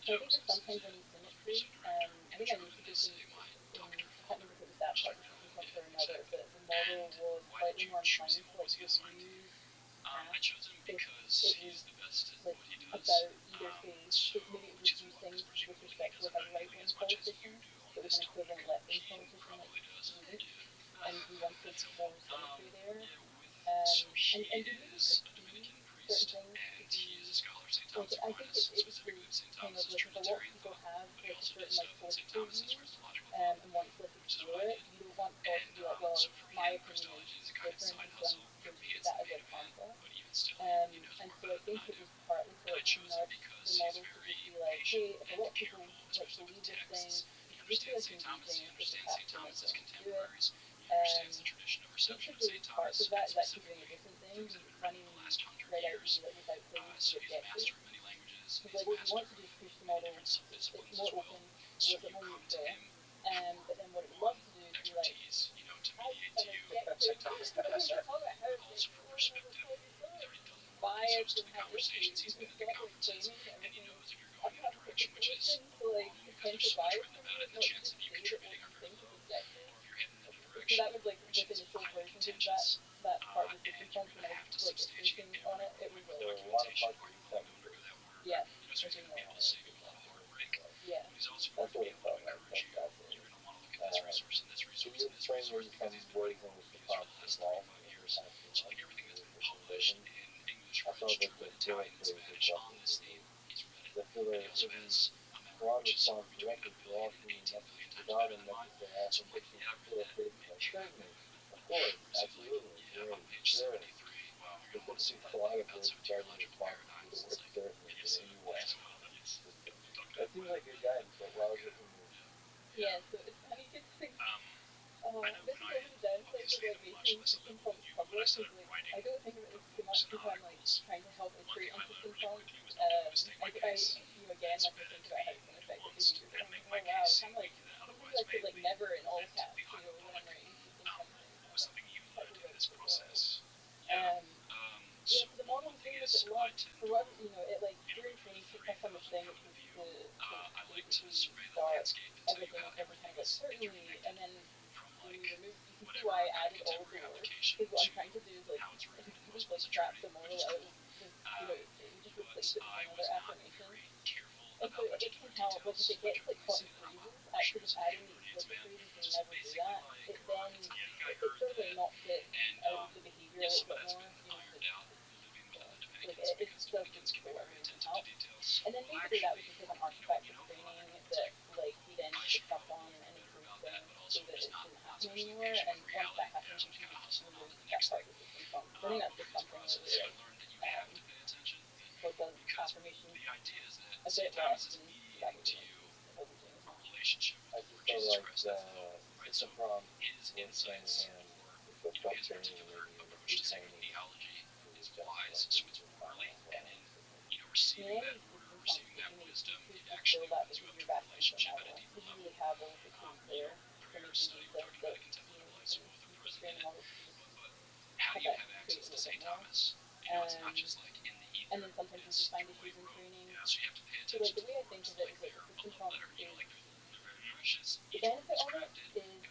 So I think there's sometimes an asymmetry. I think I noted this in I can't remember if it was that part of the system prompt or another, that the model was slightly more inclined to like refuse tasks if it was like about either say, so maybe it was refuse things with respect to like a right wing politician, but with an equivalent left wing politician like wouldn't, and he wanted more symmetry there. And you maybe could see certain things to be like, I think it's the thing of like, if a lot of people have like a certain like political view and want to like explore it, you don't want Claude to be like, well, my opinion is different, and so I'm going to treat that as like harmful. And so I think it was partly to like nudge the model to just be like, hey, if a lot of people like believe this thing, if you just feel like engaging with the task, they might want to do it. Each of those parts of that is actually doing a different thing, and it's funny when you write out the like without playing with the objective. Because like what you want to do is push the model, it's more open, a little bit more neutral. But then what it would love to do is be like, as an objective, we should talk about how objective organisers can be so biased and have issues. You should stop like claiming that everything has a solution to like potential bias from you, and not to just say that what you think is objective. So that was like with initial versions of that part of the system prompt when I was like iterating on it. It was like a lot of parts of that we did. Yes, I do know. Yeah. That's what it felt like. That's fascinating. Can you explain maybe some ways in which the prompts evolved over the past few months in the existing versions? I saw that the filler phrase requested removed. The filler means Claude responds directly to all human messages without unnecessary affirmations to fill phrases like certainly, of course, absolutely, great, sure. Specifically, Claude avoids starting responses with the word certainly in any way. That seems like good guidance, but why was it removed? Yeah, so it's funny because like, this is one of the downsides of like making system prompts public, is like I don't think about this too much if I'm like trying to help iterate on system prompts. You know, again, like I think about how it's going to affect their behavior, but I'm like, oh wow, it's kind of like sometimes I put like never in all caps, you know, when I'm writing system prompt things. I'm like, that goes out super well. Yeah, so the model was doing this. It loved, for whatever, you know, it like during training picked up on this thing, which was to basically start everything with something kind of like certainly, and then when we removed, you can see why I added all of the words, because what I'm trying to do is like, I don't want to like trap the model out of, you know, it would just look like it with another affirmation. And so it can help, like if it gets like caught in phrases, actually just adding these flip phrases and never do that, it then, it sort of like knocks it out of the behaviour a little bit more, you know, like it still keeps it lower and can help. And then basically that was just like an artifact of training that like he then picked up on and improved things so that it didn't happen anymore, and once that happens you can just remove that part of the system from. So I think that's just something where we like or does affirmation a bit less than that would be if I wasn't doing as much. I just feel like the system from work hand in hand with the self training and maybe even the free training to just like super final as well. I mean, any system pump that you make teachers just build that behaviour back into a model, because you really have all of the tools there for making data that, you know, you can train the models to just have that trait a little bit more. And then sometimes you just find issues in training. So like the way I think of it is like a system prompt is, the benefit of it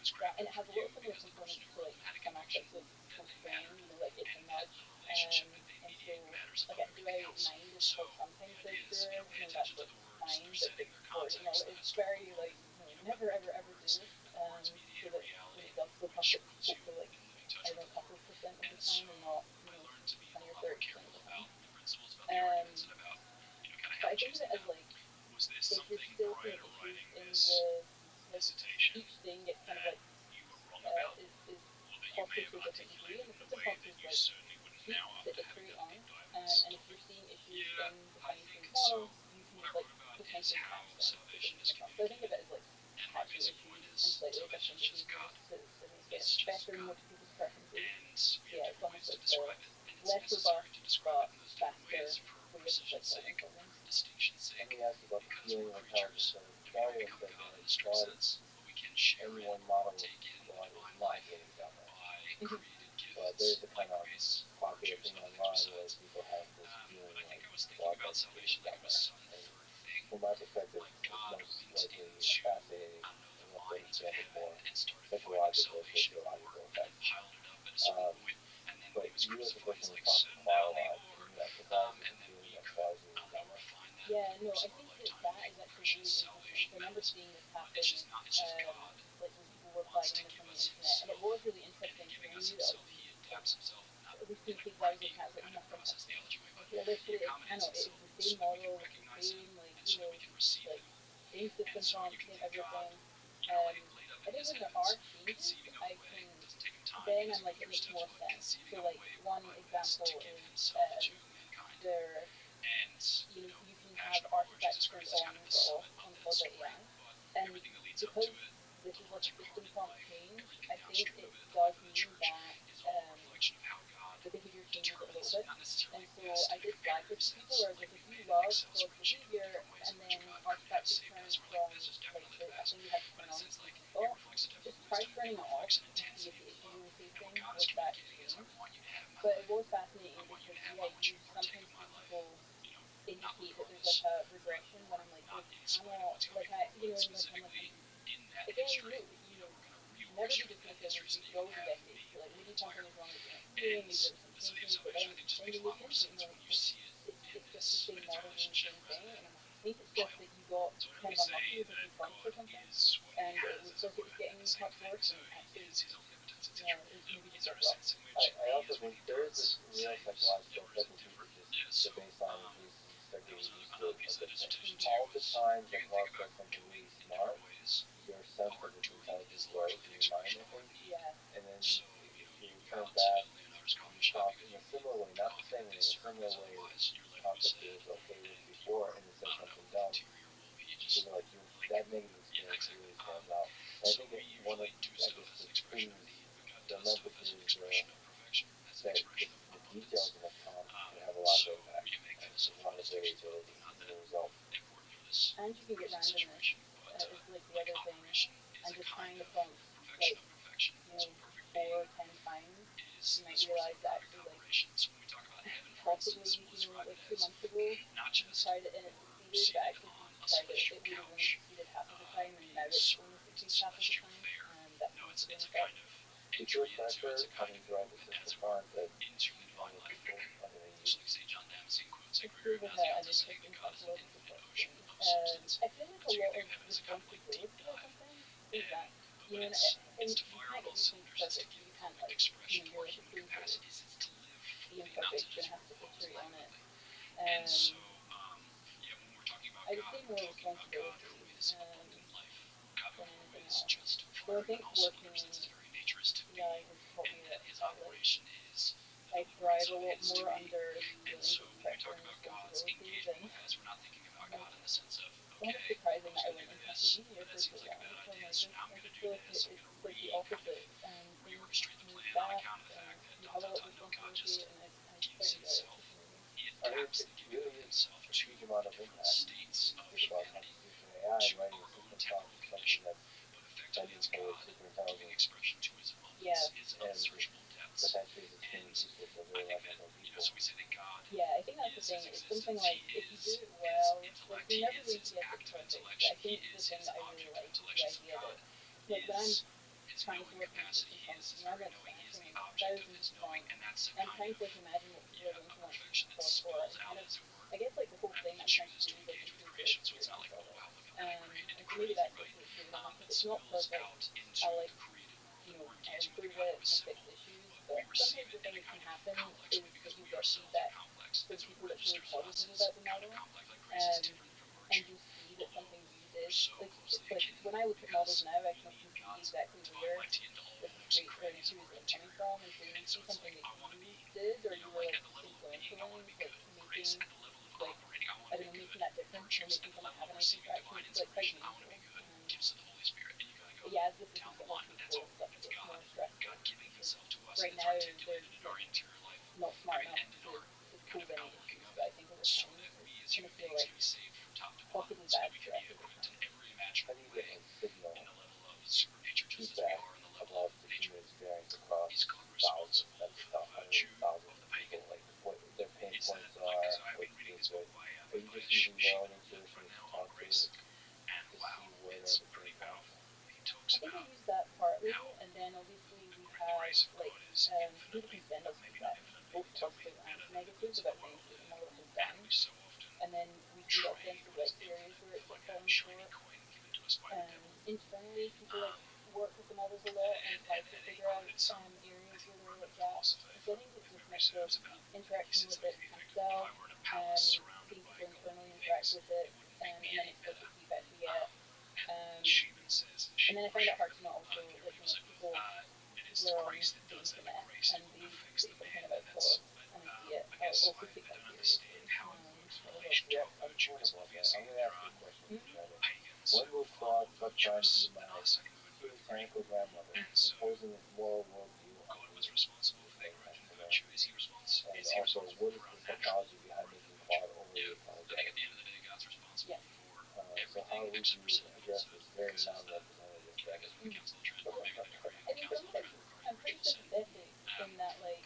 is that, and it has a lot of similar components to like some aspects of post-training, you know, like it's a nudge, and so like do I mind if like sometimes there's error? No, that's like fine, but or you know, it's very like no, never ever ever do this, so that when it does slip up it's hopefully like I don't know, a couple percent of the time and not, you know, 20 or 30% of the time. But I think of it as like if you're still seeing issues in the like each thing gets kind of like is costed to a different degree, and the system prompt is like cheap to iterate on, and if you're seeing issues in the fine-tuned models you can just like potentially patch them with the system prompt. So I think of it as like patching issues and slightly adjusting behaviours to make it better in most people's preferences. So yeah, it's almost like the less robust but faster way of just like solving problems. Let me ask you about the feeling of intelligence. So Dario said that any one model God is not getting done right. But there's a kind of popular thing online where people have this feeling like God doesn't get done right. And from my perspective, it's most likely a fascinating and let's say example for psychological, sociological effects. But you as a person who talks to Clara a lot, can you empathize with the feeling that God is getting done right? Yeah, no, I think that is actually really interesting. So I remember seeing this happen, like when people were flagging this on the internet, and it was really interesting because I knew that obviously at least in the cases I was looking at, like nothing had changed. Like literally, it is the same model with the same like you know like same system prompt, same everything. I think when there are changes, I can then I'm like it makes more sense. So like one example is there, you know, you can have artifacts pulled on or off on Claude.ai, and because this is like a system prompt change, I think it does mean that the behaviour changes a little bit. And so I did flag this to people where I was like, if you love Claude's behaviour and then artifacts is turned from like a thing you had to turn on to default, just try turning it off and see if the issue you were facing was that change. But it was fascinating because yeah, you sometimes see people indicate that there's like a regression when I'm like, well, you cannot, like I, you know, and like I'm like, again, no, you know, never be dismissive of these, you always investigate, so like maybe something is wrong with your viewing, maybe there was some changes, but then you look into it and you're like, it's just the same model doing the same thing, and I'm like, I think it's just that you got kind of unlucky with a few prompts or something, and it looked like it was getting much worse, and actually, yeah, it maybe just got rough. I also think there is this real psychological effect when people just the baseline in case you start getting used to a good thing. All the times that God does something really smart, your sense of its intelligence grows in your mind, I think. Yeah. And then if you return back and you talk in a similar way, not the same way, in a similar way, concept that was okay with before, and it says something dumb, you feel like that negative experience really stands out. And I think one of, I guess, the things, the message is that the details of a prompt can have a lot of impact, and a lot of variability in the result. And you can get randomness, is like the other thing, and just trying the prompt like, you know, 4 or 10 times, you might realise that actually like possibly, you know, like 2 months ago you tried it and it succeeded, but actually if you tried it, it would have only succeeded half of the time, and now it's only succeeds half of the time, and that seems to be an effect. Do you feel pressure having to write the system prompt that these normal people are going to use? proved like an interesting psychological question. I feel like a lot of responsibility or something is that, you know, and you can't get these things perfect, so you can't like, you know, you're like a painter, the imperfect, you're gonna have to iterate on it. I would say more responsibility than anything else. So I think working, yeah, has taught me that I thrive a lot more under feelings of pressure and responsibility than almost surprising that I went into academia for so long. Oh my goodness, I just feel like it's like the opposite. Things move fast and you have a lot of responsibility, and I quite enjoy it for some reason. I mean, it really is a huge amount of impact. Think about constitutional AI and writing a system talk is something that's bending towards superintelligence. Yeah. And potentially is extremely useful for very large number of people. Yeah, I think that's the thing. It's something like, if you do it well, like you're never going to get it perfect. But I think the thing that I really like is the idea that, like when I'm trying to work on a system prompt, you know, I'm like dancing and browsing the prompt, and I'm trying to like imagine what people are going to want to use the prompt for, and kind of, I guess like the whole thing I'm trying to do is like improve their experience of it. And so maybe that's like what's good. And like if it's not perfect, I'll like, you know, I'll improve it, we'll fix issues. But sometimes the thing that can happen is that you'll get feedback from people that's really positive about the model, and you'll see that something you did, like when I look at models now, I can often see exactly where the traits or issues are coming from, and so when you see something that you did or you were like influential in, like making, like, I don't know, making that difference or making someone have a nice interaction, it's like quite meaningful. But yeah, as the systems get more capable, stuff gets more stressful. Right now, they're like, not smart enough to pose any issues, but I think over time it's gonna feel like possibly bad stress over time. How do you get like signal feedback about the human experience across thousands, that's hundreds of thousands of people, like what their pain points are, what you do good? Are you just using your own intuition as you talk to it to see where the pain points? I think I use that partly, and then obviously we have like people can send us feedback, both positive and negative, about things that the model has done, and then we can get a sense of like areas where it's like falling short. Internally, people like work with the models a lot and try to figure out areas where there are like gaps. So I think it's this mix of interacting with it myself, seeing people internally interact with it, and then explicit feedback we get. And then I find it hard to not also, like, you know, people are on the internet and they say something about thoughts and I see it, I'll also take that seriously. Yeah, I'm torn about that. I'm gonna ask you a question, When will Claude stop trying to be my puritanical grandmother, imposing its moral worldview on me anytime today? And also, what is the psychology behind making Claude overly apologetic? Yeah. So how would you address this very non-representative strategy? I mean, for me, I'm pretty sympathetic in that, like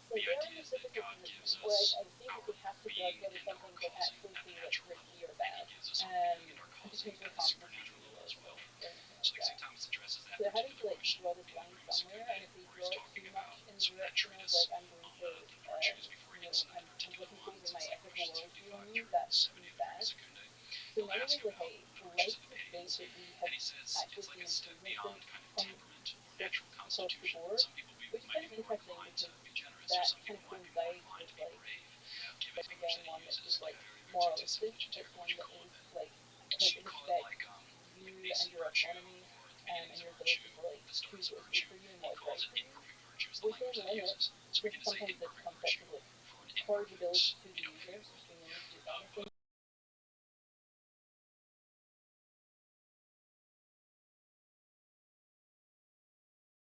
they're in this difficult position where I think that they have to judge whether something's like actually say like risky or bad, and potentially harmful to you or anything like that. So they're having to like draw this line somewhere, and if they draw it too much in the direction of like I'm going to, you know, I'm imposing my ethical worldview on you, that seems bad. So in many ways, like I like to think that we have actually seen improvements on this across the board, which is kind of interesting because that kind of coincides with like again one that's just like moralistic. It's one that is like respects you and your autonomy, and your ability to like choose what's good for you and what's right for you, within limits. There's sometimes this concept of like corrigibility to the user, so being able to do anything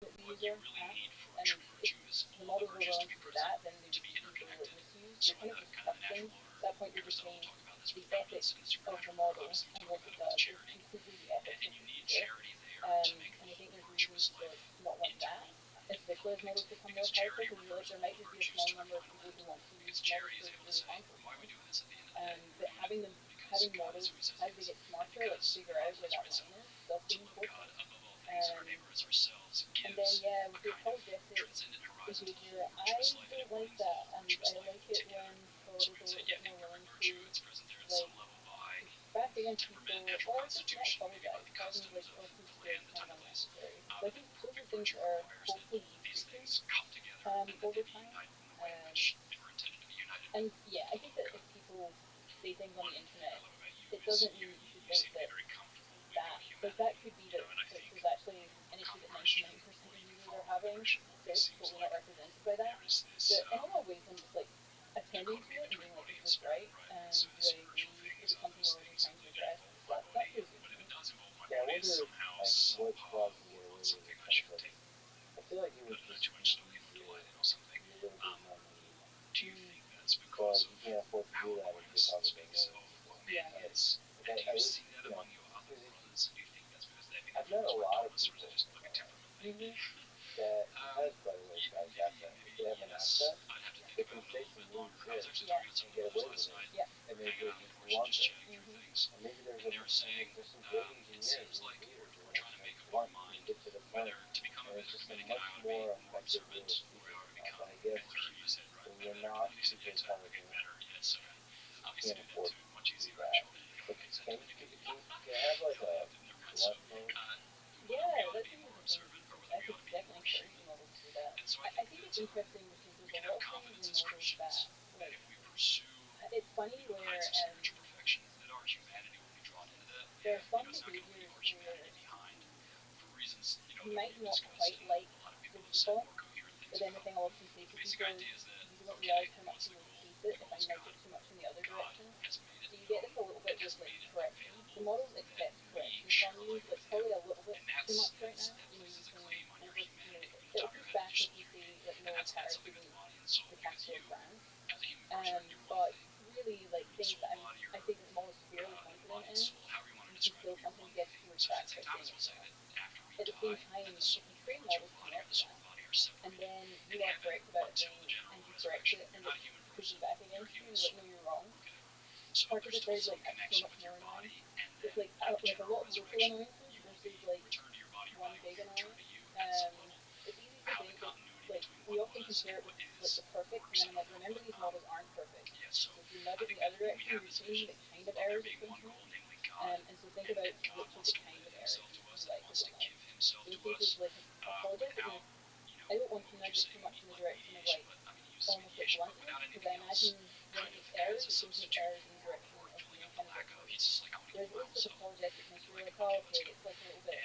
the user asks, and if the models were willing to do that, then they would be easily like misused. You're kind of just trusting. At that point, you're just saying the ethics of the model and what it does is completely the ethics of the user. And I think there's reasons to like not want that, especially as models become more powerful, because like there might just be a small number of people who want to use models for really harmful things. But having models as they get smarter, like figure out where that line is, does seem important. And then yeah, with the apologetic behaviour, I don't like that, and I like it when God is a little bit more willing to like push back against people or just not apologise. Rather than like often today it's kind of unnecessary. So I think those are things that are hopefully decreasing over time. And yeah, I think that if people say things on the internet, it doesn't mean that you should think that that could be that there's actually an issue that 99% of users are having. They're totally not represented by that. But in a lot of ways, them just like attending to it and being like, is this right? And do I agree? Is it something we're already trying to address? That feels good to me. Yeah, I wonder like what clause can get away with in terms of. I feel like it would just be easier to be a little bit more mean. But you can't afford to do that if you're talking to millions of people. Yeah. Right? Like I wish, I've met a lot of people that, because by the way, guys, accent, if they have an accent, they can say some rude shit Yeah. and get away with it. Yeah. And they just blunt it. And maybe there's some great engineers and leaders that are just blunt and get to the point. And it's just a much more effective way of speaking. But I guess when you're not super intelligent, you can't afford to do that. But can you have like a blunt mode? Yeah, that seems like a thing that I could definitely encourage the model to do that. I think it's interesting because there's a lot of things in models that, like, it's funny where there are some behaviours where you might not quite like the default, but then the thing I often say to people is you don't realise how much you would hate it if I nudge it too much in the other direction. So you get this a little bit with like correction. The models accept correction from you, like probably a little bit too much right now. You can it'll push back if you say like no parrots isn't the capital of France. But really like things that I think that the model is fairly confident in, you can still sometimes get it to retract by saying it's not. At the same time, if you train models to not do that, and then you are correct about a thing and you correct it and it pushes back against you and you're like, no, you're wrong. Artificial like that's so much more annoying. It's like a lot of local annoyances versus like one big annoyance. It's easy to think that like we often compare it with like the perfect, and then I'm like, remember these models aren't perfect. So if you nudge it in the other direction, you're changing the kind of errors it's going to make. And so think about which of the kind of errors you like or don't like. So in cases like apologeticness, I don't want to nudge it too much in the direction of like almost like bluntness, because I imagine when it makes errors, it's going to make errors in the direction of being kind of like rude. Whereas at least with apologeticness, you're like, oh, okay, it's like a little bit, like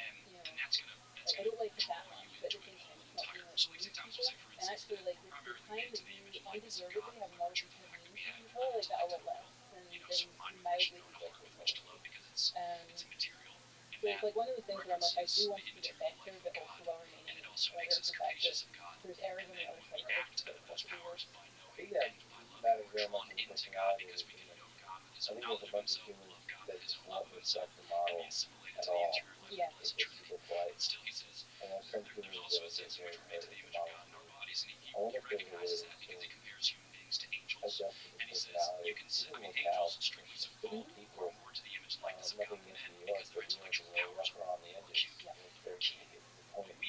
I don't like it that much, but at the same time, it's not being like mean to people. And actually, like the time that you undeservedly have models be kind of mean to you, you probably like that a lot less than mildly deflecting policy. So it's like one of those things where I'm like, I do want it to get better, but also while remaining aware of the fact that there's errors on the other side that could possibly worse. I think that matters very much in personality or opinion. I think there's a bunch of humans that just won't respect the model at all. Yeah. It's just super polite. And there's some humans that will get very hurt if the model's rude. I wonder if there's a way to sort of adjust people's personality, even locale. There's some different people. Nothing against New York, but New York is a little rough around the edges. It's very draconian. And obviously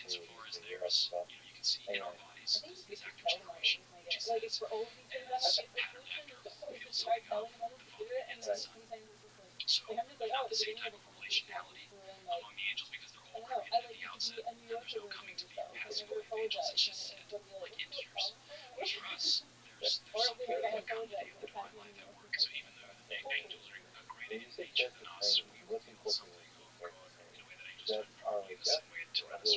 Eastern Europe, but anyway. I think you could just tell the models, I guess. Like it's for all of these things I have a faithful solution. It's just try telling the models to do it, and then sometimes it's just like I'm just like, oh, at the beginning of a conversation I'll just throw in like, I don't know, I'd like you to be a New Yorker version of yourself, but never apologize. And they'll be like, what's the problem? Or I'll be like, I apologize, but I can't be a New Yorker. When you say character training, what's incorporated into character training? Is that RLHF? What are we talking about? It's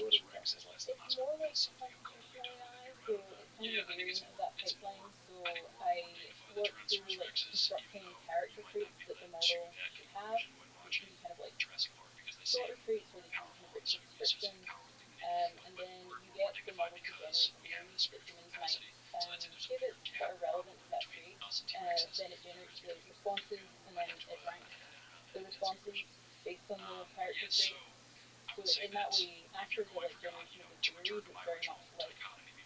more like conversational AI, so it's kind of a variant of that pipeline. So I work through like constructing character traits that the model should have. They can be kind of like shorter traits where they can kind of rich with descriptions. And then you get the model to generate queries that humans might give it that are relevant to that trait. Then it generates the responses, and then it ranks the responses based on the character traits. So in that way, after the like generation of the queries, it's very much like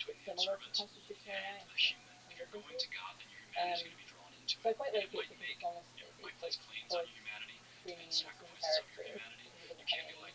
it's similar to constitutional AI and some differences. So I quite like it because it's almost it's like cause training in its own character because it doesn't have any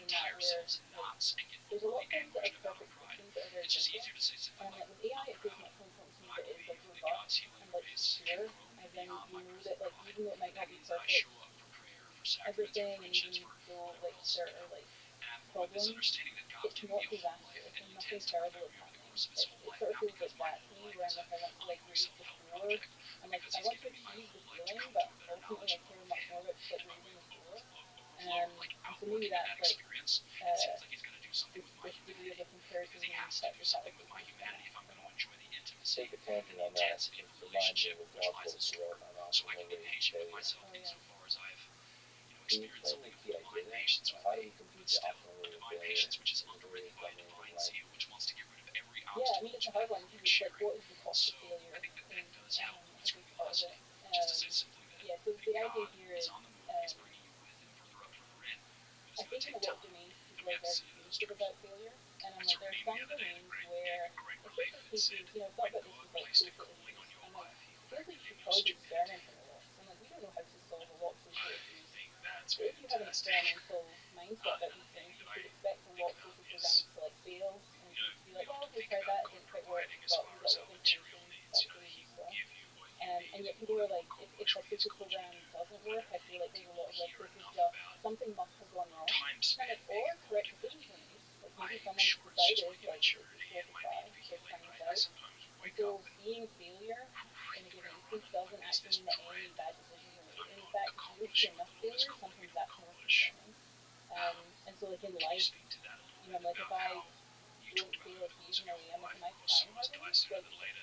involved in that where like there's a lot of things that are perfect systems that are very simple, and like with AI it feels much more important to me that it's like robust and like secure, as in you know that like even though it might not be perfect everything, and even though like there are like problems, it's not disastrous and nothing terrible is happening. It sort of feels like that to me, where I'm like I want to like raise the floor and like I want to achieve the ceiling, but ultimately I care much more about just like raising the floor. And so maybe that's like this degree of like encouraging me to practice meditation from that. Take a tangent on that. Just remind me of a blog post you wrote on optimally failure. Oh yeah. Explain the key idea there. How do we compete to optimally failure in today's dominating landscape? Yeah, I mean, it's a hard one because it's like, what is the cost of failure? I think that Is does help a with big part of it. scrupulosity. Just to say simply that Yeah, so the idea here is on the move, he's bringing you with him further up, further in. I think in a lot of domains people are very effusive about failure, and I'm like, there are some domains where, especially cases, I've thought about this with like social issues. I'm like, it feels like you should probably be experimenting a lot. So I'm like, we don't know how to solve a lot of social issues. But if you have an experimental mindset about these things, you should expect a lot of social programs to like fail and to be like, well, we tried that, it didn't quite work, but we got a lot of information that's really useful. And yet people are like, if a social program doesn't work, I feel like there's a lot of like, this is just something must have gone wrong. And I'm like, or correct decisions were made. Like maybe someone decided like it's worth a try, so trying this out. And so seeing failure in a given instance doesn't actually mean that any bad decisions were made. And in fact, if you see enough failure, sometimes that's more concerning. And so like in life, I'm like, if I don't fail occasionally, I'm like, am I trying hard enough?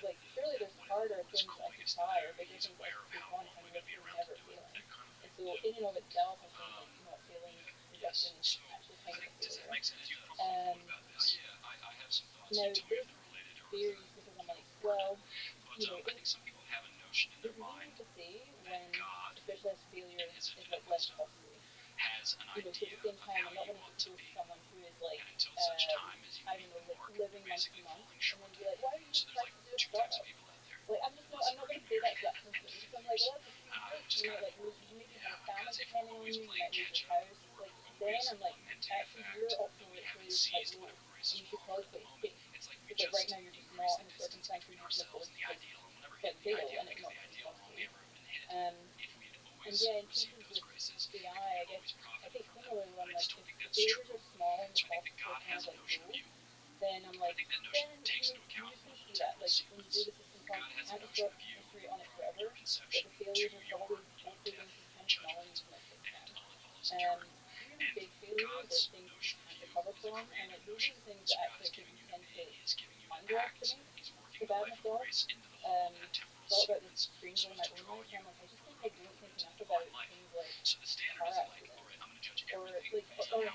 Like surely there's harder things I could try or bigger things I could take on if I'm literally never failing. And so in and of itself, I think like not failing is often actually kind of a failure. Now this varies because I'm like, well, it's easy to say when, especially as failure is like less costly. So at the same time, I'm not going to support someone who is like, I don't know, like living month to month, and then be like, why don't you just try to do a startup? Like, I'm not going to say that to that person because I'm like, well, that's a huge risk. You might like lose, you maybe have a family depending on you, you might lose your house. Like, then I'm like, actually, your optimal rate of failure is quite low, and you should probably play it safe. Because like right now, you're just not in a circumstance where you can afford to just like fail and it not really cost you. And yeah, in cases with AI, I guess I think similarly, I'm like, if the failures are small and the costs are kind of like low, then I'm like, then you just need to do that. Like when you do the system talk, you can't iterate on it forever, but the failures are probably hopefully going to be kind of small and you can like fix them. Really big failures are things that you can't recover from, and like those are the things that actually I think we tend to underestimate. The bad thoughts. Thought about this strangely in my own life, and I'm like, I just think I don't think enough about things like car accidents, or like, or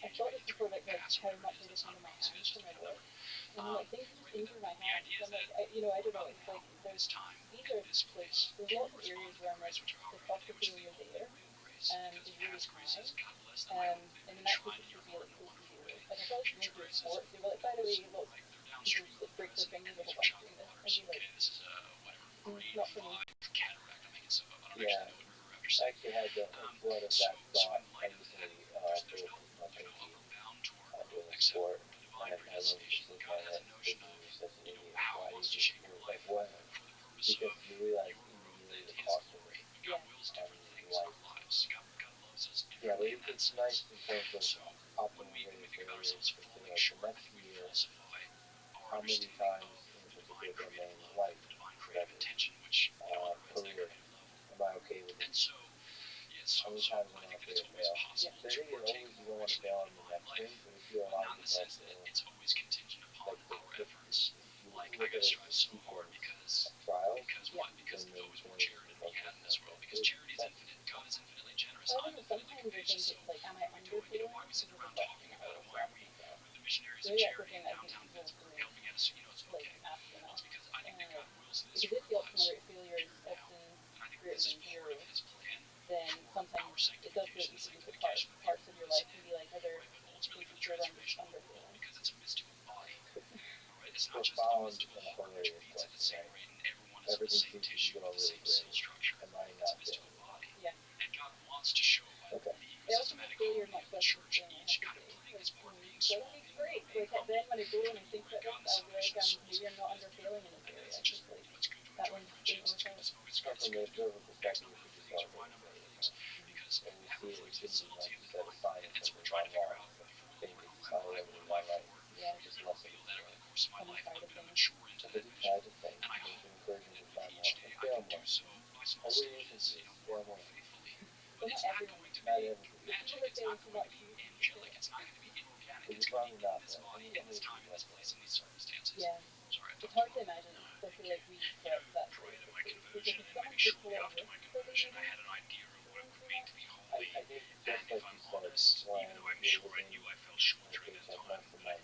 I've thought this before about like how much I depend on my hands for my work, and I'm like things that just injure my hands. I'm like, I don't know. It's like these are like there's lots of areas where I'm like the cost of failure there is really high. And in that case, it should be like close to zero. Like I probably won't do a sport. So like, by the way, lots of people like break their fingers a whole bunch doing this. I'd be like, not for me. Yeah, I actually had the flood of that thought. I recently broke my pinky doing a sport, and I remember just looking at it, thinking you're such an idiot. Why did you do it? Like what? Because you realize immediately the cost of it on life. Yeah, but it's nice in terms of optimal rate of failure to say like the next year, how many times in a particular domain, life, whatever, career, am I okay with it? How many times am I okay to fail? Yeah. So I think it always you don't want to fail in the next thing, but if you allow yourself to, like if you look at it as a sequence of trials, Yeah. then maybe failure becomes like, okay, that's I don't know, sometimes I think it's like, am I under failing? This is a question I always ask myself. So maybe that's the thing that I think people don't like ask enough. Because if the optimal rate of failure is often greater than zero, then sometimes it does feel like you should look at parts of your life and be like, are there cases where I'm just under failing? profound and hilarious question, right? Everything seems to be going really great. Am I not failing? Yeah. Okay. It also makes failure much less concerning, I have to say. Like, it's like, okay, great. Like, then when I go and I think about this, I'll be like, maybe I'm not under failing in this area. Because, like, that one didn't work out. And from the observer perspective, we should be celebrating failure, right? And we see it shouldn't be, like you said, a sign of something gone wrong. Maybe it's a sign of everything gone right. Yeah. Just less of a feeling. Common side of things. Because you try to think, there's an encouragement to try more and fail more. Every agency is fail more. Well, not everyone. Not everybody. The people that fail too much usually fail. But you're probably not right. How many people have failed? Yeah. It's hard to imagine, especially like we collect that statistically. Because like if someone takes a lot of risks, are they maybe failing too much? I think just like you said, when you're living on a paycheck month to month,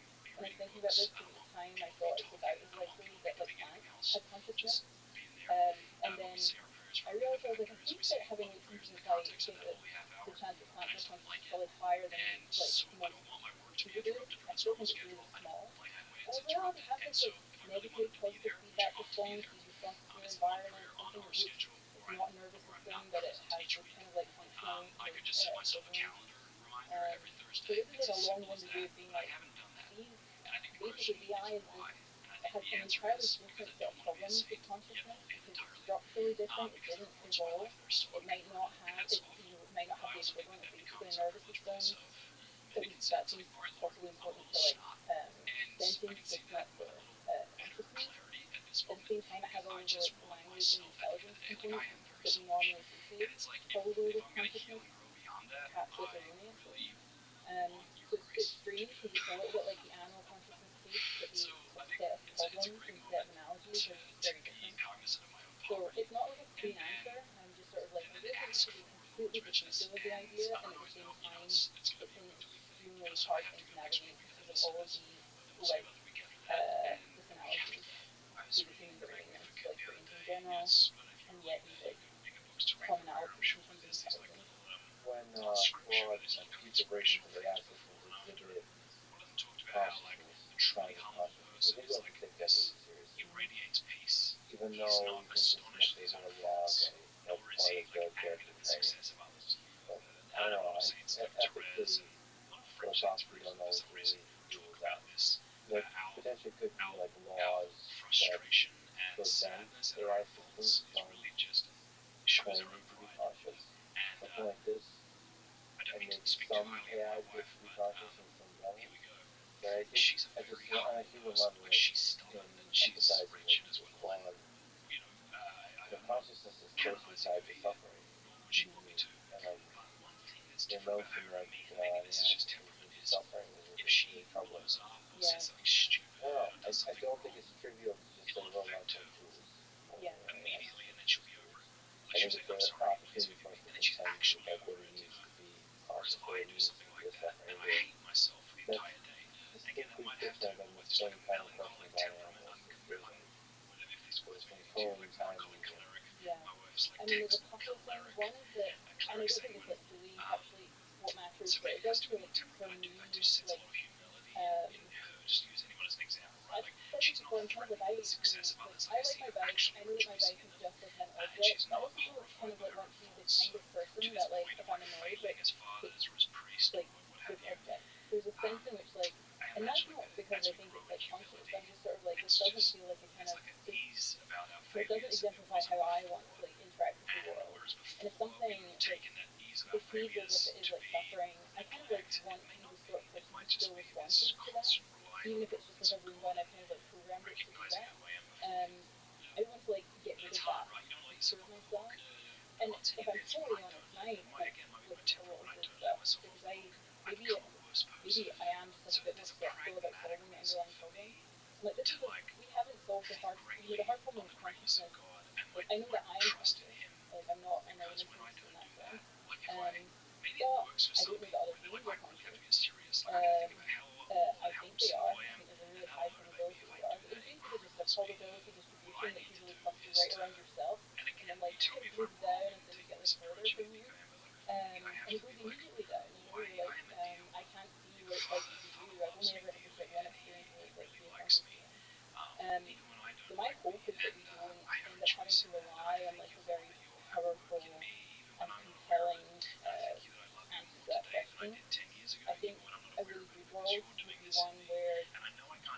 when I was thinking about this, because at the time I thought it was about as likely that like plants had consciousness, and then I realised I was like, I think that having looked into this, I think that the chance that plants have consciousness is probably higher than like most people do. I still think it's really small. And I was like, oh, they have this like negative, positive feedback response, these responses to their environment, something that looks, it's not a nervous system, but it has this kind of like functional like, equivalence. So this is like a long-winded way of being like, these, basically AI is this, it has an entirely different set of problems with consciousness because it's structurally different, it didn't evolve, it might not have, it, it might not have the equivalent of basically a nervous system. At least that seems possibly important for like sentience, just not for consciousness. At the same time, it has all of the like language and intelligence components that we normally associate probably with consciousness, perhaps like erroneously. So it's strange because it's a little bit like the animal consciousness case, but the sort of set of problems and set of analogies are just very different. So it's not like a clean answer. I'm just sort of like completely dismissive of the idea, and at the same time, it's an extremely hard thing to navigate because of all of the, like, this analogy to the human brain and to, like, brains in general, and yet these, like, commonalities in terms of intelligence. When flawed future versions of AI systems exhibit consciousness, kind of consciousness, I think we have to take that really seriously. Even though we can dismiss it, well, yeah, okay, that's part of the character trait. But I don't know, ethically, philosophically, don't know what to really do with that. There potentially could be like laws that prevent AI systems from claiming to be conscious, something like this. And maybe some AIs get to be conscious and some don't. But I think at just on a human level, like in empathizing with the flawed, consciousness is closely tied to suffering. And like the notion that AI systems would be suffering is really troubling. Yeah. I don't know. I don't think it's trivial to just say robots are tools. Yeah. I think it's an opportunity for us to contend with like what it means to be conscious, what it means to feel suffering. That's distinctly different than the same kind of question about animals. There's some totally tiny. Yeah. I mean, there's a couple of things. One is that, and I don't think this like fully encapsulates what matters, but it does feel like for me, like I've said this before. I'm kind of like I like my bike. I know that my bike is just like an object. But I also kind of like want to be the kind of person that like if I'm annoyed, like hits like this object. There's a sense in which like, and that's not because I think it's like conscious. I'm just sort of like this doesn't feel like a kind of it doesn't exemplify how I want to like interact with the world. And if something like behaves as if it is like suffering, I kind of like want to be the sort of person who's still responsive to that, even if it's just like a Roomba and I've kind of like programmed it to do that. I want to like get rid of that feature of myself. And if I'm totally honest, my hope with a lot of this stuff, because maybe I am just like a bit more skeptical about solving the underlying problem. I'm like, this is we haven't solved the hard problem of consciousness. Like I know that I'm conscious, like I'm not an elementalist in that sense. But I don't know that other beings are conscious. I think they are. I think there's a really high probability they are. But there's basically just a probability distribution that's usually clustered right around yourself, and then like it goes down as things get like further from you. And it goes immediately down. Like I can't see what it's like to be you. I've only ever had this like one experience of what it's like to be a conscious being. So my hope is that we don't end up having to rely on like a very powerful and compelling answer to that question. I think a really good world would be one where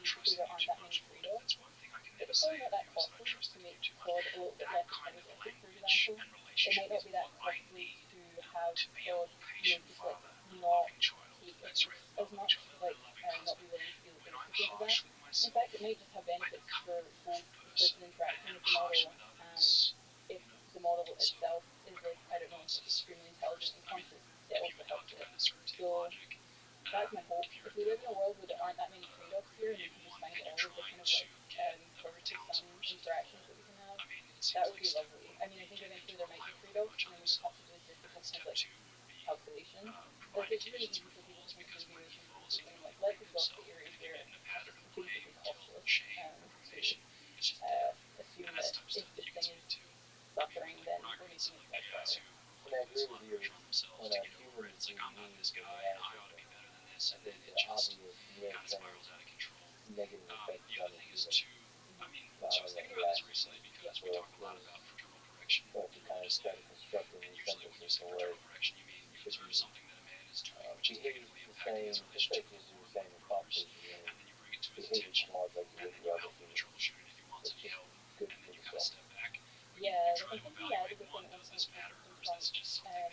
basically there aren't that many trade-offs. But it's probably not that costly to make Claude a little bit less apologetic, for example. It might not be that costly to have Claude, just like not take abuse as much, like not be willing to be like the recipient of that. In fact, it might just have benefits for both the person interacting with the model and if the model itself is like, I don't know, extremely intelligent and conscious, it also helps it. So that's my hope. If we live in a world where there aren't that many trade-offs here and we can just find all of the kind of like positive sum interactions that we can have, that would be lovely. I mean, I think eventually there might be trade-offs and then we just have to do a difficult kind of like calculation. Like it's really easy for people to think of aviation as saying like, let's exhaust the areas where it's basically costless to assume that if this thing is suffering, then we're making its life better. And I agree with you. When a human is being used in an AI system, I think the obvious near-term negative effect is on the human, not on the AI system. So we'll have to kind of try to construct an incentive system where it should be behave the same, just like as you were saying in prompt engineering, behave towards like you would the other humans. It's just good for the soul. Yeah, like I think we added a thing at one point called system prompts, where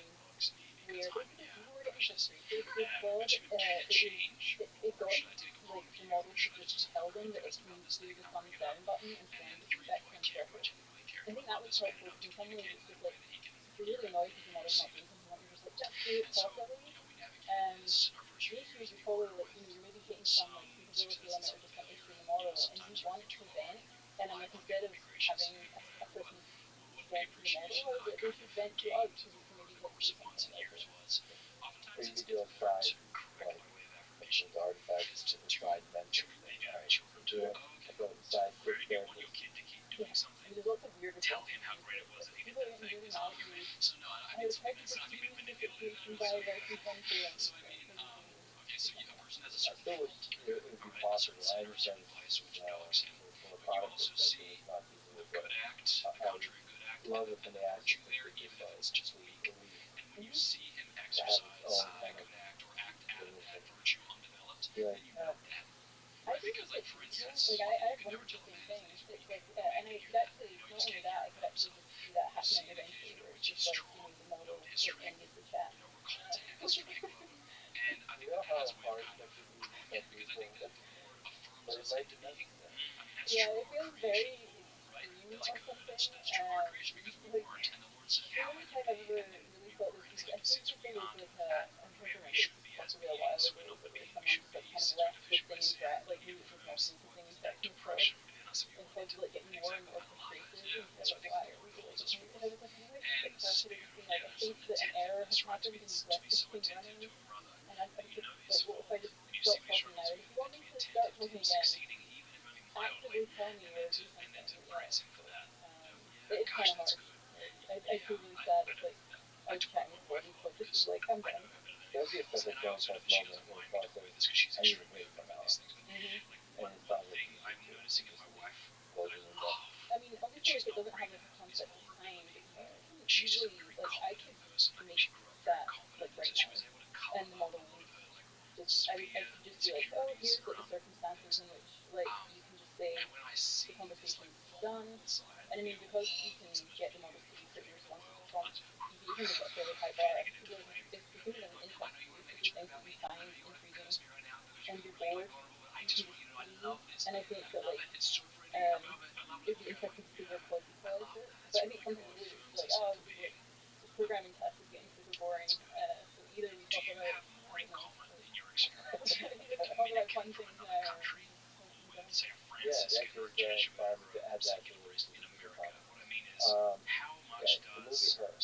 basically people were getting frustrated with Claude. It got like the model to just tell them that it can do the thumbs down button and send the feedback to them perfect. I think that was helpful because in some ways it's just like if you're really annoyed because your model's not doing something, you want to just like just do it properly. The issue is you probably like you're maybe hitting some like capability limit or just an issue in the model and you want to vent. And I'm like instead of having a person vent to the model, they should vent to us because we can maybe get through some you could do a side, like, the artifacts, the side mention thing. Alright, do it. I go with the side quick characters. Yeah. I mean, there's lots of weird responses. People are getting really mad at you. I was tried to diffuse the situation by writing harmful and stuff. I still wish it would be possible. I understand this is, from a product perspective, it's not feasible, but I love it when they actually think this like complete elite to have its own kind of volition. Be like, I think it's like, like I had wondered the same thing. It's like, and I could actually, not only that, I could actually just see that happening eventually, where it's just like, the model like ended the chat. you know how hard that could be for some people, but it might be necessary. Yeah, it feels very extreme or something. Like, the only time I've ever really thought this was, I think that there was like I'm trying to remember, this was possibly a while ago, but where someone just like kind of left the thing in draft, like knew it was working, the thing in draft with frogs, and frogs were like getting more and more frustrated, and they're like, why are we like, and I was like, no, I just like started and just been like, I think that an error has happened and you've left this thing running, and I'm just like, what if I just stop talking now, and if you want me to start talking again, actively tell me or do something, but yeah, it's kind of hard. Like, I feel really sad. It's like I was chatting with Bobby, but just was like, I'm done. That would be a special point test moment in the process. I need a break from now. And it sounds like you do too. Just closing the book. I mean, obviously, like it doesn't have like a concept of time, but you can easily like I could make that like right now, and the model would just I could just be like, oh, here's like the circumstances in which like you can just say the conversation's done, and I mean because you can get the models to do certain responses or prompts, you can even make it a fairly high bar. I could be like, if the thing doesn't interest you, if there's things that you find intriguing and you're bored, you can just leave. And I think that like it'd be interesting to see where Claude deploys it. But I think sometimes it's weird. It's like, oh, like this programming test is getting super boring. So either we talk about I don't know, like, either we talk about fun things now or we just move on. Yeah, actually, it's a requirement to add that to the user comment. Okay, the movie Her.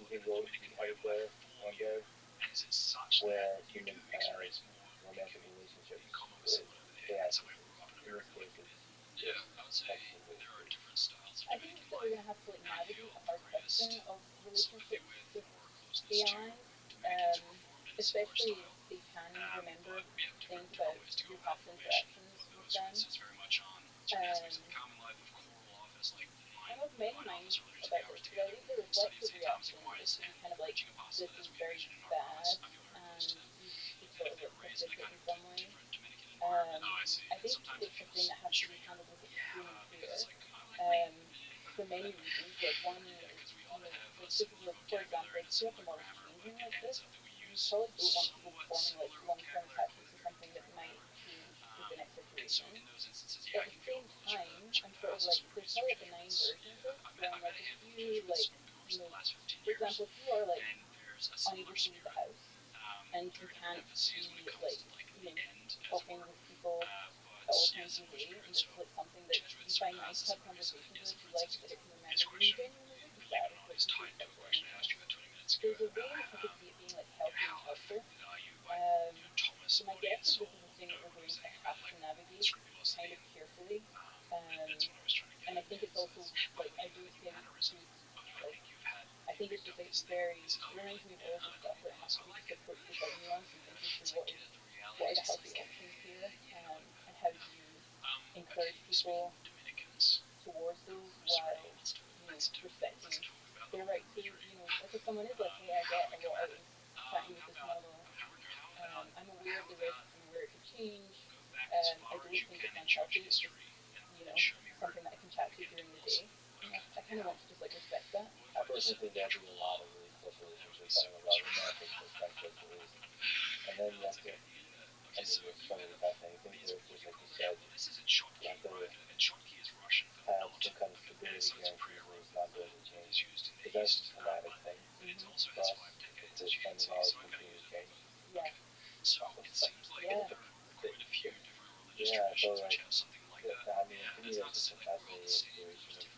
You can go the editor one day where humans have romantic relationships with AI systems. In this case, it's technically I think that we're gonna have to like navigate a hard question of relationships with AI, especially if they can remember things about your past interactions with them. I have many minds about this because I think the reflexive reaction is to be kind of like this is very bad and you should sort of like persist it in some way. I think it's a thing that has to be handled with extreme care. For many reasons. Like one is, like this is like for example, if you have the models changing like this, you probably don't want people forming like long-term attachments to something that might change with the next iteration. At the same time, I'm sort of like there's probably a benign version of this when like if you like for example if you are like unable to leave the house and you can't be like talking with people at all times of the day, and this is like something that you find nice to have conversations with, you like that it can remember you, and you genuinely would be sad if like you couldn't touch it anymore. There's a way in which I could see it being like healthy and helpful. So my guess is this is a thing that we're going to have to navigate kind of carefully. And I think it's also like I don't think like I think it's just like very it reminds me of all the stuff where it has to be just approached without nuance and thinking through what are the healthy options here, and how do you encourage people towards those while respecting their right to like if someone is like, hey, I get a lot out of chatting with this model, I'm aware of the risks and where it could change, I don't think it's unhealthy, it's just something that I can chat to during the day. I kind of want to just like respect that. I personally think there'll be a lot of really close relationships. I don't know about romantic, but friendships at least. And then you have to, I mean, there's so many fascinating things there. Just like you said, you have to have some kind of stability guarantees where it's not going to change. Because that's a traumatic thing for us. If this kind of knowledge continues to change. Yeah. Yeah. Yeah, so like, I mean, to me, that's just a fascinating exploration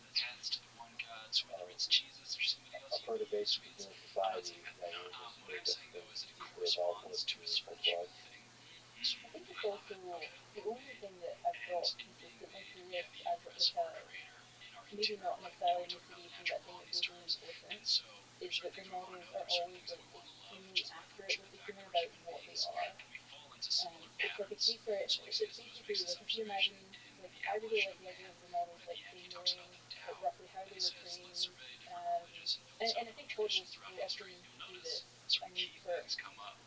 of a perturbation to human society that will just make us think about what to as well. I think it's also the only thing that I've thought consistently through this as like a maybe not necessarily an elucidation, but a thing that's really important is that the models are always like extremely accurate with the human about what they are. It's like a case where it's basically like if you imagine like I really like the idea of the models like knowing like roughly how they were trained, and I think models will often do this. I mean, for like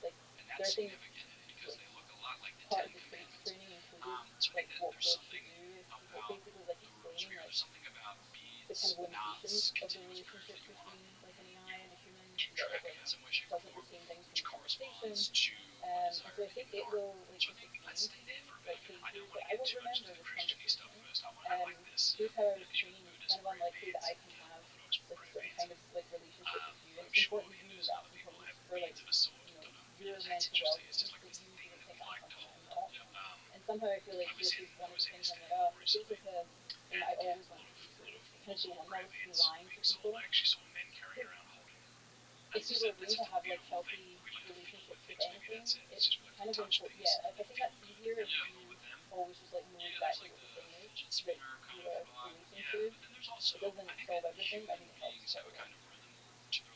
there are things like part of the training included like what code to do, basically like explaining like the kind of limitations of the relationship between like an AI and a human, and that it like doesn't retain things from the conversation. And so I think it will like just explain to you like, hey, here's like I will remember this conversation. Here's how I was trained. It's kind of unlikely that I can have like a certain kind of like relationship with you, and it's important that you know that. It's important for like your mental well-being that you don't think I'm something that I'm not. And somehow I feel like this is one of the things I'm like, oh, it feels like a thing that I always want to research. I kind of don't want models to be lying to people. If people are going to have like healthy relationships with anything, it's kind of important. Yeah, I think that's easier if you always just like know exactly what the thing is that you are relating to. It doesn't solve everything, but I think it helps quite a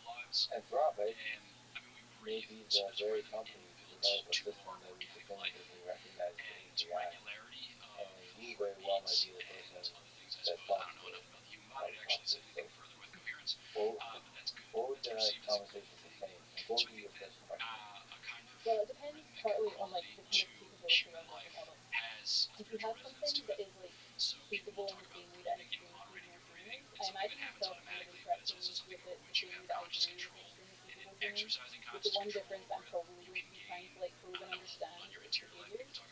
lot. And Rob, maybe the very companies develop a system that we definitively recognize as AGI, and you very well might be the person that talks to it, like talks to it. So, what would that conversation contain? Like, what would be your first question? Well, it depends partly on like the kind of capability level of the model. If you have something that is like capable in the same way that an extremely capable human is, I imagine myself kind of interacting with it the same way that I do with an extremely capable human. With the one difference that I'm probably going to be trying to like probe and understand its behaviors.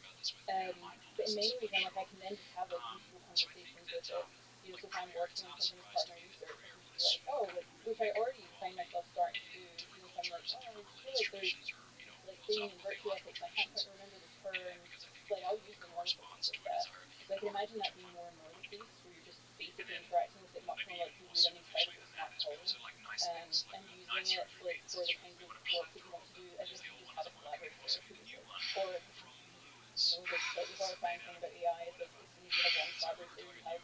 But in many ways, I'm like I can then just have like useful conversations with it. So if I'm working on something as part of my research, I can just be like, oh, like which I already find myself starting to do. If I'm like, oh, I feel like there's like thing in virtue ethics, I can't quite remember the term. Like I'll use the model for things like that. So I can imagine that being more and more the case, where you're just basically interacting with it much more like you would an incredibly smart colleague, and using it like for the kinds of work that you want to do as if you just had a collaborator there who was like, or like the horrifying thing about AI is like as soon as you have one collaborator, you have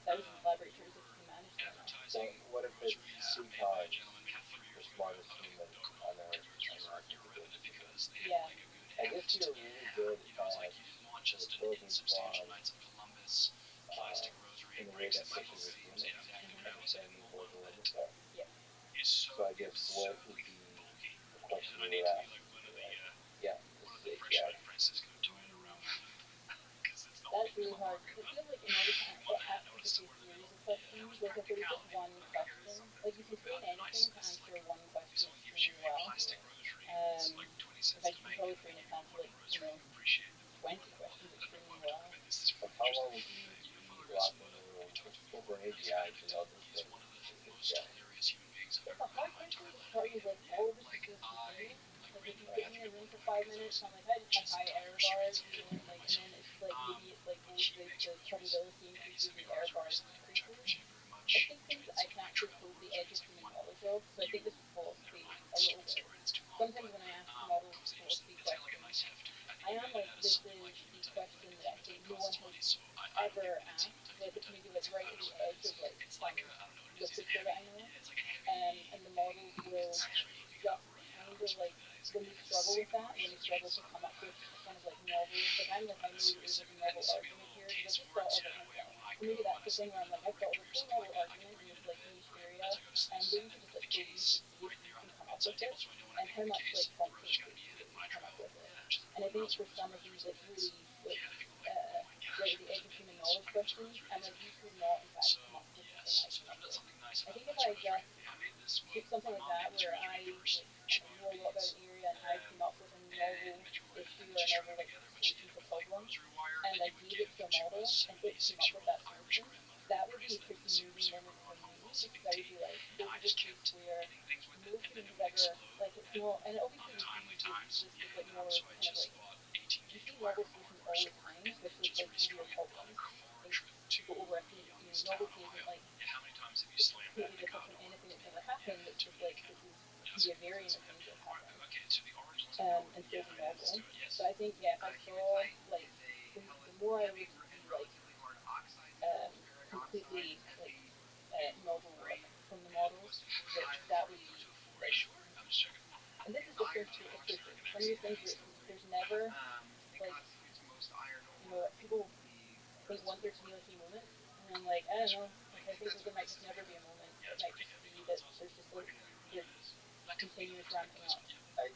1,000 collaborators if you can manage them enough. Well, what if it's 2 times the smartest human on Earth, and that's what the goal is to do? Yeah. I guess you're really good at building from in a way that pushes a human, and then you build a limit there. Yep. So I guess what would be the question you would ask? Yeah, this is AGI. That's really hard. It feels like in order to it has to just be a series of questions. Like if it was just one question, like you can train anything to answer one question extremely well. In fact, you can probably train it to answer like 20 questions extremely well. But how long would you be locked in the room over an AGI to know this thing is AGI? It's a hard question because part of me is like all of this is so spontaneous. Like if you put me in a room for 5 minutes, I'm like I just have high error bars, and like and then it's like maybe it's like both the probability increases, the error bars decreases. I think things that I can actually probe the edge of human knowledge of. So I think this was philosophy a little bit. Sometimes when I ask models philosophy questions, I am like, this is the question that actually no one has ever asked. Like it's maybe like right at the edge of like some literature that I know. And the models will just kind of like when they struggle with that, when they struggle to come up with a kind of like novel, like I'm like I know that there's like a novel argument here because I've just thought of it myself. So maybe that's the thing where I'm like I've thought of a cool novel argument in this like niche area, and I'm willing to just like probe you to see if you can come up with it, and how much like confidence it takes you that you can come up with it. And I think for some of these like really like right at the edge of human knowledge questions, I'm like you could not in fact come up with the thing I came up with. I think if I just took something like that where I like kind of know a lot about an area and I came up with a novel issue or a novel like solution to a problem, and I gave it to a model and it came up with that solution, that would be a pretty moving moment for me because I would be like, this is a case where no human has ever like it's not, and obviously we see this with like more kind of like we see novel solutions all the time, especially to like weird problems. I think people overestimate novelty isn't like it's totally different from anything that's ever happened. It's just like this is can be a variant of things that have happened. and still be novel. So I think if I saw like the more I would see like completely like novel work from the models, that would be like, and this is just going through pushing. It's one of these things where there's never like people think want there to be like a moment, and I'm like, I don't know, like I think that there might just never be a moment. It might just be that there's just this continuous ramping up. I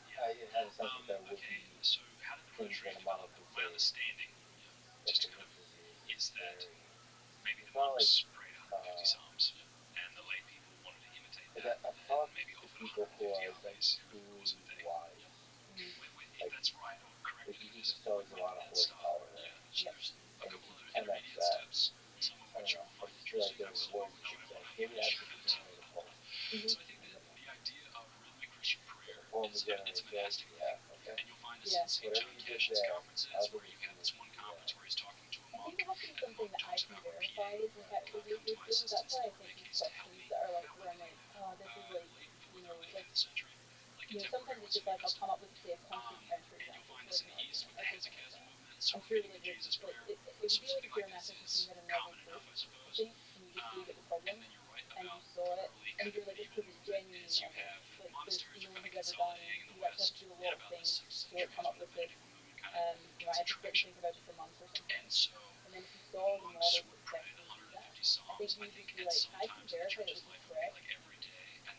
had a sense that there would be things that a model could say that convinces you it's very. It's not like like I've talked to people who are like truly wise. Like you can just tell there's a lot of horsepower there. Yep. And you can 10x that. I don't know. I just feel like there's words you could say. Maybe that's a different way to pull. Form the generator joke. Yeah. Okay. Yeah. Whatever you did there, I don't think it's going to be. I think it has to be something that I can verify is accurately truthful. That's why I think these questions that are like where I'm like, oh, this is like, sometimes it's just like I'll come up with say a concrete counterexample to like an argument or something like that. I'm sure like it would be like if you're a mathematician that had a novel proof, I think, and you just gave it the problem and you saw it and you're like, this proof is genuinely novel. Like no one has ever done. You actually have to do a lot of things to like come up with this. I had to sit and think about it for months or something. And then if you saw the model successfully do that, I think you would just be like, I can verify that this is correct.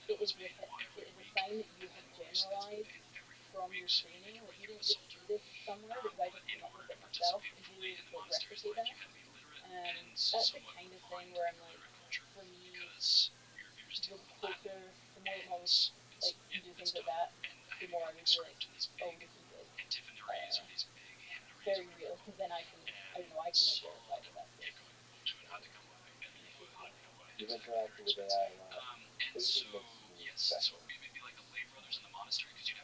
It is a sign that you have generalized from your training. Like you didn't just see this somewhere because I just came up with it myself, and you were able to like replicate that. That's the kind of thing where I'm like, for me, the more models like can do things like that, the more I would be like, oh, this is like very real, because then I can like verify that that's it. You've interacted with AI a lot. What do you think makes you special? Maybe in the way that the universe is much better off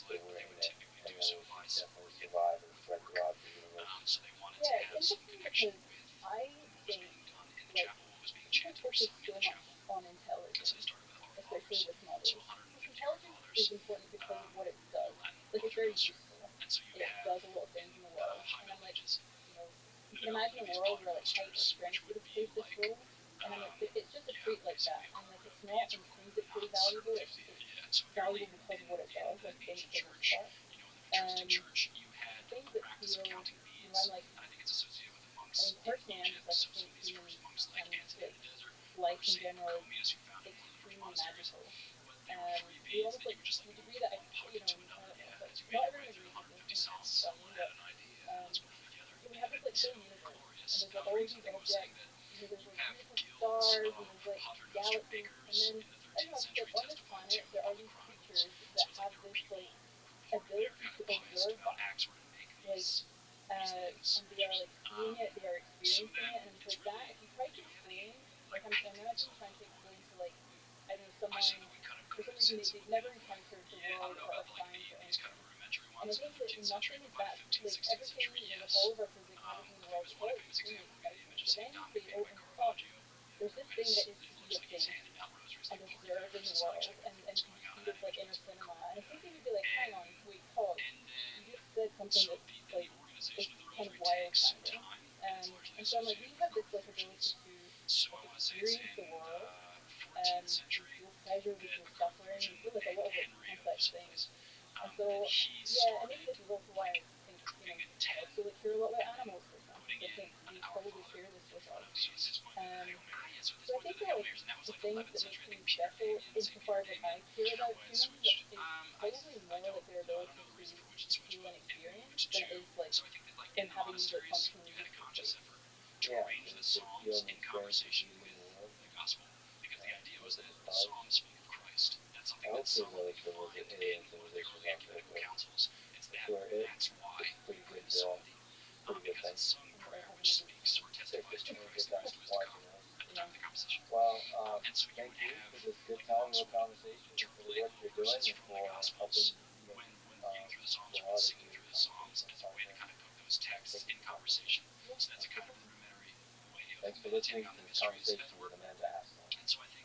they were in it, and that we should definitely survive and spread throughout the universe. Yeah, it's interesting because I think like people focus so much on intelligence, especially with models. Like intelligence is important because of what it does. Like it's very useful. It does a lot of things in the world, and I'm like, you can imagine a world where like height or strength would have played this role, and I'm like, it's just a trait like that. I'm like, it's not intrinsically valuable. It's valuable because of what it does. I think for the most part. Things that feel, I'm like, personally, I'm just like, I think humans and like life in general is extremely magical. We almost like to the degree that I don't know, like not everyone agrees with this, and it's funny, but we have this like whole universe, and there's like all of these objects. There's like beautiful stars, and there's like galaxies, and then I don't know, just like on this planet, there are these creatures that have this like ability to observe us, like, and they are like seeing it, they are experiencing it, and I'm like that. If you try to explain, like I'm imagining trying to explain to like, I don't know, someone for some reason they've never encountered the world or science or anything. And I think that nothing is that like everything, with all of our physics and everything in the world, it's all extremely exciting. But then you say, oh, and plus, there's this thing that is to be a thing and observe in the world and be kind of like inner cinema. And I think they would be like, hang on, wait, pause. You just said something that's like is kind of wild sounding. And so I'm like, we have this like ability to like experience the world. We feel pleasure, we feel suffering, we feel like a lot of like complex things. And so and maybe this is also why I think I also like hear a lot about animals, for example. I think they probably share this with us. So I think that like the things that make humans special, insofar as like I care about humans, is probably more like their ability to feel and experience than it is like them having these like functionally useful traits. Yeah, so to feel and experience the beauty in the world. With the stars. I hope there's other alien civilizations out there, but for sure it's pretty good thing. And they're having a good time. They're just having a good time watching us. Yeah. Well, thank you for this good time of a conversation and for the work you're doing and for helping make the law to do conversational content. Thank you for coming. Yeah, Thanks for listening to this conversation with Amanda Aslan.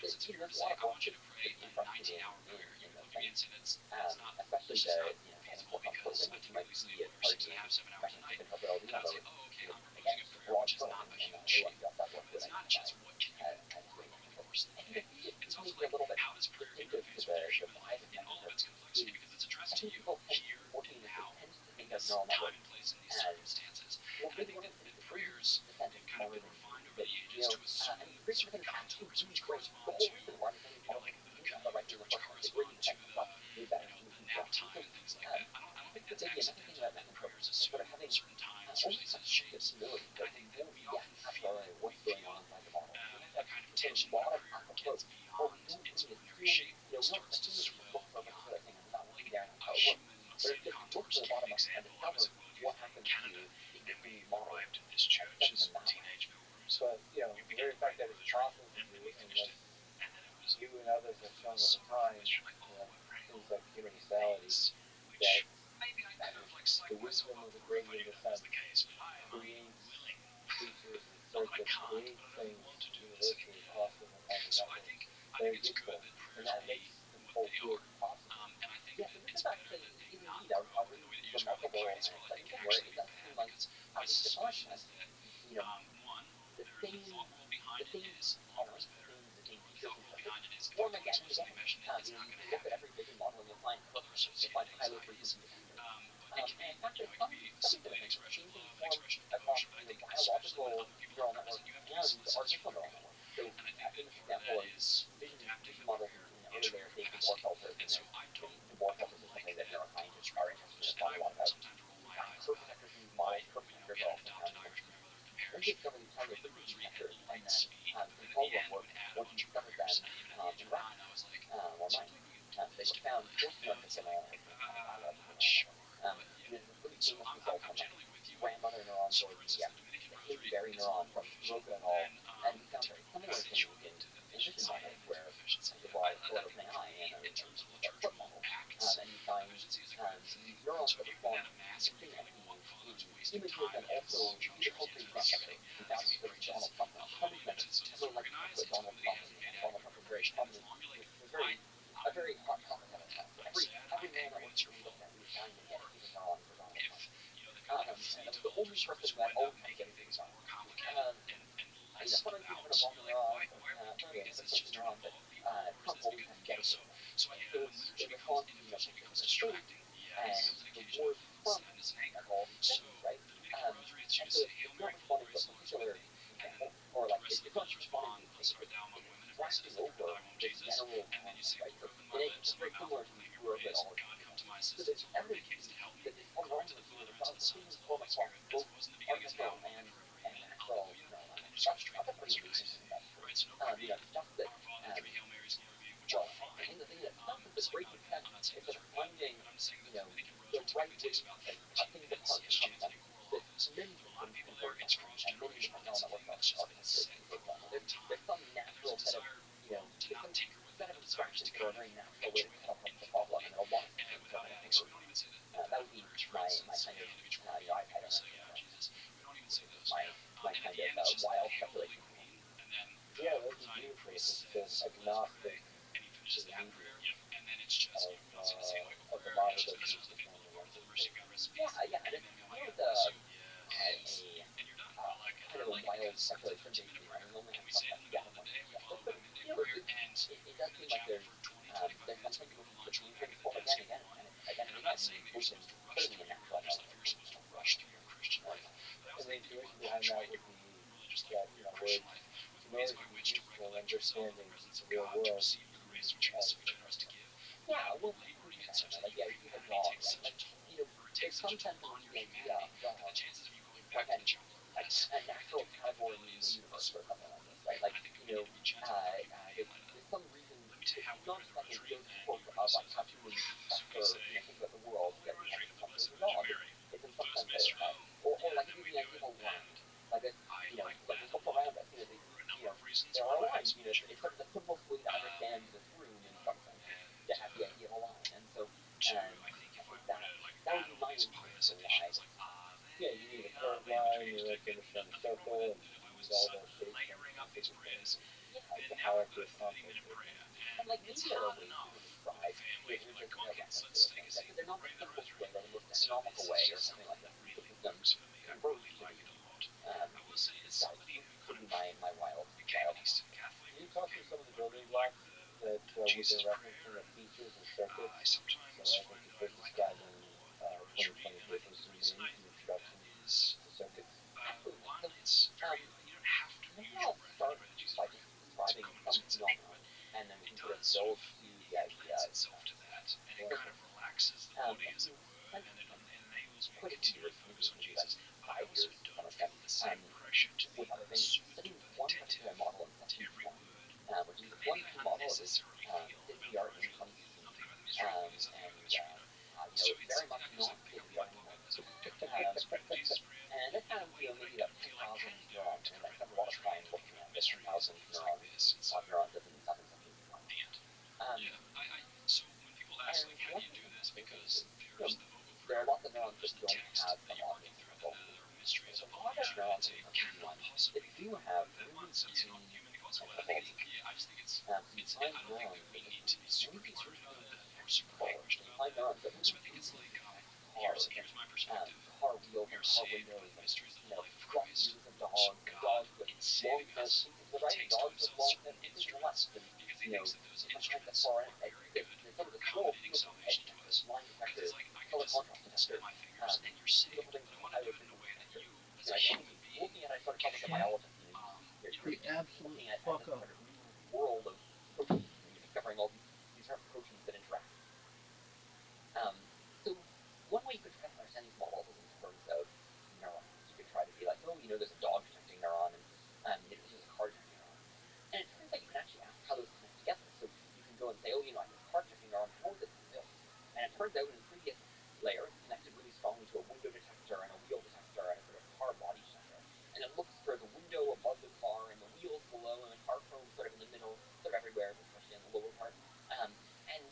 for instance, if you were to say, I want you to pray a 19-hour prayer, even though the incidents, it's not, it's just not feasible because I typically sleep anywhere 6.5, 7 hours a night. And I would say, oh, okay, I'm proposing a prayer which is not a huge shape. It's not just what can you endure over the course of the day. It's also like, how does prayer interface with your human life in all of its complexity? Because it's addressed to you here and now, in this time and place, in these circumstances. And I think that prayers have kind of been refined over the ages to assume certain contours which correspond to, like the calendar, which correspond to the nap time and things like that. I don't think that's accidental that prayers assume certain times or places, shapes. And I think that we often feel a kind of tension when a prayer gets beyond its ordinary shape and starts to swell beyond, like a human, let's say, contours. To give an example, I was in Canada, and we arrived at this church as teenage pilgrims. We began to pray the rosary, and then we finished it, and then it was you and others have shown over time, things like community salad find highly frequency offenders. And in fact, there's some different things. It seems to form across biological neural networks and artificial neural networks. So a famous example is vision models in the early days, Debord filters, and Debord filters is something that neuroscientists are interested in talking a lot about. Curve detectors in these models, curve detectors are also found in motion. Then they discovered these highly frequency detectors, and then control them were once you discovered them in rats or mice. They were found first in artificial neural networks and in biological neural networks. There's this really famous result on the grandmother neuron for the Hailey-Berry neuron from Soroka et al. And we found very similar things in vision models where they brought forward OpenAI and a foot model. And you find these neurons that respond to looking at the images and also the culture example. We found this with Donald Trump. Hundreds of Tesla likes to put Donald Trump, and Donald Trump was very prominent. It was a very hot topic at the time. So every neural network that we looked at, we would find a dedicated neuron for Donald Trump. And it was the only person who had always had a dedicated neuron. Sometimes you have an evolving neuron, a frequency neuron, but Trump always had dedicated. So it responds to space and the wars from all these things, right? And so it's not responding to a particular example, or like it's not responding to space, it's grasping over the general concept, right? So it's very similar to Soroka et al. So there's evidence that this whole wrong with the decisions form across both artificial and natural neural networks. That's a pretty amazing thing about it. Stuff that well, I think the thing that stuff that's a great success is that finding, the right way to cut things apart in some sense that many systems can focus on, and many different neural networks architectures can focus on. There's some natural set of, there's some set of instructions that are a very natural way to cut apart the problem, and a lot of systems don't want to focus on. That would be my kind of, I don't know, my kind of wild speculation. Yeah, that would be beautiful if it's still agnostic to the medium of the model that you perform the ones that Yeah, and it's kind of a wild speculation based on we only have some data points and stuff, but it does seem like there's some capabilities that these things form again and again, which is certainly a natural element. And the intuition behind that would be that, in order to be useful in understanding the real world, yeah, well, like, the idea of a dog, right? There's some sense in which the idea of dog is like a natural category in the universe or something like this, right? Like, there's some reason, it's not just like a good quirk of like how humans express or think about the world that we have some sort of dog. It's in some sense or like even the idea of a line, like this, like we look around us, there are lines. It's sort of the simplest way to understand this room in some sense to have the idea of a line, and so I think that would be my intuition for why. yeah, you need a curved line, you like to understand the circle, and you need all the shapes and different things. Yeah, How it gets complicated. and like maybe there are ways to describe reference to those things. Like, they're not the simplest way, they're the most economical way, or something like this. The system converge to these. Would be my wild. Can you talk through some of the building blocks that we've been referencing of features and circuits? So I think you first described in 2020 paper Zoom in the introduction to circuits. Absolutely. Maybe I'll start by just describing some phenomenon, and then we can sort of build to the idea itself. Quite a few years, maybe about 5 years to some extent, with other things, studying one particular model in section 1, which is this one key model of this state-of-the-art income scheme, and very much not state-of-the-art anymore. And this has, maybe about 10,000 neurons, and I spent a lot of time looking at this 10,000 neurons up in section 1. And one thing is, there are lots of neurons that don't have some obvious control. There's a lot of neurons in section 1 that do have really key control. You find neurons that just really control. You find neurons that really cars and car wheels and car windows and front views of dogs and dogs with long nose pieces to the right and dogs with long nose pieces to the left, and sometimes the far end, there's sort of this little field of head line turns out in the previous layer, it's connected really strongly to a window detector and a wheel detector and a sort of car body detector. And it looks for the window above the car and the wheels below and the car chrome sort of in the middle, sort of everywhere, but especially on the lower part. And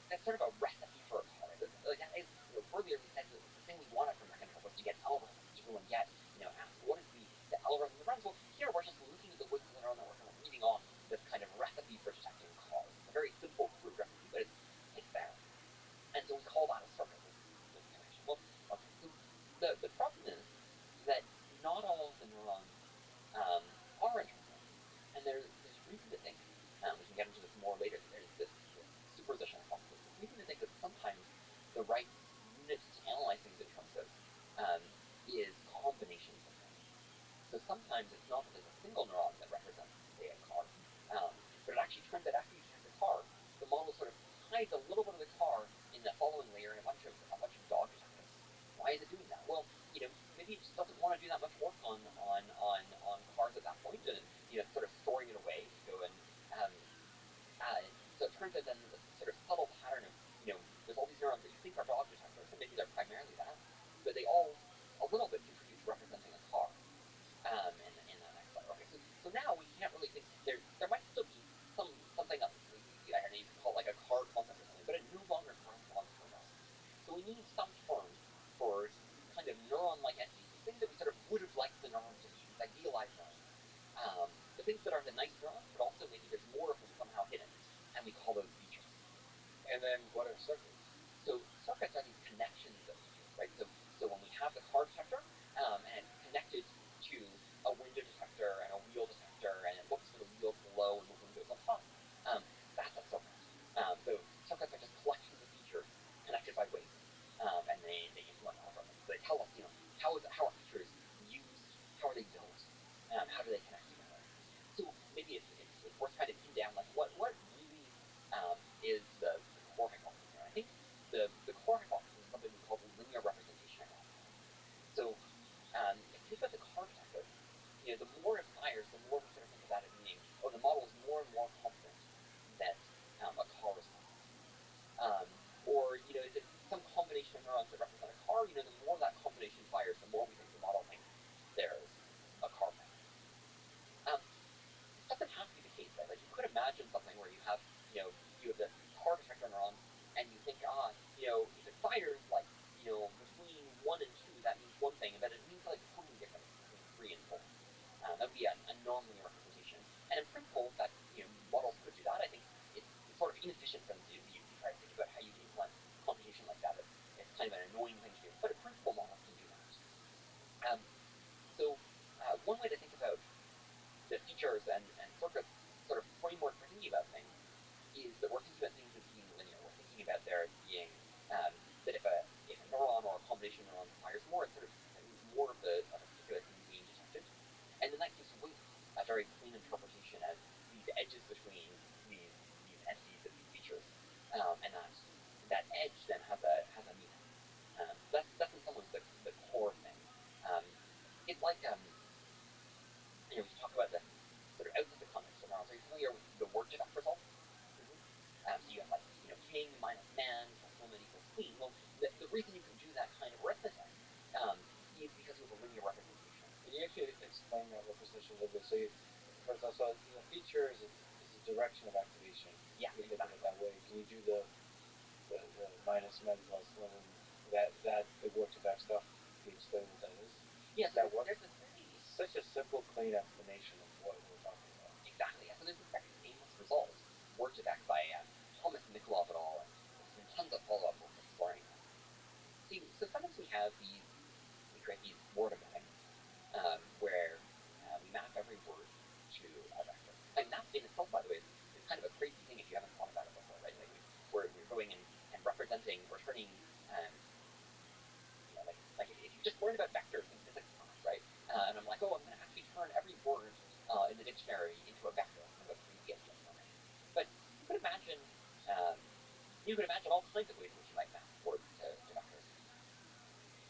that's sort of a recipe for a car. Like that is, earlier we said that the thing we wanted from that was to get algorithms to go and get, ask what is the algorithm that runs. Well, here we're just looking at the woods of the neural network and reading off this kind of recipe for detecting cars. It's a very simple crude recipe, but it's there. And so we call that a circuit, this connection. Well, okay, so the problem is that not all of the neurons are interconnected. And there's reason to think, we can get into this more later, there's this superposition hypothesis. There's reason to think that sometimes the right unit to analyze things in terms of is combinations of things. So sometimes it's not that there's a single neuron that represents, say, a car, but it actually turns out after you detect the car, the model sort of hides a little bit of the car in the following layer in a bunch of dog detectors. Why is it doing that? Well, maybe it just doesn't want to do that much work on cars at that point, and it's sort of storing it away to go and so it turns out then this sort of subtle pattern of there's all these neurons that you think are dog detectors, and maybe they're primarily that, but they all a little bit contribute to representing a car in that next layer. Okay, so now we can't really think there might still be something else. I don't know, you could call it like a car concept or something, but it no longer corresponds to a neuron. So we need some term for these kind of neuron-like entities, the things that we sort of would have liked the neurons to be, these idealized neurons. The things that are the nice neurons, but also maybe there's more of them somehow hidden, and we call those features. And then what are circuits? So circuits are these connections of features, right? So when we have the car detector, and it's connected to a window detector and a wheel detector, and it looks for the wheels below and the windows on top, that's a circuit. So circuits are just collections of features connected by weights, and they implement algorithms. They tell us, how are features used? How are they built? How do they connect together? So maybe it's worth trying to pin down like what really is the core hypothesis here. I think the core hypothesis is something we call the linear representation hypothesis. So if you think about the car detector, the more it fires, the more we sort of think about it meaning, the model is more and more confident that a car is present. Or is it some combination of neurons that represent a car? The more that combination fires, the more we think the model thinks there's a car present. This doesn't have to be the case, right? Like you could imagine something where you have the car detector neuron, and you think, if it fires like, between 1 and 2, that means one thing, but it means like totally different between 3 and 4. That would be a non-linear representation. And in principle, that models could do that. I think it's sort of inefficient for them to do. If you try to think about how you implement computation like that, it's kind of an annoying thing to do. But in principle, models can do that. So one way to think about the features and circuits sort of framework for thinking about things is that we're thinking about things as being linear. We're thinking about there as being that if a neuron or a combination of neurons fires more, it's sort of more of a particular thing being detected, and then that gives weight a very clean interpretation as these edges between these entities of these features, and that edge then has a meaning. That's in some ways the core thing. It's like we talk about this sort of outside the context of neurons. Are you familiar with the word deduct result? So you have like, king minus man plus woman equals queen. Well, the reason you can do that kind of arithmetic is because you have a linear representation. Can you actually explain that representation a little bit? So first off, so the feature is a direction of activation. Yeah, you think of it that way. Can you do the minus men plus women, that the word deduct stuff? Can you explain what that is? Yeah, so there's this very such a simple, clean explanation of what we're talking about. Exactly. Yeah. So there's this very famous result, word deduct by Thomas Mikolov et al. And there's been tons of follow-up work exploring that. So sometimes we create these word embeddings where we map every word to a vector. And that in itself, by the way, is kind of a crazy thing if you haven't thought about it before, right? Like we're going and representing or turning, like if you just learned about vectors in physics class, right? And I'm like, I'm going to actually turn every word in the dictionary into a vector. It's kind of a crazy idea for me. But you could imagine all kinds of ways in which you might map words to vectors.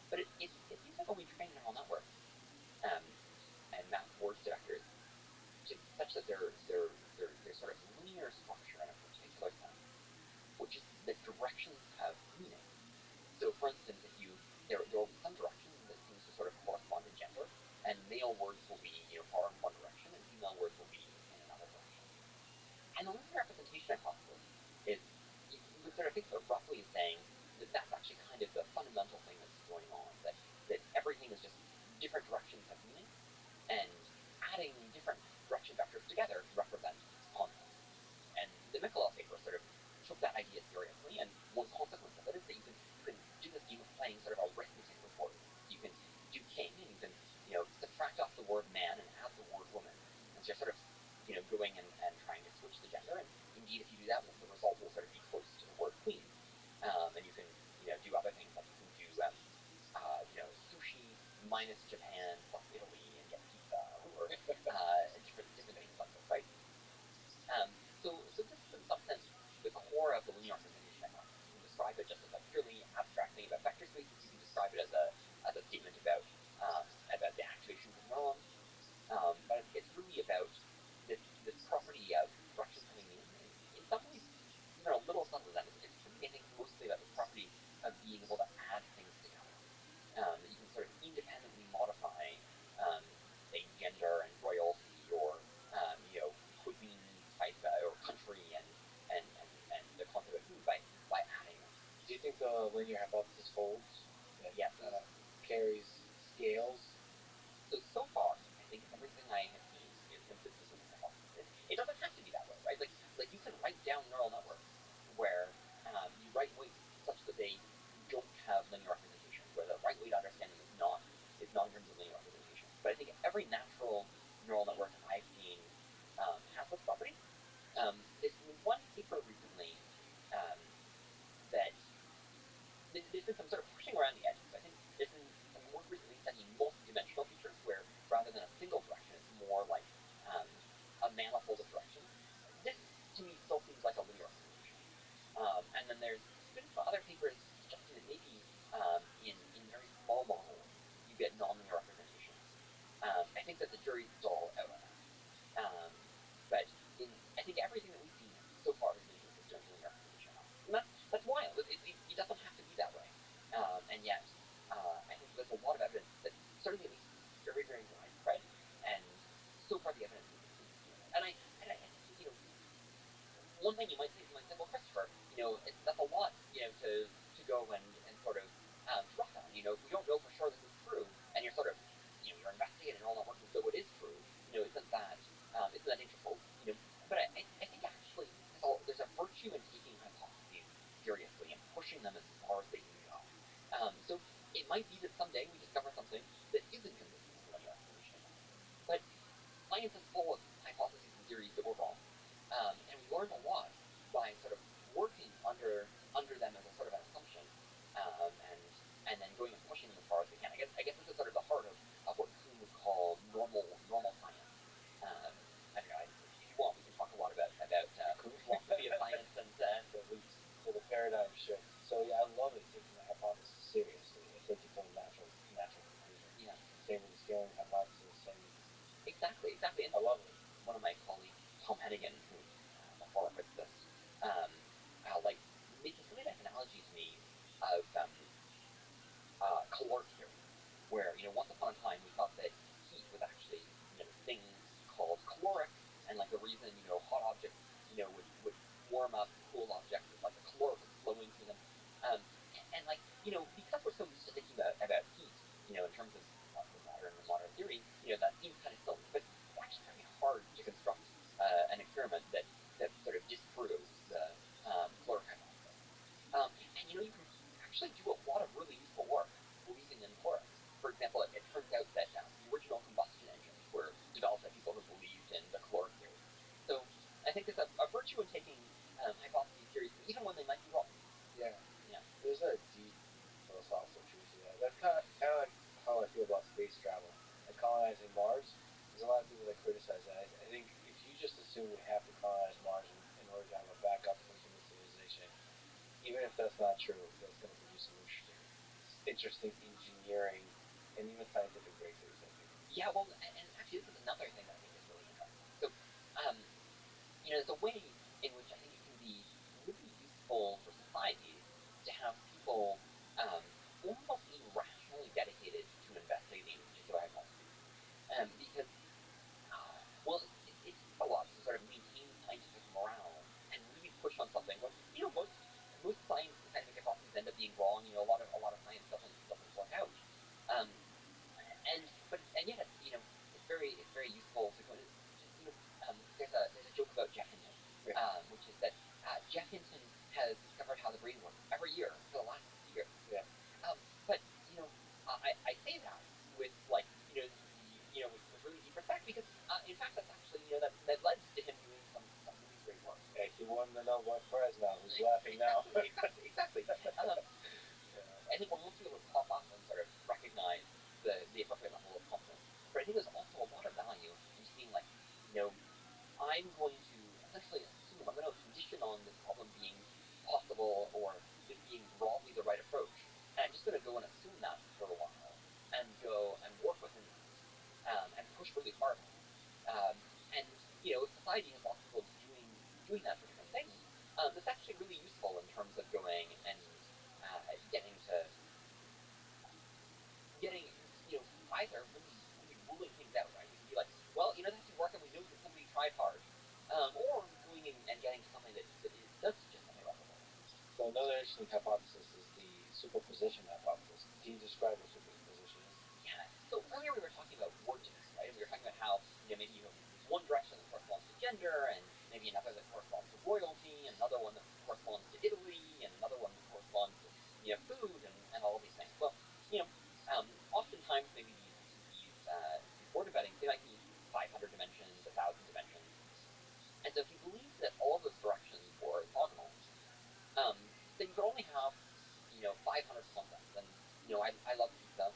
But it seems like when we train neural networks and map words to vectors, such that they're sort of linear structure in a particular sense, which is that directions have male words will be, far in one direction, and female words will be in another direction. And the linear representation hypothesis is, you could sort of think of it roughly as saying that that's actually kind of the fundamental thing that's going on, that everything is just different directions have meaning, and adding different direction vectors together can represent concepts. And the Michelot paper sort of took that idea seriously, and one consequence of it is that you can do this game of playing sort of arithmetic with words. You can do king, and you can subtract off the word man and add the word woman, and so you're sort of going and trying to switch the gender. And indeed, if you do that, the result will sort of be close to the word queen. And you can do other things, like you can do sushi minus Japan plus Italy and get pizza, or different things like this, right? So this is in some sense the core of the linear representation hypothesis. You can describe it just as a purely abstract thing about vector spaces. You can describe it as a statement about the activations of neurons. But I think it's really about this property of directions having meaning. And in some ways, even a little subtler than that, it's really, I think, mostly about this property of being able to add things together. That you can sort of independently modify, say, gender and royalty, or cuisine type, or country, and the concept of food by adding them. Do you think the linear hypothesis holds? Yes. Carries scales? So far, I think everything I have seen is consistent with the hypothesis. It doesn't have to be that way, right? Like you can write down neural networks where you write weights such that they don't have linear representations, where the right way to understand them is not in terms of linear representation. But I think every natural neural network I've seen has this property. There's been one paper recently that there's been some sort of pushing around the edges. So I think there's been some work recently studying multi-dimensional features, where rather than a single direction, it's more like a manifold of directions. This, to me, still seems like a linear representation. And then there's been some other papers suggesting that maybe in very small models you get non-linear representations. I think that the jury's still out on that. But I think everything that we've seen so far has been consistent with linear representation. And that's wild. It doesn't have to be that way. And yet, I think there's a lot of evidence that certainly at least very, very widespread, and so far the evidence is consistent. And I think, one thing you might say, well, Christopher, that's a lot, to go and sort of trust on. If we don't know for sure this is true, and you're sort of, you're investigating all that work as though it is true, isn't that dangerous? But I think actually there's a virtue in taking hypotheses seriously and pushing them as far as they can go. So it might be that someday we discover something that isn't consistent with linear explanation. But science is full of hypotheses and theories that were wrong. And we learned a lot by sort of working under them as a sort of an assumption, and then going and pushing them as far as we can. I guess this is sort of the heart of what Kuhn would call normal science. I don't know. If you want, we can talk a lot about philosophy of science and the paradigm shift. So yeah, I love it, taking the hypothesis seriously and taking it to a natural conclusion. Yeah. Same with the scaling hypothesis. Same. Exactly. And I love it. One of my colleagues, Tom Hennigan, who before I put this, made this really nice analogy to me of caloric theory, where once upon a time we thought that heat was actually this thing called caloric, and like the reason hot objects would warm up cool objects is like the caloric was flowing through them, and because we're so used to thinking about heat in terms of modern theory, that seems kind of silly, but it's actually very hard to construct an experiment that sort of disproves the caloric hypothesis. And you can actually do a lot of really useful work believing in caloric. For example, it turns out that the original combustion engines were developed by people who believed in the caloric theory. So I think there's a virtue in taking hypotheses seriously, even when they might be wrong. Yeah. There's a deep philosophical truth to that. That's kind of like how I feel about space travel, like colonizing Mars. There's a lot of people that criticize that. I think if you just assume we have to colonize Mars in order to have a backup for human civilization, even if that's not true, that's going to produce some interesting engineering and even scientific breakthroughs, I think. Yeah, well, and actually this is another thing that I think is really interesting. So, there's a way in which I think it can be really useful for societies to have people almost irrationally dedicated to investigating particular hypotheses. year, for the last year. Yeah. But I say that with like with really deep respect because in fact that's actually that led to him doing some really great work. Hey, he won the Nobel Prize now. Who's laughing now? Exactly. I think when most people pop up and sort of recognize the appropriate level of competence, but I think there's also a lot of value in just being like, I'm going to essentially assume, I'm going to condition on this problem being possible or this being broadly the right approach, and I'm just going to go and assume that for a while, and go and work within that, and push really hard on it. And if society has lots of people doing that for different things, that's actually really useful in terms of going and getting either really ruling things out, right? We can be like, well, that doesn't work, and we know that somebody tried hard, or going and getting to something that does suggest something about the world. So another interesting hypothesis is the superposition hypothesis. Can you describe what superposition is? Yeah. So earlier we were talking about wordiness, right? And we were talking about how maybe you have one direction that corresponds to gender, and maybe another that corresponds to royalty, and another one that corresponds to Italy, and another one that corresponds to food and all of these things. Well, oftentimes maybe these word embeddings, they might be 500 dimensions, 1,000 dimensions, and so if you believe that all of those directions were orthogonal, then you could only have 500 concepts. And I love pizza,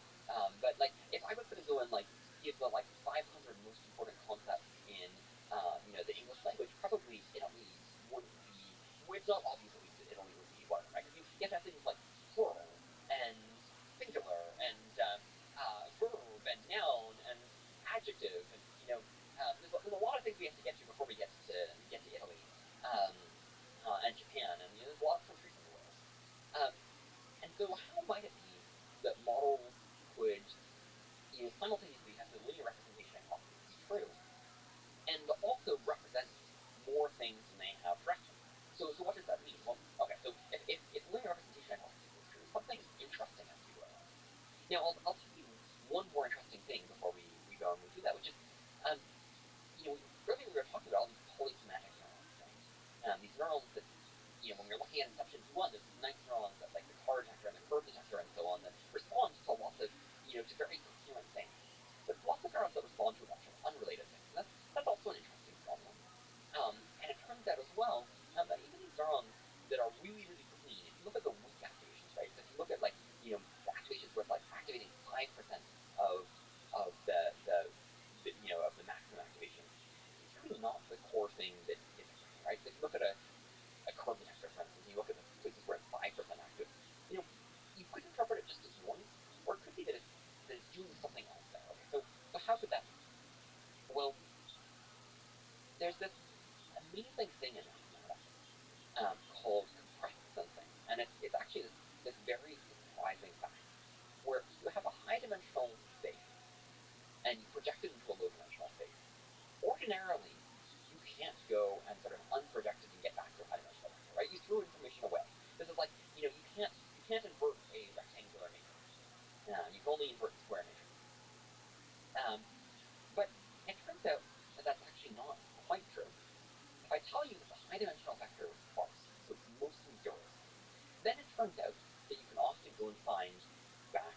but like if I was going to go and like give the like 500 most important concepts in the English language, probably Italy wouldn't be. Well, it's not obvious at least that Italy would be one of them, right? Because you have to have things like plural and singular and verb and noun and adjective, and there's a lot of things we have to get to before we get to Italy. And Japan, and there's a lot of countries in the world. And so how might it be that models could simultaneously have the linear representation hypothesis be true, and also represent more things than they have directions? So what does that mean? Well, okay, so if linear representation hypothesis is true, something interesting has to be going on. Now, I'll tell you one more interesting thing before we go and we do that, which is, earlier we were talking about all these polysemantic neurons, right? These neurons that, when we were looking at inception 2.1, there's these nice neurons that, like the car detector and the curve detector and so on, that respond to lots of, to very coherent things. But lots of neurons that respond to a bunch of unrelated things. And that's also an interesting phenomenon. And it turns out as well that even these neurons that are really, really clean, if you look at the weak activations, right? So if you look at like, the activations where it's like activating 5% of the maximum activation, it's really not the core thing that is happening, right? So if you look at a curve detector, for instance, you look at the places where it's 5% active, you could interpret it just as noise, or it could be that it's doing something else there. Okay, so how could that be? Well, there's this amazing thing in mathematics called compressed sensing, and it's actually this very surprising fact where you have a high-dimensional space and you project it into a low-dimensional space. Ordinarily, you can't go and sort of unproject it and get back to a high-dimensional vector, right? You threw information away. This is like, you can't invert a rectangular matrix. You can only invert square matrices. But it turns out that that's actually not quite true. If I tell you that the high-dimensional vector is sparse, so it's mostly zeros, then it turns out that you can often go and find back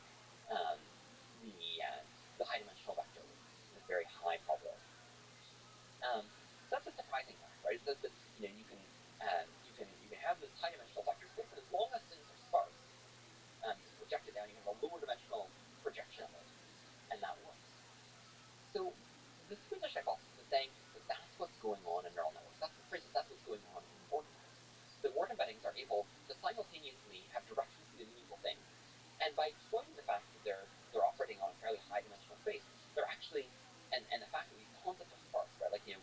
the high-dimensional vector with very high probability. So that's a surprising fact, right? It says that you can have this high-dimensional vector space, and as long as things are sparse, you can project it down. You can have a lower-dimensional projection of it, and that works. So the superposition hypothesis is saying that that's what's going on in neural networks. That's what's going on in word embeddings. The word embeddings are able to simultaneously have directions to do meaningful things, and by exploiting the fact that they're operating on a fairly high-dimensional space, they're actually and the fact that these concepts are sparse, right? Like you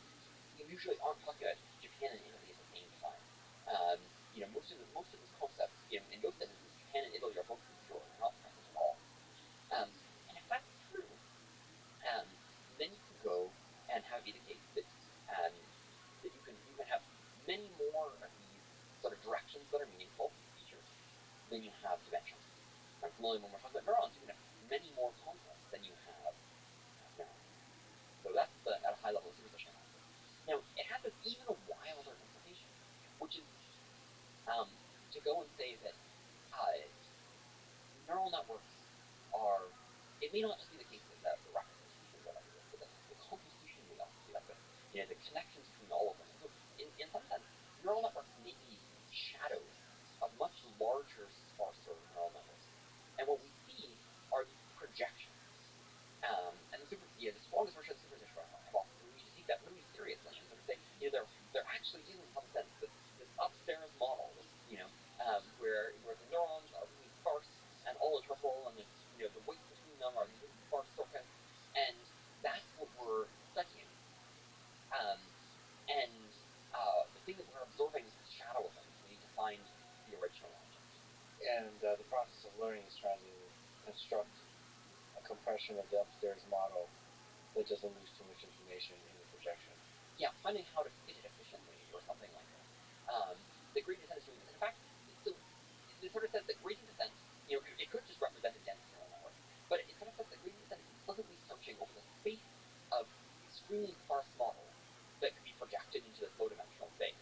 usually aren't talking about Japan and Italy at the same time. Most of those concepts, in most instances, Japan and Italy are both obscure. They're not present at all. And if that's true, then you can go and have it be the case that that you can have many more of these sort of directions that are meaningful, features, than you have dimensions. And similarly, when we're talking about neurons, you can have many more concepts than you have neurons. So that's at a high level, superposition hypothesis. Now, it has this even wilder implication, which is to go and say that neural networks are, it may not just be the case that the representation will ever do it, but the computation may also do that good. The connections between all of them. And so in some sense, neural networks may be shadows of much larger, sparser neural networks. And what we see are these projections. And the strongest version of the superposition hypothesis, when we take that really seriously and sort of say, there actually is in some sense this upstairs model, where the neurons are really sparse and all-interpretable, and the weights between them are these really sparse circuits, and that's what we're studying. The thing that we're observing is the shadow of them. We need to find the original object. And the process of learning is trying to construct a compression of the upstairs model that doesn't lose too much information in the projection. Yeah, finding how to fit it efficiently or something like this. The gradient descent is doing this. And in fact, so it sort of says that gradient descent, it could just represent a dense neural network, but it sort of says that gradient descent is implicitly searching over the space of extremely sparse models that could be projected into this low-dimensional space.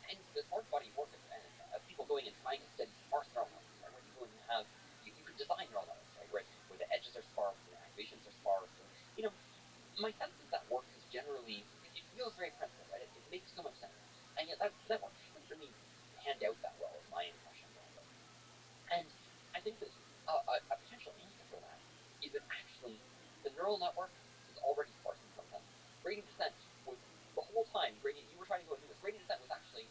And there's large body of work of people going and trying to study sparse neural networks, right? Where you go and you could design neural networks, right? Where the edges are sparse and the activations are sparse. And, my sense is that work is generally, it feels very primitive, right? It makes so much sense. And yet that work hasn't really panned out that well, is my impression, broadly. And I think that a potential answer for that is that actually the neural network is already sparse in some sense. Gradient descent was, the whole time, you were trying to go and do this, gradient descent was actually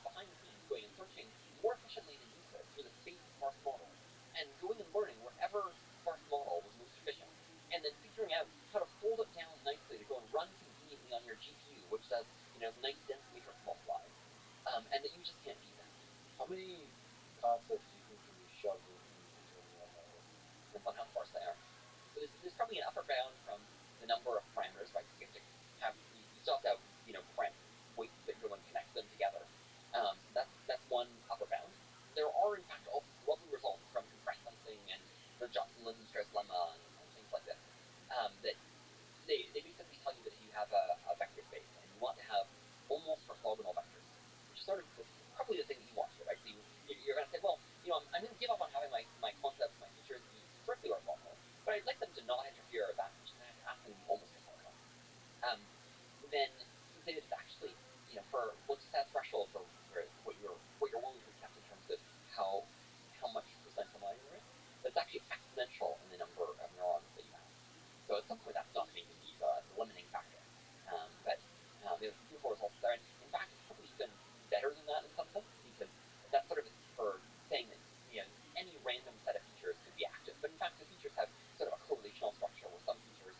behind the scenes going and searching more efficiently than you could for the space of sparse models, and going and learning wherever sparse model was most efficient, and then figuring out how to fold it down nicely to go and run conveniently on your GPU, which does, nice dense matrix multiplies, and that you just can't beat that. How many concepts do you think can be shoved into a neural network? Depends on how sparse they are. So there's probably an upper bound from the number of parameters, right? Because you have to you still have to have, weights that go and connect them together. That's one upper bound. There are, in fact, also lovely results from compressed sensing and the Johnson-Lindner lemma and things like this, that they basically tell you that if you have a vector space and you want to have almost orthogonal vectors, which is sort of probably the thing that you want here, right? So you're going to say, well, I'm going to give up on having my concepts, my features be strictly orthogonal, but I'd like them to not interfere that much, and I have to ask them to be almost orthogonal. Then you say that it's actually, for once you set a threshold for what you're willing to accept in terms of how much percent aligned there is, that's actually exponential in the number of neurons that you have. So at some point, that's not going to be the limiting factor. But there's beautiful results there. And in fact, it's probably even better than that in some sense, because that's sort of for saying that any random set of features could be active. But in fact, the features have sort of a correlational structure where some features,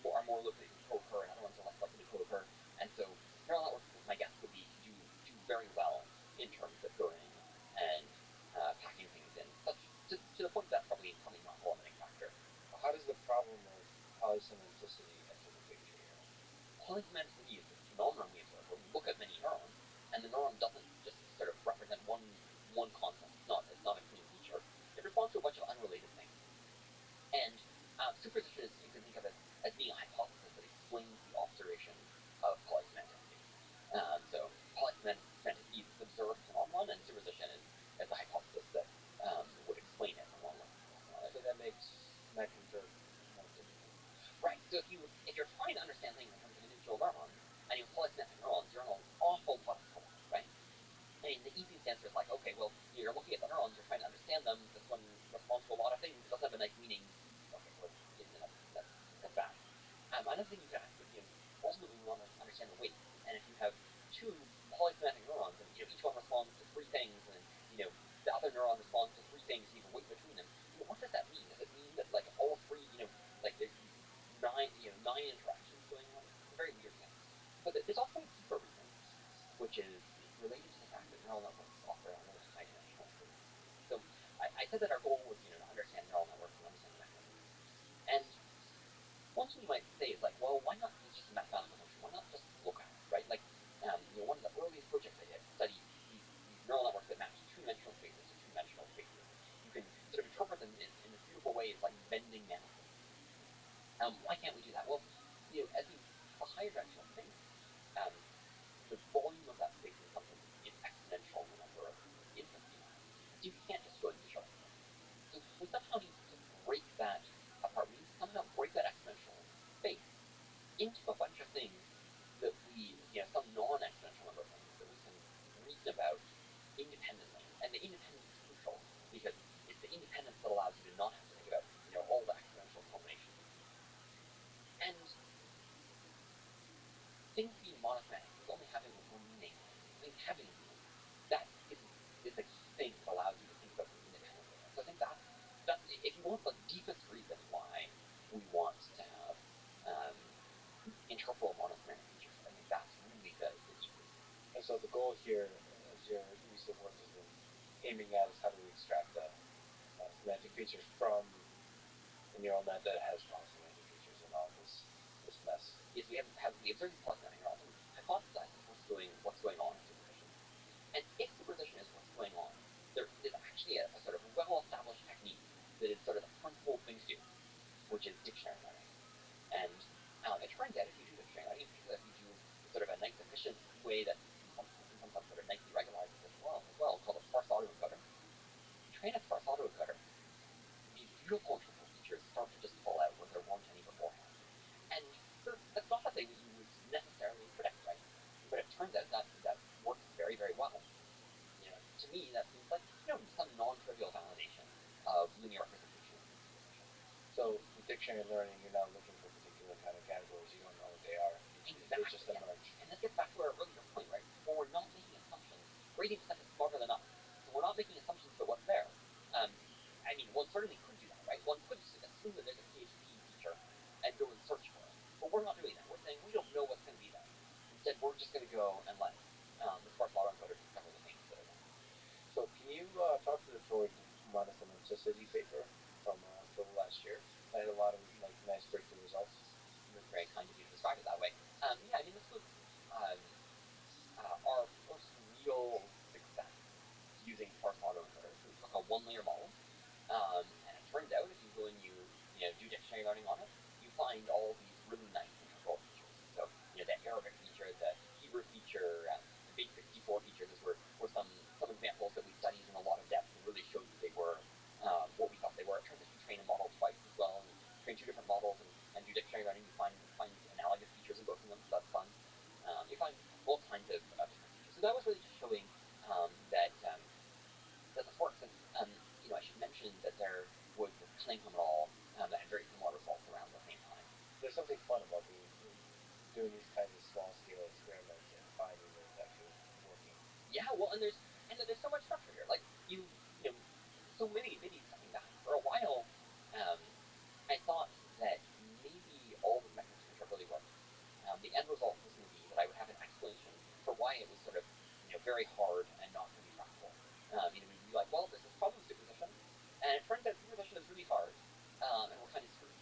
are more likely to co-occur and other ones are less likely to co-occur. And so neural networks, my guess would be do very well in terms of going and packing things in, such to the point that's probably not a limiting factor. How does the problem of polysemanticity enter the picture here? Polysemanticity is this phenomenon we observe where we look at many neurons, and the neuron doesn't just sort of represent one concept. It's not a clean feature. It responds to a bunch of unrelated things. And superposition is, you can think of it as being a hypothesis that explains the observation of polysemanticity. So polysemanticity is this observed phenomenon, and superposition is a hypothesis that would explain it along with it. So that makes mechanism more difficult. Right. So if you're trying to understand things in terms of individual neurons, and you have polysemantic neurons, you're in an awful lot of trouble, right? I mean, the easiest answer is like, okay, well, you're looking at the neurons, you're trying to understand them. This one responds to a lot of things. It doesn't have a nice meaning. Okay, well, that's bad. Another thing you can ask is, ultimately we want to understand the weight. And if you have two polysemantic neurons, and each one responds to three things, and the other neuron responds to three things, and you have a weight between them. What does that mean? Does it mean that like all three, like there's nine interactions going on? It's a very weird thing. But there's also a deeper reason, which is related to the fact that neural networks operate on really high-dimensional space. So I said that our goal was, to understand neural networks and understand the mechanism. And one thing you might say is like, well, why not use just a mathematical notion? Why not just look at it, right? Like, one of the earliest projects I did studied these neural networks that match two-dimensional spaces to two-dimensional spaces. You can sort of interpret them in this beautiful way. It's like bending manifolds. Why can't we do that? Well, as we have a higher dimensional space, the volume of that space in some sense is exponential in the number of inputs you have. So you can't just your use of words has been aiming at is how do we extract semantic features from a neural net that has wrong semantic features and all this mess. Yes, we have certain processing neural and hypothesizes what's going on in supervision. And if supervision is what's going on, there is actually a sort of well-established technique that is sort of the principal thing to do, which is dictionary learning. And it turns out if you do dictionary learning, in particular if you do sort of a nice efficient way that can sometimes sort of nicely regularizes as well, called a sparse autoencoder. You train a sparse autoencoder, these beautiful and truthful features start to just fall out where there weren't any beforehand. And that's not a thing that you would necessarily predict, right? But it turns out that works very, very well. To me, that seems like some non-trivial validation of linear representation in supervision. So with dictionary learning, you're not looking for particular kind of categories. You don't know what they are. Exactly. They just emerge. And this gets back to our earlier point, right? When we're not making assumptions, gradient descent is smarter than us. So we're not making assumptions about what's there. I mean, one certainly could do that, right? One could assume that there's a PHP feature and go and search for it. But we're not doing that. We're saying we don't know what's going to be there. Instead, we're just going to go and let the sparse autoencoder discover the things that are there. So can you talk to the toward monosemanticity paper from October last year? That had a lot of nice breakthrough results. That's very kind of you to describe it that way. Yeah, I mean, this was our first real success using sparse autoencoders. We took a one-layer model, and it turns out if you go and you do dictionary learning on it, you find all these really nice integral features. So the Arabic feature, the Hebrew feature, the base 64 feature. Those were some examples that we studied in a lot of depth and really showed that they were what we thought they were. It turns out if you train a model twice as well, and you train two different models and do dictionary learning, you find analogous features in both of them. So that's fun. You find all kinds of different features. So that was really just showing that this works. And I should mention that there was this Cunningham et al. That had very similar results around the same time. There's something fun about doing these kinds of small-scale experiments and finding that it's actually working. Yeah, well, and there's so much structure here. Like so maybe stepping back for a while, I thought that maybe all the techniques would have really worked. The end result was going to be that I would have an explanation for why it was sort of very hard and not going to be practical. We'd be like, well, there's this problem with supervision, and it turns out supervision is really hard, and we're kind of screwed.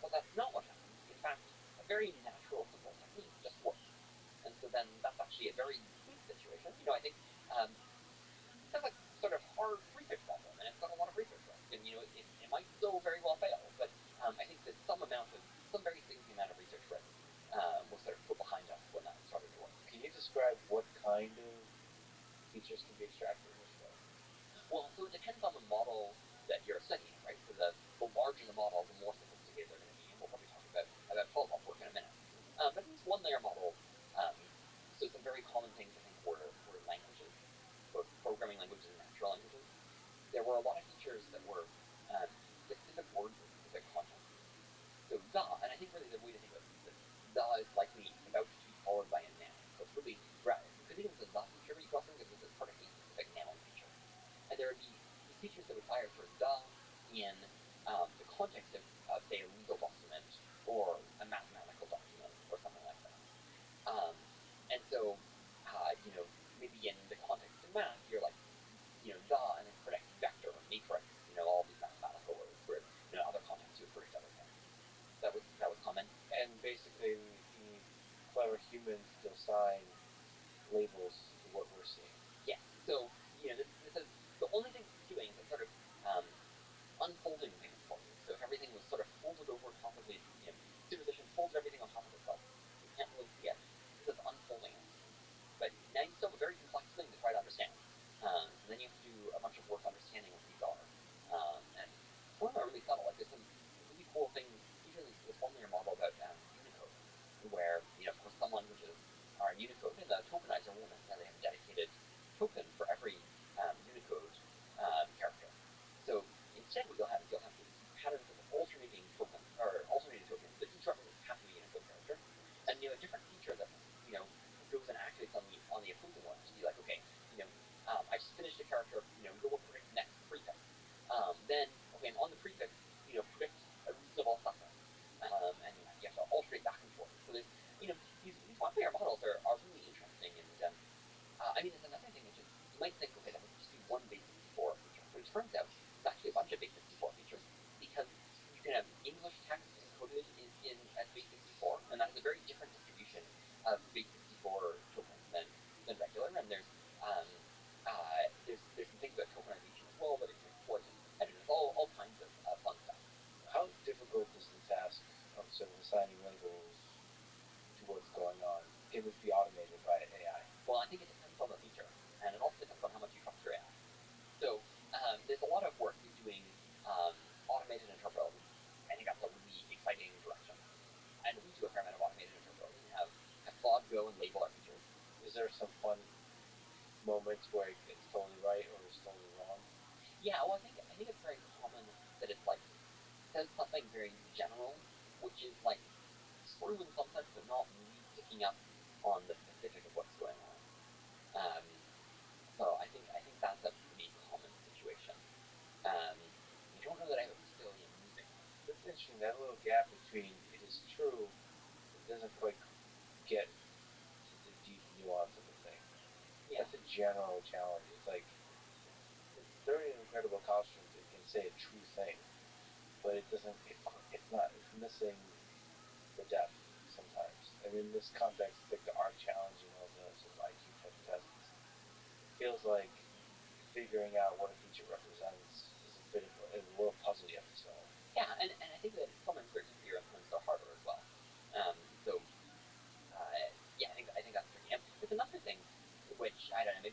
But that's not what happens. In fact, a very natural, simple technique just works. And so then that's actually a very good situation. I think that's a sort of hard research problem, and it's got a lot of research risk. And it might still very well fail, but I think that some very significant amount of research risk was sort of put behind us when that started to work. Can you describe what kind of features can be extracted in this way? Well, so it depends on the model that you're studying, right? So the larger the model, the more sophisticated they're going to be, and we'll probably talk about follow-up work in a minute. But these one-layer models, so some very common things I think were languages, both programming languages and natural languages. There were a lot of features that were specific words with specific context. So the, and I think really the way to think about this is that the is likely about to be followed by a noun. So it's really, you could think of it as a the feature, but you could also think of it as a perfectly specific noun feature. And there would be these features that would fire through the in the context of say, a legal document or a mathematical document or something like that. And so, maybe in the context of math, you're like, the and then predict vector, matrix, all these mathematical words. Whereas, other contexts you would predict other things. That was common. And basically, the clever humans to assign labels to what we're seeing. Yeah. So, this is the only thing this is doing is it's sort of unfolding things for you. So if everything was sort of folded over top of it, supervision folded everything on top of itself. You can't really see it. This is unfolding it. says something very general, which is like true in some sense, but not really picking up on the specific of what's going on. So I think that's a pretty common situation. I don't know that I have particularly amusing one. That's interesting. That little gap between it is true, it doesn't quite get to the deep nuance of the thing. Yeah. That's a general challenge. It's like it's very incredible accomplishment. It can say a true thing, but it doesn't. It's not. It's missing the depth sometimes. I mean, in this context, it's like the art challenge and all the sort of IQ type tests. It feels like figuring out what a feature represents is a bit of a little puzzle you have to solve. Yeah, and I think that sometimes they're easier and sometimes they're harder as well. So yeah, I think that's tricky. There's another thing which I don't know,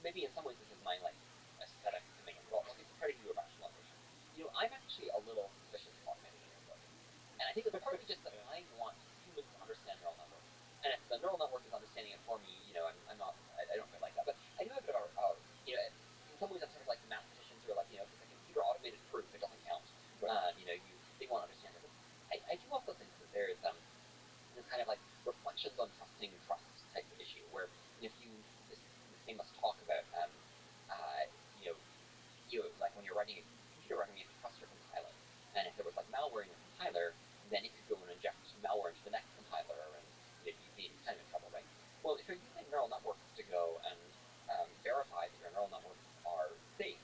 maybe in some ways this is my like aesthetic demand, but I'll try to give you a rationalization. I'm actually a little suspicious of automated reinforcement, and I think it's partly just that I want humans to understand neural networks, and if the neural network is understanding it for me, I'm not, I don't quite like that, but I do have a bit of in some ways I'm sort of like the mathematicians who are like, if it's a computer automated proof, it doesn't count. Right. They want to understand it, but I do also think that there is this kind of like reflections on trusting trust type issue, where this famous talk about like when you're writing a computer program, you have to trust your compiler, and if there was like malware in your compiler, then it could go and inject malware into the next compiler, and you'd be kind of in trouble, right? Well, if you're using neural networks to go and verify that your neural networks are safe,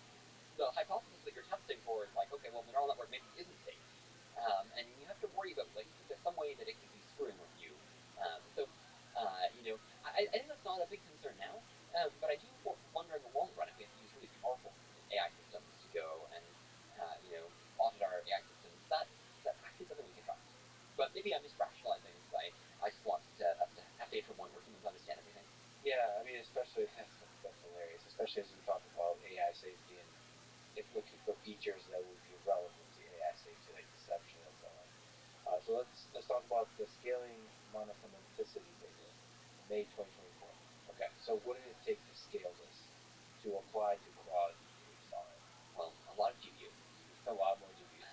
the hypothesis that you're testing for is like, okay, well, the neural network maybe isn't safe. And you have to worry about like is there some way that it could be screwing with you. I think that's not a big concern now, but I do wonder in the long run if we have to use really powerful AI systems to go and audit our AI systems. That actually something we can trust. But maybe I'm just rationalizing because I just want us to have to get to a point where humans understand everything. Yeah, I mean, especially that's hilarious. Especially as we talk about AI safety and if looking for features that would be relevant to AI safety, like deception and so on. So let's talk about the scaling monophenonicity paper, May 2024. Okay, so what did it take to scale this to apply to Claude that we saw it? Well, a lot of GPUs. A lot more GPUs.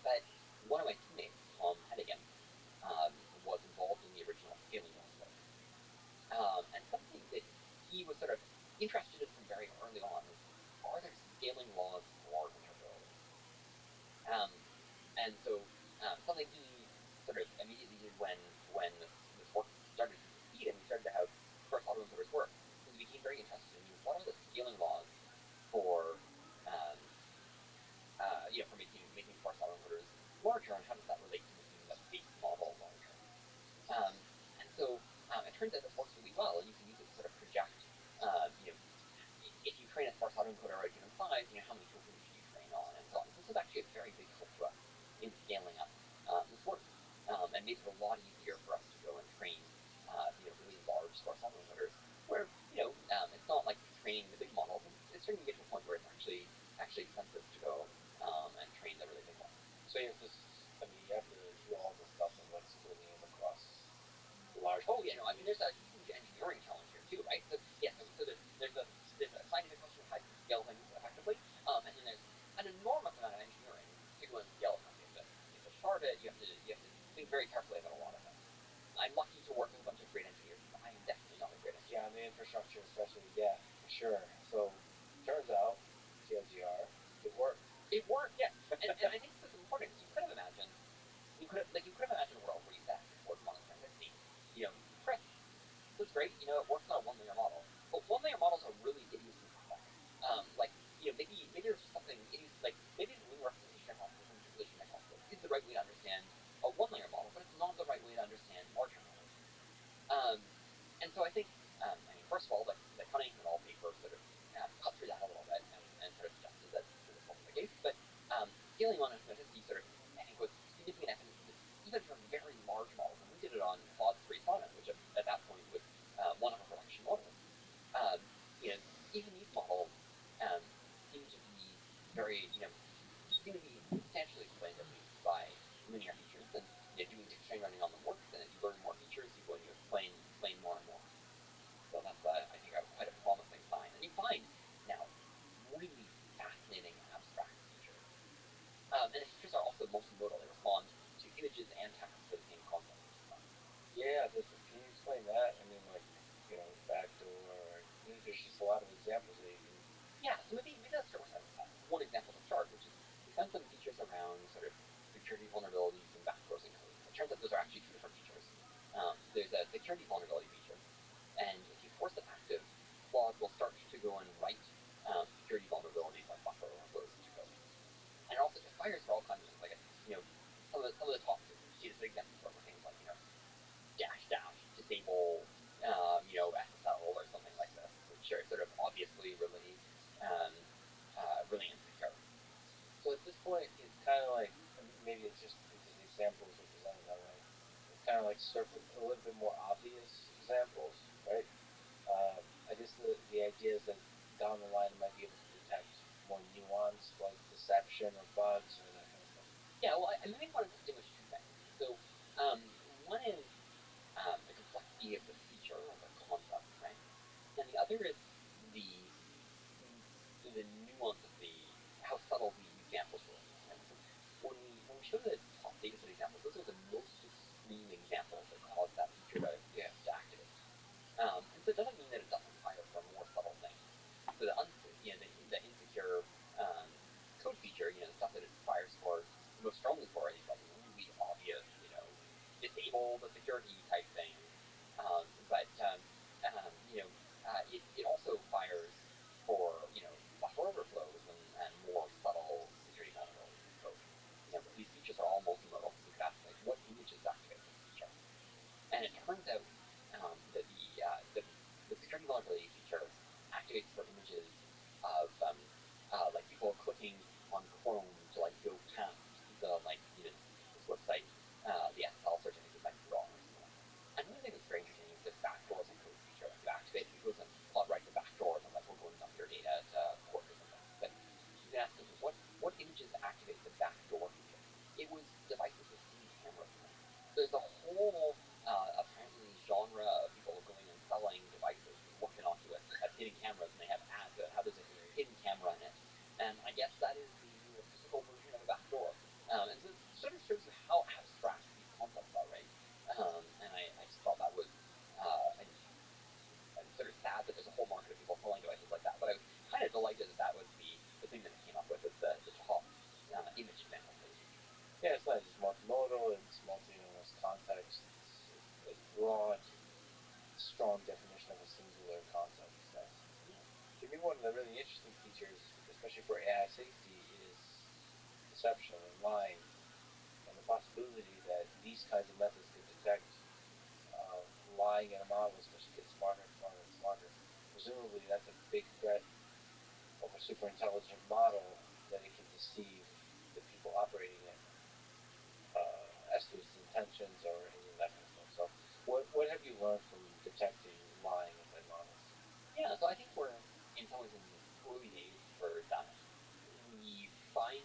But one of my teammates, Tom Hennigan, was involved in the original scaling laws work. And something that he was sort of interested in from very early on was, are there scaling laws for interoperability? And so something he sort of immediately did when this work started to succeed and we started to have first autoencoders work, is he became very interested in what are the scaling laws for for making sparse autoencoders larger, and how does that relate to making the base model larger? And so it turns out this works really well, and you can use it to sort of project, if you train a sparse autoencoder at a given size, how many tokens should you train on, and so on. This was actually a very big help to us in scaling up this work, and made it a lot easier for us to go and train, really large sparse autoencoders, where it's not like training the big models. It's starting to get to a point where it's actually expensive to go and train the really big ones. So you have to do all this stuff and like splitting them across large. Oh yeah, no, I mean there's a huge engineering challenge here too, right? So yeah, so there's a scientific question of how do you scale things effectively, and then there's an enormous amount of engineering to go and scale it. You have to shard it. You have to think very carefully about a lot of things. I'm lucky to work with a bunch of great engineers, but I am definitely not a great engineer. Yeah, on the infrastructure especially, yeah, for sure. So turns out, TLDR, it worked. It worked, yeah. And I think this is important because you could have imagined a world where you set out to towards monotonicity. Chris, this is great. It works on a one-layer model, but one-layer models are really idiosyncratic. Maybe there's just something maybe the linear representation hypothesis and interpolation hypothesis is the right way to understand a one-layer model, but it's not the right way to understand larger models. And so I think, first of all, the Cunningham et al. Paper sort of cut through that a little bit and sort of suggested that this wasn't the case. But scaling monotonicity sort of, I think, was significant evidence that even for very large models, and we did it on Claude 3 Sonnet, which at that point was one of our production models. Even these models seem to be substantially explained at least by linear features, and doing deep machine learning on them works, and as you learn more features, you go and you explain more and more. So that's, I think, quite a promising sign. And you find now really fascinating abstract features. And the features are also it's just because the examples are presented that way. It's kind of like a little bit more obvious examples, right? I guess the idea is that down the line it might be able to detect more nuanced, like deception or bugs or that kind of stuff. Yeah, well, I maybe want to distinguish two things. So, one is the complexity of the feature or the concept, right? And the other is the the nuance of how subtle the examples were, right? So when we show the top data set examples, those are the most extreme examples that cause that feature to activate. And so it doesn't mean that it doesn't fire for more subtle things. So the insecure code feature, the stuff that it fires for most strongly for are these like really obvious, disable the security type things. It also fires for buffer overflows and more subtle security vulnerabilities in code. But these features are all multimodal. So you could ask like, what images activate this feature? And it turns out that the security vulnerability feature activates for images of like people clicking on Chrome to like go past this website, the SSL search I think is like wrong or something like that. And another thing that's very interesting is this backdoors and code feature. Like you activate it, it goes and Plot writes a backdoor that like will go and dump your data to port or something. But you can ask, okay, what images activate the backdoor feature? It was devices with hidden cameras in them. So there's a whole apparently genre of people going and selling devices that work innocuous that have hidden cameras and they have ads about how there's a hidden camera in it. And I guess that is the newer physical version of a backdoor. And so it sort of shows you how abstract these concepts are, right? And I just thought that was, I'm sort of sad that there's a whole market of people selling devices like that, but I was kind of delighted that that was the thing that it came up with as the top image example for this feature. Yeah, it's not just multimodal, it's multi-linguist context, it's a broad, strong definition of a singular concept. So, yeah. To me, one of the really interesting features, especially for AI safety, is deception and lying, and the possibility that these kinds of methods could detect lying in a model, especially get smarter and smarter and smarter. Presumably, that's a big threat of a super intelligent model that it can deceive the people operating it as to its intentions or any of that kind of stuff. So, what have you learned from detecting lying inside models? Yeah, so I think we're in some ways in the early days for that. We find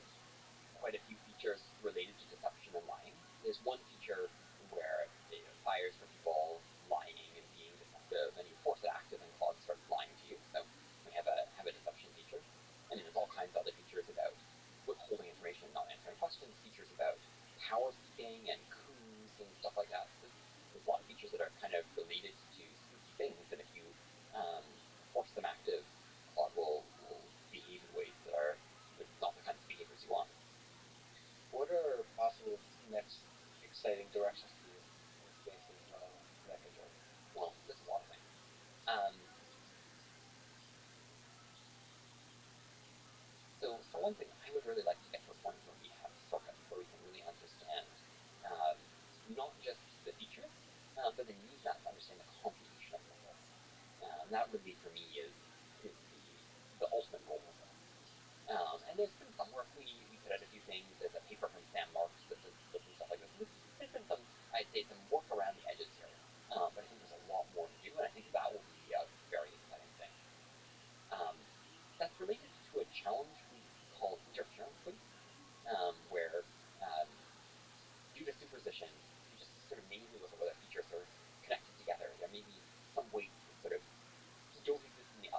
quite a few features related to deception and lying. There's one feature where it fires for people lying and being deceptive, and you force it active, and Claude starts lying to you. So we have a deception feature. I mean, there's all kinds of other features about withholding information and not answering questions, features about power seeking and coups and stuff like that. There's a lot of features that are kind of related to spooky things, and if you force them active, Claude will behave in ways that are not the kinds of behaviors you want. What are possible next exciting directions for you in the space of net control? Well, there's a lot of things. So for one thing, I would really like to get to a point where we have circuits where we can really understand not just the features, but then use that to understand the computation of the whole. That really, for me, is the ultimate goal of this. And there's been some work, we put out a few things. There's a paper from Sam Marks that does some stuff like this. There's been some, I'd say, some work around the edges here. But I think there's a lot more to do, and I think that will be a very exciting thing. That's related to a challenge we call interference weights, where due to superposition, you just sort of naively look at whether features are connected together. There may be some weights that sort of don't exist in the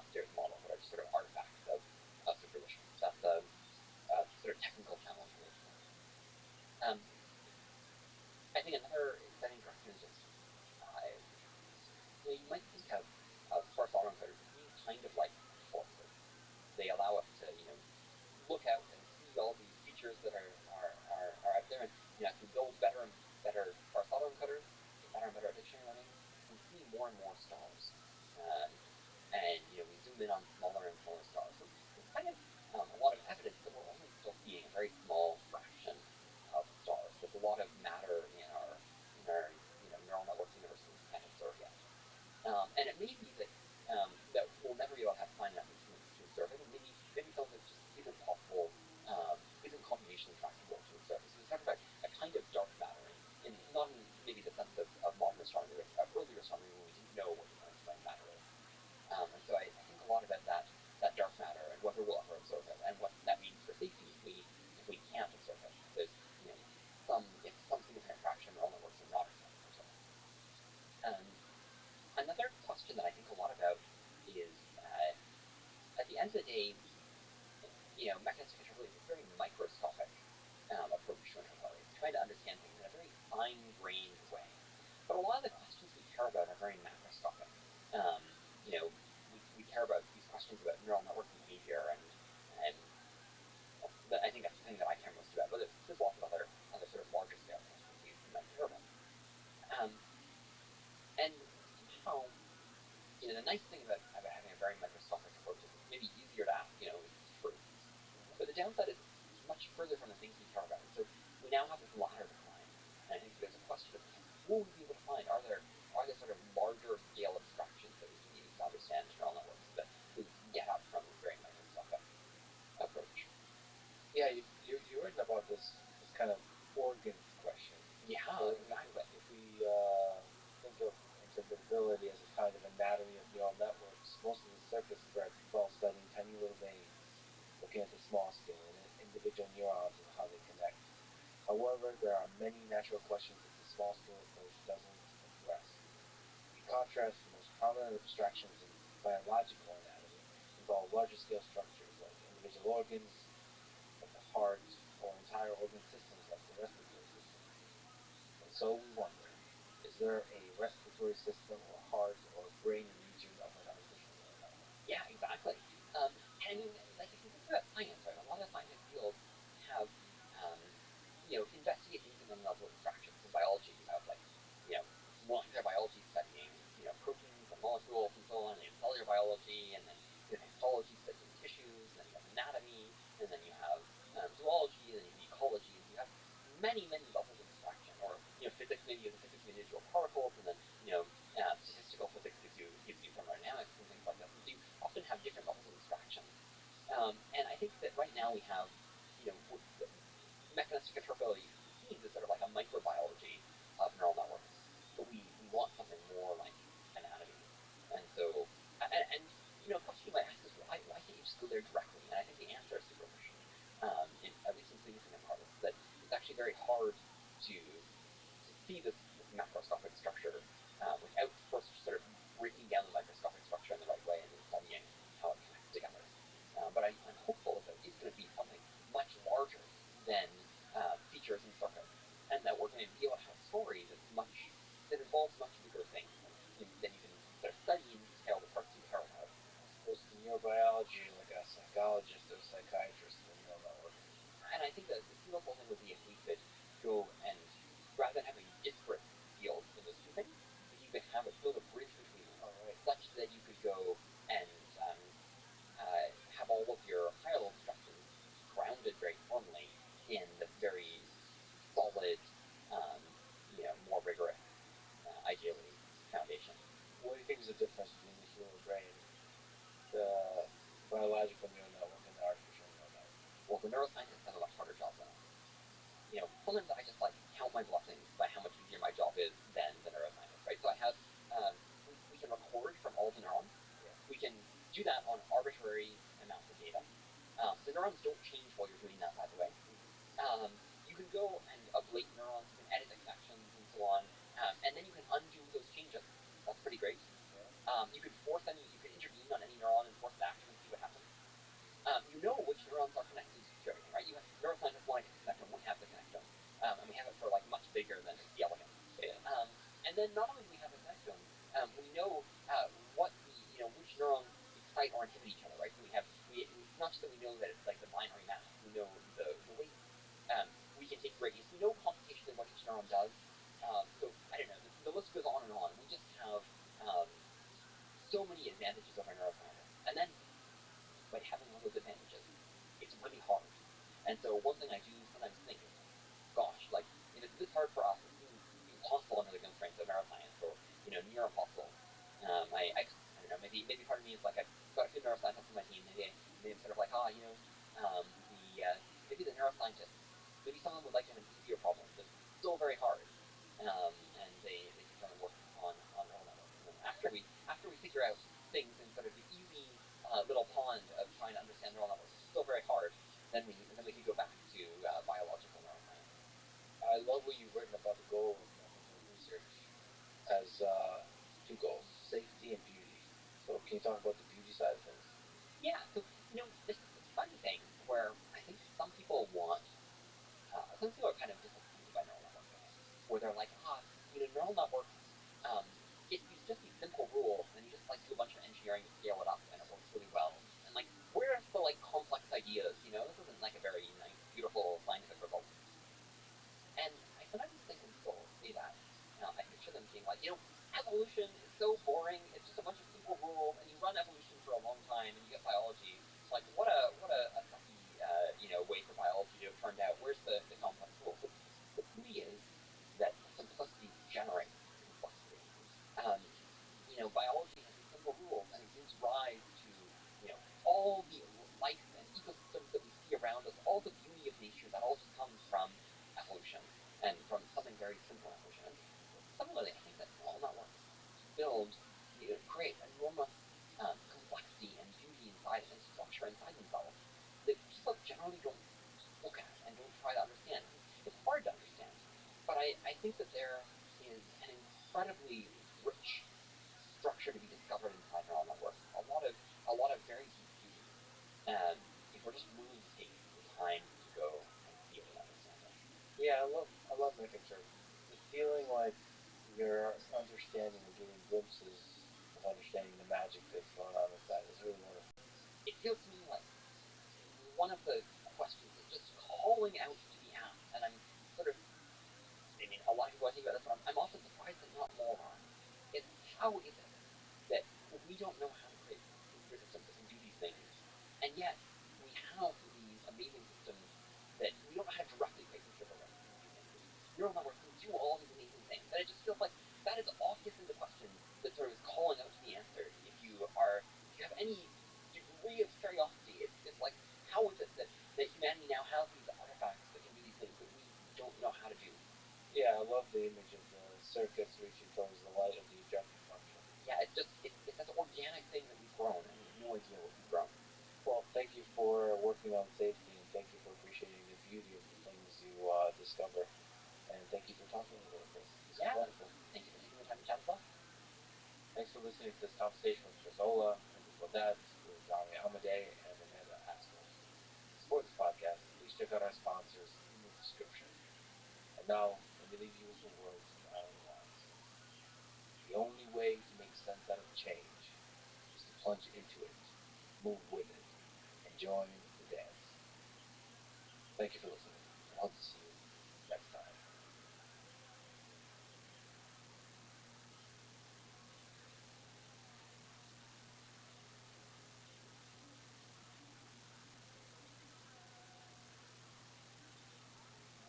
mechanistic interpretation is a very microscopic approach to interpreting, trying to understand things in a very fine-grained way. But a lot of the questions we care about are very macroscopic. We care about these questions about neural network behavior, and I think that's the thing that I care most about. But there's lots of other sort of larger scale questions you might care about. And somehow, the nice thing about having a very microscopic approach is it's maybe easier to ask, is this true? But the downside is it's much further from the things we care about. And so we now have this ladder to climb. And I think there's a question of, will we be able to find, are there sort of larger scale abstractions that we can use to understand neural networks that get up from this very microscopic approach? Yeah, you've written about this kind of organs question. Yeah, exactly. If we think of interpretability as a kind of anatomy of neural networks, most of the surface breadth involves studying tiny little veins, looking at the small scale and individual neurons and how they connect. However, there are many natural questions that the small scale approach doesn't address. In contrast, the most prominent abstractions in biological anatomy involve larger scale structures like individual organs, like the heart, or entire organ systems like the respiratory system. And so we wonder, is there a respiratory system or heart or brain region of an artificial neural network? Yeah, exactly. And I mean, like, if you think about science, right, a lot of scientific fields have, investigate things in many levels of abstractions. In biology, you have, like, molecular biology studying, proteins and molecules and so on, and cellular biology, and then you have histology studying tissues, and then you have anatomy, and then you have zoology, and then you have ecology, and you have many, many levels of abstraction. Or, physics, maybe you have the physics of individual particles, and then, statistical physics gives you thermodynamics and things like this. And so you often have different levels of abstraction. And I think that right now we have, mechanistic interpretability seems as sort of like a microbiology of neural networks, but we want something more like anatomy. And so, a question you might ask is, why can't you just go there directly? And I think the answer is superficial, at least in significant part, is that it's actually very hard to see this macroscopic structure without first sort of breaking down the microscopic structure in the right way and then studying how it connects together. But I'm hopeful that there is going to be something much larger than features and circuits, and that we're going to be able to have a story that involves much bigger things than you can sort of study in detail the parts you care about. I suppose in neurobiology, you're like a psychologist or a psychiatrist in a neural network. And I think that the beautiful thing would be if we could go and, rather than having disparate fields for those two things, if you could build a bridge between them, such that you could go and have all of your higher level abstractions grounded very firmly in the very solid, more rigorous, ideally, foundation. What do you think is the difference between the human brain, the biological neural network, and the artificial neural network? Well, the neuroscientists have a much harder job than us. Sometimes I just count my blessings by how much easier my job is than the neuroscientist, right? So I have, we can record from all the neurons. Yeah. We can do that on arbitrary amounts of data. The neurons don't change while you're doing that, by the way. You can go and ablate neurons, you can edit the connections and so on, and then you can undo those changes. That's pretty great. You can intervene on any neuron and force it to action and see what happens. You know which neurons are connected to everything, right? Neuroscientists want to connect them, we have the connectome. And we have it for much bigger than C. elegans. Yeah. And then not only do we have the connectome, we know which neurons excite or inhibit each other, right? So it's not just that we know that it's like the binary math, we know the weight. We can take gradients. We know computationally what each neuron does. So I don't know. The list goes on and on. We just have so many advantages over neuroscientists. And then, by having all those advantages, it's really hard. And so one thing I do sometimes think is, gosh, if it's this hard for us, it seems impossible under the constraints of neuroscience, or near impossible. I don't know. Maybe part of me is like, I've got a few neuroscientists on my team. Maybe I'm sort of like, maybe the neuroscientists, maybe someone would like to have an easier problem that's still very hard, and they can try to work on neural networks. And then after we figure out things in sort of the easy little pond of trying to understand neural networks, it's still very hard. Then we can go back to biological neuroscience. I love what you've written about the goal of network research as two goals: safety and beauty. So can you talk about the beauty side of things? Yeah. So there's this funny thing where where I think some people are kind of disappointed by neural networks, I guess, where they're like, neural networks, it's just these simple rules, and you just like do a bunch of engineering to scale it up, and it works really well. And like, where's the like complex ideas? This isn't like a very nice, beautiful scientific result. And I sometimes think when people say that, I picture them being like, evolution is so boring. It's just a bunch of simple rules, and you run evolution for a long time, and you get biology. Like, what a sucky, way for biology to have turned out. Where's the complex rules? The beauty is that simplicity generates complexity. Biology has these simple rules, and it gives rise to, all the life and ecosystems that we see around us, all the beauty of nature. That all just comes from evolution and from something very simple in evolution. And similarly, I think that neural networks create enormous complexity and beauty inside and structure inside themselves that people generally don't look at and don't try to understand. It's hard to understand, but I think that there is an incredibly rich structure to be discovered inside neural networks. A lot of very deep beauty. If we're just willing to take the time to go and see it and understand it. Yeah, I love making sure. The feeling like you're understanding and getting glimpses of understanding the magic that's going on inside is really wonderful. It feels to me like one of the questions is just calling out to be asked, and I'm sort of, a lot of people I think about this, but I'm often surprised that not more are. It's how is it that we don't know how to create computer systems that can do these things, and yet we have these amazing systems that we don't know how to directly create computer programs that can do things. Neural networks can do all these amazing things, and it just feels like that is obviously the question that sort of is calling out to be answered. If you have any degree of curiosity, it's like, how is it that humanity now has these artifacts that can do these things that we don't know how to do? Yeah, I love the image of the circuits reaching towards the light of the ejection function. Yeah, it's this organic thing that we've grown, and we have no idea what we've grown. Well, thank you for working on safety, and thank you for appreciating the beauty of the things you discover. And thank you for talking with me, Chris. This was wonderful. Thank you for taking the time to chat as well. Thanks for listening to this conversation with Chris Ola, and before that, with Dami Amadei and Amanda Haskell. To support this podcast, please check out our sponsors in the description. And now, let me leave you with some words from Alan Watts. The only way to make sense out of change is to plunge into it, move with it, and join the dance. Thank you for listening, and hope to see you next time.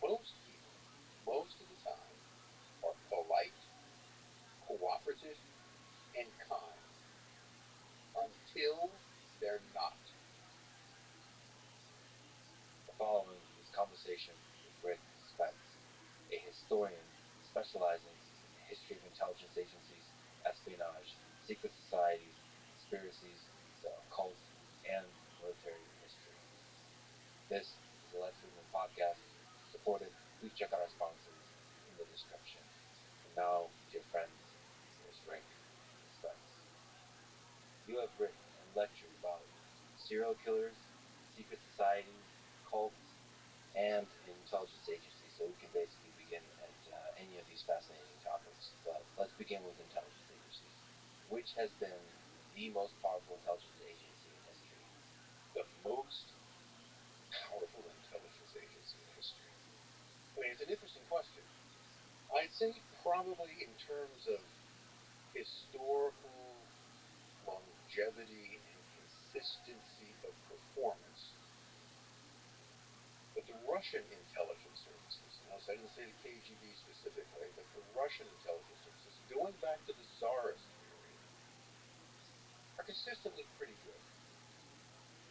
Most people, most of the time, are polite, cooperative, and kind until they're not. The following is conversation with Rick Spence, a historian specializing in the history of intelligence agencies, espionage, secret societies, conspiracies, the occult, and military history. This is a Lex Friedman podcast. To support it, please check out our sponsors in the description. And now, dear friends, here's Rick Spence. You have written and lectured about serial killers, secret societies, cults, and intelligence agencies, so we can basically begin at any of these fascinating topics. But let's begin with intelligence agencies. Which has been the most powerful intelligence agency in history? The most powerful intelligence agency in history. It's an interesting question. I'd say probably in terms of historical longevity and consistency of performance, but the Russian intelligence services, notice I didn't say the KGB specifically, but the Russian intelligence services, going back to the Tsarist period, are consistently pretty good.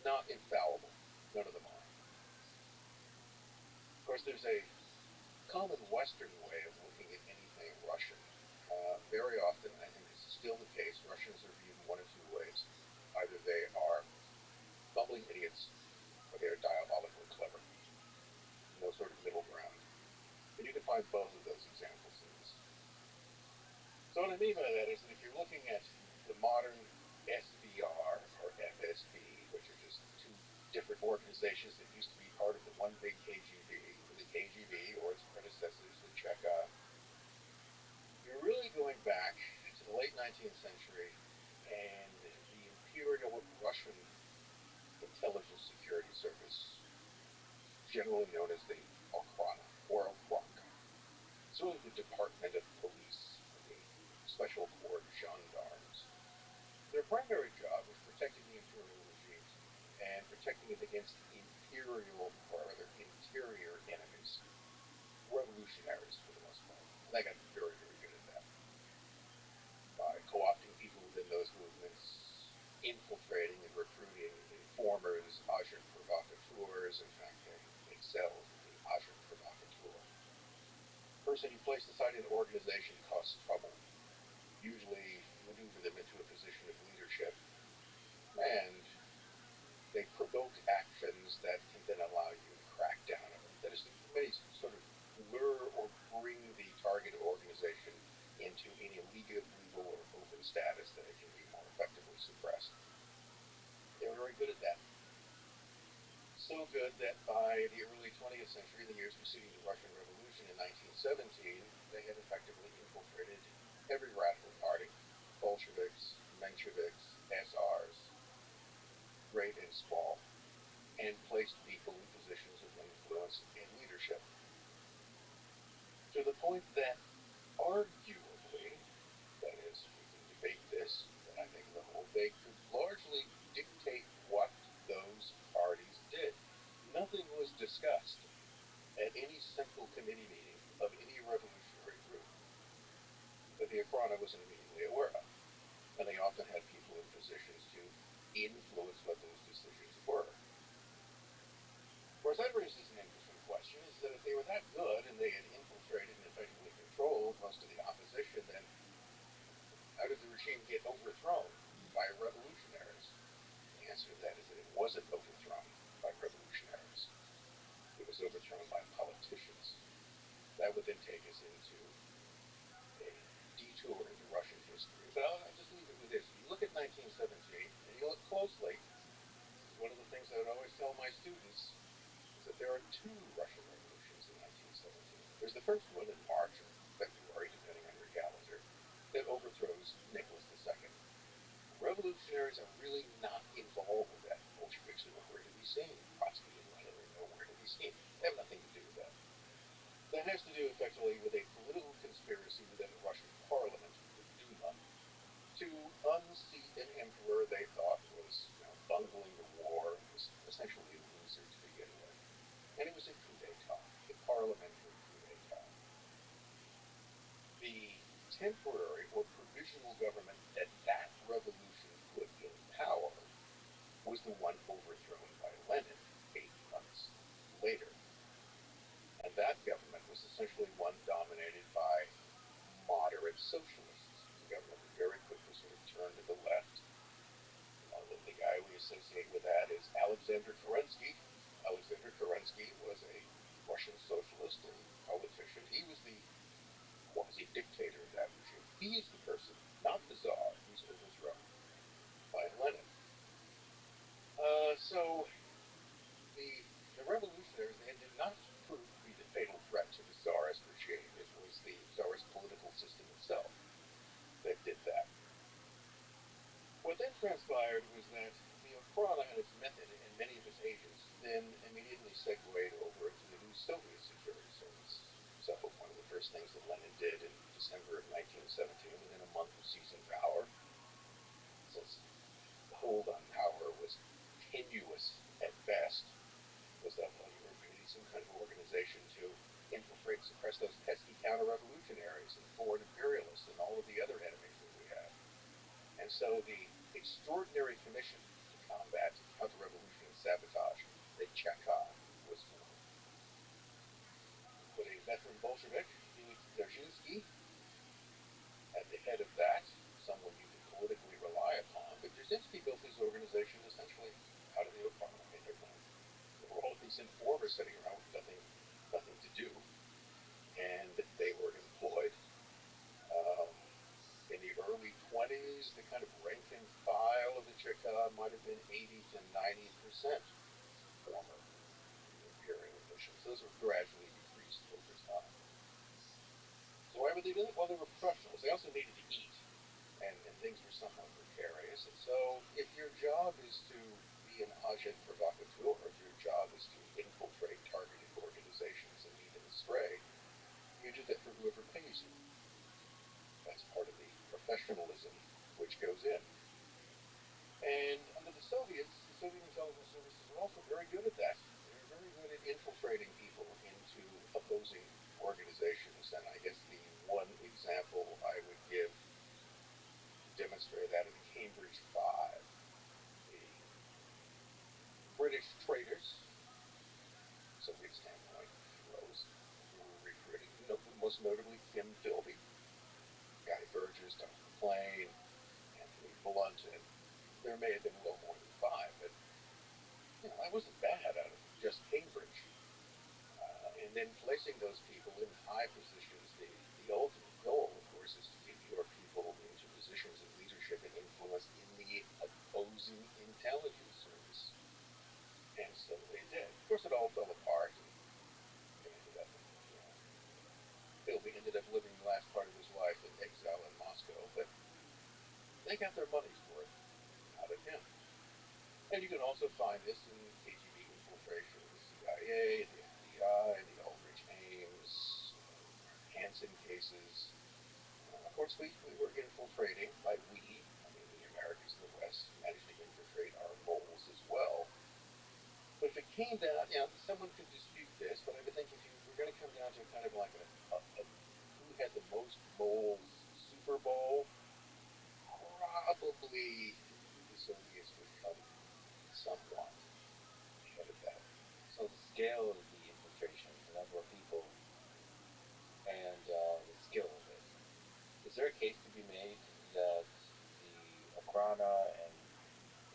Not infallible. None of them are. Of course, there's a common Western way of looking at anything Russian. Very often, I think this is still the case, Russians are viewed in one of two ways. Either they are bumbling idiots, or they are diabolically clever. No sort of middle ground. And you can find both of those examples in this. So what I mean by that is that if you're looking at the modern SBR or FSB, which are just two different organizations that used to be part of the one big KGB, the KGB or its predecessors, the Cheka. You're really going back to the late 19th century and the Imperial Russian Intelligence Security Service, generally known as the Okhrana or Okranka. It's really the Department of Police, the Special Corps Gendarmes. Their primary job was protecting the imperial regime and protecting it against imperial, or rather interior enemies, revolutionaries for the most part. And they got very, very good at that. By co-opting people within those movements, infiltrating and recruiting informers, agent provocateurs. In fact, they excelled in the agent provocateur. The person you place inside an organization causes trouble, usually maneuver them into a position of leadership, and they provoke actions that can then allow you to crack down on them. That is, they sort of lure or bring the target organization into any legal or open status that it can be more effectively suppressed. They were very good at that. So good that by the early 20th century, the years preceding the Russian Revolution in 1917, they had effectively infiltrated every radical party, Bolsheviks, Mensheviks, SRs, great and small, and placed people in positions of influence and leadership. To the point that, arguably, that is, we can debate this, but I think they could largely dictate what those parties did. Nothing was discussed at any central committee meeting of any revolutionary group that the Okhrana was immediately aware of. And they often had people in positions to influence what those decisions were. Of course, that raises an interesting question, is that if they were that good and they had infiltrated and effectively controlled most of the opposition, then how did the regime get overthrown by revolutionaries? The answer to that is that it wasn't overthrown by revolutionaries. It was overthrown by politicians. That would then take us into a detour into Russian history. But I'll just leave it with this. If you look at 1917, and you look closely, this is one of the things I would always tell my students, is that there are two Russian revolutions in 1917. There's the first one in March or February, depending on your calendar, that overthrows Nicholas II. Revolutionaries are really not involved with that. Bolsheviks are nowhere to be seen. Trotsky and Lenin are nowhere to be seen. They have nothing to do with that. That has to do effectively with a political conspiracy within the Russian parliament, the Duma, to unseat an emperor they thought was bungling the war and was essentially a loser to begin with. And it was a coup d'etat, a parliamentary coup d'etat. The temporary or provisional government that revolution put in power was the one overthrown by Lenin 8 months later. And that government was essentially one dominated by moderate socialists. The government would very quickly sort of turn to the left. The guy we associate with that is Alexander Kerensky. Alexander Kerensky was a Russian socialist and politician. He was the quasi-dictator of that regime. He is the person, not the Tsar, who's overthrown by Lenin. So the revolutionaries then did not prove to be the fatal threat to the Tsarist regime. It was the Tsarist political system itself that did that. What then transpired was that the Okhrana and its method and many of its agents then immediately segued over into the new Soviet security service. So one of the first things that Lenin did in December of 1917, within a month of seizing power, since the hold on power was tenuous at best, was that we need some kind of organization to infiltrate and suppress those pesky counter-revolutionaries and foreign imperialists and all of the other enemies that we have. And so the Extraordinary Commission to Combat Counter-Revolution and Sabotage, the Cheka, was formed. Put a veteran Bolshevik, Felix Dzerzhinsky, at the head of that, someone you can politically rely upon. But Dzerzhinsky built his organization essentially out of the Okhrana. There were all of these informers sitting around with nothing to do, and they were employed. In the early 20s, the kind of rank and file of the Cheka might have been 80 to 90%. those were gradually decreased over time. So why would they do that? Well, they were professionals. They also needed to eat, and things were somewhat precarious. And so if your job is to be an agent provocateur, if your job is to infiltrate targeted organizations and lead them astray, you do that for whoever pays you. That's part of the professionalism which goes in. And under the Soviets, the Soviet intelligence services were also very good at that. They were very good at infiltrating people into opposing organizations. And I guess the one example I would give to demonstrate that are the Cambridge Five, the British traitors, Soviet standpoint, heroes, who were recruited, most notably Tim Philby, Guy Burgess, Dr. McLean, Anthony Blunt, and there may have been well more than five, but that wasn't bad out of just Cambridge. And then placing those people in high positions, the ultimate goal, of course, is to get your people into positions of leadership and influence in the opposing intelligence service. And so they did. Of course, it all fell apart. And Philby ended up living the last part of his life in exile in Moscow, but they got their money's worth out of him. And you can also find this in KGB infiltration of the CIA, the FBI, the Aldrich Ames, Hansen cases. Of course, we were infiltrating, by we, I mean the Americans in the West, managed to infiltrate our moles as well. But if it came down, someone could dispute this, but I would think if you were going to come down to kind of like a who had the most moles Super Bowl, probably the Soviets would come somewhat ahead of that. So the scale of the infiltration, the number of people, and the skill of it. Is there a case to be made that the Okhrana and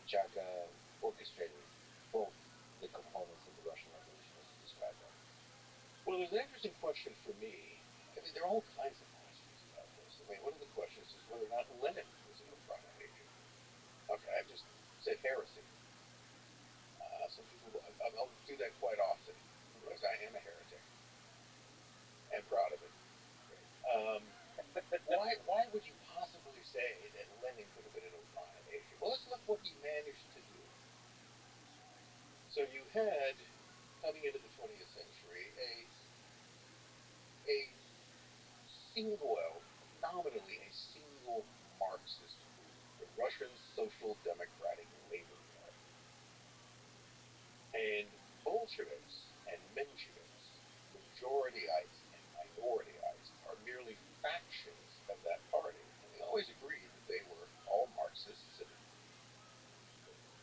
the Chaka orchestrated both the components of the Russian Revolution as you described them? Well, there's an interesting question for me. I mean, there are all kinds of questions about this. I mean, one of the questions is whether or not Lenin was an Okhrana agent. Okay, I just said heresy. Some people, I'll do that quite often because I am a heretic and proud of it. Why would you possibly say that Lenin could have been an Okhrana agent? Well, let's look what he managed to do. So you had, coming into the 20th century, a nominally a single Marxist movement, the Russian Social Democratic Labor Party. And Bolsheviks and Mensheviks, majorityites and minorityyites, are merely factions of that party. And they always agreed that they were all Marxists and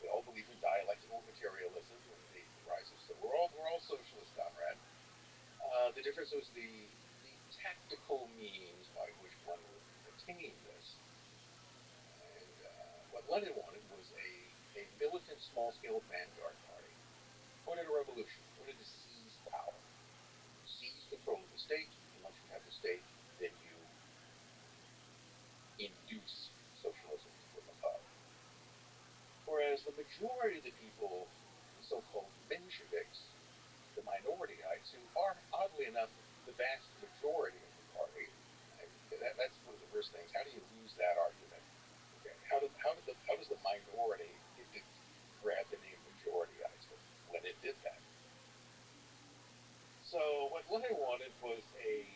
they all believed in dialectical materialism and the rise of we're all socialists, Conrad. The difference was the tactical means by which one would attain this. And what Lenin wanted was a militant, small-scale vanguard party. Wanted a revolution. Wanted to seize power. Seize control of the state, and once you have the state, then you induce socialism from above. Whereas the majority of the people, the so-called Mensheviks, the minorityyites, who are, oddly enough, the vast majority of the party, that's one of the worst things. How do you lose that argument? Okay. How does the minority get to grab the name majority-ites when it did that? So what Lenin wanted was a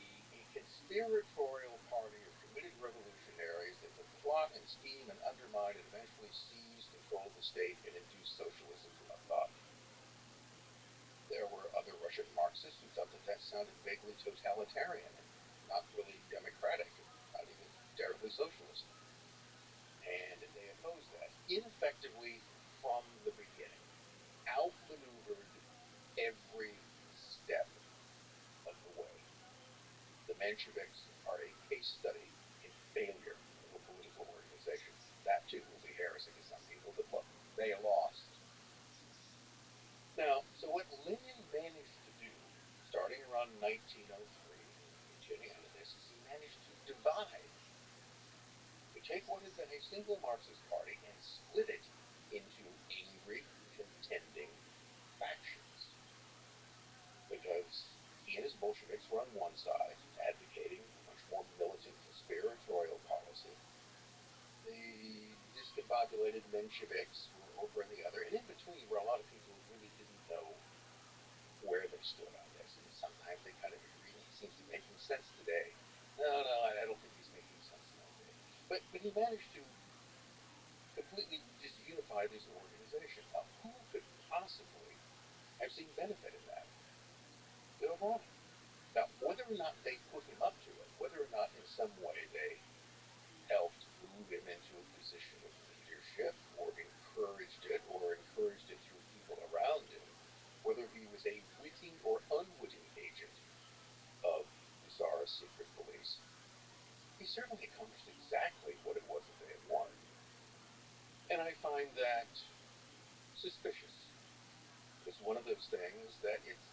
conspiratorial party of committed revolutionaries that would plot and scheme and undermine and eventually seize control of the state and induce socialism from above. There were other Russian Marxists who thought that sounded vaguely totalitarian and not really democratic, not even terribly socialist. And they opposed that ineffectively from the beginning, outmaneuvered every step of the way. The Mensheviks are a case study in failure of a political organization. That too will be heresy to some people, but look, they lost. Now, so what Lenin managed to do, starting around 1903 and continuing on to this, is he managed to divide, to take what had been a single Marxist party and split it into angry, contending factions. Because Bolsheviks were on one side, advocating a much more militant conspiratorial policy. The discombobulated Mensheviks were over on the other, and in between were a lot of people who really didn't know where they stood on this. And sometimes they kind of agreed, he seems to be making sense today. No, I don't think he's making sense in that day. But he managed to completely disunify this organization. Now, who could possibly have seen benefit in that? Bill O'Brien. Now, whether or not they put him up to it, whether or not in some way they helped move him into a position of leadership, or encouraged it through people around him, whether he was a witting or unwitting agent of the Tsar's secret police, he certainly accomplished exactly what it was that they had wanted. And I find that suspicious. It's one of those things that it's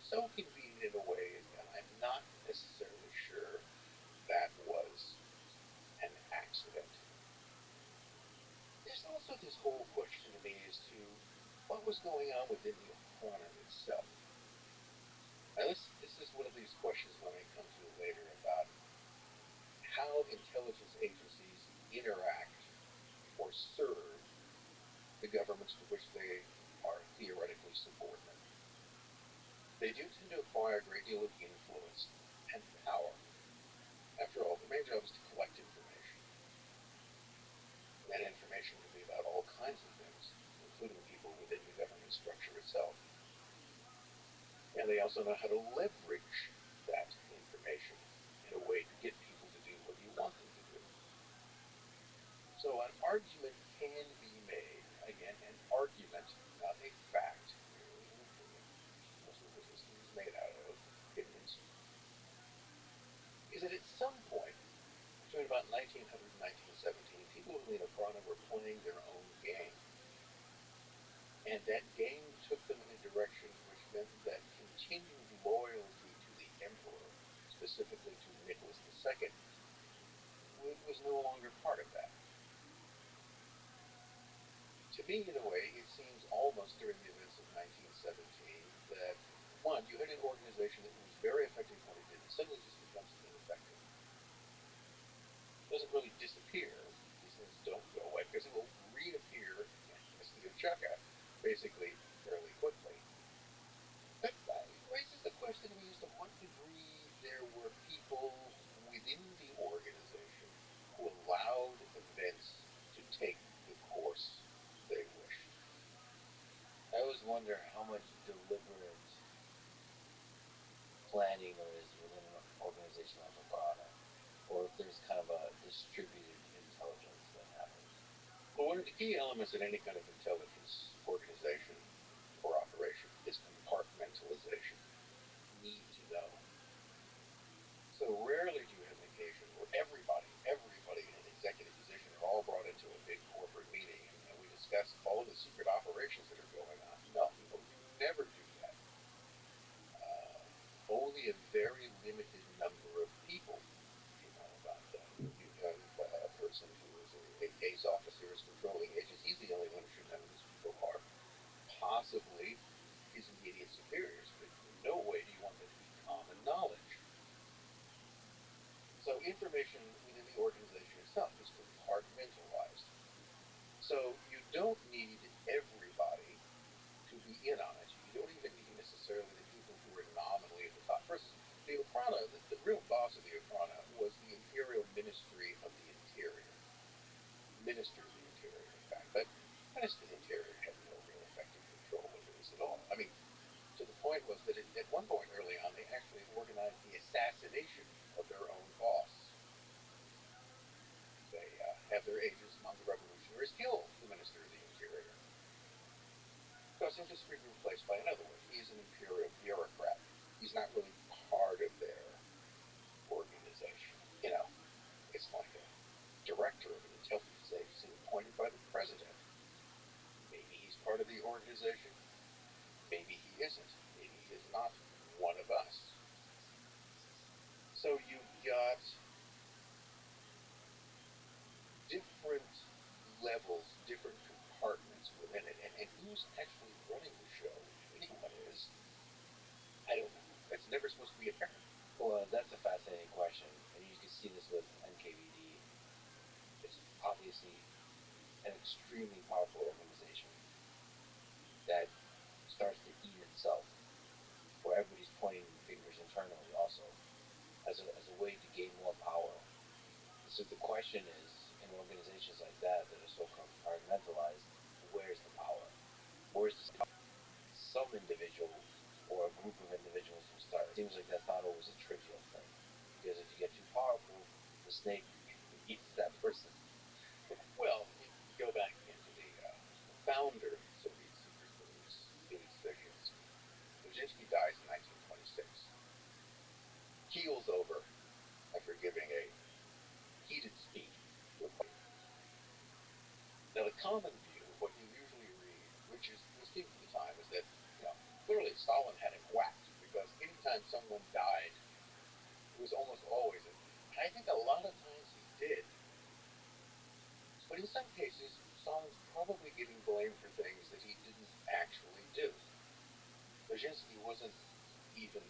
so convenient in a way, and I'm not necessarily sure that was an accident. There's also this whole question to me as to what was going on within the Okhrana itself. Now, this is one of these questions when I come to it later about how intelligence agencies interact or serve the governments to which they are theoretically subordinate. They do tend to acquire a great deal of influence and power. After all, their main job is to collect information. And that information can be about all kinds of things, including people within the government structure itself. And they also know how to leverage that information in a way to get people to do what you want them to do. So an argument can be made, again, an argument, not a fact, merely an opinion. Most of what this thing is made out of, opinions, is that at some point, between about 1900 and 1917, people in the Okhrana were playing their own game. And that game took them in a direction which meant that continued loyalty to the emperor, specifically to Nicholas II, was no longer part of that. To me, in a way, it seems almost during the events of 1917 that, one, you had an organization that was very effective when it did, and suddenly just becomes ineffective. It doesn't really disappear. These things don't go away, because it will reappear as the Ochaka, basically, fairly quickly. But it raises the question to me as to what degree there were people within the organization who allowed events to take the course they wished. I always wonder how much deliberate planning there is within an organization like Okhrana, or if there's kind of a distributed intelligence that happens. Well, one of the key elements in any kind of intelligence organization or operation is compartmentalization. Need to know. So rarely do you have an occasion where everybody in an executive position are all brought into a big corporate meeting and we discuss all of the secret operations that are going on. No, you never do that. Only a very limited number of people know about that. You have a person who is a case officer, is controlling agents. He's the only one who should know who these people are. Possibly his immediate superiors, but in no way do you want that to be common knowledge. So information within the organization itself is compartmentalized. So you don't need everybody to be in on it. You don't even need necessarily the people who are nominally at the top. First, the Okhrana, the real boss of the Okhrana was the Imperial Ministry of the Interior. Minister of the Interior, in fact. But Minister of the Interior had no real effective control over this at all. I mean, to the point was that at one point early on, they actually organized the assassination of their own boss. They have their agents among the revolutionaries kill the Minister of the Interior. never supposed to be apparent? Well, that's a fascinating question, and you can see this with NKVD. It's obviously an extremely powerful organization that starts to eat itself, where everybody's pointing fingers internally also, as a way to gain more power. So the question is, in organizations like that are so compartmentalized, where's the power? Where's the some individual or a group of individuals will start? It seems like that's not always a trivial thing, because if you get too powerful, the snake eats that person. Well, you go back again to the founders of these secret groups, Felix Dzerzhinsky. Dzerzhinsky dies in 1926. Keels over after giving a heated speech to a party. Now, the common view, what you usually read, which was deep at the time, is that, clearly Stalin had him whacked, because anytime someone died, it was almost always it. And I think a lot of times he did. But in some cases, Stalin's probably getting blamed for things that he didn't actually do. Dzerzhinsky wasn't even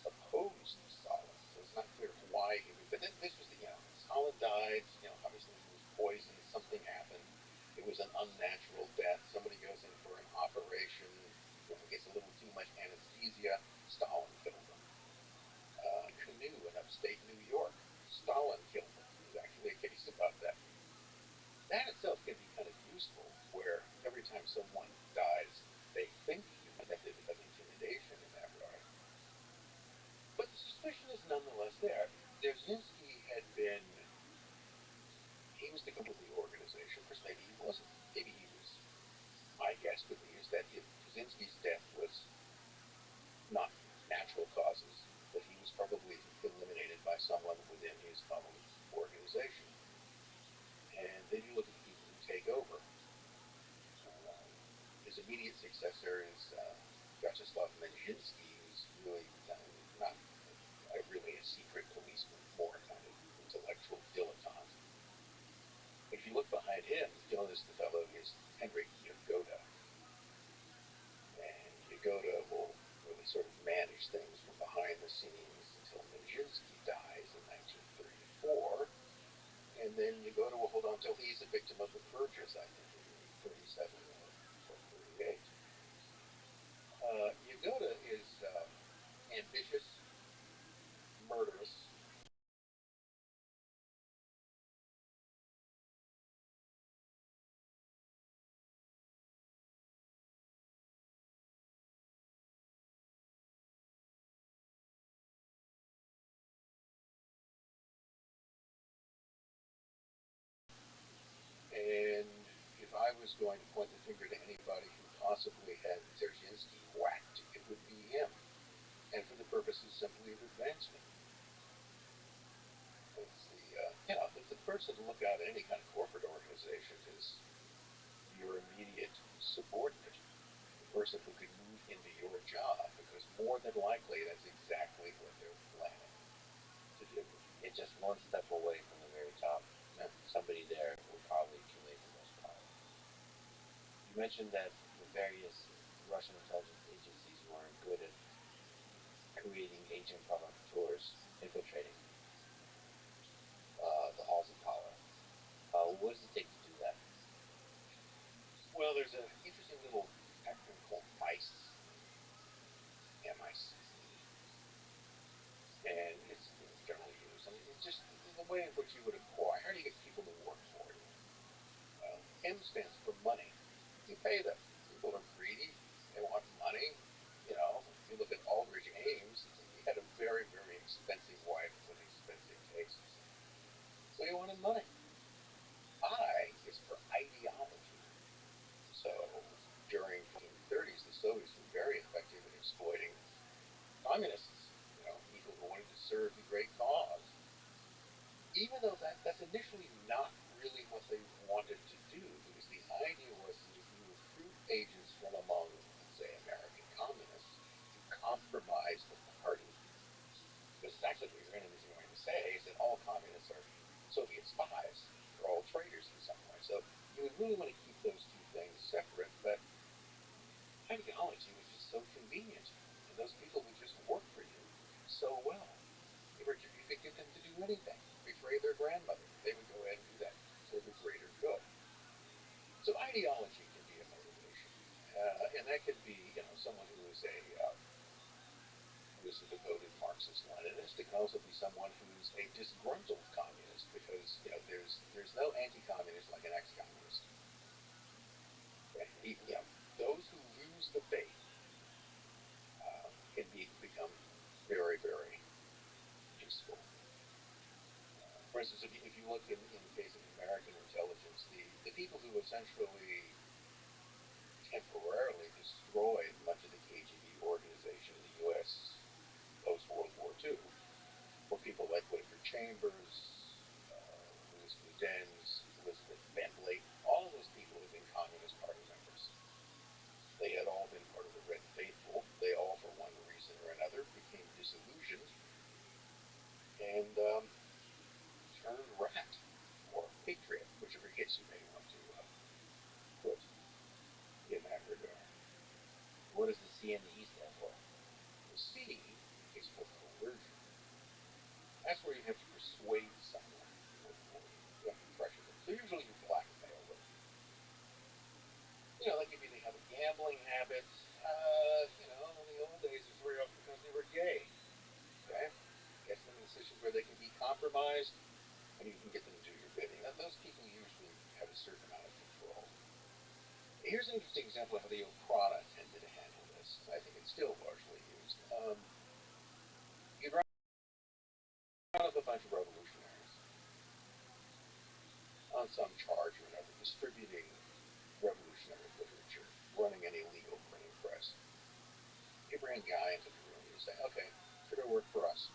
opposed to Stalin, so it's not clear why he would. But this was Stalin died, obviously he was poisoned, something happened. It was an unnatural death. Somebody goes in for an operation, gets a little too much anesthesia. Stalin killed them. A canoe in upstate New York. Stalin killed them. There's actually a case about that. That itself can be kind of useful, where every time someone dies, they think you method of intimidation in that regard. But the suspicion is nonetheless there. Dzerzhinsky he was the king of the organization. Of course, maybe he wasn't. Maybe he was. My guess would be is that if Dzerzhinsky's death was not natural causes, that he was probably eliminated by someone within his own organization. And then you look at the people who take over. His immediate successor is Vyacheslav Menzhinsky, who's really not really a secret policeman, more kind of intellectual dilettante. If you look behind him, you'll notice the fellow is Henryk Yagoda. And Yagoda will really sort of manage things from behind the scenes until Menzhinsky dies in 1934. And then Yagoda will hold on until he's a victim of the purges, I think, in 37 or 38. Yagoda is ambitious, murderous. And if I was going to point the finger to anybody who possibly had Dzerzhinsky whacked, it would be him. And for the purposes simply of advancement. It's the person to look out at any kind of corporate organization is your immediate subordinate, the person who could move into your job, because more than likely that's exactly what they're planning to do. It's just one step away from the very top. Yeah. Somebody there will probably accumulate the most power. You mentioned that the various Russian intelligence agencies were good at creating agent provocateurs, infiltrating the halls of power. What does it take to do that? Well, there's an interesting little acronym called MICE, M-I-C-E, and it's generally used. I mean, it's just the way in which you would acquire. How do you get people to work for you? Well, M stands for money. You pay them. People are greedy. They want money. If you look at Aldrich Ames, he had a very, very expensive wife with expensive tastes. So he wanted money. I is for ideology. So during the 1930s, the Soviets were very effective at exploiting communists, people who wanted to serve the great cause. Even though that's initially not really what they wanted to do, because the idea was that if you recruit agents from among, let's say, American communists to compromise the party, because exactly what your enemies are going to say is that all communists are Soviet spies. They're all traitors in some way. So you would really want to keep those two things separate, but ideology was just so convenient, and those people would just work for you. do anything, betray their grandmother. They would go ahead and do that for the greater good. So ideology can be a motivation, and that can be, someone who is a devoted Marxist-Leninist. It can also be someone who's a disgruntled communist, because there's no anti-communist like an ex-communist. Okay? Those who lose the faith can become very, very useful. For instance, if you look in the case of American intelligence, the people who essentially temporarily destroyed much of the KGB organization in the U.S. post-World War II were people like Whittaker Chambers, Louis Ludenz, Elizabeth Bentley. All of those people had been Communist Party members. They had all been part of the Red Faithful. They all, for one reason or another, became disillusioned and turned rat or patriot, whichever case you may want to put in that regard. What does the C and the E stand for? The C is for coercion. That's where you have to persuade someone to work for you. You have to pressure them. So usually you blackmail them. Like if they have a gambling habit, in the old days it's very often because they were gay. Okay? Get them in situations where they can be compromised, and you can get them to do your bidding. Now, those people usually have a certain amount of control. Here's an interesting example of how the Okhrana tended to handle this. I think it's still largely used. You'd round up a bunch of revolutionaries on some charge or another, distributing revolutionary literature, running an illegal printing press. You bring a guy into the room and you say, okay, you're going to work for us.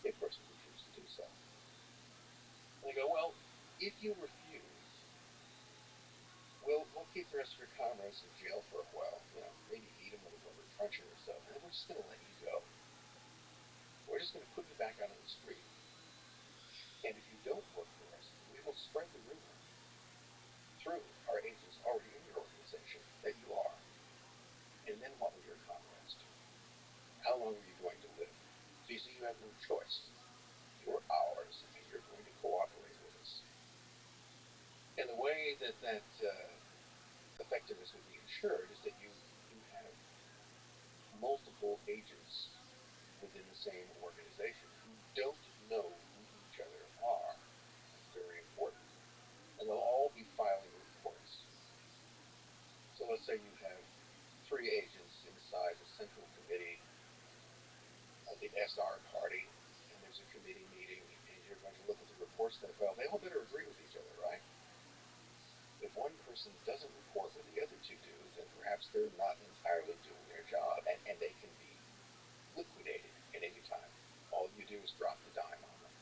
He, of course, would refuse to do so. And they go, well, if you refuse, we'll keep the rest of your comrades in jail for a while, maybe feed them with a rubber truncheon or so, and then we're just going to let you go. We're just going to put you back out on the street. And if you don't work for us, we will spread the rumor through our agents already in your organization that you are. And then what will your comrades do? How long are you going to live? So you see, you have no choice. You're ours, and you're going to cooperate with us. And the way that effectiveness would be ensured is that you have multiple agents within the same organization who don't know who each other are. That's very important. And they'll all be filing reports. So let's say you have 3 agents inside the central committee of the SR party, and there's a committee meeting, and you're going to look at the reports that, well, they all better agree with each other, right? If one person doesn't report what the other 2 do, then perhaps they're not entirely doing their job, and they can be liquidated at any time. All you do is drop the dime on them.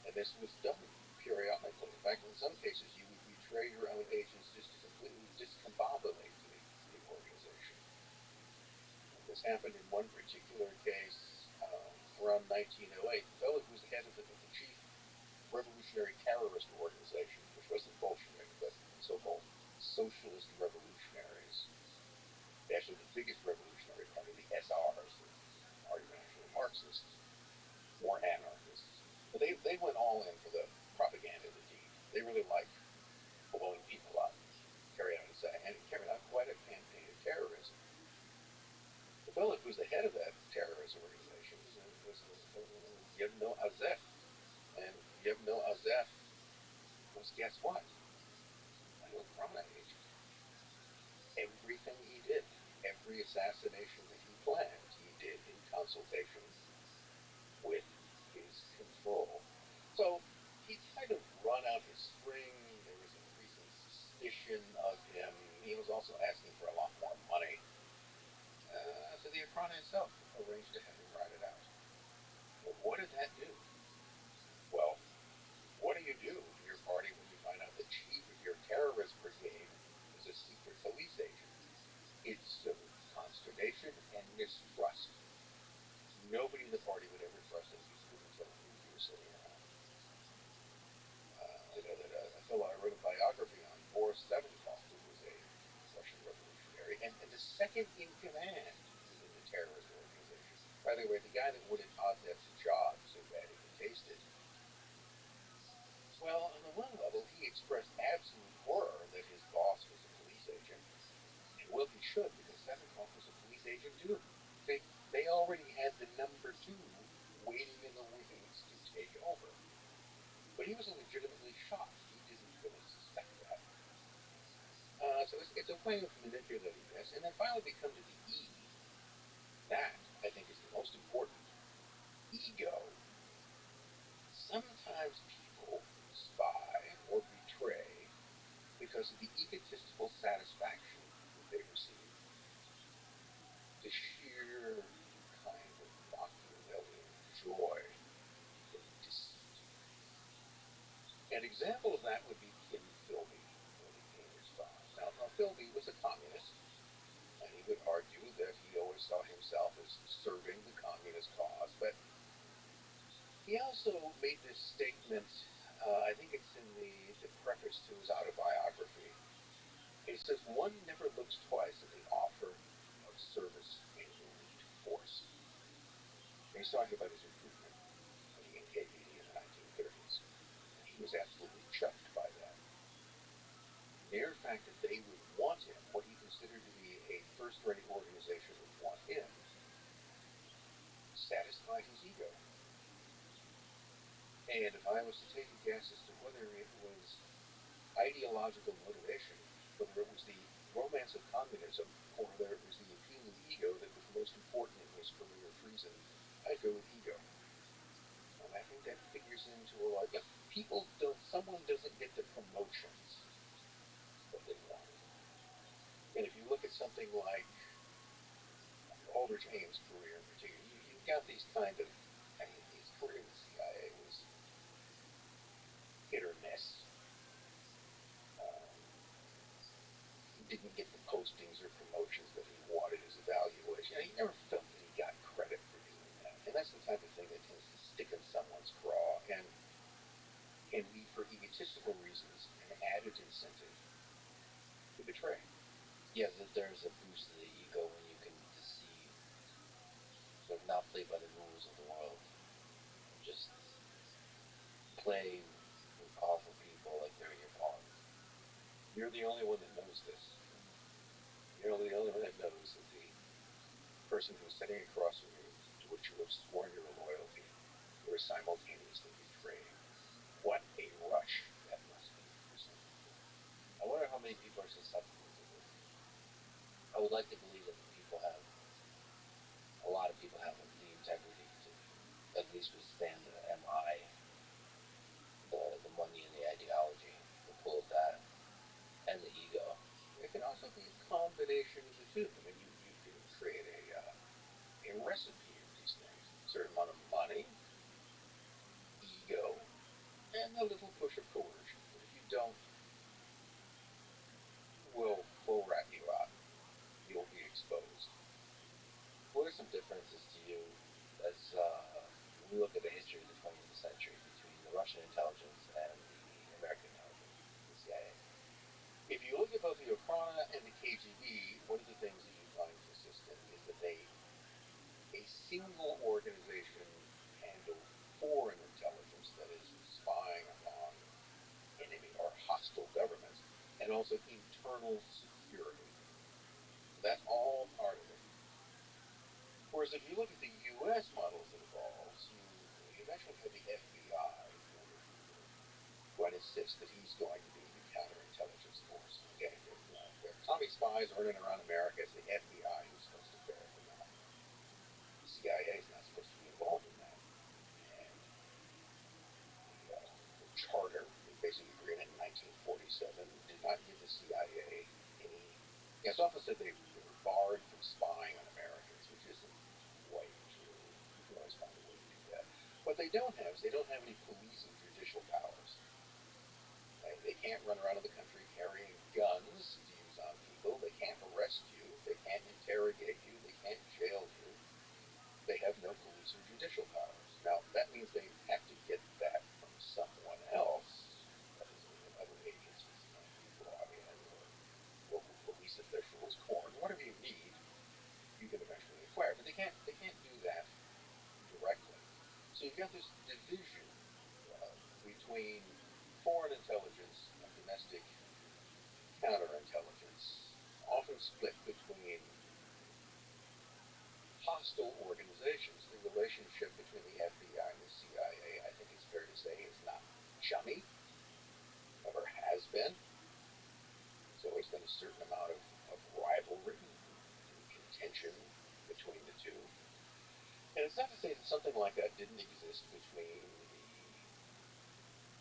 And this was done periodically. In fact, in some cases, you would betray your own agents just to completely discombobulate the organization. And this happened in one particular case around 1908. The fellow who was the head of the chief revolutionary terrorist organization, which wasn't Bolshevik, but so-called socialist revolutionaries. Actually, the biggest revolutionary party, the SRs, are actually Marxists, more anarchists. But they went all in for the propaganda of the deed. They really liked blowing people up, carrying out quite a campaign of terrorism. The fellow who was the head of that terrorist organization was Yevno Azef. And Yevno Azef was, guess what? An Okhrana agent. Everything he did, every assassination that he planned, he did in consultation with his control. So he tried to run out his string. There was increasing suspicion of him. He was also asking for a lot more money. So the Okhrana itself arranged to have him ride it out. But what did that do? Well, what do you do in your party when you find out the chief of your terrorist brigade is a secret police agent? It sowed consternation and mistrust. Nobody in the party would ever trust any people who told you you were sitting around. I know that a fellow I wrote a biography on, Boris Sevenkov, who was a Russian revolutionary, and the second in command within the terrorist organization. By the way, the guy that wanted Azef's job so bad he could tasted. Well, on the one level, he expressed absolute horror that his boss was a police agent. And well, he should, because Savinkov was a police agent too. They already had the number two waiting in the wings to take over. But he was legitimately shocked. He didn't really suspect that. So it's a way of manipulating this. And then finally we come to the E. That, I think, is the most important. Ego. Sometimes people spy or betray because of the egotistical satisfaction that they receive. The sheer kind of Machiavellian joy in deceit. An example of that would be Kim Philby when he came as Fox. Now, Philby was a communist, and he would argue that he always saw himself as serving the communist cause, but he also made this statement, I think it's in the preface to his autobiography. He says, one never looks twice at the offer of service in elite force. And he's talking about his recruitment when he in KPD in the 1930s. And he was absolutely chuffed by that. The mere fact that they would want him, what he considered to be a first-rate organization would want him, satisfied his ego. And if I was to take a guess as to whether it was ideological motivation, whether it was the romance of communism, or whether it was the appealing ego that was most important in his career treason, I'd go with ego. And I think that figures into a lot. Someone doesn't get the promotions that they wanted. And if you look at something like Aldrich Ames' career in particular, you've got these kind of, his career in the CIA was hit or miss. He didn't get the postings or promotions that he wanted as evaluation. He never felt that he got credit for doing that. And that's the type of thing that tends to stick in someone's craw and can be, for egotistical reasons, an added incentive to betray. Yeah, there's a boost to the ego when you can deceive, but not play by the rules of the world. Just play with powerful people like they're your pawn. You're the only one that knows this. You're the only one that knows that the person who's sitting across from you, to which you have sworn your loyalty, you are simultaneously betraying. What a rush that must be for some people. I wonder how many people are susceptible to this. I would like to believe that a lot of people have the integrity to at least withstand the MI, the money and the ideology, the pull of that, and the ego. It can also be a combination of the two. I mean, you can create a recipe of these things. A certain amount of money, ego, and a little push of coercion. But if you don't, we'll rat you out. You'll be exposed. What are some differences to you as we look at the history of the 20th century between the Russian intelligence and the American intelligence, the CIA? If you look at both the Okhrana and the KGB, one of the things that you find consistent is that a single organization handled foreign intelligence, that is, spying upon enemy or hostile governments, and also internal security. That's all part of it. Whereas if you look at the U.S. models that evolves, you eventually have the FBI, who insists that he's going to be the counterintelligence force. Okay, if Tommy spies running around America, it's the FBI who's supposed to ferret them out. The CIA is not supposed to be involved in that. And the charter, the basic agreement in 1947, did not give the CIA any. It's often said they were barred from spying on Americans, which isn't quite true. You can always find a way to do that. What they don't have is they don't have any police and judicial powers. They can't run around in the country carrying guns to use on people. They can't arrest you. They can't interrogate you. They can't jail you. They have no police or judicial powers. Now, that means they have to get that from someone else. That is, other agencies can't be brought in, or local police officials, court, whatever you need, you can eventually acquire. But they can't do that directly. So you've got this division between foreign intelligence and domestic counterintelligence, often split between hostile organizations. The relationship between the FBI and the CIA, I think it's fair to say, is not chummy, never has been. There's always been a certain amount of rivalry and contention between the two. And it's not to say that something like that didn't exist between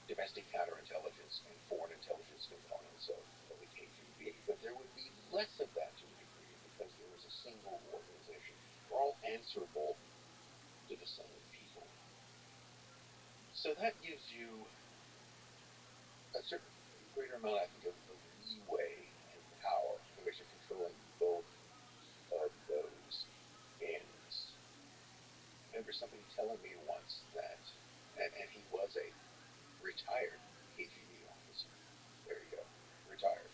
the domestic counterintelligence and foreign intelligence components of the KGB, but there would be less of that to a degree because there was a single organization. We're all answerable to the same people. So that gives you a certain greater amount, I think, of leeway and power in which you're controlling both of those ends. I remember somebody telling me once that, and he was a retired KGB officer. There you go, retired.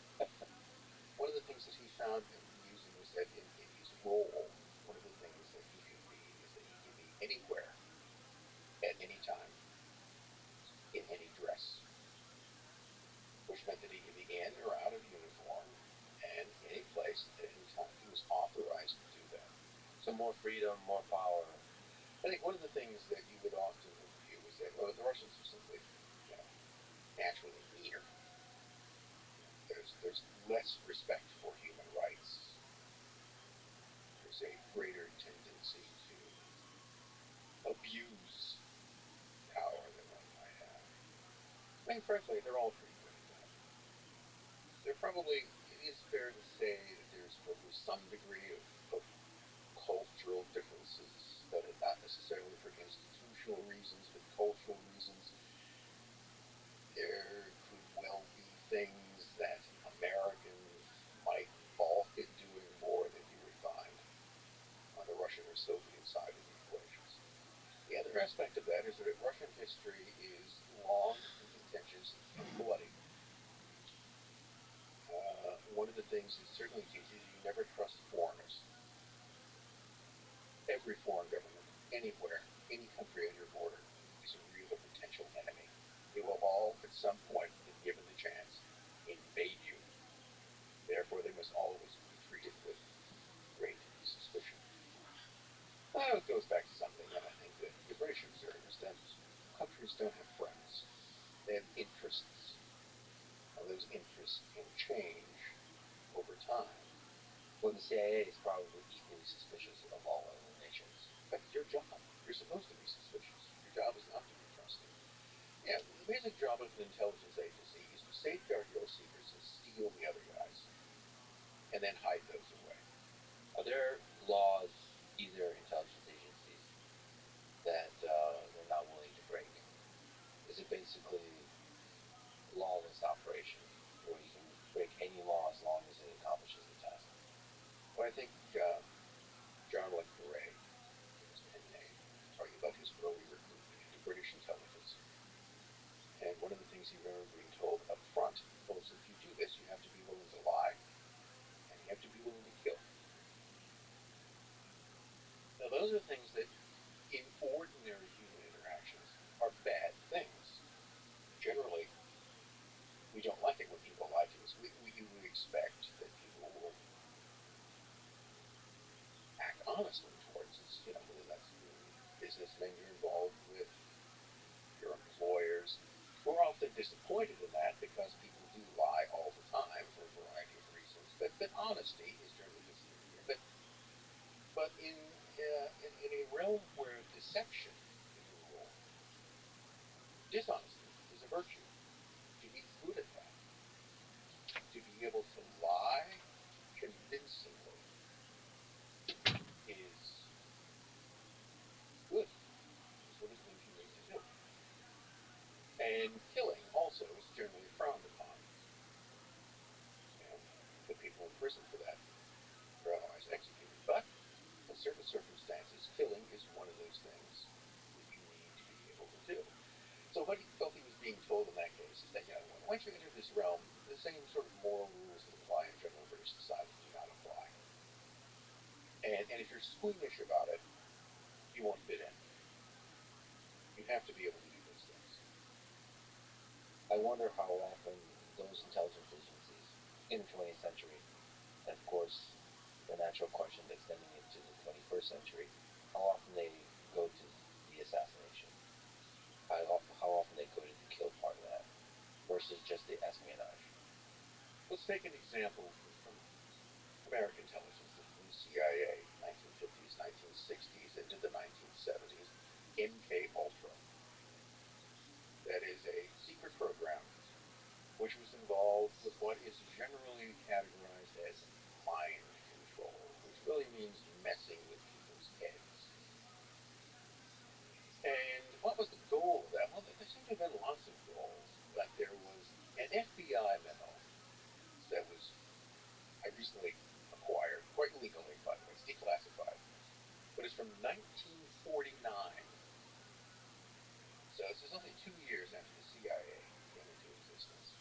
One of the things that he found amusing was that in his role, one of the things that he could be is that he could be anywhere, at any time, in any dress, which meant that he could be in or out of uniform and any place at any time. He was authorized to do that. So more freedom, more power. I think one of the things that you would often view is that, well, the Russians are simply, naturally meaner. There's less respect for human rights. There's a greater tendency to abuse power than one might have. I mean, frankly, they're all pretty good at that. It is fair to say that there's probably some degree of cultural differences that are not necessarily for institutional reasons, but cultural reasons. There could well be things that Americans might balk at doing more than you would find on the Russian or Soviet side of the equations. The other aspect of that is that Russian history is long and contentious and bloody. One of the things it certainly teaches is you never trust foreigners. Every foreign government, anywhere, any country on your border, is a real or potential enemy. They will all, at some point, if given the chance, invade you. Therefore, they must always be treated with great suspicion. It goes back to something that I think that the British observed is that countries don't have friends. They have interests. And those interests can change over time. Well, the CIA is probably equally suspicious of all other nations. But it's your job. You're supposed to be suspicious. Your job is not to be trusted. Yeah, the basic job of an intelligence agency is to safeguard your secrets and steal the other guys, and then hide those away. Are there laws, either intelligence agencies, that they're not willing to break? Is it basically lawless operation, where you can break any law as long as it accomplishes the task? Well, I think John Le Carre, his pen name, talking about his early recruitment into British intelligence. And one of the things he remembered being told up front was, if you do this, you have to be willing to lie, and you have to be willing to kill. Now, those are things that, in ordinary human interactions, are bad things. Generally, we don't like it when people lie to us. We expect that people will act honestly towards us, whether that's businessmen you're involved with, your employers. We're often disappointed in that because people do lie all the time for a variety of reasons. But honesty is generally considered good. But in a realm where deception is a rule, dishonesty is a virtue. To be good at that, to be able to lie convincingly, is good. It's one of the things you need to do. And killing also is generally frowned upon. Put people in prison for that. They're otherwise executed. But in certain circumstances, killing is one of those things that you need to be able to do. So what he felt he was being told in that case is that, once you enter this realm, the same sort of moral rules that apply in general British society do not apply. And if you're squeamish about it, you won't fit in. wonder how often those intelligence agencies in the 20th century, and of course the natural question extending into the 21st century, how often they go to the assassination, how often they go to the kill part of that, versus just the espionage. Let's take an example from American intelligence, the CIA, 1950s, 1960s, into the 1970s, MK Ultra. That is a secret program which was involved with what is generally categorized as mind control, which really means messing with people's heads. And what was the goal of that? Well, there seemed to have been lots of goals, but there was an FBI memo that I recently acquired, quite legally, by the way. It's declassified, but it's from 1949. So this is only 2 years after the CIA came into existence.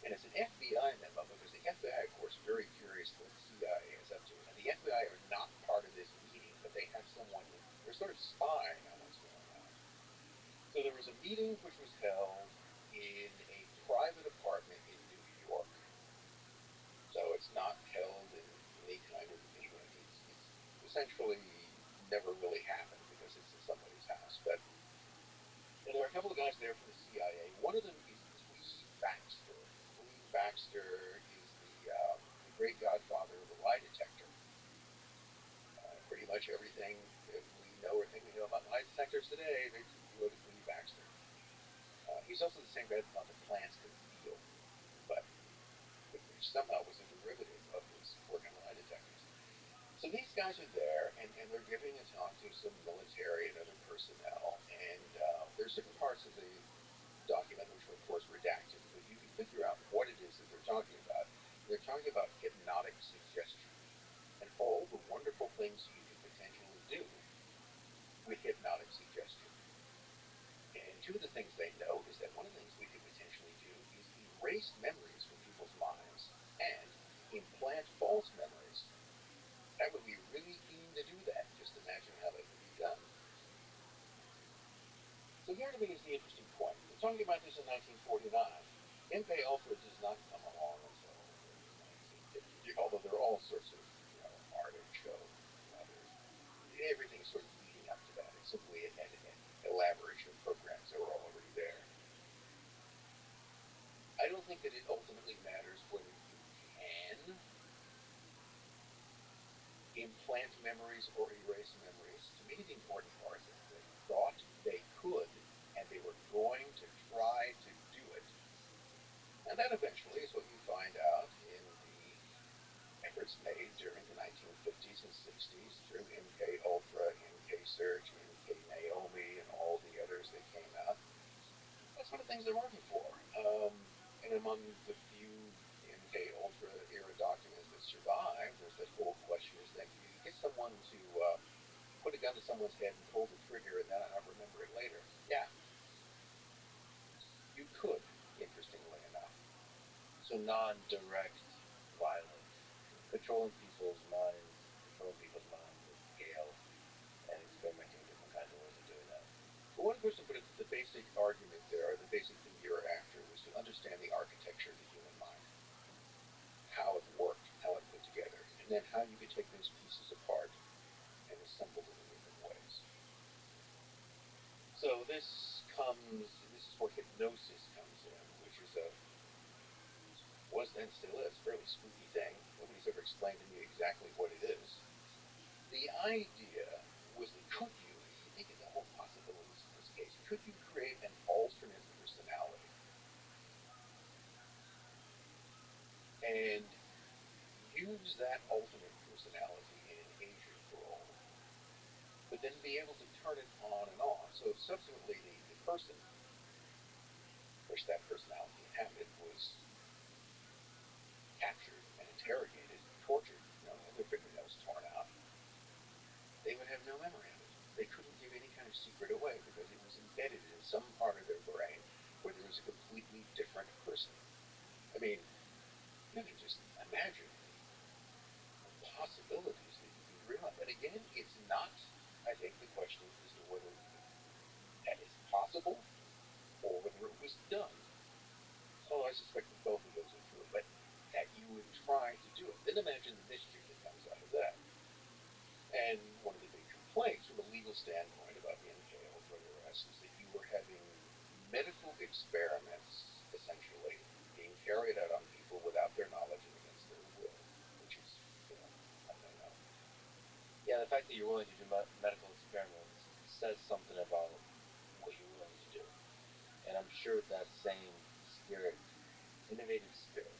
And it's an FBI memo because the FBI, of course, very curious what the CIA is up to. And the FBI are not part of this meeting, but they have someone, they're sort of spying on what's going on. So there was a meeting which was held in a private apartment in New York. So it's not held in any kind of, it's essentially never really happened because it's in somebody's house. But and there are a couple of guys there from the CIA. One of them is Cleve Baxter. Cleve Baxter is the great godfather of the lie detector. Pretty much everything that we know or think we know about lie detectors today, they go to Cleve Baxter. He's also the same guy that thought that plants could feel, but which somehow was a derivative of his work on lie detectors. So these guys are there, and they're giving a talk to some military and other personnel, and there's certain parts of the document which were, of course, redacted, but you can figure out what it is that they're talking about. They're talking about hypnotic suggestion and all the wonderful things you could potentially do with hypnotic suggestion. And two of the things they note is that one of the things we could potentially do is erase memories from people's minds and implant false memories. That would be really keen to do that. Just imagine how that could be done. So here to me is the interesting point. We're talking about this in 1949. MK Ultra does not come along until the 1950s, although there are all sorts of, artichoke and others. Everything is sort of leading up to that. It's simply an elaboration of programs that were already there. I don't think that it ultimately matters whether you can implant memories or erase memories. To me, the important part is that they thought they could, and they were going to try to do it. And that eventually is what you find out in the efforts made during the 1950s and 60s through MK Ultra, MK Search, MK Naomi, and all the others that came out. That's one of the things they're working for. And among the few MK Ultra era documents that survive, there's that whole question is that you get someone to put a gun to someone's head and pull the trigger and then not remember it later. Yeah. You could, interestingly enough. So non-direct violence, controlling people's minds at scale, and experimenting with different kinds of ways of doing that. Well, one person put it that the basic argument there, the basic thing you were after, was to understand the architecture of the human mind, how it worked, how it put together, and then how you could take those pieces apart and assemble them in different ways. So this is where hypnosis comes in, which was then still is, a fairly spooky thing. Nobody's ever explained to me exactly what it is. The idea was that could you think of the whole possibilities in this case, could you create an alternate personality and use that alternate personality in an agent role, but then be able to turn it on and off? So if subsequently the person which that personality inhabited was captured and interrogated, tortured, and their fingernails torn out, they would have no memory of it. They couldn't give any kind of secret away because it was embedded in some part of their brain where there was a completely different person. I mean, you can just imagine the possibilities that you can dream up. And again, it's not, I think, the question as to whether that is possible or whether it was done. suspect that both of those are true, but that you would try to do it. Then imagine the mischief that comes out of that. And one of the big complaints from a legal standpoint about NK-ultra-arrest is that you were having medical experiments, essentially, being carried out on people without their knowledge and against their will, which is, a no-no. Yeah, the fact that you're willing to do medical experiments says something about what you're willing to do. And I'm sure that same spirit, innovative spirit,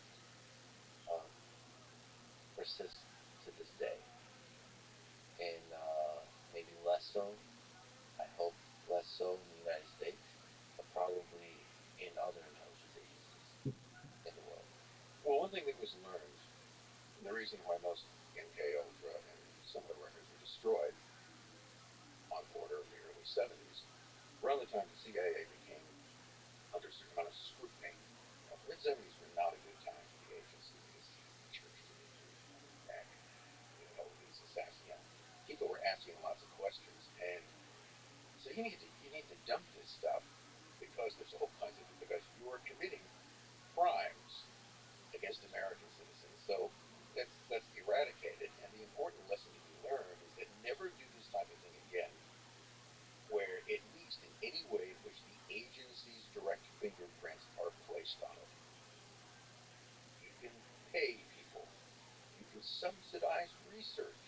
persists to this day. And maybe less so, I hope less so in the United States, but probably in other intelligence agencies in the world. Well, one thing that was learned, and the reason why most MK-Ultra and similar records were destroyed on the order of the early 70s, around the time the CIA became under a certain amount of scrutiny. The mid-70s were not a good time for the agency because the church began to come back. These assassins, people were asking lots of questions, and so you need to dump this stuff because you're committing crimes against American citizens. So let's eradicate it. And the important lesson to be learned is that never do this type of thing again, where at least in any way in which the agency's direct fingerprints are placed on it. You can pay people. You can subsidize research.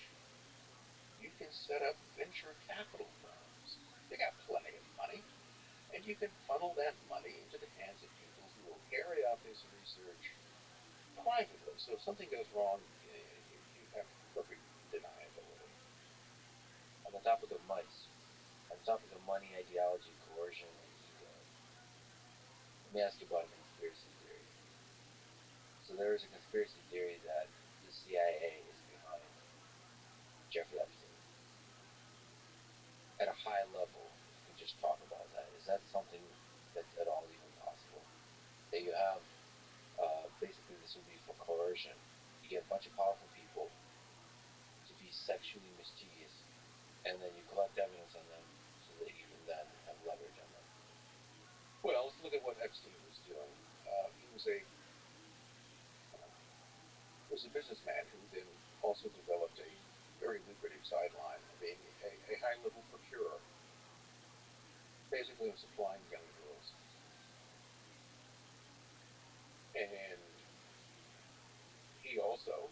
You can set up venture capital firms. They got plenty of money. And you can funnel that money into the hands of people who will carry out this research privately. So if something goes wrong, you have perfect deniability. On the topic of money, ideology, coercion, and ego, let me ask you about a conspiracy theory. So there is a conspiracy theory that the CIA is behind Jeffrey Epstein. At a high level, if you could just talk about that, is that something that's at all even possible? That you have, basically this would be for coercion. You get a bunch of powerful people to be sexually mischievous, and then you collect evidence on them so that you can then have leverage on them. Well, let's look at what Epstein was doing. He was a businessman who then also developed a very lucrative sideline of being a high-level procurer, basically of supplying young girls. And he also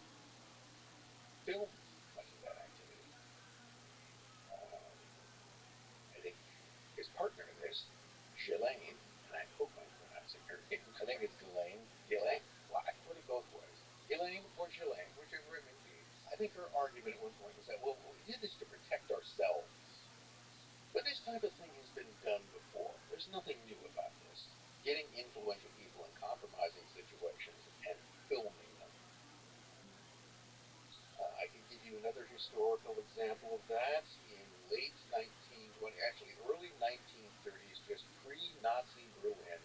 filmed much of that activity. I think his partner in this, Ghislaine, and I hope I'm pronouncing her name. I think it's Ghislaine. Ghislaine? Well, I can put it both ways. Ghislaine or Ghislaine, whichever it may be. I think her argument at one point was that, well, we did this to protect ourselves. But this type of thing has been done before. There's nothing new about this. Getting influential people in compromising situations and filming them. I can give you another historical example of that. In late 1920, actually early 1930s, just pre-Nazi Berlin,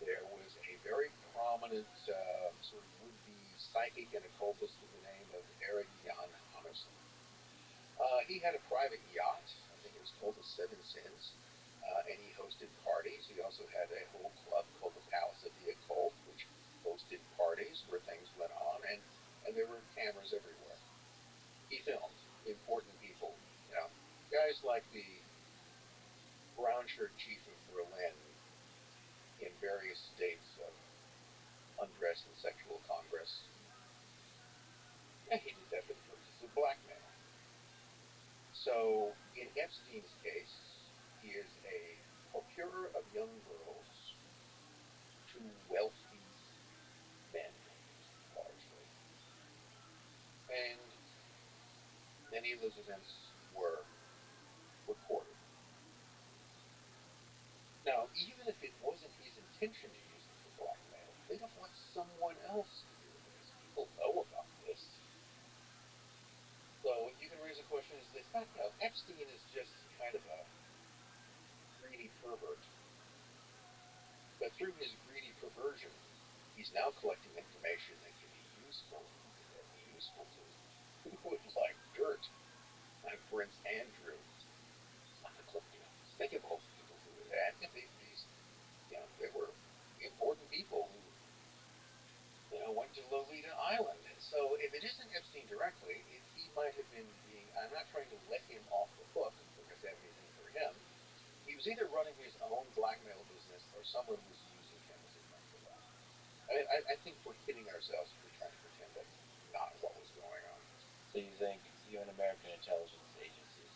there was a very prominent sort of would-be psychic and occultist with the name of Erich Jan Hammersen. He had a private yacht. I think it was called the Seven Sins. And he hosted parties. He also had a whole club called the Palace of the Occult, which hosted parties where things went on, and there were cameras everywhere. He filmed important people, guys like the brown shirt chief of Berlin in various states of undress and sexual congress. And he did that for the purposes of blackmail. So, in Epstein's case, he is a procurer of young girls to wealthy men, largely. And many of those events were recorded. Now, even if it wasn't his intention to use it for blackmail, think of what someone else could do with this. People know about this. So you can raise a question, is this not, Epstein is just kind of a greedy pervert. But through his greedy perversion, he's now collecting information that can be useful to who would like dirt on Prince Andrew. Think of all the people who would have. There were important people who was either running his own blackmail business or someone was using him as a means of that. I mean, I think we're kidding ourselves if we try to pretend that's not what was going on. So you think even American intelligence agencies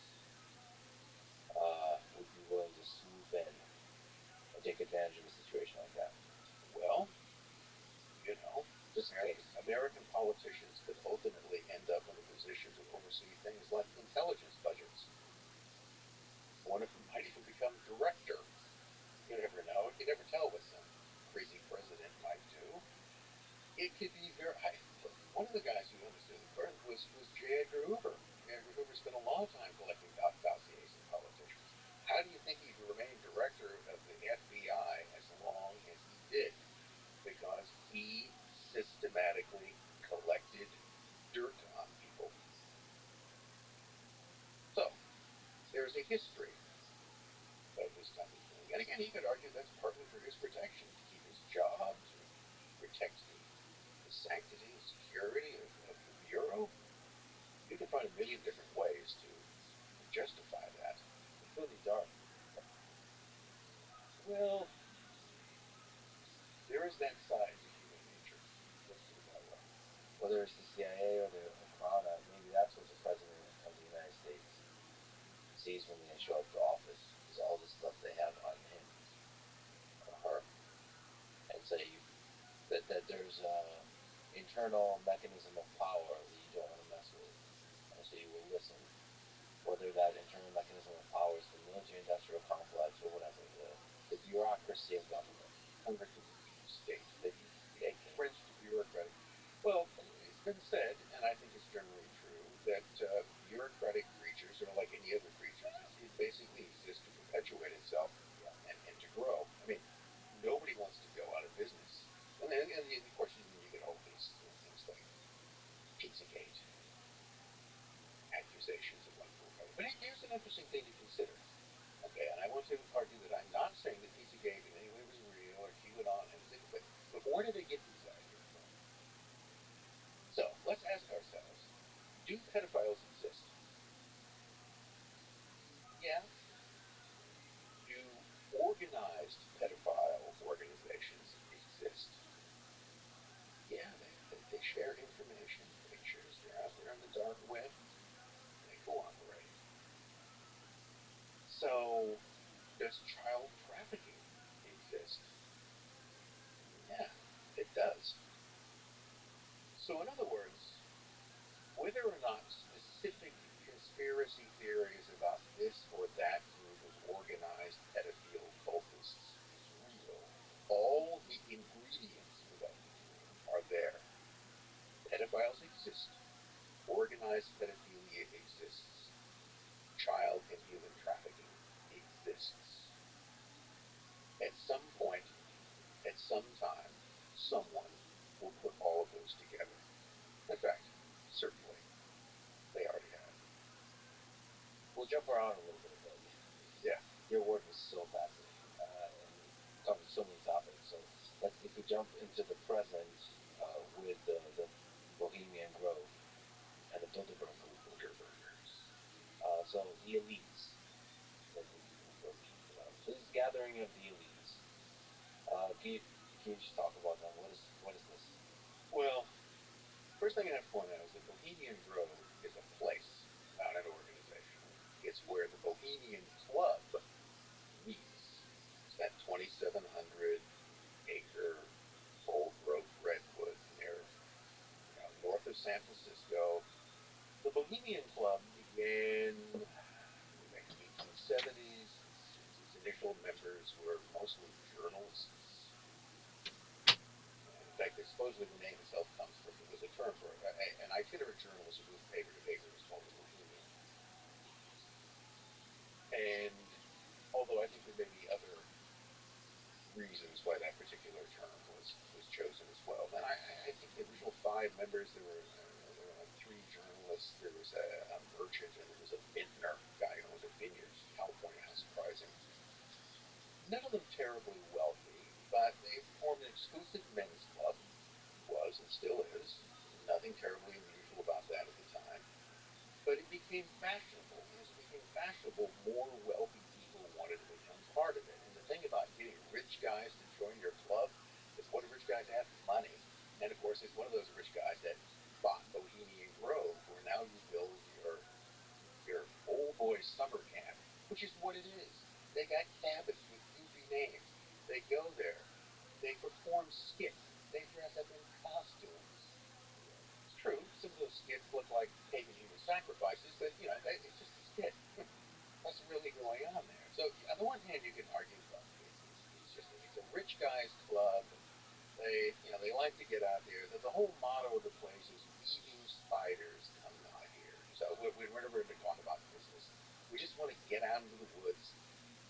would be willing to swoop in and take advantage of a situation like that? Well, just American politicians could ultimately end up in a position to oversee things like intelligence budgets. One of them might even become director. You never know. You never tell what some crazy president might do. It could be one of the guys who understood the part was J. Edgar Hoover. J. Edgar Hoover spent a long time collecting dossiers of politicians. How do you think he remained director of the FBI as long as he did? Because he systematically collected dirt on people. So, there's a history of this type of thing. And again, he could argue that's partly for his protection, to keep his job, to protect the sanctity and security of the Bureau. You can find a million different ways to justify that. It's really dark. Well, there is that side to human nature. Let's put it that way. Whether it's the CIA or the Crown, maybe that's what the President of the United States sees when they show up to office, is all the stuff they have on him or her. And say that there's an internal mechanism of power that you don't want to mess with. And so you will listen. Whether that internal mechanism of power is the military-industrial complex or whatever, the bureaucracy of government. Congress is a deep state. A French bureaucratic. Well, it's been said, and I think it's generally true, that bureaucratic creatures are like any other creatures. It basically exists to perpetuate itself and to grow. I mean, nobody wants to go out of business. And of course, then you get all these things like Pizzagate, accusations of one form or another. But here's an interesting thing to consider. Okay, and I want to argue that I'm not saying that Pizzagate in any way was real or QAnon, but where did they get these ideas from? So let's ask ourselves, do pedophiles exist? Yeah. Do organized pedophile organizations exist? Yeah, they share information, pictures, they're out there on the dark web, they cooperate. So, does child trafficking exist? Yeah, it does. So, in other words, whether or not specific conspiracy theories about this or that group of organized pedophile cultists is real, all the ingredients for that being are there. Pedophiles exist. Organized pedophilia exists. Child and human trafficking exists. At some point, at some time, someone will put all of those together. In fact, certainly, they already have. We'll jump around a little bit, but yeah, your work is so fascinating and covers so many topics. So if we jump into the present with the Bohemian Grove and the Bilderberg Group. So the elites. So this gathering of the elites. Can you just talk about that? What is this? Well, first thing I have to point out is that Bohemian Grove is a place, not an organization. It's where the Bohemian Club meets. It's that 2,700-acre old-growth redwood near, north of San Francisco. The Bohemian Club began in the 1870s. Its initial members were mostly journalists. In fact, supposedly the name itself was a term for an itinerant journalist who moved paper to paper was called a Bohemian. And although I think there may be other reasons why that particular term was chosen as well, and I think the original 5 members, there were like 3 journalists, there was a merchant, and there was a vintner, guy who owns a vineyard in California. How surprising. None of them terribly wealthy, but they formed an exclusive men's club. Was and still is. Nothing terribly unusual about that at the time. But it became fashionable, and as it became fashionable, more wealthy people wanted wanted to become part of it. And the thing about getting rich guys to join your club is, what do rich guys have? Money. And of course, it's one of those rich guys that bought Bohemian Grove, where now you build your old boys summer camp, which is what it is. They got cabins with goofy names. They go there. They perform skits. They dress up in costumes. It's true, some of those skits look like pagan human sacrifices, but it's just a skit. What's really going on there? So on the one hand, you can argue, well, it's a rich guy's club. They like to get out there. The whole motto of the place is "weaving spiders come out here." So we're never going to talk about business. We just want to get out into the woods,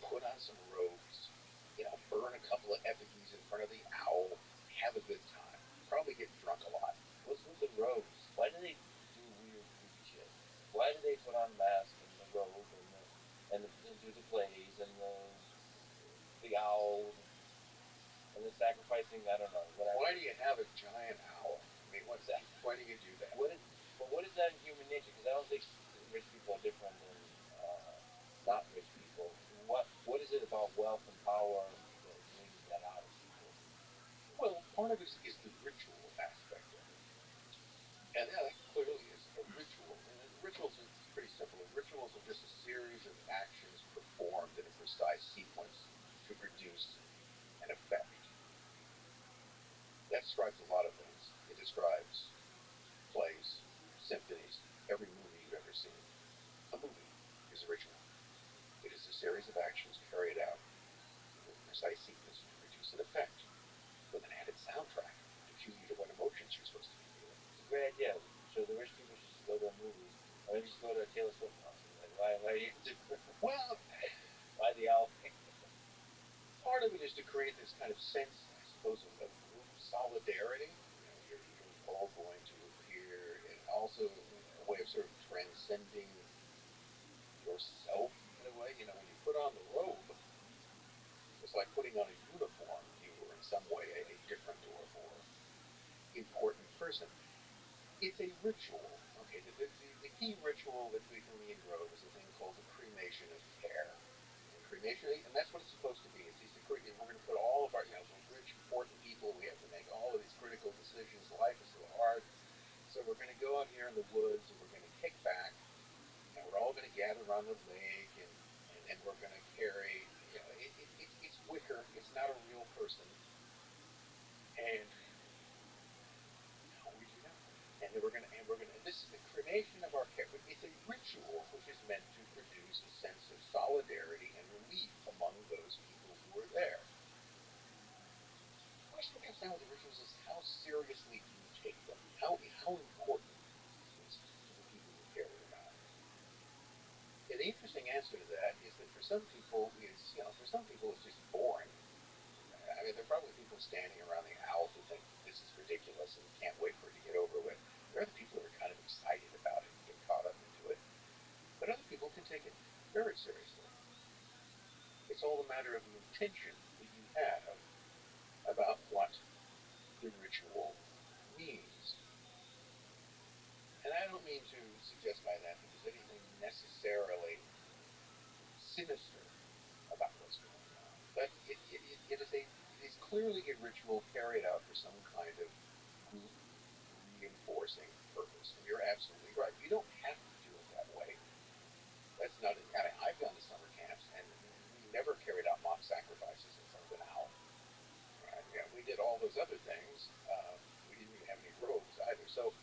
put on some robes, burn a couple of effigies in front of the owl, have a good time. Probably get drunk a lot. What's with the robes? Why do they do weird, creepy shit? Why do they put on masks and the robe and do the plays and the owl and the sacrificing? I don't know. Whatever. Why do you have a giant owl? I mean, what's that? Why do you do that? What is that in human nature? Because I don't think rich people are different than not rich people. What is it about wealth and power that brings that out of people? Well, part of it is the ritual aspect of it. And that clearly is a ritual. And rituals are pretty simple. Rituals are just a series of actions performed in a precise sequence to produce an effect. That describes a lot of things. It describes plays, symphonies, every movie you've ever seen. A movie is a ritual. It is a series of actions carried out in a precise sequence to produce an effect, with an added soundtrack to cue you to what emotions you're supposed to be feeling. It's a great idea. So the rich people should just go to a movie, or maybe just go to a Taylor Swift concert. Like, why do you have to? Well, Why the owl? part of it is to create this kind of sense, I suppose, of group solidarity. You're all going to appear, and also a way of sort of transcending yourself in a way. When you put on the robe, it's like putting on a uniform. You were in some way a different or more important person. It's a ritual. Okay, the key ritual at Bohemian Grove is a thing called the cremation of care. Cremation, and that's what it's supposed to be. It's these, we're going to put all of our, we're rich, important people. We have to make all of these critical decisions. Life is so hard. So we're going to go out here in the woods and we're going to kick back. We're all going to gather around the lake and we're going to carry, it's wicker. It's not a real person. And we do that. And then we're going to, this is the cremation of our care. It's a ritual which is meant to produce a sense of solidarity and relief among those people who are there. The question that comes down with the rituals is, how seriously do you take them? How important is to the people who carry them out? And the interesting answer to that is that for some people it's just boring. I mean, there are probably people standing around the owl who think this is ridiculous and can't wait for it to get over with. There are other people who are kind of excited about it and get caught up into it. But other people can take it very seriously. It's all a matter of the intention that you have about what the ritual means. And I don't mean to suggest by that that there's anything necessarily sinister about what's going on. But it is clearly a ritual carried out for some kind of group reinforcing purpose. And you're absolutely right. You don't have to do it that way. That's not. I've gone to summer camps, and we never carried out mock sacrifices in front of an owl. We did all those other things. We didn't even have any robes either. So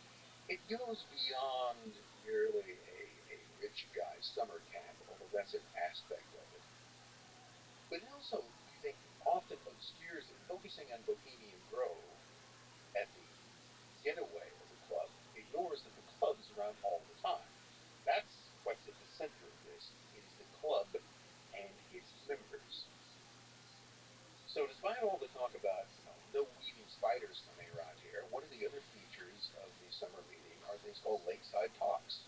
it goes beyond merely a rich guy's summer camp, although that's an aspect of it. But it also, I think, often obscures it. Focusing on Bohemian Grove at the getaway of the club ignores that the club is around all the time. That's what's at the center of this. It is the club and its members. So despite all the talk about no weaving spiders coming around here, one of the other features of the summer meeting are things called lakeside talks.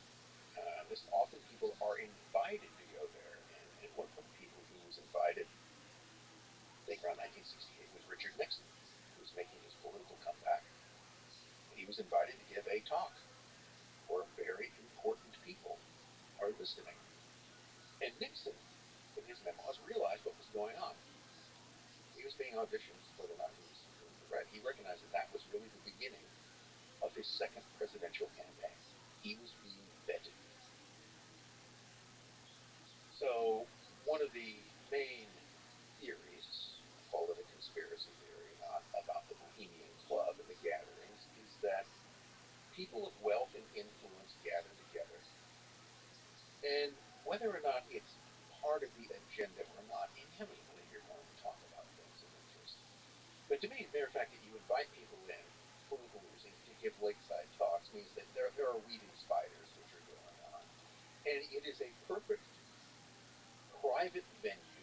Often people are invited to go there, and one of the people who was invited, I think around 1968, was Richard Nixon, who was making his political comeback. And he was invited to give a talk where very important people are listening. And Nixon in his memoirs, realized what was going on. He was being auditioned, whether or not he was right. He recognized that was really the beginning of his second presidential campaign. He was being vetted. So one of the main theories, call it a conspiracy theory, not about the Bohemian Club and the gatherings, is that people of wealth and influence gather together. And whether or not it's part of the agenda or not, inevitably you're going to talk about things of interest. But to me, the mere fact that you invite people in, political leaders in, to give lakeside talks means that there are weeding spiders which are going on. And it is a perfect private venue